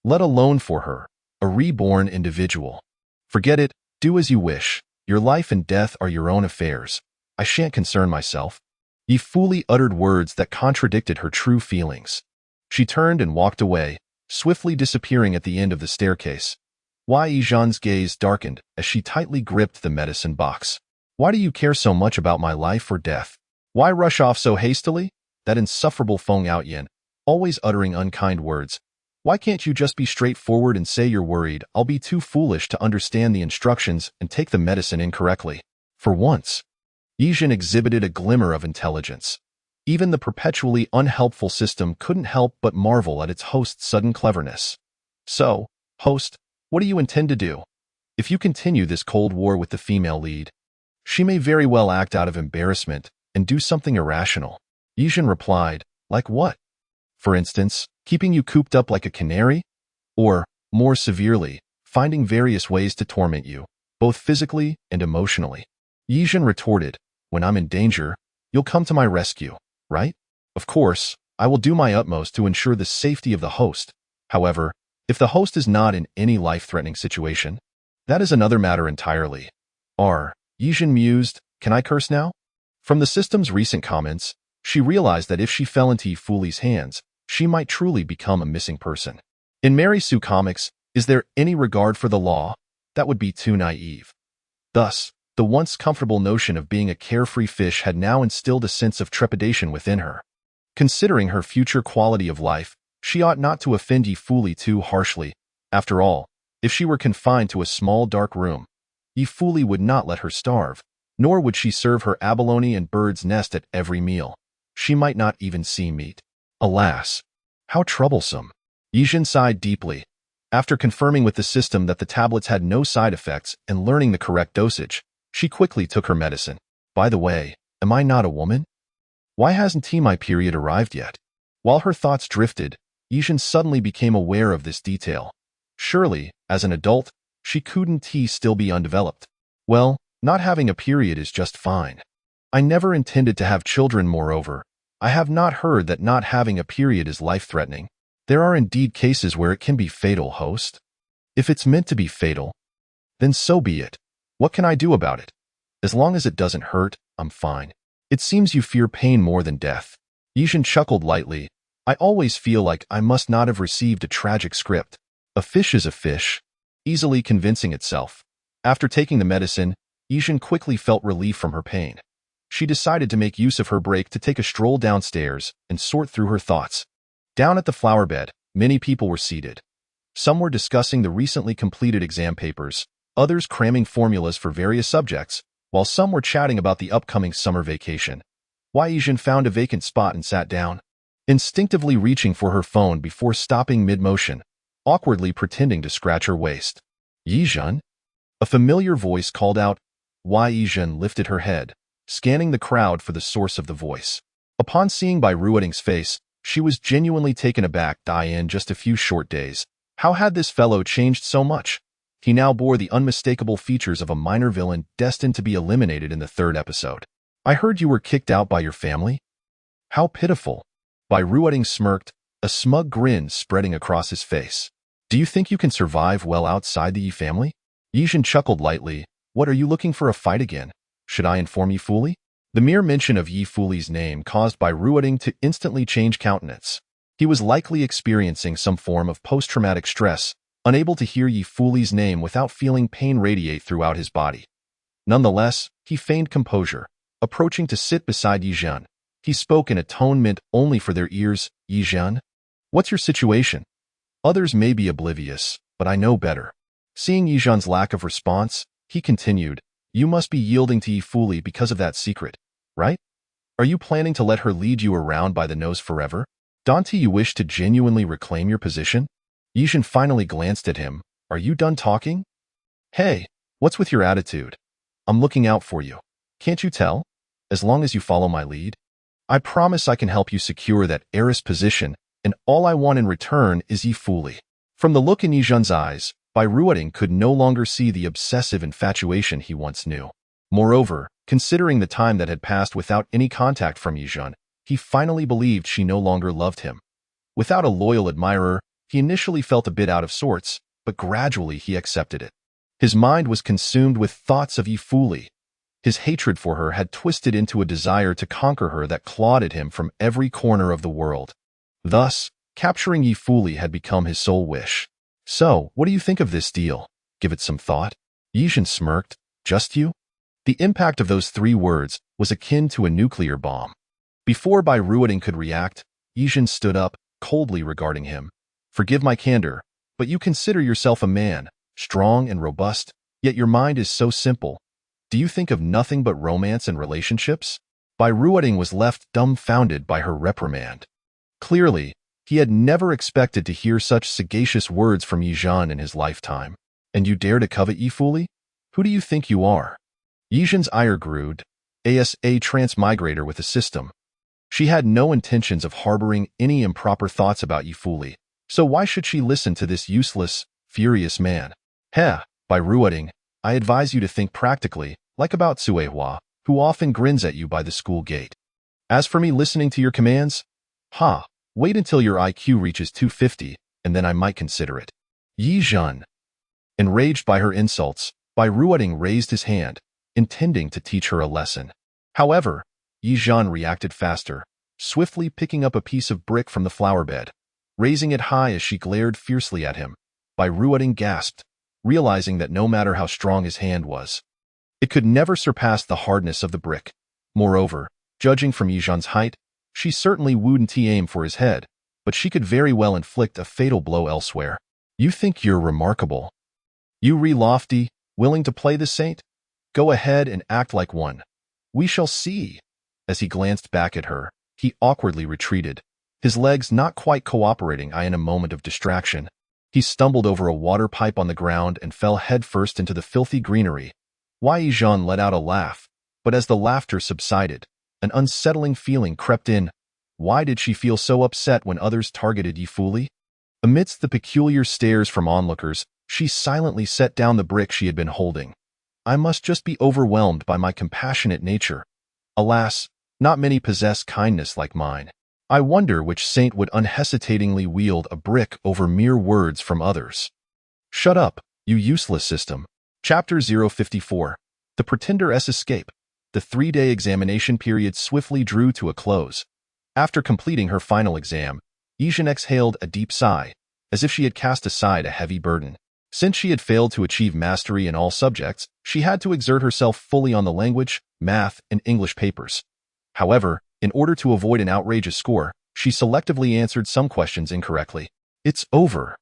let alone for her, a reborn individual. "Forget it. Do as you wish. Your life and death are your own affairs. I shan't concern myself." Ye fully uttered words that contradicted her true feelings. She turned and walked away, swiftly disappearing at the end of the staircase. Ye Zhen's gaze darkened as she tightly gripped the medicine box. "Why do you care so much about my life or death? Why rush off so hastily?" That insufferable Feng Outyan, always uttering unkind words. "Why can't you just be straightforward and say you're worried? I'll be too foolish to understand the instructions and take the medicine incorrectly." For once, Ye Zhen exhibited a glimmer of intelligence. Even the perpetually unhelpful system couldn't help but marvel at its host's sudden cleverness. "So, host, what do you intend to do? If you continue this cold war with the female lead, she may very well act out of embarrassment and do something irrational." Ye Zhen replied, "Like what? For instance, keeping you cooped up like a canary? Or, more severely, finding various ways to torment you, both physically and emotionally?" Ye Zhen retorted, "When I'm in danger, you'll come to my rescue, right? Of course, I will do my utmost to ensure the safety of the host. However, if the host is not in any life-threatening situation, that is another matter entirely." Ye Zhen mused, "Can I curse now?" From the system's recent comments, she realized that if she fell into Ye Fuli's hands, she might truly become a missing person. In Mary Sue comics, is there any regard for the law? That would be too naive. Thus, the once comfortable notion of being a carefree fish had now instilled a sense of trepidation within her. Considering her future quality of life, she ought not to offend Ye Fuli too harshly. After all, if she were confined to a small dark room, Ye Fuli would not let her starve, nor would she serve her abalone and bird's nest at every meal. She might not even see meat. Alas, how troublesome. Ye Zhen sighed deeply. After confirming with the system that the tablets had no side effects and learning the correct dosage, she quickly took her medicine. "By the way, am I not a woman? Why hasn't my period arrived yet?" While her thoughts drifted, Ye Zhen suddenly became aware of this detail. Surely, as an adult, she couldn't still be undeveloped. "Well, not having a period is just fine. I never intended to have children. Moreover, I have not heard that not having a period is life-threatening. There are indeed cases where it can be fatal, host. If it's meant to be fatal, then so be it. What can I do about it? As long as it doesn't hurt, I'm fine." "It seems you fear pain more than death." Ye Zhen chuckled lightly. "I always feel like I must not have received a tragic script. A fish is a fish," easily convincing itself. After taking the medicine, Ye Zhen quickly felt relief from her pain. she decided to make use of her break to take a stroll downstairs and sort through her thoughts. Down at the flower bed, many people were seated. Some were discussing the recently completed exam papers, others cramming formulas for various subjects, while some were chatting about the upcoming summer vacation. Ye Zhen found a vacant spot and sat down, instinctively reaching for her phone before stopping mid-motion, awkwardly pretending to scratch her waist. Ye Zhen? A familiar voice called out. Ye Zhen lifted her head, scanning the crowd for the source of the voice. Upon seeing Bai Ruoting's face, she was genuinely taken aback. In just a few short days, how had this fellow changed so much? He now bore the unmistakable features of a minor villain destined to be eliminated in the 3rd episode. I heard you were kicked out by your family? How pitiful. Bai Ruoting smirked, a smug grin spreading across his face. Do you think you can survive well outside the Ye family? Ye Zhen chuckled lightly. What are you looking for, a fight again? Should I inform Ye Fuli? The mere mention of Ye Fuli's name caused Bai Ruoting to instantly change countenance. He was likely experiencing some form of post-traumatic stress, unable to hear Ye Fuli's name without feeling pain radiate throughout his body. Nonetheless, he feigned composure, approaching to sit beside Ye Zhen. He spoke in a tone meant only for their ears. Ye Zhen? What's your situation? Others may be oblivious, but I know better. Seeing Ye Zhen's lack of response, he continued, You must be yielding to Ye Fuli because of that secret, right? Are you planning to let her lead you around by the nose forever? Don't you wish to genuinely reclaim your position? Ye Zhen finally glanced at him. Are you done talking? Hey, what's with your attitude? I'm looking out for you. Can't you tell? As long as you follow my lead, I promise I can help you secure that heiress position, and all I want in return is Ye Fuli. From the look in Ye Zhen's eyes, Bai Ruoting could no longer see the obsessive infatuation he once knew. Moreover, considering the time that had passed without any contact from Ye Zhen, he finally believed she no longer loved him. Without a loyal admirer, he initially felt a bit out of sorts, but gradually he accepted it. His mind was consumed with thoughts of Ye Fuli. His hatred for her had twisted into a desire to conquer her that clawed at him from every corner of the world. Thus, capturing Ye Fuli had become his sole wish. So, what do you think of this deal? Give it some thought? Ye Zhen smirked. Just you? The impact of those 3 words was akin to a nuclear bomb. Before Bai Ruoting could react, Ye Zhen stood up, coldly regarding him. Forgive my candor, but you consider yourself a man, strong and robust, yet your mind is so simple. Do you think of nothing but romance and relationships? Bai Ruoting was left dumbfounded by her reprimand. Clearly, he had never expected to hear such sagacious words from Ye Zhen in his lifetime. And you dare to covet Ye Fuli? Who do you think you are? Ye Zhen's ire grew. As a transmigrator with a system, she had no intentions of harboring any improper thoughts about Ye Fuli, so why should she listen to this useless, furious man? Bai Ruoting, I advise you to think practically, like about Suehua, who often grins at you by the school gate. As for me listening to your commands, wait until your IQ reaches 250, and then I might consider it. Ye Zhen. Enraged by her insults, Bai Ruoting raised his hand, intending to teach her a lesson. However, Ye Zhen reacted faster, swiftly picking up a piece of brick from the flower bed. Raising it high as she glared fiercely at him, Bai Ruoting gasped, realizing that no matter how strong his hand was, it could never surpass the hardness of the brick. Moreover, judging from Ye Zhen's height, she certainly wouldn't aim for his head, but she could very well inflict a fatal blow elsewhere. You think you're remarkable? You lofty, willing to play the saint? Go ahead and act like one. We shall see. As he glanced back at her, he awkwardly retreated, his legs not quite cooperating in a moment of distraction. He stumbled over a water pipe on the ground and fell headfirst into the filthy greenery. Ye Zhen let out a laugh, but as the laughter subsided, an unsettling feeling crept in. Why did she feel so upset when others targeted Ye Fuli? Amidst the peculiar stares from onlookers, she silently set down the brick she had been holding. I must just be overwhelmed by my compassionate nature. Alas, not many possess kindness like mine. I wonder which saint would unhesitatingly wield a brick over mere words from others. Shut up, you useless system. Chapter 054. The Pretender's Escape. The 3-day examination period swiftly drew to a close. After completing her final exam, Ye Zhen exhaled a deep sigh, as if she had cast aside a heavy burden. Since she had failed to achieve mastery in all subjects, she had to exert herself fully on the language, math, and English papers. However, in order to avoid an outrageous score, she selectively answered some questions incorrectly. It's over.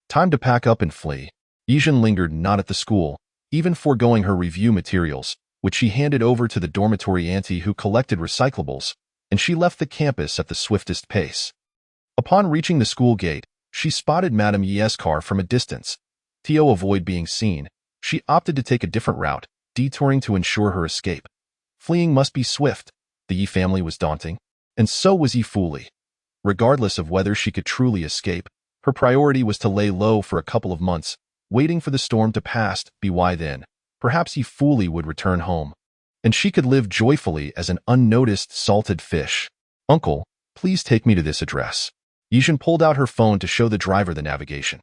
Time to pack up and flee. Ye Zhen lingered not at the school, even foregoing her review materials, which she handed over to the dormitory auntie who collected recyclables, and she left the campus at the swiftest pace. Upon reaching the school gate, she spotted Madame Ye's car from a distance. To avoid being seen, she opted to take a different route, detouring to ensure her escape. Fleeing must be swift. The Ye family was daunting, and so was Ye Fuli. Regardless of whether she could truly escape, her priority was to lay low for a couple of months, waiting for the storm to pass. By then, perhaps Ye Fuli would return home, and she could live joyfully as an unnoticed salted fish. Uncle, please take me to this address. Ye Zhen pulled out her phone to show the driver the navigation.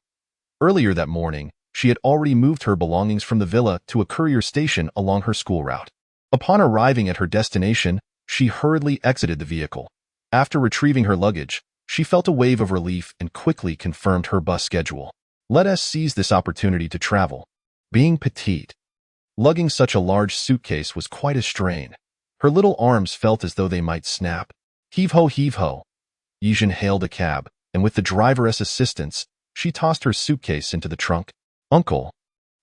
Earlier that morning, she had already moved her belongings from the villa to a courier station along her school route. Upon arriving at her destination, she hurriedly exited the vehicle. After retrieving her luggage, she felt a wave of relief and quickly confirmed her bus schedule. Let us seize this opportunity to travel. Being petite, lugging such a large suitcase was quite a strain. Her little arms felt as though they might snap. Heave-ho, heave-ho. Ye Zhen hailed a cab, and with the driver's assistance, she tossed her suitcase into the trunk. Uncle,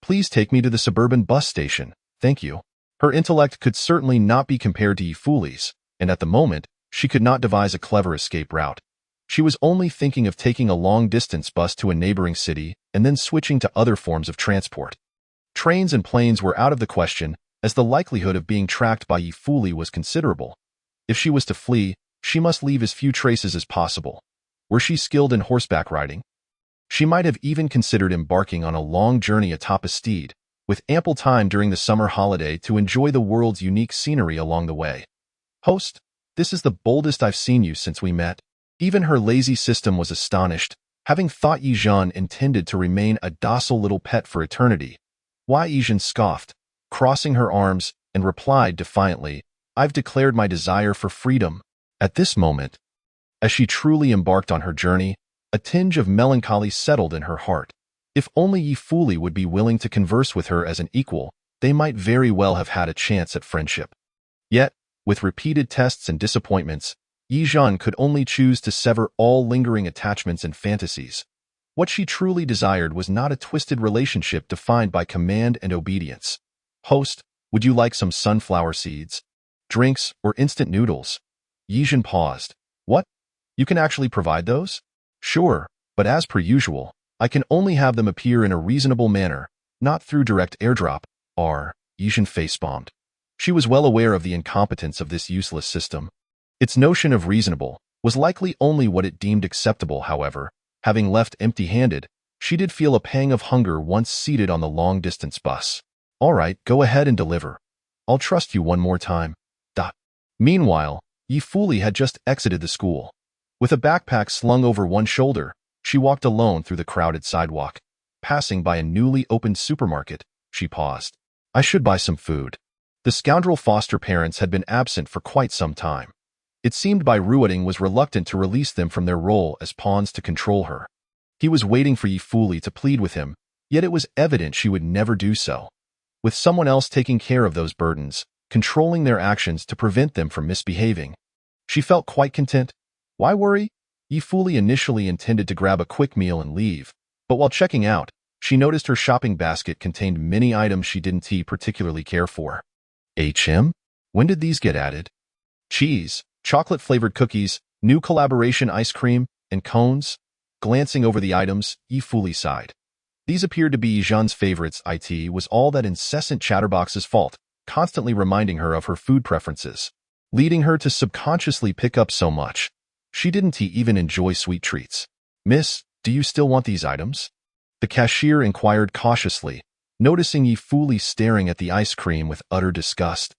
please take me to the suburban bus station, thank you. Her intellect could certainly not be compared to Ye Fuli's, and at the moment, she could not devise a clever escape route. She was only thinking of taking a long-distance bus to a neighboring city and then switching to other forms of transport. Trains and planes were out of the question, as the likelihood of being tracked by Ye Fuli was considerable. If she was to flee, she must leave as few traces as possible. Were she skilled in horseback riding? She might have even considered embarking on a long journey atop a steed, with ample time during the summer holiday to enjoy the world's unique scenery along the way. Host, this is the boldest I've seen you since we met. Even her lazy system was astonished, having thought Ye Zhen intended to remain a docile little pet for eternity. Why? Ye Zhen scoffed, crossing her arms, and replied defiantly, I've declared my desire for freedom. At this moment, as she truly embarked on her journey, a tinge of melancholy settled in her heart. If only Ye Fuli would be willing to converse with her as an equal, they might very well have had a chance at friendship. Yet, with repeated tests and disappointments, Ye Zhen could only choose to sever all lingering attachments and fantasies. What she truly desired was not a twisted relationship defined by command and obedience. Host, would you like some sunflower seeds, drinks, or instant noodles? Ye Zhen paused. What? You can actually provide those? Sure, but as per usual, I can only have them appear in a reasonable manner, not through direct airdrop. Ye Zhen face-bombed. She was well aware of the incompetence of this useless system. Its notion of reasonable was likely only what it deemed acceptable. However, having left empty-handed, she did feel a pang of hunger once seated on the long-distance bus. All right, go ahead and deliver. I'll trust you one more time. Meanwhile, Ye Fuli had just exited the school. With a backpack slung over one shoulder, she walked alone through the crowded sidewalk. Passing by a newly opened supermarket, she paused. I should buy some food. The scoundrel foster parents had been absent for quite some time. It seemed Bai Ruoding was reluctant to release them from their role as pawns to control her. He was waiting for Ye Fuli to plead with him, yet it was evident she would never do so. With someone else taking care of those burdens, controlling their actions to prevent them from misbehaving, she felt quite content. Why worry? Ye Fuli initially intended to grab a quick meal and leave, but while checking out, she noticed her shopping basket contained many items she didn't particularly care for. When did these get added? Cheese, chocolate-flavored cookies, new collaboration ice cream, and cones? Glancing over the items, Ye Fuli sighed. These appeared to be Ye Zhen's favorites. It was all that incessant chatterbox's fault, constantly reminding her of her food preferences, leading her to subconsciously pick up so much. She didn't even enjoy sweet treats. Miss, do you still want these items? The cashier inquired cautiously, noticing Ye Fuli staring at the ice cream with utter disgust,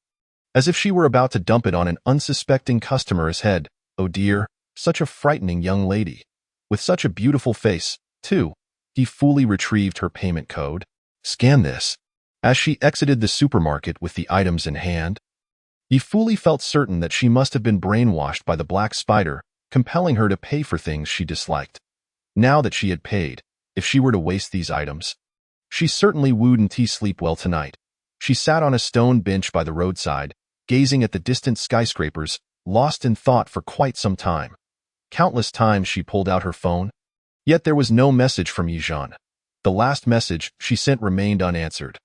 as if she were about to dump it on an unsuspecting customer's head. Oh dear, such a frightening young lady. With such a beautiful face, too. Ye Fuli retrieved her payment code. Scan this. As she exited the supermarket with the items in hand, Ye Fuli felt certain that she must have been brainwashed by the black spider, compelling her to pay for things she disliked. Now that she had paid, if she were to waste these items, She certainly wouldn't sleep well tonight. She sat on a stone bench by the roadside, gazing at the distant skyscrapers, lost in thought for quite some time. Countless times she pulled out her phone, yet there was no message from Ye Zhen. The last message she sent remained unanswered.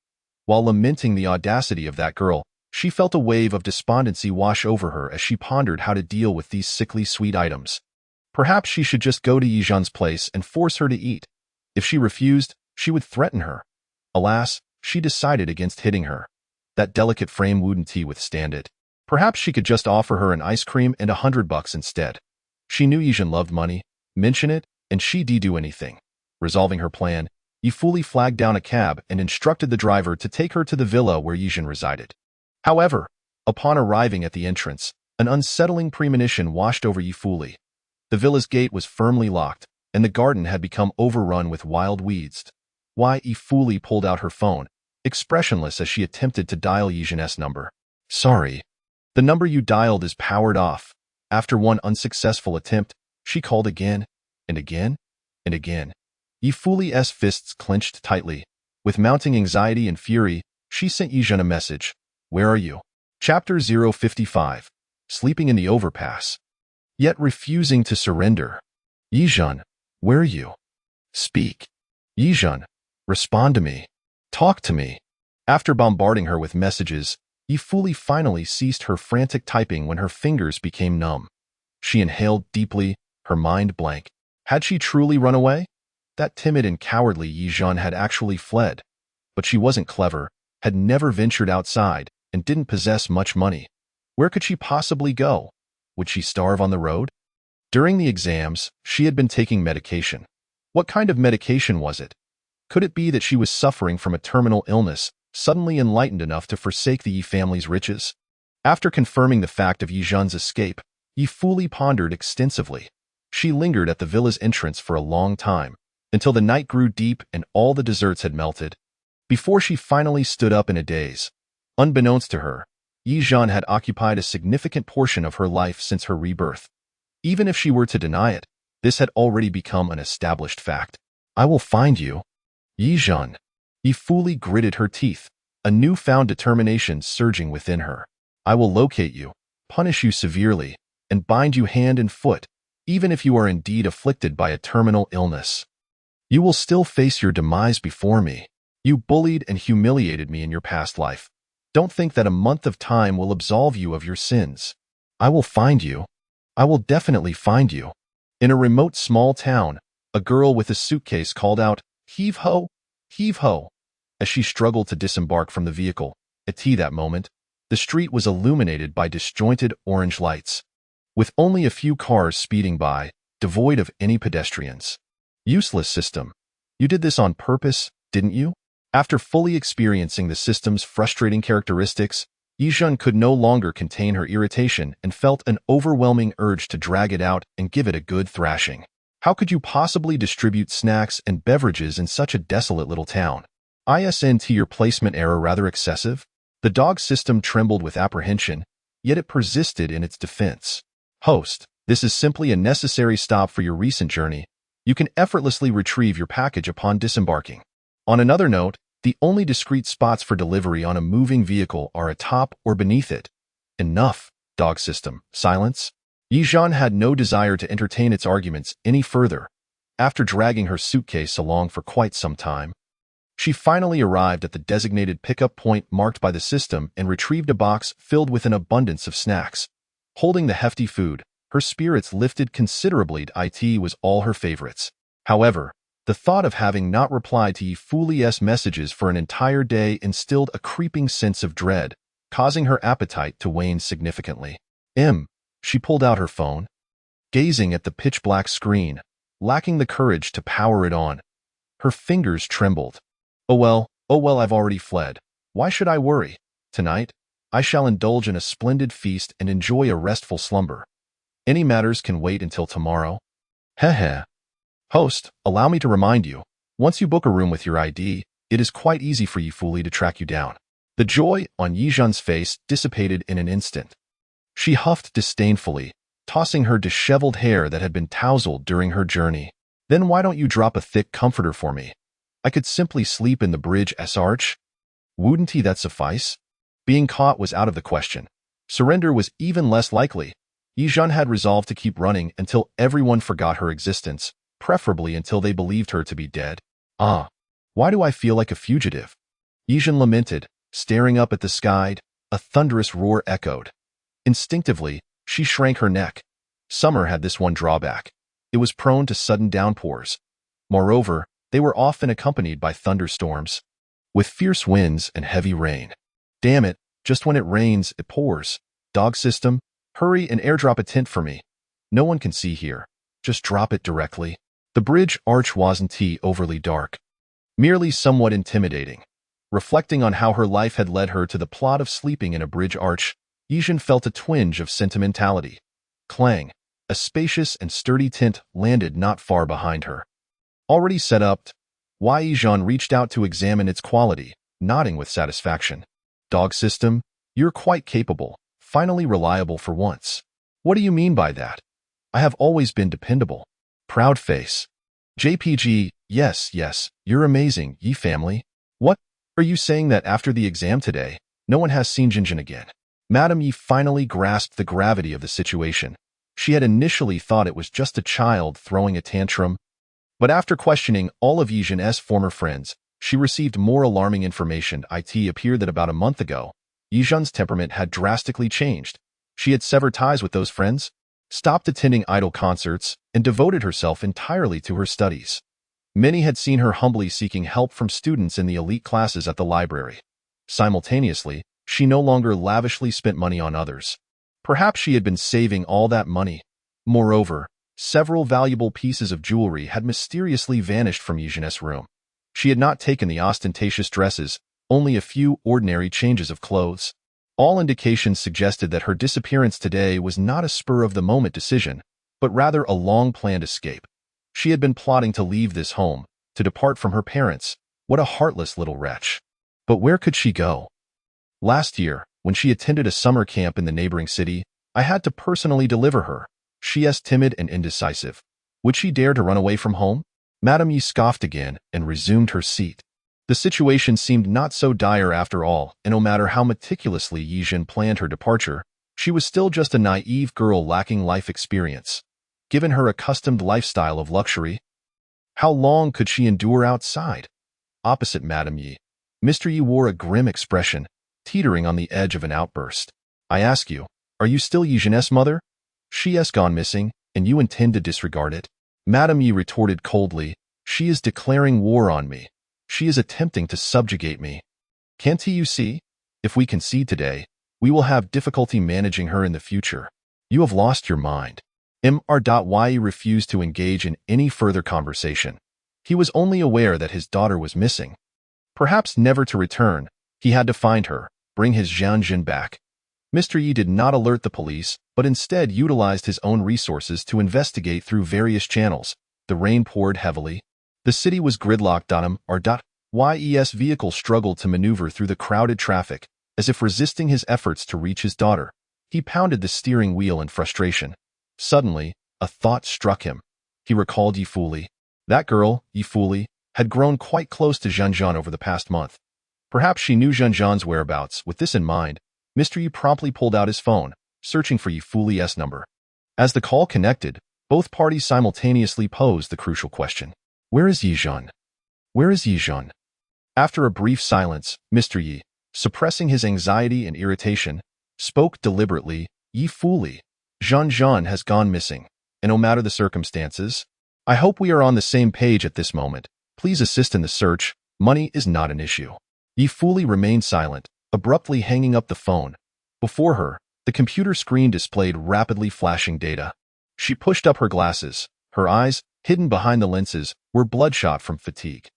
While lamenting the audacity of that girl, she felt a wave of despondency wash over her as she pondered how to deal with these sickly sweet items. Perhaps she should just go to Ye Zhen's place and force her to eat. If she refused, she would threaten her. Alas, she decided against hitting her. That delicate frame wouldn't withstand it. Perhaps she could just offer her an ice cream and $100 instead. She knew Ye Zhen loved money. Mention it, and she'd do anything. Resolving her plan, Ye fully flagged down a cab and instructed the driver to take her to the villa where Ye Zhen resided. However, upon arriving at the entrance, an unsettling premonition washed over Ye fully. The villa's gate was firmly locked, and the garden had become overrun with wild weeds. Why, Ye fully pulled out her phone, expressionless as she attempted to dial Ye Zhen's number. Sorry. The number you dialed is powered off. After one unsuccessful attempt, she called again, and again, and again. Ye fully's fists clenched tightly. With mounting anxiety and fury, she sent Ye Zhen a message. Where are you? Chapter 055. Sleeping in the overpass. Yet refusing to surrender. Ye Zhen, where are you? Speak. Ye Zhen, respond to me. Talk to me. After bombarding her with messages, Ye fully finally ceased her frantic typing when her fingers became numb. She inhaled deeply, her mind blank. Had she truly run away? That timid and cowardly Ye Zhen had actually fled. But she wasn't clever, had never ventured outside, and didn't possess much money. Where could she possibly go? Would she starve on the road? During the exams, she had been taking medication. What kind of medication was it? Could it be that she was suffering from a terminal illness, suddenly enlightened enough to forsake the Ye family's riches? After confirming the fact of Ye Zhen's escape, Ye fully pondered extensively. She lingered at the villa's entrance for a long time, until the night grew deep and all the desserts had melted, before she finally stood up in a daze. Unbeknownst to her, Ye Zhen had occupied a significant portion of her life since her rebirth. Even if she were to deny it, this had already become an established fact. I will find you. Ye Zhen. Ye fully gritted her teeth, a newfound determination surging within her. I will locate you, punish you severely, and bind you hand and foot, even if you are indeed afflicted by a terminal illness. You will still face your demise before me. You bullied and humiliated me in your past life. Don't think that a month of time will absolve you of your sins. I will find you. I will definitely find you. In a remote small town, a girl with a suitcase called out, heave ho, heave ho, as she struggled to disembark from the vehicle. At that moment, the street was illuminated by disjointed orange lights, with only a few cars speeding by, devoid of any pedestrians. Useless system. You did this on purpose, didn't you? After fully experiencing the system's frustrating characteristics, Ye Zhen could no longer contain her irritation and felt an overwhelming urge to drag it out and give it a good thrashing. How could you possibly distribute snacks and beverages in such a desolate little town? Isn't your placement error rather excessive? The dog system trembled with apprehension, yet it persisted in its defense. Host, this is simply a necessary stop for your recent journey. You can effortlessly retrieve your package upon disembarking. On another note, the only discrete spots for delivery on a moving vehicle are atop or beneath it. Enough, dog system. Silence. Ye Zhen had no desire to entertain its arguments any further. After dragging her suitcase along for quite some time, she finally arrived at the designated pickup point marked by the system and retrieved a box filled with an abundance of snacks. Holding the hefty food, her spirits lifted considerably. It was all her favorites. However, the thought of having not replied to Ye fully's messages for an entire day instilled a creeping sense of dread, causing her appetite to wane significantly. She pulled out her phone, gazing at the pitch-black screen, lacking the courage to power it on. Her fingers trembled. Oh well, I've already fled. Why should I worry? Tonight, I shall indulge in a splendid feast and enjoy a restful slumber. Any matters can wait until tomorrow. Heh. Host, allow me to remind you, once you book a room with your ID, it is quite easy for Ye fully to track you down. The joy on Ye Zhen's face dissipated in an instant. She huffed disdainfully, tossing her disheveled hair that had been tousled during her journey. Then why don't you drop a thick comforter for me? I could simply sleep in the bridge as arch. Wouldn't he that suffice? Being caught was out of the question. Surrender was even less likely. Ye Zhen had resolved to keep running until everyone forgot her existence, preferably until they believed her to be dead. Ah, why do I feel like a fugitive? Ye Zhen lamented, staring up at the sky. A thunderous roar echoed. Instinctively, she shrank her neck. Summer had this one drawback. It was prone to sudden downpours. Moreover, they were often accompanied by thunderstorms, with fierce winds and heavy rain. Damn it, just when it rains, it pours. Dog system, hurry and airdrop a tint for me. No one can see here. Just drop it directly. The bridge arch wasn't overly dark, merely somewhat intimidating. Reflecting on how her life had led her to the plot of sleeping in a bridge arch, Ye Zhen felt a twinge of sentimentality. Clang! A spacious and sturdy tent landed not far behind her. Already set up, Ye Zhen reached out to examine its quality, nodding with satisfaction. Dog system, you're quite capable, finally reliable for once. What do you mean by that? I have always been dependable. Proud face. JPG, yes, you're amazing, Ye family. What? Are you saying that after the exam today, no one has seen Jinjin again? Madame Ye finally grasped the gravity of the situation. She had initially thought it was just a child throwing a tantrum, but after questioning all of Ye Zhen's former friends, she received more alarming information. It appeared that about a month ago, Ye Zhen's temperament had drastically changed. She had severed ties with those friends, stopped attending idol concerts, and devoted herself entirely to her studies. Many had seen her humbly seeking help from students in the elite classes at the library. Simultaneously, she no longer lavishly spent money on others. Perhaps she had been saving all that money. Moreover, several valuable pieces of jewelry had mysteriously vanished from Ye Zhen's room. She had not taken the ostentatious dresses, only a few ordinary changes of clothes. All indications suggested that her disappearance today was not a spur-of-the-moment decision, but rather a long-planned escape. She had been plotting to leave this home, to depart from her parents. What a heartless little wretch. But where could she go? Last year, when she attended a summer camp in the neighboring city, I had to personally deliver her. She is timid and indecisive. Would she dare to run away from home? Madame Ye scoffed again and resumed her seat. The situation seemed not so dire after all, and no matter how meticulously Ye Zhen planned her departure, she was still just a naive girl lacking life experience. Given her accustomed lifestyle of luxury, how long could she endure outside? Opposite Madame Ye, Mr. Ye wore a grim expression, teetering on the edge of an outburst. I ask you, are you still Ye Zhen's mother? She has gone missing, and you intend to disregard it? Madame Ye retorted coldly, she is declaring war on me. She is attempting to subjugate me. Can't you see? If we concede today, we will have difficulty managing her in the future. You have lost your mind. Ye refused to engage in any further conversation. He was only aware that his daughter was missing. Perhaps never to return, he had to find her, bring his Zhen back. Mr. Ye did not alert the police, but instead utilized his own resources to investigate through various channels. The rain poured heavily. The city was gridlocked on him. Ye's vehicle struggled to maneuver through the crowded traffic, as if resisting his efforts to reach his daughter. He pounded the steering wheel in frustration. Suddenly, a thought struck him. He recalled Ye Fuli. That girl, Ye Fuli, had grown quite close to Zhen over the past month. Perhaps she knew Zhen's whereabouts. With this in mind, Mr. Ye promptly pulled out his phone, searching for Ye Fuli's number. As the call connected, both parties simultaneously posed the crucial question. Where is Ye Zhen? Where is Ye Zhen? After a brief silence, Mr. Ye, suppressing his anxiety and irritation, spoke deliberately. Ye Fuli, Zhen has gone missing, and no matter the circumstances, I hope we are on the same page at this moment. Please assist in the search. Money is not an issue. Ye Fuli remained silent, abruptly hanging up the phone. Before her, the computer screen displayed rapidly flashing data. She pushed up her glasses. Her eyes, hidden behind the lenses, were bloodshot from fatigue.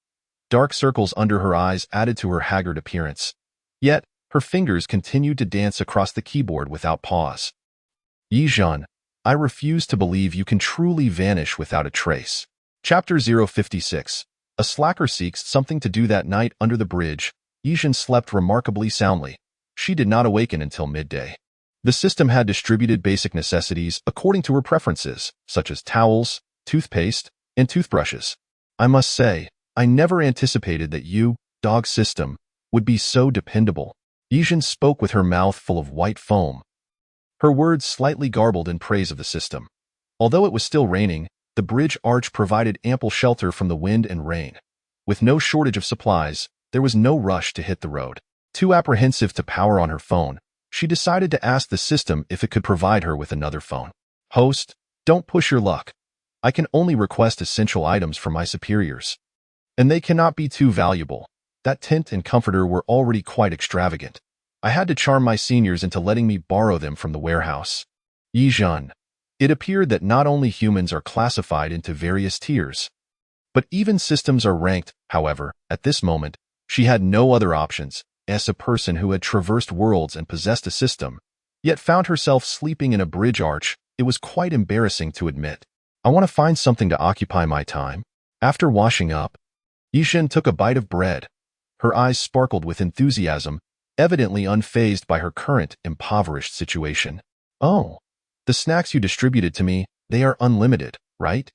Dark circles under her eyes added to her haggard appearance. Yet, her fingers continued to dance across the keyboard without pause. Ye Zhen, I refuse to believe you can truly vanish without a trace. Chapter 056. A slacker seeks something to do that night under the bridge. Ye Zhen slept remarkably soundly. She did not awaken until midday. The system had distributed basic necessities according to her preferences, such as towels, toothpaste, and toothbrushes. I must say, I never anticipated that you, dog system, would be so dependable. Ye Zhen spoke with her mouth full of white foam, her words slightly garbled in praise of the system. Although it was still raining, the bridge arch provided ample shelter from the wind and rain. With no shortage of supplies, there was no rush to hit the road. Too apprehensive to power on her phone, she decided to ask the system if it could provide her with another phone. Host, don't push your luck. I can only request essential items from my superiors. And they cannot be too valuable. That tent and comforter were already quite extravagant. I had to charm my seniors into letting me borrow them from the warehouse. Ye Zhen. It appeared that not only humans are classified into various tiers, but even systems are ranked. However, at this moment, she had no other options. As a person who had traversed worlds and possessed a system, yet found herself sleeping in a bridge arch, it was quite embarrassing to admit. I want to find something to occupy my time. After washing up, Ye Zhen took a bite of bread. Her eyes sparkled with enthusiasm, evidently unfazed by her current impoverished situation. Oh, the snacks you distributed to me, they are unlimited, right?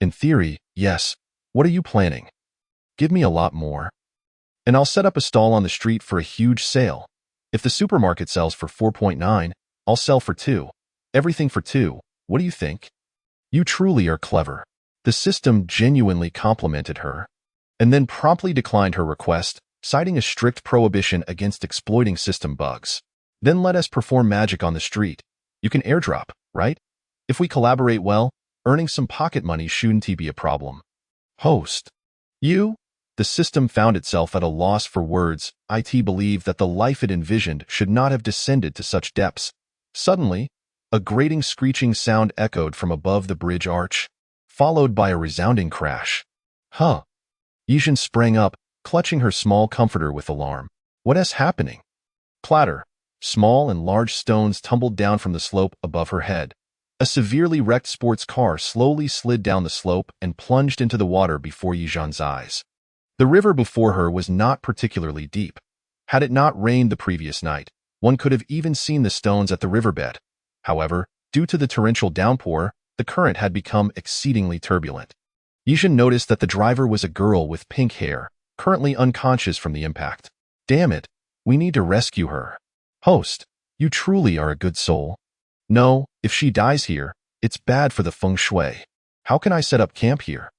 In theory, yes. What are you planning? Give me a lot more. And I'll set up a stall on the street for a huge sale. If the supermarket sells for 4.9, I'll sell for 2. Everything for 2. What do you think? You truly are clever. The system genuinely complimented her, and then promptly declined her request, citing a strict prohibition against exploiting system bugs. Then let us perform magic on the street. You can airdrop, right? If we collaborate well, earning some pocket money shouldn't be a problem. Host. You? The system found itself at a loss for words. It believed that the life it envisioned should not have descended to such depths. Suddenly, a grating screeching sound echoed from above the bridge arch, followed by a resounding crash. Huh. Ye Zhen sprang up, clutching her small comforter with alarm. What is happening? Clatter. Small and large stones tumbled down from the slope above her head. A severely wrecked sports car slowly slid down the slope and plunged into the water before Ye Zhen's eyes. The river before her was not particularly deep. Had it not rained the previous night, one could have even seen the stones at the riverbed. However, due to the torrential downpour, the current had become exceedingly turbulent. Ye Zhen noticed that the driver was a girl with pink hair, currently unconscious from the impact. Damn it, we need to rescue her. Host, you truly are a good soul. No, if she dies here, it's bad for the feng shui. How can I set up camp here?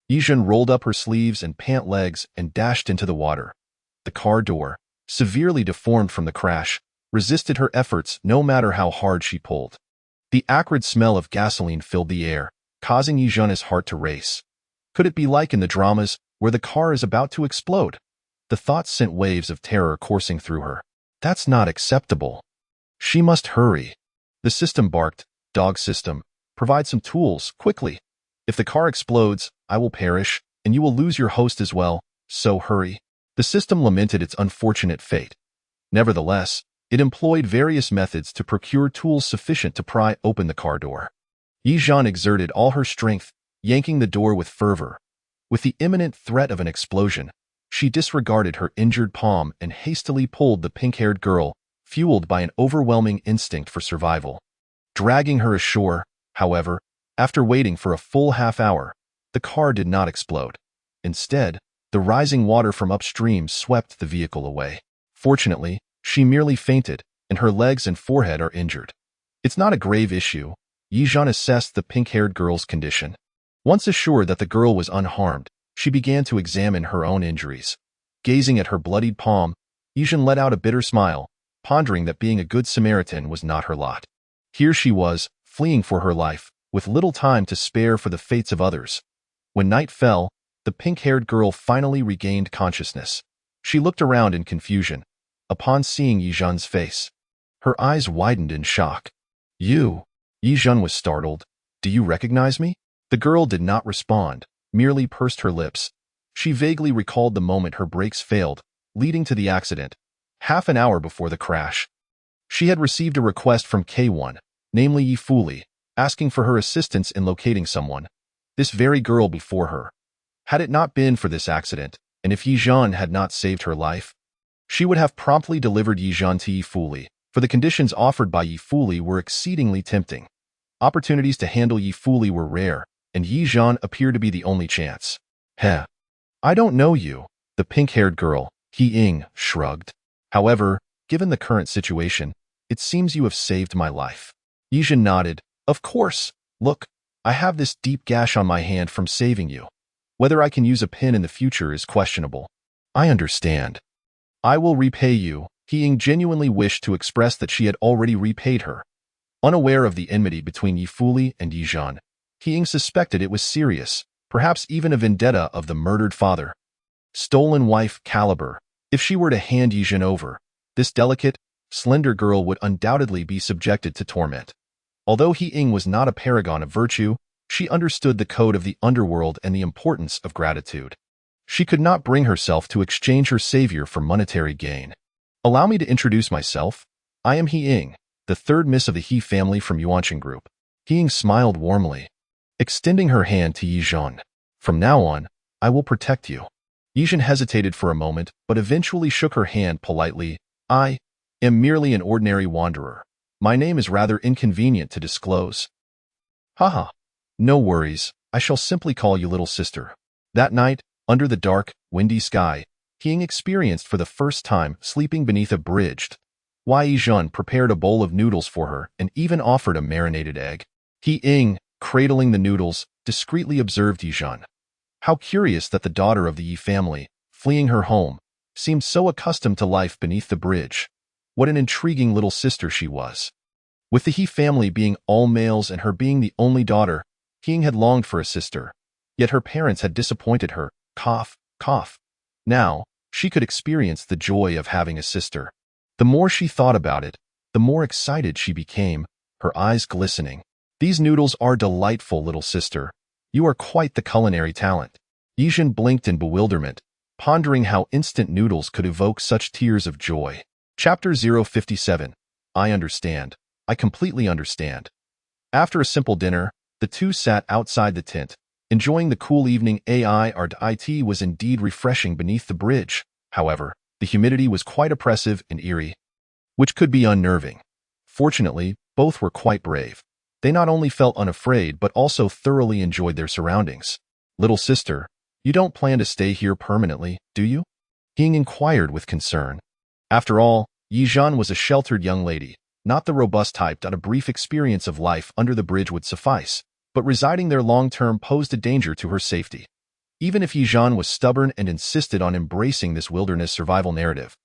Ye Zhen rolled up her sleeves and pant legs and dashed into the water. The car door, severely deformed from the crash, resisted her efforts no matter how hard she pulled. The acrid smell of gasoline filled the air, causing Ye Zhen's heart to race. Could it be like in the dramas, where the car is about to explode? The thought sent waves of terror coursing through her. That's not acceptable. She must hurry. The system barked. Dog system, provide some tools, quickly. If the car explodes, I will perish, and you will lose your host as well, so hurry. The system lamented its unfortunate fate. Nevertheless, it employed various methods to procure tools sufficient to pry open the car door. Ye Zhen exerted all her strength, yanking the door with fervor. With the imminent threat of an explosion, she disregarded her injured palm and hastily pulled the pink-haired girl, fueled by an overwhelming instinct for survival. Dragging her ashore, however, after waiting for a full half-hour, the car did not explode. Instead, the rising water from upstream swept the vehicle away. Fortunately, she merely fainted, and her legs and forehead are injured. It's not a grave issue. Ye Zhen assessed the pink-haired girl's condition. Once assured that the girl was unharmed, she began to examine her own injuries. Gazing at her bloodied palm, Ye Zhen let out a bitter smile, pondering that being a good Samaritan was not her lot. Here she was, fleeing for her life, with little time to spare for the fates of others. When night fell, the pink-haired girl finally regained consciousness. She looked around in confusion. Upon seeing Ye Zhen's face, her eyes widened in shock. You? Ye Zhen was startled. Do you recognize me? The girl did not respond, merely pursed her lips. She vaguely recalled the moment her brakes failed, leading to the accident, half an hour before the crash. She had received a request from K1, namely Ye Fuli, asking for her assistance in locating someone. This very girl before her. Had it not been for this accident, and if Ye Zhen had not saved her life, she would have promptly delivered Ye Zhen to Ye Fuli, for the conditions offered by Ye Fuli were exceedingly tempting. Opportunities to handle Ye Fuli were rare, and Ye Zhen appeared to be the only chance. Heh. I don't know you. The pink-haired girl, He Ying, shrugged. However, given the current situation, it seems you have saved my life. Ye Zhen nodded. Of course. Look, I have this deep gash on my hand from saving you. Whether I can use a pin in the future is questionable. I understand. I will repay you. He Ying genuinely wished to express that she had already repaid her. Unaware of the enmity between Ye Fuli and Ye Zhen, He Ying suspected it was serious, perhaps even a vendetta of the murdered father. Stolen wife caliber. If she were to hand Ye Zhen over, this delicate, slender girl would undoubtedly be subjected to torment. Although He Ying was not a paragon of virtue, she understood the code of the underworld and the importance of gratitude. She could not bring herself to exchange her savior for monetary gain. Allow me to introduce myself. I am He Ying, the third miss of the He family from Yuanqing Group. He Ying smiled warmly, extending her hand to Ye Zhen. From now on, I will protect you. Ye Zhen hesitated for a moment, but eventually shook her hand politely. I am merely an ordinary wanderer. My name is rather inconvenient to disclose. Haha. No worries, I shall simply call you little sister. That night, under the dark, windy sky, He Ying experienced for the first time sleeping beneath a bridge. Ye Zhen prepared a bowl of noodles for her and even offered a marinated egg. He Ying, cradling the noodles, discreetly observed Ye Zhen. How curious that the daughter of the Ye family, fleeing her home, seemed so accustomed to life beneath the bridge. What an intriguing little sister she was. With the He family being all males and her being the only daughter, He Ying had longed for a sister. Yet her parents had disappointed her. Cough, cough. Now, she could experience the joy of having a sister. The more she thought about it, the more excited she became, her eyes glistening. These noodles are delightful, little sister. You are quite the culinary talent. Ye Zhen blinked in bewilderment, pondering how instant noodles could evoke such tears of joy. Chapter 057. I understand. I completely understand. After a simple dinner, the two sat outside the tent, enjoying the cool evening. It was indeed refreshing beneath the bridge. However, the humidity was quite oppressive and eerie, which could be unnerving. Fortunately, both were quite brave. They not only felt unafraid but also thoroughly enjoyed their surroundings. Little sister, you don't plan to stay here permanently, do you? He Ying inquired with concern. After all, Ye Zhen was a sheltered young lady, not the robust type that a brief experience of life under the bridge would suffice, but residing there long-term posed a danger to her safety. Even if Ye Zhen was stubborn and insisted on embracing this wilderness survival narrative,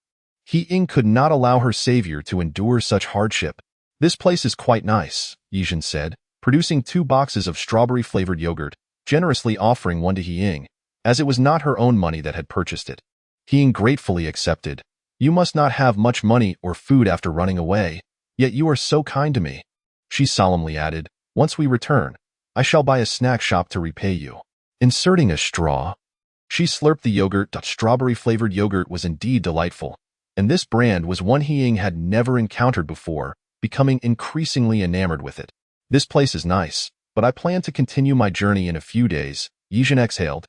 He Ying could not allow her savior to endure such hardship. This place is quite nice, Ye Zhen said, producing 2 boxes of strawberry-flavored yogurt, generously offering one to He Ying, as it was not her own money that had purchased it. He Ying gratefully accepted. You must not have much money or food after running away, yet you are so kind to me. She solemnly added, once we return, I shall buy a snack shop to repay you. Inserting a straw, she slurped the yogurt. Strawberry-flavored yogurt was indeed delightful, and this brand was one He Ying had never encountered before, becoming increasingly enamored with it. This place is nice, but I plan to continue my journey in a few days, Ye Zhen exhaled,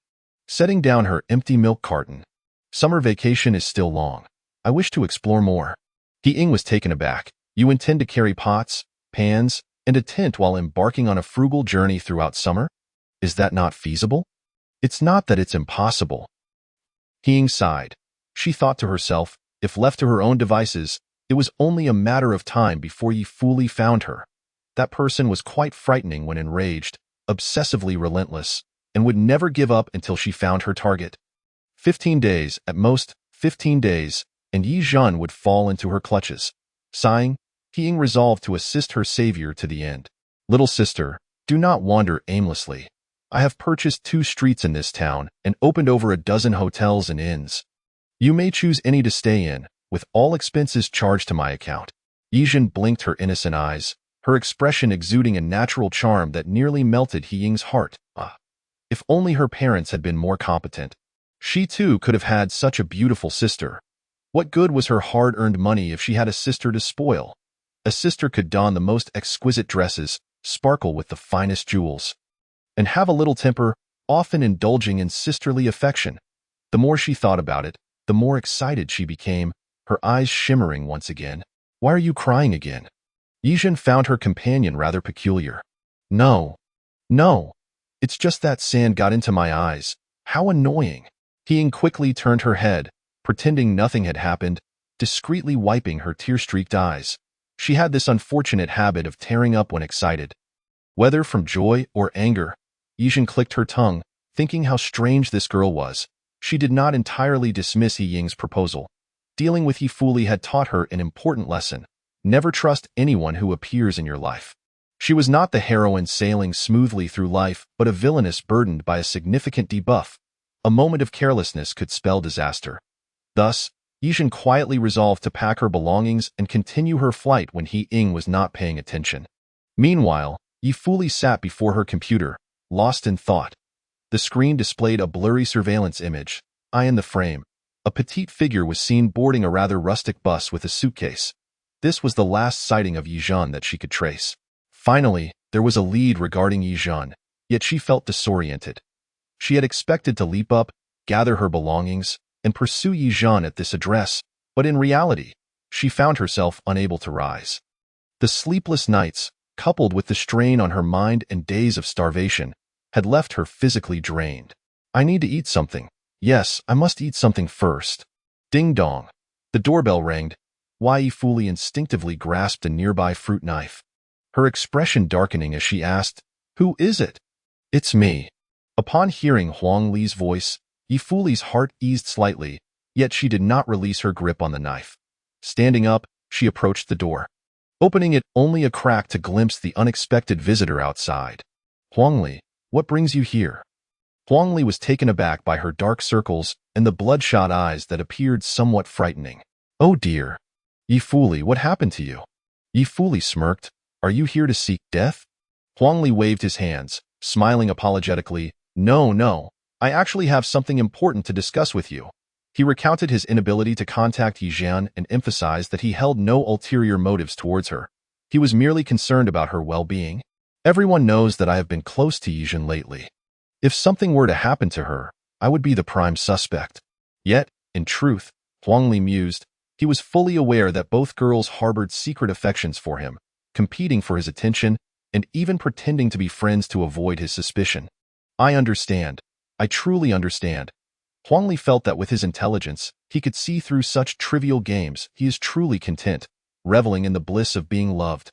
setting down her empty milk carton. Summer vacation is still long. I wish to explore more. He Ying was taken aback. You intend to carry pots, pans, and a tent while embarking on a frugal journey throughout summer? Is that not feasible? It's not that it's impossible. He Ying sighed. She thought to herself, if left to her own devices, it was only a matter of time before Ye Fuli found her. That person was quite frightening when enraged, obsessively relentless, and would never give up until she found her target. 15 days, at most, 15 days, and Ye Zhen would fall into her clutches. Sighing, He Ying resolved to assist her savior to the end. Little sister, do not wander aimlessly. I have purchased 2 streets in this town and opened over a dozen hotels and inns. You may choose any to stay in, with all expenses charged to my account. Ye Zhen blinked her innocent eyes, her expression exuding a natural charm that nearly melted He Ying's heart. If only her parents had been more competent. She too could have had such a beautiful sister. What good was her hard-earned money if she had a sister to spoil? A sister could don the most exquisite dresses, sparkle with the finest jewels, and have a little temper, often indulging in sisterly affection. The more she thought about it, the more excited she became, her eyes shimmering once again. Why are you crying again? Ye Zhen found her companion rather peculiar. No. It's just that sand got into my eyes. How annoying. He quickly turned her head, pretending nothing had happened, discreetly wiping her tear-streaked eyes. She had this unfortunate habit of tearing up when excited. Whether from joy or anger, Ye Zhen clicked her tongue, thinking how strange this girl was. She did not entirely dismiss Ye Ying's proposal. Dealing with Ye Fuli had taught her an important lesson. Never trust anyone who appears in your life. She was not the heroine sailing smoothly through life, but a villainess burdened by a significant debuff. A moment of carelessness could spell disaster. Thus, Ye Zhen quietly resolved to pack her belongings and continue her flight when He Ying was not paying attention. Meanwhile, Ye Fuli sat before her computer, lost in thought. The screen displayed a blurry surveillance image. Eye in the frame. A petite figure was seen boarding a rather rustic bus with a suitcase. This was the last sighting of Ye Zhen that she could trace. Finally, there was a lead regarding Ye Zhen, yet she felt disoriented. She had expected to leap up, gather her belongings, and pursue Ye Zhen at this address, but in reality, she found herself unable to rise. The sleepless nights, coupled with the strain on her mind and days of starvation, had left her physically drained. I need to eat something. Yes, I must eat something first. Ding dong. The doorbell rang. Ye Fuli instinctively grasped a nearby fruit knife. Her expression darkening as she asked, "Who is it?" "It's me." Upon hearing Huang Li's voice, Ye Fuli's heart eased slightly, yet she did not release her grip on the knife. Standing up, she approached the door, opening it only a crack to glimpse the unexpected visitor outside. "Huang Li, what brings you here?" Huang Li was taken aback by her dark circles and the bloodshot eyes that appeared somewhat frightening. "Oh dear. Ye Fuli, what happened to you?" Ye Fuli smirked. "Are you here to seek death?" Huang Li waved his hands, smiling apologetically. No, I actually have something important to discuss with you." He recounted his inability to contact Ye Zhen and emphasized that he held no ulterior motives towards her. He was merely concerned about her well-being. "Everyone knows that I have been close to Ye Zhen lately. If something were to happen to her, I would be the prime suspect." Yet, in truth, Huang Li mused, he was fully aware that both girls harbored secret affections for him, competing for his attention and even pretending to be friends to avoid his suspicion. "I understand. I truly understand." Huang Li felt that with his intelligence, he could see through such trivial games. He is truly content, reveling in the bliss of being loved.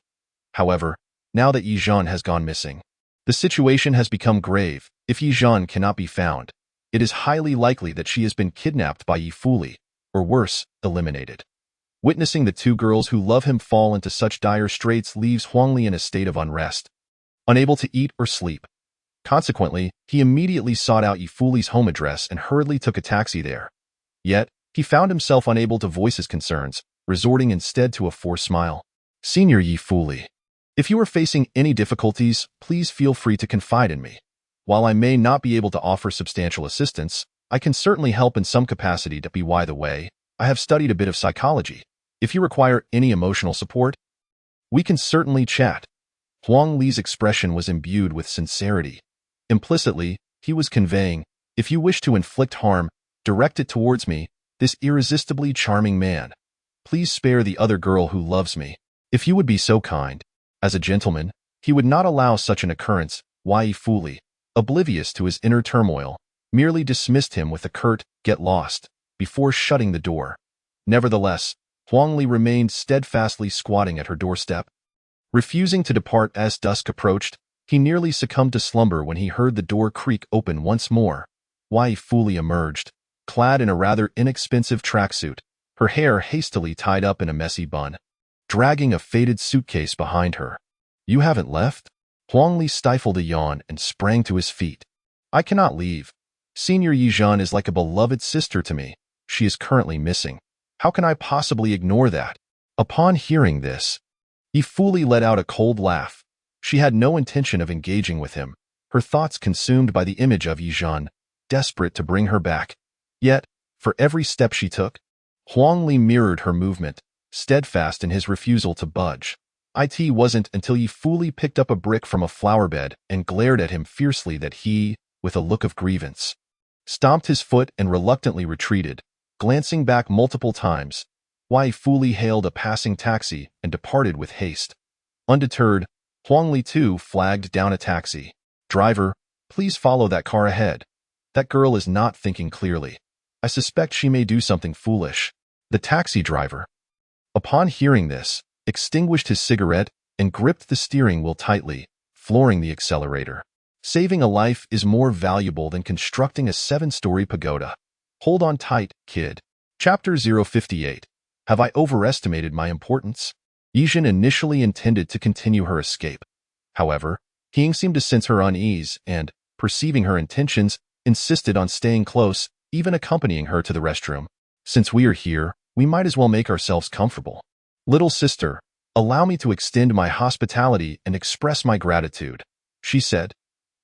However, now that Ye Zhen has gone missing, the situation has become grave. If Ye Zhen cannot be found, it is highly likely that she has been kidnapped by Ye Fuli, or worse, eliminated. Witnessing the two girls who love him fall into such dire straits leaves Huang Li in a state of unrest, unable to eat or sleep. Consequently, he immediately sought out Ye Fuli's home address and hurriedly took a taxi there. Yet, he found himself unable to voice his concerns, resorting instead to a forced smile. "Senior Ye Fuli, if you are facing any difficulties, please feel free to confide in me. While I may not be able to offer substantial assistance, I can certainly help in some capacity. By the way, I have studied a bit of psychology. If you require any emotional support, we can certainly chat." Huang Li's expression was imbued with sincerity. Implicitly, he was conveying, "If you wish to inflict harm, direct it towards me, this irresistibly charming man. Please spare the other girl who loves me, if you would be so kind." As a gentleman, he would not allow such an occurrence. Ye Fuli, oblivious to his inner turmoil, merely dismissed him with a curt, "Get lost," before shutting the door. Nevertheless, Huang Li remained steadfastly squatting at her doorstep. Refusing to depart as dusk approached, he nearly succumbed to slumber when he heard the door creak open once more. Ye Fuli emerged, clad in a rather inexpensive tracksuit, her hair hastily tied up in a messy bun, dragging a faded suitcase behind her. "You haven't left?" Huang Li stifled a yawn and sprang to his feet. "I cannot leave. Senior Ye Zhen is like a beloved sister to me. She is currently missing. How can I possibly ignore that?" Upon hearing this, Ye Fuli let out a cold laugh. She had no intention of engaging with him, her thoughts consumed by the image of Ye Zhen, desperate to bring her back. Yet, for every step she took, Huang Li mirrored her movement, steadfast in his refusal to budge. It wasn't until Ye Fuli picked up a brick from a flower bed and glared at him fiercely that he, with a look of grievance, stomped his foot and reluctantly retreated, glancing back multiple times. Ye Fuli hailed a passing taxi and departed with haste. Undeterred, Huang Li too flagged down a taxi. "Driver, please follow that car ahead." That girl is not thinking clearly. I suspect she may do something foolish. The taxi driver, upon hearing this, extinguished his cigarette and gripped the steering wheel tightly, flooring the accelerator. Saving a life is more valuable than constructing a 7-story pagoda. Hold on tight, kid. Chapter 058. Have I overestimated my importance? Ye Zhen initially intended to continue her escape. However, King seemed to sense her unease and, perceiving her intentions, insisted on staying close, even accompanying her to the restroom. Since we are here, we might as well make ourselves comfortable. Little sister, allow me to extend my hospitality and express my gratitude, she said.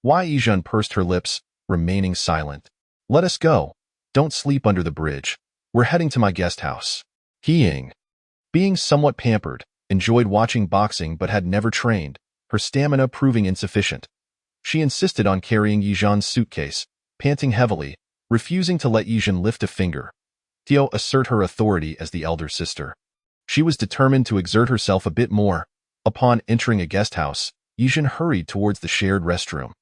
Ye Zhen pursed her lips, remaining silent. Let us go. Don't sleep under the bridge. We're heading to my guest house. Ying, being somewhat pampered, enjoyed watching boxing but had never trained, her stamina proving insufficient. She insisted on carrying Ye Zhen's suitcase, panting heavily, refusing to let Ye Zhen lift a finger. Tio assert her authority as the elder sister. She was determined to exert herself a bit more. Upon entering a guest house, Ye Zhen hurried towards the shared restroom.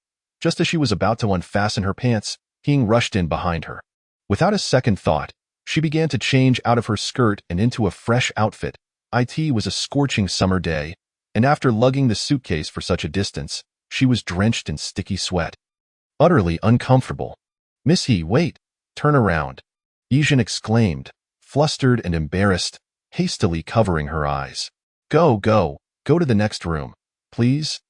Just as she was about to unfasten her pants, King rushed in behind her. Without a second thought, she began to change out of her skirt and into a fresh outfit. It was a scorching summer day, and after lugging the suitcase for such a distance, she was drenched in sticky sweat. Utterly uncomfortable. Miss He, wait, turn around, Ye Zhen exclaimed, flustered and embarrassed, hastily covering her eyes. Go to the next room, please.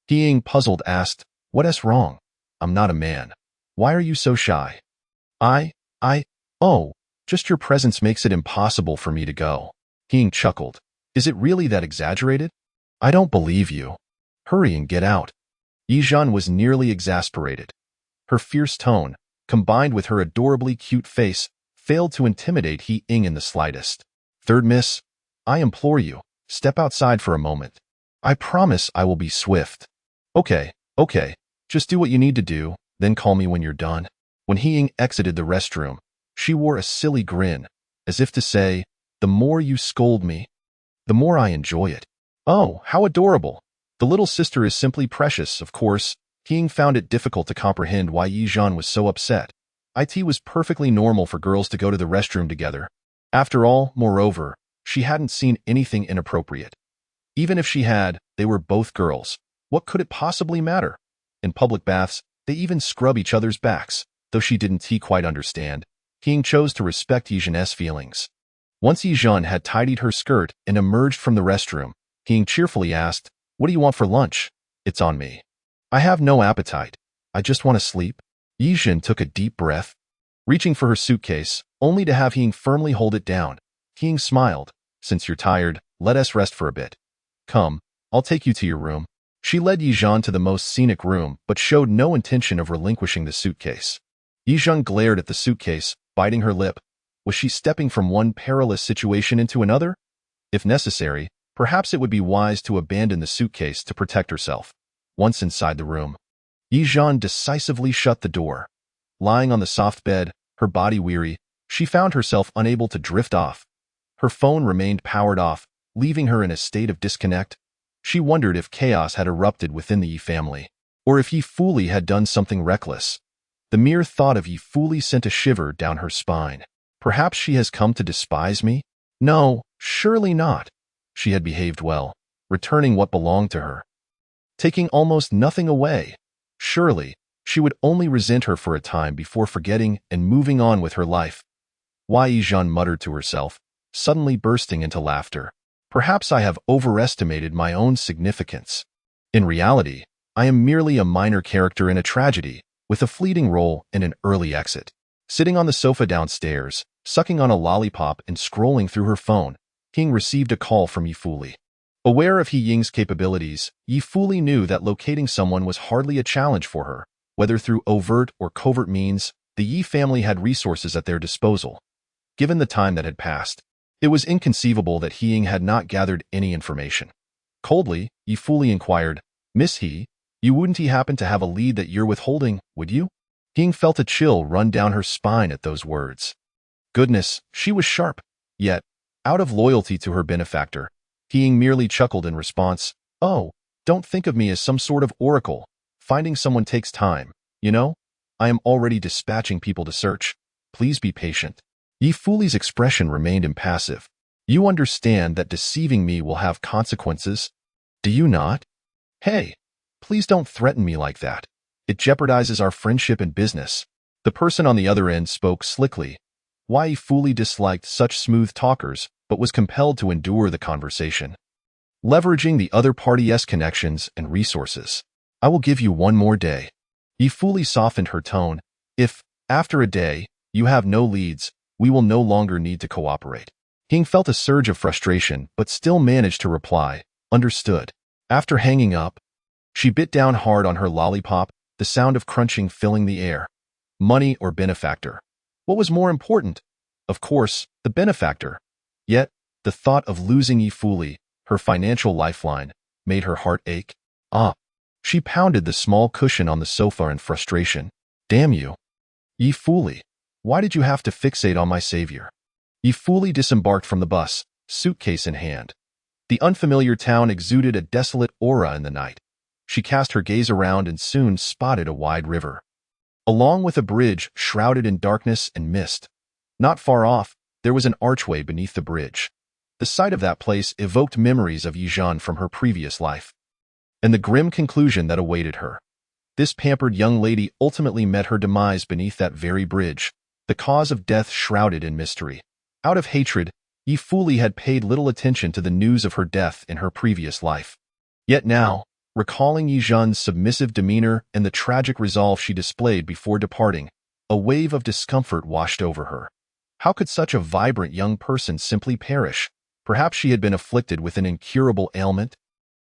Ying, puzzled, asked, What's wrong? I'm not a man. Why are you so shy? Oh, just your presence makes it impossible for me to go. Ying chuckled. Is it really that exaggerated? I don't believe you. Hurry and get out. Ye Zhen was nearly exasperated. Her fierce tone, combined with her adorably cute face, failed to intimidate Ying in the slightest. Third miss, I implore you, step outside for a moment. I promise I will be swift. Okay, just do what you need to do, then call me when you're done. When Ying exited the restroom, she wore a silly grin, as if to say, the more you scold me, the more I enjoy it. Oh, how adorable. The little sister is simply precious, of course. Ying found it difficult to comprehend why Ye Zhen was so upset. It was perfectly normal for girls to go to the restroom together. After all, moreover, she hadn't seen anything inappropriate. Even if she had, they were both girls. What could it possibly matter? In public baths, they even scrub each other's backs, though she didn't quite understand. Ying chose to respect Ye Zhen's feelings. Once Ye Zhen had tidied her skirt and emerged from the restroom, Ying cheerfully asked, What do you want for lunch? It's on me. I have no appetite. I just want to sleep. Ye Zhen took a deep breath, reaching for her suitcase, only to have Ying firmly hold it down. Ying smiled. Since you're tired, let us rest for a bit. Come, I'll take you to your room. She led Ye Zhen to the most scenic room, but showed no intention of relinquishing the suitcase. Ye Zhen glared at the suitcase, biting her lip. Was she stepping from one perilous situation into another? If necessary, perhaps it would be wise to abandon the suitcase to protect herself. Once inside the room, Ye Zhen decisively shut the door. Lying on the soft bed, her body weary, she found herself unable to drift off. Her phone remained powered off, leaving her in a state of disconnect. She wondered if chaos had erupted within the Ye family, or if Ye Fuli had done something reckless. The mere thought of Ye Fuli sent a shiver down her spine. Perhaps she has come to despise me? No, surely not. She had behaved well, returning what belonged to her, taking almost nothing away. Surely, she would only resent her for a time before forgetting and moving on with her life. Ye Zhen muttered to herself, suddenly bursting into laughter. Perhaps I have overestimated my own significance. In reality, I am merely a minor character in a tragedy, with a fleeting role and an early exit. Sitting on the sofa downstairs, sucking on a lollipop and scrolling through her phone, King received a call from Ye Fuli. Aware of Ying's capabilities, Ye Fuli knew that locating someone was hardly a challenge for her. Whether through overt or covert means, the Ye family had resources at their disposal. Given the time that had passed, it was inconceivable that Ying had not gathered any information. Coldly, Ye Fuli inquired, Miss He, you wouldn't happen to have a lead that you're withholding, would you? Ying felt a chill run down her spine at those words. Goodness, she was sharp. Yet, out of loyalty to her benefactor, Ying merely chuckled in response. Oh, don't think of me as some sort of oracle. Finding someone takes time, you know? I am already dispatching people to search. Please be patient. Ye Fuli's expression remained impassive. You understand that deceiving me will have consequences? Do you not? Hey, please don't threaten me like that. It jeopardizes our friendship and business. The person on the other end spoke slickly. Ye Fuli disliked such smooth talkers, but was compelled to endure the conversation. Leveraging the other party's connections and resources. I will give you one more day. Ye Fuli softened her tone. If, after a day, you have no leads, we will no longer need to cooperate. Ying felt a surge of frustration, but still managed to reply, understood. After hanging up, she bit down hard on her lollipop, the sound of crunching filling the air. Money or benefactor? What was more important? Of course, the benefactor. Yet, the thought of losing Ye Fuli, her financial lifeline, made her heart ache. She pounded the small cushion on the sofa in frustration. Damn you. Ye Fuli, why did you have to fixate on my savior? Ye Fuli disembarked from the bus, suitcase in hand. The unfamiliar town exuded a desolate aura in the night. She cast her gaze around and soon spotted a wide river, along with a bridge shrouded in darkness and mist. Not far off, there was an archway beneath the bridge. The sight of that place evoked memories of Ye Zhen from her previous life, and the grim conclusion that awaited her. This pampered young lady ultimately met her demise beneath that very bridge, the cause of death shrouded in mystery. Out of hatred, Ye Fuli had paid little attention to the news of her death in her previous life. Yet now, recalling Ye Zhen's submissive demeanor and the tragic resolve she displayed before departing, a wave of discomfort washed over her. How could such a vibrant young person simply perish? Perhaps she had been afflicted with an incurable ailment?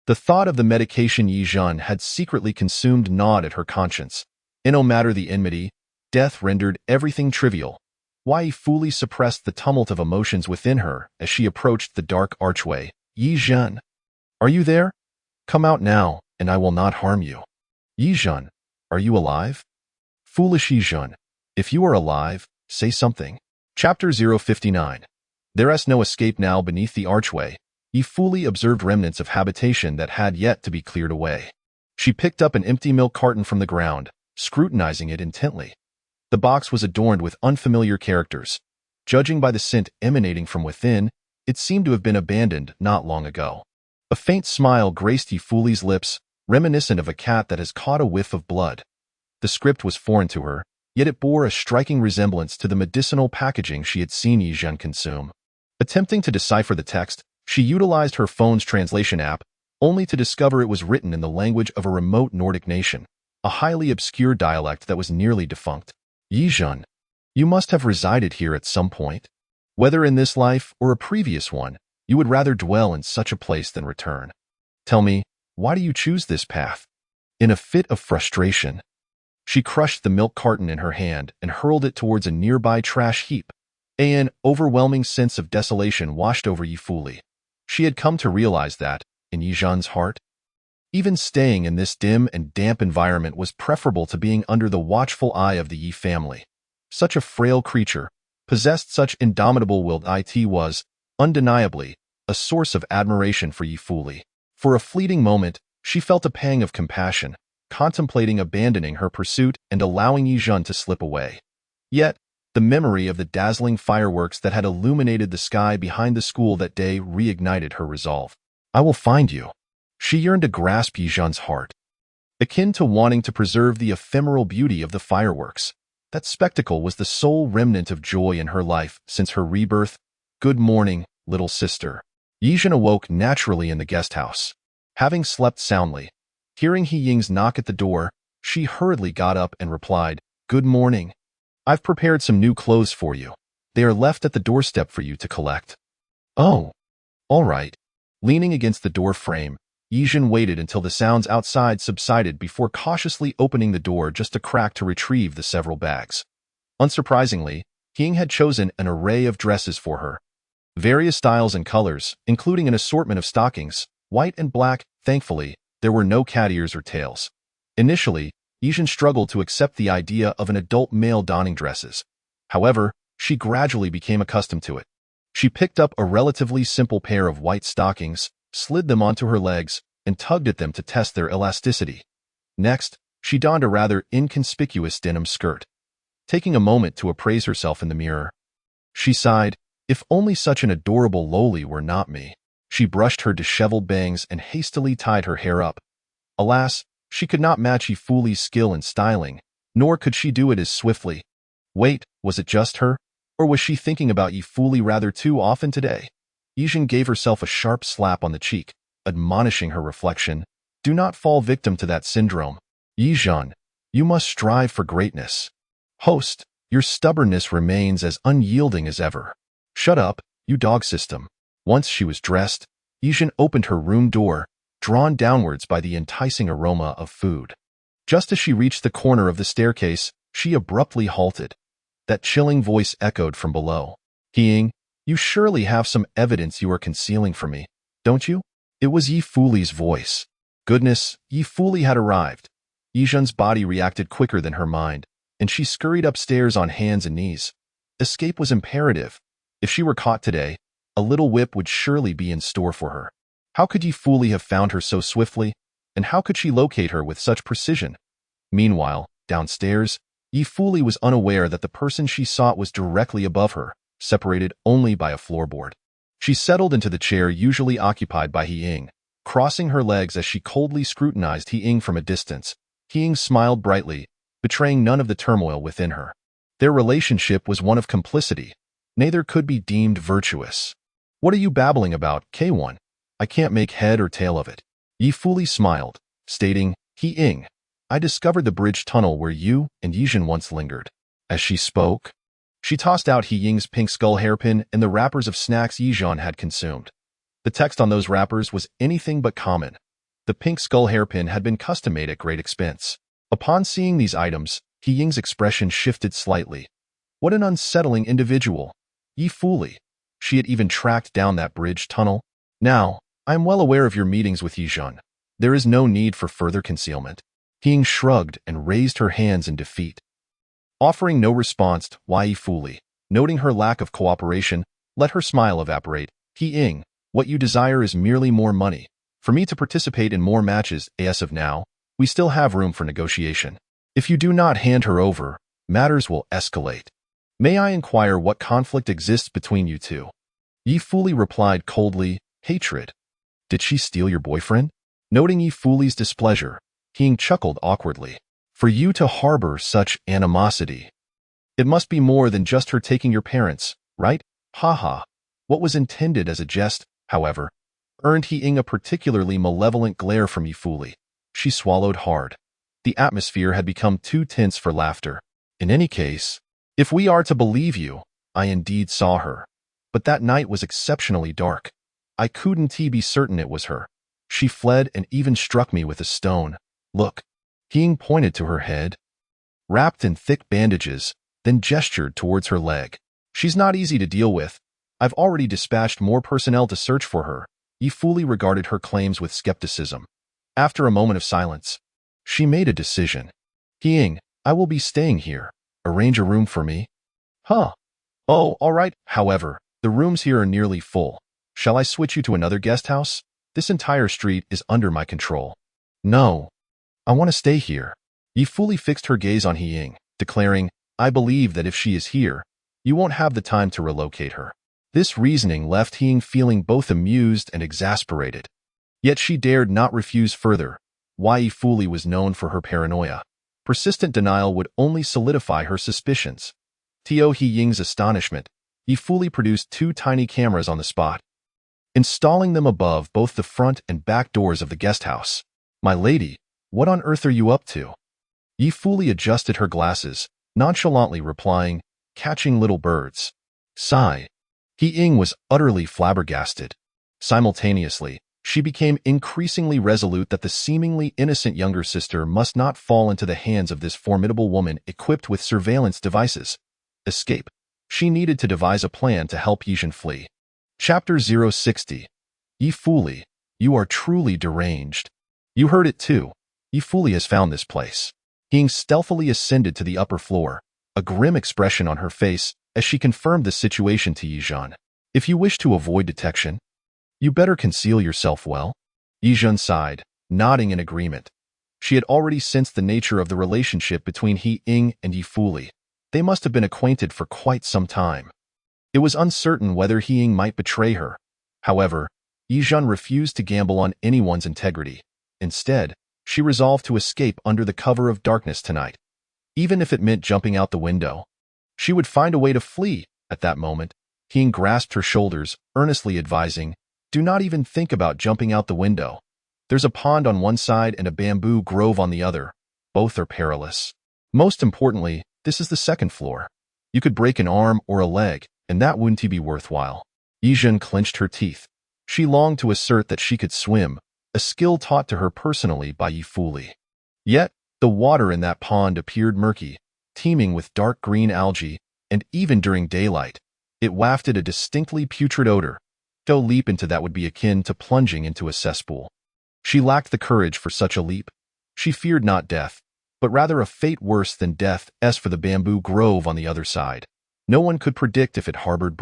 The thought of the medication Ye Zhen had secretly consumed gnawed at her conscience. And no matter the enmity, death rendered everything trivial. Ye Fuli suppressed the tumult of emotions within her as she approached the dark archway. Ye Zhen, are you there? Come out now, and I will not harm you. Ye Zhen, are you alive? Foolish Ye Zhen, if you are alive, say something. Chapter 059. There's no escape now beneath the archway. Ye Fuli observed remnants of habitation that had yet to be cleared away. She picked up an empty milk carton from the ground, scrutinizing it intently. The box was adorned with unfamiliar characters. Judging by the scent emanating from within, it seemed to have been abandoned not long ago. A faint smile graced Ye Fuli's lips, reminiscent of a cat that has caught a whiff of blood. The script was foreign to her, yet it bore a striking resemblance to the medicinal packaging she had seen Ye Zhen consume. Attempting to decipher the text, she utilized her phone's translation app, only to discover it was written in the language of a remote Nordic nation, a highly obscure dialect that was nearly defunct. Ye Zhen, you must have resided here at some point. Whether in this life or a previous one, you would rather dwell in such a place than return. Tell me, why do you choose this path? In a fit of frustration, she crushed the milk carton in her hand and hurled it towards a nearby trash heap. An overwhelming sense of desolation washed over Ye Fuli. She had come to realize that, in Ye Zhen's heart, even staying in this dim and damp environment was preferable to being under the watchful eye of the Ye family. Such a frail creature, possessed such indomitable will, it was, undeniably, a source of admiration for Ye Fuli. For a fleeting moment, she felt a pang of compassion, contemplating abandoning her pursuit and allowing Ye Zhen to slip away. Yet, the memory of the dazzling fireworks that had illuminated the sky behind the school that day reignited her resolve. I will find you. She yearned to grasp Ye Zhen's heart, akin to wanting to preserve the ephemeral beauty of the fireworks. That spectacle was the sole remnant of joy in her life since her rebirth. Good morning, little sister. Ye Zhen awoke naturally in the guest house. Having slept soundly, hearing He Ying's knock at the door, she hurriedly got up and replied, Good morning. I've prepared some new clothes for you. They are left at the doorstep for you to collect. Oh, all right. Leaning against the door frame, Ye Zhen waited until the sounds outside subsided before cautiously opening the door just a crack to retrieve the several bags. Unsurprisingly, Ying had chosen an array of dresses for her. Various styles and colors, including an assortment of stockings, white and black. Thankfully, there were no cat ears or tails. Initially, Ye Zhen struggled to accept the idea of an adult male donning dresses. However, she gradually became accustomed to it. She picked up a relatively simple pair of white stockings, slid them onto her legs, and tugged at them to test their elasticity. Next, She donned a rather inconspicuous denim skirt. Taking a moment to appraise herself in the mirror, she sighed, if only such an adorable loli were not me. She brushed her disheveled bangs and hastily tied her hair up. Alas, she could not match Ye Fuli's skill in styling, nor could she do it as swiftly. Wait, was it just her? Or was she thinking about Ye Fuli rather too often today? Ye Zhen gave herself a sharp slap on the cheek, admonishing her reflection, do not fall victim to that syndrome. Ye Zhen, you must strive for greatness. Host, your stubbornness remains as unyielding as ever. Shut up, you dog system. Once she was dressed, Ye Zhen opened her room door, drawn downwards by the enticing aroma of food. Just as she reached the corner of the staircase, she abruptly halted. That chilling voice echoed from below. Ying, you surely have some evidence you are concealing from me, don't you? It was Ye Fuli's voice. Goodness, Ye Fuli had arrived. Ye Zhen's body reacted quicker than her mind, and she scurried upstairs on hands and knees. Escape was imperative. If she were caught today, a little whip would surely be in store for her. How could Ye Fuli have found her so swiftly, and how could she locate her with such precision? Meanwhile, downstairs, Ye Fuli was unaware that the person she sought was directly above her, separated only by a floorboard. She settled into the chair usually occupied by He Ying, crossing her legs as she coldly scrutinized He Ying from a distance. He Ying smiled brightly, betraying none of the turmoil within her. Their relationship was one of complicity. Neither could be deemed virtuous. What are you babbling about, K1? I can't make head or tail of it. Ye Fuli smiled, stating, He Ying, I discovered the bridge tunnel where you and Ye Zhen once lingered. As she spoke, she tossed out He Ying's pink skull hairpin and the wrappers of snacks Ye Zhen had consumed. The text on those wrappers was anything but common. The pink skull hairpin had been custom-made at great expense. Upon seeing these items, He Ying's expression shifted slightly. What an unsettling individual. Ye Fuli. She had even tracked down that bridge tunnel. Now, I am well aware of your meetings with Ye Zhen. There is no need for further concealment. He Ying shrugged and raised her hands in defeat. Offering no response to Ye Fuli, noting her lack of cooperation, let her smile evaporate. He Ying, what you desire is merely more money. For me to participate in more matches as of now, we still have room for negotiation. If you do not hand her over, matters will escalate. May I inquire what conflict exists between you two? Ye Fuli replied coldly, hatred. Did she steal your boyfriend? Noting Ye Fuli's displeasure, He Ying chuckled awkwardly. For you to harbor such animosity. It must be more than just her taking your parents, right? Haha. What was intended as a jest, however, earned He Ying a particularly malevolent glare from Ye Fuli. She swallowed hard. The atmosphere had become too tense for laughter. In any case, if we are to believe you, I indeed saw her. But that night was exceptionally dark. I couldn't be certain it was her. She fled and even struck me with a stone. Look. He Ying pointed to her head, wrapped in thick bandages, then gestured towards her leg. She's not easy to deal with. I've already dispatched more personnel to search for her. Ye Fuli regarded her claims with skepticism. After a moment of silence, she made a decision. He Ying, I will be staying here. Arrange a room for me. Huh. Oh, all right. However, the rooms here are nearly full. Shall I switch you to another guest house? This entire street is under my control. No. I want to stay here. Ye Fuli fixed her gaze on He Ying, declaring, I believe that if she is here, you won't have the time to relocate her. This reasoning left He Ying feeling both amused and exasperated. Yet she dared not refuse further. Ye Fuli was known for her paranoia. Persistent denial would only solidify her suspicions. To He Ying's astonishment, Ye Fuli produced 2 tiny cameras on the spot, installing them above both the front and back doors of the guest house. My lady, what on earth are you up to? Ye Fuli adjusted her glasses, nonchalantly replying, catching little birds. Sigh. He Ying was utterly flabbergasted. Simultaneously, she became increasingly resolute that the seemingly innocent younger sister must not fall into the hands of this formidable woman equipped with surveillance devices. Escape. She needed to devise a plan to help Ye Zhen flee. Chapter 060. Ye Fuli, you are truly deranged. You heard it too. Ye Fuli has found this place. He Ying stealthily ascended to the upper floor, a grim expression on her face as she confirmed the situation to Ye Zhen. If you wish to avoid detection, you better conceal yourself well. Ye Zhen sighed, nodding in agreement. She had already sensed the nature of the relationship between He Ying and Ye Fuli. They must have been acquainted for quite some time. It was uncertain whether He Ying might betray her. However, Ye Zhen refused to gamble on anyone's integrity. Instead, she resolved to escape under the cover of darkness tonight. Even if it meant jumping out the window, she would find a way to flee. At that moment, He Ying grasped her shoulders, earnestly advising, "Do not even think about jumping out the window. There's a pond on one side and a bamboo grove on the other. Both are perilous. Most importantly, this is the second floor. You could break an arm or a leg, and that wouldn't be worthwhile." Ye Zhen clenched her teeth. She longed to assert that she could swim, a skill taught to her personally by Ye Fuli. Yet, the water in that pond appeared murky, teeming with dark green algae, and even during daylight, it wafted a distinctly putrid odor. To leap into that would be akin to plunging into a cesspool. She lacked the courage for such a leap. She feared not death, but rather a fate worse than death. As for the bamboo grove on the other side, no one could predict if it harbored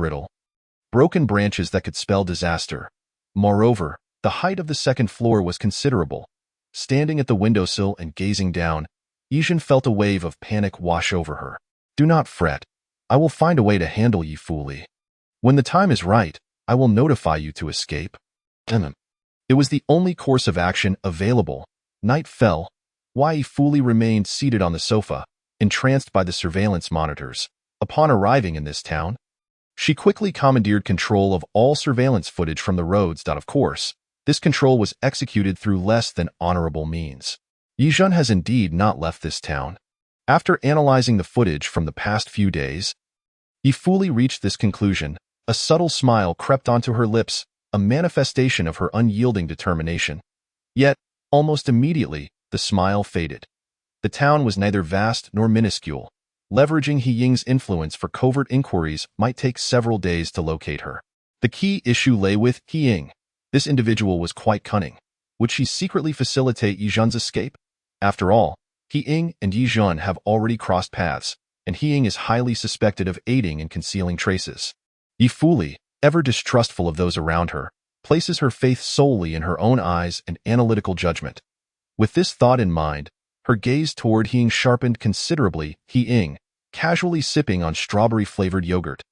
broken branches that could spell disaster. Moreover, the height of the second floor was considerable. Standing at the windowsill and gazing down, Ye Zhen felt a wave of panic wash over her. "Do not fret. I will find a way to handle Ye Fuli. When the time is right, I will notify you to escape." It was the only course of action available. Night fell. Ye Fuli remained seated on the sofa, entranced by the surveillance monitors. Upon arriving in this town, she quickly commandeered control of all surveillance footage from the roads. Of course, this control was executed through less than honorable means. Ye Zhen has indeed not left this town. After analyzing the footage from the past few days, Ye Fuli reached this conclusion. A subtle smile crept onto her lips, a manifestation of her unyielding determination. Yet, almost immediately, the smile faded. The town was neither vast nor minuscule. Leveraging He Ying's influence for covert inquiries might take several days to locate her. The key issue lay with He Ying. This individual was quite cunning. Would she secretly facilitate Ye Zhen's escape? After all, He Ying and Ye Zhen have already crossed paths, and He Ying is highly suspected of aiding and concealing traces. Ye Fuli, ever distrustful of those around her, places her faith solely in her own eyes and analytical judgment. With this thought in mind, her gaze toward He Ying sharpened considerably. He Ying, casually sipping on strawberry-flavored yogurt,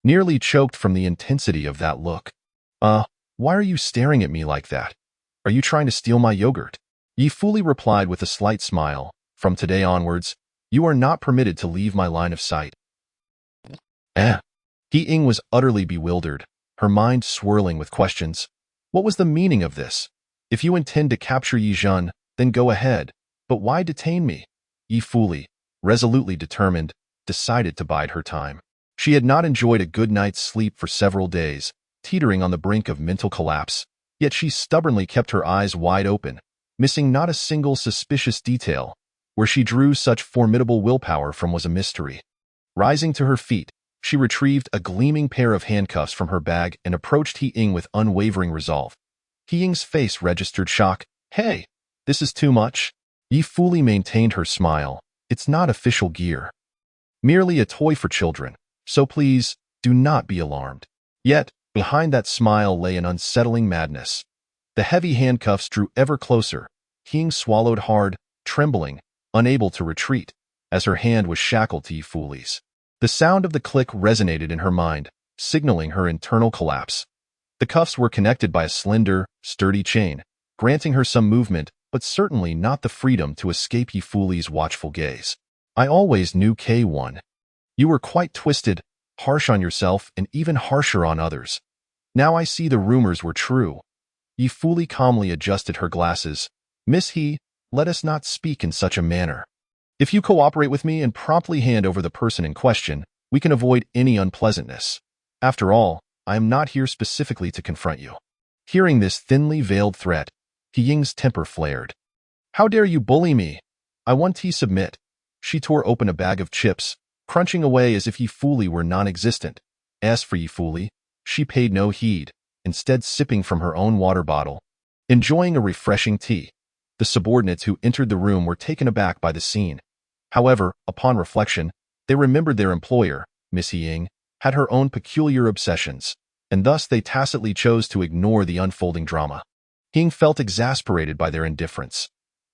nearly choked from the intensity of that look. Why are you staring at me like that? Are you trying to steal my yogurt?" Ye Fuli replied with a slight smile. "From today onwards, you are not permitted to leave my line of sight." He Ying was utterly bewildered, her mind swirling with questions. What was the meaning of this? "If you intend to capture Ye Zhen, then go ahead. But why detain me?" Ye Fuli, resolutely determined, decided to bide her time. She had not enjoyed a good night's sleep for several days, teetering on the brink of mental collapse, yet she stubbornly kept her eyes wide open, missing not a single suspicious detail. Where she drew such formidable willpower from was a mystery. Rising to her feet, she retrieved a gleaming pair of handcuffs from her bag and approached He Ying with unwavering resolve. He Ying's face registered shock. "Hey, this is too much." Ye Fuli maintained her smile. "It's not official gear. Merely a toy for children, so please, do not be alarmed." Yet, behind that smile lay an unsettling madness. The heavy handcuffs drew ever closer. He Ying swallowed hard, trembling, unable to retreat, as her hand was shackled to Ye Fuli's. The sound of the click resonated in her mind, signaling her internal collapse. The cuffs were connected by a slender, sturdy chain, granting her some movement, but certainly not the freedom to escape Ye Fuli's watchful gaze. "I always knew K1. You were quite twisted, harsh on yourself, and even harsher on others. Now I see the rumors were true." Ye Fuli calmly adjusted her glasses. "Miss He, let us not speak in such a manner. If you cooperate with me and promptly hand over the person in question, we can avoid any unpleasantness. After all, I am not here specifically to confront you." Hearing this thinly veiled threat, He Ying's temper flared. "How dare you bully me? I want to submit." She tore open a bag of chips, crunching away as if Ye Fuli were non-existent. As for Ye Fuli, she paid no heed, instead sipping from her own water bottle, enjoying a refreshing tea. The subordinates who entered the room were taken aback by the scene. However, upon reflection, they remembered their employer, Miss He Ying, had her own peculiar obsessions, and thus they tacitly chose to ignore the unfolding drama. He Ying felt exasperated by their indifference.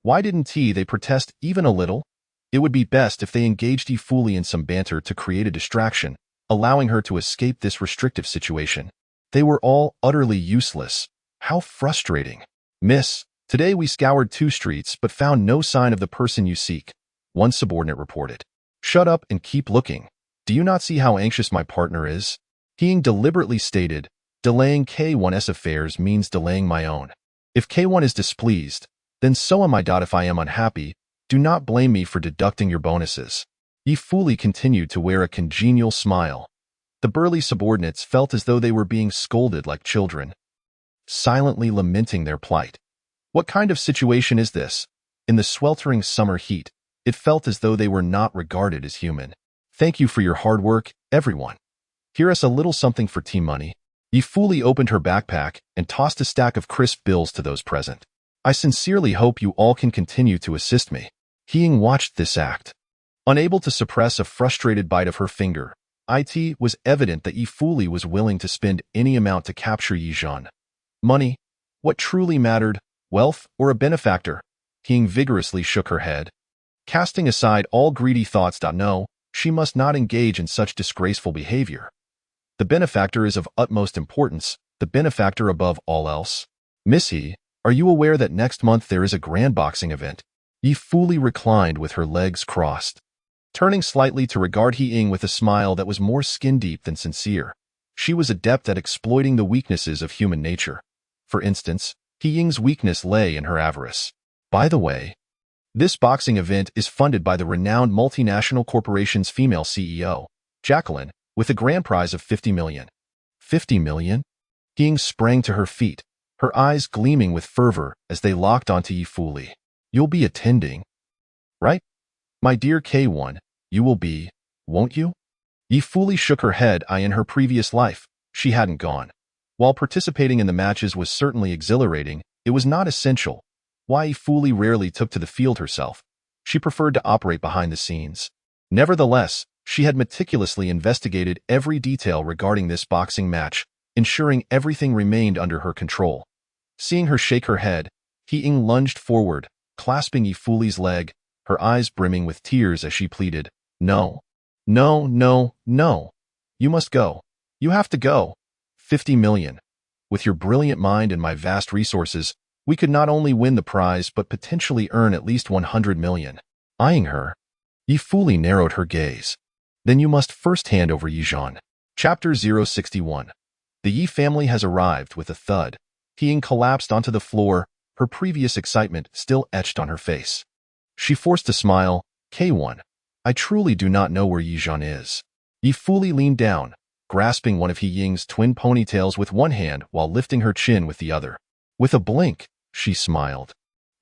Why didn't they protest even a little? It would be best if they engaged Ye fully in some banter to create a distraction, allowing her to escape this restrictive situation. They were all utterly useless. How frustrating. Miss, today we scoured 2 streets but found no sign of the person you seek, one subordinate reported. Shut up and keep looking. Do you not see how anxious my partner is? He deliberately stated, delaying K1's affairs means delaying my own. If K1 is displeased, then so am I. If I am unhappy, do not blame me for deducting your bonuses. Ye fully continued to wear a congenial smile. The burly subordinates felt as though they were being scolded like children, silently lamenting their plight. What kind of situation is this? In the sweltering summer heat, it felt as though they were not regarded as human. Thank you for your hard work, everyone. Here is a little something for team money. Ye fully opened her backpack and tossed a stack of crisp bills to those present. I sincerely hope you all can continue to assist me. He watched this act. Unable to suppress a frustrated bite of her finger, it was evident that Ye fully was willing to spend any amount to capture Ye Zhen. Money? What truly mattered? Wealth or a benefactor? He vigorously shook her head, casting aside all greedy thoughts. No, she must not engage in such disgraceful behavior. The benefactor is of utmost importance, the benefactor above all else. Missy, are you aware that next month there is a grand boxing event? Ye fully reclined with her legs crossed, turning slightly to regard He with a smile that was more skin-deep than sincere. She was adept at exploiting the weaknesses of human nature. For instance, He weakness lay in her avarice. By the way, this boxing event is funded by the renowned multinational corporation's female CEO, Jacqueline, with a grand prize of 50 million. 50 million? He sprang to her feet, her eyes gleaming with fervor as they locked onto Ye fully. You'll be attending, right? My dear K1, you will be, won't you? Ye fully shook her head. In her previous life, she hadn't gone. While participating in the matches was certainly exhilarating, it was not essential. Ye fully rarely took to the field herself. She preferred to operate behind the scenes. Nevertheless, she had meticulously investigated every detail regarding this boxing match, ensuring everything remained under her control. Seeing her shake her head, He lunged forward, clasping Ye fully's leg, her eyes brimming with tears as she pleaded, No. No, no, no. You must go. You have to go. 50 million. With your brilliant mind and my vast resources, we could not only win the prize but potentially earn at least 100 million. Eyeing her, Ye fully narrowed her gaze. Then you must first hand over Ye Zhen. Chapter 061. The Ye family has arrived with a thud. He collapsed onto the floor, her previous excitement still etched on her face. She forced a smile. K1, I truly do not know where Ye Zhen is. Ye fully leaned down, grasping one of He twin ponytails with one hand while lifting her chin with the other. With a blink, she smiled.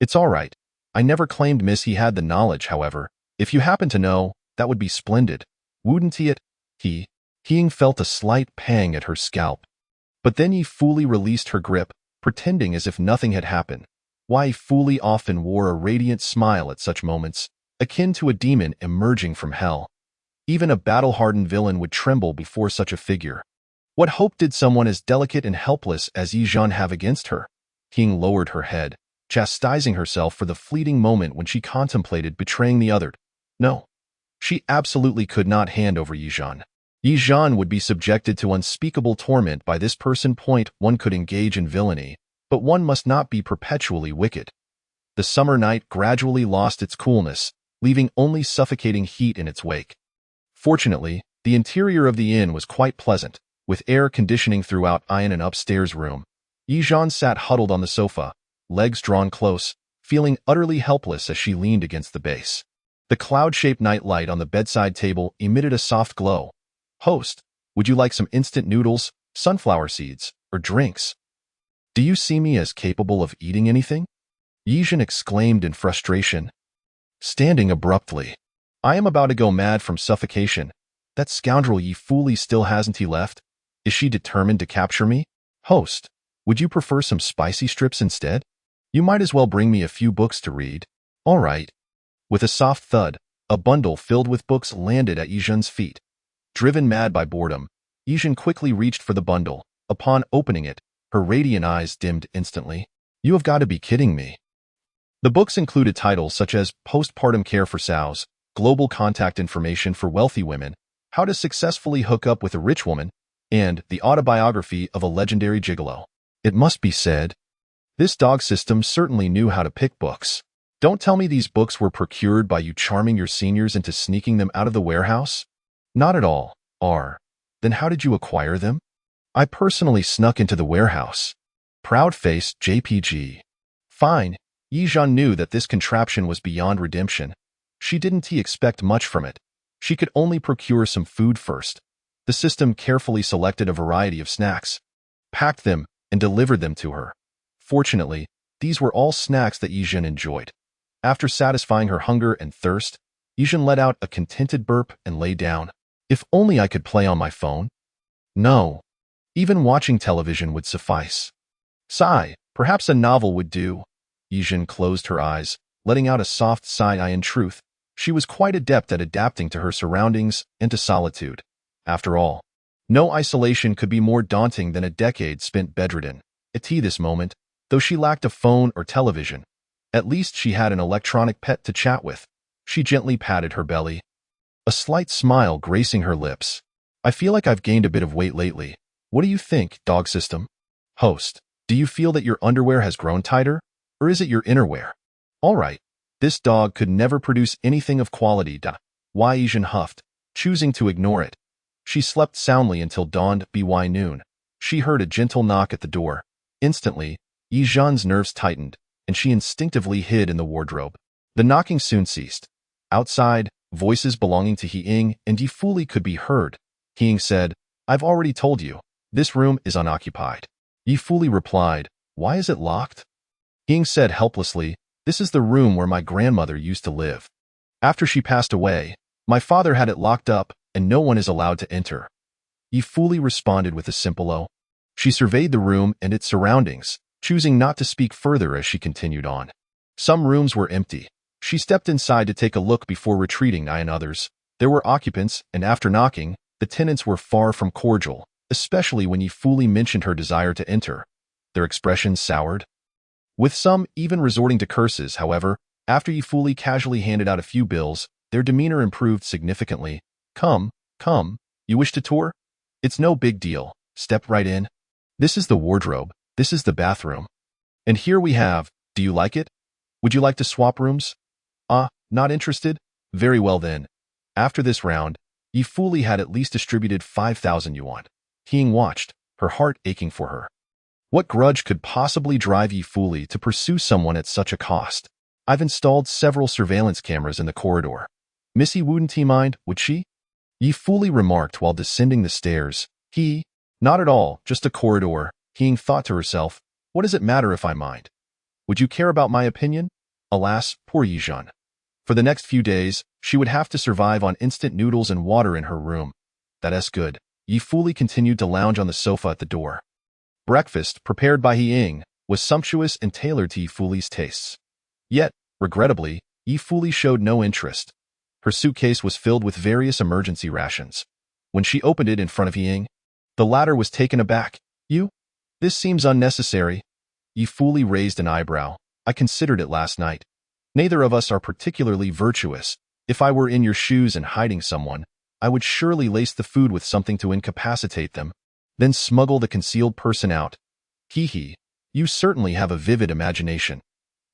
It's all right. I never claimed Miss he had the knowledge, however. If you happen to know, that would be splendid. Wouldn't it? He felt a slight pang at her scalp. But then Ye fully released her grip, pretending as if nothing had happened. Ye fully often wore a radiant smile at such moments, akin to a demon emerging from hell. Even a battle-hardened villain would tremble before such a figure. What hope did someone as delicate and helpless as Ye Zhen have against her? He lowered her head, chastising herself for the fleeting moment when she contemplated betraying the other. No, she absolutely could not hand over Ye Zhen. Ye Zhen would be subjected to unspeakable torment by this person. One could engage in villainy, but one must not be perpetually wicked. The summer night gradually lost its coolness, leaving only suffocating heat in its wake. Fortunately, the interior of the inn was quite pleasant, with air conditioning throughout. In an upstairs room, Ye Zhen sat huddled on the sofa, legs drawn close, feeling utterly helpless as she leaned against the base. The cloud-shaped night light on the bedside table emitted a soft glow. Host, would you like some instant noodles, sunflower seeds, or drinks? Do you see me as capable of eating anything? Ye Zhen exclaimed in frustration, standing abruptly. I am about to go mad from suffocation. That scoundrel Ye fully still hasn't he left? Is she determined to capture me? Host, would you prefer some spicy strips instead? You might as well bring me a few books to read. All right. With a soft thud, a bundle filled with books landed at Ye Zhen's feet. Driven mad by boredom, Ye Zhen quickly reached for the bundle. Upon opening it, her radiant eyes dimmed instantly. You have got to be kidding me. The books included titles such as Postpartum Care for Sows, Global Contact Information for Wealthy Women, How to Successfully Hook Up with a Rich Woman, and The Autobiography of a Legendary Gigolo. It must be said, this dog system certainly knew how to pick books. Don't tell me these books were procured by you charming your seniors into sneaking them out of the warehouse? Not at all, R. Then how did you acquire them? I personally snuck into the warehouse. Proud face, JPG. Fine. Ye Zhen knew that this contraption was beyond redemption. She didn't expect much from it. She could only procure some food first. The system carefully selected a variety of snacks, packed them, and delivered them to her. Fortunately, these were all snacks that Ye Zhen enjoyed. After satisfying her hunger and thirst, Ye Zhen let out a contented burp and lay down. If only I could play on my phone. No. Even watching television would suffice. Sigh, perhaps a novel would do. Ye Zhen closed her eyes, letting out a soft sigh. In truth, she was quite adept at adapting to her surroundings and to solitude. After all, no isolation could be more daunting than a decade spent bedridden. At this moment, though she lacked a phone or television, at least she had an electronic pet to chat with. She gently patted her belly, a slight smile gracing her lips. I feel like I've gained a bit of weight lately. What do you think, dog system? Host, do you feel that your underwear has grown tighter? Or is it your innerwear? All right, this dog could never produce anything of quality. Ye Zhen huffed, choosing to ignore it. She slept soundly until dawned by noon. She heard a gentle knock at the door. Instantly, Ye Zhen's nerves tightened, and she instinctively hid in the wardrobe. The knocking soon ceased. Outside, voices belonging to He Ying and Ye Fuli could be heard. He Ying said, I've already told you, this room is unoccupied. Ye Fuli replied, why is it locked? He Ying said helplessly, this is the room where my grandmother used to live. After she passed away, my father had it locked up and no one is allowed to enter. Ye Fuli responded with a simple "oh." She surveyed the room and its surroundings, choosing not to speak further as she continued on. Some rooms were empty. She stepped inside to take a look before retreating. In others, there were occupants, and after knocking, the tenants were far from cordial, especially when Ye Fuli mentioned her desire to enter. Their expressions soured, with some even resorting to curses. However, after Ye Fuli casually handed out a few bills, their demeanor improved significantly. Come, you wish to tour? It's no big deal. Step right in. This is the wardrobe. This is the bathroom. And here we have, do you like it? Would you like to swap rooms? Not interested? Very well then. After this round, Ye Fuli had at least distributed 5,000 yuan. He Ying watched, her heart aching for her. What grudge could possibly drive Ye Fuli to pursue someone at such a cost? I've installed several surveillance cameras in the corridor. Missy wouldn't mind, would she? Ye Fuli remarked while descending the stairs. Not at all, just a corridor. He Ying thought to herself, what does it matter if I mind? Would you care about my opinion? Alas, poor Ye Zhen. For the next few days, she would have to survive on instant noodles and water in her room. That's good. Ye Fuli continued to lounge on the sofa at the door. Breakfast, prepared by He Ying, was sumptuous and tailored to Ye Fuli's tastes. Yet, regrettably, Ye Fuli showed no interest. Her suitcase was filled with various emergency rations. When she opened it in front of He Ying, the latter was taken aback. You? This seems unnecessary. Ye Fuli raised an eyebrow. I considered it last night. Neither of us are particularly virtuous. If I were in your shoes and hiding someone, I would surely lace the food with something to incapacitate them, then smuggle the concealed person out. You certainly have a vivid imagination.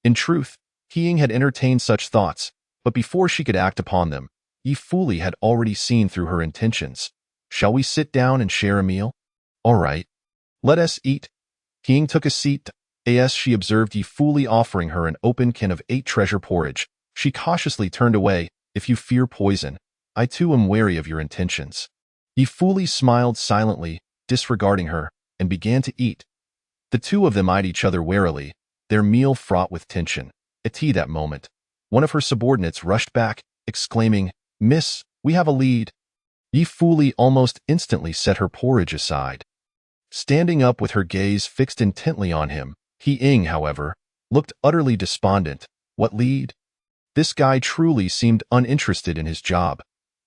In truth, He Ying had entertained such thoughts, but before she could act upon them, Ye Fuli had already seen through her intentions. Shall we sit down and share a meal? All right. Let us eat. He Ying took a seat. As she observed Ye Fuli offering her an open can of 8 treasure porridge, she cautiously turned away. If you fear poison, I too am wary of your intentions. Ye Fuli smiled silently, disregarding her, and began to eat. The two of them eyed each other warily, their meal fraught with tension. At that moment, one of her subordinates rushed back, exclaiming, Miss, we have a lead. Ye Fuli almost instantly set her porridge aside. Standing up with her gaze fixed intently on him, He Ying, however, looked utterly despondent. What lead? This guy truly seemed uninterested in his job.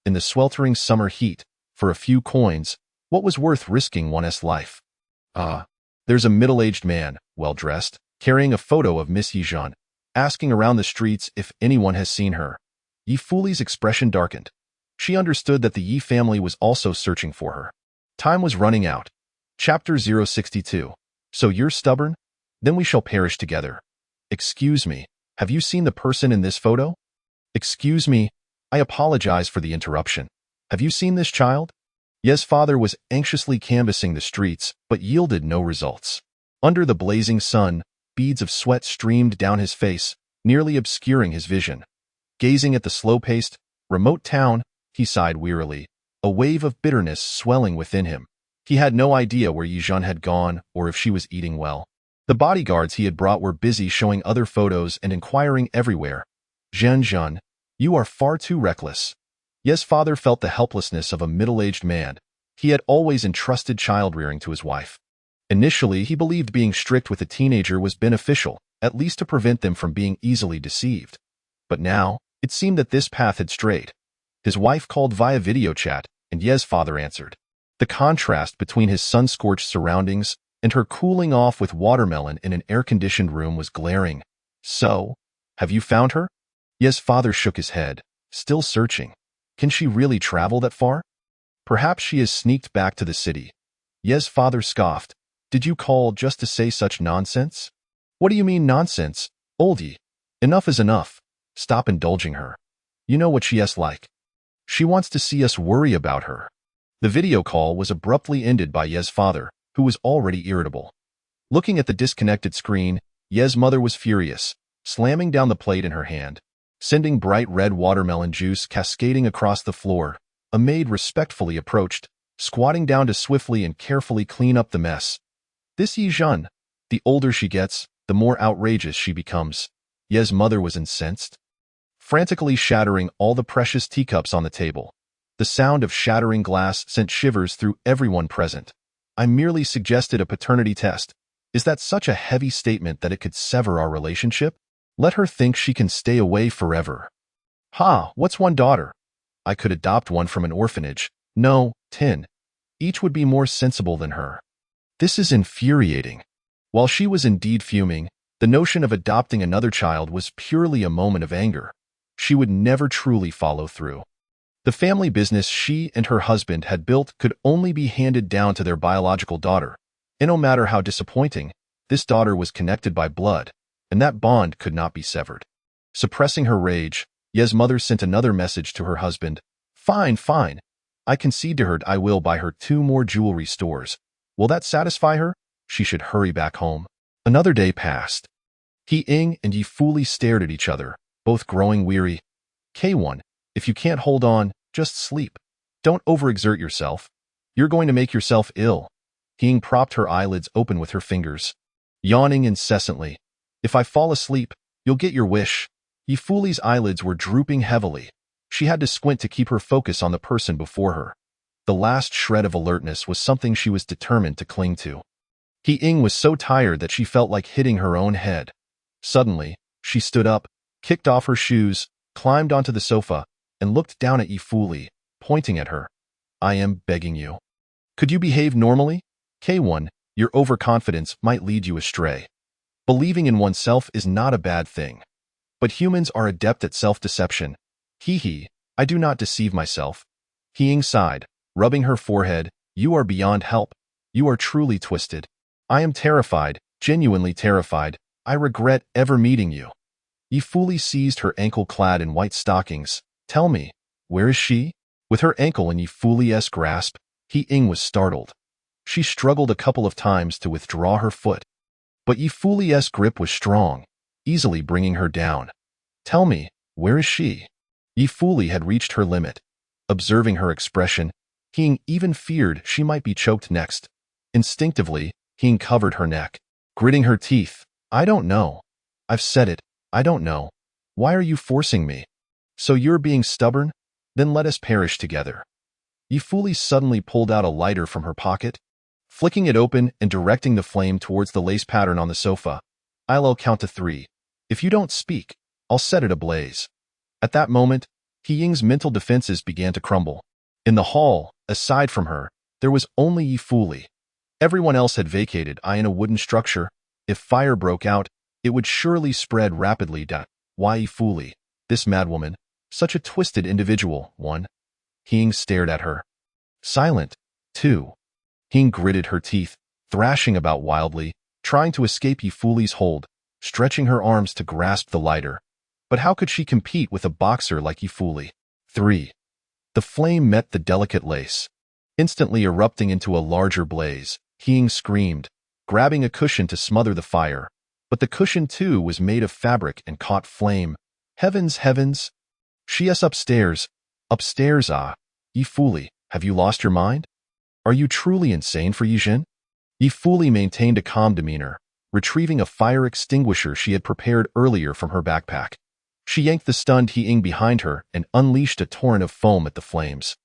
In the sweltering summer heat, for a few coins, what was worth risking one's life? There's a middle-aged man, well-dressed, carrying a photo of Miss Ye Zhen. asking around the streets if anyone has seen her. Ye Fuli's expression darkened. She understood that the Ye family was also searching for her. Time was running out. Chapter 062. So you're stubborn? Then we shall perish together. Excuse me, have you seen the person in this photo? Excuse me, I apologize for the interruption. Have you seen this child? Ye's father was anxiously canvassing the streets, but yielded no results. Under the blazing sun, beads of sweat streamed down his face, nearly obscuring his vision. Gazing at the slow-paced, remote town, he sighed wearily, a wave of bitterness swelling within him. He had no idea where Ye Zhen had gone or if she was eating well. The bodyguards he had brought were busy showing other photos and inquiring everywhere. Zhen, you are far too reckless. Ye's father felt the helplessness of a middle-aged man. He had always entrusted child-rearing to his wife. Initially, he believed being strict with a teenager was beneficial, at least to prevent them from being easily deceived. But now, it seemed that this path had strayed. His wife called via video chat, and Ye's father answered. The contrast between his sun-scorched surroundings and her cooling off with watermelon in an air-conditioned room was glaring. So, have you found her? Ye's father shook his head, still searching. Can she really travel that far? Perhaps she has sneaked back to the city. Ye's father scoffed. Did you call just to say such nonsense? What do you mean nonsense, oldie? Enough is enough. Stop indulging her. You know what she is like. She wants to see us worry about her. The video call was abruptly ended by Ye's father, who was already irritable. Looking at the disconnected screen, Ye's mother was furious, slamming down the plate in her hand, sending bright red watermelon juice cascading across the floor. A maid respectfully approached, squatting down to swiftly and carefully clean up the mess. This Ye Zhen, the older she gets, the more outrageous she becomes. Ye's mother was incensed, frantically shattering all the precious teacups on the table. The sound of shattering glass sent shivers through everyone present. I merely suggested a paternity test. Is that such a heavy statement that it could sever our relationship? Let her think she can stay away forever. Ha, what's one daughter? I could adopt one from an orphanage. No, 10. Each would be more sensible than her. This is infuriating. While she was indeed fuming, the notion of adopting another child was purely a moment of anger. She would never truly follow through. The family business she and her husband had built could only be handed down to their biological daughter, and no matter how disappointing, this daughter was connected by blood, and that bond could not be severed. Suppressing her rage, Ye's mother sent another message to her husband. Fine. I concede to her I will buy her 2 more jewelry stores. Will that satisfy her? She should hurry back home. Another day passed. He Ying and Ye Fuli stared at each other, both growing weary. K1, if you can't hold on, just sleep. Don't overexert yourself. You're going to make yourself ill. Ying propped her eyelids open with her fingers, yawning incessantly. If I fall asleep, you'll get your wish. Ye Fuli's eyelids were drooping heavily. She had to squint to keep her focus on the person before her. The last shred of alertness was something she was determined to cling to. He Ying was so tired that she felt like hitting her own head. Suddenly, she stood up, kicked off her shoes, climbed onto the sofa, and looked down at Ye Fuli, pointing at her. I am begging you. Could you behave normally? K1, your overconfidence might lead you astray. Believing in oneself is not a bad thing. But humans are adept at self-deception. I do not deceive myself. He Ying sighed, rubbing her forehead. You are beyond help. You are truly twisted. I am terrified, genuinely terrified. I regret ever meeting you. Ye Fuli seized her ankle clad in white stockings. Tell me, where is she? With her ankle in Ye Fuli's grasp, He Ying was startled. She struggled a couple of times to withdraw her foot. But Ye Fuli's grip was strong, easily bringing her down. Tell me, where is she? Ye Fuli had reached her limit. Observing her expression, He Ying even feared she might be choked next. Instinctively, He Ying covered her neck, gritting her teeth. I don't know. I've said it. I don't know. Why are you forcing me? So you're being stubborn? Then let us perish together. Ye Fuli suddenly pulled out a lighter from her pocket, flicking it open and directing the flame towards the lace pattern on the sofa. I'll count to 3. If you don't speak, I'll set it ablaze. At that moment, He Ying's mental defenses began to crumble. In the hall, aside from her, there was only Ye Fuli. Everyone else had vacated in a wooden structure. If fire broke out, it would surely spread rapidly. Why Fuli, this madwoman, such a twisted individual. 1. Hing stared at her. Silent. 2. Hing gritted her teeth, thrashing about wildly, trying to escape Ye Fuli's hold, stretching her arms to grasp the lighter. But how could she compete with a boxer like Ye Fuli? 3. The flame met the delicate lace. Instantly erupting into a larger blaze, Hing screamed, grabbing a cushion to smother the fire. But the cushion too was made of fabric and caught flame. Heavens, heavens! She's upstairs. Upstairs, ah. Ye Fuli, have you lost your mind? Are you truly insane for Ye Zhen? Ye Fuli maintained a calm demeanor, retrieving a fire extinguisher she had prepared earlier from her backpack. She yanked the stunned Hing behind her and unleashed a torrent of foam at the flames,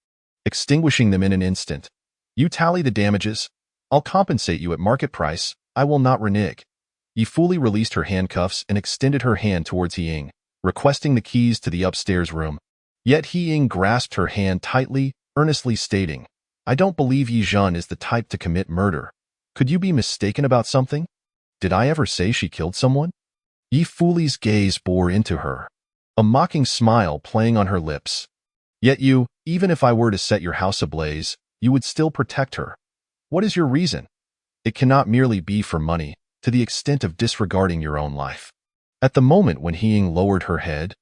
extinguishing them in an instant. You tally the damages. I'll compensate you at market price. I will not renege. Ye Fuli released her handcuffs and extended her hand towards Hing, requesting the keys to the upstairs room. Yet Hing grasped her hand tightly, earnestly stating, I don't believe Ye Zhen is the type to commit murder. Could you be mistaken about something? Did I ever say she killed someone? Ye Fuli's gaze bore into her, a mocking smile playing on her lips. Yet you, even if I were to set your house ablaze, you would still protect her. What is your reason? It cannot merely be for money, to the extent of disregarding your own life. At the moment when Hing lowered her head,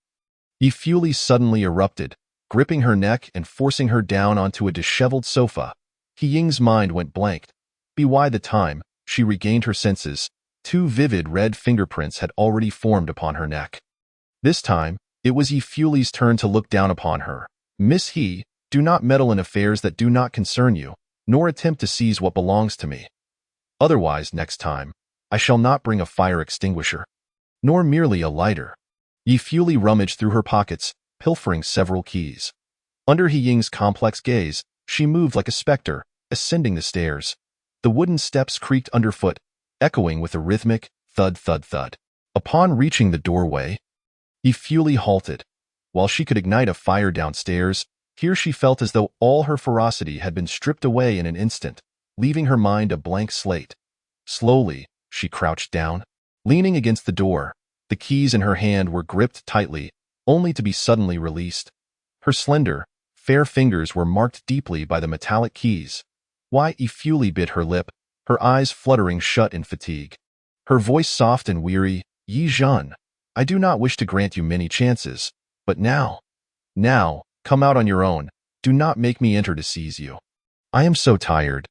Ye Fuli suddenly erupted, gripping her neck and forcing her down onto a disheveled sofa. Ying's mind went blank. By the time she regained her senses, 2 vivid red fingerprints had already formed upon her neck. This time, it was Ye Fuli's turn to look down upon her. Miss He, do not meddle in affairs that do not concern you, nor attempt to seize what belongs to me. Otherwise, next time, I shall not bring a fire extinguisher, nor merely a lighter. Ye Fuli rummaged through her pockets, pilfering several keys. Under Ying's complex gaze, she moved like a specter, ascending the stairs. The wooden steps creaked underfoot, echoing with a rhythmic thud, thud, thud. Upon reaching the doorway, Ye Fuli halted. While she could ignite a fire downstairs, here she felt as though all her ferocity had been stripped away in an instant, leaving her mind a blank slate. Slowly, she crouched down. Leaning against the door, the keys in her hand were gripped tightly, only to be suddenly released. Her slender, fair fingers were marked deeply by the metallic keys. Ye Fuli bit her lip, her eyes fluttering shut in fatigue. Her voice soft and weary, Ye Zhen, I do not wish to grant you many chances, but now, come out on your own. Do not make me enter to seize you. I am so tired.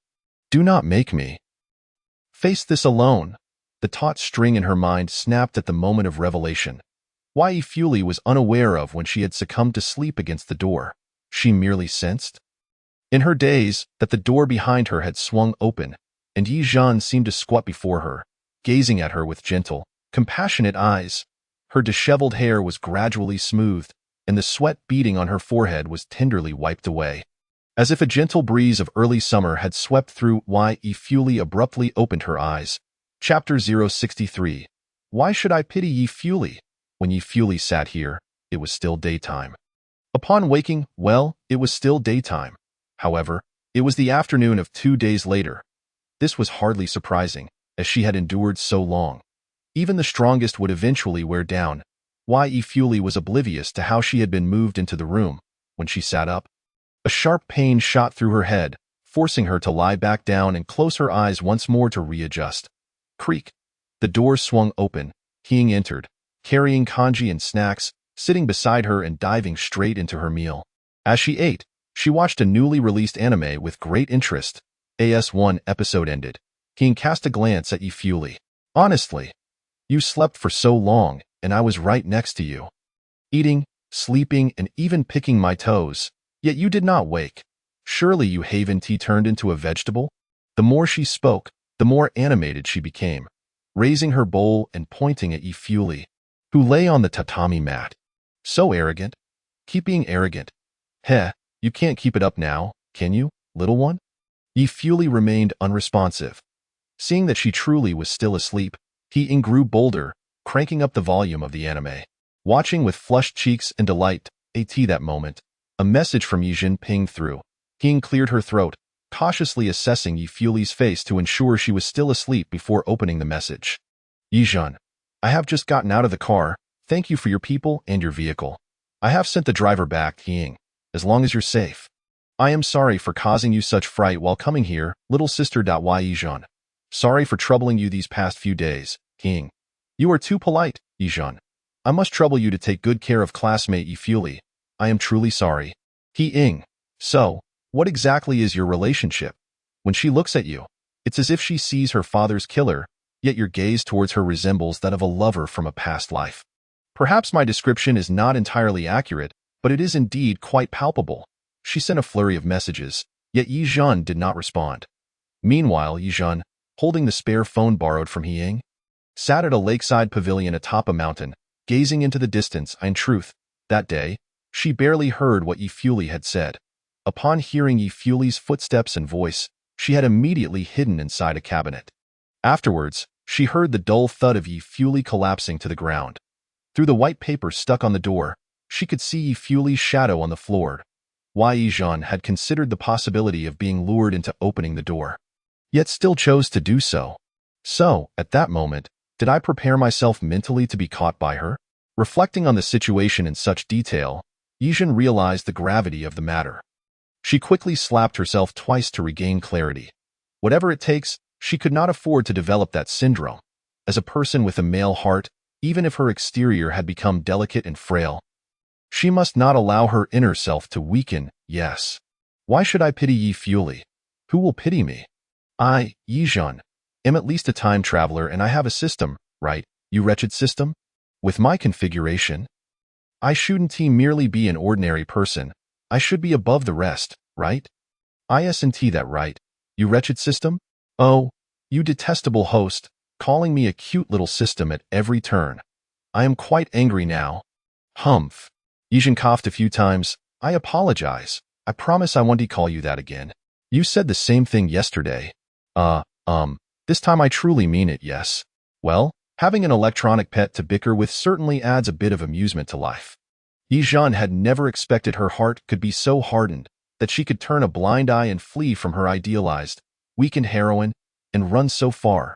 Do not make me face this alone. The taut string in her mind snapped at the moment of revelation. Ye Fuli was unaware of when she had succumbed to sleep against the door. She merely sensed, in her daze, that the door behind her had swung open, and Ye Zhen seemed to squat before her, gazing at her with gentle, compassionate eyes. Her disheveled hair was gradually smoothed, and the sweat beading on her forehead was tenderly wiped away. As if a gentle breeze of early summer had swept through, Ye Fuli abruptly opened her eyes. Chapter 063. Why should I pity Ye Fuli? When Ye Fuli sat here, it was still daytime. Upon waking, well, it was still daytime. However, it was the afternoon of 2 days later. This was hardly surprising, as she had endured so long. Even the strongest would eventually wear down. Ye Fuli was oblivious to how she had been moved into the room. When she sat up, a sharp pain shot through her head, forcing her to lie back down and close her eyes once more to readjust. Creak. The door swung open. Hing entered, carrying kanji and snacks, sitting beside her and diving straight into her meal. As she ate, she watched a newly released anime with great interest. One episode ended. Hing cast a glance at Ye Fuli. Honestly, you slept for so long, and I was right next to you, eating, sleeping, and even picking my toes, yet you did not wake. Surely you haven tea turned into a vegetable? The more she spoke, the more animated she became, raising her bowl and pointing at Ye Fuli, who lay on the tatami mat. So arrogant. Keep being arrogant. Heh, you can't keep it up now, can you, little one? Ye Fuli remained unresponsive. Seeing that she truly was still asleep, Hing grew bolder, cranking up the volume of the anime. Watching with flushed cheeks and delight, that moment, a message from Ye Zhen pinged through. Hing cleared her throat, cautiously assessing Ye Fuli's face to ensure she was still asleep before opening the message. Ye Zhen, I have just gotten out of the car. Thank you for your people and your vehicle. I have sent the driver back, Ying, as long as you're safe. I am sorry for causing you such fright while coming here, little sister. Ye Zhen. Sorry for troubling you these past few days, Ying. You are too polite, Ye Zhen. I must trouble you to take good care of classmate Ye. I am truly sorry. Ying. So, what exactly is your relationship? When she looks at you, it's as if she sees her father's killer, yet your gaze towards her resembles that of a lover from a past life. Perhaps my description is not entirely accurate, but it is indeed quite palpable. She sent a flurry of messages, yet Ye Zhen did not respond. Meanwhile, Ye Zhen, holding the spare phone borrowed from Ying, sat at a lakeside pavilion atop a mountain, gazing into the distance. In truth, that day, she barely heard what Ye had said. Upon hearing Ye's footsteps and voice, she had immediately hidden inside a cabinet. Afterwards, she heard the dull thud of Ye collapsing to the ground. Through the white paper stuck on the door, she could see Ye's shadow on the floor. Ye Zhen had considered the possibility of being lured into opening the door, yet still chose to do so. So, at that moment, did I prepare myself mentally to be caught by her? Reflecting on the situation in such detail, Ye Zhen realized the gravity of the matter. She quickly slapped herself twice to regain clarity. Whatever it takes, she could not afford to develop that syndrome. As a person with a male heart, even if her exterior had become delicate and frail, she must not allow her inner self to weaken. Yes. Why should I pity Ye? Who will pity me? I, Ye Zhen, am at least a time traveler and I have a system, right, you wretched system? With my configuration, I shouldn't merely be an ordinary person. I should be above the rest, right? Isn't that right, you wretched system? Oh, you detestable host, calling me a cute little system at every turn. I am quite angry now. Humph. Ye Zhen coughed a few times. I apologize. I promise I won't call you that again. You said the same thing yesterday. This time I truly mean it, yes. Well, having an electronic pet to bicker with certainly adds a bit of amusement to life. Ye Zhen had never expected her heart could be so hardened that she could turn a blind eye and flee from her idealized, weakened heroine and run so far.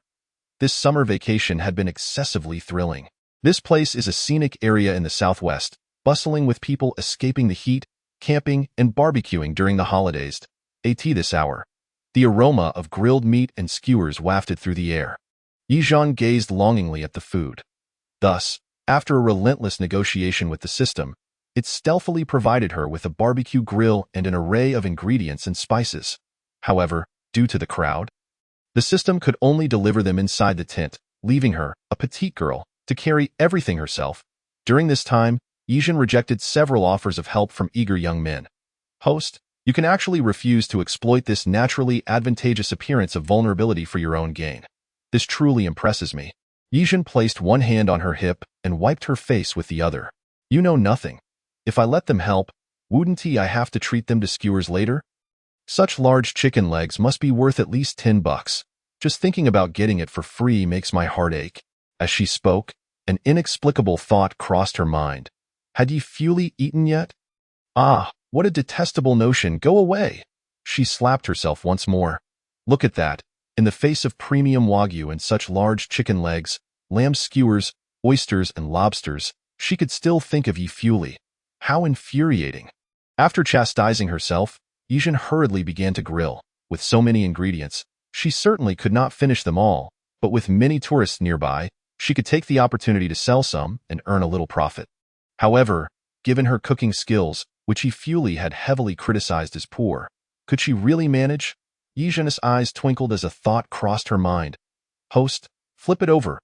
This summer vacation had been excessively thrilling. This place is a scenic area in the southwest, bustling with people escaping the heat, camping, and barbecuing during the holidays. At this hour, the aroma of grilled meat and skewers wafted through the air. Ye Zhen gazed longingly at the food. Thus, after a relentless negotiation with the system, it stealthily provided her with a barbecue grill and an array of ingredients and spices. However, due to the crowd, the system could only deliver them inside the tent, leaving her, a petite girl, to carry everything herself. During this time, Ye Zhen rejected several offers of help from eager young men. Host, you can actually refuse to exploit this naturally advantageous appearance of vulnerability for your own gain. This truly impresses me. Ye Zhen placed one hand on her hip and wiped her face with the other. You know nothing. If I let them help, wouldn't I have to treat them to skewers later? Such large chicken legs must be worth at least $10. Just thinking about getting it for free makes my heart ache. As she spoke, an inexplicable thought crossed her mind. Had Ye eaten yet? Ah, what a detestable notion. Go away. She slapped herself once more. Look at that. In the face of premium wagyu and such large chicken legs, lamb skewers, oysters, and lobsters, she could still think of Ye. How infuriating. After chastising herself, Ye Zhen hurriedly began to grill. With so many ingredients, she certainly could not finish them all, but with many tourists nearby, she could take the opportunity to sell some and earn a little profit. However, given her cooking skills, which Ye had heavily criticized as poor, could she really manage? Ye Zhen's eyes twinkled as a thought crossed her mind. Host, flip it over.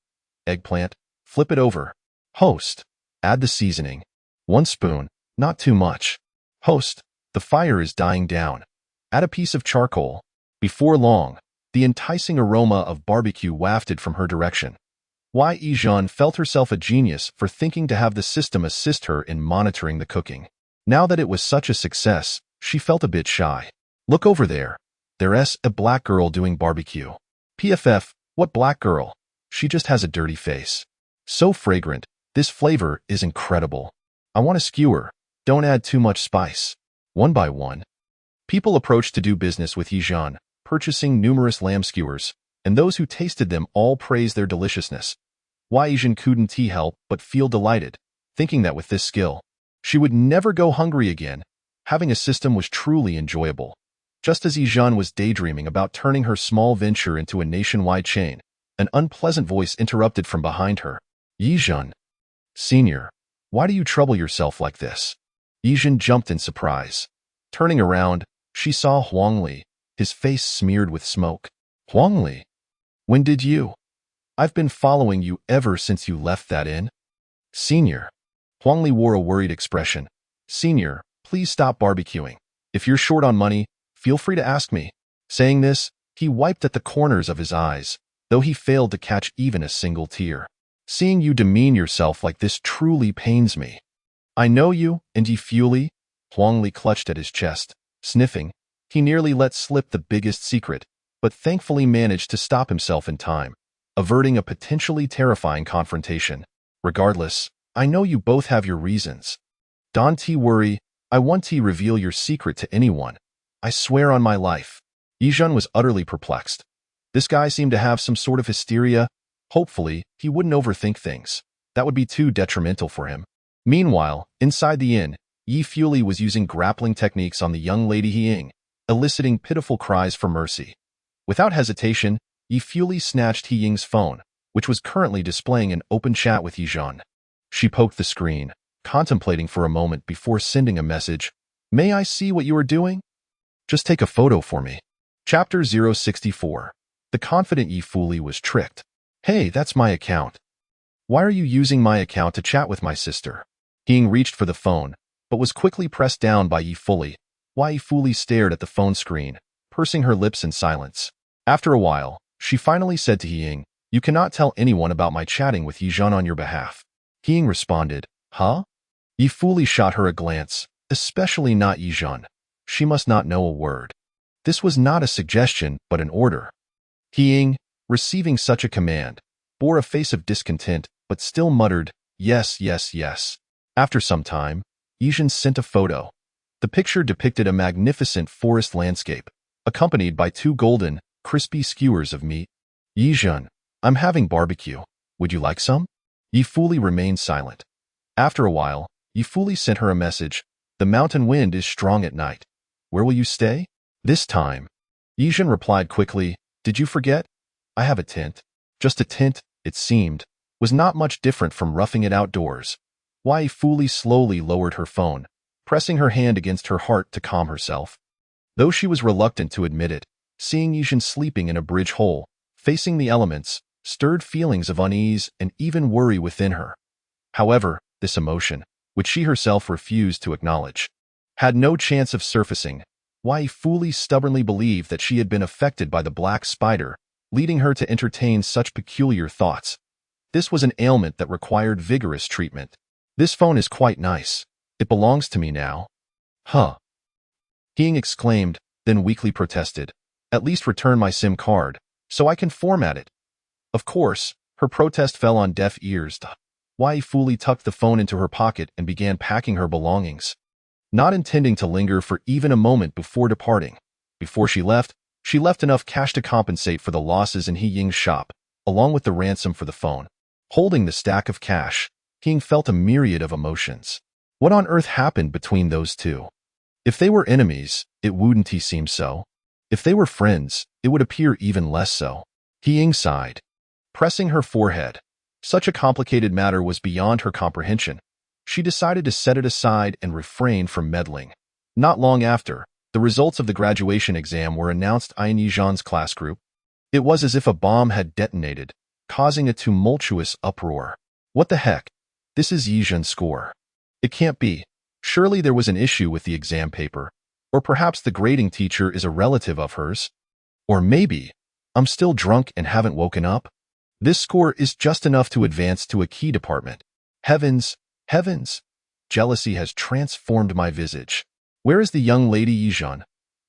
Eggplant, flip it over. Host, add the seasoning. 1 spoon, not too much. Host, the fire is dying down. Add a piece of charcoal. Before long, the enticing aroma of barbecue wafted from her direction. Ye Zhen felt herself a genius for thinking to have the system assist her in monitoring the cooking. Now that it was such a success, she felt a bit shy. Look over there. There's a black girl doing barbecue. PFF, what black girl? She just has a dirty face. So fragrant. This flavor is incredible. I want a skewer. Don't add too much spice. One by one, people approached to do business with Ye Zhen, purchasing numerous lamb skewers, and those who tasted them all praised their deliciousness. Ye Zhen couldn't help but feel delighted, thinking that with this skill, she would never go hungry again. Having a system was truly enjoyable. Just as Ye Zhen was daydreaming about turning her small venture into a nationwide chain, an unpleasant voice interrupted from behind her. Ye Zhen. Senior, why do you trouble yourself like this? Ye Zhen jumped in surprise. Turning around, she saw Huang Li, his face smeared with smoke. Huang Li? When did you? I've been following you ever since you left that inn. Senior. Huang Li wore a worried expression. Senior, please stop barbecuing. If you're short on money, feel free to ask me. Saying this, he wiped at the corners of his eyes, though he failed to catch even a single tear. Seeing you demean yourself like this truly pains me. I know you, and Ye Fuli. Huang Li clutched at his chest, sniffing. He nearly let slip the biggest secret, but thankfully managed to stop himself in time, averting a potentially terrifying confrontation. Regardless, I know you both have your reasons. Don't worry, I won't reveal your secret to anyone. I swear on my life. Ye Zhen was utterly perplexed. This guy seemed to have some sort of hysteria. Hopefully, he wouldn't overthink things. That would be too detrimental for him. Meanwhile, inside the inn, Ye Fuli was using grappling techniques on the young lady He Ying, eliciting pitiful cries for mercy. Without hesitation, Ye Fuli snatched He Ying's phone, which was currently displaying an open chat with Ye Zhen. She poked the screen, contemplating for a moment before sending a message. May I see what you are doing? Just take a photo for me. Chapter 064. The confident Ye Fuli was tricked. Hey, that's my account. Why are you using my account to chat with my sister? He Ying reached for the phone, but was quickly pressed down by Ye Fuli. Ye Fuli stared at the phone screen, pursing her lips in silence. After a while, she finally said to He Ying, you cannot tell anyone about my chatting with Ye Zhen on your behalf. He Ying responded, huh? Ye Fuli shot her a glance, especially not Ye Zhen. She must not know a word. This was not a suggestion, but an order. He Ying, receiving such a command, bore a face of discontent, but still muttered, yes, yes, yes. After some time, Ye Zhen sent a photo. The picture depicted a magnificent forest landscape, accompanied by 2 golden, crispy skewers of meat. Ye Zhen, I'm having barbecue. Would you like some? Ye Fuli remained silent. After a while, Ye Fuli sent her a message. The mountain wind is strong at night. Where will you stay? This time. Ye Zhen replied quickly, did you forget? I have a tent. Just a tent, it seemed, was not much different from roughing it outdoors. Ye Fuli slowly lowered her phone, pressing her hand against her heart to calm herself. Though she was reluctant to admit it, seeing Ye Zhen sleeping in a bridge hole, facing the elements, stirred feelings of unease and even worry within her. However, this emotion, which she herself refused to acknowledge, had no chance of surfacing. Ye Fuli stubbornly believed that she had been affected by the black spider, leading her to entertain such peculiar thoughts. This was an ailment that required vigorous treatment. This phone is quite nice. It belongs to me now. Huh. He Ying exclaimed, then weakly protested. At least return my SIM card, so I can format it. Of course, her protest fell on deaf ears. Ye Fuli tucked the phone into her pocket and began packing her belongings, not intending to linger for even a moment before departing. Before she left enough cash to compensate for the losses in He Ying's shop, along with the ransom for the phone. Holding the stack of cash, He Ying felt a myriad of emotions. What on earth happened between those two? If they were enemies, it wouldn't seem so. If they were friends, it would appear even less so. He Ying sighed, pressing her forehead. Such a complicated matter was beyond her comprehension. She decided to set it aside and refrain from meddling. Not long after, the results of the graduation exam were announced in Ye Zhen's class group. It was as if a bomb had detonated, causing a tumultuous uproar. What the heck? This is Ye Zhen's score. It can't be. Surely there was an issue with the exam paper. Or perhaps the grading teacher is a relative of hers. Or maybe, I'm still drunk and haven't woken up. This score is just enough to advance to a key department. Heavens, heavens! Jealousy has transformed my visage. Where is the young lady Ye Zhen?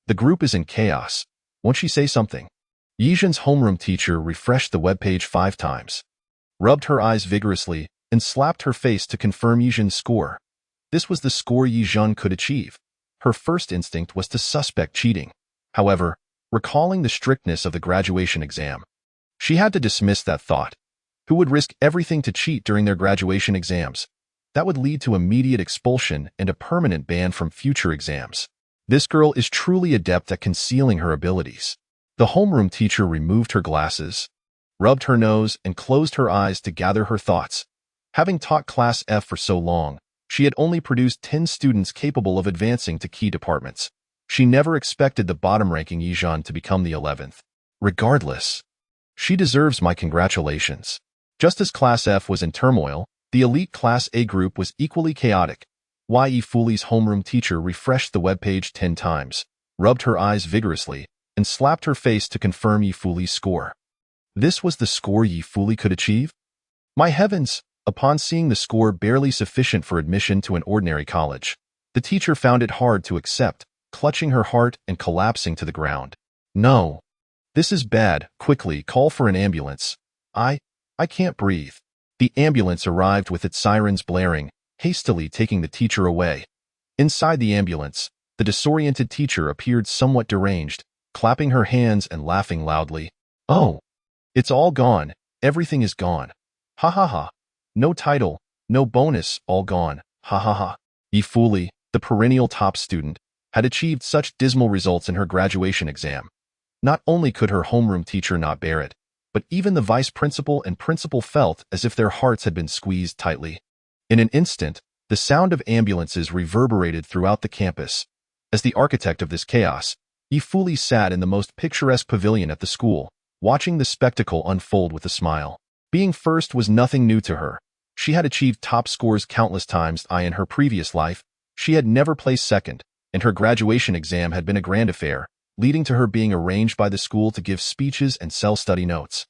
The group is in chaos. Won't she say something? Ye Zhen's homeroom teacher refreshed the webpage 5 times, rubbed her eyes vigorously, and slapped her face to confirm Ye Zhen's score. This was the score Ye Zhen could achieve. Her first instinct was to suspect cheating. However, recalling the strictness of the graduation exam, she had to dismiss that thought. who would risk everything to cheat during their graduation exams. That would lead to immediate expulsion and a permanent ban from future exams. This girl is truly adept at concealing her abilities. The homeroom teacher removed her glasses, rubbed her nose, and closed her eyes to gather her thoughts. Having taught Class F for so long, she had only produced 10 students capable of advancing to key departments. She never expected the bottom-ranking Ye Zhen to become the 11th. Regardless, she deserves my congratulations. Just as Class F was in turmoil, the elite Class A group was equally chaotic. Ye Fuli's homeroom teacher refreshed the webpage 10 times, rubbed her eyes vigorously, and slapped her face to confirm Ye Fuli's score. This was the score Ye Fuli could achieve? My heavens! Upon seeing the score barely sufficient for admission to an ordinary college, the teacher found it hard to accept, clutching her heart and collapsing to the ground. No. This is bad. Quickly, call for an ambulance. I can't breathe. The ambulance arrived with its sirens blaring, hastily taking the teacher away. Inside the ambulance, the disoriented teacher appeared somewhat deranged, clapping her hands and laughing loudly. Oh, it's all gone. Everything is gone. Ha ha ha. No title, no bonus, all gone. Ha ha ha. Ye Fuli, the perennial top student, had achieved such dismal results in her graduation exam. Not only could her homeroom teacher not bear it, but even the vice principal and principal felt as if their hearts had been squeezed tightly. In an instant, the sound of ambulances reverberated throughout the campus. As the architect of this chaos, Ye Fuli sat in the most picturesque pavilion at the school, watching the spectacle unfold with a smile. Being first was nothing new to her. She had achieved top scores countless times. In her previous life, she had never placed second, and her graduation exam had been a grand affair, leading to her being arranged by the school to give speeches and sell study notes,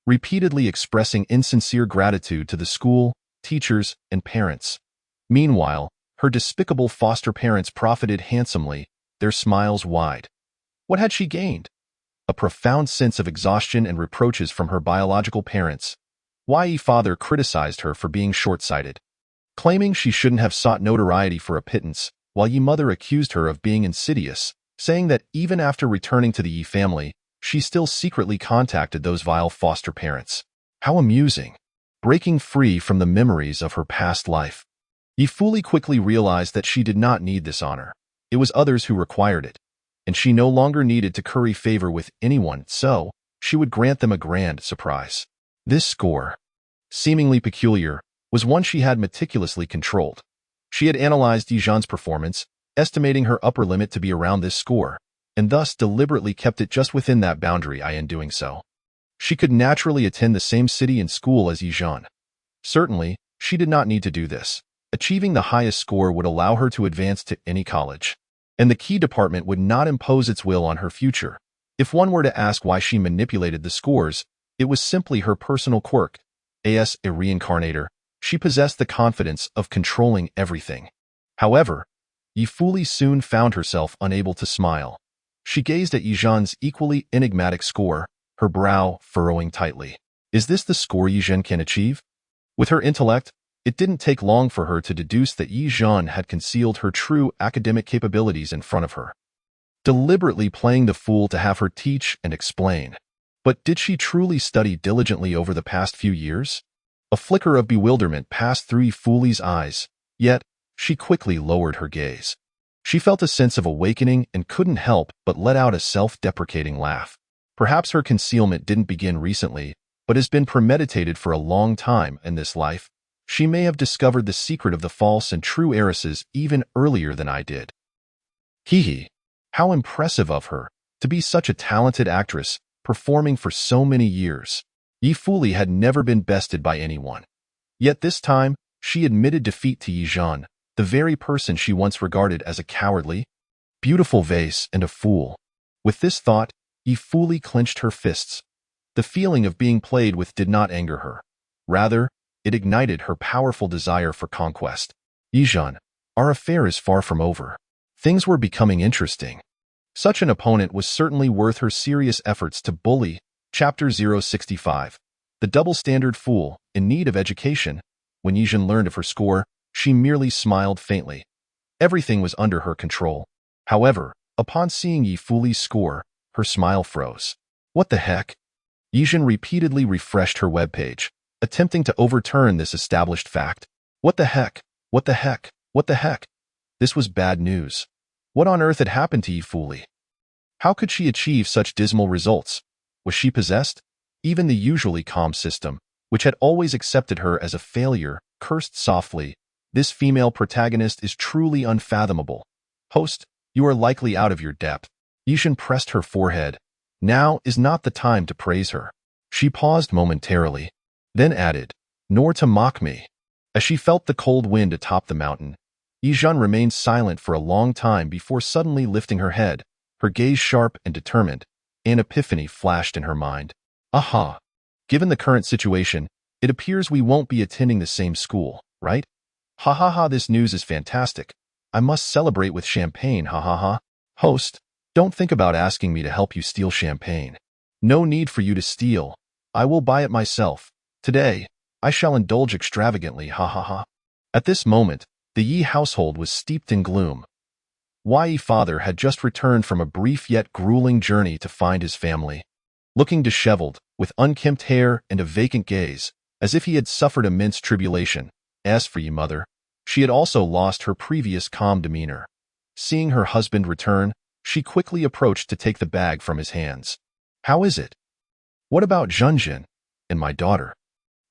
repeatedly expressing insincere gratitude to the school, teachers, and parents. Meanwhile, her despicable foster parents profited handsomely, their smiles wide. What had she gained? A profound sense of exhaustion and reproaches from her biological parents. Ye father criticized her for being short-sighted, claiming she shouldn't have sought notoriety for a pittance, while Ye mother accused her of being insidious, saying that even after returning to the Ye family, she still secretly contacted those vile foster parents. How amusing! Breaking free from the memories of her past life, Ye Fuli quickly realized that she did not need this honor. It was others who required it, and she no longer needed to curry favor with anyone, so she would grant them a grand surprise. This score, seemingly peculiar, was one she had meticulously controlled. She had analyzed Ye Zhen's performance, estimating her upper limit to be around this score, and thus deliberately kept it just within that boundary. In doing so, she could naturally attend the same city and school as Ye Zhen. Certainly, she did not need to do this. Achieving the highest score would allow her to advance to any college, and the key department would not impose its will on her future. If one were to ask why she manipulated the scores, it was simply her personal quirk. As a reincarnator, she possessed the confidence of controlling everything. However, Ye Fuli soon found herself unable to smile. She gazed at Ye Zhen's equally enigmatic score, her brow furrowing tightly. Is this the score Ye Zhen can achieve? With her intellect, it didn't take long for her to deduce that Ye Zhen had concealed her true academic capabilities in front of her, deliberately playing the fool to have her teach and explain. But did she truly study diligently over the past few years? A flicker of bewilderment passed through Ye Fuli's eyes, yet she quickly lowered her gaze. She felt a sense of awakening and couldn't help but let out a self-deprecating laugh. Perhaps her concealment didn't begin recently, but has been premeditated for a long time in this life. She may have discovered the secret of the false and true heiresses even earlier than I did. Hee. How impressive of her, to be such a talented actress, performing for so many years. Ye Fuli had never been bested by anyone. Yet this time, she admitted defeat to Ye Zhen, the very person she once regarded as a cowardly, beautiful vase and a fool. With this thought, Ye Fuli clenched her fists. The feeling of being played with did not anger her. Rather, it ignited her powerful desire for conquest. Ye Zhen, our affair is far from over. Things were becoming interesting. Such an opponent was certainly worth her serious efforts to bully. Chapter 065. The double-standard fool, in need of education. When Ye Zhen learned of her score, she merely smiled faintly. Everything was under her control. However, upon seeing Ye Fuli's score, her smile froze. What the heck? Ye Zhen repeatedly refreshed her webpage, attempting to overturn this established fact. What the heck? What the heck? What the heck? This was bad news. What on earth had happened to Ye Fuli? How could she achieve such dismal results? Was she possessed? Even the usually calm system, which had always accepted her as a failure, cursed softly. This female protagonist is truly unfathomable. Host, you are likely out of your depth. Ye Zhen pressed her forehead. Now is not the time to praise her. She paused momentarily, then added, nor to mock me. As she felt the cold wind atop the mountain, Ye Zhen remained silent for a long time before suddenly lifting her head, her gaze sharp and determined. An epiphany flashed in her mind. Aha! Given the current situation, it appears we won't be attending the same school, right? Ha ha ha, this news is fantastic. I must celebrate with champagne, ha ha ha. Host, don't think about asking me to help you steal champagne. No need for you to steal. I will buy it myself. Today, I shall indulge extravagantly, ha ha ha. At this moment, the Ye household was steeped in gloom. Ye father had just returned from a brief yet grueling journey to find his family. Looking disheveled, with unkempt hair and a vacant gaze, as if he had suffered immense tribulation. As for Ye mother, she had also lost her previous calm demeanor. Seeing her husband return, she quickly approached to take the bag from his hands. How is it? What about Zhen and my daughter?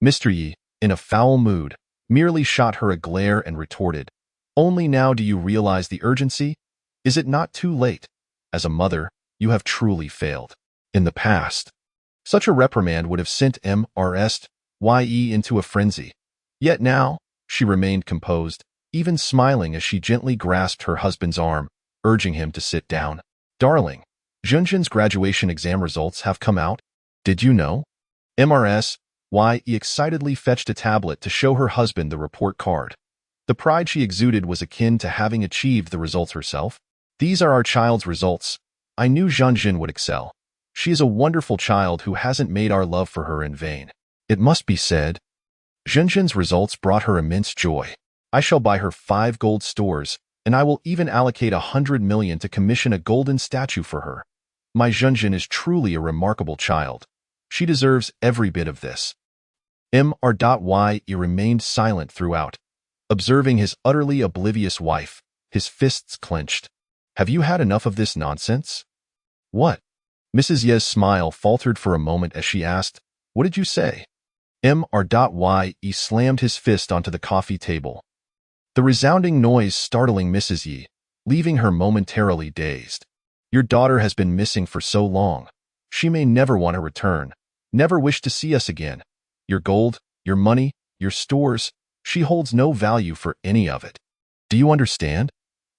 Mr. Ye, in a foul mood, merely shot her a glare and retorted, only now do you realize the urgency? Is it not too late? As a mother, you have truly failed. In the past, such a reprimand would have sent Ye into a frenzy. Yet now, she remained composed, even smiling as she gently grasped her husband's arm, urging him to sit down. Darling, Zhen's graduation exam results have come out. Did you know? Ye excitedly fetched a tablet to show her husband the report card. The pride she exuded was akin to having achieved the results herself. These are our child's results. I knew Zhen would excel. She is a wonderful child who hasn't made our love for her in vain. It must be said, Zhen's results brought her immense joy. I shall buy her 5 gold stores, and I will even allocate 100 million to commission a golden statue for her. My Zhen is truly a remarkable child. She deserves every bit of this. Ye remained silent throughout, observing his utterly oblivious wife, his fists clenched. Have you had enough of this nonsense? What? Mrs. Ye's smile faltered for a moment as she asked, what did you say? Ye slammed his fist onto the coffee table. The resounding noise startling Mrs. Ye, leaving her momentarily dazed. Your daughter has been missing for so long. She may never want to return, never wish to see us again. Your gold, your money, your stores, she holds no value for any of it. Do you understand?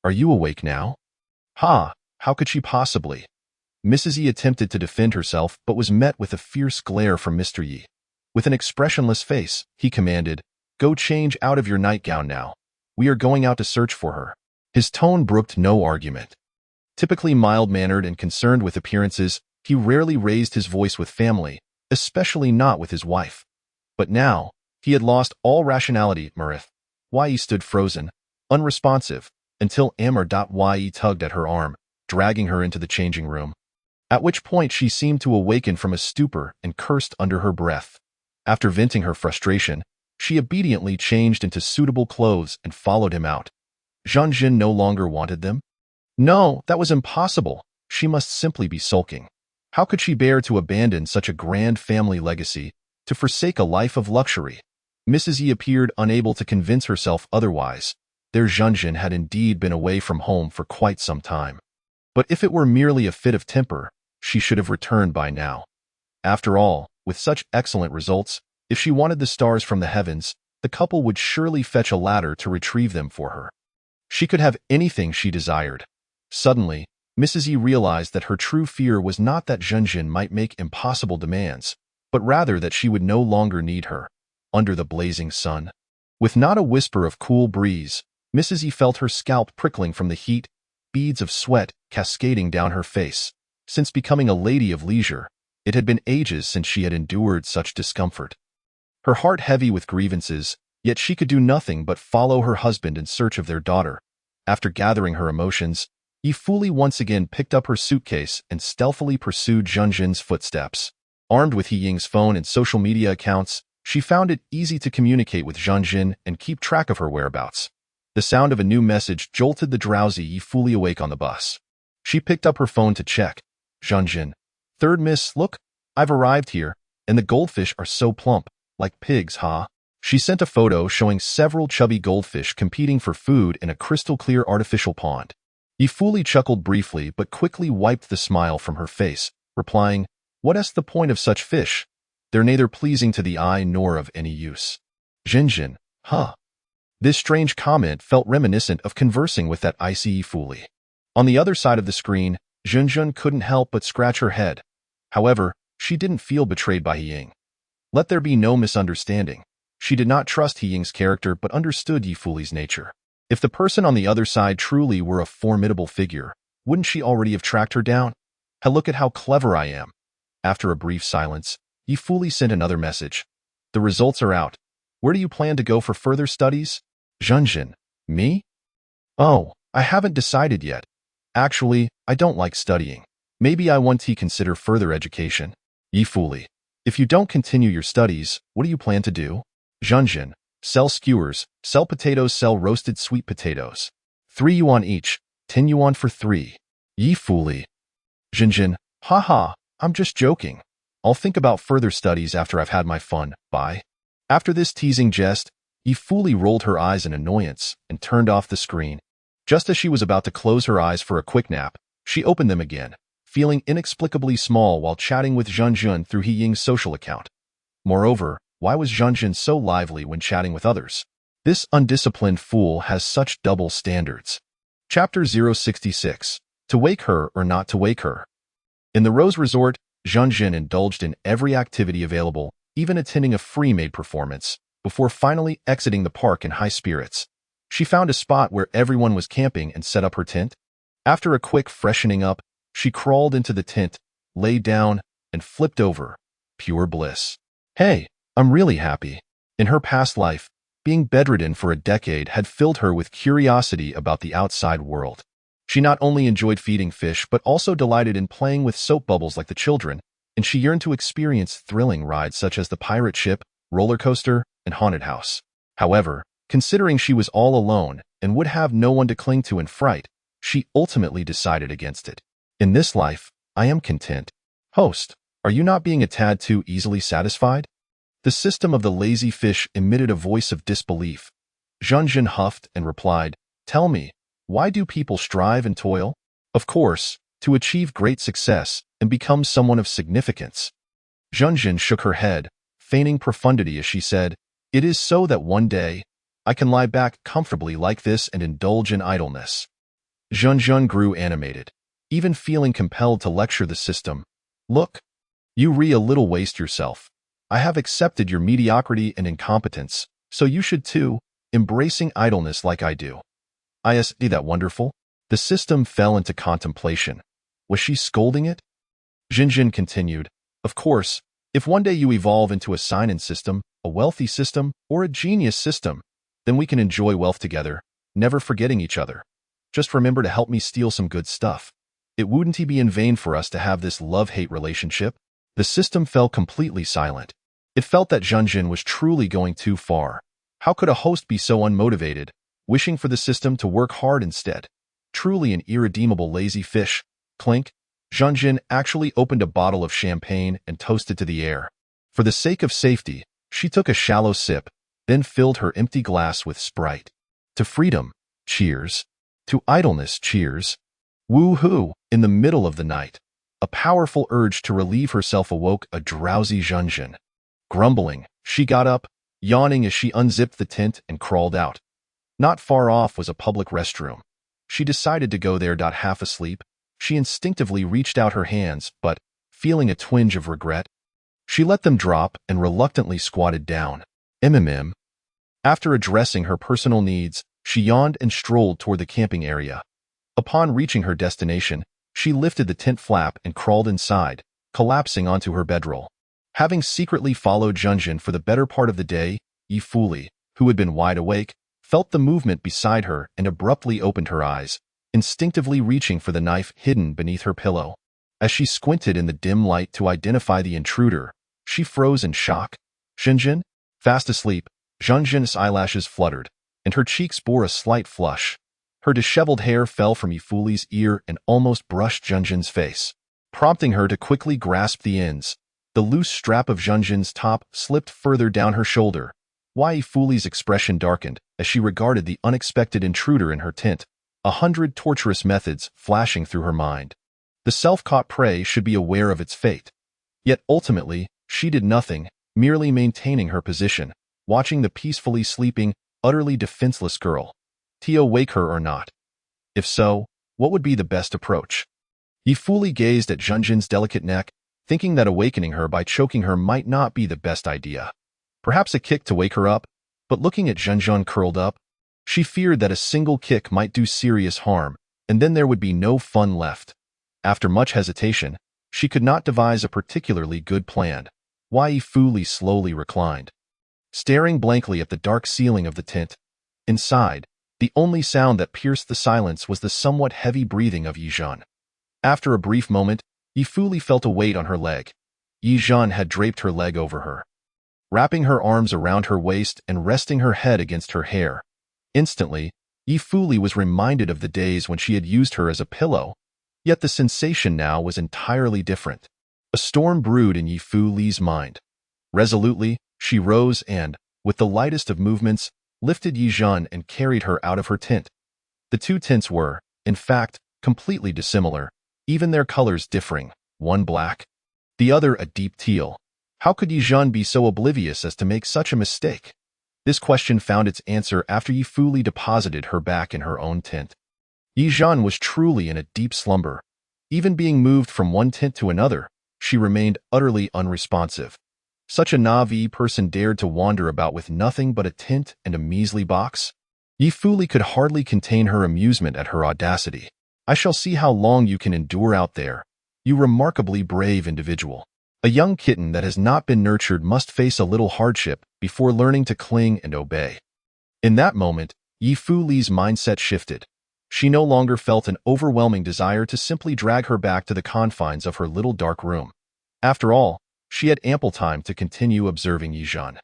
Are you awake now? Ha, how could she possibly? Mrs. Ye attempted to defend herself but was met with a fierce glare from Mr. Ye. With an expressionless face, he commanded, go change out of your nightgown now. We are going out to search for her. His tone brooked no argument. Typically mild-mannered and concerned with appearances, he rarely raised his voice with family, especially not with his wife. But now, he had lost all rationality. Ye stood frozen, unresponsive, until Ye tugged at her arm, dragging her into the changing room. At which point she seemed to awaken from a stupor and cursed under her breath. After venting her frustration, she obediently changed into suitable clothes and followed him out. Zhen no longer wanted them? No, that was impossible. She must simply be sulking. How could she bear to abandon such a grand family legacy, to forsake a life of luxury? Mrs. Ye appeared unable to convince herself otherwise. Their Zhen had indeed been away from home for quite some time. But if it were merely a fit of temper, she should have returned by now. After all, with such excellent results, if she wanted the stars from the heavens, the couple would surely fetch a ladder to retrieve them for her. She could have anything she desired. Suddenly, Mrs. Ye realized that her true fear was not that Zhen might make impossible demands, but rather that she would no longer need her. Under the blazing sun, with not a whisper of cool breeze, Mrs. Ye felt her scalp prickling from the heat, beads of sweat cascading down her face. Since becoming a lady of leisure, it had been ages since she had endured such discomfort. Her heart heavy with grievances, yet she could do nothing but follow her husband in search of their daughter. After gathering her emotions, Ye Fuli once again picked up her suitcase and stealthily pursued Zhen's footsteps. Armed with He Ying's phone and social media accounts, She found it easy to communicate with Zhen and keep track of her whereabouts. The sound of a new message jolted the drowsy Ye fully awake on the bus. She picked up her phone to check. Zhen. Third miss, look, I've arrived here, and the goldfish are so plump, like pigs, huh? She sent a photo showing several chubby goldfish competing for food in a crystal-clear artificial pond. Ye fully chuckled briefly but quickly wiped the smile from her face, replying, "What's the point of such fish? They're neither pleasing to the eye nor of any use." Zhen, huh? This strange comment felt reminiscent of conversing with that icy Ye fully. On the other side of the screen, Zhen couldn't help but scratch her head. However, she didn't feel betrayed by Ying. Let there be no misunderstanding. She did not trust Ying's character but understood Ye fully's nature. If the person on the other side truly were a formidable figure, wouldn't she already have tracked her down? Hey, look at how clever I am. After a brief silence, Ye fully sent another message. The results are out. Where do you plan to go for further studies? Zhen, me? Oh, I haven't decided yet. Actually, I don't like studying. Maybe I want to consider further education. Ye fully. If you don't continue your studies, what do you plan to do? Zhen, sell skewers, sell potatoes, sell roasted sweet potatoes. 3 yuan each, 10 yuan for 3. Ye fully. Zhen, haha, I'm just joking. I'll think about further studies after I've had my fun, bye. After this teasing jest, Ye fully rolled her eyes in annoyance and turned off the screen. Just as she was about to close her eyes for a quick nap, she opened them again, feeling inexplicably small while chatting with Zhen through He Ying's social account. Moreover, why was Zhen so lively when chatting with others? This undisciplined fool has such double standards. Chapter 066. To wake her or not to wake her. In the Rose Resort, Zhen indulged in every activity available, even attending a free-made performance, before finally exiting the park in high spirits. She found a spot where everyone was camping and set up her tent. After a quick freshening up, she crawled into the tent, lay down, and flipped over. Pure bliss. Hey, I'm really happy. In her past life, being bedridden for a decade had filled her with curiosity about the outside world. She not only enjoyed feeding fish but also delighted in playing with soap bubbles like the children, and she yearned to experience thrilling rides such as the pirate ship, roller coaster, and haunted house. However, considering she was all alone and would have no one to cling to in fright, she ultimately decided against it. In this life, I am content. Host, are you not being a tad too easily satisfied? The system of the lazy fish emitted a voice of disbelief. Zhen huffed and replied, "Tell me, why do people strive and toil? Of course, to achieve great success and become someone of significance." Zhen shook her head, feigning profundity as she said, "It is so that one day, I can lie back comfortably like this and indulge in idleness." Zhen grew animated, even feeling compelled to lecture the system. "Look, you a little waste yourself. I have accepted your mediocrity and incompetence, so you should too, embracing idleness like I do." Isn't that wonderful? The system fell into contemplation. Was she scolding it? Zhen continued, "Of course, if one day you evolve into a sign-in system, a wealthy system, or a genius system, then we can enjoy wealth together, never forgetting each other. Just remember to help me steal some good stuff. It wouldn't be in vain for us to have this love-hate relationship." The system fell completely silent. It felt that Zhen was truly going too far. How could a host be so unmotivated, wishing for the system to work hard instead? Truly an irredeemable lazy fish. Clink. Zhen actually opened a bottle of champagne and toasted to the air. For the sake of safety, she took a shallow sip, then filled her empty glass with Sprite. To freedom, cheers. To idleness, cheers. Woo-hoo! In the middle of the night, a powerful urge to relieve herself awoke a drowsy Zhen. Grumbling, she got up, yawning as she unzipped the tent and crawled out. Not far off was a public restroom. She decided to go there. Half asleep, she instinctively reached out her hands, but, feeling a twinge of regret, she let them drop and reluctantly squatted down. After addressing her personal needs, she yawned and strolled toward the camping area. Upon reaching her destination, she lifted the tent flap and crawled inside, collapsing onto her bedroll. Having secretly followed Zhen for the better part of the day, Ye fully, who had been wide awake, felt the movement beside her and abruptly opened her eyes, instinctively reaching for the knife hidden beneath her pillow. As she squinted in the dim light to identify the intruder, she froze in shock. "Zhen, Fast asleep, Zhen Zhen's eyelashes fluttered, and her cheeks bore a slight flush. Her disheveled hair fell from Yifuli's ear and almost brushed Zhen Zhen's face, prompting her to quickly grasp the ends. The loose strap of Zhen Zhen's top slipped further down her shoulder. Yifuli's expression darkened as she regarded the unexpected intruder in her tent, 100 torturous methods flashing through her mind. The self-caught prey should be aware of its fate. Yet ultimately, she did nothing, merely maintaining her position, watching the peacefully sleeping, utterly defenseless girl. Tio wake her or not? If so, what would be the best approach? Yifuli gazed at Zhen Zhen's delicate neck, thinking that awakening her by choking her might not be the best idea. Perhaps a kick to wake her up, but looking at Zhen Zhen curled up, she feared that a single kick might do serious harm, and then there would be no fun left. After much hesitation, she could not devise a particularly good plan. Yifuli slowly reclined, staring blankly at the dark ceiling of the tent. Inside, the only sound that pierced the silence was the somewhat heavy breathing of Ye Zhen. After a brief moment, Yifuli felt a weight on her leg. Ye Zhen had draped her leg over her, wrapping her arms around her waist and resting her head against her hair. Instantly, Yifuli was reminded of the days when she had used her as a pillow, yet the sensation now was entirely different. A storm brewed in Yifuli's mind. Resolutely, she rose and, with the lightest of movements, lifted Ye Zhen and carried her out of her tent. The two tents were, in fact, completely dissimilar, even their colors differing, one black, the other a deep teal. How could Ye Zhen be so oblivious as to make such a mistake? This question found its answer after Yifuli deposited her back in her own tent. Ye Zhen was truly in a deep slumber. Even being moved from one tent to another, she remained utterly unresponsive. Such a naive person dared to wander about with nothing but a tent and a measly box? Yifuli could hardly contain her amusement at her audacity. I shall see how long you can endure out there, you remarkably brave individual. A young kitten that has not been nurtured must face a little hardship before learning to cling and obey. In that moment, Yifuli's mindset shifted. She no longer felt an overwhelming desire to simply drag her back to the confines of her little dark room. After all, she had ample time to continue observing Ye Zhen.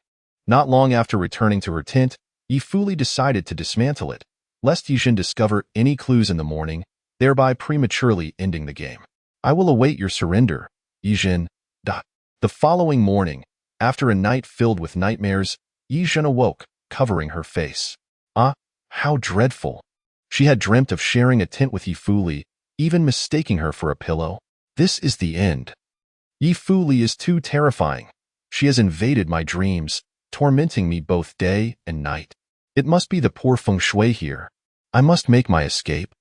Not long after returning to her tent, Yifuli decided to dismantle it, lest Ye Zhen discover any clues in the morning, thereby prematurely ending the game. I will await your surrender, Ye Zhen. The following morning, after a night filled with nightmares, Ye Zhen awoke, covering her face. Ah, how dreadful! She had dreamt of sharing a tent with Yifuli, even mistaking her for a pillow. This is the end. Yifuli is too terrifying. She has invaded my dreams, tormenting me both day and night. It must be the poor feng shui here. I must make my escape.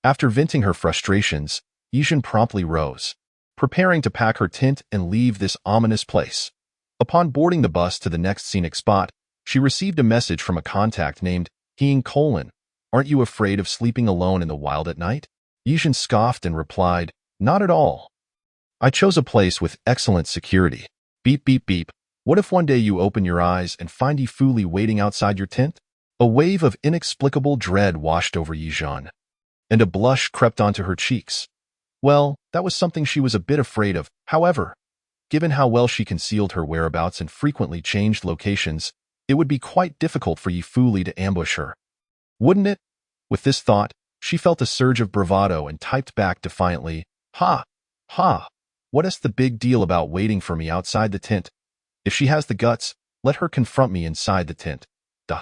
After venting her frustrations, Ye Zhen promptly rose, preparing to pack her tent and leave this ominous place. Upon boarding the bus to the next scenic spot, she received a message from a contact named Hing Colon. Aren't you afraid of sleeping alone in the wild at night? Ye Zhen scoffed and replied, not at all. I chose a place with excellent security. Beep, beep, beep. What if one day you open your eyes and find Yifuli waiting outside your tent? A wave of inexplicable dread washed over Ye Zhen, and a blush crept onto her cheeks. Well, that was something she was a bit afraid of. However, given how well she concealed her whereabouts and frequently changed locations, it would be quite difficult for Yifuli to ambush her. Wouldn't it? With this thought, she felt a surge of bravado and typed back defiantly, Ha! Ha! What is the big deal about waiting for me outside the tent? If she has the guts, let her confront me inside the tent. Duh.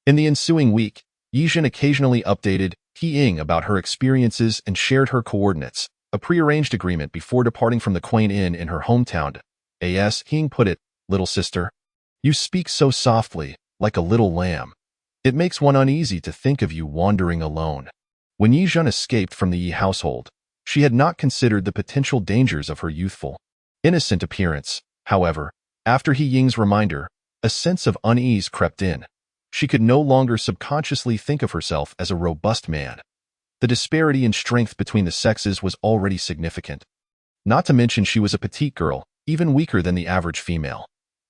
In the ensuing week, Ye Zhen occasionally updated Ying about her experiences and shared her coordinates, a prearranged agreement before departing from the quaint inn in her hometown. As Ying put it, little sister, you speak so softly, like a little lamb. It makes one uneasy to think of you wandering alone. When Ye Zhen escaped from the Yi household, she had not considered the potential dangers of her youthful, innocent appearance. However, after He Ying's reminder, a sense of unease crept in. She could no longer subconsciously think of herself as a robust man. The disparity in strength between the sexes was already significant. Not to mention she was a petite girl, even weaker than the average female.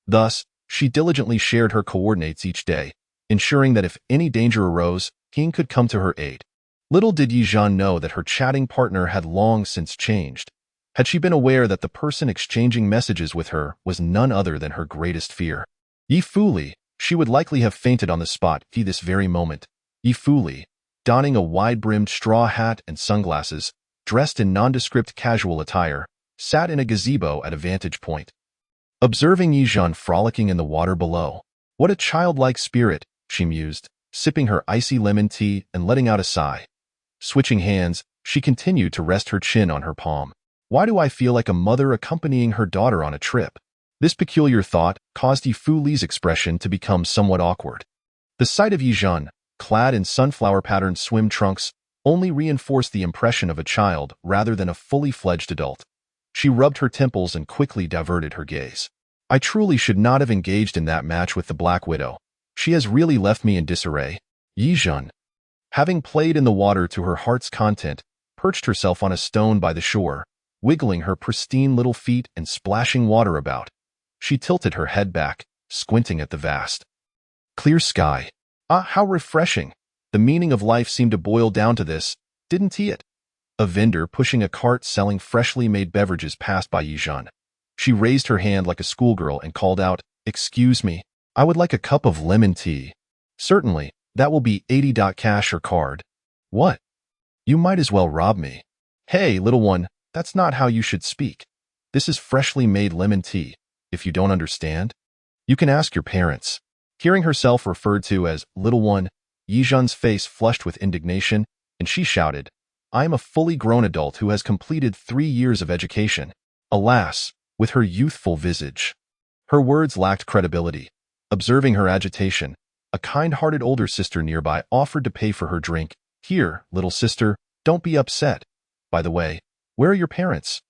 Thus, she diligently shared her coordinates each day, ensuring that if any danger arose, Ying could come to her aid. Little did Ye Zhen know that her chatting partner had long since changed. Had she been aware that the person exchanging messages with her was none other than her greatest fear, Ye Li, she would likely have fainted on the spot at this very moment. Ye Li, donning a wide-brimmed straw hat and sunglasses, dressed in nondescript casual attire, sat in a gazebo at a vantage point. Observing Ye Zhen frolicking in the water below. What a childlike spirit, she mused, sipping her icy lemon tea and letting out a sigh. Switching hands, she continued to rest her chin on her palm. Why do I feel like a mother accompanying her daughter on a trip? This peculiar thought caused Ye Li's expression to become somewhat awkward. The sight of Ye Zhen, clad in sunflower-patterned swim trunks, only reinforced the impression of a child rather than a fully fledged adult. She rubbed her temples and quickly diverted her gaze. I truly should not have engaged in that match with the Black Widow. She has really left me in disarray. Ye Zhen, having played in the water to her heart's content, perched herself on a stone by the shore, wiggling her pristine little feet and splashing water about. She tilted her head back, squinting at the vast, clear sky. Ah, how refreshing! The meaning of life seemed to boil down to this, didn't it? A vendor pushing a cart selling freshly made beverages passed by Ye Zhen. She raised her hand like a schoolgirl and called out, "Excuse me, I would like a cup of lemon tea." "Certainly, that will be 80 cash or card." "What? You might as well rob me." "Hey, little one, that's not how you should speak. This is freshly made lemon tea. If you don't understand, you can ask your parents." Hearing herself referred to as little one, Ye Zhen's face flushed with indignation, and she shouted, "I am a fully grown adult who has completed 3 years of education." Alas, with her youthful visage, her words lacked credibility. Observing her agitation, a kind-hearted older sister nearby offered to pay for her drink. "Here, little sister, don't be upset. By the way, where are your parents?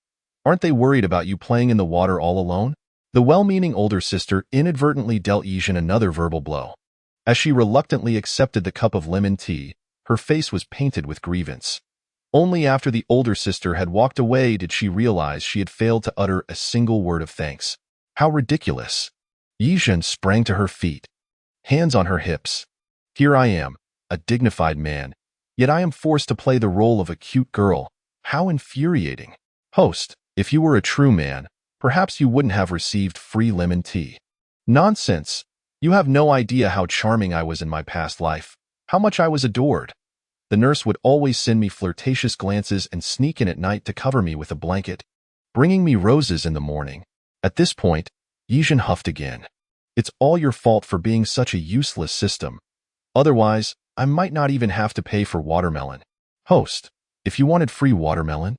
Aren't they worried about you playing in the water all alone?" The well-meaning older sister inadvertently dealt Ye Zhen another verbal blow. As she reluctantly accepted the cup of lemon tea, her face was painted with grievance. Only after the older sister had walked away did she realize she had failed to utter a single word of thanks. How ridiculous! Ye Zhen sprang to her feet, hands on her hips. "Here I am, a dignified man, yet I am forced to play the role of a cute girl. How infuriating! Host, if you were a true man, perhaps you wouldn't have received free lemon tea." "Nonsense! You have no idea how charming I was in my past life, how much I was adored. The nurse would always send me flirtatious glances and sneak in at night to cover me with a blanket, bringing me roses in the morning." At this point, Ye Zhen huffed again. "It's all your fault for being such a useless system. Otherwise, I might not even have to pay for watermelon." "Host, if you wanted free watermelon,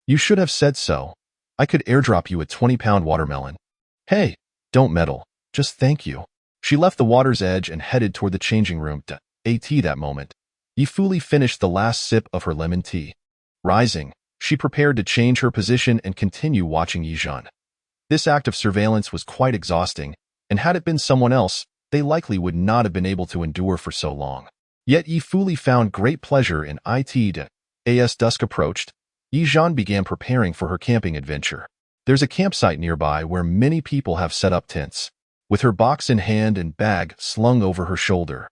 you should have said so. I could airdrop you a 20-pound watermelon." "Hey, don't meddle. Just thank you." She left the water's edge and headed toward the changing room to AT that moment. Ye Li finished the last sip of her lemon tea. Rising, she prepared to change her position and continue watching Ye Zhen. This act of surveillance was quite exhausting, and had it been someone else, they likely would not have been able to endure for so long. Yet Ye Li found great pleasure in it. As dusk approached, Ye Zhen began preparing for her camping adventure. There's a campsite nearby where many people have set up tents. With her box in hand and bag slung over her shoulder,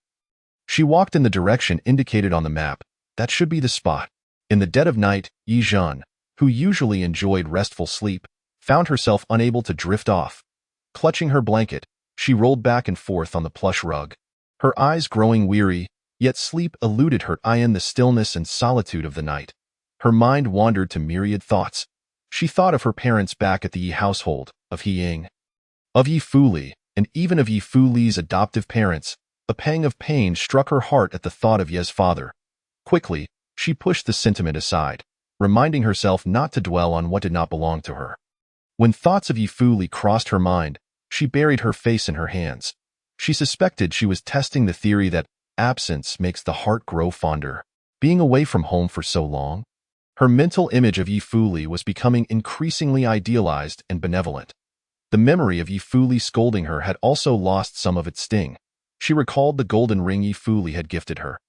she walked in the direction indicated on the map. That should be the spot. In the dead of night, Ye Zhen, who usually enjoyed restful sleep, found herself unable to drift off. Clutching her blanket, she rolled back and forth on the plush rug. Her eyes growing weary, yet sleep eluded her in the stillness and solitude of the night. Her mind wandered to myriad thoughts. She thought of her parents back at the Yi household, of He Ying, of Ye Li, and even of Ye Li's adoptive parents. A pang of pain struck her heart at the thought of Ye's father. Quickly, she pushed the sentiment aside, reminding herself not to dwell on what did not belong to her. When thoughts of Ye Li crossed her mind, she buried her face in her hands. She suspected she was testing the theory that absence makes the heart grow fonder. Being away from home for so long, her mental image of Ye Li was becoming increasingly idealized and benevolent. The memory of Ye Li scolding her had also lost some of its sting. She recalled the golden ring Ye Li had gifted her,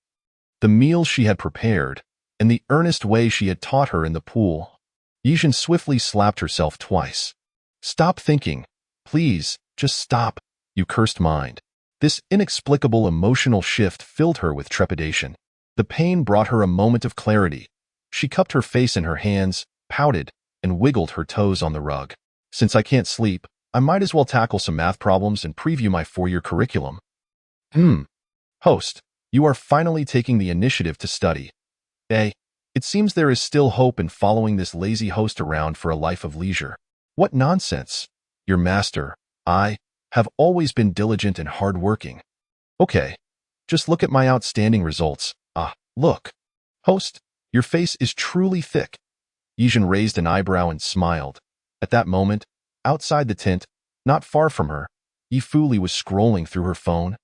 the meals she had prepared, and the earnest way she had taught her in the pool. Ye Zhen swiftly slapped herself twice. "Stop thinking. Please, just stop, you cursed mind." This inexplicable emotional shift filled her with trepidation. The pain brought her a moment of clarity. She cupped her face in her hands, pouted, and wiggled her toes on the rug. "Since I can't sleep, I might as well tackle some math problems and preview my 4-year curriculum. Host, you are finally taking the initiative to study. It seems there is still hope in following this lazy host around for a life of leisure. What nonsense! Your master, I, have always been diligent and hard-working. Okay, just look at my outstanding results. Look. Host, your face is truly thick. Ye Zhen raised an eyebrow and smiled. At that moment, outside the tent, not far from her, Ye Fuli was scrolling through her phone.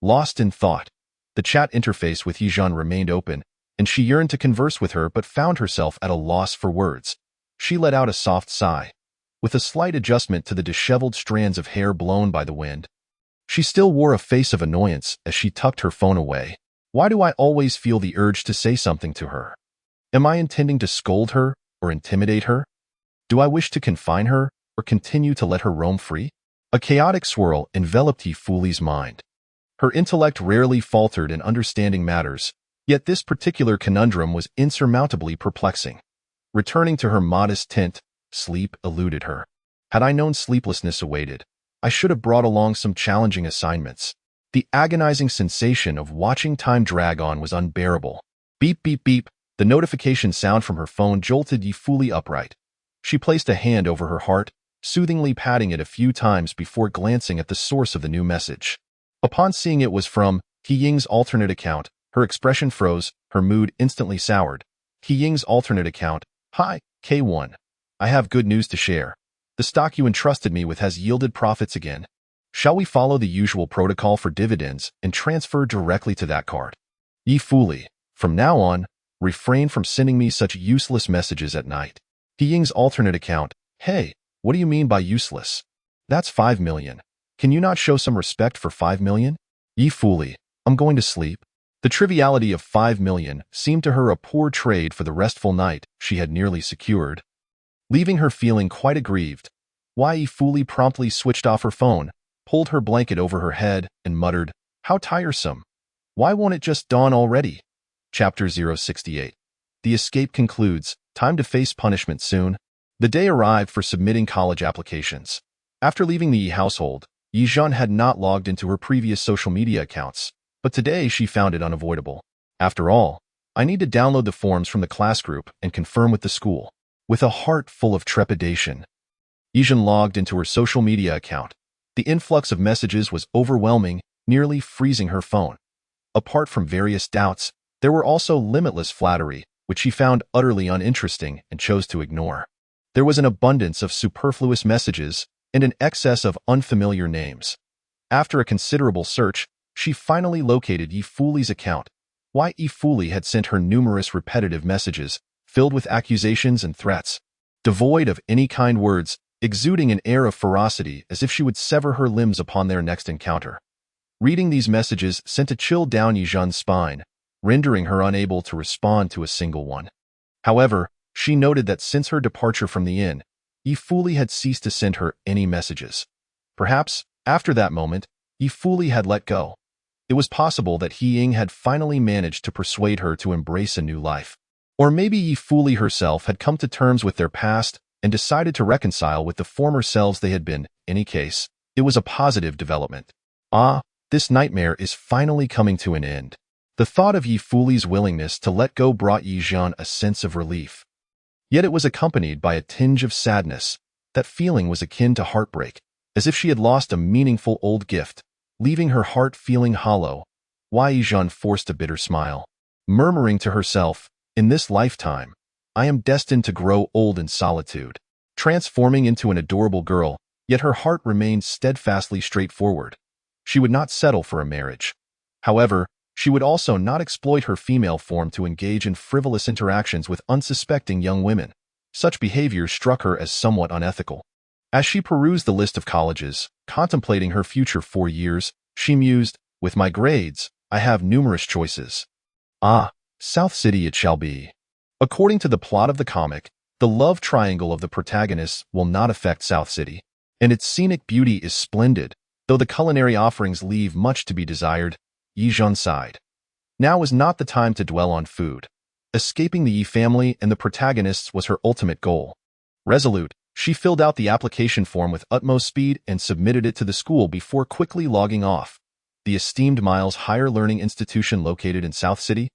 Lost in thought, the chat interface with Ye Zhen remained open, and she yearned to converse with her but found herself at a loss for words. She let out a soft sigh, with a slight adjustment to the disheveled strands of hair blown by the wind. She still wore a face of annoyance as she tucked her phone away. Why do I always feel the urge to say something to her? Am I intending to scold her or intimidate her? Do I wish to confine her or continue to let her roam free? A chaotic swirl enveloped Ye Fuli's mind. Her intellect rarely faltered in understanding matters, yet this particular conundrum was insurmountably perplexing. Returning to her modest tent, sleep eluded her. Had I known sleeplessness awaited, I should have brought along some challenging assignments. The agonizing sensation of watching time drag on was unbearable. Beep, beep, beep. The notification sound from her phone jolted Ye Fuli upright. She placed a hand over her heart, soothingly patting it a few times before glancing at the source of the new message. Upon seeing it was from He Ying's alternate account, her expression froze, her mood instantly soured. He Ying's alternate account. Hi, K1. I have good news to share. The stock you entrusted me with has yielded profits again. Shall we follow the usual protocol for dividends and transfer directly to that card? Ye Fuli, from now on, refrain from sending me such useless messages at night. He Ying's alternate account. Hey, what do you mean by useless? That's 5 million. Can you not show some respect for 5 million? Ye Fuli, I'm going to sleep. The triviality of 5 million seemed to her a poor trade for the restful night she had nearly secured. Leaving her feeling quite aggrieved, Ye Fuli promptly switched off her phone, pulled her blanket over her head, and muttered, "How tiresome. Why won't it just dawn already?" Chapter 068. The escape concludes. Time to face punishment soon. The day arrived for submitting college applications. After leaving the Ye household, Ye Zhen had not logged into her previous social media accounts, but today she found it unavoidable. After all, I need to download the forms from the class group and confirm with the school. With a heart full of trepidation, Ye Zhen logged into her social media account. The influx of messages was overwhelming, nearly freezing her phone. Apart from various doubts, there were also limitless flattery, which she found utterly uninteresting and chose to ignore. There was an abundance of superfluous messages and an excess of unfamiliar names. After a considerable search, she finally located Ye Fuli's account. Ye Fuli had sent her numerous repetitive messages, filled with accusations and threats. Devoid of any kind words, exuding an air of ferocity as if she would sever her limbs upon their next encounter. Reading these messages sent a chill down Ye Zhen's spine, rendering her unable to respond to a single one. However, she noted that since her departure from the inn, Ye Fuli had ceased to send her any messages. Perhaps, after that moment, Ye Fuli had let go. It was possible that He Ying had finally managed to persuade her to embrace a new life. Or maybe Ye Fuli herself had come to terms with their past and decided to reconcile with the former selves they had been. In any case, it was a positive development. This nightmare is finally coming to an end. The thought of Ye Fuli's willingness to let go brought Ye Zhen a sense of relief. Yet it was accompanied by a tinge of sadness. That feeling was akin to heartbreak, as if she had lost a meaningful old gift, leaving her heart feeling hollow. Ye Zhen forced a bitter smile, murmuring to herself, "In this lifetime, I am destined to grow old in solitude." Transforming into an adorable girl, yet her heart remained steadfastly straightforward. She would not settle for a marriage. However, she would also not exploit her female form to engage in frivolous interactions with unsuspecting young women. Such behavior struck her as somewhat unethical. As she perused the list of colleges, contemplating her future 4 years, she mused, "With my grades, I have numerous choices. South City it shall be." According to the plot of the comic, the love triangle of the protagonists will not affect South City, and its scenic beauty is splendid, though the culinary offerings leave much to be desired. Ye Zhen sighed. Now was not the time to dwell on food. Escaping the Ye family and the protagonists was her ultimate goal. Resolute, She filled out the application form with utmost speed and submitted it to the school before quickly logging off. The esteemed Miles Higher Learning Institution located in South City.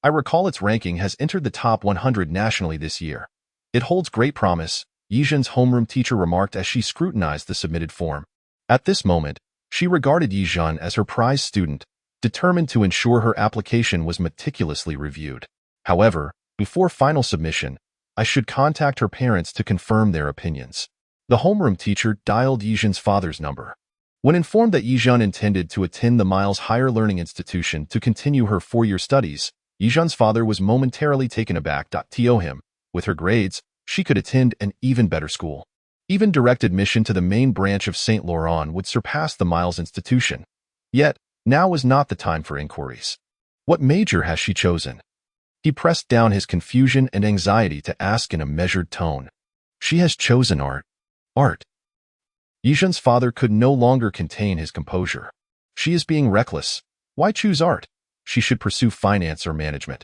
I recall its ranking has entered the top 100 nationally this year. It holds great promise, Ye Zhen's homeroom teacher remarked as she scrutinized the submitted form. At this moment, she regarded Ye Zhen as her prize student, determined to ensure her application was meticulously reviewed. However, before final submission, I should contact her parents to confirm their opinions. The homeroom teacher dialed Ye Zhen's father's number. When informed that Ye Zhen intended to attend the Miles Higher Learning Institution to continue her 4-year studies, Ye Zhen's father was momentarily taken aback. To him, with her grades, she could attend an even better school. Even direct admission to the main branch of St. Laurent would surpass the Miles Institution. Yet, now was not the time for inquiries. What major has she chosen? He pressed down his confusion and anxiety to ask in a measured tone. She has chosen art. Art. Ye Zhen's father could no longer contain his composure. She is being reckless. Why choose art? She should pursue finance or management.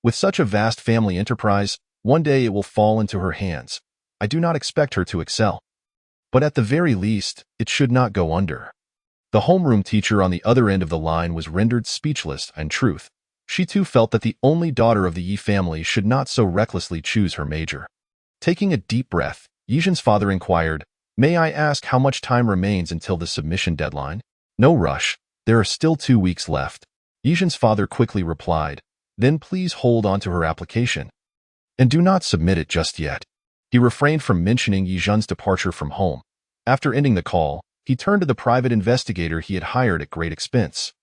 With such a vast family enterprise, one day it will fall into her hands. I do not expect her to excel. But at the very least, it should not go under. The homeroom teacher on the other end of the line was rendered speechless. In truth, she too felt that the only daughter of the Ye family should not so recklessly choose her major. Taking a deep breath, Ye Zhen's father inquired, "May I ask how much time remains until the submission deadline?" "No rush. There are still 2 weeks left." Ye Zhen's father quickly replied, "Then please hold on to her application. And do not submit it just yet." He refrained from mentioning Ye Zhen's departure from home. After ending the call, he turned to the private investigator he had hired at great expense.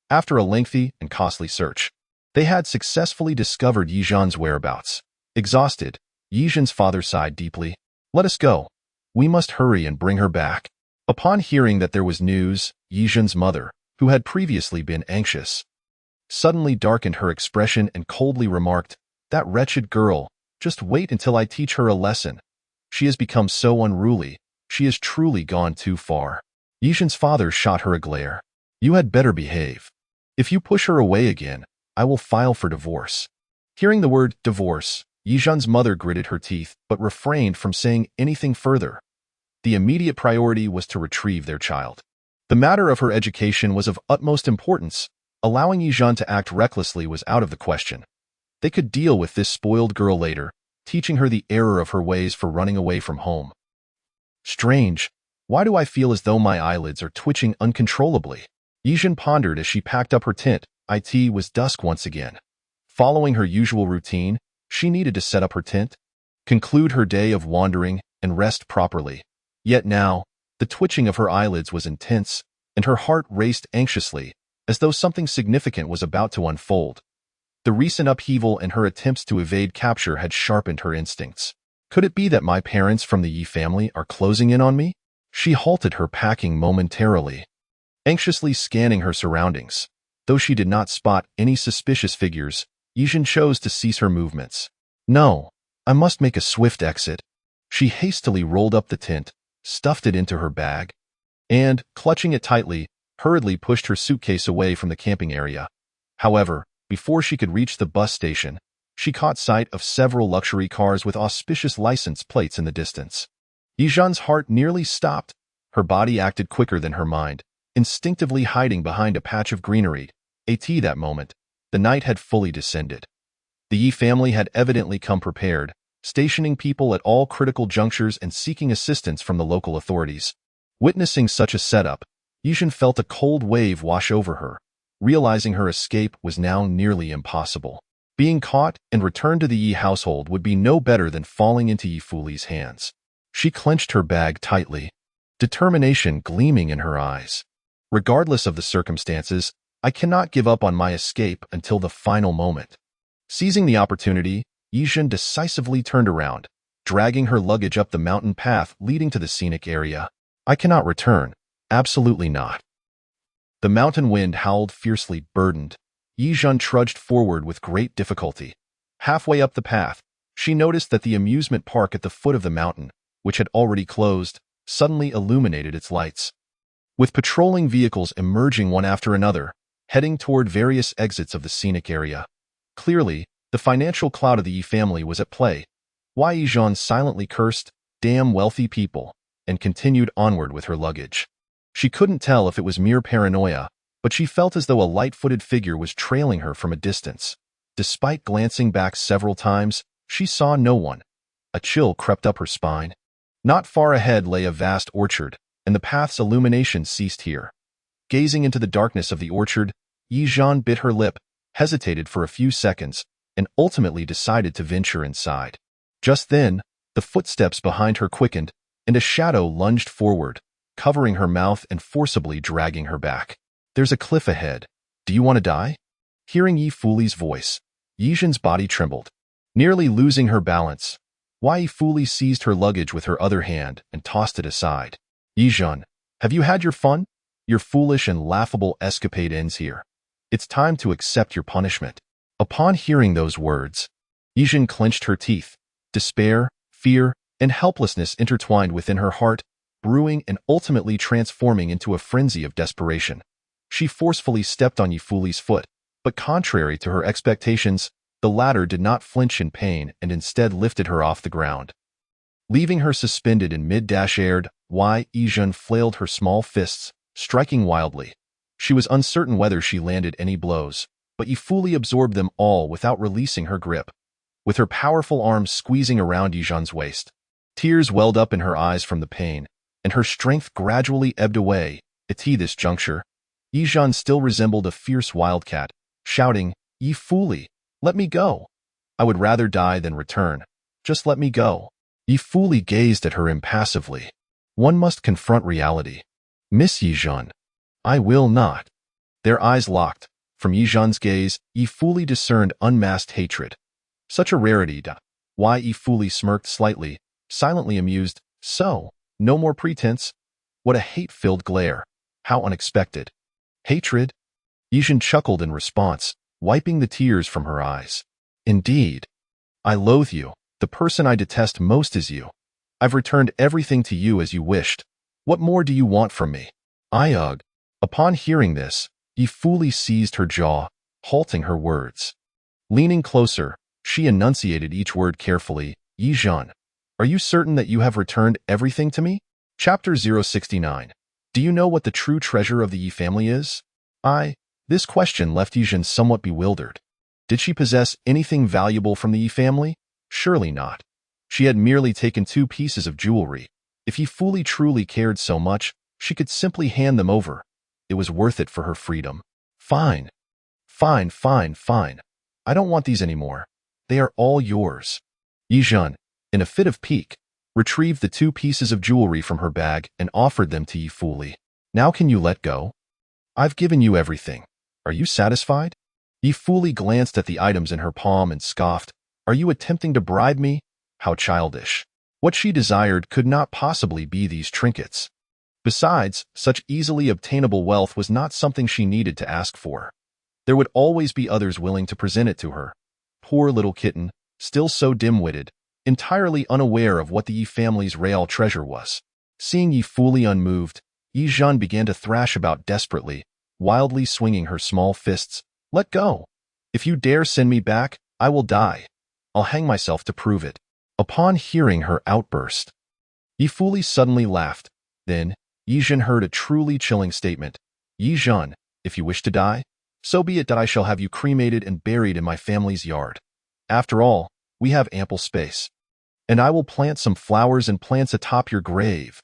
After a lengthy and costly search, they had successfully discovered Ye Zhen's whereabouts. Exhausted, Ye Zhen's father sighed deeply. "Let us go. We must hurry and bring her back." Upon hearing that there was news, Ye Zhen's mother, who had previously been anxious, suddenly darkened her expression and coldly remarked, "That wretched girl, just wait until I teach her a lesson. She has become so unruly. She has truly gone too far." Ye Zhen's father shot her a glare. "You had better behave. If you push her away again, I will file for divorce." Hearing the word divorce, Ye Zhen's mother gritted her teeth but refrained from saying anything further. The immediate priority was to retrieve their child. The matter of her education was of utmost importance. Allowing Ye Zhen to act recklessly was out of the question. They could deal with this spoiled girl later, teaching her the error of her ways for running away from home. Strange. Why do I feel as though my eyelids are twitching uncontrollably? Ye Zhen pondered as she packed up her tent. It was dusk once again. Following her usual routine, she needed to set up her tent, conclude her day of wandering, and rest properly. Yet now, the twitching of her eyelids was intense, and her heart raced anxiously, as though something significant was about to unfold. The recent upheaval and her attempts to evade capture had sharpened her instincts. Could it be that my parents from the Ye family are closing in on me? She halted her packing momentarily, anxiously scanning her surroundings. Though she did not spot any suspicious figures, Ye Zhen chose to cease her movements. "No, I must make a swift exit." She hastily rolled up the tent, stuffed it into her bag, and, clutching it tightly, hurriedly pushed her suitcase away from the camping area. However, before she could reach the bus station, she caught sight of several luxury cars with auspicious license plates in the distance. Ye Zhen's heart nearly stopped. Her body acted quicker than her mind, instinctively hiding behind a patch of greenery. That moment, the night had fully descended. The Ye family had evidently come prepared, stationing people at all critical junctures and seeking assistance from the local authorities. Witnessing such a setup, Ye Zhen felt a cold wave wash over her, realizing her escape was now nearly impossible. Being caught and returned to the Ye household would be no better than falling into Ye Fuli's hands. She clenched her bag tightly, determination gleaming in her eyes. Regardless of the circumstances, I cannot give up on my escape until the final moment. Seizing the opportunity, Ye Zhen decisively turned around, dragging her luggage up the mountain path leading to the scenic area. I cannot return. Absolutely not. The mountain wind howled fiercely, burdened. Ye Zhen trudged forward with great difficulty. Halfway up the path, she noticed that the amusement park at the foot of the mountain, which had already closed, suddenly illuminated its lights. With patrolling vehicles emerging one after another, heading toward various exits of the scenic area. Clearly, the financial clout of the Ye family was at play. Ye Zhen silently cursed, damn wealthy people, and continued onward with her luggage. She couldn't tell if it was mere paranoia, but she felt as though a light-footed figure was trailing her from a distance. Despite glancing back several times, she saw no one. A chill crept up her spine. Not far ahead lay a vast orchard, and the path's illumination ceased here. Gazing into the darkness of the orchard, Ye Zhen bit her lip, hesitated for a few seconds, and ultimately decided to venture inside. Just then, the footsteps behind her quickened, and a shadow lunged forward, covering her mouth and forcibly dragging her back. "There's a cliff ahead. Do you want to die?" Hearing Ye Fuli's voice, Ye Zhen's body trembled. Nearly losing her balance, Ye Fuli seized her luggage with her other hand and tossed it aside. "Ye Zhen, have you had your fun? Your foolish and laughable escapade ends here. It's time to accept your punishment." Upon hearing those words, Ye Zhen clenched her teeth. Despair, fear, and helplessness intertwined within her heart, brewing and ultimately transforming into a frenzy of desperation. She forcefully stepped on Ye Fuli's foot, but contrary to her expectations, the latter did not flinch in pain and instead lifted her off the ground. Leaving her suspended in mid-air, Ye Zhen flailed her small fists, striking wildly. She was uncertain whether she landed any blows, but Ye Fuli absorbed them all without releasing her grip. With her powerful arms squeezing around Ye Zhen's waist, tears welled up in her eyes from the pain, and her strength gradually ebbed away. At this juncture, Ye Zhen still resembled a fierce wildcat, shouting, "Ye Fuli, let me go. I would rather die than return. Just let me go." Ye Fuli gazed at her impassively. One must confront reality. "Miss Ye Zhen, I will not." Their eyes locked. From Ye Zhen's gaze, Ye Fuli discerned unmasked hatred. Such a rarity. Ye Fuli smirked slightly, silently amused. "So, no more pretense? What a hate-filled glare. How unexpected." "Hatred?" Ye Zhen chuckled in response, wiping the tears from her eyes. "Indeed. I loathe you. The person I detest most is you. I've returned everything to you as you wished. What more do you want from me?" "Ugh." Upon hearing this, Ye Fuli seized her jaw, halting her words. Leaning closer, she enunciated each word carefully. "Ye Zhen, are you certain that you have returned everything to me?" Chapter 069. Do you know what the true treasure of the Ye family is? This question left Ye Zhen somewhat bewildered. Did she possess anything valuable from the Ye family? Surely not. She had merely taken 2 pieces of jewelry. If Ye Fuli truly cared so much, she could simply hand them over. It was worth it for her freedom. Fine. Fine. I don't want these anymore. They are all yours." Ye Zhen, in a fit of pique, retrieved the 2 pieces of jewelry from her bag and offered them to Ye Fuli. "Now can you let go? I've given you everything. Are you satisfied?" Ye Fuli glanced at the items in her palm and scoffed. "Are you attempting to bribe me? How childish." What she desired could not possibly be these trinkets. Besides, such easily obtainable wealth was not something she needed to ask for. There would always be others willing to present it to her. Poor little kitten, still so dim-witted, entirely unaware of what the Ye family's real treasure was. Seeing Ye Fuli unmoved, Ye Zhen began to thrash about desperately, wildly swinging her small fists. "Let go! If you dare send me back, I will die. I'll hang myself to prove it." Upon hearing her outburst, Ye Fuli suddenly laughed. Then, Ye Zhen heard a truly chilling statement. "Ye Zhen, if you wish to die, so be it that I shall have you cremated and buried in my family's yard. After all, we have ample space. And I will plant some flowers and plants atop your grave."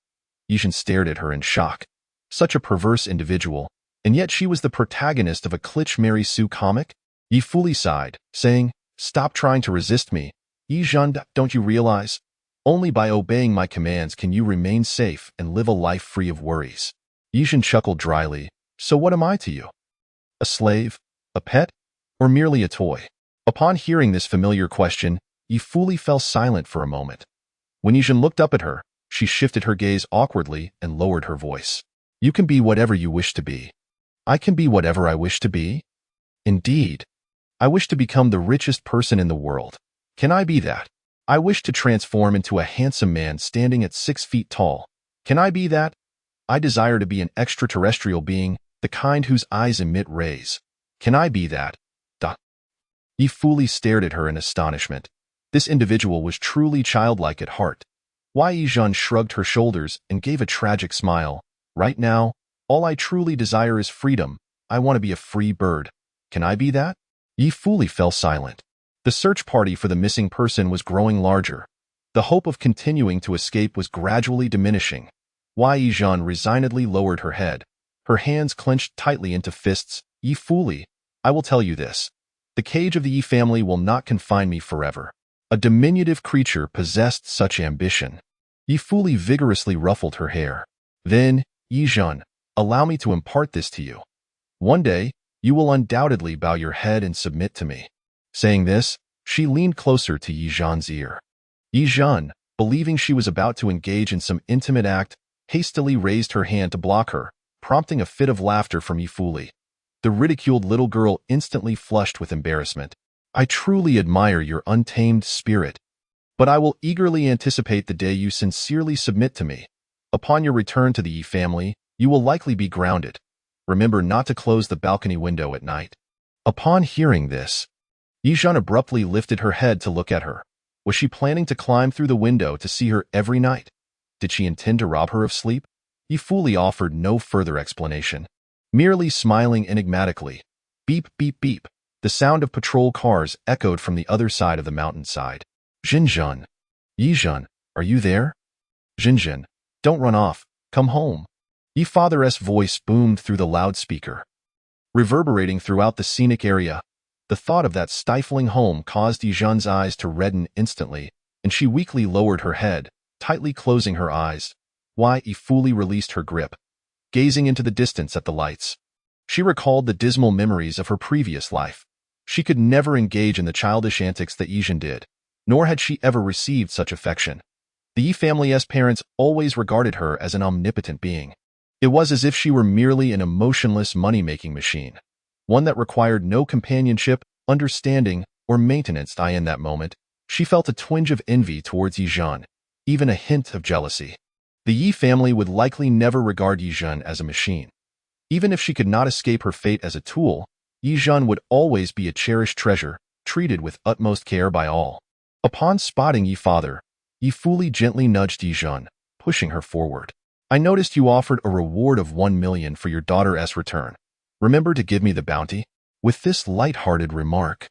Ye Zhen stared at her in shock. Such a perverse individual, and yet she was the protagonist of a Klitsch Mary Sue comic? Ye Fuli sighed, saying, "Stop trying to resist me. Ye Zhen, don't you realize? Only by obeying my commands can you remain safe and live a life free of worries." Ye Zhen chuckled dryly. "So what am I to you? A slave? A pet? Or merely a toy?" Upon hearing this familiar question, Ye Fuli fell silent for a moment. When Ye Zhen looked up at her, she shifted her gaze awkwardly and lowered her voice. "You can be whatever you wish to be. I can be whatever I wish to be? Indeed. I wish to become the richest person in the world. Can I be that? I wish to transform into a handsome man standing at 6 feet tall. Can I be that? I desire to be an extraterrestrial being, the kind whose eyes emit rays. Can I be that? Ye Fuli stared at her in astonishment. This individual was truly childlike at heart. Ye Zhen shrugged her shoulders and gave a tragic smile. Right now, all I truly desire is freedom. I want to be a free bird. Can I be that? Ye fully fell silent. The search party for the missing person was growing larger. The hope of continuing to escape was gradually diminishing. Ye Zhen resignedly lowered her head. Her hands clenched tightly into fists. Ye fully, I will tell you this. The cage of the Ye family will not confine me forever. A diminutive creature possessed such ambition. Ye fully vigorously ruffled her hair. Then, Ye Zhen, allow me to impart this to you. One day, you will undoubtedly bow your head and submit to me. Saying this, she leaned closer to Ye Zhen's ear. Ye Zhen, believing she was about to engage in some intimate act, hastily raised her hand to block her, prompting a fit of laughter from Ye fully. The ridiculed little girl instantly flushed with embarrassment. I truly admire your untamed spirit, but I will eagerly anticipate the day you sincerely submit to me. Upon your return to the Ye family, you will likely be grounded. Remember not to close the balcony window at night. Upon hearing this, Ye Zhen abruptly lifted her head to look at her. Was she planning to climb through the window to see her every night? Did she intend to rob her of sleep? Ye fully offered no further explanation, merely smiling enigmatically. Beep, beep, beep. The sound of patrol cars echoed from the other side of the mountainside. Zhen. Ye Zhen, are you there? Zhen, don't run off. Come home. Ye father's voice boomed through the loudspeaker. Reverberating throughout the scenic area, the thought of that stifling home caused Ye Zhen's eyes to redden instantly, and she weakly lowered her head, tightly closing her eyes. Ye fully released her grip, gazing into the distance at the lights. She recalled the dismal memories of her previous life. She could never engage in the childish antics that Ye Zhen did, nor had she ever received such affection. The Ye family's parents always regarded her as an omnipotent being. It was as if she were merely an emotionless money-making machine, one that required no companionship, understanding, or maintenance. In that moment, she felt a twinge of envy towards Ye Zhen, even a hint of jealousy. The Ye family would likely never regard Ye Zhen as a machine. Even if she could not escape her fate as a tool, Ye Zhen would always be a cherished treasure, treated with utmost care by all. Upon spotting Ye father, Ye fully gently nudged Ye Zhen, pushing her forward. I noticed you offered a reward of 1 million for your daughter's return. Remember to give me the bounty? With this light-hearted remark,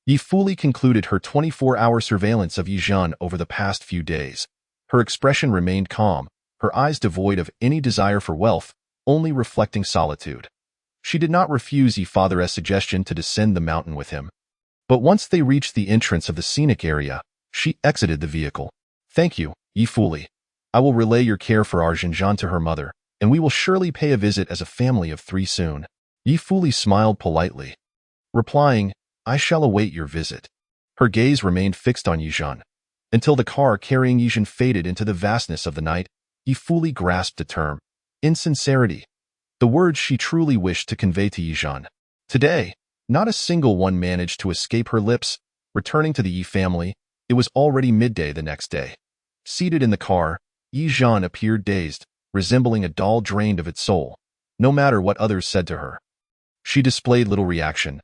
Ye fully concluded her 24-hour surveillance of Ye Zhen over the past few days. Her expression remained calm, her eyes devoid of any desire for wealth, only reflecting solitude. She did not refuse Ye father's suggestion to descend the mountain with him. But once they reached the entrance of the scenic area, she exited the vehicle. Thank you, Ye fully. I will relay your care for our Zhen to her mother, and we will surely pay a visit as a family of 3 soon. Ye fully smiled politely, replying, I shall await your visit. Her gaze remained fixed on Ye Zhen, until the car carrying Ye Zhen faded into the vastness of the night. Ye fully grasped the term, insincerity, the words she truly wished to convey to Ye Zhen. Today, not a single one managed to escape her lips. Returning to the Ye family, it was already midday the next day. Seated in the car, Ye Zhen appeared dazed, resembling a doll drained of its soul. No matter what others said to her, she displayed little reaction.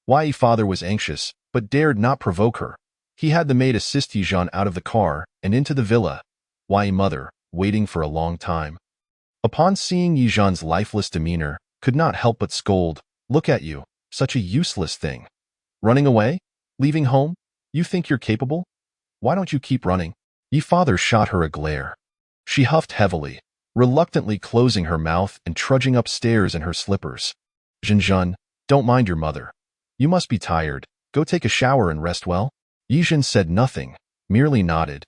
Ye father was anxious, but dared not provoke her. He had the maid assist Ye Zhen out of the car and into the villa. Ye mother, waiting for a long time. Upon seeing Ye Zhen's lifeless demeanor, could not help but scold. Look at you, such a useless thing. Running away? Leaving home? You think you're capable? Why don't you keep running? Ye father shot her a glare. She huffed heavily, reluctantly closing her mouth and trudging upstairs in her slippers. Zhen, don't mind your mother. You must be tired. Go take a shower and rest well. Ye Zhen said nothing, merely nodded,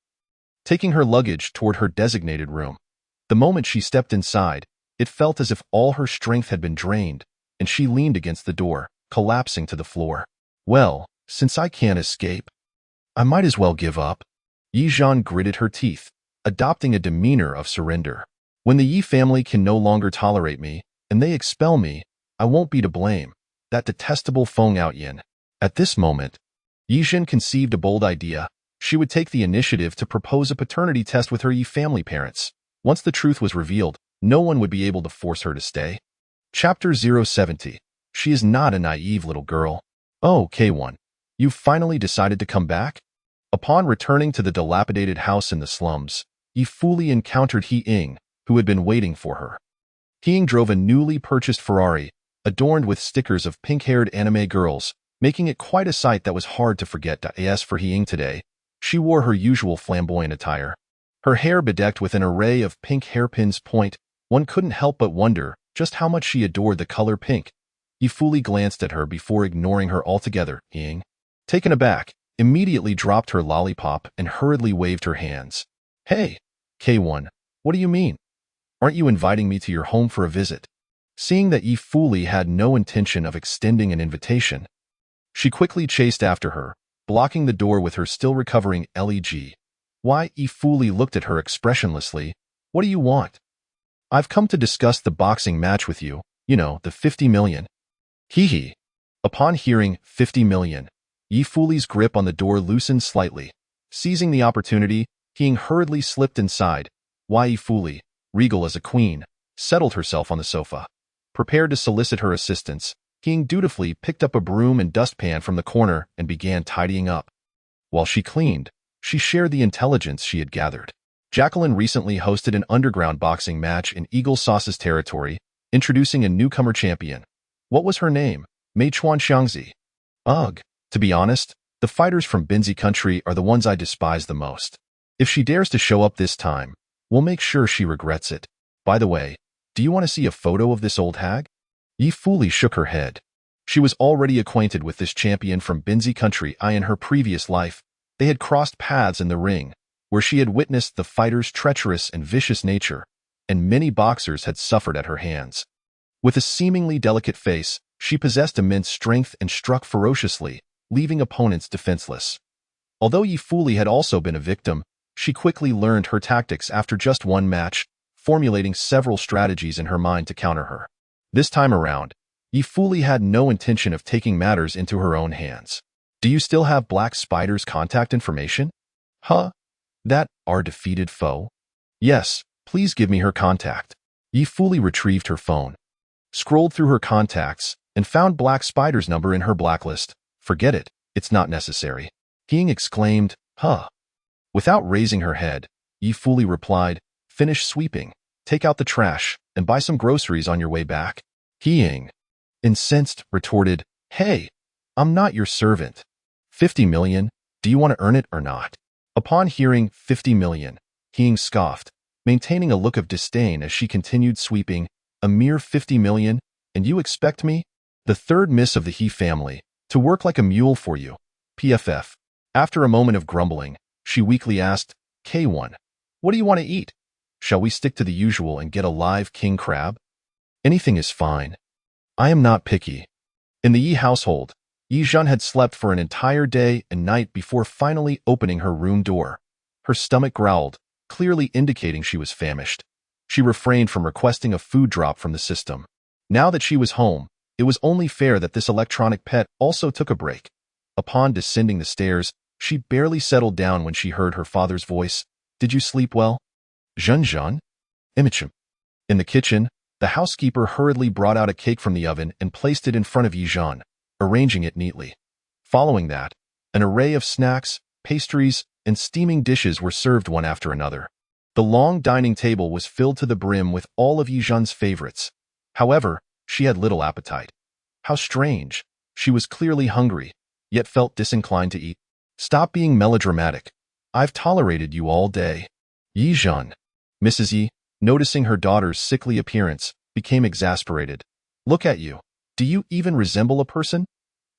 taking her luggage toward her designated room. The moment she stepped inside, it felt as if all her strength had been drained, and she leaned against the door, collapsing to the floor. Well, since I can't escape, I might as well give up. Ye Zhen gritted her teeth, adopting a demeanor of surrender. When the Ye family can no longer tolerate me, and they expel me, I won't be to blame. That detestable Feng Outyin. At this moment, Ye Zhen conceived a bold idea. She would take the initiative to propose a paternity test with her Ye family parents. Once the truth was revealed, no one would be able to force her to stay. Chapter 070. She is not a naive little girl. Oh, K1. You finally decided to come back? Upon returning to the dilapidated house in the slums, Ye fully encountered He Ying, who had been waiting for her. He Ying drove a newly purchased Ferrari, adorned with stickers of pink-haired anime girls, making it quite a sight that was hard to forget. As for He Ying today, she wore her usual flamboyant attire. Her hair bedecked with an array of pink hairpins. One couldn't help but wonder just how much she adored the color pink. He fully glanced at her before ignoring her altogether. He Ying, taken aback, immediately dropped her lollipop and hurriedly waved her hands. Hey, K1, what do you mean? Aren't you inviting me to your home for a visit? Seeing that Ye fully had no intention of extending an invitation, she quickly chased after her, blocking the door with her still recovering leg. Why? Ye fully looked at her expressionlessly. What do you want? I've come to discuss the boxing match with you, the 50 million. Hee hee. Upon hearing 50 million, Ye fully's grip on the door loosened slightly. Seizing the opportunity, He Ying hurriedly slipped inside. Why? Ye fully, regal as a queen, settled herself on the sofa. Prepared to solicit her assistance, He Ying dutifully picked up a broom and dustpan from the corner and began tidying up. While she cleaned, she shared the intelligence she had gathered. Jacqueline recently hosted an underground boxing match in Eagle Sauce's territory, introducing a newcomer champion. What was her name? Mei Chuan Xiangzi. Ugh, to be honest, the fighters from Binzi country are the ones I despise the most. If she dares to show up this time, we'll make sure she regrets it. By the way, do you want to see a photo of this old hag? Ye fully shook her head. She was already acquainted with this champion from Binzi country. In her previous life, they had crossed paths in the ring, where she had witnessed the fighter's treacherous and vicious nature, and many boxers had suffered at her hands. With a seemingly delicate face, she possessed immense strength and struck ferociously, leaving opponents defenseless. Although Ye fully had also been a victim, she quickly learned her tactics after just one match, formulating several strategies in her mind to counter her. This time around, Ye fully had no intention of taking matters into her own hands. Do you still have Black Spider's contact information? Huh? That our defeated foe? Yes, please give me her contact. Ye fully retrieved her phone, scrolled through her contacts, and found Black Spider's number in her blacklist. Forget it, it's not necessary. He Ying exclaimed, huh? Without raising her head, Ye fully replied, finish sweeping, take out the trash, and buy some groceries on your way back. He Ying, incensed, retorted, hey, I'm not your servant. 50 million, do you want to earn it or not? Upon hearing 50 million, He Ying scoffed, maintaining a look of disdain as she continued sweeping. A mere 50 million, and you expect me, the third miss of the He family, to work like a mule for you? PFF. After a moment of grumbling, she weakly asked, K1, what do you want to eat? Shall we stick to the usual and get a live king crab? Anything is fine. I am not picky. In the Ye household, Ye Zhen had slept for an entire day and night before finally opening her room door. Her stomach growled, clearly indicating she was famished. She refrained from requesting a food drop from the system. Now that she was home, it was only fair that this electronic pet also took a break. Upon descending the stairs, she barely settled down when she heard her father's voice. Did you sleep well? Zhen? Imichim. In the kitchen, the housekeeper hurriedly brought out a cake from the oven and placed it in front of Ye Zhen, arranging it neatly. Following that, an array of snacks, pastries, and steaming dishes were served one after another. The long dining table was filled to the brim with all of Ye Zhen's favorites. However, she had little appetite. How strange. She was clearly hungry, yet felt disinclined to eat. Stop being melodramatic. I've tolerated you all day. Ye Zhen. Mrs. Ye, noticing her daughter's sickly appearance, became exasperated. Look at you. Do you even resemble a person?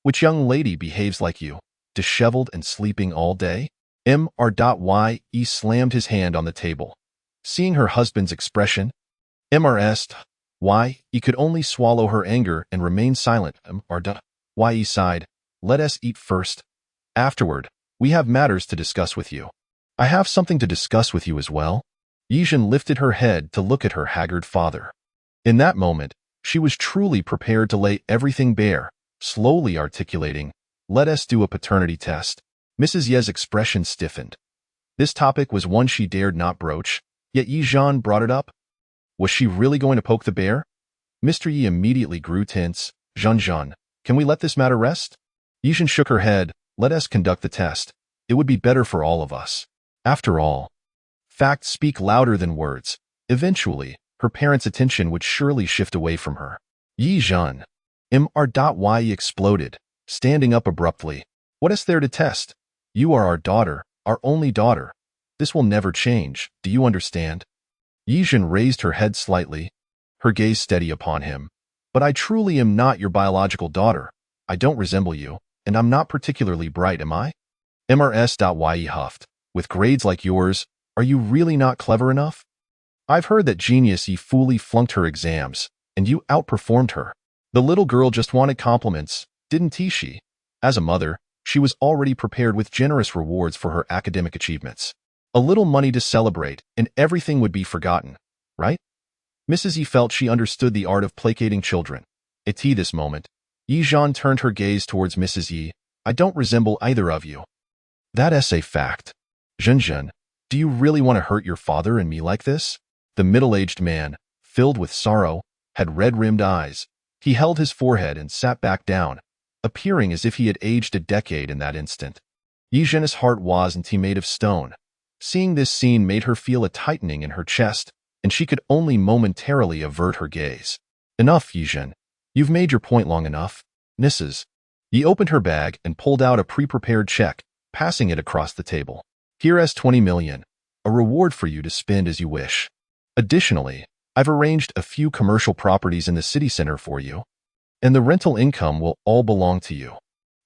Which young lady behaves like you, disheveled and sleeping all day? Ye slammed his hand on the table. Seeing her husband's expression, Ye could only swallow her anger and remain silent. Ye sighed, let us eat first. Afterward, we have matters to discuss with you. I have something to discuss with you as well. Ye Zhen lifted her head to look at her haggard father. In that moment, she was truly prepared to lay everything bare, slowly articulating, let us do a paternity test. Mrs. Ye's expression stiffened. This topic was one she dared not broach, yet Ye Zhen brought it up. Was she really going to poke the bear? Mr. Ye immediately grew tense. Zhen, can we let this matter rest? Ye Zhen shook her head. Let us conduct the test. It would be better for all of us. After all, Facts speak louder than words. Eventually, her parents' attention would surely shift away from her. Ye Zhen. Ye exploded, standing up abruptly. What is there to test? You are our daughter, our only daughter. This will never change, do you understand? Ye Zhen raised her head slightly, her gaze steady upon him. But I truly am not your biological daughter. I don't resemble you, and I'm not particularly bright, am I? Ye huffed. With grades like yours, are you really not clever enough? I've heard that genius Ye fully flunked her exams, and you outperformed her. The little girl just wanted compliments, didn't she? As a mother, she was already prepared with generous rewards for her academic achievements. A little money to celebrate, and everything would be forgotten, right? Mrs. Ye felt she understood the art of placating children. At this moment, Ye Zhen turned her gaze towards Mrs. Ye. I don't resemble either of you. That's a fact. Zhen, do you really want to hurt your father and me like this? The middle-aged man, filled with sorrow, had red-rimmed eyes. He held his forehead and sat back down, appearing as if he had aged a decade in that instant. Ye Zhen's heart wasn't made of stone. Seeing this scene made her feel a tightening in her chest, and she could only momentarily avert her gaze. Enough, Ye Zhen. You've made your point long enough. Mrs. Ye opened her bag and pulled out a pre-prepared check, passing it across the table. Here's 20 million, a reward for you to spend as you wish. Additionally, I've arranged a few commercial properties in the city center for you, and the rental income will all belong to you.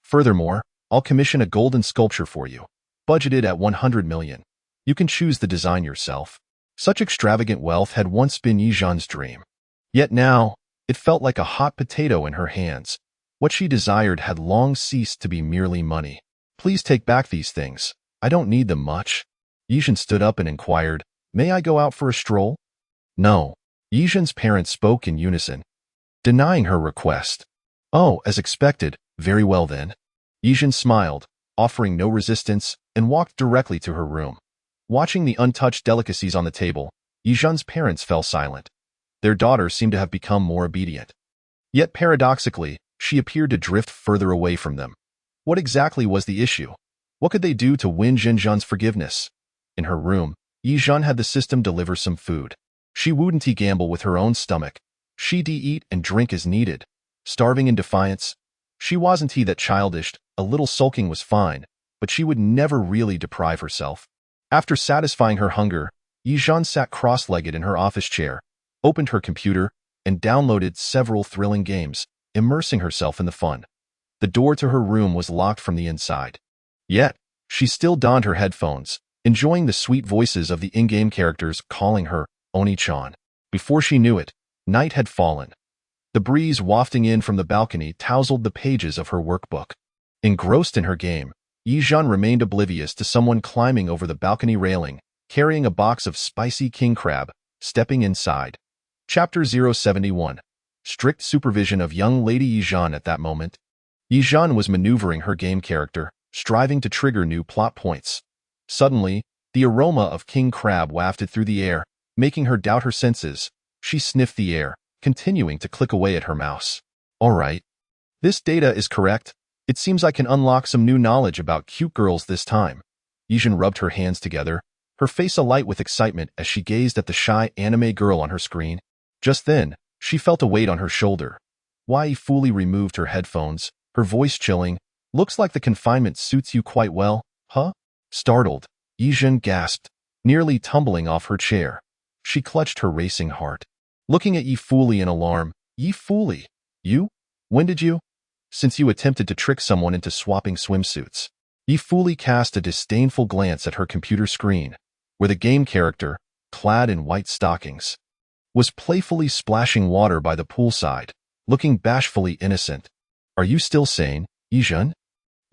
Furthermore, I'll commission a golden sculpture for you, budgeted at 100 million. You can choose the design yourself. Such extravagant wealth had once been Ye Zhen's dream. Yet now, it felt like a hot potato in her hands. What she desired had long ceased to be merely money. Please take back these things. I don't need them much. Ye Zhen stood up and inquired, May I go out for a stroll? No. Ye Zhen's parents spoke in unison, denying her request. Oh, as expected, very well then. Ye Zhen smiled, offering no resistance, and walked directly to her room. Watching the untouched delicacies on the table, Ye Zhen's parents fell silent. Their daughter seemed to have become more obedient. Yet paradoxically, she appeared to drift further away from them. What exactly was the issue? What could they do to win Ye Zhen's forgiveness? In her room, Ye Zhen had the system deliver some food. She wouldn't gamble with her own stomach. She'd eat and drink as needed. Starving in defiance, she wasn't that childish. A little sulking was fine, but she would never really deprive herself. After satisfying her hunger, Ye Zhen sat cross-legged in her office chair, opened her computer, and downloaded several thrilling games, immersing herself in the fun. The door to her room was locked from the inside. Yet, she still donned her headphones, enjoying the sweet voices of the in-game characters calling her Oni-chan. Before she knew it, night had fallen. The breeze wafting in from the balcony tousled the pages of her workbook. Engrossed in her game, Ye Zhen remained oblivious to someone climbing over the balcony railing, carrying a box of spicy king crab, stepping inside. Chapter 071. Strict supervision of young Lady Ye Zhen. At that moment, Ye Zhen was maneuvering her game character, striving to trigger new plot points. Suddenly, the aroma of king crab wafted through the air, making her doubt her senses. She sniffed the air, continuing to click away at her mouse. All right. This data is correct. It seems I can unlock some new knowledge about cute girls this time. Ye Zhen rubbed her hands together, her face alight with excitement as she gazed at the shy anime girl on her screen. Just then, she felt a weight on her shoulder. Ye fully removed her headphones, her voice chilling. Looks like the confinement suits you quite well, huh? Startled, Ye Zhen gasped, nearly tumbling off her chair. She clutched her racing heart. Looking at Ye fully in alarm, Ye fully, you? When did you? Since you attempted to trick someone into swapping swimsuits. Ye fully cast a disdainful glance at her computer screen, where the game character, clad in white stockings, was playfully splashing water by the poolside, looking bashfully innocent. Are you still sane, Ye Zhen?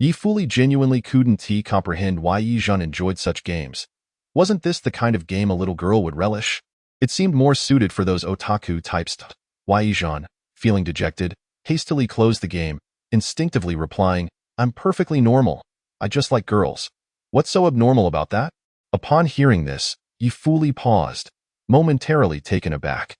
Ye fully genuinely couldn't comprehend why Ye Zhen enjoyed such games. Wasn't this the kind of game a little girl would relish? It seemed more suited for those otaku types. Ye Zhen, feeling dejected, hastily closed the game, instinctively replying, I'm perfectly normal. I just like girls. What's so abnormal about that? Upon hearing this, Ye fully paused, momentarily taken aback.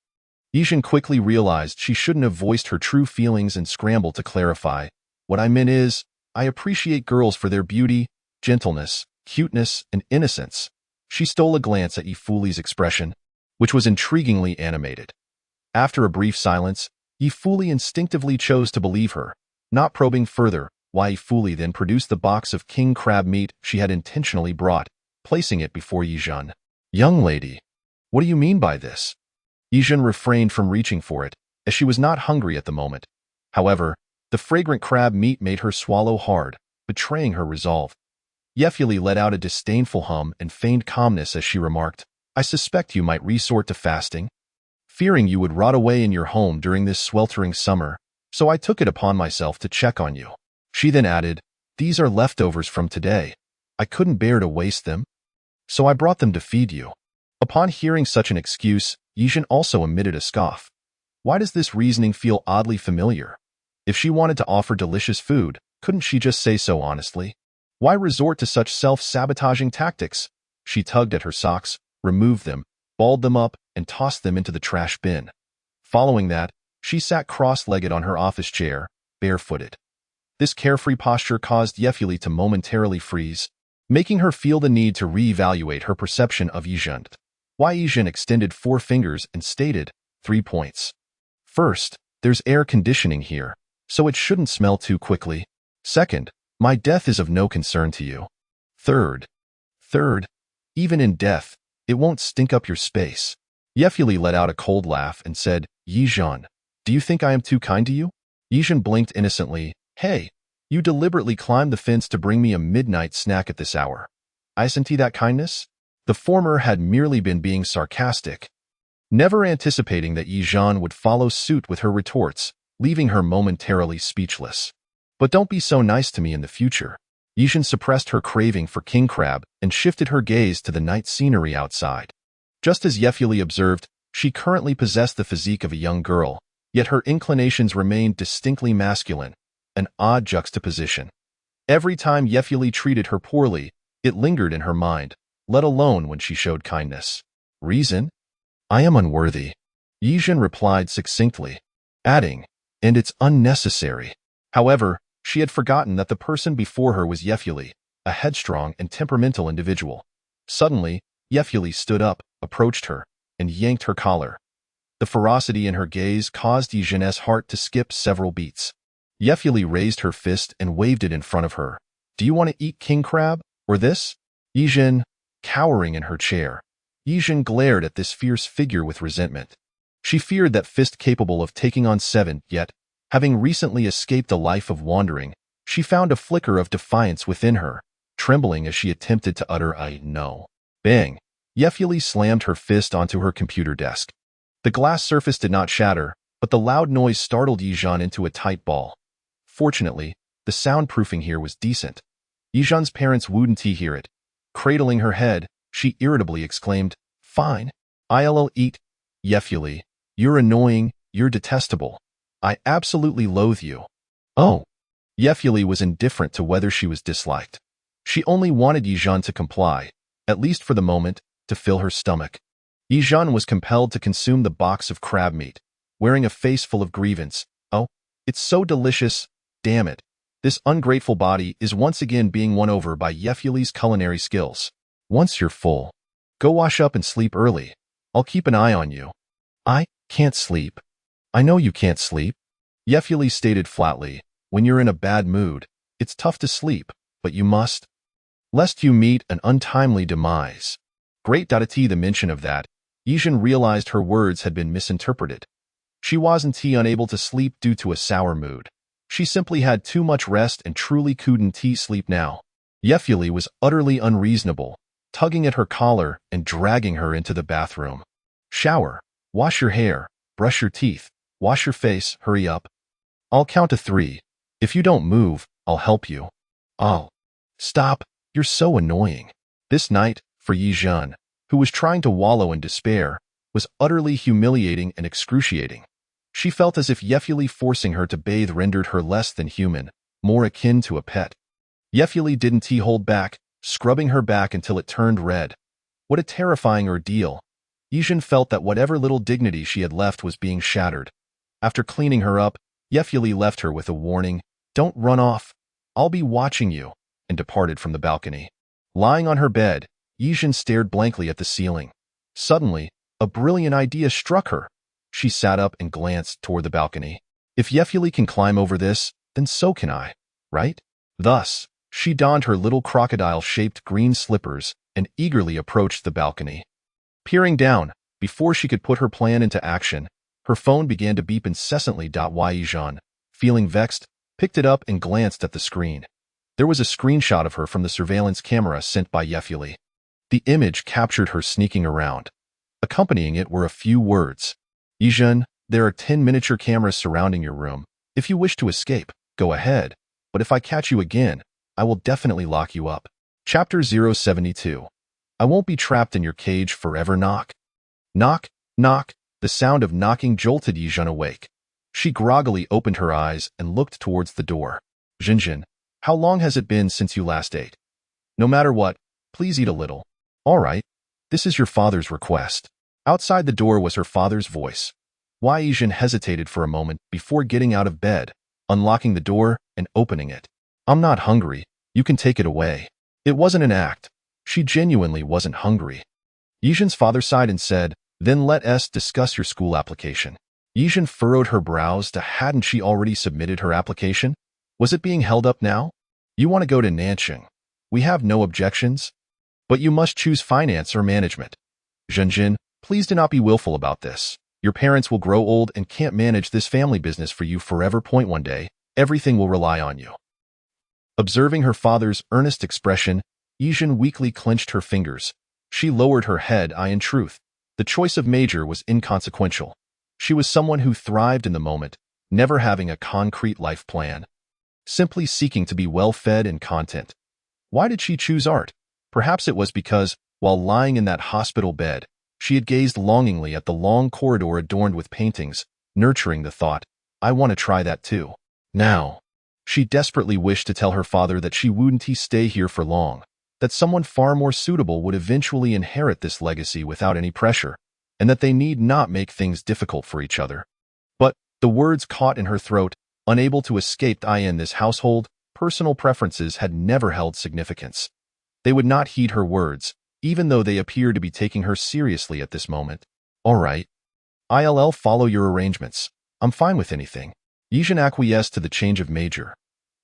Ye Zhen quickly realized she shouldn't have voiced her true feelings and scrambled to clarify. What I meant is, I appreciate girls for their beauty, gentleness, cuteness, and innocence. She stole a glance at Ye Fuli's expression, which was intriguingly animated. After a brief silence, Ye Fuli instinctively chose to believe her, not probing further why Ye Fuli then produced the box of king crab meat she had intentionally brought, placing it before Ye Zhen. "Young lady, what do you mean by this?" Ye Zhen refrained from reaching for it, as she was not hungry at the moment. However, the fragrant crab meat made her swallow hard, betraying her resolve. Ye Fuli let out a disdainful hum and feigned calmness as she remarked, "I suspect you might resort to fasting, fearing you would rot away in your home during this sweltering summer, so I took it upon myself to check on you." She then added, "These are leftovers from today. I couldn't bear to waste them, so I brought them to feed you." Upon hearing such an excuse, Ye Zhen also emitted a scoff. Why does this reasoning feel oddly familiar? If she wanted to offer delicious food, couldn't she just say so honestly? Why resort to such self-sabotaging tactics? She tugged at her socks, removed them, balled them up, and tossed them into the trash bin. Following that, she sat cross-legged on her office chair, barefooted. This carefree posture caused Ye Fuli to momentarily freeze, making her feel the need to reevaluate her perception of Ye Zhen. Ye Zhen extended 4 fingers and stated, 3 points. First, there's air conditioning here, so it shouldn't smell too quickly. Second, my death is of no concern to you. Third, even in death, it won't stink up your space. Ye Fuli let out a cold laugh and said, "Ye Zhen, do you think I am too kind to you?" Ye Zhen blinked innocently. "Hey, you deliberately climbed the fence to bring me a midnight snack at this hour. Isn't that kindness?" The former had merely been being sarcastic, never anticipating that Ye Zhen would follow suit with her retorts, leaving her momentarily speechless. "But don't be so nice to me in the future." Ye Zhen suppressed her craving for king crab and shifted her gaze to the night scenery outside. Just as Ye Fuli observed, she currently possessed the physique of a young girl, yet her inclinations remained distinctly masculine, an odd juxtaposition. Every time Ye Fuli treated her poorly, it lingered in her mind, let alone when she showed kindness. "Reason? I am unworthy," Ye Zhen replied succinctly, adding, "and it's unnecessary." However, she had forgotten that the person before her was Ye Fuli, a headstrong and temperamental individual. Suddenly, Ye Fuli stood up, approached her, and yanked her collar. The ferocity in her gaze caused Ye Zhen's heart to skip several beats. Ye Fuli raised her fist and waved it in front of her. "Do you want to eat king crab, or this?" Ye Zhen, cowering in her chair. Ye Zhen glared at this fierce figure with resentment. She feared that fist capable of taking on 7, yet, having recently escaped a life of wandering, she found a flicker of defiance within her, trembling as she attempted to utter a "no." Bang! Ye Fuli slammed her fist onto her computer desk. The glass surface did not shatter, but the loud noise startled Ye Zhen into a tight ball. Fortunately, the soundproofing here was decent. Ye Zhen's parents wouldn't hear it. Cradling her head, she irritably exclaimed, "Fine. I'll eat. Ye Fuli, you're annoying, you're detestable. I absolutely loathe you." Oh. Ye Fuli was indifferent to whether she was disliked. She only wanted Ye Zhen to comply, at least for the moment, to fill her stomach. Ye Zhen was compelled to consume the box of crab meat, wearing a face full of grievance. "Oh, it's so delicious, damn it. This ungrateful body is once again being won over by Ye Fuli's culinary skills. Once you're full, go wash up and sleep early. I'll keep an eye on you." "I can't sleep." "I know you can't sleep," Ye Fuli stated flatly. "When you're in a bad mood, it's tough to sleep, but you must, lest you meet an untimely demise." Great dute the mention of that, Ye Zhen realized her words had been misinterpreted. She wasn't unable to sleep due to a sour mood. She simply had too much rest and truly couldn't sleep now. Ye Fuli was utterly unreasonable, tugging at her collar and dragging her into the bathroom. "Shower, wash your hair, brush your teeth, wash your face, hurry up. I'll count to 3. If you don't move, I'll help you." "Oh, stop, you're so annoying." This night, for Ye Zhen, who was trying to wallow in despair, was utterly humiliating and excruciating. She felt as if Ye Fuli forcing her to bathe rendered her less than human, more akin to a pet. Ye Fuli didn't hold back, scrubbing her back until it turned red. What a terrifying ordeal. Ye Zhen felt that whatever little dignity she had left was being shattered. After cleaning her up, Ye Fuli left her with a warning, "Don't run off. I'll be watching you," and departed from the balcony. Lying on her bed, Ye Zhen stared blankly at the ceiling. Suddenly, a brilliant idea struck her. She sat up and glanced toward the balcony. If Yefuli can climb over this, then so can I, right? Thus, she donned her little crocodile-shaped green slippers and eagerly approached the balcony. Peering down, before she could put her plan into action, her phone began to beep incessantly. Ye Zhen, feeling vexed, picked it up and glanced at the screen. There was a screenshot of her from the surveillance camera sent by Yefuli. The image captured her sneaking around. Accompanying it were a few words. Ye Zhen, there are 10 miniature cameras surrounding your room. If you wish to escape, go ahead. But if I catch you again, I will definitely lock you up. Chapter 072. I won't be trapped in your cage forever. Knock. Knock, knock. The sound of knocking jolted Ye Zhen awake. She groggily opened her eyes and looked towards the door. Zhen, how long has it been since you last ate? No matter what, please eat a little. All right. This is your father's request. Outside the door was her father's voice. Ye Zhen hesitated for a moment before getting out of bed, unlocking the door and opening it. I'm not hungry. You can take it away. It wasn't an act. She genuinely wasn't hungry. Ye Zhen's father sighed and said, then let us discuss your school application. Ye Zhen furrowed her brows. Hadn't she already submitted her application? Was it being held up now? You want to go to Nanching. We have no objections. But you must choose finance or management. Zhen, please do not be willful about this. Your parents will grow old and can't manage this family business for you forever. One day, everything will rely on you. Observing her father's earnest expression, Ye Zhen weakly clenched her fingers. She lowered her head. In truth, the choice of major was inconsequential. She was someone who thrived in the moment, never having a concrete life plan, simply seeking to be well-fed and content. Why did she choose art? Perhaps it was because, while lying in that hospital bed, she had gazed longingly at the long corridor adorned with paintings, nurturing the thought, I want to try that too. Now, she desperately wished to tell her father that she wouldn't stay here for long, that someone far more suitable would eventually inherit this legacy without any pressure, and that they need not make things difficult for each other. But the words caught in her throat, unable to escape. In this household, personal preferences had never held significance. They would not heed her words, even though they appeared to be taking her seriously at this moment. All right. I'll follow your arrangements. I'm fine with anything. Ye Zhen acquiesced to the change of major.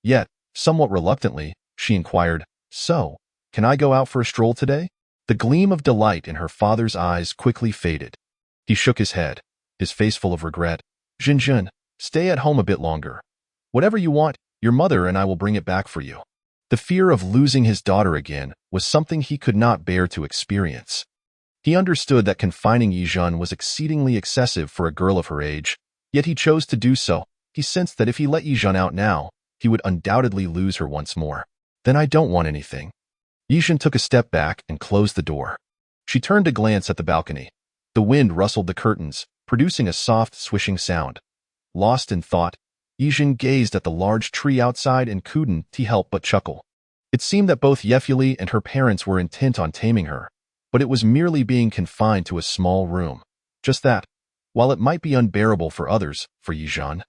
Yet, somewhat reluctantly, she inquired, so, can I go out for a stroll today? The gleam of delight in her father's eyes quickly faded. He shook his head, his face full of regret. Zhen, stay at home a bit longer. Whatever you want, your mother and I will bring it back for you. The fear of losing his daughter again was something he could not bear to experience. He understood that confining Ye Zhen was exceedingly excessive for a girl of her age, yet he chose to do so. He sensed that if he let Ye Zhen out now, he would undoubtedly lose her once more. Then I don't want anything. Ye Zhen took a step back and closed the door. She turned to glance at the balcony. The wind rustled the curtains, producing a soft, swishing sound. Lost in thought, Ye Zhen gazed at the large tree outside and couldn't help but chuckle. It seemed that both Yefuli and her parents were intent on taming her, but it was merely being confined to a small room. Just that, while it might be unbearable for others, for Ye Zhen,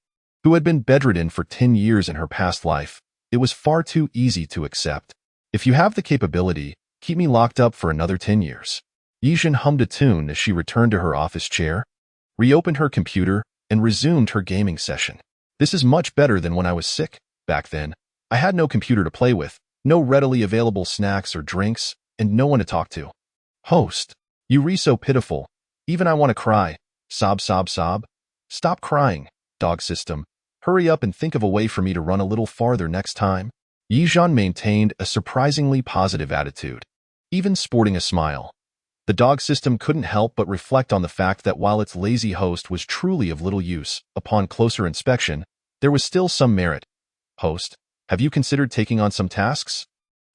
who had been bedridden for 10 years in her past life, it was far too easy to accept. If you have the capability, keep me locked up for another 10 years. Ye Zhen hummed a tune as she returned to her office chair, reopened her computer, and resumed her gaming session. This is much better than when I was sick. Back then, I had no computer to play with, no readily available snacks or drinks, and no one to talk to. Host, you re so pitiful. Even I want to cry. Sob, sob, sob. Stop crying, dog system. Hurry up and think of a way for me to run a little farther next time. Ye Zhen maintained a surprisingly positive attitude, even sporting a smile. The dog system couldn't help but reflect on the fact that while its lazy host was truly of little use, upon closer inspection, there was still some merit. Host, have you considered taking on some tasks?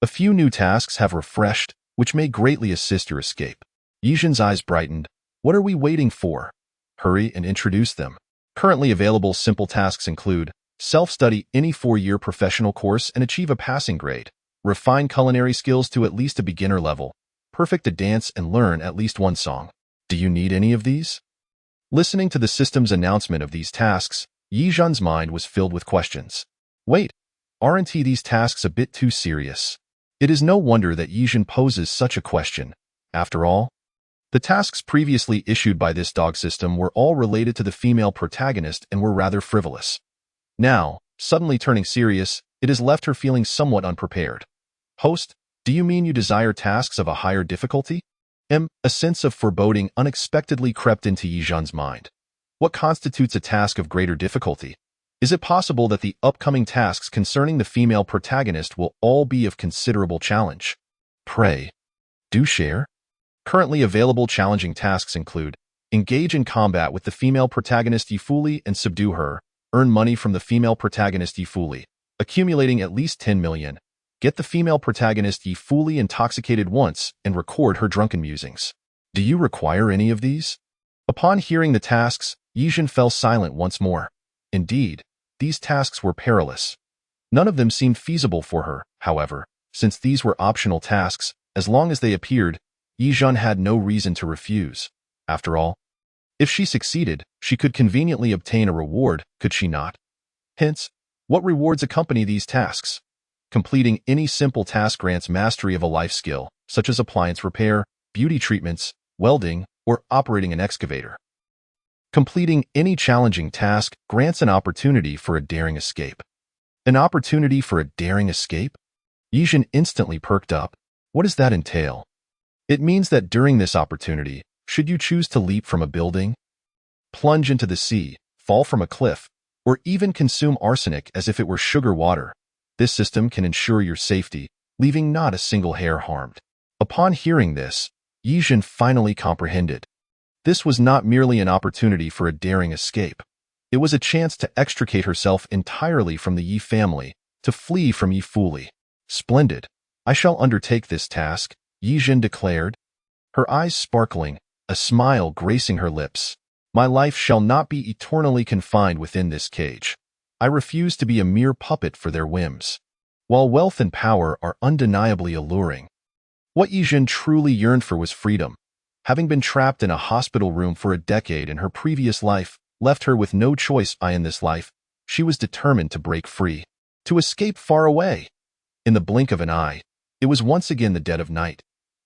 A few new tasks have refreshed, which may greatly assist your escape. Ye Zhen's eyes brightened. What are we waiting for? Hurry and introduce them. Currently available simple tasks include self-study any 4-year professional course and achieve a passing grade, refine culinary skills to at least a beginner level, perfect a dance and learn at least one song. Do you need any of these? Listening to the system's announcement of these tasks, Ye Zhen's mind was filled with questions. Wait, aren't these tasks a bit too serious? It is no wonder that Ye Zhen poses such a question. After all, the tasks previously issued by this dog system were all related to the female protagonist and were rather frivolous. Now, suddenly turning serious, it has left her feeling somewhat unprepared. Host, do you mean you desire tasks of a higher difficulty? A sense of foreboding unexpectedly crept into Ye Zhen's mind. What constitutes a task of greater difficulty? Is it possible that the upcoming tasks concerning the female protagonist will all be of considerable challenge? Pray, do share. Currently available challenging tasks include: engage in combat with the female protagonist Ye fully and subdue her, earn money from the female protagonist Ye fully, accumulating at least 10 million, get the female protagonist Ye fully intoxicated once and record her drunken musings. Do you require any of these? Upon hearing the tasks, Ye Zhen fell silent once more. Indeed, these tasks were perilous. None of them seemed feasible for her, however, since these were optional tasks. As long as they appeared, Ye Zhen had no reason to refuse. After all, if she succeeded, she could conveniently obtain a reward, could she not? Hence, what rewards accompany these tasks? Completing any simple task grants mastery of a life skill, such as appliance repair, beauty treatments, welding, or operating an excavator. Completing any challenging task grants an opportunity for a daring escape. An opportunity for a daring escape? Ye Zhen instantly perked up. What does that entail? It means that during this opportunity, should you choose to leap from a building, plunge into the sea, fall from a cliff, or even consume arsenic as if it were sugar water, this system can ensure your safety, leaving not a single hair harmed. Upon hearing this, Ye Zhen finally comprehended. This was not merely an opportunity for a daring escape. It was a chance to extricate herself entirely from the Ye family, to flee from Ye fully. Splendid. I shall undertake this task, Ye Zhen declared, her eyes sparkling, a smile gracing her lips. My life shall not be eternally confined within this cage. I refuse to be a mere puppet for their whims. While wealth and power are undeniably alluring, what Ye Zhen truly yearned for was freedom. Having been trapped in a hospital room for a decade in her previous life, left her with no choice in this life, she was determined to break free, to escape far away. In the blink of an eye, it was once again the dead of night.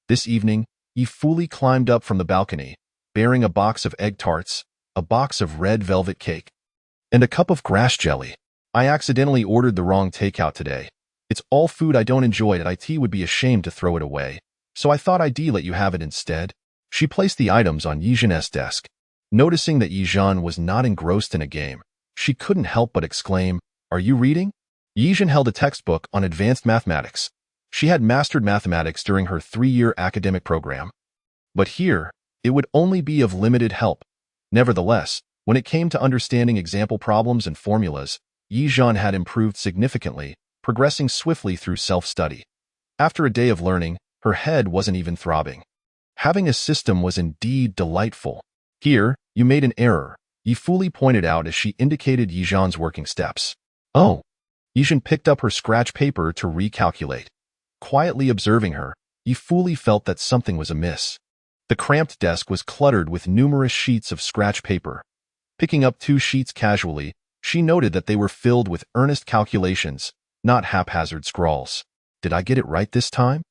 This evening, Ye fully climbed up from the balcony, bearing a box of egg tarts, a box of red velvet cake, and a cup of grass jelly. I accidentally ordered the wrong takeout today. It's all food I don't enjoy and IT would be ashamed to throw it away, so I thought I'd let you have it instead. She placed the items on Ye Zhen's desk. Noticing that Ye Zhen was not engrossed in a game, she couldn't help but exclaim, "Are you reading?" Ye Zhen held a textbook on advanced mathematics. She had mastered mathematics during her 3-year academic program. But here, it would only be of limited help. Nevertheless, when it came to understanding example problems and formulas, Ye Zhen had improved significantly, progressing swiftly through self-study. After a day of learning, her head wasn't even throbbing. Having a system was indeed delightful. Here, you made an error, Ye fully pointed out as she indicated Ye Zhen's working steps. Oh. Ye Zhen picked up her scratch paper to recalculate. Quietly observing her, Ye fully felt that something was amiss. The cramped desk was cluttered with numerous sheets of scratch paper. Picking up 2 sheets casually, she noted that they were filled with earnest calculations, not haphazard scrawls. Did I get it right this time?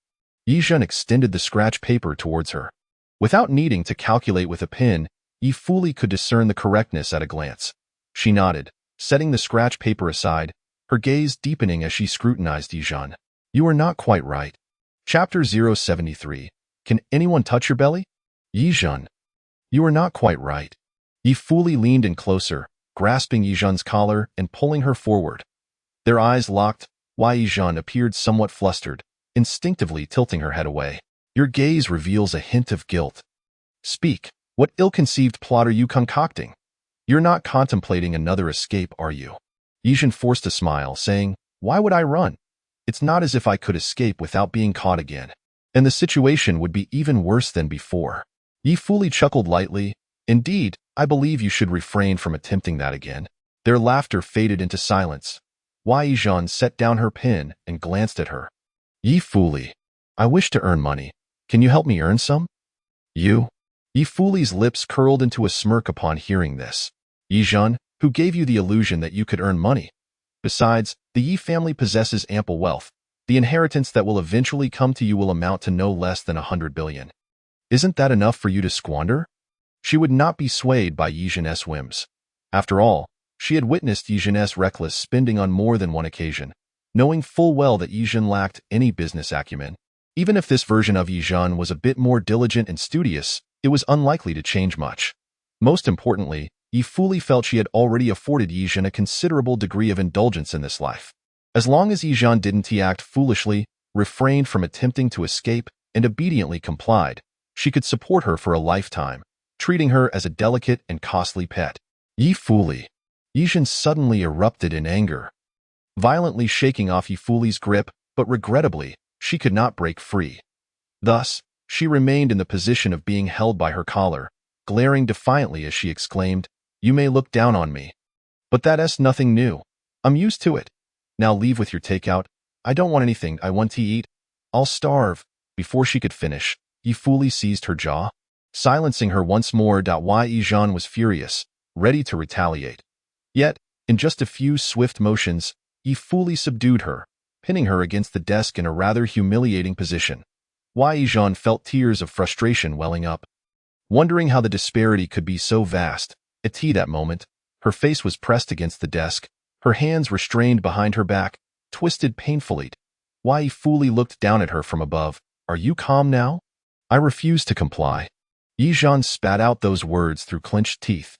Ye Zhen extended the scratch paper towards her. Without needing to calculate with a pen, Ye fully could discern the correctness at a glance. She nodded, setting the scratch paper aside, her gaze deepening as she scrutinized Ye Zhen. You are not quite right. Chapter 073. Can anyone touch your belly? Ye Zhen. You are not quite right. Ye fully leaned in closer, grasping Ye Zhen's collar and pulling her forward. Their eyes locked, while Ye Zhen appeared somewhat flustered, instinctively tilting her head away. Your gaze reveals a hint of guilt. Speak, what ill-conceived plot are you concocting? You're not contemplating another escape, are you? Ye Zhen forced a smile, saying, Why would I run? It's not as if I could escape without being caught again. And the situation would be even worse than before. Ye fully chuckled lightly. Indeed, I believe you should refrain from attempting that again. Their laughter faded into silence. Ye Zhen set down her pen and glanced at her. Ye fully. I wish to earn money. Can you help me earn some? You? Ye fully's lips curled into a smirk upon hearing this. Ye Zhen, who gave you the illusion that you could earn money? Besides, the Ye family possesses ample wealth. The inheritance that will eventually come to you will amount to no less than 100 billion. Isn't that enough for you to squander? She would not be swayed by Ye Zhen's whims. After all, she had witnessed Ye Zhen's reckless spending on more than one occasion, knowing full well that Ye Zhen lacked any business acumen. Even if this version of Ye Zhen was a bit more diligent and studious, it was unlikely to change much. Most importantly, Ye fully felt she had already afforded Ye Zhen a considerable degree of indulgence in this life. As long as Ye Zhen didn't act foolishly, refrained from attempting to escape, and obediently complied, she could support her for a lifetime, treating her as a delicate and costly pet. Ye Zhen suddenly erupted in anger, violently shaking off Ye Fuli's grip, but regrettably, she could not break free. Thus, she remained in the position of being held by her collar, glaring defiantly as she exclaimed, "You may look down on me, but that's nothing new. I'm used to it. Now leave with your takeout. I don't want anything. I want to eat. I'll starve." Before she could finish, Ye Fuli seized her jaw, silencing her once more. Ye Zhen was furious, ready to retaliate. Yet, in just a few swift motions, Ye Fuli subdued her, pinning her against the desk in a rather humiliating position. Ye Zhen felt tears of frustration welling up. Wondering how the disparity could be so vast, at that moment, her face was pressed against the desk, her hands restrained behind her back, twisted painfully. Ye Fuli looked down at her from above. "Are you calm now?" "I refuse to comply." Ye Zhen spat out those words through clenched teeth,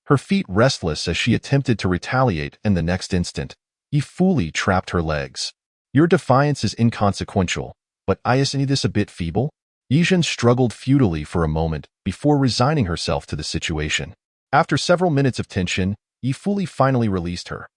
her feet restless as she attempted to retaliate, and the next instant, Ye Fuli trapped her legs. "Your defiance is inconsequential, but isn't this a bit feeble?" Ye Zhen struggled futilely for a moment before resigning herself to the situation. After several minutes of tension, Ye Fuli finally released her.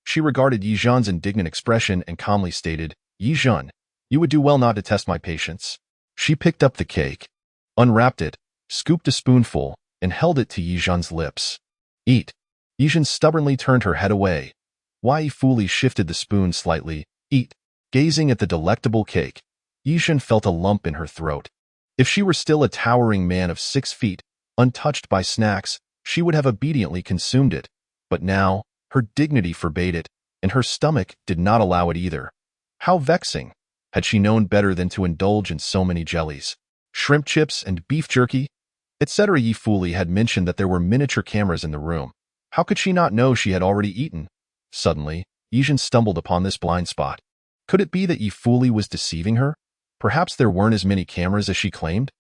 She regarded Ye Zhen's indignant expression and calmly stated, "Ye Zhen, you would do well not to test my patience." She picked up the cake, unwrapped it, scooped a spoonful, and held it to Ye Zhen's lips. "Eat." Ye Zhen stubbornly turned her head away. Ye Fuli shifted the spoon slightly. "Eat." Gazing at the delectable cake, Ye Zhen felt a lump in her throat. If she were still a towering man of 6 feet, untouched by snacks, she would have obediently consumed it. But now, her dignity forbade it, and her stomach did not allow it either. How vexing! Had she known better than to indulge in so many jellies, shrimp chips, and beef jerky, etc.? Ye Fuli had mentioned that there were miniature cameras in the room. How could she not know she had already eaten? Suddenly, Ye Zhen stumbled upon this blind spot. Could it be that Ye Fuli was deceiving her? Perhaps there weren't as many cameras as she claimed?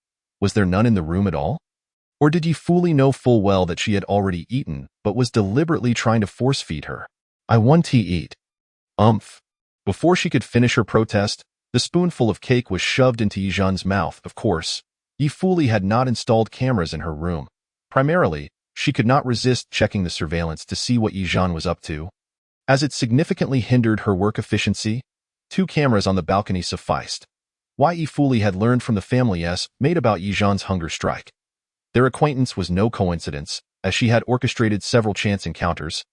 Was there none in the room at all? Or did Ye Fuli know full well that she had already eaten, but was deliberately trying to force-feed her? "I want to eat." Umph. Before she could finish her protest, the spoonful of cake was shoved into Ye Zhen's mouth. Of course, Ye Fuli had not installed cameras in her room. Primarily, she could not resist checking the surveillance to see what Ye Zhen was up to. As it significantly hindered her work efficiency, 2 cameras on the balcony sufficed. Ye Fuli had learned from the family's maid about Ye Zhen's hunger strike. Their acquaintance was no coincidence, as she had orchestrated several chance encounters,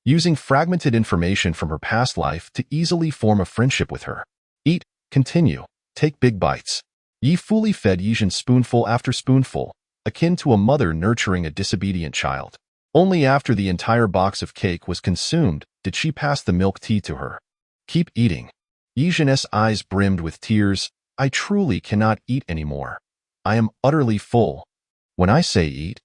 using fragmented information from her past life to easily form a friendship with her. "Eat, continue, take big bites." Ye Fuli fed Ye Zhen spoonful after spoonful, akin to a mother nurturing a disobedient child. Only after the entire box of cake was consumed did she pass the milk tea to her. "Keep eating." Ye Zhen's eyes brimmed with tears. "I truly cannot eat anymore. I am utterly full." "When I say eat,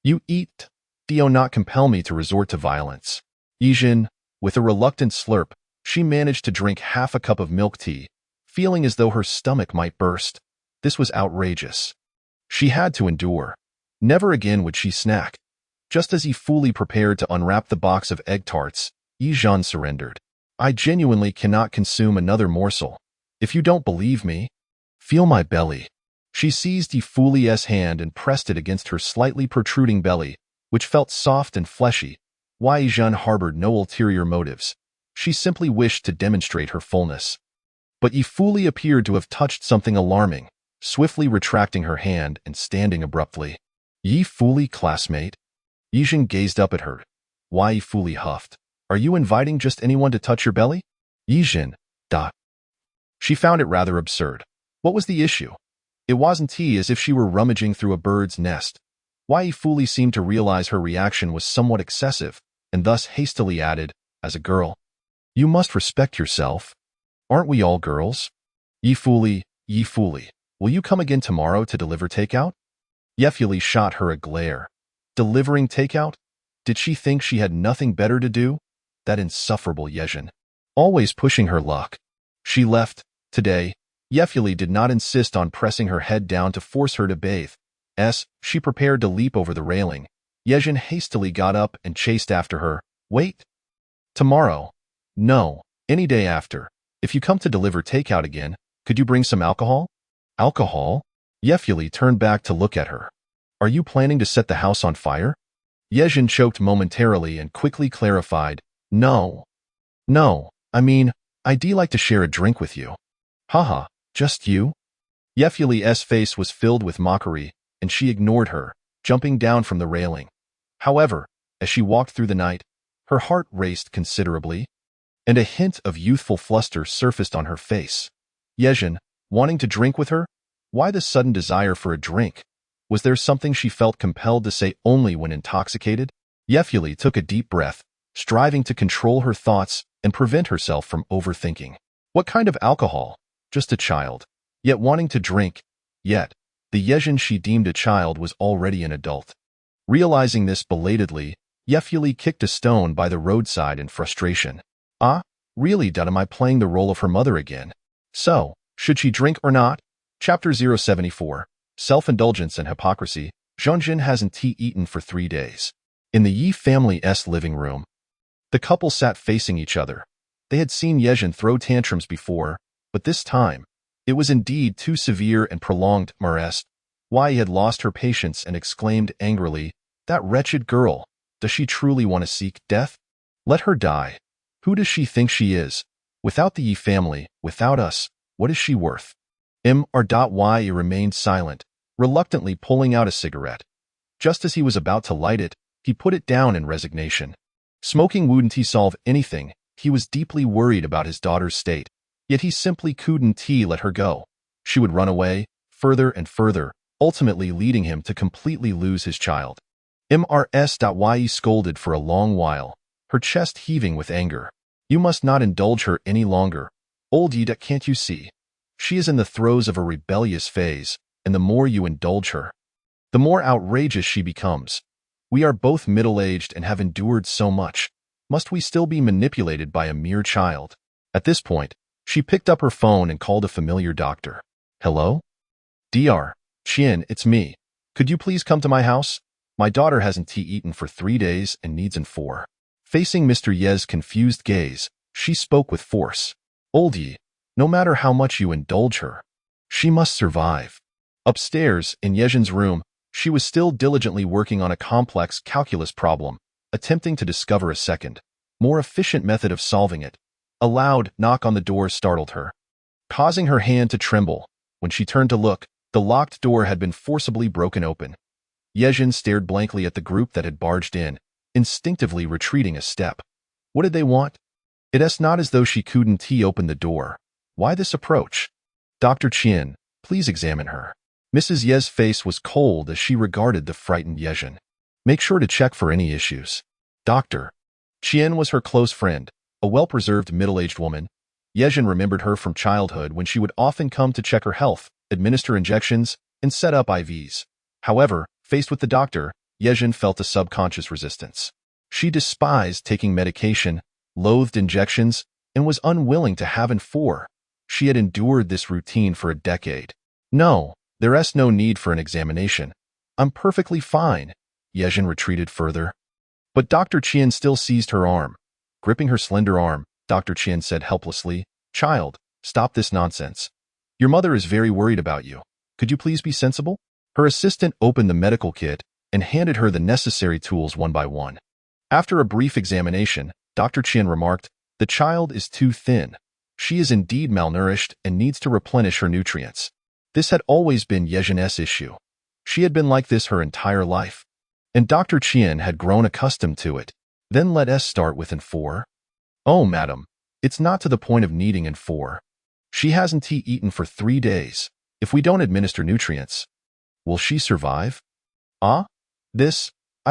you eat. Do not compel me to resort to violence." Ye Zhen, with a reluctant slurp, she managed to drink half a cup of milk tea, feeling as though her stomach might burst. This was outrageous. She had to endure. Never again would she snack. Just as Ye Fuli prepared to unwrap the box of egg tarts, Ye Zhen surrendered. "I genuinely cannot consume another morsel. If you don't believe me, feel my belly." She seized Ye Fuli's hand and pressed it against her slightly protruding belly, which felt soft and fleshy. Ye Zhen harbored no ulterior motives. She simply wished to demonstrate her fullness. But Ye Fuli appeared to have touched something alarming, swiftly retracting her hand and standing abruptly. "Ye Fuli, classmate?" Ye Zhen gazed up at her. Ye Fuli huffed. "Are you inviting just anyone to touch your belly?" Ye Zhen. She found it rather absurd. What was the issue? It wasn't as if she were rummaging through a bird's nest. Ye Fuli seemed to realize her reaction was somewhat excessive, and thus hastily added, "As a girl, you must respect yourself." Aren't we all girls? Ye fooly, ye fooly. Will you come again tomorrow to deliver takeout? Ye shot her a glare. Delivering takeout? Did she think she had nothing better to do? That insufferable Ye Zhen. Always pushing her luck. She left. Today, Ye did not insist on pressing her head down to force her to bathe. She prepared to leap over the railing. Ye Zhen hastily got up and chased after her. Wait. Tomorrow. No, any day after. If you come to deliver takeout again, could you bring some alcohol? Alcohol? Ye turned back to look at her. Are you planning to set the house on fire? Ye Zhen choked momentarily and quickly clarified. No. No, I mean, I'd like to share a drink with you. Haha, just you? Ye face was filled with mockery, and she ignored her, jumping down from the railing. However, as she walked through the night, her heart raced considerably, and a hint of youthful fluster surfaced on her face. Ye Zhen, wanting to drink with her? Why the sudden desire for a drink? Was there something she felt compelled to say only when intoxicated? Ye took a deep breath, striving to control her thoughts and prevent herself from overthinking. What kind of alcohol? Just a child. Yet wanting to drink. Yet, the Ye Zhen she deemed a child was already an adult. Realizing this belatedly, Ye kicked a stone by the roadside in frustration. Ah, really, am I playing the role of her mother again? So, should she drink or not? Chapter 074. Self-indulgence and hypocrisy. Zhen hasn't eaten for 3 days. In the Ye family's living room, the couple sat facing each other. They had seen Ye Zhen throw tantrums before, but this time, it was indeed too severe and prolonged. Why he had lost her patience and exclaimed angrily, "That wretched girl, does she truly want to seek death? Let her die. Who does she think she is? Without the Ye family, without us, what is she worth?" Ye remained silent, reluctantly pulling out a cigarette. Just as he was about to light it, he put it down in resignation. Smoking wouldn't solve anything. He was deeply worried about his daughter's state. Yet he simply couldn't let her go. She would run away, further and further, ultimately leading him to completely lose his child. Ye scolded for a long while, her chest heaving with anger. You must not indulge her any longer. Old Ye, can't you see? She is in the throes of a rebellious phase, and the more you indulge her, the more outrageous she becomes. We are both middle-aged and have endured so much. Must we still be manipulated by a mere child? At this point, she picked up her phone and called a familiar doctor. Hello? Dr. Qian, it's me. Could you please come to my house? My daughter hasn't eaten for 3 days and needs 4. Facing Mr. Ye's confused gaze, she spoke with force. Old Ye, no matter how much you indulge her, she must survive. Upstairs, in Ye Zhen's room, she was still diligently working on a complex calculus problem, attempting to discover a second, more efficient method of solving it. A loud knock on the door startled her, causing her hand to tremble. When she turned to look, the locked door had been forcibly broken open. Ye Zhen stared blankly at the group that had barged in, instinctively retreating a step. What did they want? It's not as though she couldn't open the door. Why this approach? Dr. Qian, please examine her. Mrs. Ye's face was cold as she regarded the frightened Ye Zhen. Make sure to check for any issues. Dr. Qian was her close friend, a well-preserved middle-aged woman. Ye Zhen remembered her from childhood when she would often come to check her health, administer injections, and set up IVs. However, faced with the doctor, Ye Zhen felt a subconscious resistance. She despised taking medication, loathed injections, and was unwilling to have 4. She had endured this routine for a decade. No, there's no need for an examination. I'm perfectly fine. Ye Zhen retreated further. But Dr. Qian still seized her arm. Gripping her slender arm, Dr. Qian said helplessly, "Child, stop this nonsense. Your mother is very worried about you. Could you please be sensible?" Her assistant opened the medical kit and handed her the necessary tools one by one. After a brief examination, Dr. Qian remarked, "The child is too thin. She is indeed malnourished and needs to replenish her nutrients." This had always been Ye Zhen's issue. She had been like this her entire life, and Dr. Qian had grown accustomed to it. Then let us start with 4. Oh, madam, it's not to the point of needing 4. She hasn't eaten for 3 days. If we don't administer nutrients, will she survive? I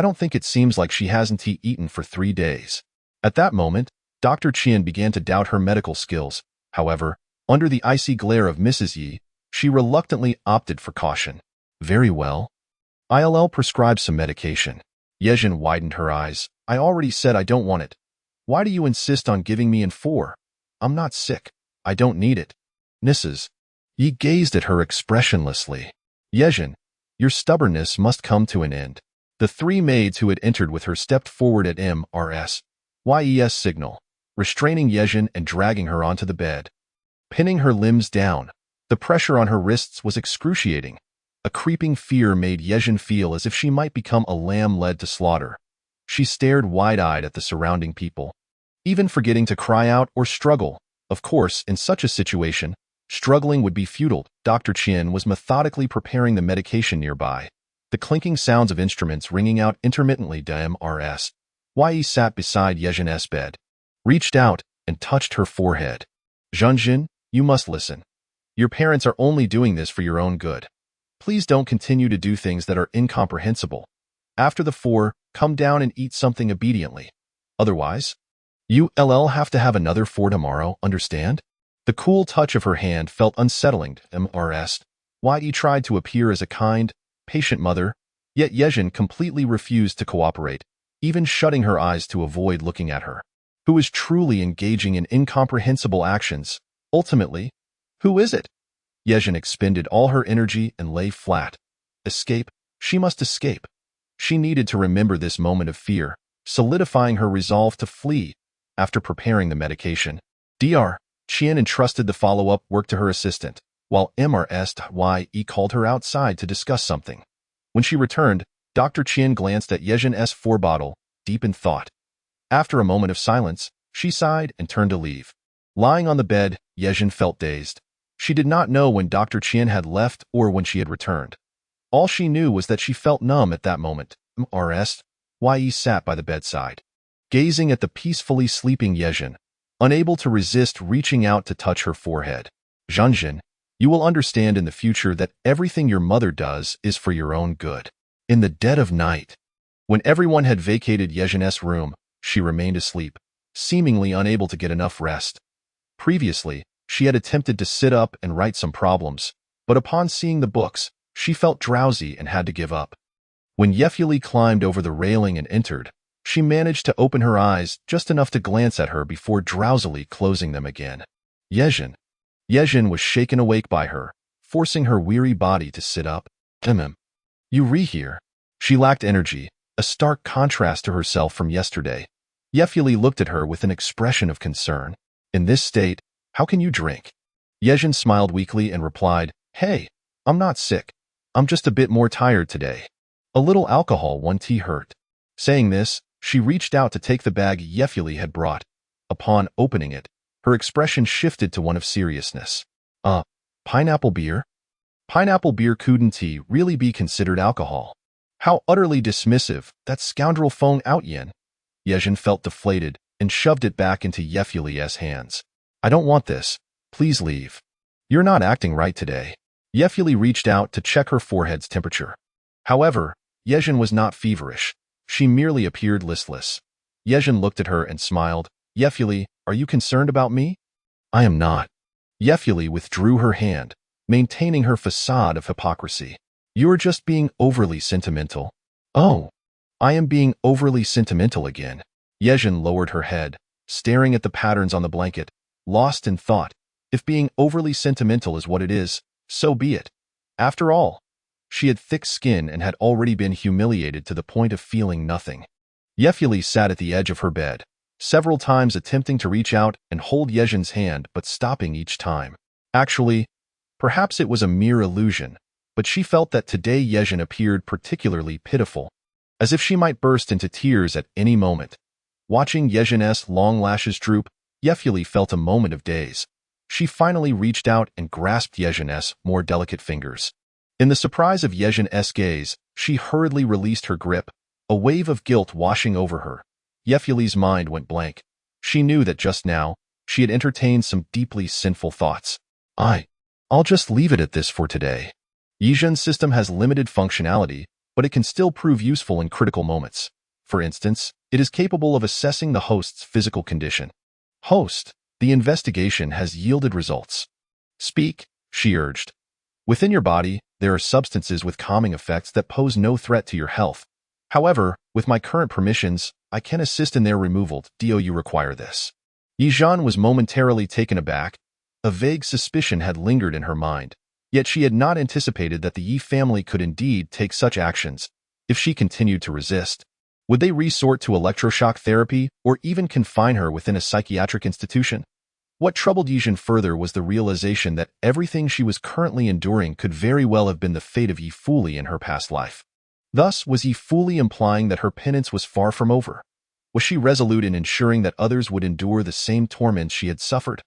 don't think it seems like she hasn't eaten for 3 days. At that moment, Dr. Qian began to doubt her medical skills. However, under the icy glare of Mrs. Ye, she reluctantly opted for caution. Very well. I'll prescribe some medication. Ye Zhen widened her eyes. I already said I don't want it. Why do you insist on giving me in? I'm not sick. I don't need it. Mrs. Ye gazed at her expressionlessly. Ye Zhen, your stubbornness must come to an end. The three maids who had entered with her stepped forward at Yes signal, restraining Ye Zhen and dragging her onto the bed. Pinning her limbs down, the pressure on her wrists was excruciating. A creeping fear made Ye Zhen feel as if she might become a lamb led to slaughter. She stared wide-eyed at the surrounding people, even forgetting to cry out or struggle. Of course, in such a situation, struggling would be futile. Dr. Qian was methodically preparing the medication nearby, the clinking sounds of instruments ringing out intermittently. Ye sat beside Ye Zhen's bed, reached out, and touched her forehead. Zhen, you must listen. Your parents are only doing this for your own good. Please don't continue to do things that are incomprehensible. After the 4, come down and eat something obediently. Otherwise, you'll have to have another 4 tomorrow, understand? The cool touch of her hand felt unsettling. Ye tried to appear as a kind, patient mother, yet Ye Zhen completely refused to cooperate, even shutting her eyes to avoid looking at her. Who is truly engaging in incomprehensible actions? Ultimately, who is it? Ye Zhen expended all her energy and lay flat. Escape? She must escape. She needed to remember this moment of fear, solidifying her resolve to flee. After preparing the medication, Dr. Qian entrusted the follow-up work to her assistant, while Ye called her outside to discuss something. When she returned, Dr. Qian glanced at Ye Zhen's 4 bottle, deep in thought. After a moment of silence, she sighed and turned to leave. Lying on the bed, Ye Zhen felt dazed. She did not know when Dr. Qian had left or when she had returned. All she knew was that she felt numb at that moment. Ye sat by the bedside, gazing at the peacefully sleeping Ye Zhen, unable to resist reaching out to touch her forehead. Zhen, you will understand in the future that everything your mother does is for your own good. In the dead of night, when everyone had vacated Ye Zhen's room, she remained asleep, seemingly unable to get enough rest. Previously, she had attempted to sit up and write some problems, but upon seeing the books, she felt drowsy and had to give up. When Ye climbed over the railing and entered, she managed to open her eyes just enough to glance at her before drowsily closing them again. Ye Zhen was shaken awake by her, forcing her weary body to sit up. You here. She lacked energy, a stark contrast to herself from yesterday. Ye looked at her with an expression of concern. In this state, how can you drink? Ye Zhen smiled weakly and replied, Hey, I'm not sick. I'm just a bit more tired today. A little alcohol won't hurt. Saying this, she reached out to take the bag Ye had brought. Upon opening it, her expression shifted to one of seriousness. Pineapple beer? Pineapple beer couldn't really be considered alcohol. How utterly dismissive, that scoundrel phoned out Ye Zhen felt deflated and shoved it back into Ye hands. I don't want this. Please leave. You're not acting right today. Ye reached out to check her forehead's temperature. However, Ye Zhen was not feverish. She merely appeared listless. Ye Zhen looked at her and smiled. Ye, are you concerned about me? I am not. Ye withdrew her hand, maintaining her facade of hypocrisy. You're just being overly sentimental. Oh, I am being overly sentimental again. Ye Zhen lowered her head, staring at the patterns on the blanket, lost in thought. If being overly sentimental is what it is, so be it. After all, she had thick skin and had already been humiliated to the point of feeling nothing. Ye sat at the edge of her bed, several times attempting to reach out and hold Ye Zhen's hand but stopping each time. Actually, perhaps it was a mere illusion, but she felt that today Ye Zhen appeared particularly pitiful, as if she might burst into tears at any moment. Watching Ye Zhen's long lashes droop, Ye felt a moment of daze. She finally reached out and grasped Ye Zhen's more delicate fingers. In the surprise of Ye Zhen's gaze, she hurriedly released her grip, a wave of guilt washing over her. Ye mind went blank. She knew that just now, she had entertained some deeply sinful thoughts. I'll just leave it at this for today. Ye Zhen's system has limited functionality, but it can still prove useful in critical moments. For instance, it is capable of assessing the host's physical condition. Host, The investigation has yielded results. Speak, she urged. Within your body, there are substances with calming effects that pose no threat to your health. However, with my current permissions, I can assist in their removal. Do you require this? Ye Zhen was momentarily taken aback. A vague suspicion had lingered in her mind, yet she had not anticipated that the Ye family could indeed take such actions. If she continued to resist, would they resort to electroshock therapy or even confine her within a psychiatric institution? What troubled Ye Zhen further was the realization that everything she was currently enduring could very well have been the fate of Ye Fuli in her past life. Thus, was Ye Fuli implying that her penance was far from over? Was she resolute in ensuring that others would endure the same torments she had suffered?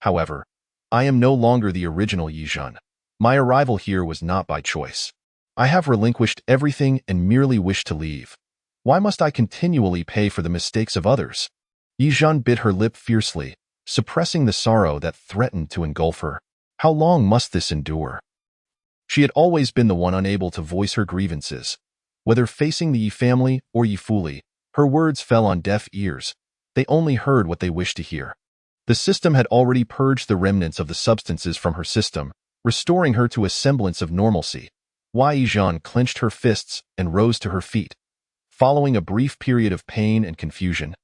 However, I am no longer the original Ye Zhen. My arrival here was not by choice. I have relinquished everything and merely wish to leave. Why must I continually pay for the mistakes of others? Ye Zhen bit her lip fiercely, suppressing the sorrow that threatened to engulf her. How long must this endure? She had always been the one unable to voice her grievances. Whether facing the Ye family or Ye Fuli, her words fell on deaf ears. They only heard what they wished to hear. The system had already purged the remnants of the substances from her system, restoring her to a semblance of normalcy. Ye Zhen clenched her fists and rose to her feet. Following a brief period of pain and confusion,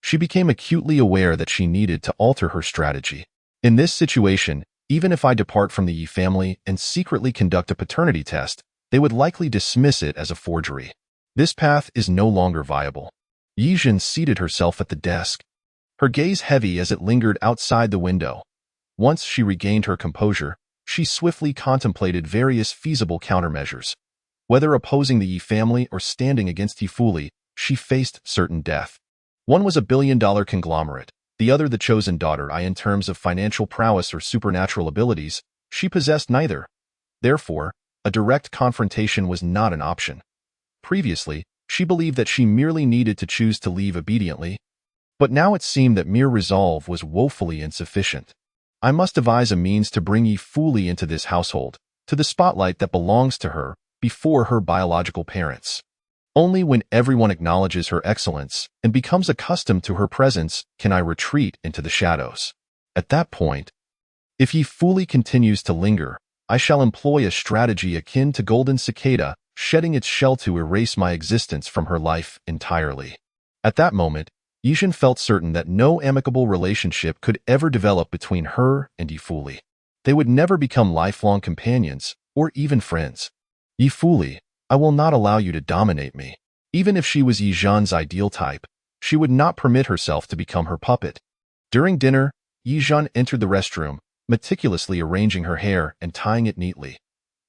she became acutely aware that she needed to alter her strategy. In this situation, even if I depart from the Ye family and secretly conduct a paternity test, they would likely dismiss it as a forgery. This path is no longer viable. Ye Zhen seated herself at the desk, her gaze heavy as it lingered outside the window. Once she regained her composure, she swiftly contemplated various feasible countermeasures. Whether opposing the Ye family or standing against Ye Fuli, she faced certain death. One was a billion-dollar conglomerate, the other the chosen daughter. In terms of financial prowess or supernatural abilities, she possessed neither. Therefore, a direct confrontation was not an option. Previously, she believed that she merely needed to choose to leave obediently, but now it seemed that mere resolve was woefully insufficient. I must devise a means to bring Ye Fuli into this household, to the spotlight that belongs to her, before her biological parents. Only when everyone acknowledges her excellence and becomes accustomed to her presence can I retreat into the shadows. At that point, if Ye Fuli continues to linger, I shall employ a strategy akin to golden cicada, shedding its shell to erase my existence from her life entirely. At that moment, Ye Zhen felt certain that no amicable relationship could ever develop between her and Ye Fuli. They would never become lifelong companions or even friends. Ye Fuli, I will not allow you to dominate me. Even if she was Ye Zhen's ideal type, she would not permit herself to become her puppet. During dinner, Ye Zhen entered the restroom, meticulously arranging her hair and tying it neatly.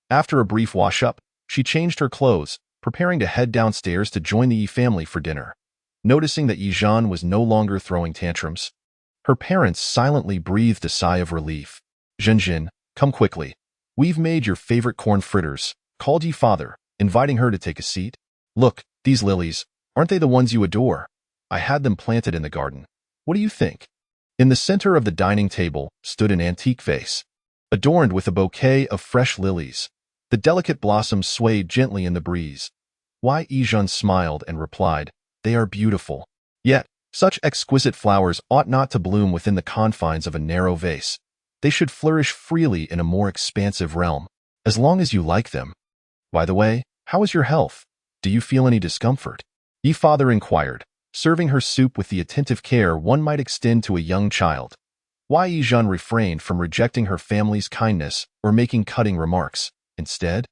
After a brief wash-up, she changed her clothes, preparing to head downstairs to join the Ye family for dinner. Noticing that Ye Zhen was no longer throwing tantrums, her parents silently breathed a sigh of relief. "Zhen, come quickly. We've made your favorite corn fritters," called Ye father, inviting her to take a seat. "Look, these lilies, aren't they the ones you adore? I had them planted in the garden. What do you think?" In the center of the dining table stood an antique vase, adorned with a bouquet of fresh lilies. The delicate blossoms swayed gently in the breeze. Ye Zhen smiled and replied, "They are beautiful. Yet, such exquisite flowers ought not to bloom within the confines of a narrow vase. They should flourish freely in a more expansive realm, as long as you like them. By the way, how is your health? Do you feel any discomfort?" Ye father inquired, serving her soup with the attentive care one might extend to a young child. Ye Zhen refrained from rejecting her family's kindness or making cutting remarks. Instead,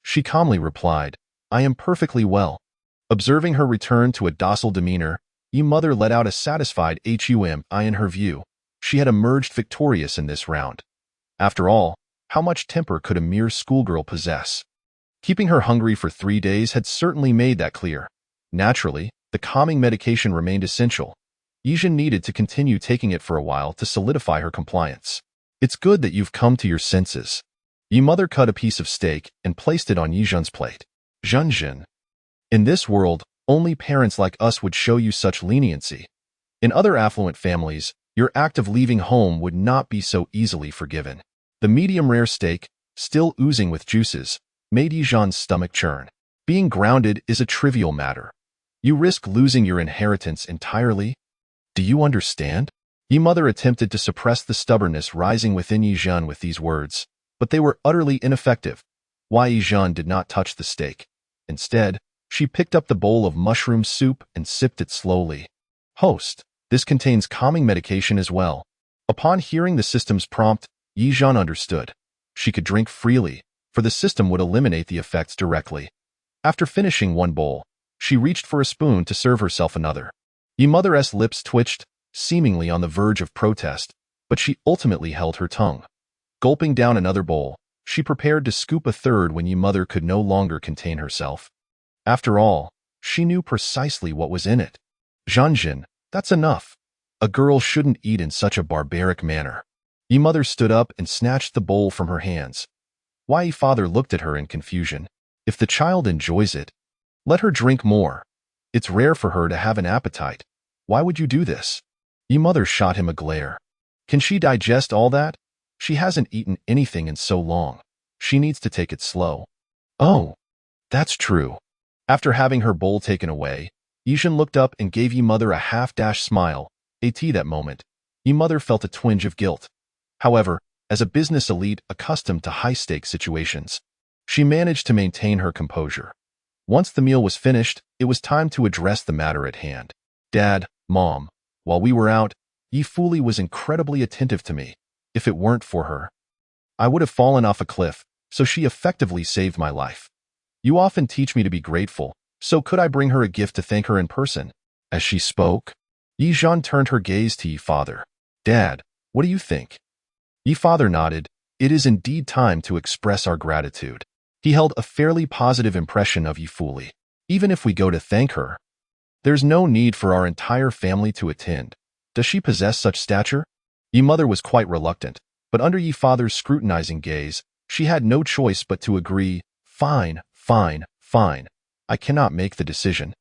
she calmly replied, "I am perfectly well." Observing her return to a docile demeanor, Ye mother let out a satisfied hum. In her view, she had emerged victorious in this round. After all, how much temper could a mere schoolgirl possess? Keeping her hungry for 3 days had certainly made that clear. Naturally, the calming medication remained essential. Ye Zhen needed to continue taking it for a while to solidify her compliance. "It's good that you've come to your senses." Ye mother cut a piece of steak and placed it on Ye Zhen's plate. "Zhen, in this world, only parents like us would show you such leniency. In other affluent families, your act of leaving home would not be so easily forgiven." The medium-rare steak, still oozing with juices, made Ye Zhen's stomach churn. Being grounded is a trivial matter. You risk losing your inheritance entirely? Do you understand? Ye mother attempted to suppress the stubbornness rising within Ye Zhen with these words, but they were utterly ineffective. Ye Zhen did not touch the steak. Instead, she picked up the bowl of mushroom soup and sipped it slowly. Host, this contains calming medication as well. Upon hearing the system's prompt, Ye Zhen understood. She could drink freely, for the system would eliminate the effects directly. After finishing one bowl, she reached for a spoon to serve herself another. Ye mother's lips twitched, seemingly on the verge of protest, but she ultimately held her tongue. Gulping down another bowl, she prepared to scoop a third when Ye mother could no longer contain herself. After all, she knew precisely what was in it. Zhen, that's enough. A girl shouldn't eat in such a barbaric manner. Ye mother stood up and snatched the bowl from her hands. Ye father looked at her in confusion. If the child enjoys it, let her drink more. It's rare for her to have an appetite. Why would you do this? Ye mother shot him a glare. Can she digest all that? She hasn't eaten anything in so long. She needs to take it slow. Oh, that's true. After having her bowl taken away, Ye Zhen looked up and gave Ye mother a half-dash smile. That moment, Ye mother felt a twinge of guilt. However, as a business elite accustomed to high-stakes situations, she managed to maintain her composure. Once the meal was finished, it was time to address the matter at hand. Dad, Mom, while we were out, Ye Fuli was incredibly attentive to me. If it weren't for her, I would have fallen off a cliff, so she effectively saved my life. You often teach me to be grateful, so could I bring her a gift to thank her in person? As she spoke, Ye Zhen turned her gaze to Ye father. Dad, what do you think? Ye father nodded. It is indeed time to express our gratitude. He held a fairly positive impression of Ye Fuli. Even if we go to thank her, there's no need for our entire family to attend. Does she possess such stature? Ye mother was quite reluctant, but under Ye father's scrutinizing gaze, she had no choice but to agree. Fine, fine, fine. I cannot make the decision.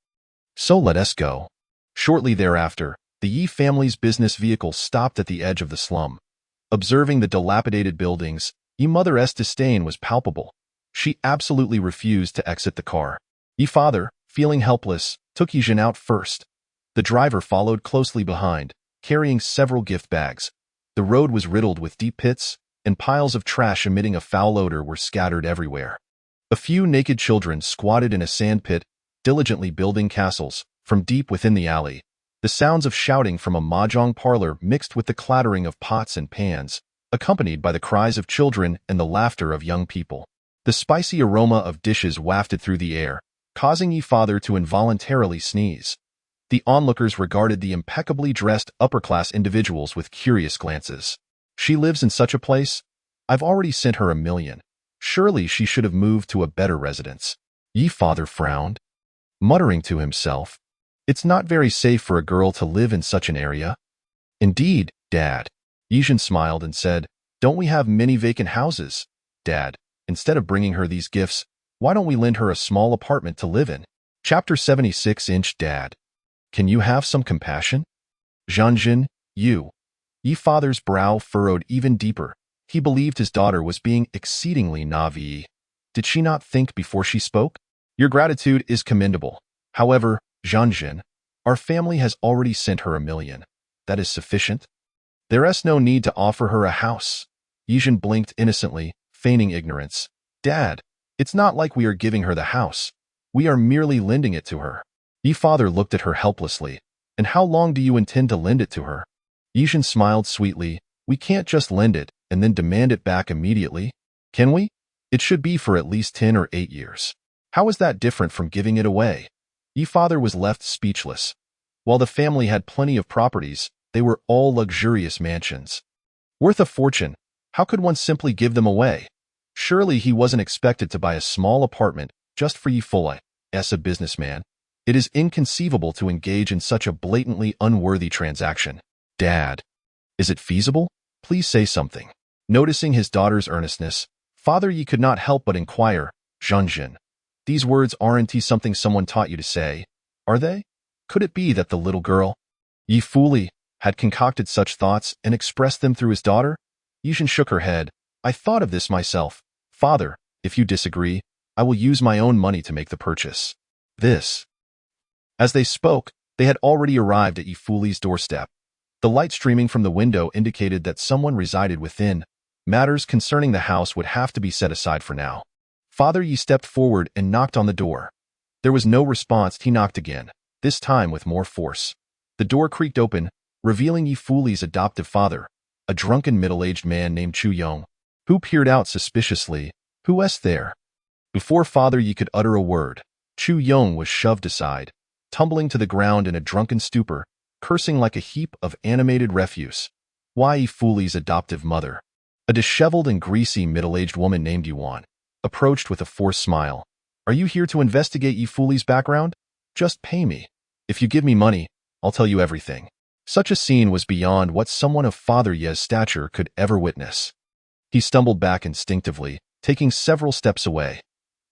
So let us go. Shortly thereafter, the Ye family's business vehicle stopped at the edge of the slum. Observing the dilapidated buildings, Ye mother's disdain was palpable. She absolutely refused to exit the car. Ye father, feeling helpless, took Ye Zhen out first. The driver followed closely behind, carrying several gift bags. The road was riddled with deep pits, and piles of trash emitting a foul odor were scattered everywhere. A few naked children squatted in a sand pit, diligently building castles. From deep within the alley, the sounds of shouting from a mahjong parlor mixed with the clattering of pots and pans, accompanied by the cries of children and the laughter of young people. The spicy aroma of dishes wafted through the air, causing Ye father to involuntarily sneeze. The onlookers regarded the impeccably dressed upper-class individuals with curious glances. She lives in such a place? I've already sent her $1 million. Surely she should have moved to a better residence. Ye father frowned, muttering to himself, it's not very safe for a girl to live in such an area. Indeed, Dad. Ye Zhen smiled and said, don't we have many vacant houses? Dad, instead of bringing her these gifts, why don't we lend her a small apartment to live in? Chapter 76. Dad, can you have some compassion? Zhen, you. Ye father's brow furrowed even deeper. He believed his daughter was being exceedingly naive. Did she not think before she spoke? Your gratitude is commendable. However, Zhen, our family has already sent her $1 million. That is sufficient. There is no need to offer her a house. Ye Zhen blinked innocently, feigning ignorance. Dad, it's not like we are giving her the house. We are merely lending it to her. Ye father looked at her helplessly. And how long do you intend to lend it to her? Ye Zhen smiled sweetly. We can't just lend it and then demand it back immediately. Can we? It should be for at least 10 or 8 years. How is that different from giving it away? Ye father was left speechless. While the family had plenty of properties, they were all luxurious mansions. Worth a fortune, how could one simply give them away? Surely he wasn't expected to buy a small apartment just for Ye Fuli, as a businessman. It is inconceivable to engage in such a blatantly unworthy transaction. Dad, is it feasible? Please say something. Noticing his daughter's earnestness, Father Ye could not help but inquire, Zhen, these words aren't something someone taught you to say, are they? Could it be that the little girl, Ye Fuli, had concocted such thoughts and expressed them through his daughter? Ye Zhen shook her head. I thought of this myself. Father, if you disagree, I will use my own money to make the purchase. This. As they spoke, they had already arrived at Ye Fuli's doorstep. The light streaming from the window indicated that someone resided within. Matters concerning the house would have to be set aside for now. Father Ye stepped forward and knocked on the door. There was no response. He knocked again, this time with more force. The door creaked open, revealing Ye Fuli's adoptive father, a drunken middle-aged man named Chu Yong, who peered out suspiciously. Who's there? Before Father Ye could utter a word, Chu Yong was shoved aside, tumbling to the ground in a drunken stupor, cursing like a heap of animated refuse. Ye Fuli's adoptive mother, a disheveled and greasy middle-aged woman named Yuan, approached with a forced smile. Are you here to investigate Ye Fuli's background? Just pay me. If you give me money, I'll tell you everything. Such a scene was beyond what someone of Father Ye's stature could ever witness. He stumbled back instinctively, taking several steps away.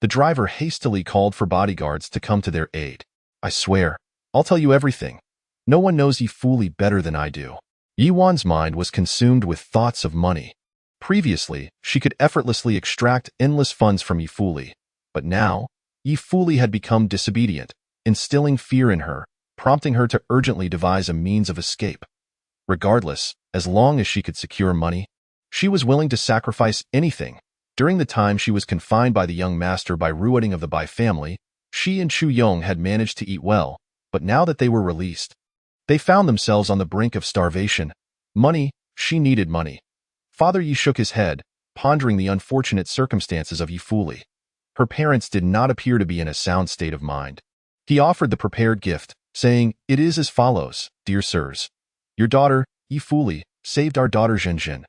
The driver hastily called for bodyguards to come to their aid. I swear, I'll tell you everything. No one knows Ye Fuli better than I do. Yuan's mind was consumed with thoughts of money. Previously, she could effortlessly extract endless funds from Ye Fuli, but now, Ye Fuli had become disobedient, instilling fear in her, prompting her to urgently devise a means of escape. Regardless, as long as she could secure money, she was willing to sacrifice anything. During the time she was confined by the young master by ruining of the Bai family, she and Chu Yong had managed to eat well, but now that they were released, they found themselves on the brink of starvation. Money, she needed money. Father Ye shook his head, pondering the unfortunate circumstances of Ye Fuli. Her parents did not appear to be in a sound state of mind. He offered the prepared gift, saying, "It is as follows, dear sirs. Your daughter, Ye Fuli, saved our daughter Zhen.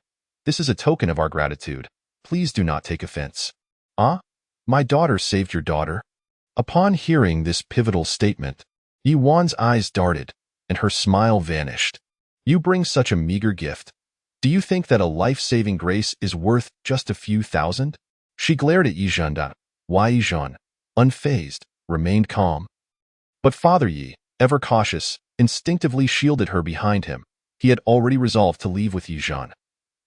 This is a token of our gratitude. Please do not take offense." "Ah? My daughter saved your daughter?" Upon hearing this pivotal statement, Yuan's eyes darted, and her smile vanished. "You bring such a meager gift. Do you think that a life-saving grace is worth just a few thousand?" She glared at Ye Zhen. Ye Zhen, unfazed, remained calm. But Father Ye, ever cautious, instinctively shielded her behind him. He had already resolved to leave with Ye Zhen.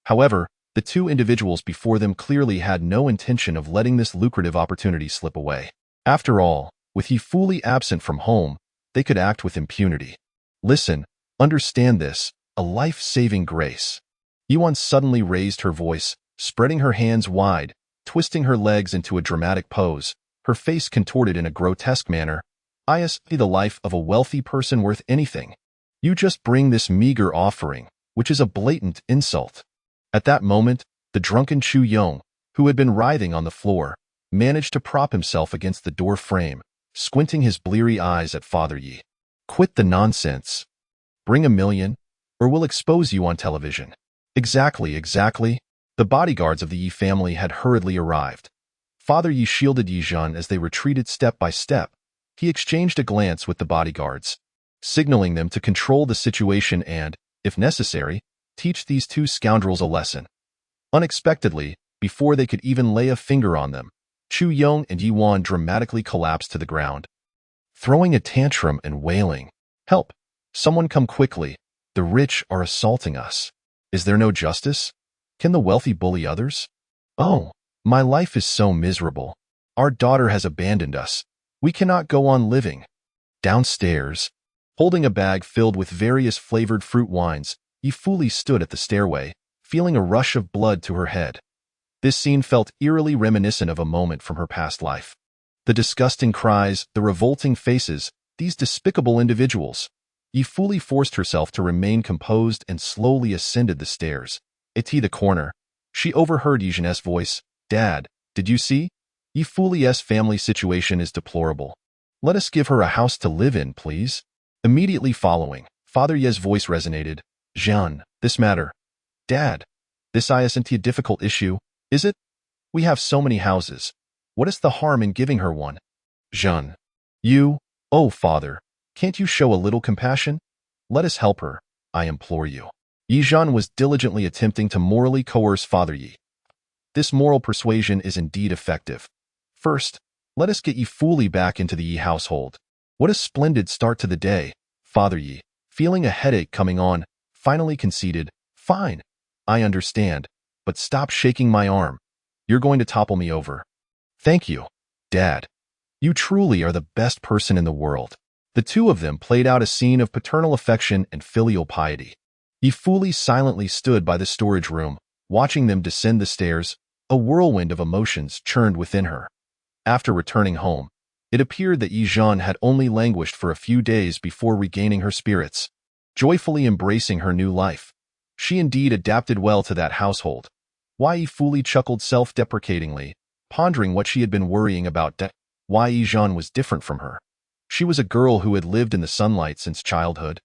However, the two individuals before them clearly had no intention of letting this lucrative opportunity slip away. After all, with Ye Fuli absent from home, they could act with impunity. "Listen, understand this, a life-saving grace." Yuan suddenly raised her voice, spreading her hands wide, twisting her legs into a dramatic pose, her face contorted in a grotesque manner. "Is the life of a wealthy person worth anything? You just bring this meager offering, which is a blatant insult." At that moment, the drunken Chu Yong, who had been writhing on the floor, managed to prop himself against the door frame, squinting his bleary eyes at Father Ye. "Quit the nonsense. Bring $1 million, or we'll expose you on television." Exactly. The bodyguards of the Ye family had hurriedly arrived. Father Ye shielded Ye Zhen as they retreated step by step. He exchanged a glance with the bodyguards, signaling them to control the situation and, if necessary, teach these two scoundrels a lesson. Unexpectedly, before they could even lay a finger on them, Chu Yong and Yuan dramatically collapsed to the ground, throwing a tantrum and wailing, "Help! Someone come quickly! The rich are assaulting us. Is there no justice? Can the wealthy bully others? Oh, my life is so miserable. Our daughter has abandoned us. We cannot go on living." Downstairs, holding a bag filled with various flavored fruit wines, Ye Fuli stood at the stairway, feeling a rush of blood to her head. This scene felt eerily reminiscent of a moment from her past life. The disgusting cries, the revolting faces, these despicable individuals. Ye Fuli forced herself to remain composed and slowly ascended the stairs. At the corner, she overheard Ye Zhen's voice. "Dad, did you see? Ye Fuli's family situation is deplorable. Let us give her a house to live in, please." Immediately following, Father Ye's voice resonated. "Zhen, this matter. Dad, this isn't a difficult issue, is it? We have so many houses. What is the harm in giving her one?" "Zhen, oh father, can't you show a little compassion? Let us help her, I implore you." Ye Zhen was diligently attempting to morally coerce Father Ye. This moral persuasion is indeed effective. "First, let us get Ye Fuli back into the Ye household." What a splendid start to the day. Father Ye, feeling a headache coming on, finally conceded. "Fine, I understand, but stop shaking my arm. You're going to topple me over." "Thank you, Dad. You truly are the best person in the world." The two of them played out a scene of paternal affection and filial piety. Ye Fuli silently stood by the storage room, watching them descend the stairs. A whirlwind of emotions churned within her. After returning home, it appeared that Ye Zhen had only languished for a few days before regaining her spirits, joyfully embracing her new life. She indeed adapted well to that household. Ye Fuli chuckled self-deprecatingly, pondering what she had been worrying about. Ye Zhen was different from her. She was a girl who had lived in the sunlight since childhood,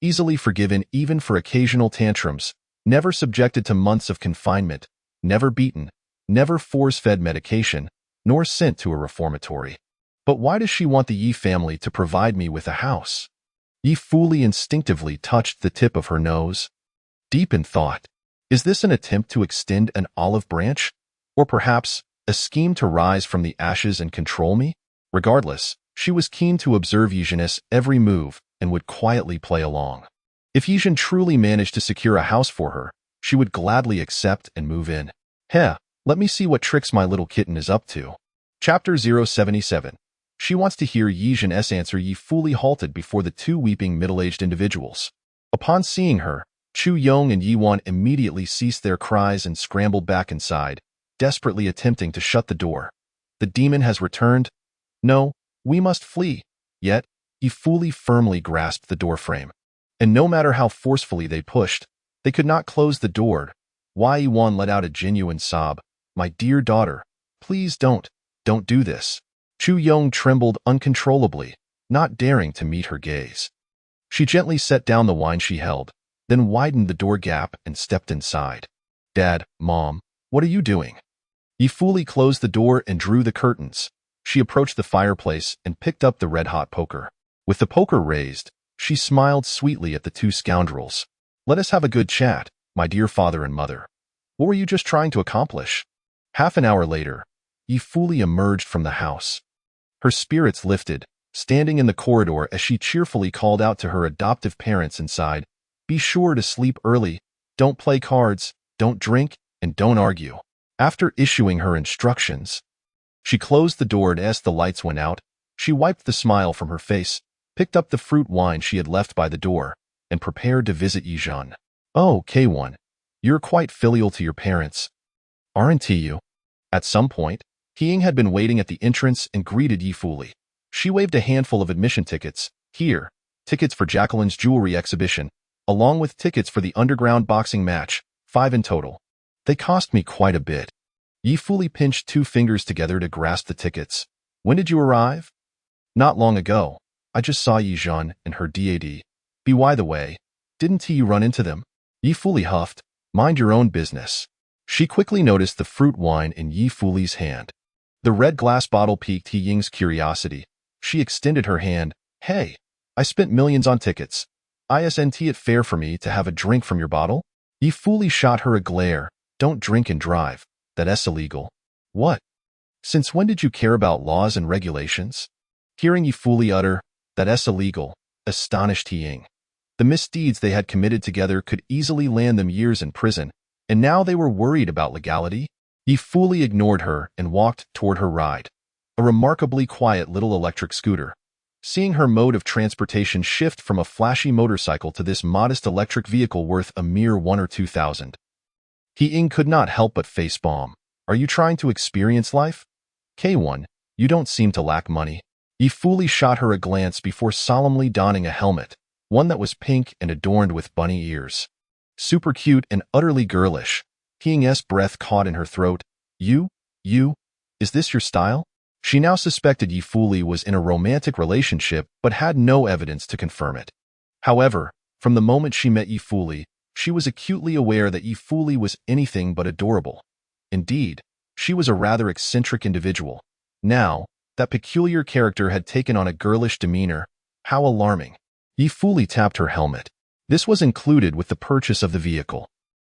easily forgiven even for occasional tantrums, never subjected to months of confinement, never beaten, never force-fed medication, nor sent to a reformatory. But why does she want the Ye family to provide me with a house? Ye Fuli instinctively touched the tip of her nose. Deep in thought, is this an attempt to extend an olive branch? Or perhaps a scheme to rise from the ashes and control me? Regardless, she was keen to observe Ye Zhen's every move and would quietly play along. If Ye Zhen truly managed to secure a house for her, she would gladly accept and move in. Heh, let me see what tricks my little kitten is up to. Chapter 077. She wants to hear Ye Zhen's answer. Ye Fuli halted before the two weeping middle-aged individuals. Upon seeing her, Chu Yong and Ye Wan immediately ceased their cries and scrambled back inside, desperately attempting to shut the door. The demon has returned? No, we must flee. Yet, Ye Fuli firmly grasped the doorframe. And no matter how forcefully they pushed, they could not close the door. Ye Wan let out a genuine sob. My dear daughter, please don't do this. Chu Yong trembled uncontrollably, not daring to meet her gaze. She gently set down the wine she held, then widened the door gap and stepped inside. Dad, Mom, what are you doing? Ye Fuli closed the door and drew the curtains. She approached the fireplace and picked up the red-hot poker. With the poker raised, she smiled sweetly at the two scoundrels. Let us have a good chat, my dear father and mother. What were you just trying to accomplish? Half an hour later, Ye Fuli emerged from the house. Her spirits lifted, standing in the corridor as she cheerfully called out to her adoptive parents inside, be sure to sleep early, don't play cards, don't drink, and don't argue. After issuing her instructions, she closed the door and as the lights went out, she wiped the smile from her face, picked up the fruit wine she had left by the door, and prepared to visit Ye Zhen. Oh, K1, you're quite filial to your parents, aren't you? At some point, Ying had been waiting at the entrance and greeted Ye Fuli. She waved a handful of admission tickets. Here, tickets for Jacqueline's jewelry exhibition, along with tickets for the underground boxing match, 5 in total. They cost me quite a bit. Ye Fuli pinched 2 fingers together to grasp the tickets. When did you arrive? Not long ago. I just saw Ye Zhen and her dad. By the way, didn't you run into them? Ye Fuli huffed. Mind your own business. She quickly noticed the fruit wine in Ye Fuli's hand. The red glass bottle piqued He Ying's curiosity. She extended her hand. Hey, I spent millions on tickets. Isn't it fair for me to have a drink from your bottle? Ye Fuli shot her a glare. Don't drink and drive. That's illegal. What? Since when did you care about laws and regulations? Hearing Ye Fuli utter, that's illegal, astonished He Ying. The misdeeds they had committed together could easily land them years in prison, and now they were worried about legality? Ye Fuli ignored her and walked toward her ride, a remarkably quiet little electric scooter. Seeing her mode of transportation shift from a flashy motorcycle to this modest electric vehicle worth a mere 1 or 2,000, He Ying could not help but facepalm. Are you trying to experience life? K1, you don't seem to lack money. Ye Fuli shot her a glance before solemnly donning a helmet, one that was pink and adorned with bunny ears. Super cute and utterly girlish. He Ying's breath caught in her throat. You? Is this your style? She now suspected Ye Fuli was in a romantic relationship but had no evidence to confirm it. However, from the moment she met Ye Fuli, she was acutely aware that Ye Fuli was anything but adorable. Indeed, she was a rather eccentric individual. Now, that peculiar character had taken on a girlish demeanor. How alarming. Ye Fuli tapped her helmet. This was included with the purchase of the vehicle.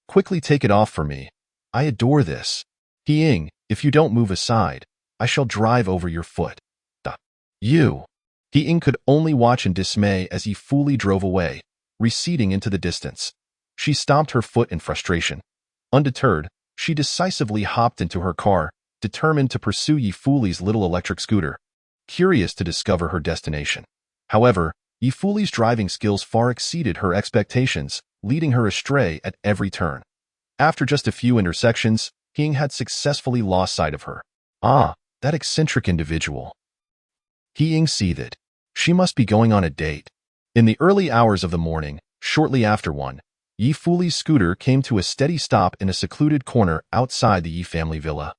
Quickly take it off for me. I adore this. He Ying, if you don't move aside, I shall drive over your foot. You. He Ying could only watch in dismay as Ye Fuli drove away, receding into the distance. She stomped her foot in frustration. Undeterred, she decisively hopped into her car, determined to pursue Ye Fuli's little electric scooter, curious to discover her destination. However, Ye Fuli's driving skills far exceeded her expectations, leading her astray at every turn. After just a few intersections, King had successfully lost sight of her. Ah, that eccentric individual. He seethed. She must be going on a date. In the early hours of the morning, shortly after 1, Ye Fuli's scooter came to a steady stop in a secluded corner outside the Ye family villa.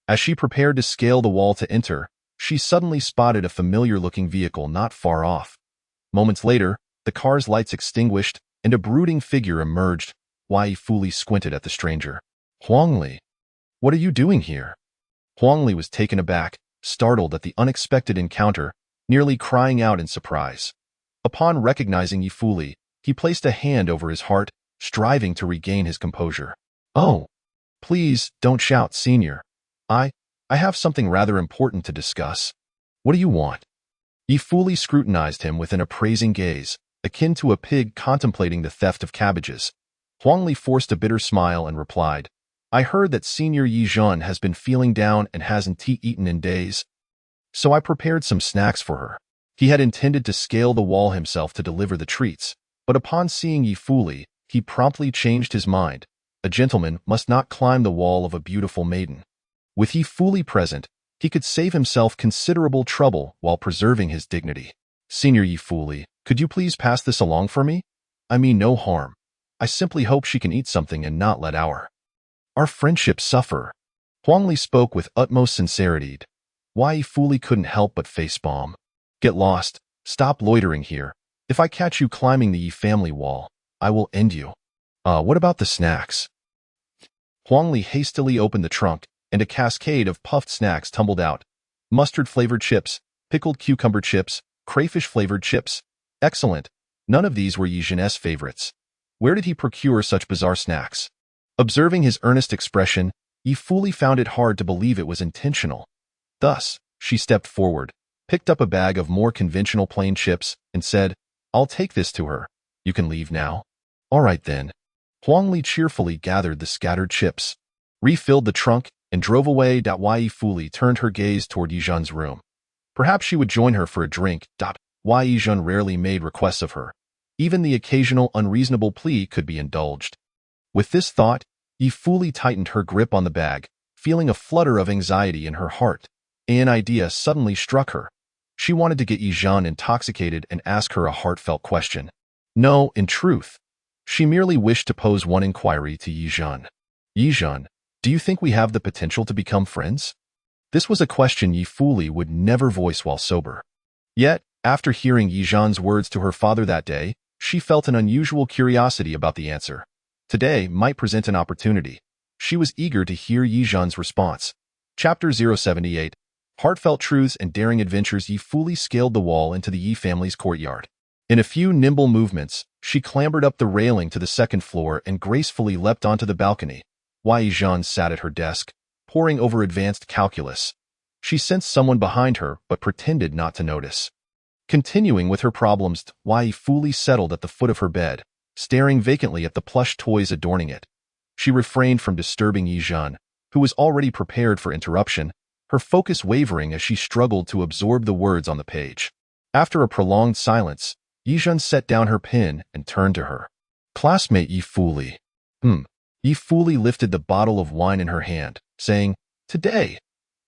As she prepared to scale the wall to enter, she suddenly spotted a familiar-looking vehicle not far off. Moments later, the car's lights extinguished, and a brooding figure emerged. Ye Fuli squinted at the stranger. Huangli, what are you doing here? Huangli was taken aback, startled at the unexpected encounter, nearly crying out in surprise. Upon recognizing Ye Fuli, he placed a hand over his heart, striving to regain his composure. Oh, please, don't shout, senior. I have something rather important to discuss. What do you want? Ye Fuli scrutinized him with an appraising gaze, akin to a pig contemplating the theft of cabbages. Huangli forced a bitter smile and replied, I heard that Senior Ye Zhen has been feeling down and hasn't eaten in days. So I prepared some snacks for her. He had intended to scale the wall himself to deliver the treats, but upon seeing Ye Fuli, he promptly changed his mind. A gentleman must not climb the wall of a beautiful maiden. With Ye Fuli present, he could save himself considerable trouble while preserving his dignity. Senior Ye Fuli, could you please pass this along for me? I mean no harm. I simply hope she can eat something and not let our friendship suffer. Huangli spoke with utmost sincerity. Ye Fuli couldn't help but facepalm. Get lost. Stop loitering here. If I catch you climbing the Ye family wall, I will end you. What about the snacks? Huangli hastily opened the trunk, and a cascade of puffed snacks tumbled out. Mustard-flavored chips, pickled cucumber chips, crayfish-flavored chips. Excellent. None of these were Ye Zhen's favorites. Where did he procure such bizarre snacks? Observing his earnest expression, Ye Fuli found it hard to believe it was intentional. Thus, she stepped forward, picked up a bag of more conventional plain chips, and said, I'll take this to her. You can leave now. All right then. Huangli cheerfully gathered the scattered chips, refilled the trunk, and drove away. Ye Fuli turned her gaze toward Ye Zhen's room. Perhaps she would join her for a drink. Ye Zhen rarely made requests of her. Even the occasional unreasonable plea could be indulged. With this thought, Ye Fuli tightened her grip on the bag, feeling a flutter of anxiety in her heart. An idea suddenly struck her. She wanted to get Ye Zhen intoxicated and ask her a heartfelt question. No, in truth, she merely wished to pose one inquiry to Ye Zhen. Ye Zhen, do you think we have the potential to become friends? This was a question Ye Fuli would never voice while sober. Yet, after hearing Ye Zhen's words to her father that day, she felt an unusual curiosity about the answer. Today might present an opportunity. She was eager to hear Ye Zhen's response. Chapter 078. Heartfelt truths and daring adventures. Ye Fuli scaled the wall into the Ye family's courtyard. In a few nimble movements, she clambered up the railing to the second floor and gracefully leapt onto the balcony. Ye Zhen sat at her desk, poring over advanced calculus. She sensed someone behind her but pretended not to notice. Continuing with her problems, Ye Fuli settled at the foot of her bed, staring vacantly at the plush toys adorning it. She refrained from disturbing Ye Zhen, who was already prepared for interruption, her focus wavering as she struggled to absorb the words on the page. After a prolonged silence, Ye Zhen set down her pen and turned to her. Classmate Ye Fuli. Ye Fuli lifted the bottle of wine in her hand, saying, Today,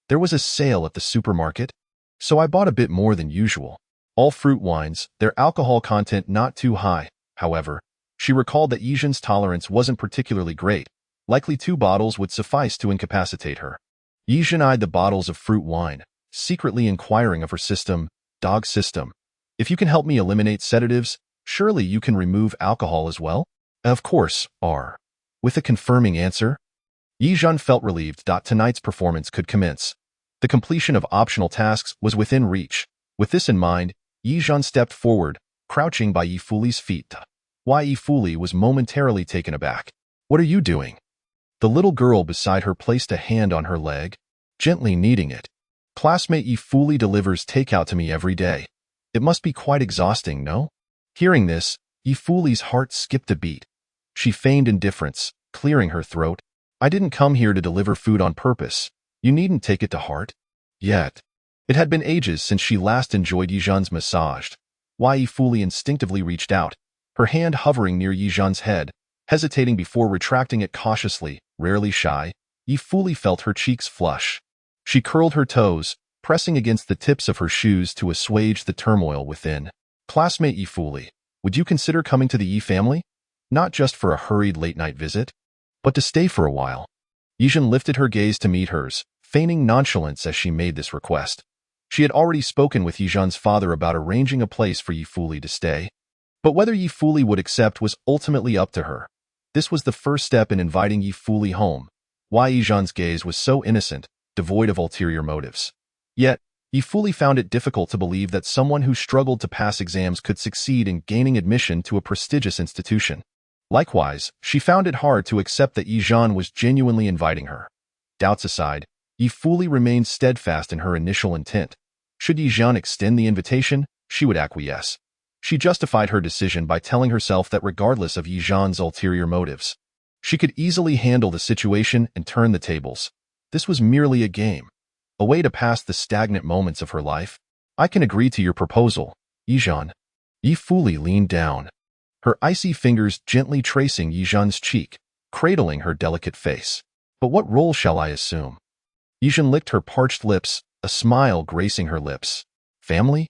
there was a sale at the supermarket, so I bought a bit more than usual. All fruit wines, their alcohol content not too high, however. She recalled that Ye Zhen's tolerance wasn't particularly great. Likely 2 bottles would suffice to incapacitate her. Ye Zhen eyed the bottles of fruit wine, secretly inquiring of her system, dog system. If you can help me eliminate sedatives, surely you can remove alcohol as well? Of course, R. With a confirming answer, Ye Zhen felt relieved. Tonight's performance could commence. The completion of optional tasks was within reach. With this in mind, Ye Zhen stepped forward, crouching by Ye Fuli's feet. Ye Fuli was momentarily taken aback. What are you doing? The little girl beside her placed a hand on her leg, gently kneading it. Classmate Ye Fuli delivers takeout to me every day. It must be quite exhausting, no? Hearing this, Ye Fuli's heart skipped a beat. She feigned indifference, clearing her throat. I didn't come here to deliver food on purpose. You needn't take it to heart. Yet. It had been ages since she last enjoyed Ye Zhen's massage. Ye Fuli instinctively reached out, her hand hovering near Ye Zhen's head, hesitating before retracting it cautiously, rarely shy. Ye Fuli felt her cheeks flush. She curled her toes, pressing against the tips of her shoes to assuage the turmoil within. Classmate Ye Fuli, would you consider coming to the Ye family? Not just for a hurried late-night visit, but to stay for a while. Ye Zhen lifted her gaze to meet hers, feigning nonchalance as she made this request. She had already spoken with Ye Zhen's father about arranging a place for Ye Fuli to stay. But whether Ye Fuli would accept was ultimately up to her. This was the first step in inviting Ye Fuli home. Ye Zhen's gaze was so innocent, devoid of ulterior motives. Yet, Ye Fuli found it difficult to believe that someone who struggled to pass exams could succeed in gaining admission to a prestigious institution. Likewise, she found it hard to accept that Ye Zhen was genuinely inviting her. Doubts aside, Ye Fuli remained steadfast in her initial intent. Should Ye Zhen extend the invitation, she would acquiesce. She justified her decision by telling herself that regardless of Ye Zhen's ulterior motives, she could easily handle the situation and turn the tables. This was merely a game, a way to pass the stagnant moments of her life. I can agree to your proposal, Ye Zhen. Ye Fuli leaned down, her icy fingers gently tracing Ye Zhen's cheek, cradling her delicate face. But what role shall I assume? Ye Zhen licked her parched lips, a smile gracing her lips. Family?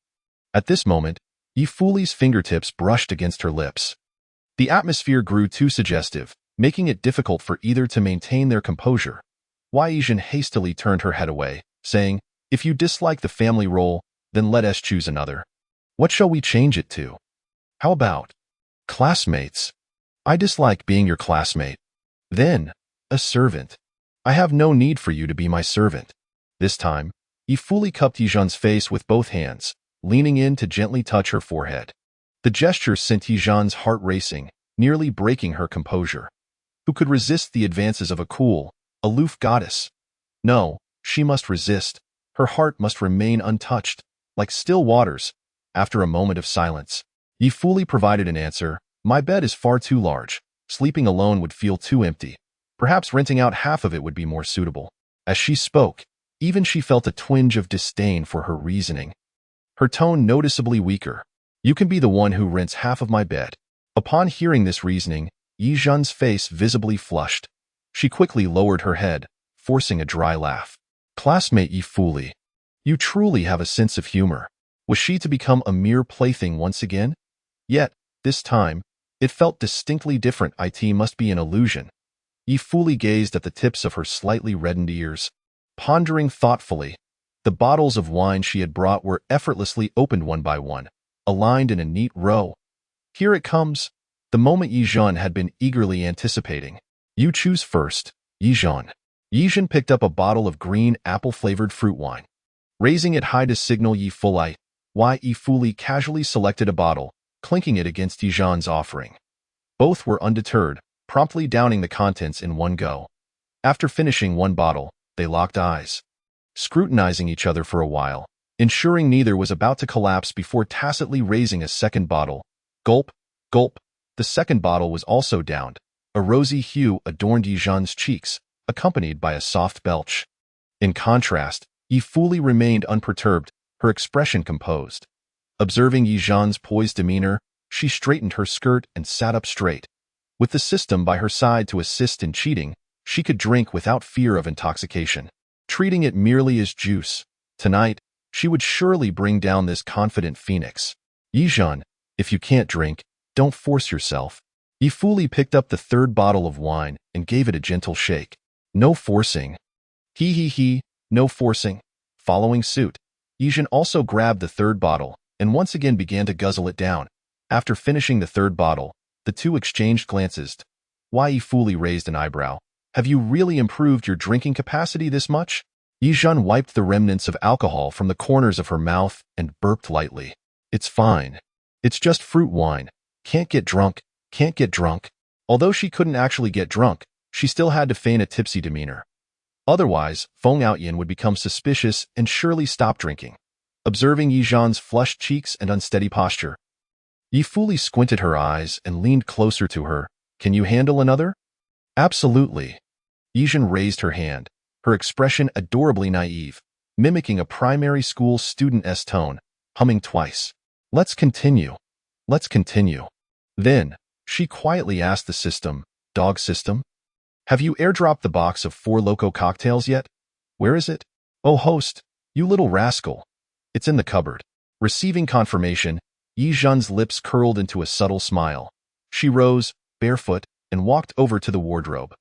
At this moment, Ye Fuli's fingertips brushed against her lips. The atmosphere grew too suggestive, making it difficult for either to maintain their composure. Ye Zhen hastily turned her head away, saying, if you dislike the family role, then let us choose another. What shall we change it to? How about classmates? I dislike being your classmate. Then, a servant. I have no need for you to be my servant. This time, Ye Fuli cupped Ye Zhen's face with both hands, leaning in to gently touch her forehead. The gesture sent Ye Zhen's heart racing, nearly breaking her composure. Who could resist the advances of a cool, aloof goddess? No, she must resist. Her heart must remain untouched, like still waters. After a moment of silence, Ye Fuli provided an answer. My bed is far too large. Sleeping alone would feel too empty. Perhaps renting out half of it would be more suitable. As she spoke, even she felt a twinge of disdain for her reasoning. Her tone noticeably weaker. You can be the one who rents half of my bed. Upon hearing this reasoning, Ye Zhen's face visibly flushed. She quickly lowered her head, forcing a dry laugh. Classmate Ye Fuli, you truly have a sense of humor. Was she to become a mere plaything once again? Yet, this time, it felt distinctly different. It must be an illusion. Ye Fuli gazed at the tips of her slightly reddened ears, pondering thoughtfully. The bottles of wine she had brought were effortlessly opened one by one, aligned in a neat row. Here it comes, the moment Ye Zhen had been eagerly anticipating. You choose first, Ye Zhen. Ye Zhen picked up a bottle of green apple-flavored fruit wine. Raising it high to signal Ye Fuli, Ye Fuli casually selected a bottle, clinking it against Ye Zhen's offering. Both were undeterred, promptly downing the contents in one go. After finishing one bottle, they locked eyes, scrutinizing each other for a while, ensuring neither was about to collapse before tacitly raising a second bottle. Gulp, gulp. The second bottle was also downed. A rosy hue adorned Ye Zhen's cheeks, accompanied by a soft belch. In contrast, Ye Fuli remained unperturbed, her expression composed. Observing Ye Zhen's poised demeanor, she straightened her skirt and sat up straight. With the system by her side to assist in cheating, she could drink without fear of intoxication, treating it merely as juice. Tonight, she would surely bring down this confident phoenix. Ye Zhen, if you can't drink, don't force yourself. Ye Fuli picked up the third bottle of wine and gave it a gentle shake. No forcing. He, no forcing. Following suit, Ye Zhen also grabbed the third bottle and once again began to guzzle it down. After finishing the third bottle, the two exchanged glances. Ye Fuli raised an eyebrow. Have you really improved your drinking capacity this much? Ye Zhen wiped the remnants of alcohol from the corners of her mouth and burped lightly. It's fine. It's just fruit wine. Can't get drunk. Can't get drunk. Although she couldn't actually get drunk, she still had to feign a tipsy demeanor. Otherwise, Feng Outyin would become suspicious and surely stop drinking. Observing Ye Zhen's flushed cheeks and unsteady posture, Ye Fuli squinted her eyes and leaned closer to her. Can you handle another? Absolutely. Ye Zhen raised her hand, her expression adorably naive, mimicking a primary school student's tone, humming twice. Let's continue. Let's continue. Then, she quietly asked the system, Dog system? Have you airdropped the box of 4 Loco cocktails yet? Where is it? Oh host, you little rascal. It's in the cupboard. Receiving confirmation, Ye Zhen's lips curled into a subtle smile. She rose, barefoot, and walked over to the wardrobe.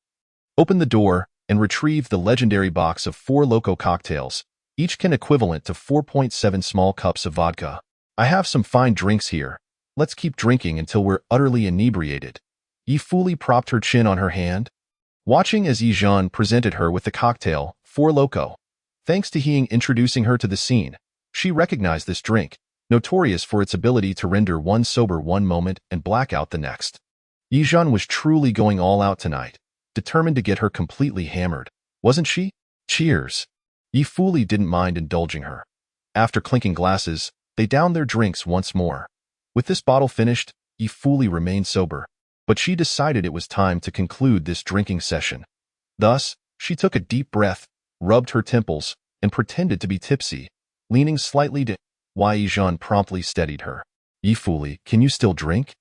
Opened the door and retrieved the legendary box of 4 Loco cocktails, each can equivalent to 4.7 small cups of vodka. I have some fine drinks here. Let's keep drinking until we're utterly inebriated. Ye fully propped her chin on her hand, watching as Ye Zhen presented her with the cocktail, 4 Loco. Thanks to Hing introducing her to the scene, she recognized this drink, notorious for its ability to render one sober one moment and black out the next. Ye Zhen was truly going all out tonight, determined to get her completely hammered, wasn't she? Cheers. Ye fully didn't mind indulging her. After clinking glasses, they downed their drinks once more. With this bottle finished, Ye fully remained sober, but she decided it was time to conclude this drinking session. Thus, she took a deep breath, rubbed her temples, and pretended to be tipsy, leaning slightly to Ye Zhen promptly steadied her. Ye fully, can you still drink?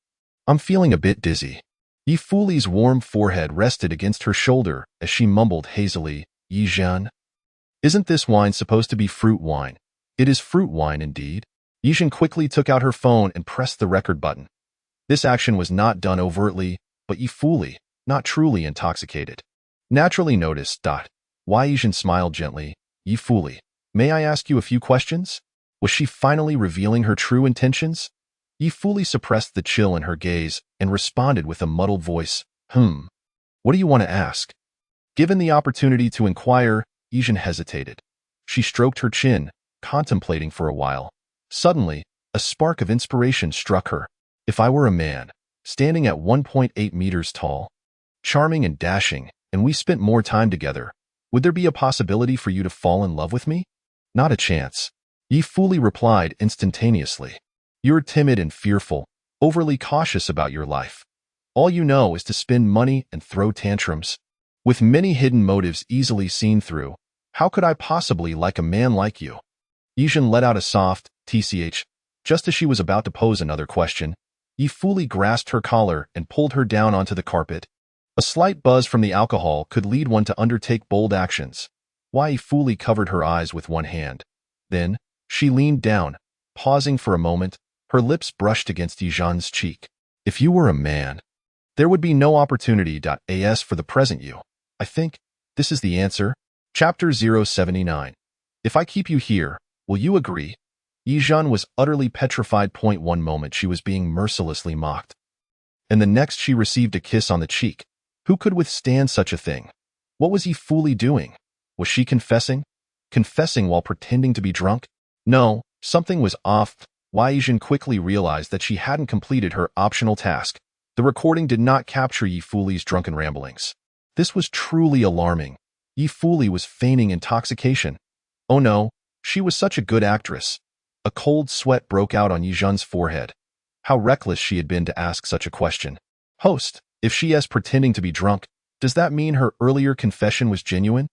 I'm feeling a bit dizzy. Ye fully's warm forehead rested against her shoulder as she mumbled hazily, Ye Zhen? Isn't this wine supposed to be fruit wine? It is fruit wine indeed. Ye Zhen quickly took out her phone and pressed the record button. This action was not done overtly, but Ye fully, not truly intoxicated. Naturally noticed. Ye Zhen smiled gently. Ye fully, may I ask you a few questions? Was she finally revealing her true intentions? Ye fully suppressed the chill in her gaze and responded with a muddled voice, What do you want to ask? Given the opportunity to inquire, Ye Zhen hesitated. She stroked her chin, contemplating for a while. Suddenly, a spark of inspiration struck her. If I were a man, standing at 1.8 meters tall, charming and dashing, and we spent more time together, would there be a possibility for you to fall in love with me? Not a chance. Ye fully replied instantaneously. You're timid and fearful, overly cautious about your life. All you know is to spend money and throw tantrums. With many hidden motives easily seen through, how could I possibly like a man like you? Ye Zhen let out a soft, tch. Just as she was about to pose another question, Ye fully grasped her collar and pulled her down onto the carpet. A slight buzz from the alcohol could lead one to undertake bold actions. Ye fully covered her eyes with one hand. Then, she leaned down, pausing for a moment, her lips brushed against Ye Zhen's cheek. If you were a man, there would be no opportunity. As for the present you, I think, this is the answer. Chapter 079. If I keep you here, will you agree? Ye Zhen was utterly petrified. One moment she was being mercilessly mocked, and the next she received a kiss on the cheek. Who could withstand such a thing? What was Ye fully doing? Was she confessing? Confessing while pretending to be drunk? No, something was off. Ye Zhen quickly realized that she hadn't completed her optional task. The recording did not capture Ye fully's drunken ramblings. This was truly alarming. Ye fully was feigning intoxication. Oh no, she was such a good actress. A cold sweat broke out on Ye Zhen's forehead. How reckless she had been to ask such a question. Host, if she is pretending to be drunk, does that mean her earlier confession was genuine?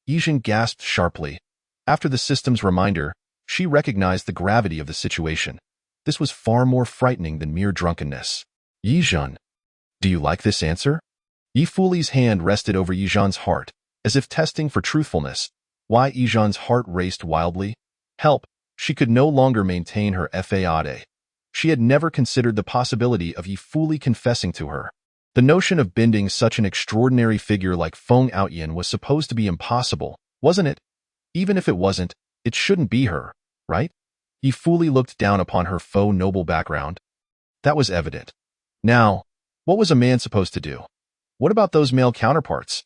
Ye Zhen gasped sharply. After the system's reminder, she recognized the gravity of the situation. This was far more frightening than mere drunkenness. Ye Zhen, do you like this answer? Ye fully's hand rested over Ye Zhen's heart, as if testing for truthfulness. Ye Zhen's heart raced wildly. Help, she could no longer maintain her faade. She had never considered the possibility of Ye fully confessing to her. The notion of bending such an extraordinary figure like Feng Outyan was supposed to be impossible, wasn't it? Even if it wasn't, it shouldn't be her, right? Ye fully looked down upon her faux noble background. That was evident. Now, what was a man supposed to do? What about those male counterparts?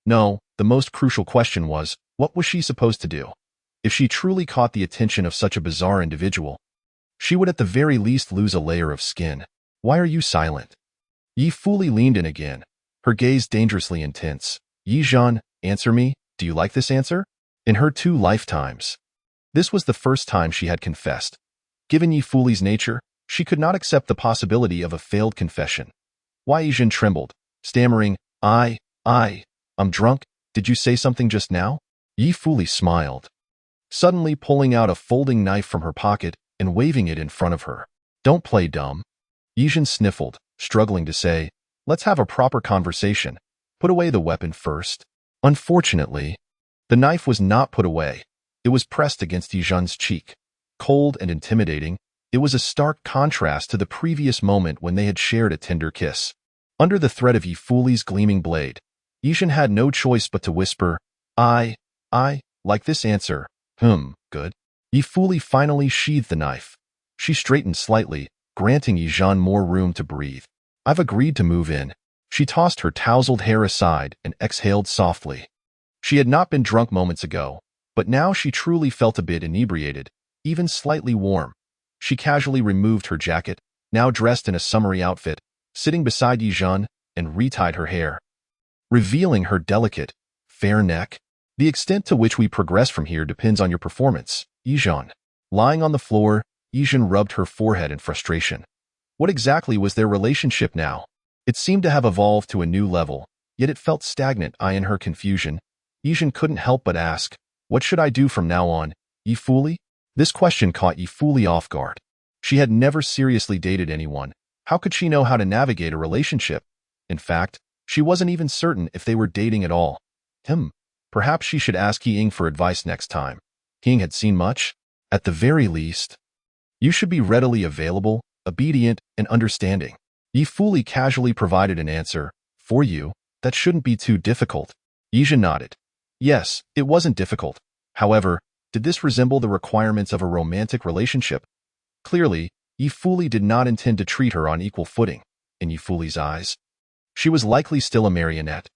No, the most crucial question was, what was she supposed to do? If she truly caught the attention of such a bizarre individual, she would at the very least lose a layer of skin. Why are you silent? Ye fully leaned in again, her gaze dangerously intense. Ye Zhen, answer me, do you like this answer? In her 2 lifetimes, this was the first time she had confessed. Given Ye fully's nature, she could not accept the possibility of a failed confession. Ye Zhen trembled, stammering, I'm drunk, did you say something just now? Ye fully smiled. Suddenly pulling out a folding knife from her pocket, and waving it in front of her. Don't play dumb. Ye Zhen sniffled, struggling to say, let's have a proper conversation. Put away the weapon first. Unfortunately, the knife was not put away. It was pressed against Ye Zhen's cheek. Cold and intimidating, it was a stark contrast to the previous moment when they had shared a tender kiss. Under the threat of Ye Fuli's gleaming blade, Ye Zhen had no choice but to whisper, I like this answer. Good. Ye Fuli finally sheathed the knife. She straightened slightly, granting Ye Zhen more room to breathe. I've agreed to move in. She tossed her tousled hair aside and exhaled softly. She had not been drunk moments ago, but now she truly felt a bit inebriated, even slightly warm. She casually removed her jacket, now dressed in a summery outfit, sitting beside Ye Zhen, and retied her hair, revealing her delicate, fair neck. The extent to which we progress from here depends on your performance, Ye Zhen. Lying on the floor, Ye Zhen rubbed her forehead in frustration. What exactly was their relationship now? It seemed to have evolved to a new level, yet it felt stagnant. In her confusion, Ye Zhen couldn't help but ask, what should I do from now on, Ye Fuli? This question caught Ye Fuli off guard. She had never seriously dated anyone. How could she know how to navigate a relationship? In fact, she wasn't even certain if they were dating at all. Perhaps she should ask He Ying for advice next time. He Ying had seen much. At the very least, you should be readily available, obedient, and understanding. Ye Fuli casually provided an answer. For you, that shouldn't be too difficult. Ye Zhen nodded. Yes, it wasn't difficult. However, did this resemble the requirements of a romantic relationship? Clearly, Ye Fuli did not intend to treat her on equal footing. In Ye Fuli's eyes, she was likely still a marionette.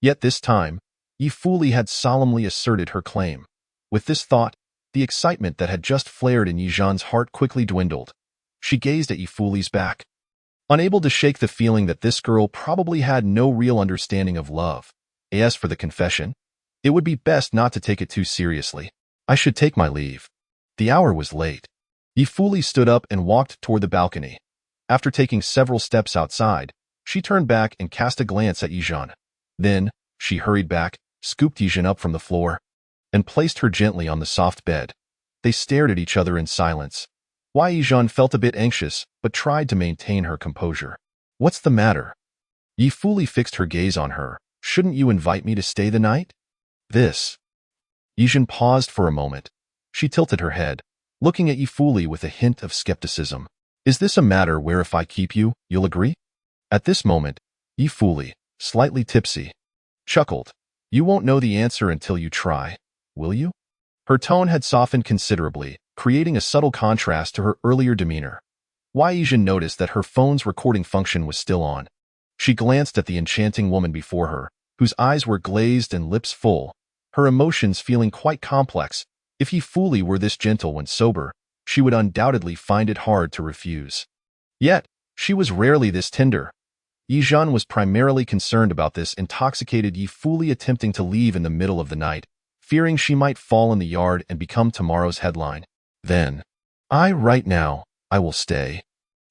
Yet this time, Ye Fuli had solemnly asserted her claim. With this thought, the excitement that had just flared in Ye Zhen's heart quickly dwindled. She gazed at Ye Fuli's back, unable to shake the feeling that this girl probably had no real understanding of love. As for the confession, it would be best not to take it too seriously. I should take my leave. The hour was late. Ye Fuli stood up and walked toward the balcony. After taking several steps outside, she turned back and cast a glance at Ye Zhen. Then, she hurried back, scooped Ye Zhen up from the floor, and placed her gently on the soft bed. They stared at each other in silence. Ye Zhen felt a bit anxious, but tried to maintain her composure. What's the matter? Ye Fuli fixed her gaze on her. Shouldn't you invite me to stay the night? Ye Zhen paused for a moment. She tilted her head, looking at Ye Fuli with a hint of skepticism. Is this a matter where if I keep you, you'll agree? At this moment, Ye Fuli, slightly tipsy, chuckled. You won't know the answer until you try, will you? Her tone had softened considerably, creating a subtle contrast to her earlier demeanor. Ye Zhen noticed that her phone's recording function was still on. She glanced at the enchanting woman before her, whose eyes were glazed and lips full, her emotions feeling quite complex. If Ye Fuli were this gentle when sober, she would undoubtedly find it hard to refuse. Yet, she was rarely this tender. Ye Zhen was primarily concerned about this intoxicated Ye Fuli attempting to leave in the middle of the night, fearing she might fall in the yard and become tomorrow's headline. Then, right now, I will stay.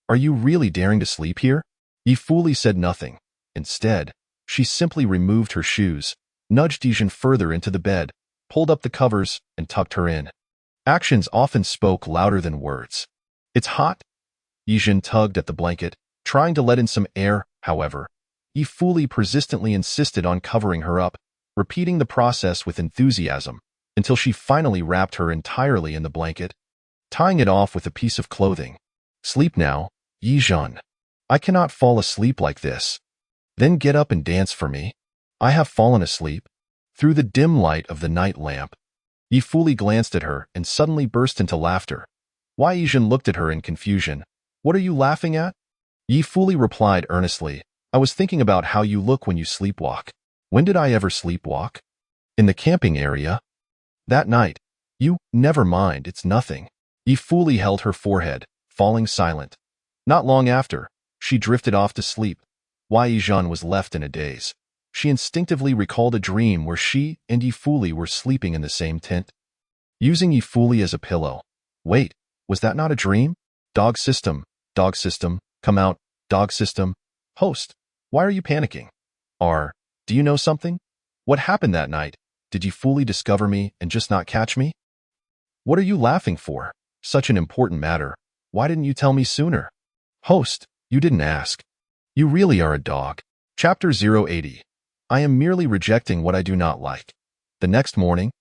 Are you really daring to sleep here? Ye Fuli said nothing. Instead, she simply removed her shoes, nudged Ye Zhen further into the bed, pulled up the covers, and tucked her in. Actions often spoke louder than words. It's hot. Ye Zhen tugged at the blanket, trying to let in some air. However, Ye Fuli persistently insisted on covering her up, repeating the process with enthusiasm, until she finally wrapped her entirely in the blanket, tying it off with a piece of clothing. Sleep now, Ye Zhen. I cannot fall asleep like this. Then get up and dance for me. I have fallen asleep. Through the dim light of the night lamp, Ye Fuli glanced at her and suddenly burst into laughter. Ye Zhen looked at her in confusion. What are you laughing at? Ye Fuli replied earnestly. I was thinking about how you look when you sleepwalk. When did I ever sleepwalk? In the camping area. That night. Never mind, it's nothing. Ye Fuli held her forehead, falling silent. Not long after, she drifted off to sleep. Ye Zhen was left in a daze. She instinctively recalled a dream where she and Ye Fuli were sleeping in the same tent, using Ye Fuli as a pillow. Wait, was that not a dream? Dog system, come out, dog system. Host, why are you panicking? Do you know something? What happened that night? Did Ye Fuli discover me and just not catch me? What are you laughing for? Such an important matter. Why didn't you tell me sooner? Host, you didn't ask. You really are a dog. Chapter 080. I am merely rejecting what I do not like. The next morning,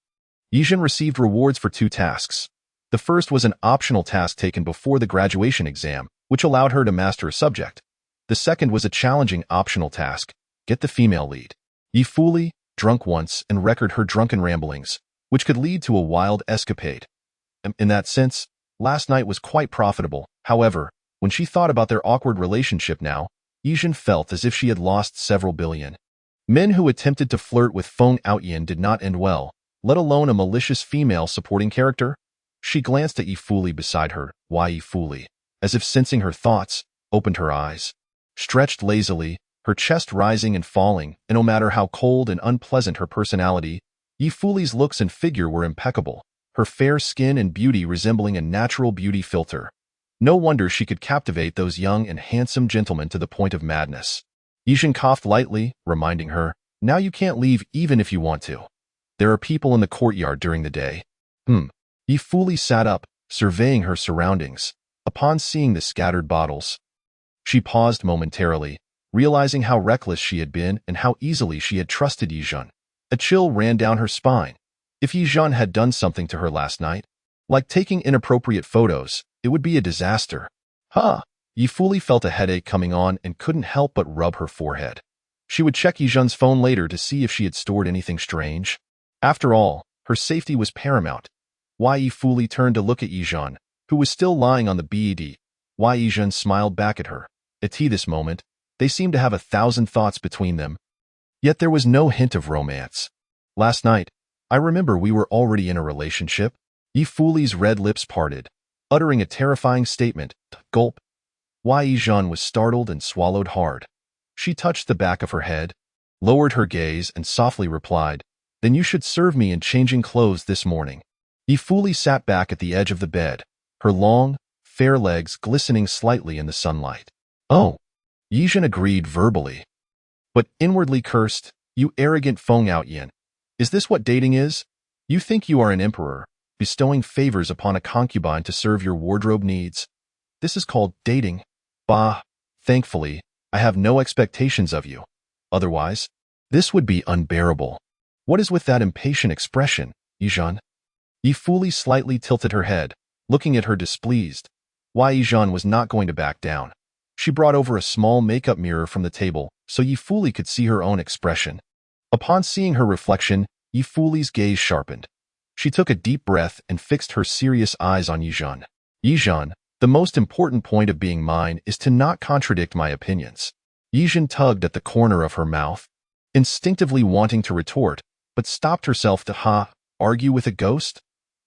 Ye Zhen received rewards for 2 tasks. The first was an optional task taken before the graduation exam, which allowed her to master a subject. The second was a challenging optional task, get the female lead. Ye Fuli, drunk once, and record her drunken ramblings, which could lead to a wild escapade. In that sense, last night was quite profitable. However, when she thought about their awkward relationship now, Ye Zhen felt as if she had lost several billion. Men who attempted to flirt with Feng Outyan did not end well, let alone a malicious female supporting character. She glanced at Ye Fuli beside her, Ye Fuli, as if sensing her thoughts, opened her eyes, stretched lazily, her chest rising and falling, and no matter how cold and unpleasant her personality, Ye Fuli's looks and figure were impeccable, her fair skin and beauty resembling a natural beauty filter. No wonder she could captivate those young and handsome gentlemen to the point of madness. Ye Zhen coughed lightly, reminding her, now you can't leave even if you want to. There are people in the courtyard during the day. Ye Fuli sat up, surveying her surroundings. Upon seeing the scattered bottles, she paused momentarily, realizing how reckless she had been and how easily she had trusted Ye Zhen. A chill ran down her spine. If Ye Zhen had done something to her last night, like taking inappropriate photos, it would be a disaster. Ye Fuli felt a headache coming on and couldn't help but rub her forehead. She would check Ye Zhen's phone later to see if she had stored anything strange. After all, her safety was paramount. Ye Fuli turned to look at Ye Zhen, who was still lying on the bed. Ye Zhen smiled back at her. At this moment, they seemed to have 1,000 thoughts between them. Yet there was no hint of romance. Last night, I remember we were already in a relationship. Ye Fuli's red lips parted, uttering a terrifying statement. Gulp. Ye Zhen was startled and swallowed hard. She touched the back of her head, lowered her gaze, and softly replied, then you should serve me in changing clothes this morning. Ye Fuli sat back at the edge of the bed, her long, fair legs glistening slightly in the sunlight. Oh. Ye Zhen agreed verbally, but inwardly cursed, you arrogant Feng Outyan. Is this what dating is? You think you are an emperor, bestowing favors upon a concubine to serve your wardrobe needs. This is called dating. Bah, thankfully, I have no expectations of you. Otherwise, this would be unbearable. What is with that impatient expression, Ye Zhen? Ye Fuli slightly tilted her head, looking at her displeased. Ye Zhen was not going to back down. She brought over a small makeup mirror from the table so Ye Fuli could see her own expression. Upon seeing her reflection, Ye Fuli's gaze sharpened. She took a deep breath and fixed her serious eyes on Ye Zhen. Ye Zhen, the most important point of being mine is to not contradict my opinions. Ye Zhen tugged at the corner of her mouth, instinctively wanting to retort, but stopped herself to argue with a ghost?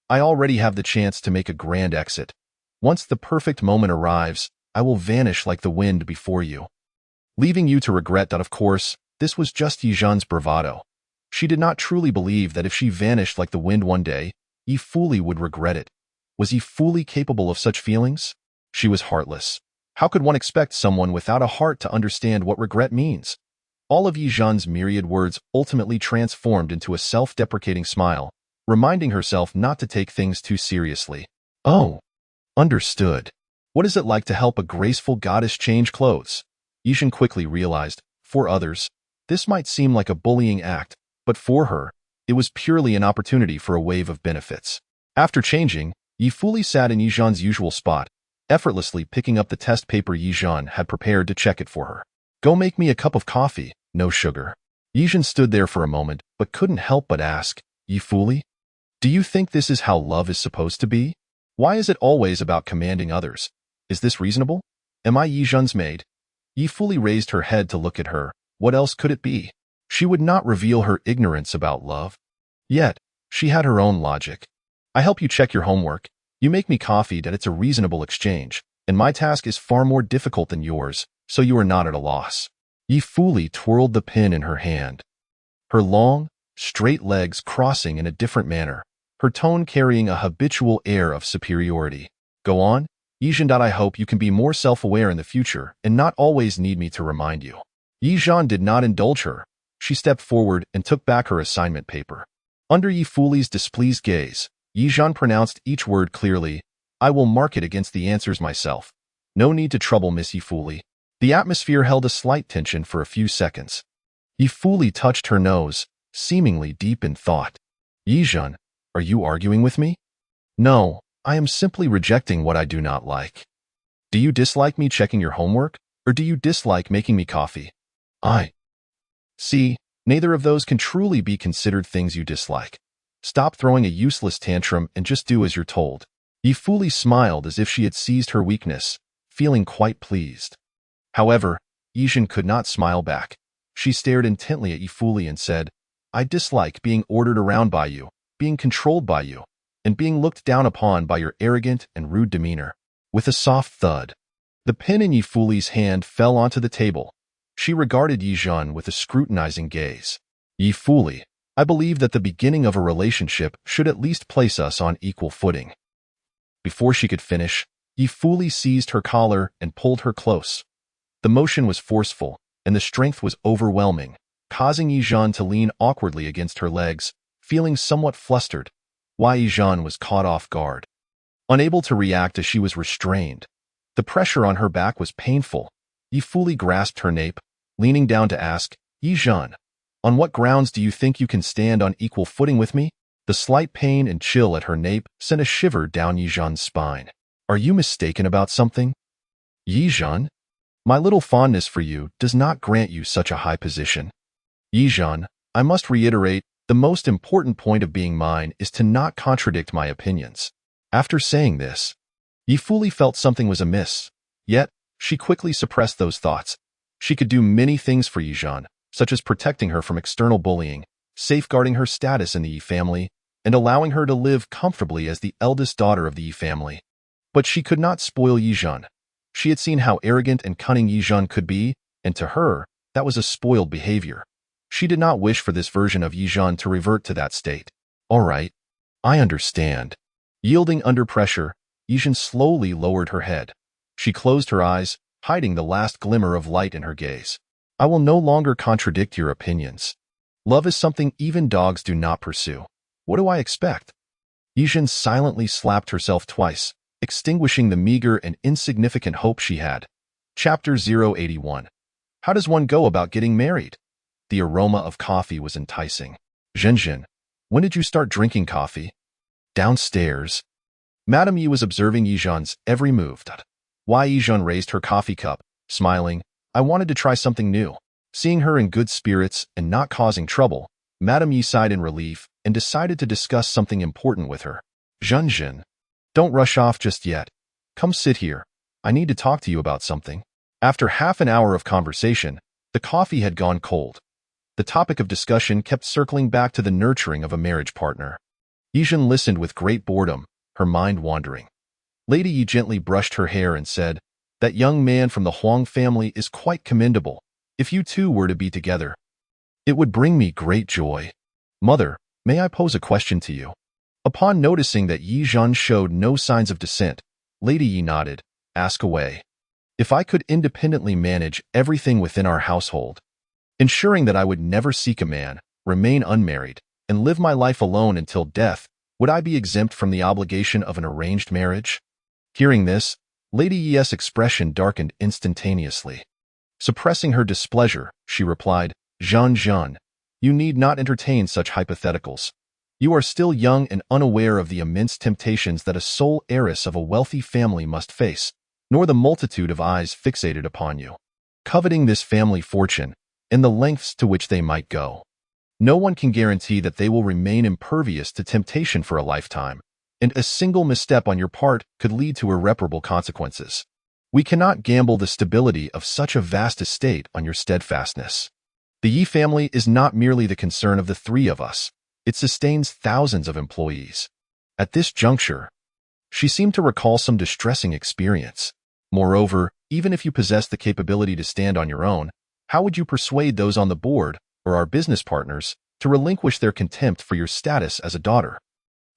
I already have the chance to make a grand exit. Once the perfect moment arrives, I will vanish like the wind before you, leaving you to regret that. Of course, this was just Ye Zhen's bravado. She did not truly believe that if she vanished like the wind one day, Ye Fuli would regret it. Was Ye Fuli capable of such feelings? She was heartless. How could one expect someone without a heart to understand what regret means? All of Ye Zhen's myriad words ultimately transformed into a self-deprecating smile, reminding herself not to take things too seriously. Oh, understood. What is it like to help a graceful goddess change clothes? Ye Zhen quickly realized, for others, this might seem like a bullying act, but for her, it was purely an opportunity for a wave of benefits. After changing, Ye Fuli sat in Ye Zhen's usual spot, effortlessly picking up the test paper Ye Zhen had prepared to check it for her. Go make me a cup of coffee, no sugar. Ye Zhen stood there for a moment, but couldn't help but ask, Ye Fuli, do you think this is how love is supposed to be? Why is it always about commanding others? Is this reasonable? Am I Ye Zhen's maid? Ye Fuli raised her head to look at her. What else could it be? She would not reveal her ignorance about love. Yet, she had her own logic. I help you check your homework. You make me coffee that it's a reasonable exchange, and my task is far more difficult than yours, so you are not at a loss. Ye Fuli twirled the pen in her hand, her long, straight legs crossing in a different manner, her tone carrying a habitual air of superiority. Go on, Ye Zhen. I hope you can be more self-aware in the future and not always need me to remind you. Ye Zhen did not indulge her. She stepped forward and took back her assignment paper. Under Ye Fuli's displeased gaze, Ye Zhen pronounced each word clearly. I will mark it against the answers myself. No need to trouble Miss Ye Fuli. The atmosphere held a slight tension for a few seconds. Ye Fuli touched her nose, seemingly deep in thought. Ye Zhen, are you arguing with me? No, I am simply rejecting what I do not like. Do you dislike me checking your homework, or do you dislike making me coffee? See, neither of those can truly be considered things you dislike. Stop throwing a useless tantrum and just do as you're told. Ye Fuli smiled as if she had seized her weakness, feeling quite pleased. However, Ye Zhen could not smile back. She stared intently at Ye Fuli and said, I dislike being ordered around by you, being controlled by you, and being looked down upon by your arrogant and rude demeanor. With a soft thud, the pen in Ye Fuli's hand fell onto the table. She regarded Ye Zhen with a scrutinizing gaze. Ye Fuli, I believe that the beginning of a relationship should at least place us on equal footing. Before she could finish, Ye Fuli seized her collar and pulled her close. The motion was forceful, and the strength was overwhelming, causing Ye Zhen to lean awkwardly against her legs, feeling somewhat flustered. Ye Zhen was caught off guard. Unable to react as she was restrained. The pressure on her back was painful. Ye Fuli grasped her nape, leaning down to ask, Ye Zhen, on what grounds do you think you can stand on equal footing with me? The slight pain and chill at her nape sent a shiver down Ye Zhen's spine. Are you mistaken about something? Ye Zhen? My little fondness for you does not grant you such a high position. Ye Zhen, I must reiterate, the most important point of being mine is to not contradict my opinions. After saying this, Ye Fuli felt something was amiss, yet she quickly suppressed those thoughts. She could do many things for Ye Zhen, such as protecting her from external bullying, safeguarding her status in the Ye family, and allowing her to live comfortably as the eldest daughter of the Ye family. But she could not spoil Ye Zhen. She had seen how arrogant and cunning Ye Zhen could be, and to her, that was a spoiled behavior. She did not wish for this version of Ye Zhen to revert to that state. All right, I understand. Yielding under pressure, Ye Zhen slowly lowered her head. She closed her eyes, hiding the last glimmer of light in her gaze. I will no longer contradict your opinions. Love is something even dogs do not pursue. What do I expect? Ye Zhen silently slapped herself twice, extinguishing the meager and insignificant hope she had. Chapter 081. How does one go about getting married? The aroma of coffee was enticing. Zhen, when did you start drinking coffee? Downstairs. Madame Yi was observing Ye Zhen's every move. Ye Zhen raised her coffee cup, smiling. I wanted to try something new. Seeing her in good spirits and not causing trouble, Madame Yi sighed in relief and decided to discuss something important with her. Zhen, don't rush off just yet. Come sit here. I need to talk to you about something. After half an hour of conversation, the coffee had gone cold. The topic of discussion kept circling back to the nurturing of a marriage partner. Ye Zhen listened with great boredom, her mind wandering. Lady Yi gently brushed her hair and said, that young man from the Huang family is quite commendable. If you two were to be together, it would bring me great joy. Mother, may I pose a question to you? Upon noticing that Ye Zhen showed no signs of dissent, Lady Yi nodded. Ask away. If I could independently manage everything within our household, ensuring that I would never seek a man, remain unmarried, and live my life alone until death, would I be exempt from the obligation of an arranged marriage? Hearing this, Lady Yi's expression darkened instantaneously. Suppressing her displeasure, she replied, Zhen, you need not entertain such hypotheticals. You are still young and unaware of the immense temptations that a sole heiress of a wealthy family must face, nor the multitude of eyes fixated upon you, coveting this family fortune, and the lengths to which they might go. No one can guarantee that they will remain impervious to temptation for a lifetime, and a single misstep on your part could lead to irreparable consequences. We cannot gamble the stability of such a vast estate on your steadfastness. The Yi family is not merely the concern of the three of us. It sustains thousands of employees. At this juncture, she seemed to recall some distressing experience. Moreover, even if you possess the capability to stand on your own, how would you persuade those on the board, or our business partners, to relinquish their contempt for your status as a daughter?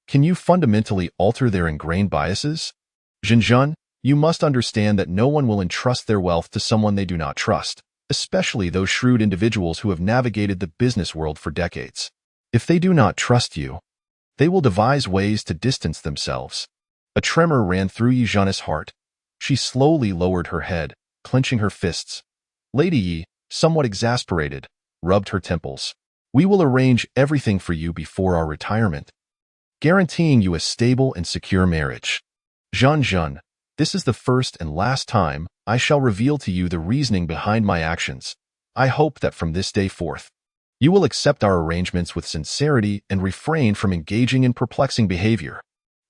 Can you fundamentally alter their ingrained biases? Zhen, you must understand that no one will entrust their wealth to someone they do not trust, especially those shrewd individuals who have navigated the business world for decades. If they do not trust you, they will devise ways to distance themselves. A tremor ran through Ye Zhen's heart. She slowly lowered her head, clenching her fists. Lady Yi, somewhat exasperated, rubbed her temples. We will arrange everything for you before our retirement, guaranteeing you a stable and secure marriage. Zhen, this is the first and last time I shall reveal to you the reasoning behind my actions. I hope that from this day forth, you will accept our arrangements with sincerity and refrain from engaging in perplexing behavior.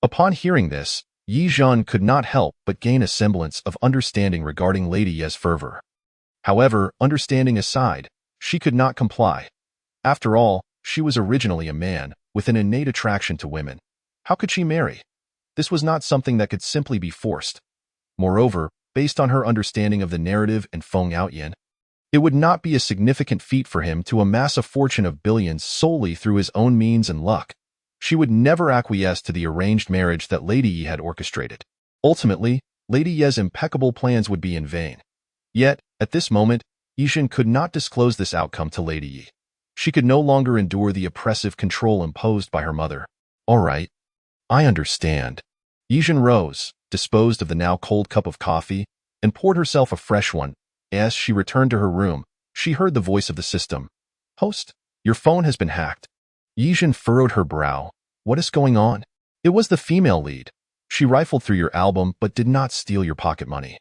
Upon hearing this, Ye Zhen could not help but gain a semblance of understanding regarding Lady Ye's fervor. However, understanding aside, she could not comply. After all, she was originally a man, with an innate attraction to women. How could she marry? This was not something that could simply be forced. Moreover, based on her understanding of the narrative and Feng Outyan, it would not be a significant feat for him to amass a fortune of billions solely through his own means and luck. She would never acquiesce to the arranged marriage that Lady Yi had orchestrated. Ultimately, Lady Ye's impeccable plans would be in vain. Yet, at this moment, Ye Zhen could not disclose this outcome to Lady Yi. She could no longer endure the oppressive control imposed by her mother. All right, I understand. Ye Zhen rose, disposed of the now cold cup of coffee, and poured herself a fresh one. As she returned to her room, she heard the voice of the system. Host, your phone has been hacked. Ye Zhen furrowed her brow. What is going on? It was the female lead. She rifled through your album but did not steal your pocket money.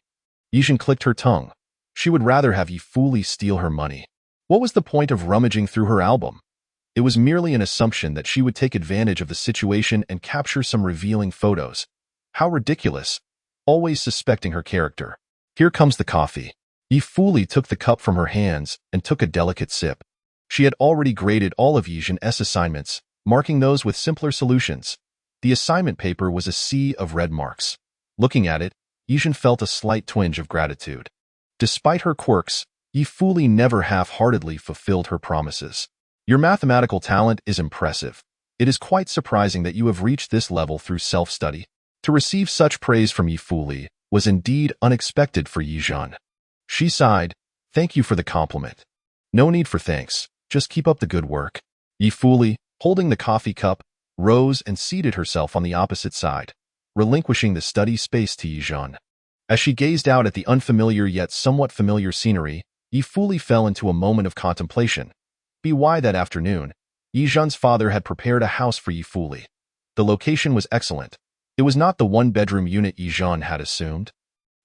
Ye Zhen clicked her tongue. She would rather have Ye Fuli steal her money. What was the point of rummaging through her album? It was merely an assumption that she would take advantage of the situation and capture some revealing photos. How ridiculous. Always suspecting her character. Here comes the coffee. Ye Fuli took the cup from her hands and took a delicate sip. She had already graded all of Ye Zhen's assignments, marking those with simpler solutions. The assignment paper was a sea of red marks. Looking at it, Ye Zhen felt a slight twinge of gratitude. Despite her quirks, Ye Fuli never half-heartedly fulfilled her promises. Your mathematical talent is impressive. It is quite surprising that you have reached this level through self-study. To receive such praise from Ye Fuli was indeed unexpected for Ye Zhen. She sighed. Thank you for the compliment. No need for thanks. Just keep up the good work. Ye Fuli, holding the coffee cup, rose and seated herself on the opposite side, relinquishing the study space to Ye Zhen. As she gazed out at the unfamiliar yet somewhat familiar scenery, Ye Fuli fell into a moment of contemplation. That afternoon, Ye Zhen's father had prepared a house for Ye Fuli. The location was excellent. It was not the one-bedroom unit Ye Zhen had assumed,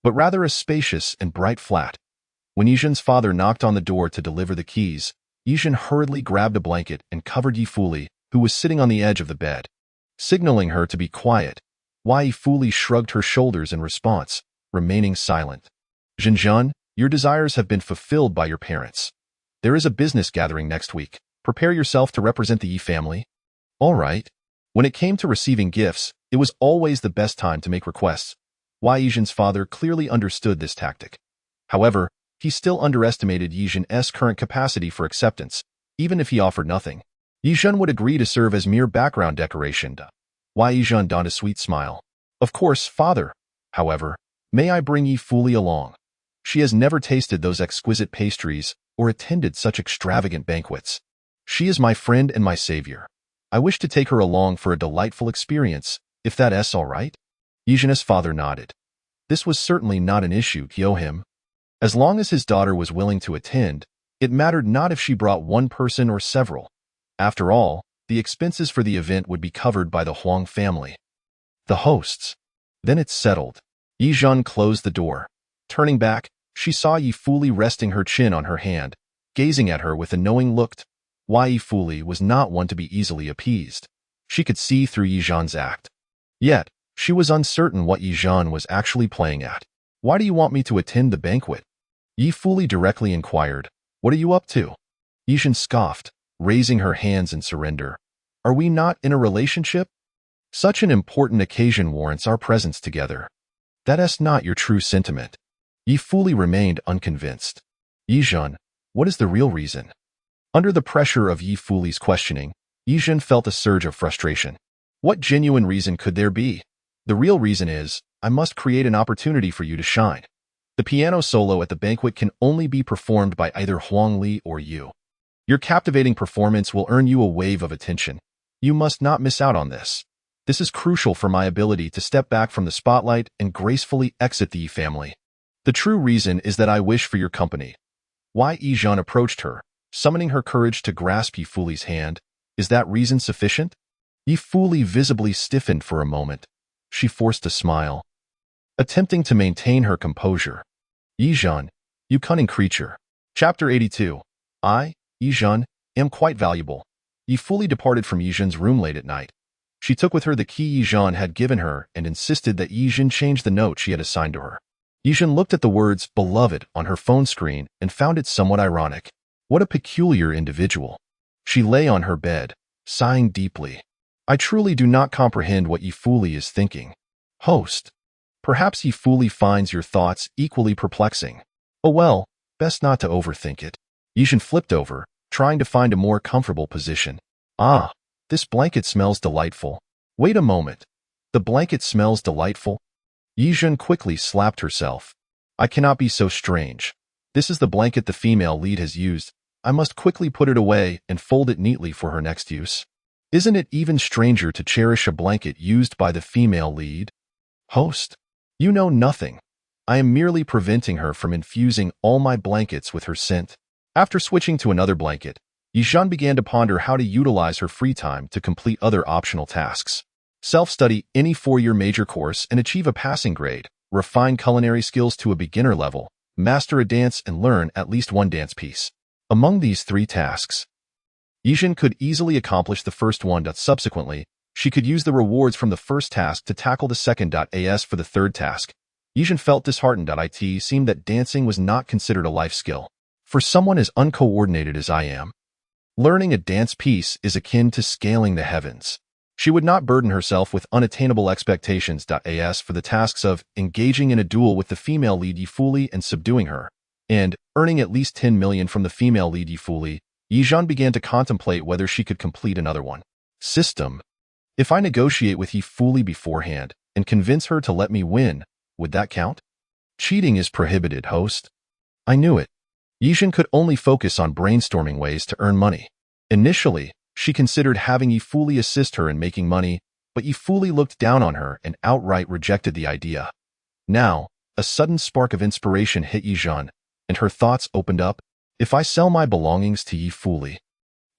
but rather a spacious and bright flat. When Ye Zhen's father knocked on the door to deliver the keys, Ye Zhen hurriedly grabbed a blanket and covered Ye Fuli, who was sitting on the edge of the bed, signaling her to be quiet. Ye Fuli shrugged her shoulders in response, remaining silent. Zhen, your desires have been fulfilled by your parents. There is a business gathering next week. Prepare yourself to represent the Yi family. All right. When it came to receiving gifts, it was always the best time to make requests. Ye Zhen's father clearly understood this tactic. However, he still underestimated Ye Zhen's current capacity for acceptance. Even if he offered nothing, Ye Zhen would agree to serve as mere background decoration. Ye Zhen donned a sweet smile. Of course, father. However, may I bring Ye Fuli along? She has never tasted those exquisite pastries or attended such extravagant banquets. She is my friend and my savior. I wish to take her along for a delightful experience, if that's all right. Ye Zhen's father nodded. This was certainly not an issue to him. As long as his daughter was willing to attend, it mattered not if she brought one person or several. After all, the expenses for the event would be covered by the Huang family. The hosts. Then it's settled. Ye Zhen closed the door. Turning back, she saw Ye Fuli resting her chin on her hand, gazing at her with a knowing look. Ye Fuli was not one to be easily appeased. She could see through Ye Zhen's act. Yet, she was uncertain what Ye Zhen was actually playing at. Why do you want me to attend the banquet? Ye Fuli directly inquired. What are you up to? Ye Zhen scoffed, raising her hands in surrender. Are we not in a relationship? Such an important occasion warrants our presence together. That's not your true sentiment. Ye Fuli remained unconvinced. Ye Zhen, what is the real reason? Under the pressure of Ye Fuli's questioning, Ye Zhen felt a surge of frustration. What genuine reason could there be? The real reason is, I must create an opportunity for you to shine. The piano solo at the banquet can only be performed by either Huang Li or you. Your captivating performance will earn you a wave of attention. You must not miss out on this. This is crucial for my ability to step back from the spotlight and gracefully exit the Yi family. The true reason is that I wish for your company. Ye Zhen approached her, summoning her courage to grasp Ye Fuli's hand. Is that reason sufficient? Ye Fuli visibly stiffened for a moment. She forced a smile, attempting to maintain her composure. Ye Zhen, you cunning creature. Chapter 82. I, Ye Zhen, am quite valuable. Ye Fuli departed from Ye Zhen's room late at night. She took with her the key Ye Zhen had given her and insisted that Ye Zhen change the note she had assigned to her. Ye Zhen looked at the words beloved on her phone screen and found it somewhat ironic. What a peculiar individual. She lay on her bed, sighing deeply. I truly do not comprehend what Ye Fuli is thinking. Host. Perhaps Ye Fuli finds your thoughts equally perplexing. Oh well, best not to overthink it. Ye Zhen flipped over, trying to find a more comfortable position. Ah, this blanket smells delightful. Wait a moment. The blanket smells delightful? Ye Zhen quickly slapped herself. I cannot be so strange. This is the blanket the female lead has used. I must quickly put it away and fold it neatly for her next use. Isn't it even stranger to cherish a blanket used by the female lead? Host. You know nothing. I am merely preventing her from infusing all my blankets with her scent. After switching to another blanket, Ye Zhen began to ponder how to utilize her free time to complete other optional tasks. Self-study any 4-year major course and achieve a passing grade, refine culinary skills to a beginner level, master a dance and learn at least one dance piece. Among these 3 tasks, Ye Zhen could easily accomplish the first one. Subsequently, she could use the rewards from the first task to tackle the second. As for the third task, Ye Zhen felt disheartened. It seemed that dancing was not considered a life skill. For someone as uncoordinated as I am, learning a dance piece is akin to scaling the heavens. She would not burden herself with unattainable expectations. As for the tasks of engaging in a duel with the female lead Ye Fuli and subduing her, and earning at least 10 million from the female lead Ye Fuli, Ye Zhen began to contemplate whether she could complete another one. System. If I negotiate with Ye Fuli beforehand and convince her to let me win, would that count? Cheating is prohibited, host. I knew it. Ye Zhen could only focus on brainstorming ways to earn money. Initially, she considered having Ye Fuli assist her in making money, but Ye Fuli looked down on her and outright rejected the idea. Now, a sudden spark of inspiration hit Ye Zhen, and her thoughts opened up. If I sell my belongings to Ye Fuli,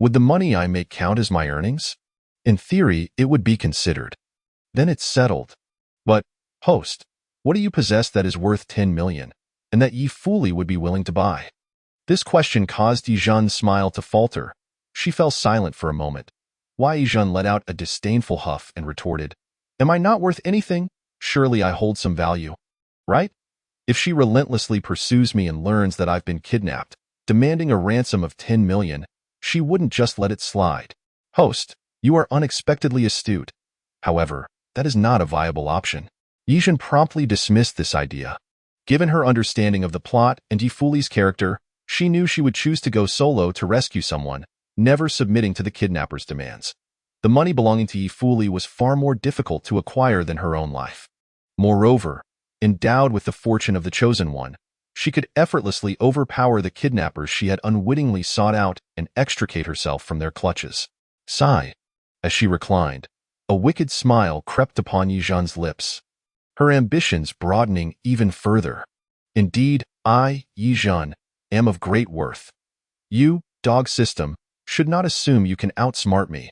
would the money I make count as my earnings? In theory, it would be considered. Then it's settled. But, host, what do you possess that is worth 10 million, and that Ye Fuli would be willing to buy? This question caused Ye Zhen's smile to falter. She fell silent for a moment. Ye Zhen let out a disdainful huff and retorted, Am I not worth anything? Surely I hold some value. Right? If she relentlessly pursues me and learns that I've been kidnapped, demanding a ransom of 10 million, she wouldn't just let it slide. Host, you are unexpectedly astute. However, that is not a viable option. Ye Zhen promptly dismissed this idea. Given her understanding of the plot and Ye Fuli's character, she knew she would choose to go solo to rescue someone, never submitting to the kidnapper's demands. The money belonging to Ye Fuli was far more difficult to acquire than her own life. Moreover, endowed with the fortune of the chosen one, she could effortlessly overpower the kidnappers she had unwittingly sought out and extricate herself from their clutches. Sigh. As she reclined, a wicked smile crept upon Ye Zhen's lips, her ambitions broadening even further. Indeed, I, Ye Zhen, am of great worth. You, dog system, should not assume you can outsmart me.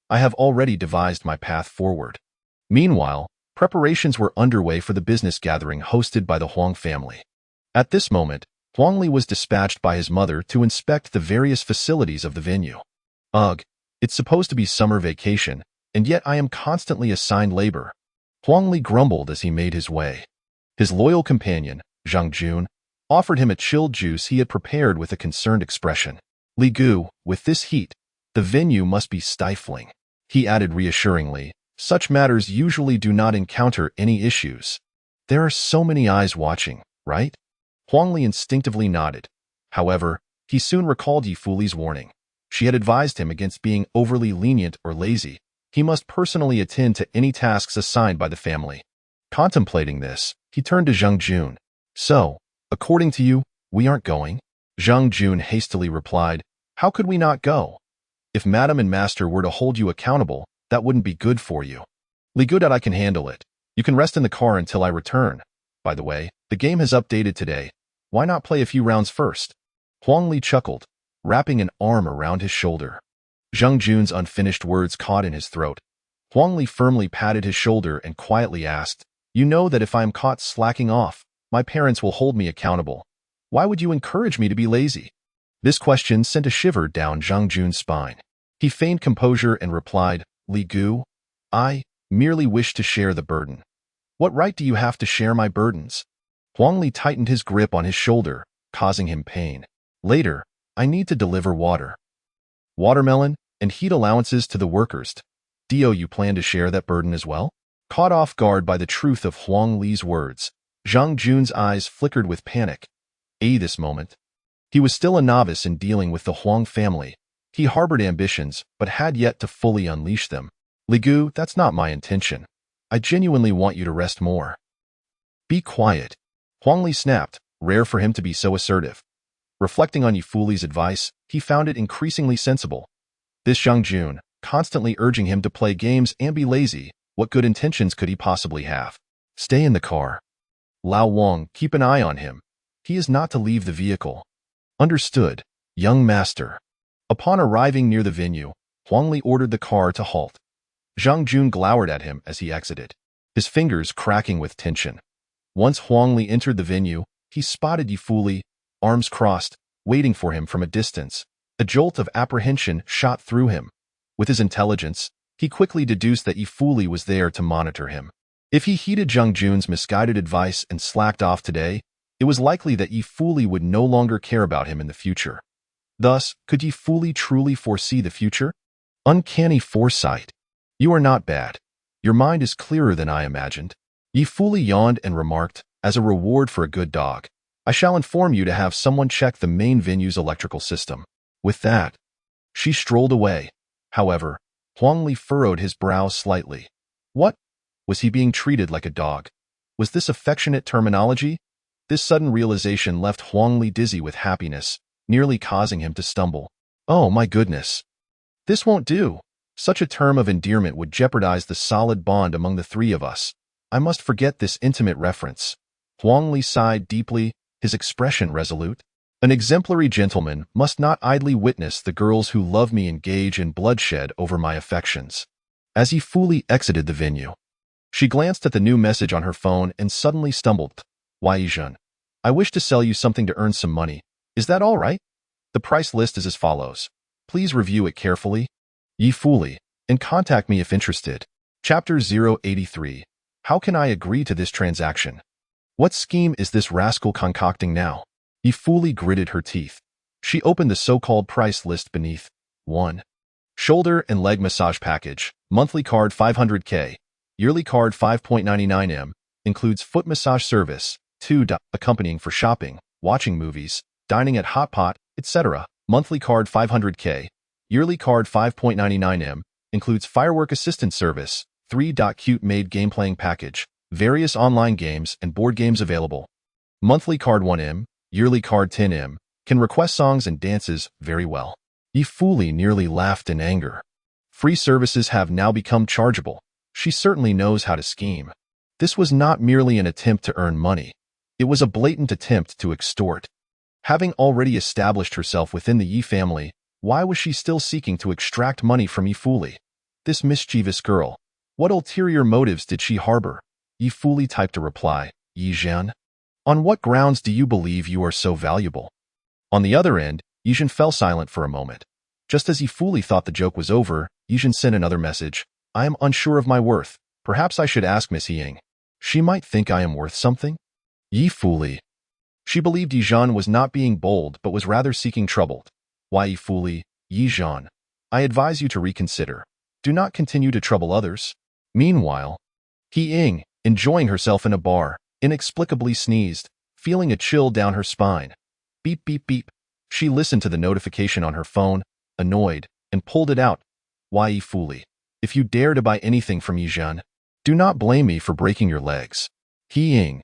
I have already devised my path forward. Meanwhile, preparations were underway for the business gathering hosted by the Huang family. At this moment, Huang Li was dispatched by his mother to inspect the various facilities of the venue. Ugh, it's supposed to be summer vacation, and yet I am constantly assigned labor. Huang Li grumbled as he made his way. His loyal companion, Zhang Jun, offered him a chilled juice he had prepared with a concerned expression. Li Gu, with this heat, the venue must be stifling. He added reassuringly, such matters usually do not encounter any issues. There are so many eyes watching, right? Huang Li instinctively nodded. However, he soon recalled Ye Fuli's warning. She had advised him against being overly lenient or lazy. He must personally attend to any tasks assigned by the family. Contemplating this, he turned to Zhang Jun. So, according to you, we aren't going? Zhang Jun hastily replied, How could we not go? If Madam and Master were to hold you accountable, that wouldn't be good for you. Li good that I can handle it. You can rest in the car until I return. By the way, the game has updated today. Why not play a few rounds first? Huang Li chuckled, wrapping an arm around his shoulder. Zhang Jun's unfinished words caught in his throat. Huang Li firmly patted his shoulder and quietly asked, "You know that if I am caught slacking off, my parents will hold me accountable. Why would you encourage me to be lazy?" This question sent a shiver down Zhang Jun's spine. He feigned composure and replied, "Li Gu, I merely wish to share the burden." "What right do you have to share my burdens?" Huang Li tightened his grip on his shoulder, causing him pain. "Later, I need to deliver watermelon, and heat allowances to the workers. Do you plan to share that burden as well?" Caught off guard by the truth of Huang Li's words, Zhang Jun's eyes flickered with panic. This moment. He was still a novice in dealing with the Huang family. He harbored ambitions, but had yet to fully unleash them. "Li Gu, that's not my intention. I genuinely want you to rest more." "Be quiet," Huang Li snapped, rare for him to be so assertive. Reflecting on Ye Fuli's advice, he found it increasingly sensible. This Zhang Jun, constantly urging him to play games and be lazy, what good intentions could he possibly have? "Stay in the car. Lao Wang, keep an eye on him. He is not to leave the vehicle." "Understood, young master." Upon arriving near the venue, Huang Li ordered the car to halt. Zhang Jun glowered at him as he exited, his fingers cracking with tension. Once Huang Li entered the venue, he spotted Ye Fuli, arms crossed, waiting for him from a distance. A jolt of apprehension shot through him. With his intelligence, he quickly deduced that Ye Fuli was there to monitor him. If he heeded Zhang Jun's misguided advice and slacked off today, it was likely that Ye Fuli would no longer care about him in the future. Thus, could Ye Fuli truly foresee the future? Uncanny foresight. "You are not bad. Your mind is clearer than I imagined." Ye Fuli yawned and remarked, "As a reward for a good dog, I shall inform you to have someone check the main venue's electrical system." With that, she strolled away. However, Huang Li furrowed his brows slightly. What? Was he being treated like a dog? Was this affectionate terminology? This sudden realization left Huang Li dizzy with happiness, nearly causing him to stumble. "Oh my goodness. This won't do. Such a term of endearment would jeopardize the solid bond among the three of us. I must forget this intimate reference." Huang Li sighed deeply, his expression resolute. "An exemplary gentleman must not idly witness the girls who love me engage in bloodshed over my affections." As Ye Fuli exited the venue, she glanced at the new message on her phone and suddenly stumbled. "Ye Zhen, I wish to sell you something to earn some money. Is that all right? The price list is as follows. Please review it carefully. Ye Fuli, and contact me if interested." Chapter 083. How can I agree to this transaction? What scheme is this rascal concocting now? Ye Fuli gritted her teeth. She opened the so-called price list beneath. 1. Shoulder and leg massage package. Monthly card 500K. Yearly card 5.99M. Includes foot massage service. 2. Accompanying for shopping, watching movies, dining at Hot Pot, etc. Monthly card 500K. Yearly card 5.99M. Includes firework assistance service. 3. Cute made game playing package. Various online games and board games available. Monthly card 1M. Yearly card 10M. Can request songs and dances very well. Ye Fuli nearly laughed in anger. Free services have now become chargeable. She certainly knows how to scheme. This was not merely an attempt to earn money. It was a blatant attempt to extort. Having already established herself within the Ye family, why was she still seeking to extract money from Ye Fuli? This mischievous girl. What ulterior motives did she harbor? Ye Fuli typed a reply. "Ye Zhen, on what grounds do you believe you are so valuable?" On the other end, Ye Zhen fell silent for a moment. Just as Ye Fuli thought the joke was over, Ye Zhen sent another message. "I am unsure of my worth. Perhaps I should ask Miss Yang. She might think I am worth something." Ye Fuli. She believed Ye Zhen was not being bold but was rather seeking trouble. "Why, Ye Fuli, Ye Zhen, I advise you to reconsider. Do not continue to trouble others." Meanwhile, He Ying, enjoying herself in a bar, inexplicably sneezed, feeling a chill down her spine. Beep, beep, beep. She listened to the notification on her phone, annoyed, and pulled it out. "Why, Ye Fuli, if you dare to buy anything from Ye Zhen, do not blame me for breaking your legs." He Ying.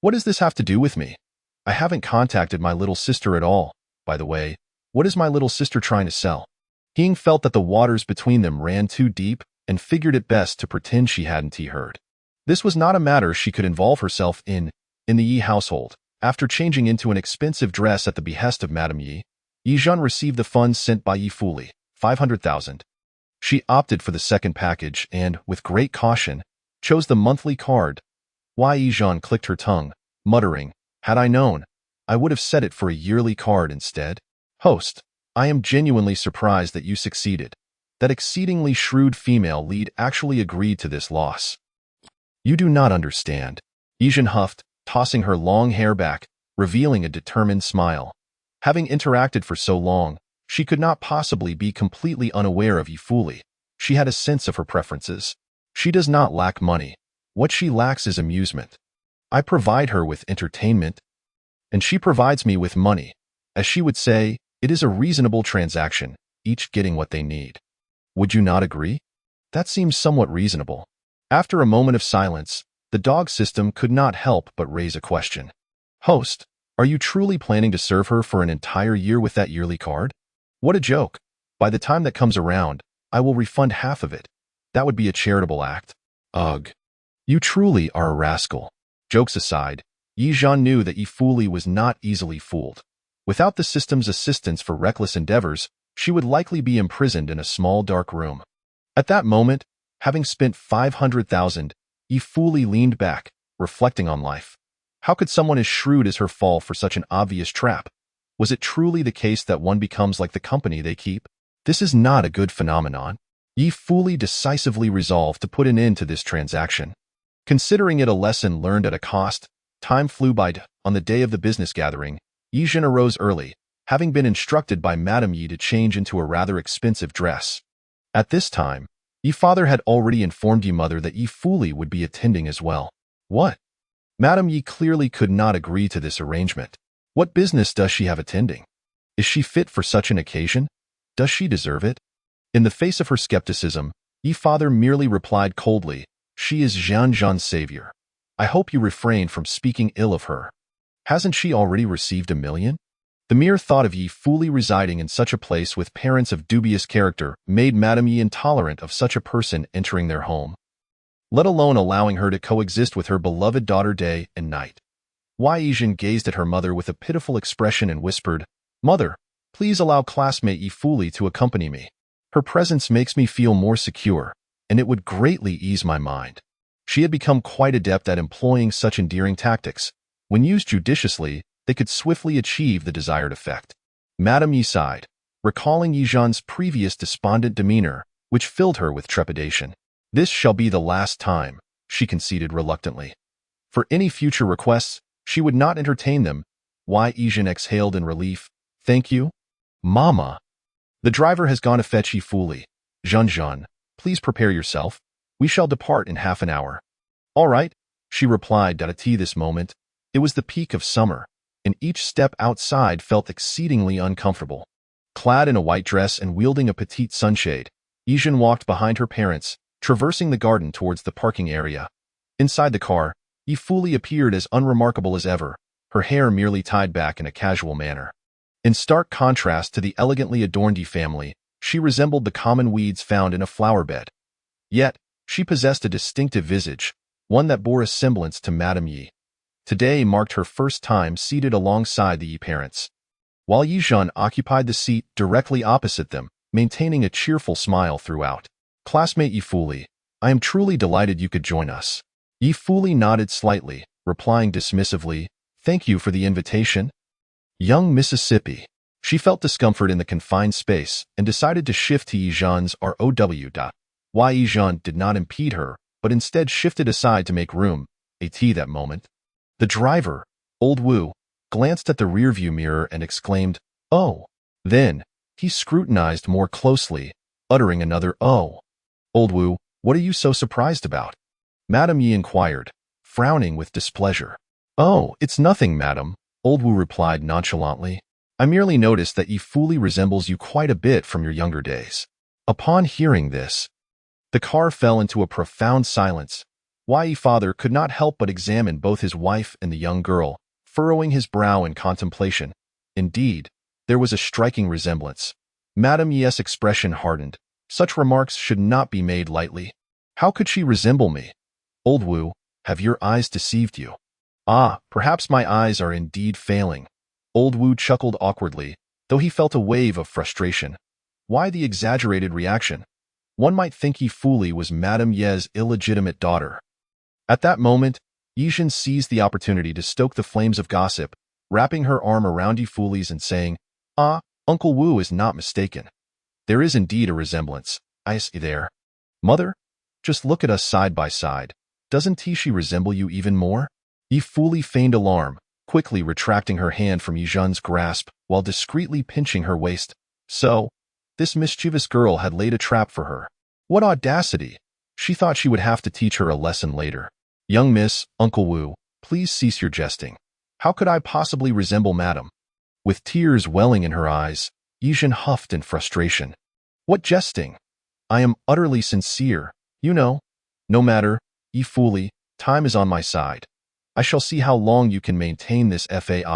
What does this have to do with me? I haven't contacted my little sister at all. By the way, what is my little sister trying to sell? He Ying felt that the waters between them ran too deep, and figured it best to pretend she hadn't heard. This was not a matter she could involve herself in the Ye household. After changing into an expensive dress at the behest of Madame Ye, Ye Zhen received the funds sent by Ye Fuli, 500,000. She opted for the second package and, with great caution, chose the monthly card. Ye Zhen clicked her tongue, muttering, "Had I known, I would have set it for a yearly card instead." Host, I am genuinely surprised that you succeeded. That exceedingly shrewd female lead actually agreed to this loss. You do not understand. Ye Zhen huffed, tossing her long hair back, revealing a determined smile. Having interacted for so long, she could not possibly be completely unaware of Ye Fuli. She had a sense of her preferences. She does not lack money. What she lacks is amusement. I provide her with entertainment, and she provides me with money. As she would say, it is a reasonable transaction, each getting what they need. Would you not agree? That seems somewhat reasonable. After a moment of silence, the dog system could not help but raise a question. Host, are you truly planning to serve her for an entire year with that yearly card? What a joke. By the time that comes around, I will refund half of it. That would be a charitable act. Ugh. You truly are a rascal. Jokes aside, Ye Zhen knew that Ye Fuli was not easily fooled. Without the system's assistance for reckless endeavors, she would likely be imprisoned in a small dark room. At that moment, having spent 500,000, Ye Fuli leaned back, reflecting on life. How could someone as shrewd as her fall for such an obvious trap? Was it truly the case that one becomes like the company they keep? This is not a good phenomenon. Ye Fuli decisively resolved to put an end to this transaction. Considering it a lesson learned at a cost, time flew by. On the day of the business gathering, Ye Zhen arose early, having been instructed by Madame Ye to change into a rather expensive dress. At this time, Ye father had already informed Ye mother that Ye Fuli would be attending as well. What? Madame Ye clearly could not agree to this arrangement. What business does she have attending? Is she fit for such an occasion? Does she deserve it? In the face of her skepticism, Ye father merely replied coldly, "She is Zhen's savior. I hope you refrain from speaking ill of her. Hasn't she already received 1 million? The mere thought of Ye Fuli residing in such a place with parents of dubious character made Madame Ye intolerant of such a person entering their home, let alone allowing her to coexist with her beloved daughter day and night. Ye Zhen gazed at her mother with a pitiful expression and whispered, "Mother, please allow classmate Ye Fuli to accompany me. Her presence makes me feel more secure, and it would greatly ease my mind." She had become quite adept at employing such endearing tactics. When used judiciously, they could swiftly achieve the desired effect. Madame Ye sighed, recalling Ye Zhen's previous despondent demeanor, which filled her with trepidation. "This shall be the last time," she conceded reluctantly. For any future requests, she would not entertain them. Ye Zhen exhaled in relief. "Thank you, Mama. The driver has gone to fetch Ye Fuli. Zhen, please prepare yourself. We shall depart in half an hour." "All right," she replied at this moment. It was the peak of summer, and each step outside felt exceedingly uncomfortable. Clad in a white dress and wielding a petite sunshade, Ye Zhen walked behind her parents, traversing the garden towards the parking area. Inside the car, Ye Fuli appeared as unremarkable as ever, her hair merely tied back in a casual manner. In stark contrast to the elegantly adorned Ye family, she resembled the common weeds found in a flower bed. Yet, she possessed a distinctive visage, one that bore a semblance to Madame Ye. Today marked her first time seated alongside the Ye parents. While Ye Zhen occupied the seat directly opposite them, maintaining a cheerful smile throughout. "Classmate Ye Fuli, I am truly delighted you could join us." Ye Fuli nodded slightly, replying dismissively, "Thank you for the invitation." Young Mississippi. She felt discomfort in the confined space and decided to shift to Ye Zhen's ROW. Ye Zhen did not impede her, but instead shifted aside to make room, that moment. The driver, Old Wu, glanced at the rearview mirror and exclaimed, "Oh." Then, he scrutinized more closely, uttering another "oh." "Old Wu, what are you so surprised about?" Madame Ye inquired, frowning with displeasure. "Oh, it's nothing, madam," Old Wu replied nonchalantly. "I merely noticed that Ye Fuli resembles you quite a bit from your younger days." Upon hearing this, the car fell into a profound silence. Ye father could not help but examine both his wife and the young girl, furrowing his brow in contemplation. Indeed, there was a striking resemblance. Madame Ye's expression hardened, Such remarks should not be made lightly. How could she resemble me? Old Wu, have your eyes deceived you? Ah, perhaps my eyes are indeed failing. Old Wu chuckled awkwardly, though he felt a wave of frustration. Why the exaggerated reaction? One might think Ye Fuli was Madame Ye's illegitimate daughter. At that moment, Ye Zhen seized the opportunity to stoke the flames of gossip, wrapping her arm around Ye Fuli's and saying, "Ah, Uncle Wu is not mistaken. There is indeed a resemblance. I see there. Mother, just look at us side by side. Doesn't Tishi resemble you even more?" Ye Fuli feigned alarm, quickly retracting her hand from Ye Zhen's grasp while discreetly pinching her waist. So, this mischievous girl had laid a trap for her. What audacity! She thought she would have to teach her a lesson later. "Young miss, Uncle Wu, please cease your jesting. How could I possibly resemble Madam?" With tears welling in her eyes, Ye Zhen huffed in frustration. "What jesting? I am utterly sincere, you know. No matter, Ye Fuli, time is on my side. I shall see how long you can maintain this fade.